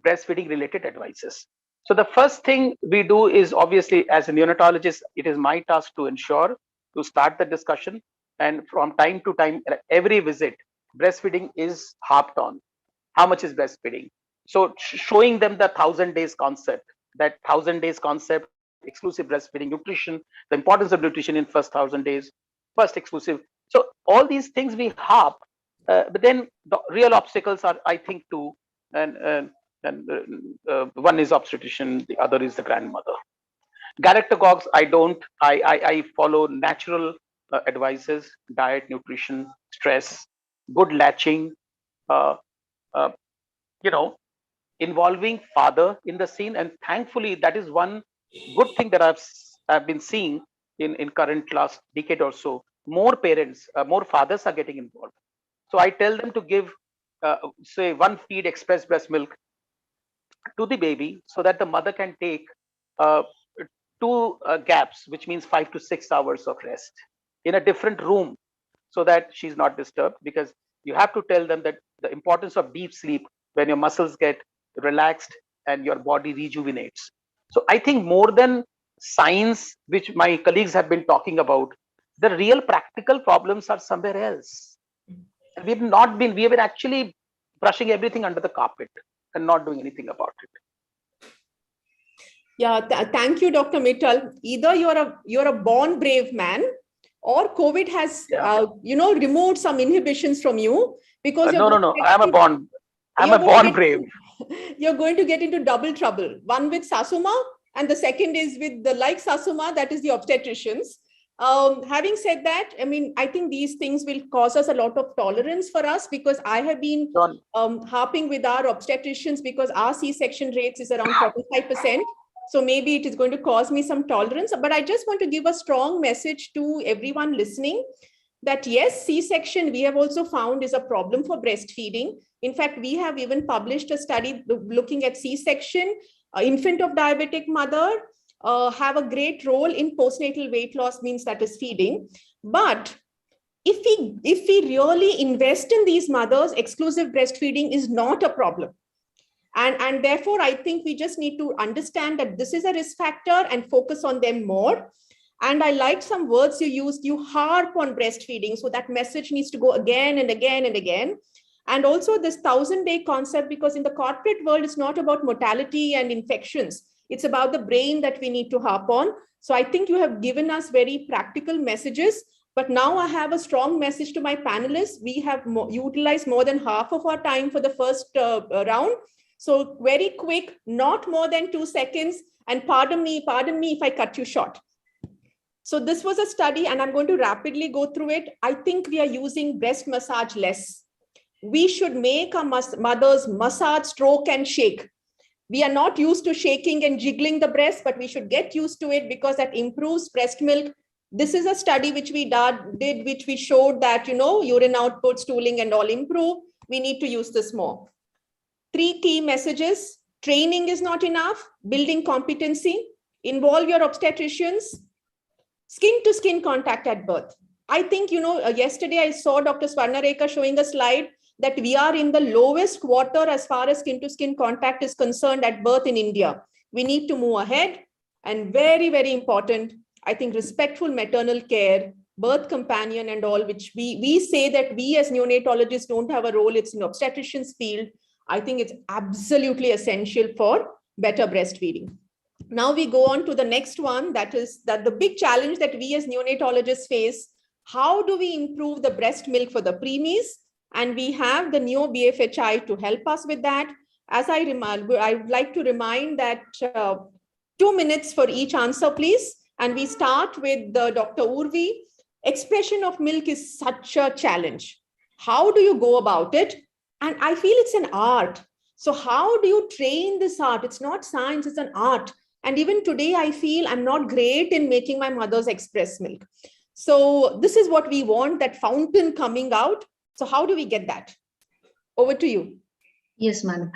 V: breastfeeding related advices. So the first thing we do is, obviously, as a neonatologist, it is my task to ensure to start the discussion. And from time to time, every visit, breastfeeding is harped on. How much is breastfeeding? So showing them the 1,000 days concept, that 1,000 days concept, exclusive breastfeeding, nutrition, the importance of nutrition in first 1,000 days, first exclusive. So all these things we harp, but then the real obstacles are, I think, two, and one is obstetrician, the other is the grandmother. Galactagogues, I follow natural advices: diet, nutrition, stress, good latching, uh, uh, involving father in the scene. And thankfully, that is one good thing that I've been seeing in current last decade or so. More parents, more fathers are getting involved. So I tell them to give, say, 1 feed express breast milk to the baby, so that the mother can take uh, 2 gaps, which means 5 to 6 hours of rest in a different room, so that she's not disturbed. Because you have to tell them that the importance of deep sleep, when your muscles get relaxed and your body rejuvenates. So I think more than science, which my colleagues have been talking about, the real practical problems are somewhere else. And we have been actually brushing everything under the carpet and not doing anything about it.
H: Yeah, thank you, Dr. Mittal. Either you're a born brave man, or COVID has removed some inhibitions from you, because
V: No. I'm a born brave.
H: You're going to get into double trouble. One with Sasuma, and the second is with the like Sasuma, that is the obstetricians. Having said that, I mean, I think these things will cause us a lot of tolerance for us, because I have been harping with our obstetricians, because our C-section rates is around 45%. So maybe it is going to cause me some tolerance. But I just want to give a strong message to everyone listening that yes, C-section we have also found is a problem for breastfeeding. In fact, we have even published a study looking at C-section, infant of diabetic mother, have a great role in postnatal weight loss, means that is feeding. But if we really invest in these mothers, exclusive breastfeeding is not a problem. And therefore, I think we just need to understand that this is a risk factor and focus on them more. And I like some words you used, you harp on breastfeeding. So that message needs to go again and again and again. And also this 1,000-day concept, because in the corporate world, it's not about mortality and infections. It's about the brain that we need to harp on. So I think you have given us very practical messages. But now I have a strong message to my panelists. We have utilized more than half of our time for the first round. So very quick, not more than 2 seconds. And pardon me if I cut you short. So this was a study, and I'm going to rapidly go through it. I think we are using breast massage less. We should make our mothers massage, stroke, and shake. We are not used to shaking and jiggling the breast, but we should get used to it, because that improves breast milk. This is a study which we did, which we showed that, urine output, stooling, and all improve. We need to use this more. 3 key messages: training is not enough, building competency, involve your obstetricians, skin to skin contact at birth. I think, yesterday I saw Dr. Swarnareka showing a slide that we are in the lowest quarter as far as skin to skin contact is concerned at birth in India. We need to move ahead. And very, very important, I think, respectful maternal care, birth companion and all, which we say that we as neonatologists don't have a role. It's an obstetrician's field. I think it's absolutely essential for better breastfeeding. Now we go on to the next one, that is that the big challenge that we as neonatologists face: how do we improve the breast milk for the preemies? And we have the Neo BFHI to help us with that. As I would like to remind that 2 minutes for each answer, please. And we start with Dr. Urvi. Expression of milk is such a challenge. How do you go about it? And I feel it's an art. So how do you train this art? It's not science, it's an art. And even today, I feel I'm not great in making my mothers express milk. So this is what we want, that fountain coming out. So how do we get that? Over to you.
J: Yes, madam.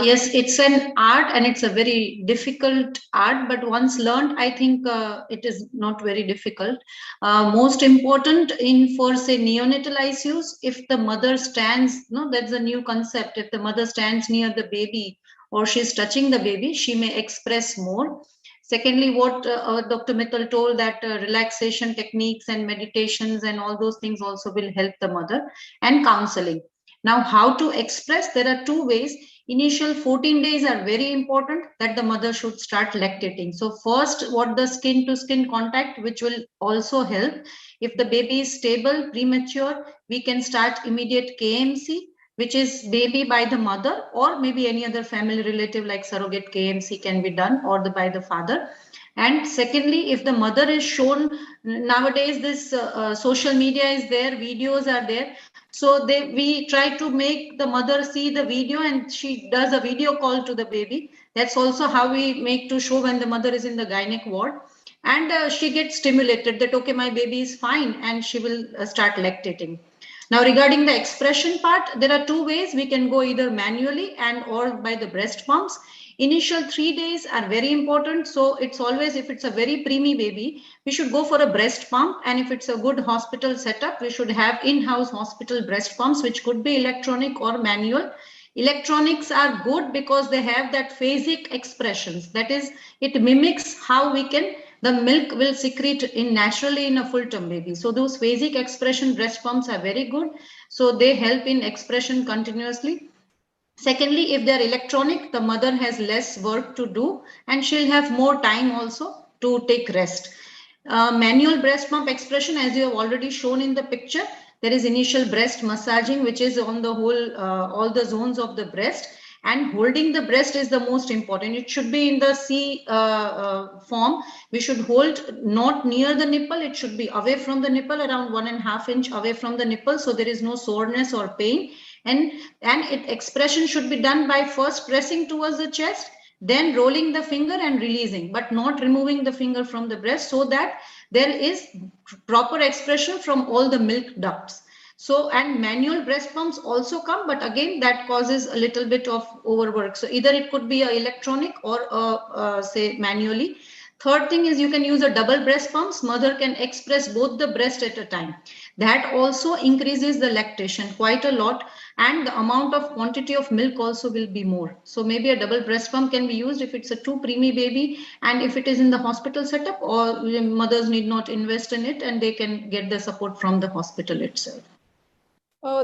J: Yes, it's an art, and it's a very difficult art, but once learned, I think it is not very difficult. Most important for say neonatal ICUs, if the mother stands, that's a new concept. If the mother stands near the baby or she's touching the baby, she may express more. Secondly, what Dr. Mittal told, that relaxation techniques and meditations and all those things also will help the mother, and counseling. Now, how to express? There are 2 ways. Initial 14 days are very important that the mother should start lactating. So first, what the skin to skin contact, which will also help. If the baby is stable, premature, we can start immediate KMC, which is baby by the mother or maybe any other family relative like surrogate KMC can be done, or by the father. And secondly, if the mother is shown, nowadays this social media is there, videos are there. So we try to make the mother see the video and she does a video call to the baby. That's also how we make to show when the mother is in the gynec ward. And she gets stimulated that, okay, my baby is fine, and she will start lactating. Now, regarding the expression part, there are two ways. We can go either manually and or by the breast pumps. Initial 3 days are very important. So it's always, if it's a very preemie baby, we should go for a breast pump. And if it's a good hospital setup, we should have in-house hospital breast pumps, which could be electronic or manual. Electronics are good because they have that phasic expressions. That is, it mimics how we can, the milk will secrete in naturally in a full term baby. So those phasic expression breast pumps are very good. So they help in expression continuously. Secondly, if they're electronic, the mother has less work to do and she'll have more time also to take rest. Manual breast pump expression, as you have already shown in the picture, there is initial breast massaging, which is on the whole, all the zones of the breast, and holding the breast is the most important. It should be in the C form. We should hold not near the nipple. It should be away from the nipple, around 1.5 inch away from the nipple. So there is no soreness or pain. And expression should be done by first pressing towards the chest, then rolling the finger and releasing, but not removing the finger from the breast, so that there is proper expression from all the milk ducts. So, and manual breast pumps also come, but again, that causes a little bit of overwork. So either it could be a electronic or say manually. Third thing is you can use a double breast pumps. Mother can express both the breast at a time. That also increases the lactation quite a lot, and the amount of quantity of milk also will be more. So maybe a double breast pump can be used if it's a too preemie baby, and if it is in the hospital setup, or mothers need not invest in it and they can get the support from the hospital itself.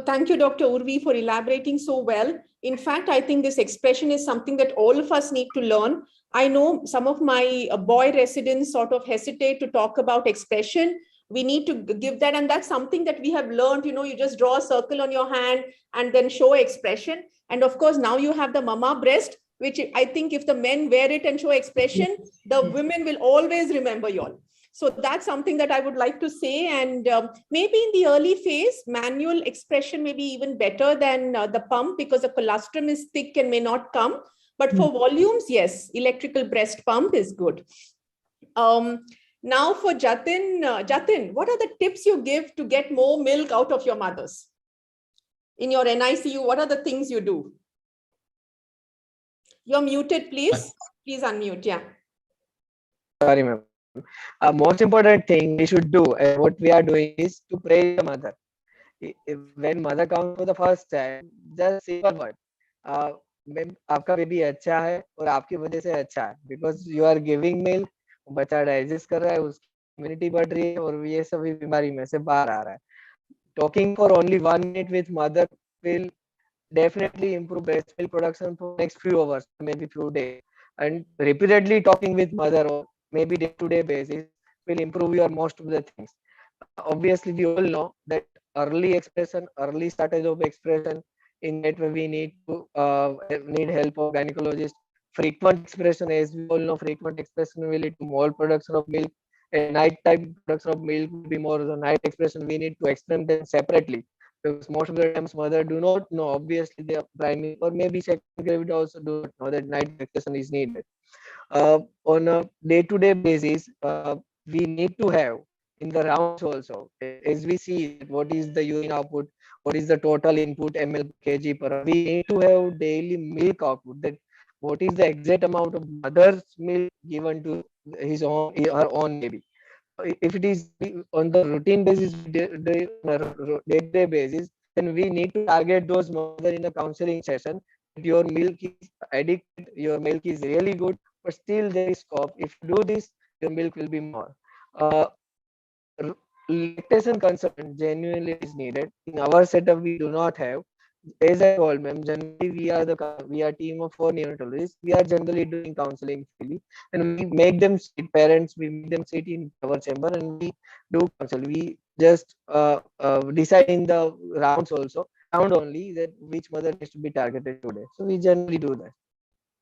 H: Thank you, Dr. Urvi, for elaborating so well. In fact, I think this expression is something that all of us need to learn. I know some of my boy residents sort of hesitate to talk about expression. We need to give that, and that's something that we have learned. You know, you just draw a circle on your hand and then show expression. And of course, now you have the mama breast, which I think if the men wear it and show expression, the women will always remember you all. So that's something that I would like to say. And maybe in the early phase, manual expression may be even better than the pump, because the colostrum is thick and may not come. But for volumes, yes, electrical breast pump is good. Now for Jatin, Jatin, what are the tips you give to get more milk out of your mothers? In your NICU, what are the things you do? You're muted, please. Please unmute, yeah.
I: Sorry, ma'am. Most important thing we should do, and what we are doing, is to praise the mother. When mother comes for the first time, just simple word. आपका baby अच्छा है और आपकी वजह से अच्छा है, because you are giving milk, बच्चा डाइजेस्ट कर रहा है, उसकी इम्यूनिटी बढ़ रही है और ये सभी बीमारी में से बाहर आ रहा है. Talking for only 1 minute with mother will definitely improve breast milk production for next few hours, maybe few days. And repeatedly talking with mother, or maybe day-to-day basis, will improve your most of the things. Obviously, we all know that early expression, early startage of expression, in that way we need to need help of gynecologist. Frequent expression, as we all know, frequent expression will lead to more production of milk. And night time production of milk will be more. The night expression, we need to experiment them separately, because most of the times mother do not know. Obviously, they are primary or maybe secondary would also do not know that night expression is needed. On a day-to-day basis, we need to have in the rounds also, as we see what is the urine output, what is the total input ml per kg per hour. We need to have daily milk output, that what is the exact amount of mother's milk given to her own baby. If it is on the routine basis, day-to-day basis, then we need to target those mother in a counseling session. Your milk is adequate, your milk is really good, but still there is scope. If you do this, your milk will be more. Lactation concern genuinely is needed. In our setup, we do not have. as I told, ma'am, generally we are team of 4 neonatologists. We are generally doing counseling freely, and we make them sit. Parents, we make them sit in our chamber, and we do counsel. We just decide in the round only that which mother needs to be targeted today. So we generally do that.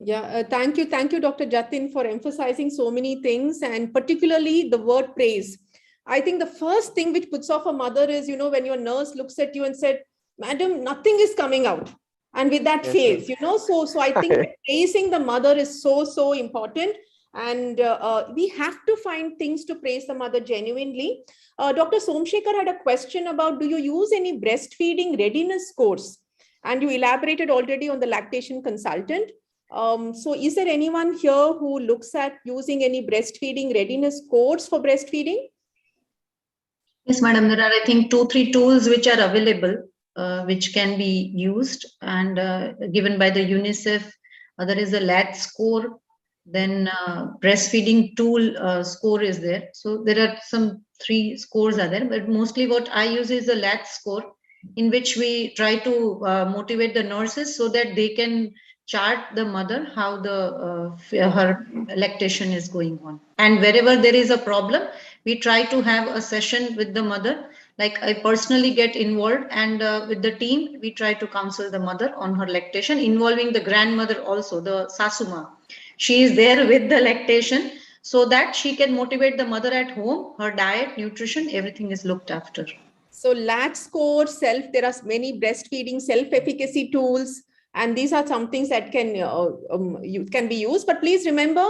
H: Yeah, thank you, Dr. Jatin, for emphasizing so many things, and particularly the word praise. I think the first thing which puts off a mother is, when your nurse looks at you and said, "Madam, nothing is coming out," and with that face, So I think praising the mother is so important, and we have to find things to praise the mother genuinely. Dr. Somshekhar had a question about, do you use any breastfeeding readiness course? And you elaborated already on the lactation consultant. So is there anyone here who looks at using any breastfeeding readiness course for breastfeeding?
J: Yes, madam, there are, I think, 2-3 tools which are available, which can be used and given by the UNICEF. There is a LAT score, then breastfeeding tool score is there. So there are some 3 scores are there, but mostly what I use is the LAT score, in which we try to motivate the nurses so that they can chart the mother how her lactation is going on, and wherever there is a problem, we try to have a session with the mother. Like I personally get involved, and with the team we try to counsel the mother on her lactation, involving the grandmother also, the sasuma. She is there with the lactation so that she can motivate the mother at home. Her diet, nutrition, everything is looked after.
H: So LAT score, there are many breastfeeding self-efficacy tools, and these are some things that can be used. But please remember,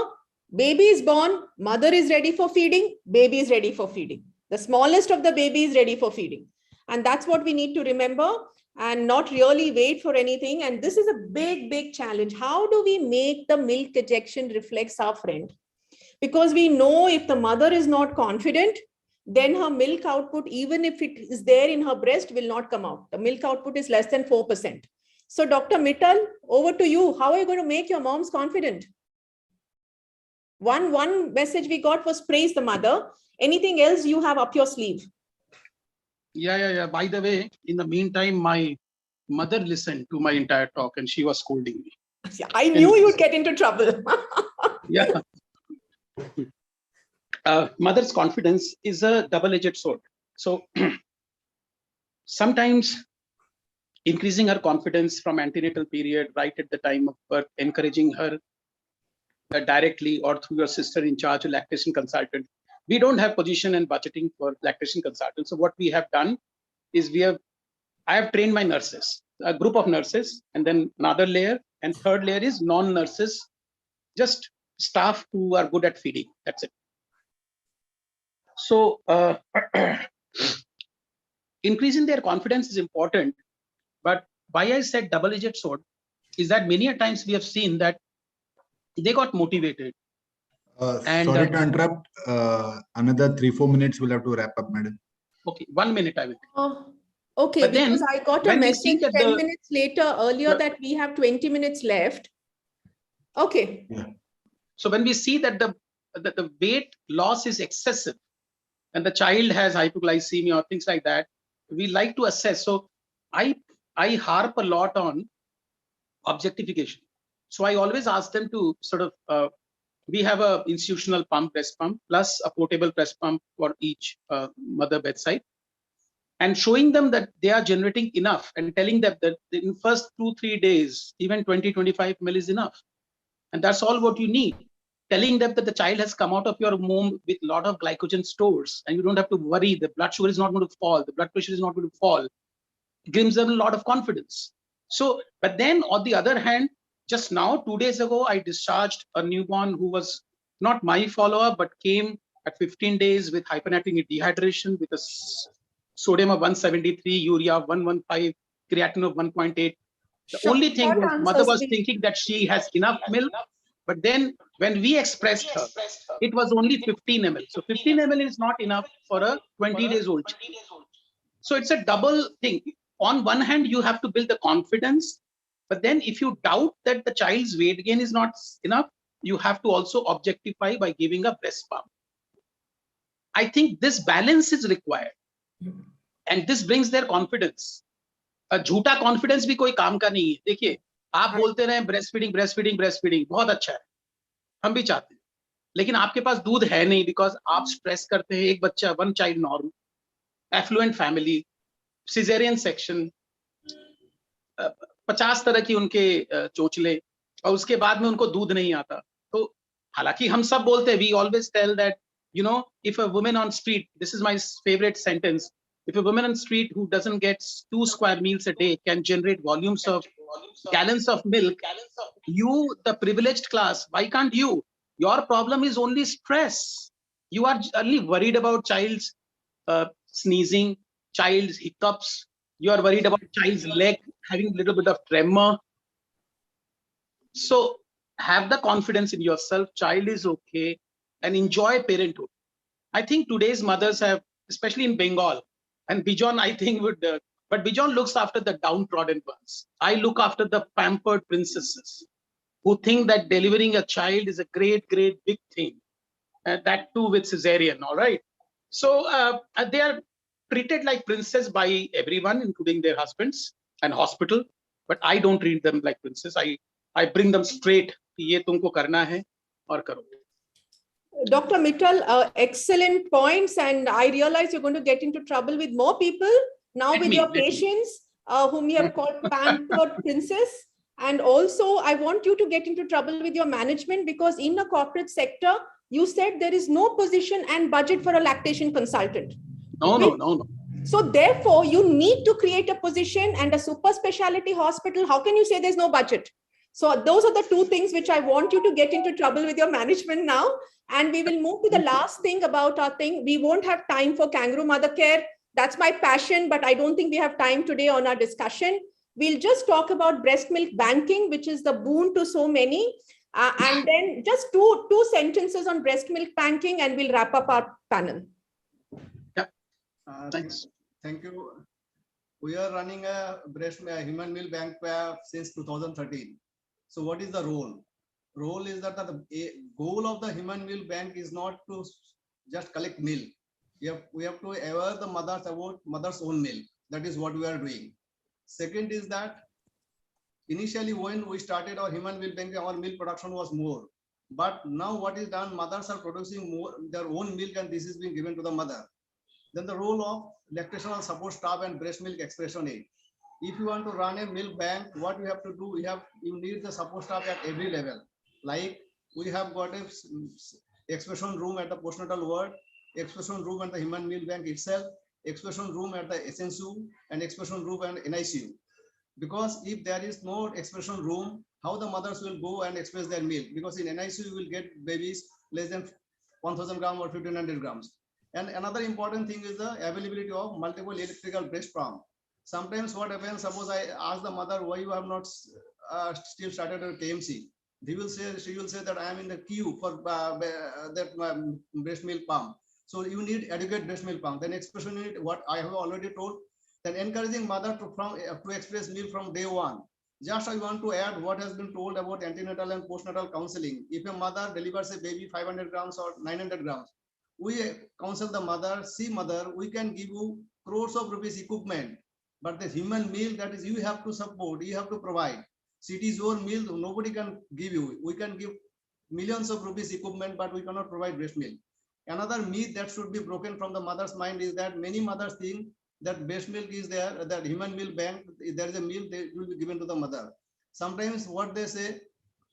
H: baby is born, mother is ready for feeding, baby is ready for feeding. The smallest of the baby is ready for feeding. And that's what we need to remember, and not really wait for anything. And this is a big challenge. How do we make the milk ejection reflex our friend? Because we know if the mother is not confident, then her milk output, even if it is there in her breast, will not come out. The milk output is less than 4%. So Dr. Mittal, over to you. How are you going to make your moms confident? One message we got was praise the mother. Anything else you have up your sleeve?
V: Yeah. By the way, in the meantime, my mother listened to my entire talk and she was scolding me.
H: I knew you'd get into trouble.
V: Yeah. Mother's confidence is a double-edged sword. So sometimes increasing her confidence from antenatal period, right at the time of birth, encouraging her directly or through your sister in charge, a lactation consultant. We don't have position and budgeting for lactation consultants. So what we have done is I have trained my nurses, a group of nurses, and then another layer, and third layer is non-nurses, just staff who are good at feeding. That's it. So increasing their confidence is important, but why I said double-edged sword is that many a times we have seen that they got motivated.
E: Sorry to interrupt. Another 3-4 minutes we'll have to wrap up, madam.
V: Okay, 1 minute I will.
H: Okay,
V: but
H: because
V: then,
H: I got a message 10 minutes later earlier
V: the,
H: that we have 20 minutes left. Okay.
V: Yeah. So when we see that the weight loss is excessive and the child has hypoglycemia or things like that, we like to assess. So I harp a lot on objectification. So I always ask them to sort of, we have a institutional breast pump, plus a portable breast pump for each mother bedside, and showing them that they are generating enough and telling them that in first 2-3 days, even 20-25 ml is enough. And that's all what you need. Telling them that the child has come out of your womb with a lot of glycogen stores and you don't have to worry, the blood sugar is not going to fall, the blood pressure is not going to fall. It gives them a lot of confidence. So, but then on the other hand, just now, 2 days ago, I discharged a newborn who was not my follow-up, but came at 15 days with hypernatremic dehydration with a sodium of 173, urea of 115, creatinine of 1.8. The only thing was mother was thinking that she has enough milk, but then when we expressed her, it was only 15 ml. So 15 ml is not enough for a 20 days old child. So it's a double thing. On one hand, you have to build the confidence, but then if you doubt that the child's weight gain is not enough, you have to also objectify by giving a breast pump. I think this balance is required, and this brings their confidence. झूठा confidence भी कोई काम का नहीं है। देखिए, आप बोलते रहे breast feeding breast feeding breast feeding, बहुत अच्छा है, हम भी चाहते हैं, लेकिन आपके पास दूध है नहीं, बिकॉज आप स्ट्रेस करते हैं एक बच्चा, one child norm, effluent family, caesarean section, 50 तरह की उनके चोचले, और उसके बाद में उनको दूध नहीं आता। तो हालांकि हम सब बोलते हैं, we always tell that, you know, if a woman on street, this is my favorite sentence, if a woman on street who doesn't get 2 square meals a day can generate volumes of gallons of milk, you, the privileged class, why can't you? Your problem is only stress. You are only worried about child's sneezing, child's hiccups. You are worried about child's leg having a little bit of tremor. So have the confidence in yourself. Child is okay, and enjoy parenthood. I think today's mothers have, especially in Bengal, and Bijon, I think would, but Bijon looks after the downtrodden ones. I look after the pampered princesses who think that delivering a child is a great, great big thing, and that too with cesarean. All right. So they are treated like princess by everyone, including their husbands and hospital. But I don't treat them like princess. I bring them straight. ये तुमको करना है और करो.
H: Dr. Mittal, excellent points, and I realize you're going to get into trouble with more people now with your patients, whom you have called pampered princess. And also, I want you to get into trouble with your management, because in a corporate sector, you said there is no position and budget for a lactation consultant.
V: No.
H: So therefore, you need to create a position, and a super specialty hospital, how can you say there's no budget? So those are the two things which I want you to get into trouble with your management now. And we will move to the last thing about our thing. We won't have time for kangaroo mother care. That's my passion, but I don't think we have time today on our discussion. We'll just talk about breast milk banking, which is the boon to so many. And then just two sentences on breast milk banking, and we'll wrap up our panel.
V: Thanks.
D: Thank you. We are running a human milk bank since 2013. So what is the role? Role is that the goal of the human milk bank is not to just collect milk. We have to aware the mothers about mother's own milk. That is what we are doing. Second is that initially when we started our human milk bank, our milk production was more. But now what is done, mothers are producing more their own milk, and this is being given to the mother. Then the role of lactational support staff and breast milk expression aid. If you want to run a milk bank, what you have to do, you need the support staff at every level. Like we have got a expression room at the postnatal ward, expression room at the human milk bank itself, expression room at the SNCU, and expression room and NICU. Because if there is no expression room, how the mothers will go and express their milk? Because in NICU you will get babies less than 1000 grams or 1500 grams. And another important thing is the availability of multiple electrical breast pump. Sometimes what happens, suppose I ask the mother why you have not still started a KMC. She will say that I am in the queue for that breast milk pump. So you need adequate breast milk pump. Then expression unit, what I have already told. Then encouraging mother to express milk from day one. Just I want to add what has been told about antenatal and postnatal counseling. If a mother delivers a baby 500 grams or 900 grams, we counsel the mother, see mother, we can give you crores of rupees equipment, but the human milk, that is you have to support, you have to provide. It is your milk, nobody can give you. We can give millions of rupees equipment, but we cannot provide breast milk. Another myth that should be broken from the mother's mind is that many mothers think that breast milk is there, that human milk bank, there is a milk that will be given to the mother. Sometimes what they say,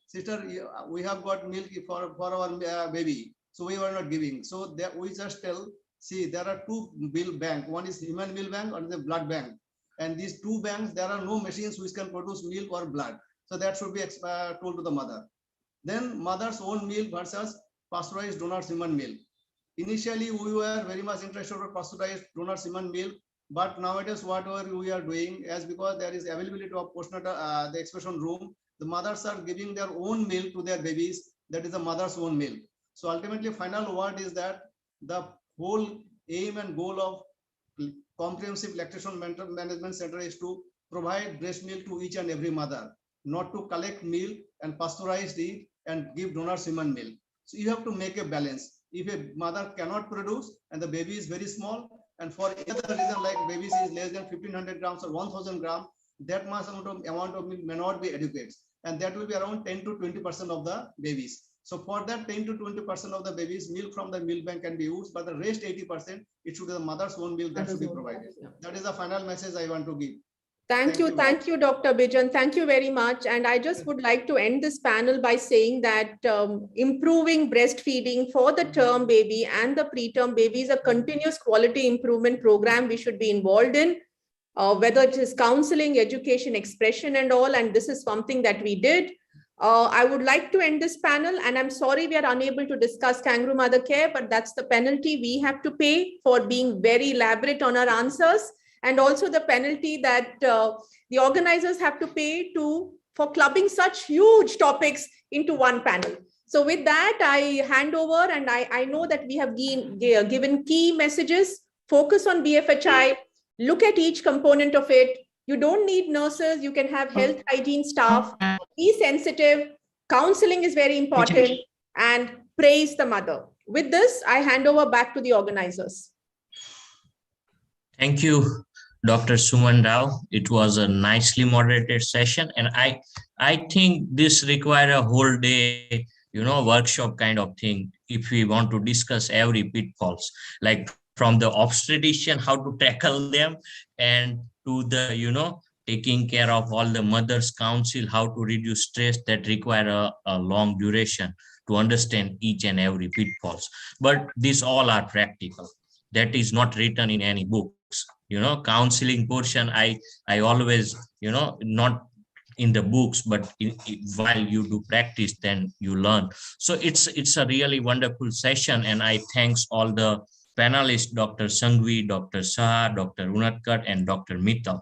D: sister, we have got milk for our baby, so we were not giving. So that we just tell, see, there are two milk bank. One is human milk bank, and the blood bank. And these two banks, there are no machines which can produce milk or blood. So that should be told to the mother. Then mother's own milk versus pasteurized donor's human milk. Initially, we were very much interested in pasteurized donor's human milk, but nowadays whatever we are doing, as because there is availability of postnatal, the expression room, the mothers are giving their own milk to their babies. That is the mother's own milk. So ultimately, final word is that the whole aim and goal of comprehensive lactation management center is to provide breast milk to each and every mother, not to collect milk and pasteurize it and give donors human milk. So you have to make a balance. If a mother cannot produce and the baby is very small And for any other reason like babies is less than 1500 grams or 1000 grams, that much amount of milk may not be adequate. And that will be around 10 to 20% of the babies. So for that 10 to 20% of the babies, milk from the milk bank can be used, but the rest 80%, it should be the mother's own milk that should be provided. That is the final message I want to give.
H: Thank you, Dr. Bijan. Thank you very much. And I just would like to end this panel by saying that improving breastfeeding for the term baby and the preterm baby is a continuous quality improvement program we should be involved in, whether it is counseling, education, expression, and all. And this is something that we did. I would like to end this panel, and I'm sorry we are unable to discuss kangaroo mother care, but that's the penalty we have to pay for being very elaborate on our answers, and also the penalty that the organizers have to pay for clubbing such huge topics into one panel. So with that, I hand over, and I know that we have given key messages. Focus on BFHI, look at each component of it. You don't need nurses, you can have health hygiene staff. Be sensitive, counseling is very important, and praise the mother. With this, I hand over back to the organizers.
R: Thank you, Dr. Suman Rao. It was a nicely moderated session, and I think this require a whole day, workshop kind of thing if we want to discuss every pitfalls, like from the obstetrician, how to tackle them, and to the, taking care of all the mothers' counsel, how to reduce stress that require a long duration to understand each and every pitfalls. But these all are practical. That is not written in any books. Counseling portion, I always, not in the books, but while you do practice, then you learn. So it's a really wonderful session, and I thanks all the panelists, Dr. Sangvi, Dr. Saha, Dr. Unadkat, and Dr. Mittal.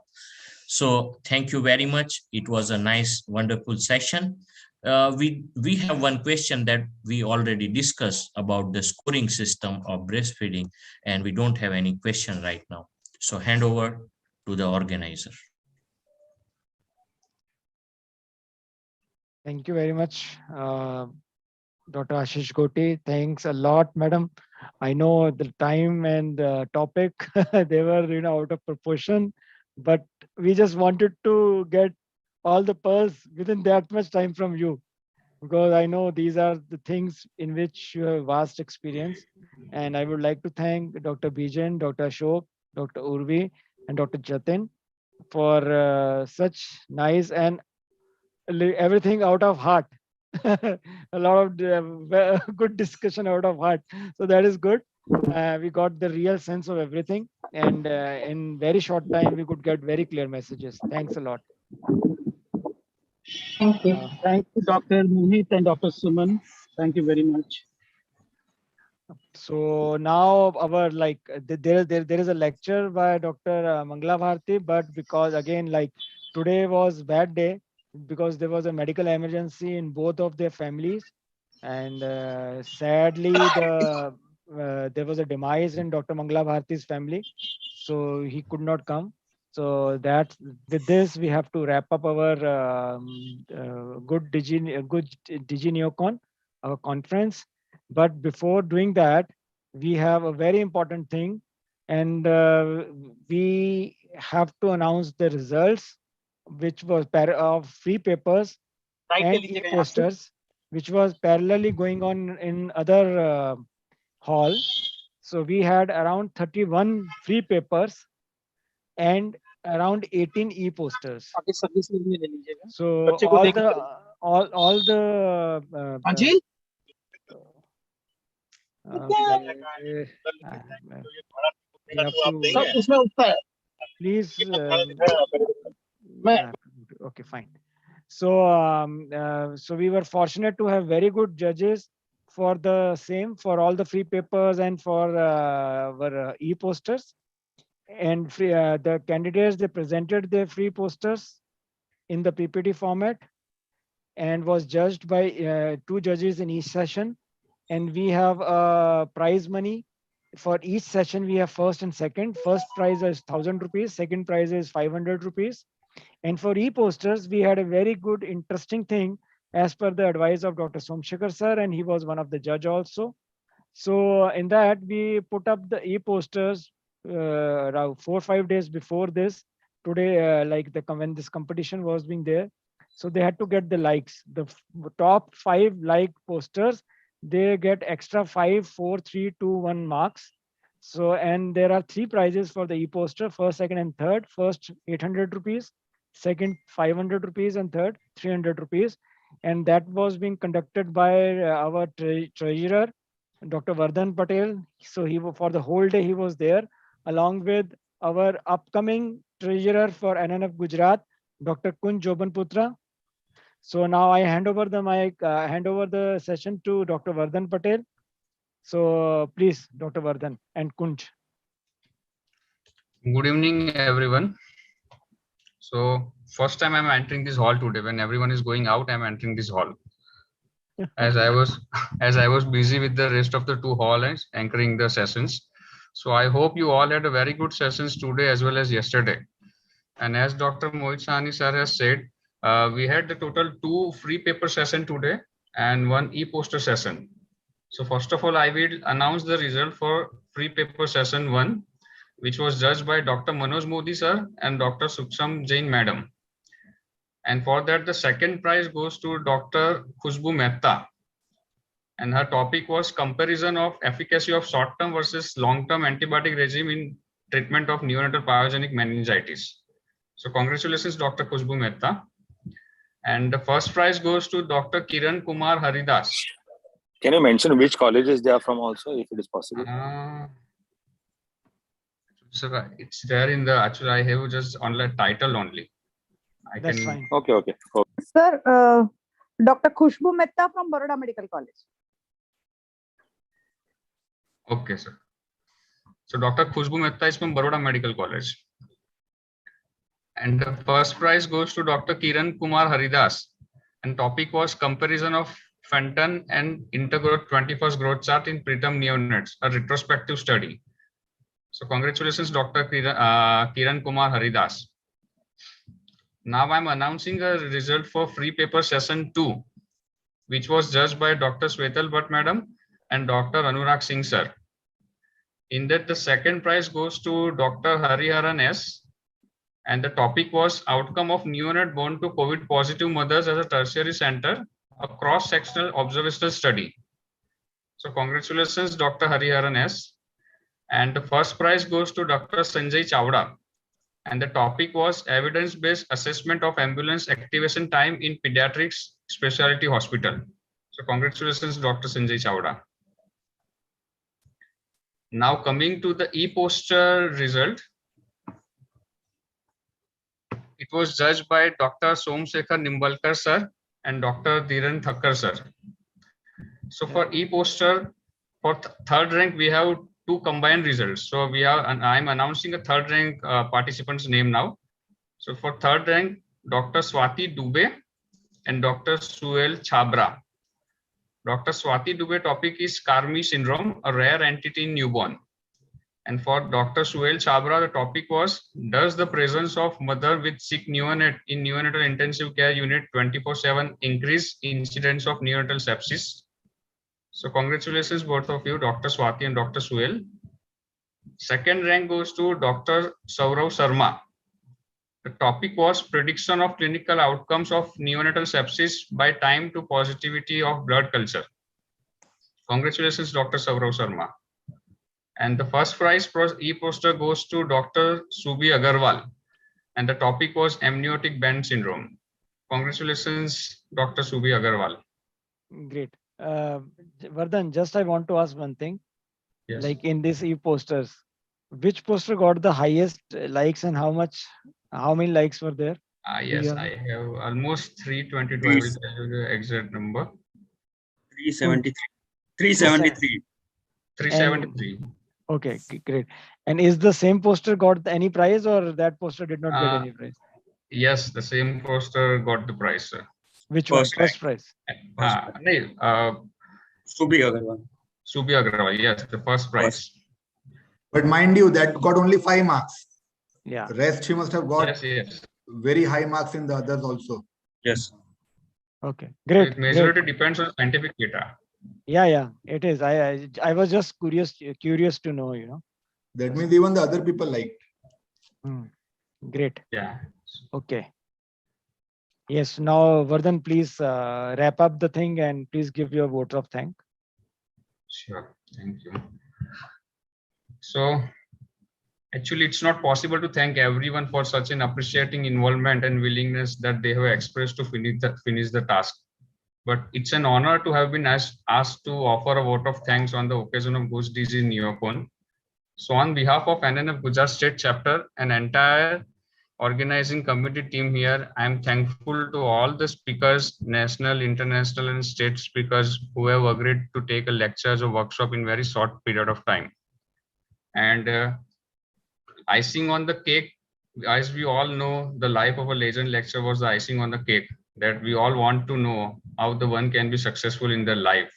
R: So thank you very much. It was a nice, wonderful session. We have one question that we already discussed about the scoring system of breastfeeding, and we don't have any question right now. So hand over to the organizer.
B: Thank you very much, Dr. Ashish Gote. Thanks a lot, madam. I know the time and the topic, they were out of proportion, but we just wanted to get all the pearls within that much time from you, because I know these are the things in which you have vast experience. And I would like to thank Dr. Bijan, Dr. Ashok, Dr. Urvi, and Dr. Jatin for such nice and everything out of heart. A lot of good discussion out of heart. So that is good. We got the real sense of everything, and in very short time we could get very clear messages. Thanks a lot.
J: Thank you.
V: Thank you, Dr. Mohit and Dr. Suman. Thank you very much.
B: So now our there is a lecture by Dr. Mangala Bharti, but because again today was bad day because there was a medical emergency in both of their families, and sadly there was a demise in Dr. Mangala Bharti's family, so he could not come. So that with this we have to wrap up our GUJ DIGI NEOCON, our conference. But before doing that, we have a very important thing, and we have to announce the results, which was of free papers and e-posters, which was parallelly going on in other hall. So we had around 31 free papers and around 18 e-posters. So all the please. Okay, fine. So so we were fortunate to have very good judges for the same, for all the free papers and for our e-posters. And the candidates, they presented their free posters in the PPT format and was judged by 2 judges in each session. And we have prize money for each session. We have first and second. First prize is 1,000 rupees. Second prize is 500 rupees. And for e-posters, we had a very good, interesting thing as per the advice of Dr. Somshekar sir, and he was one of the judge also. So in that, we put up the e-posters around 4 or 5 days before this, today, when this competition was being there, so they had to get the likes. The top 5 like posters, they get extra 5, 4, 3, 2, 1 marks. So, and there are 3 prizes for the e-poster: first, second, and third. First, 800 rupees; second, 500 rupees; and third, 300 rupees. And that was being conducted by our treasurer, Dr. Vardhan Patel. So for the whole day he was there, along with our upcoming treasurer for NNF Gujarat, Dr. Kunj Jobanputra. So now I hand over the session to Dr. Vardhan Patel. So please, Dr. Vardhan and Kunj.
G: Good evening, everyone. So first time I'm entering this hall today. When everyone is going out, I'm entering this hall. As I was busy with the rest of the 2 halls anchoring the sessions. So I hope you all had a very good sessions today as well as yesterday. And as Dr. Mohit Sahni sir has said, we had the total 2 free paper session today and 1 e-poster session. So first of all, I will announce the result for free paper session 1, which was judged by Dr. Manoj Modi sir and Dr. Suksham Jain madam. And for that, the second prize goes to Dr. Khushbu Mehta. And her topic was comparison of efficacy of short-term versus long-term antibiotic regime in treatment of neonatal pyogenic meningitis. So congratulations, Dr. Khushbu Mehta. And the first prize goes to Dr. Kiran Kumar Haridas.
L: Can you mention which colleges they are from also, if it is possible?
G: So it's there in the, actually I have just on the title only.
B: That's fine.
L: Okay.
W: Sir, Dr. Khushbu Mehta from Baroda Medical College.
G: Okay, sir. So Dr. Khushbu Mehta is from Baroda Medical College. And the first prize goes to Dr. Kiran Kumar Haridas. And topic was comparison of Fenton and Intergrowth 21st growth chart in preterm neonates, a retrospective study. So congratulations, Dr. Kiran Kumar Haridas. Now I'm announcing a result for free paper session 2, which was judged by Dr. Svetal Bhatt madam and Dr. Anurag Singh sir. In that, the second prize goes to Dr. Hariharan S. And the topic was outcome of neonate born to COVID positive mothers as a tertiary center, a cross-sectional observational study. So congratulations, Dr. Hariharan S. And the first prize goes to Dr. Sanjay Chawda. And the topic was evidence-based assessment of ambulance activation time in pediatrics specialty hospital. So congratulations, Dr. Sanjay Chawda. Now coming to the e-poster result. It was judged by Dr. Somsekhar Nimbalkar sir and Dr. Dhiren Thakkar sir. So for e-poster, for third rank, we have 2 combined results. So we have, and I'm announcing a third rank participant's name now. So for third rank, Dr. Swati Dubey and Dr. Suel Chabra. Dr. Swati Dubey topic is Carmi syndrome, a rare entity in newborn. And for Dr. Suel Chabra, the topic was, does the presence of mother with sick neonate in neonatal intensive care unit 24/7 increase incidence of neonatal sepsis? So congratulations, both of you, Dr. Swati and Dr. Suel. Second rank goes to Dr. Saurav Sharma. The topic was prediction of clinical outcomes of neonatal sepsis by time to positivity of blood culture. Congratulations, Dr. Saurav Sharma. And the first prize e-poster goes to Dr. Subi Agarwal. And the topic was amniotic band syndrome. Congratulations, Dr. Subi Agarwal.
B: Great. Vardhan, just I want to ask one thing.
G: Yes.
B: Like in these e-posters, which poster got the highest likes and how many likes were there?
G: Yes, I have almost 322. I will tell you the exact number.
X: 373. 373.
G: 373.
B: Okay, great. And is the same poster got any prize or that poster did not get any prize?
G: Yes, the same poster got the prize, sir.
B: Which one? First prize?
X: Subi Agarwal.
G: Subi Agarwal, yes, the first prize.
Y: But mind you, that got only 5 marks.
B: Yeah.
Y: Rest she must have got very high marks in the others also.
X: Yes.
B: Okay, great.
G: Majority depends on scientific data.
B: Yeah, it is. I was just curious to know,
Y: That means even the other people liked.
B: Great.
G: Yeah.
B: Okay. Yes. Now, Vardhan, please wrap up the thing and please give your vote of thanks.
G: Sure. Thank you. So actually, it's not possible to thank everyone for such an appreciating involvement and willingness that they have expressed to finish the task. But it's an honor to have been asked to offer a vote of thanks on the occasion of GUJ DIGI NEOCON. So on behalf of NNF Gujarat State Chapter and entire organizing committee team here, I am thankful to all the speakers, national, international, and state speakers who have agreed to take a lectures or workshop in very short period of time. And icing on the cake, as we all know, the life of a legend lecture was the icing on the cake that we all want to know how the one can be successful in their life.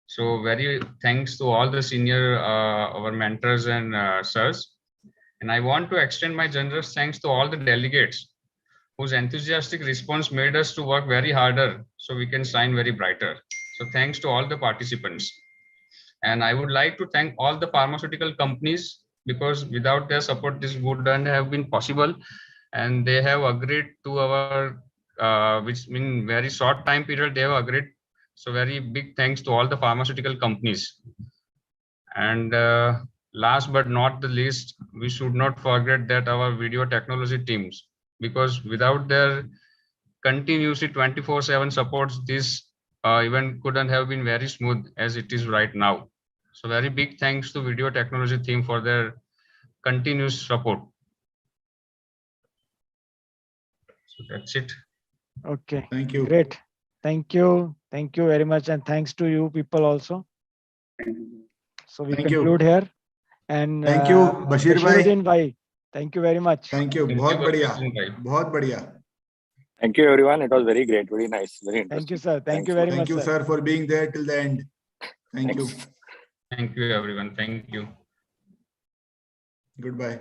G: So very thanks to all the senior, our mentors and sirs. And I want to extend my generous thanks to all the delegates whose enthusiastic response made us to work very harder so we can shine very brighter. So thanks to all the participants. And I would like to thank all the pharmaceutical companies because without their support, this wouldn't have been possible. And they have agreed to our, which mean very short time period, they have agreed. So very big thanks to all the pharmaceutical companies. And last but not the least, we should not forget that our video technology teams, because without their continuously 24/7 supports, this event couldn't have been very smooth as it is right now. So very big thanks to video technology team for their continuous support. So that's it.
B: Okay.
Y: Thank you.
B: Great. Thank you. Thank you very much. And thanks to you people also. So we
Y: Thank you.
B: conclude here. And
Y: Thank you, Bashir
B: Bashiruddin bhai. Thank you very much.
Y: Thank you. बहुत बढ़िया. बहुत बढ़िया.
L: Thank you, everyone. It was very great, very nice, very interesting.
B: Thank you, sir. Thank you very much,
Y: Thank you, sir, for being there till the end. Thank you.
G: Thank you, everyone. Thank you.
Y: Goodbye.